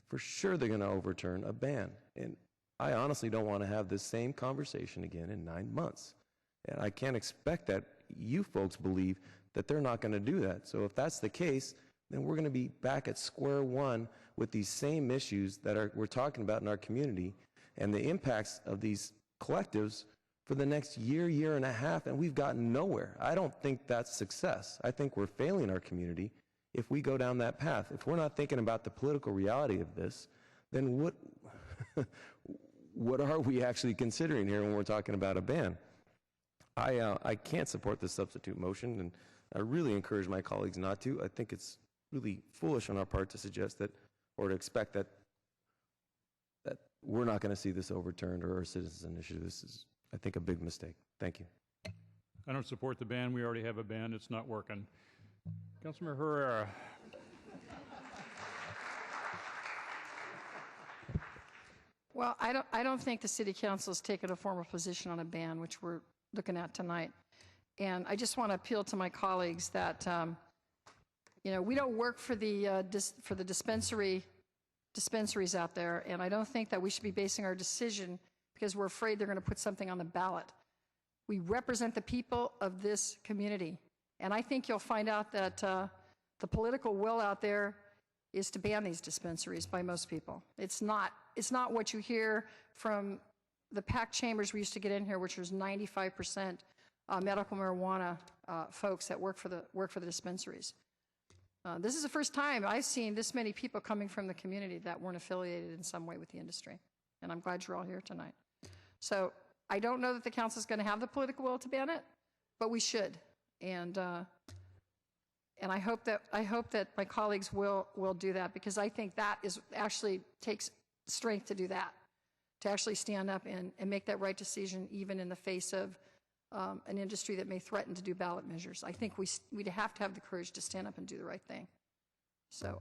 For sure they're going to overturn a ban. And I honestly don't want to have this same conversation again in 9 months. And I can't expect that you folks believe that they're not going to do that. So if that's the case, then we're going to be back at square one with these same issues that we're talking about in our community and the impacts of these collectives for the next year, year and a half, and we've gotten nowhere. I don't think that's success. I think we're failing our community if we go down that path. If we're not thinking about the political reality of this, then what are we actually considering here when we're talking about a ban? I can't support this substitute motion, and I really encourage my colleagues not to. I think it's really foolish on our part to suggest that or to expect that we're not going to see this overturned or a citizens initiative. This is, I think, a big mistake. Thank you. I don't support the ban. We already have a ban. It's not working. Councilmember Herrera. Well, I don't think the city council has taken a formal position on a ban, which we're looking at tonight. And I just want to appeal to my colleagues that, we don't work for the dispensaries out there, and I don't think that we should be basing our decision because we're afraid they're going to put something on the ballot. We represent the people of this community, and I think you'll find out that the political will out there is to ban these dispensaries by most people. It's not what you hear from the packed chambers we used to get in here, which was 95% medical marijuana folks that work for the dispensaries. This is the first time I've seen this many people coming from the community that weren't affiliated in some way with the industry, and I'm glad you're all here tonight. So I don't know that the council is going to have the political will to ban it, but we should, and I hope that my colleagues will do that, because I think that is actually takes strength to do that, to actually stand up and make that right decision, even in the face of an industry that may threaten to do ballot measures. I think we'd have to have the courage to stand up and do the right thing. So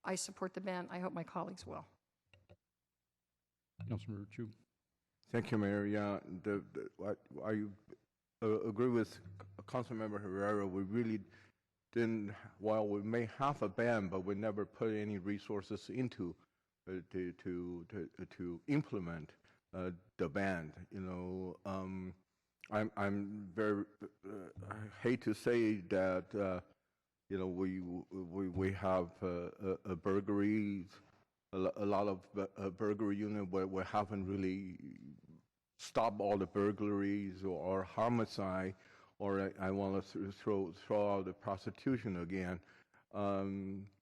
I support the ban. I hope my colleagues will. Councilmember Chu. Thank you, Mayor. Yeah, I agree with Councilmember Herrera. We really didn't, while we may have a ban, but we never put any resources into to implement the ban. I'm very I hate to say that we have burglaries, a lot of burglary units where we haven't really stopped all the burglaries or homicide, or I want to throw out the prostitution again,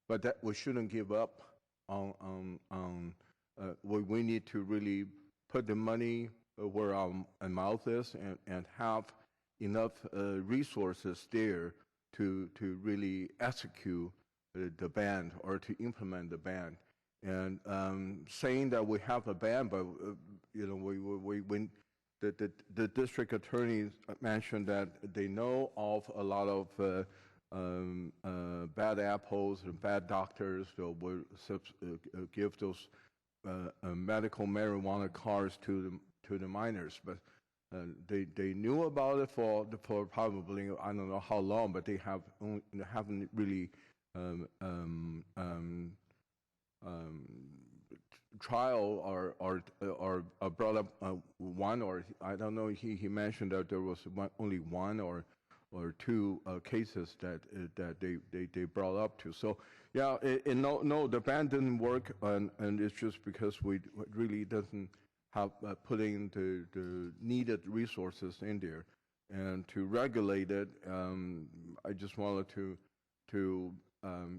but that we shouldn't give up on. We need to really put the money where our mouth is and have enough resources there to really execute the ban or to implement the ban. And saying that we have a ban, but when the district attorneys mentioned that they know of a lot of bad apples and bad doctors that will give those medical marijuana cards to the minors, but they knew about it for probably I don't know how long, but they haven't really trial or brought up one, or I don't know. He mentioned that there was only one or two cases that they brought up to. So yeah, no, the ban didn't work, and it's just because we really doesn't have putting the needed resources in there. and to regulate it, I just wanted to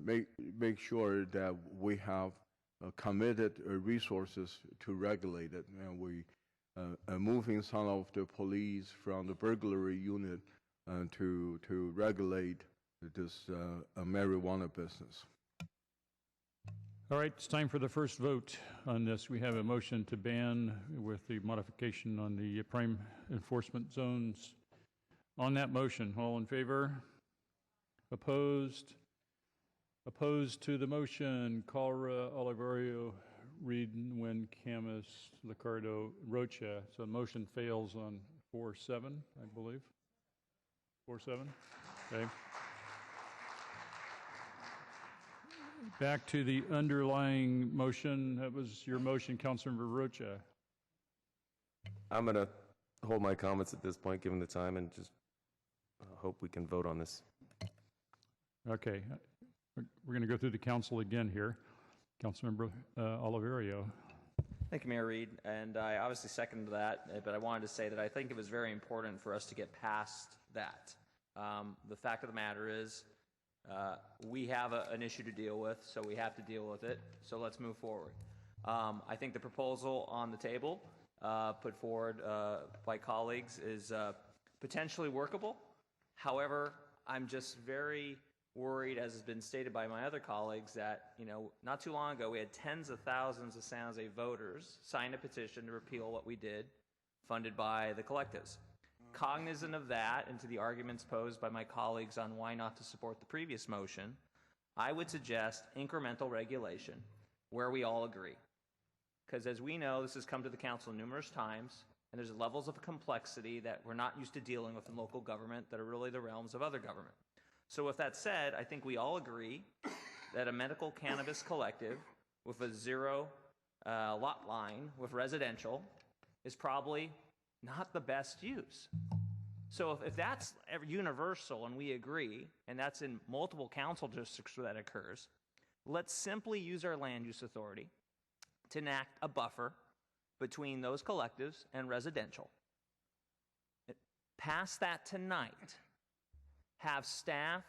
make sure that we have committed resources to regulate it, and we moving some of the police from the burglary unit to regulate this marijuana business. All right, it's time for the first vote on this. We have a motion to ban with the modification on the prime enforcement zones. On that motion, all in favor? Opposed? Opposed to the motion, KALRA, Oliverio, Reed, NGUYEN, CAMPOS, LICCARDO, ROCHA. So the motion fails on 4-7, I believe. 4-7? Okay. Back to the underlying motion. That was your motion, Councilmember Rocha. I'm going to hold my comments at this point, given the time, and just hope we can vote on this. Okay. We're going to go through the council again here. Councilmember Oliverio. Thank you, Mayor Reed. And I obviously second that, but I wanted to say that I think it was very important for us to get past that. The fact of the matter is, we have an issue to deal with, so we have to deal with it. So let's move forward. I think the proposal on the table put forward by colleagues is potentially workable. However, I'm just very worried, as has been stated by my other colleagues, that not too long ago we had tens of thousands of San Jose voters sign a petition to repeal what we did, funded by the collectives. Cognizant of that, and to the arguments posed by my colleagues on why not to support the previous motion, I would suggest incremental regulation where we all agree. Because as we know, this has come to the council numerous times, and there's levels of complexity that we're not used to dealing with in local government that are really the realms of other government. So with that said, I think we all agree that a medical cannabis collective with a zero lot line with residential is probably not the best use. So if that's universal and we agree, and that's in multiple council districts where that occurs, let's simply use our land use authority to enact a buffer between those collectives and residential. Pass that tonight. Have staff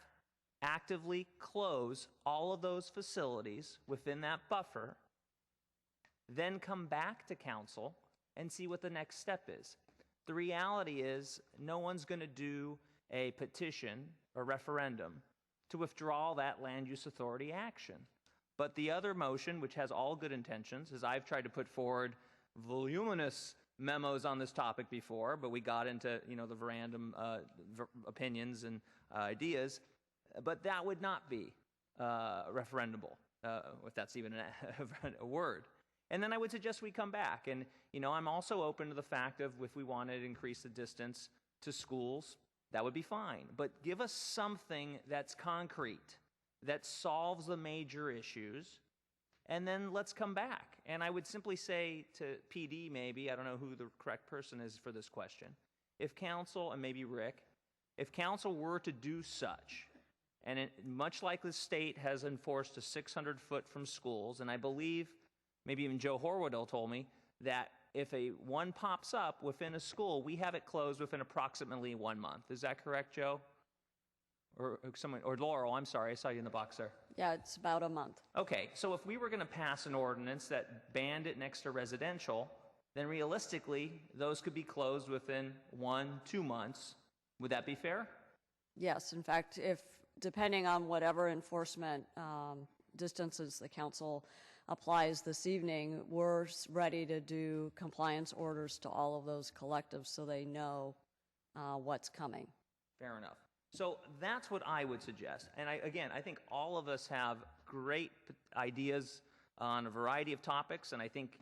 actively close all of those facilities within that buffer, then come back to council and see what the next step is. The reality is no one's going to do a petition or referendum to withdraw that land use authority action. But the other motion, which has all good intentions, is I've tried to put forward voluminous memos on this topic before, but we got into the random opinions and ideas, but that would not be referendable, if that's even a word. And then I would suggest we come back. And, I'm also open to the fact of if we wanted to increase the distance to schools, that would be fine. But give us something that's concrete, that solves the major issues, and then let's come back. And I would simply say to PD maybe, I don't know who the correct person is for this question, if council, and maybe Rick, if council were to do such, and much like the state has enforced a 600-foot from schools, and I believe maybe even Joe Horwood told me that if one pops up within a school, we have it closed within approximately 1 month. Is that correct, Joe? Or Laurel, I'm sorry, I saw you in the box there. Yeah, it's about a month. Okay, so if we were going to pass an ordinance that banned it next to residential, then realistically, those could be closed within 1-2 months. Would that be fair? Yes, in fact, depending on whatever enforcement distances the council applies this evening, we're ready to do compliance orders to all of those collectives so they know what's coming. Fair enough. So that's what I would suggest. And I think all of us have great ideas on a variety of topics, and I think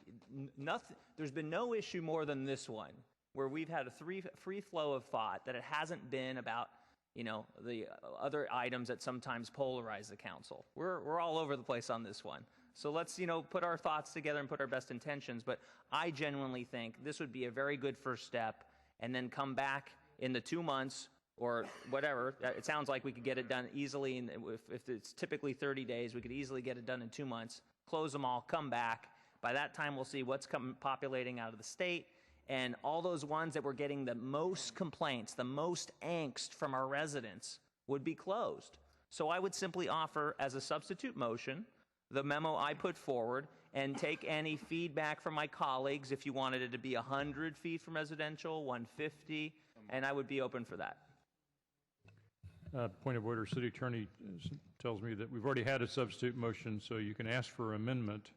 there's been no issue more than this one, where we've had a free flow of thought, that it hasn't been about the other items that sometimes polarize the council. We're all over the place on this one. So let's put our thoughts together and put our best intentions. But I genuinely think this would be a very good first step, and then come back in the 2 months or whatever. It sounds like we could get it done easily, and if it's typically 30 days, we could easily get it done in 2 months, close them all, come back. By that time, we'll see what's populating out of the state, and all those ones that were getting the most complaints, the most angst from our residents would be closed. So I would simply offer as a substitute motion the memo I put forward and take any feedback from my colleagues if you wanted it to be 100 feet from residential, 150, and I would be open for that. Point of order, City Attorney tells me that we've already had a substitute motion, so you can ask for amendment,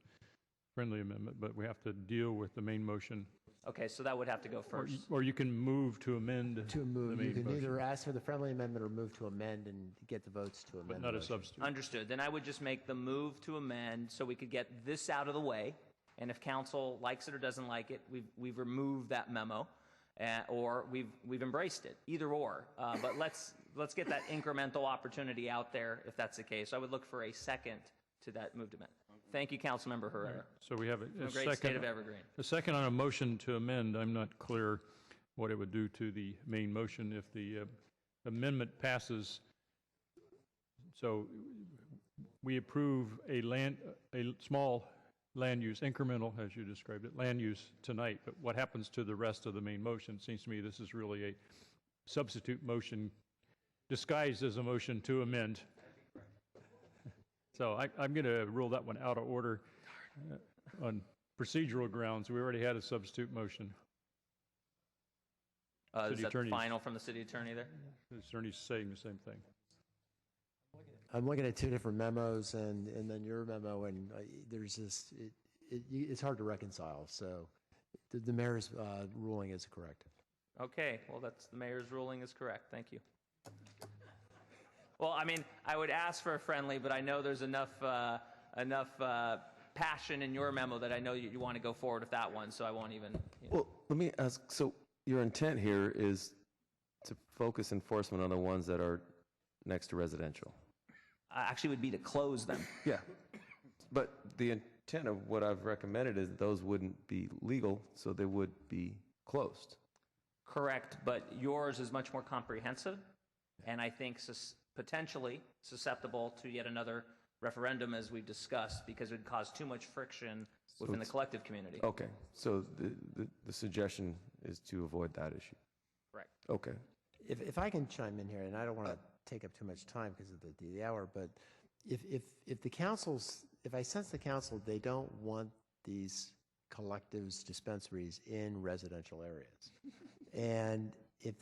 friendly amendment, but we have to deal with the main motion. Okay, so that would have to go first. Or you can move to amend To move, the main you can motion. either ask for the friendly amendment or move to amend and get the votes to amend. But the not a motion. substitute. Understood. Then I would just make the move to amend so we could get this out of the way. And if council likes it or doesn't like it, we've removed that memo, or we've embraced it. Either or. But let's get that incremental opportunity out there if that's the case. I would look for a second to that move to amend. Thank you, Councilmember Herrera. So we have a Great second. state of Evergreen. A second on a motion to amend. I'm not clear what it would do to the main motion if the amendment passes. So we approve a small land use, incremental, as you described it, land use tonight, but what happens to the rest of the main motion? It seems to me this is really a substitute motion disguised as a motion to amend. So I'm going to rule that one out of order on procedural grounds. We already had a substitute motion. Is that the final from the city attorney there? The attorney's saying the same thing. I'm looking at two different memos and then your memo, and there's this, it's hard to reconcile. So the mayor's ruling is correct. Okay, well, that's the mayor's ruling is correct. Thank you. Well, I mean, I would ask for a friendly, but I know there's enough passion in your memo that I know you want to go forward with that one, so I won't even. Well, let me ask, so your intent here is to focus enforcement on the ones that are next to residential? Actually would be to close them. Yeah, but the intent of what I've recommended is those wouldn't be legal, so they would be closed. Correct, but yours is much more comprehensive, and I think potentially susceptible to yet another referendum, as we've discussed, because it would cause too much friction within the collective community. Okay, so the suggestion is to avoid that issue. Correct. Okay. If I can chime in here, and I don't want to take up too much time because of the hour, but if the council's, if I sense the council, they don't want these collectives, dispensaries in residential areas, and if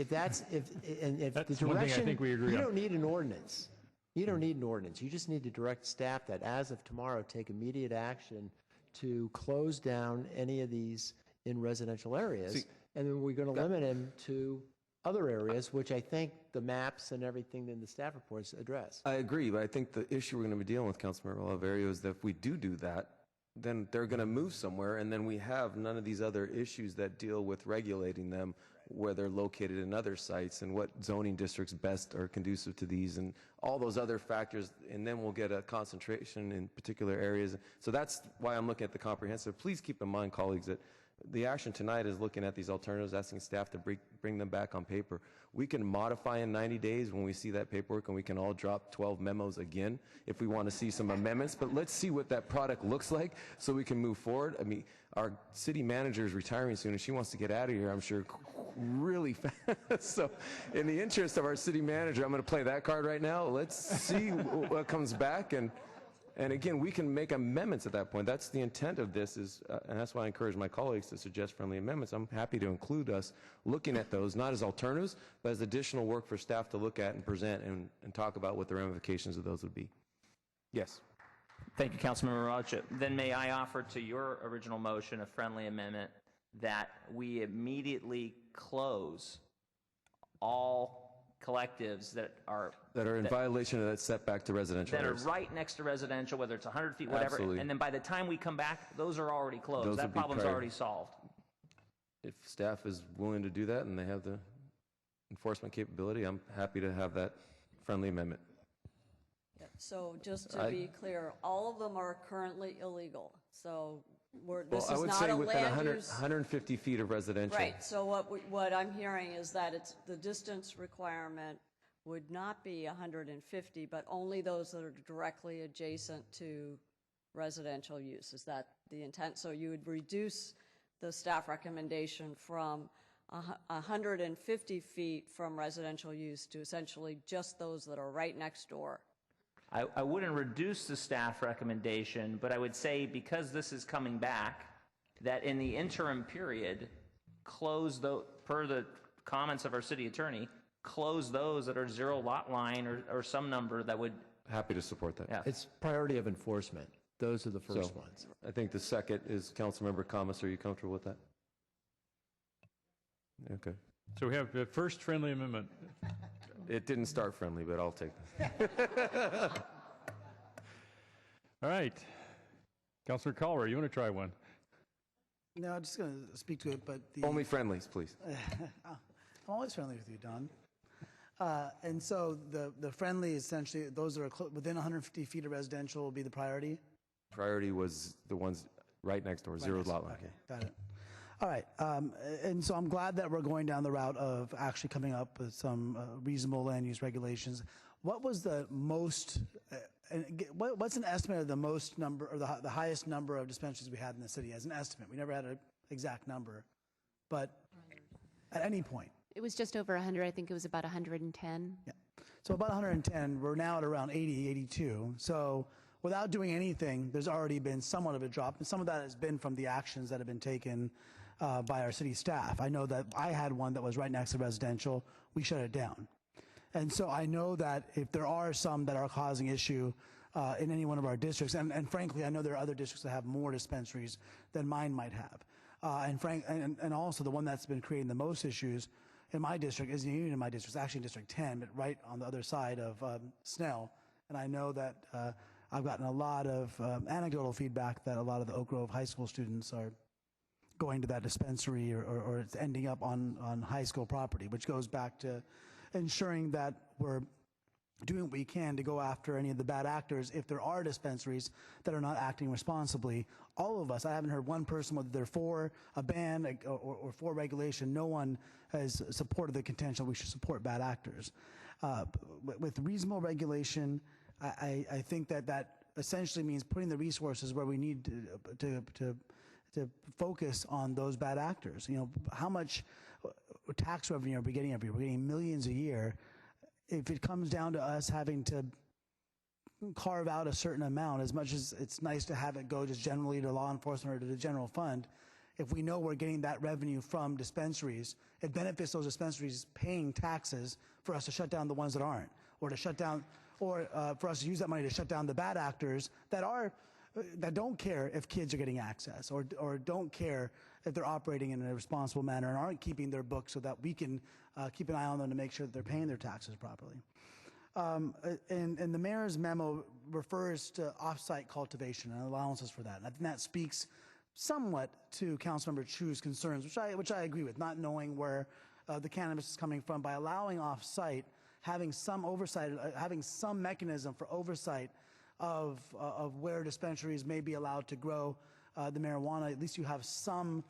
That's the one thing I direction, think we agree you on. don't need an ordinance. You don't need an ordinance. You just need to direct staff that as of tomorrow take immediate action to close down any of these in residential areas, and then we're going to limit them to other areas, which I think the maps and everything in the staff reports address. I agree, but I think the issue we're going to be dealing with, Councilmember Oliverio, is that if we do that, then they're going to move somewhere, and then we have none of these other issues that deal with regulating them, where they're located in other sites, and what zoning districts best are conducive to these, and all those other factors, and then we'll get a concentration in particular areas. So that's why I'm looking at the comprehensive. Please keep in mind, colleagues, that the action tonight is looking at these alternatives, asking staff to bring them back on paper. We can modify in 90 days when we see that paperwork, and we can all drop 12 memos again if we want to see some amendments. But let's see what that product looks like so we can move forward. I mean, our city manager is retiring soon, and she wants to get out of here, I'm sure, really fast. So in the interest of our city manager, I'm going to play that card right now. Let's see what comes back. And again, we can make amendments at that point. That's the intent of this, and that's why I encourage my colleagues to suggest friendly amendments. I'm happy to include us looking at those, not as alternatives, but as additional work for staff to look at and present and talk about what the ramifications of those would be. Yes. Thank you, Councilmember Rocha. Then may I offer to your original motion a friendly amendment that we immediately close all collectives that are in violation of that setback to residential that areas. are right next to residential, whether it's 100 feet, whatever. Absolutely. And then by the time we come back, those are already closed. Those that would be problem's prior. already solved. If staff is willing to do that and they have the enforcement capability, I'm happy to have that friendly amendment. So just to be clear, all of them are currently illegal. So this I is would not say a within land 100, use. 150 feet of residential. Right. So what I'm hearing is that it's the distance requirement would not be 150, but only those that are directly adjacent to residential use. Is that the intent? So you would reduce the staff recommendation from 150 feet from residential use to essentially just those that are right next door. I wouldn't reduce the staff recommendation, but I would say because this is coming back, that in the interim period, per the comments of our city attorney, close those that are 0 lot line or some number that would. Happy to support that. Yeah. It's priority of enforcement. Those are the first ones. I think the second is Councilmember KHAMIS. Are you comfortable with that? Okay. So we have the first friendly amendment. It didn't start friendly, but I'll take that. All right. Councilor KALRA, you want to try one? No, I'm just going to speak to it, but Only friendlies, please. I'm always friendly with you, Don. And so the friendly, essentially, those that are within 150 feet of residential will be the priority? Priority was the ones right next door, 0 lot line. Okay, got it. All right, and so I'm glad that we're going down the route of actually coming up with some reasonable land use regulations. What was the most, what's an estimate of the most number, or the highest number of dispensaries we had in the city as an estimate? We never had an exact number, but at any point. It was just over 100. I think it was about 110. Yeah. So about 110. We're now at around 80, 82. So without doing anything, there's already been somewhat of a drop. And some of that has been from the actions that have been taken by our city staff. I know that I had one that was right next to residential. We shut it down. And so I know that if there are some that are causing issue in any one of our districts, and frankly, I know there are other districts that have more dispensaries than mine might have. And also the one that's been creating the most issues in my district isn't even in my district. It's actually in District 10, but right on the other side of Snell. And I know that I've gotten a lot of anecdotal feedback that a lot of the Oak Grove High School students are going to that dispensary or it's ending up on high school property, which goes back to ensuring that we're doing what we can to go after any of the bad actors if there are dispensaries that are not acting responsibly. All of us, I haven't heard one person, whether they're for a ban or for regulation, no one has supported the contention we should support bad actors. With reasonable regulation, I think that essentially means putting the resources where we need to focus on those bad actors. You know, how much tax revenue are we getting every year? We're getting millions a year. If it comes down to us having to carve out a certain amount, as much as it's nice to have it go just generally to law enforcement or to the general fund, if we know we're getting that revenue from dispensaries, it benefits those dispensaries paying taxes for us to shut down the ones that aren't, or to shut down, or for us to use that money to shut down the bad actors that don't care if kids are getting access, or don't care if they're operating in a responsible manner and aren't keeping their books so that we can keep an eye on them to make sure that they're paying their taxes properly. And the mayor's memo refers to off-site cultivation and allowances for that. And I think that speaks somewhat to Councilmember Chu's concerns, which I agree with, not knowing where the cannabis is coming from. By allowing off-site, having some oversight, having some mechanism for oversight of where dispensaries may be allowed to grow the marijuana, at least you have some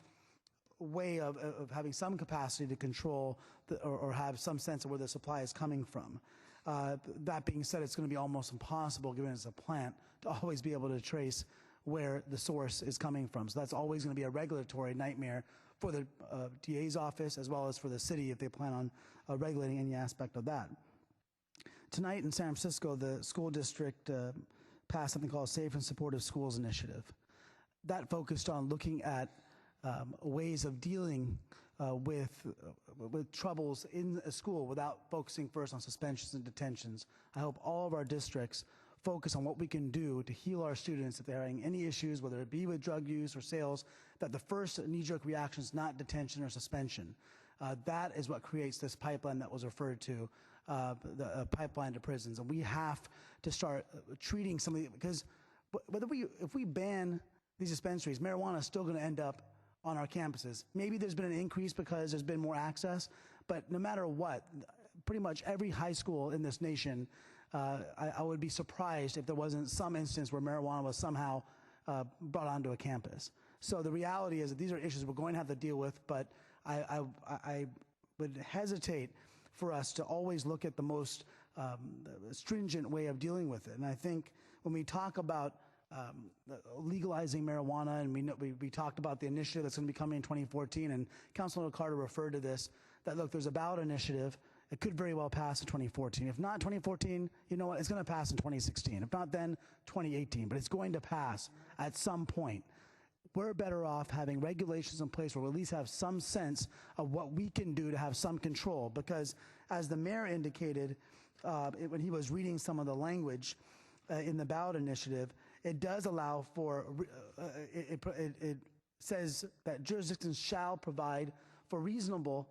way of having some capacity to control or have some sense of where the supply is coming from. That being said, it's going to be almost impossible, given it's a plant, to always be able to trace where the source is coming from. So that's always going to be a regulatory nightmare for the DA's office as well as for the city if they plan on regulating any aspect of that. Tonight in San Francisco, the school district passed something called Safe and Supportive Schools Initiative. That focused on looking at ways of dealing with troubles in a school without focusing first on suspensions and detentions. I hope all of our districts focus on what we can do to heal our students if they're having any issues, whether it be with drug use or sales, that the first knee-jerk reaction is not detention or suspension. That is what creates this pipeline that was referred to, the pipeline to prisons. And we have to start treating some of the, because if we ban these dispensaries, marijuana is still going to end up on our campuses. Maybe there's been an increase because there's been more access, but no matter what, pretty much every high school in this nation, I would be surprised if there wasn't some instance where marijuana was somehow brought onto a campus. So the reality is that these are issues we're going to have to deal with, but I would hesitate for us to always look at the most stringent way of dealing with it. And I think when we talk about legalizing marijuana, and we talked about the initiative that's going to be coming in 2014, and Councilor LICCARDO referred to this, that look, there's a ballot initiative. It could very well pass in 2014. If not 2014, you know what, it's going to pass in 2016. If not then, 2018, but it's going to pass at some point. We're better off having regulations in place where we at least have some sense of what we can do to have some control, because as the mayor indicated when he was reading some of the language in the ballot initiative, it does allow for, it says that jurisdictions shall provide for reasonable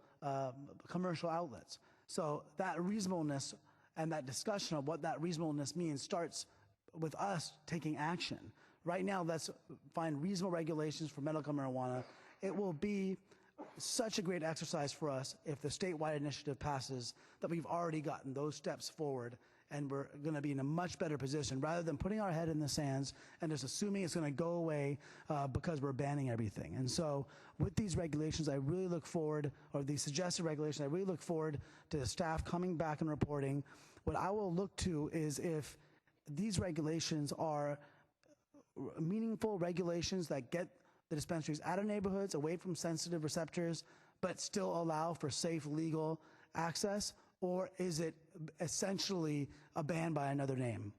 commercial outlets. So that reasonableness and that discussion of what that reasonableness means starts with us taking action. Right now, let's find reasonable regulations for medical marijuana. It will be such a great exercise for us if the statewide initiative passes, that we've already gotten those steps forward, and we're going to be in a much better position rather than putting our head in the sands and just assuming it's going to go away because we're banning everything. And so with these regulations, I really look forward, or these suggested regulations, I really look forward to the staff coming back and reporting. What I will look to is if these regulations are meaningful regulations that get the dispensaries out of neighborhoods, away from sensitive receptors, but still allow for safe, legal access, or is it essentially a ban by another name?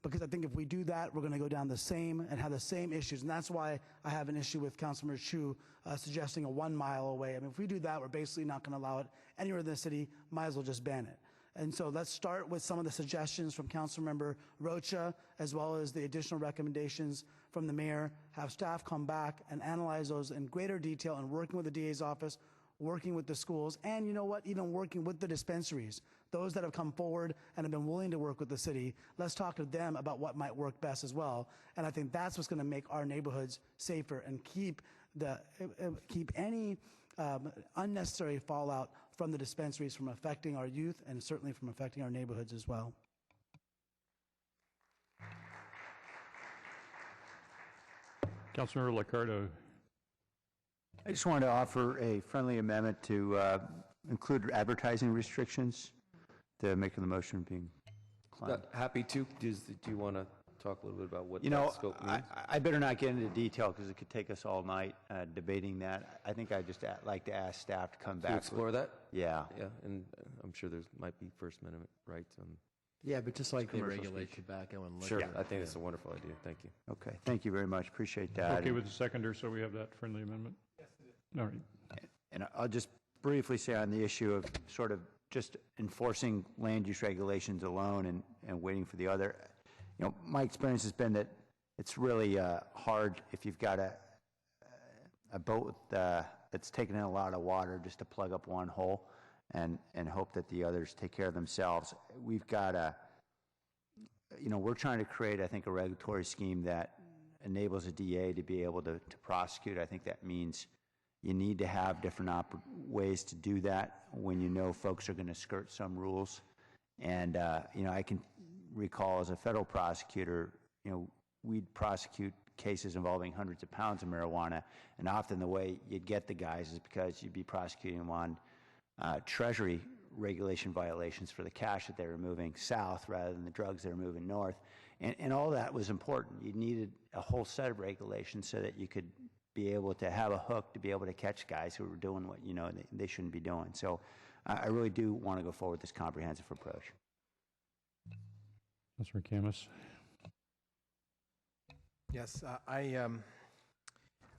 Because I think if we do that, we're going to go down the same and have the same issues. And that's why I have an issue with Councilmember Chu suggesting a 1 mile away. I mean, if we do that, we're basically not going to allow it anywhere in the city. Might as well just ban it. And so let's start with some of the suggestions from Councilmember Rocha, as well as the additional recommendations from the mayor. Have staff come back and analyze those in greater detail, and working with the DA's office, working with the schools, and you know what, even working with the dispensaries, those that have come forward and have been willing to work with the city. Let's talk to them about what might work best as well. And I think that's what's going to make our neighborhoods safer and keep any unnecessary fallout from the dispensaries from affecting our youth and certainly from affecting our neighborhoods as well. Councilmember LICCARDO. I just wanted to offer a friendly amendment to include advertising restrictions to make the motion being inclined. Happy to. Do you want to talk a little bit about what You that know, scope means? I better not get into detail because it could take us all night debating that. I think I'd just like to ask staff to come back. To explore that? Yeah. Yeah, and I'm sure there might be First Amendment rights on. Yeah, but just like they commercial regulate speech. tobacco and liquor. Sure, I think it's a wonderful idea. Thank you. Okay, thank you very much. Appreciate that. Okay with the seconder, so we have that friendly amendment? Yes, it is. All right. And I'll just briefly say on the issue of sort of just enforcing land use regulations alone and waiting for the other, you know, my experience has been that it's really hard if you've got a boat that's taking in a lot of water just to plug up one hole and hope that the others take care of themselves. We've got you know, we're trying to create, I think, a regulatory scheme that enables a DA to be able to prosecute. I think that means you need to have different ways to do that when you know folks are going to skirt some rules. And, you know, I can recall as a federal prosecutor, you know, we'd prosecute cases involving hundreds of pounds of marijuana, and often the way you'd get the guys is because you'd be prosecuting them on Treasury regulation violations for the cash that they were moving south rather than the drugs they were moving north. And all that was important. You needed a whole set of regulations so that you could be able to have a hook to be able to catch guys who were doing what, you know, they shouldn't be doing. So I really do want to go forward with this comprehensive approach. Councilor KHAMIS. Yes, I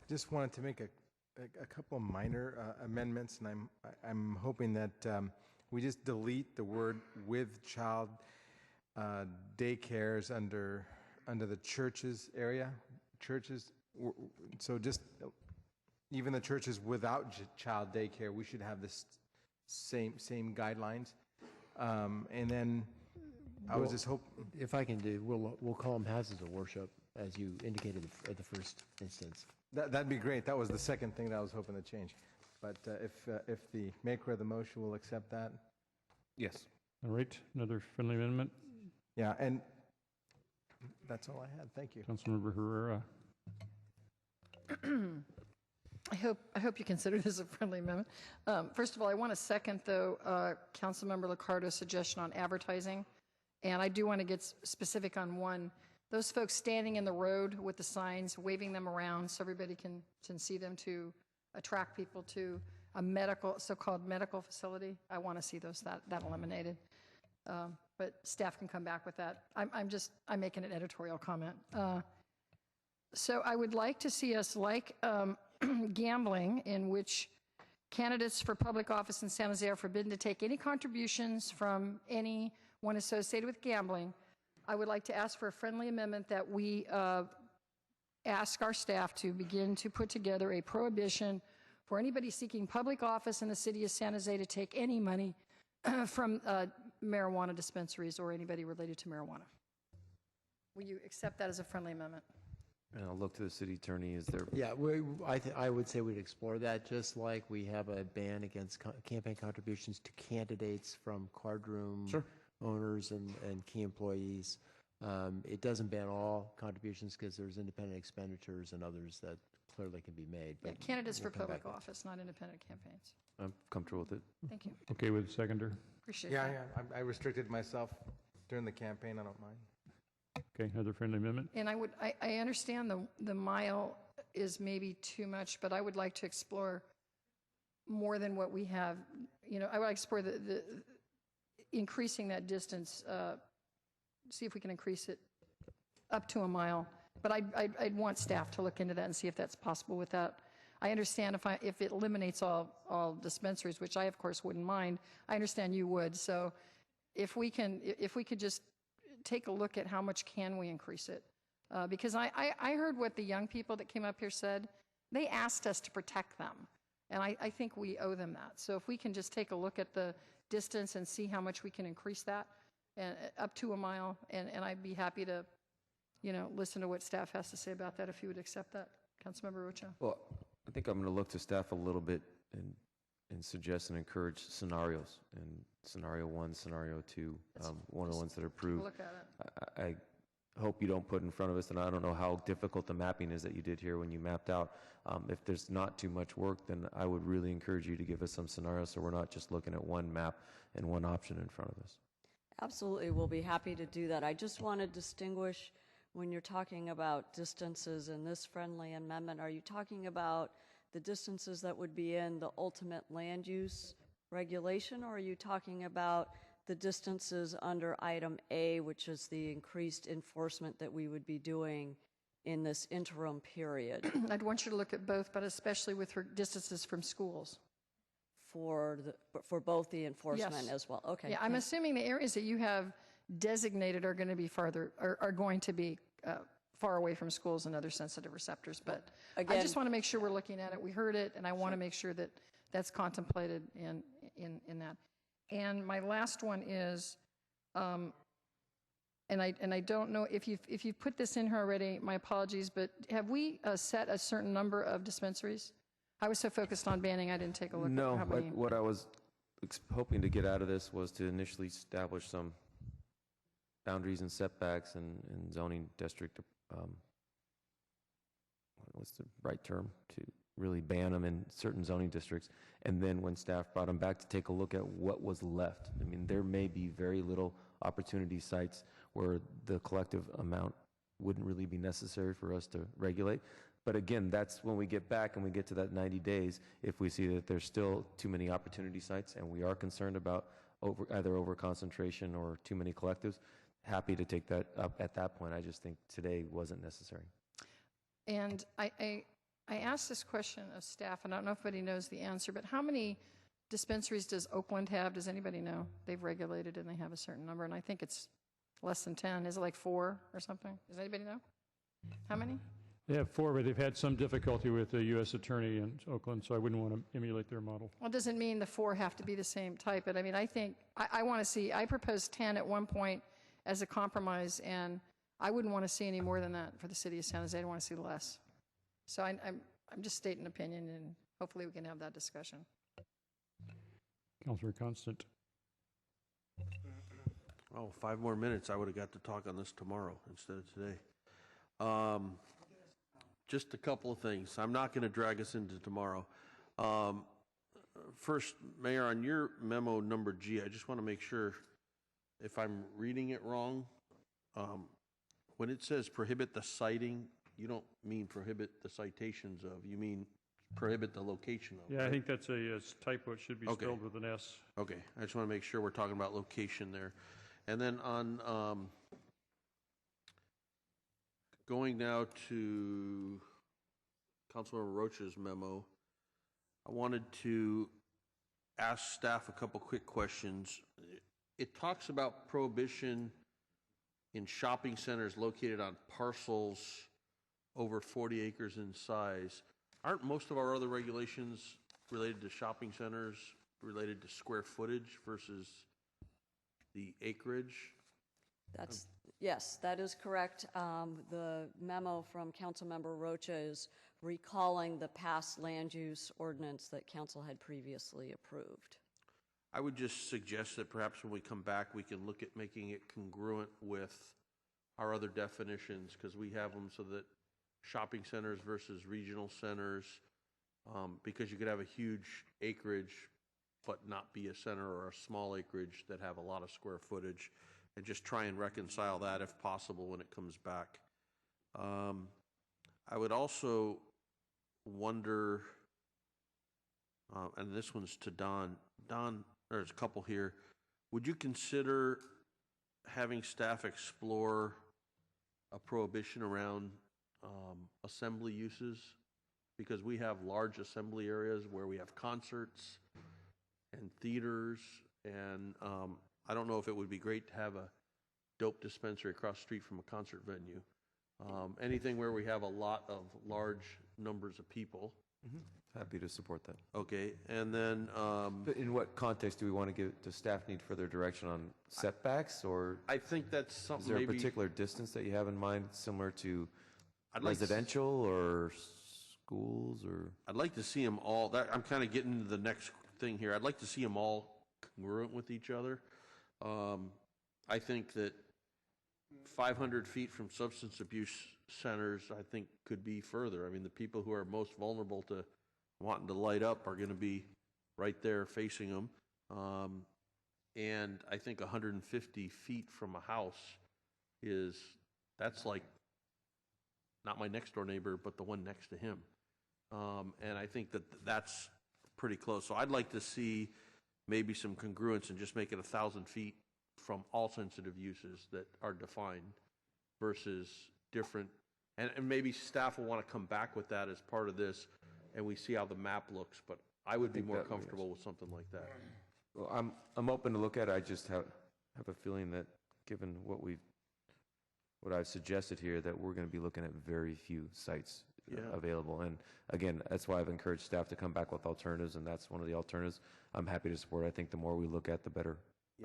just wanted to make a couple of minor amendments, and I'm hoping that we just delete the word "with child daycares" under the churches area. Churches, so just even the churches without child daycare, we should have this same guidelines. And then I was just hoping, if I can do, we'll call them houses of worship, as you indicated at the first instance. that'd be great. That was the second thing that I was hoping to change. But if the maker of the motion will accept that. Yes. All right, another friendly amendment. Yeah, and that's all I had. Thank you. Councilmember Herrera. I hope you consider this a friendly amendment. First of all, I want to second, though, Councilmember LICCARDO's suggestion on advertising. And I do want to get specific on one. those folks standing in the road with the signs, waving them around so everybody can see them, to attract people to a so-called medical facility. I want to see that eliminated. But staff can come back with that. I'm making an editorial comment. So I would like to see us, like gambling, in which candidates for public office in San Jose are forbidden to take any contributions from anyone associated with gambling. I would like to ask for a friendly amendment that we ask our staff to begin to put together a prohibition for anybody seeking public office in the city of San Jose to take any money from marijuana dispensaries or anybody related to marijuana. Will you accept that as a friendly amendment? And I'll look to the city attorney. Is there? Yeah, I would say we'd explore that, just like we have a ban against campaign contributions to candidates from cardroom owners and key employees. It doesn't ban all contributions because there's independent expenditures and others that clearly can be made. But yeah, candidates for public office, not independent campaigns. I'm comfortable with it. Thank you. Okay with the seconder? Appreciate that. Yeah, I restricted myself during the campaign. I don't mind. Okay, other friendly amendment? And I understand the mile is maybe too much, but I would like to explore more than what we have. You know, I would explore the increasing that distance, see if we can increase it up to a mile. But I'd want staff to look into that and see if that's possible with that. I understand if it eliminates all dispensaries, which I of course wouldn't mind. I understand you would. So if we could just take a look at how much can we increase it, because I heard what the young people that came up here said. They asked us to protect them, and I think we owe them that. So if we can just take a look at the distance and see how much we can increase that, and up to a mile, and I'd be happy to, listen to what staff has to say about that if you would accept that, Councilmember Rocha. Well, I think I'm going to look to staff a little bit and suggest and encourage scenarios. And scenario 1, scenario 2, one of the ones that are approved. Look at it. I hope you don't put in front of us, and I don't know how difficult the mapping is that you did here when you mapped out. If there's not too much work, then I would really encourage you to give us some scenarios so we're not just looking at one map and one option in front of us. Absolutely, we'll be happy to do that. I just want to distinguish when you're talking about distances in this friendly amendment, are you talking about the distances that would be in the ultimate land use regulation, or are you talking about the distances under item A, which is the increased enforcement that we would be doing in this interim period? I'd want you to look at both, but especially with distances from schools. For both the enforcement Yes. as well. Okay. Yeah, I'm assuming the areas that you have designated are going to be far away from schools and other sensitive receptors. But again, I just want to make sure we're looking at it. We heard it, and I want to make sure that that's contemplated in that. And my last one is, and I don't know if you've put this in here already. My apologies, but have we set a certain number of dispensaries? I was so focused on banning, I didn't take a look at how many. What I was hoping to get out of this was to initially establish some boundaries and setbacks and zoning district, what's the right term, to really ban them in certain zoning districts. And then when staff brought them back to take a look at what was left. I mean, there may be very little opportunity sites where the collective amount wouldn't really be necessary for us to regulate. But again, that's when we get back and we get to that 90 days, if we see that there's still too many opportunity sites and we are concerned about either over concentration or too many collectives, happy to take that up at that point. I just think today wasn't necessary. And I asked this question of staff, and I don't know if anybody knows the answer, but how many dispensaries does Oakland have? Does anybody know? They've regulated and they have a certain number, and I think it's less than 10. Is it like 4 or something? Does anybody know? How many? They have 4, but they've had some difficulty with the U.S. Attorney in Oakland, so I wouldn't want to emulate their model. Well, it doesn't mean the 4 have to be the same type, but I mean, I think, I want to see, I proposed 10 at one point as a compromise, and I wouldn't want to see any more than that for the city of San Jose. I want to see less. So I'm just stating an opinion, and hopefully we can have that discussion. Councilor Constant. Oh, 5 more minutes. I would have got to talk on this tomorrow instead of today. Just a couple of things. I'm not going to drag us into tomorrow. First, Mayor, on your memo number G, I just want to make sure if I'm reading it wrong. when it says prohibit the citing, you don't mean prohibit the citations of, you mean prohibit the location of. Yeah, I right? think that's a typo. It should be Okay. spelled with an S. Okay, I just want to make sure we're talking about location there. And then on, going now to Councilmember Rocha's memo, I wanted to ask staff a couple quick questions. It talks about prohibition in shopping centers located on parcels over 40 acres in size. Aren't most of our other regulations related to shopping centers, related to square footage versus the acreage? Yes, that is correct. The memo from Councilmember Rocha is recalling the past land use ordinance that council had previously approved. I would just suggest that perhaps when we come back, we can look at making it congruent with our other definitions, because we have them so that shopping centers versus regional centers, because you could have a huge acreage but not be a center, or a small acreage that have a lot of square footage, and just try and reconcile that if possible when it comes back. I would also wonder, and this one's to Don. Don, there's a couple here. Would you consider having staff explore a prohibition around assembly uses? Because we have large assembly areas where we have concerts and theaters, and I don't know if it would be great to have a dope dispensary across the street from a concert venue. Anything where we have a lot of large numbers of people. Happy to support that. Okay, and then in what context do we want to give? Does staff need further direction on setbacks, or I think that's something. Is there maybe a particular distance that you have in mind, similar to I'd like residential or schools, or? I'd like to see them all. I'm kind of getting into the next thing here. I'd like to see them all congruent with each other. I think that 500 feet from substance abuse centers, I think, could be further. I mean, the people who are most vulnerable to wanting to light up are going to be right there facing them. And I think 150 feet from a house that's like not my next door neighbor, but the one next to him. And I think that's pretty close. So I'd like to see maybe some congruence and just make it 1,000 feet from all sensitive uses that are defined versus different. And maybe staff will want to come back with that as part of this, and we see how the map looks. But I would be more comfortable with something like that. Well, I'm open to look at it. I just have a feeling that, given what I've suggested here, that we're going to be looking at very few sites available. And again, that's why I've encouraged staff to come back with alternatives, and that's one of the alternatives I'm happy to support. I think the more we look at, the better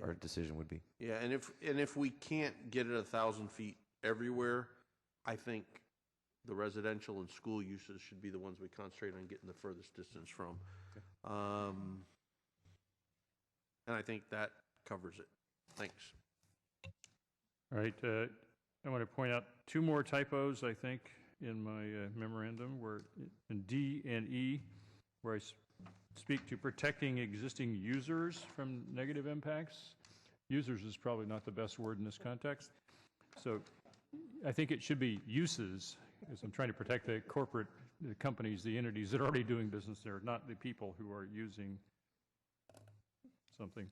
our decision would be. Yeah, and if we can't get it 1,000 feet everywhere, I think the residential and school uses should be the ones we concentrate on getting the furthest distance from. Okay. And I think that covers it. Thanks. All right. I want to point out two more typos, I think, in my memorandum, where in D and E, where I speak to protecting existing users from negative impacts. Users is probably not the best word in this context. So I think it should be uses, because I'm trying to protect the corporate the companies, the entities that are already doing business there, not the people who are using something.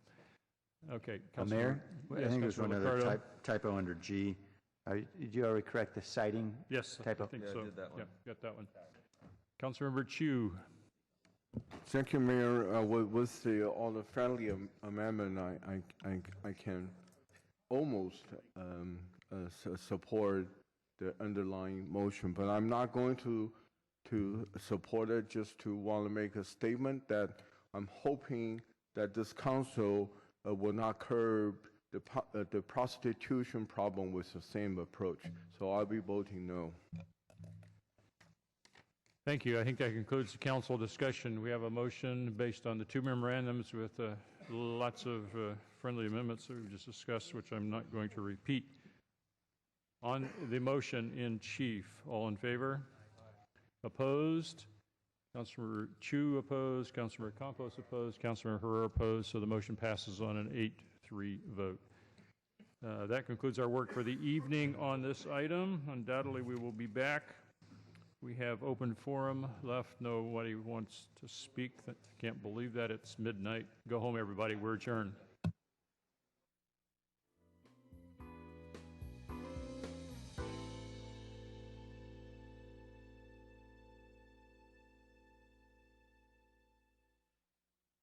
Okay. Mayor, Yes, I think there's one other LICCARDO. typo under G. Did you already correct the citing Yes, typo? I think Yeah, so. I did that one. Yeah, got that one. Councilmember Chu. Thank you, Mayor. With all the friendly amendment, I can almost support the underlying motion, but I'm not going to support it. Just to want to make a statement that I'm hoping that this council will not curb the prostitution problem with the same approach. So I'll be voting no. Thank you. I think that concludes the council discussion. We have a motion based on the two memorandums with lots of friendly amendments that we've just discussed, which I'm not going to repeat. On the motion in chief, all in favor? Opposed? Councilmember Chu opposed, Councilmember Campos opposed, Councilmember Herrera opposed, so the motion passes on an 8-3 vote. That concludes our work for the evening on this item. Undoubtedly, we will be back. We have open forum left. Nobody wants to speak. Can't believe that it's midnight. Go home, everybody. We're adjourned.